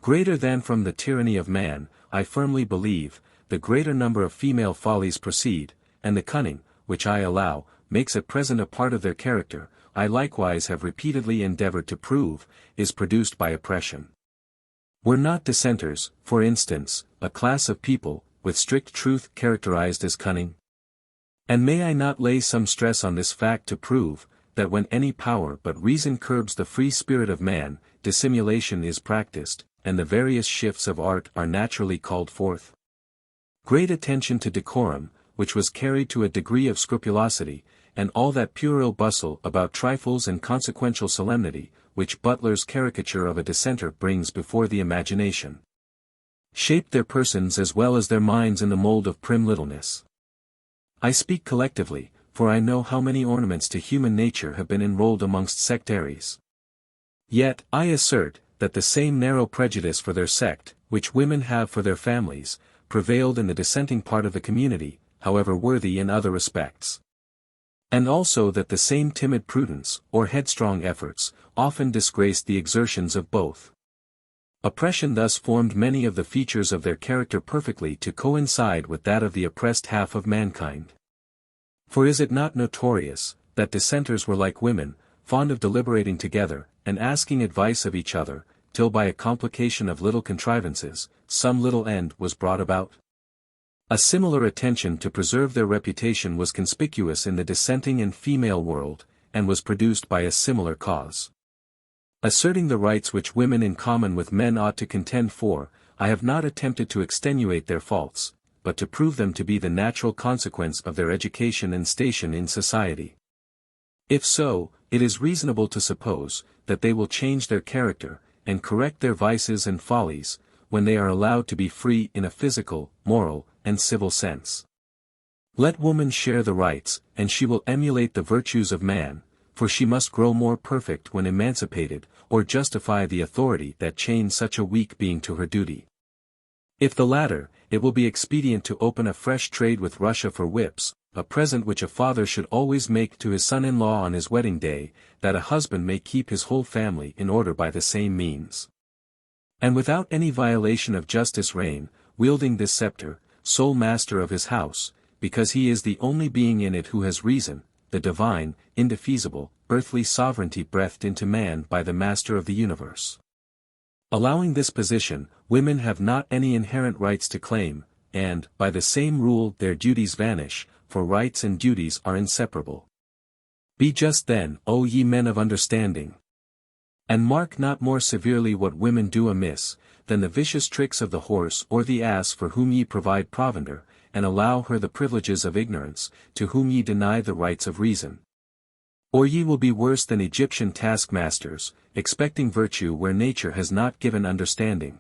Greater than from the tyranny of man, I firmly believe, the greater number of female follies proceed, and the cunning, which I allow, makes at present a part of their character, I likewise have repeatedly endeavored to prove, is produced by oppression. Were not dissenters, for instance, a class of people, with strict truth characterized as cunning? And may I not lay some stress on this fact to prove, that when any power but reason curbs the free spirit of man, dissimulation is practiced, and the various shifts of art are naturally called forth? Great attention to decorum, which was carried to a degree of scrupulosity, and all that puerile bustle about trifles and consequential solemnity, which Butler's caricature of a dissenter brings before the imagination, shaped their persons as well as their minds in the mold of prim littleness. I speak collectively, for I know how many ornaments to human nature have been enrolled amongst sectaries. Yet, I assert, that the same narrow prejudice for their sect, which women have for their families, prevailed in the dissenting part of the community, however worthy in other respects. And also that the same timid prudence, or headstrong efforts, often disgraced the exertions of both. Oppression thus formed many of the features of their character perfectly to coincide with that of the oppressed half of mankind. For is it not notorious, that dissenters were like women, fond of deliberating together, and asking advice of each other, till by a complication of little contrivances, some little end was brought about? A similar attention to preserve their reputation was conspicuous in the dissenting and female world, and was produced by a similar cause. Asserting the rights which women in common with men ought to contend for, I have not attempted to extenuate their faults, but to prove them to be the natural consequence of their education and station in society. If so, it is reasonable to suppose, that they will change their character, and correct their vices and follies, when they are allowed to be free in a physical, moral, and civil sense. Let woman share the rights, and she will emulate the virtues of man, for she must grow more perfect when emancipated, or justify the authority that chains such a weak being to her duty. If the latter, it will be expedient to open a fresh trade with Russia for whips, a present which a father should always make to his son-in-law on his wedding day, that a husband may keep his whole family in order by the same means. And without any violation of justice reign, wielding this scepter, sole master of his house, because he is the only being in it who has reason, the divine, indefeasible, earthly sovereignty breathed into man by the Master of the universe. Allowing this position, women have not any inherent rights to claim, and, by the same rule their duties vanish, for rights and duties are inseparable. Be just then, O ye men of understanding! And mark not more severely what women do amiss, than the vicious tricks of the horse or the ass for whom ye provide provender, and allow her the privileges of ignorance, to whom ye deny the rights of reason. Or ye will be worse than Egyptian taskmasters, expecting virtue where nature has not given understanding.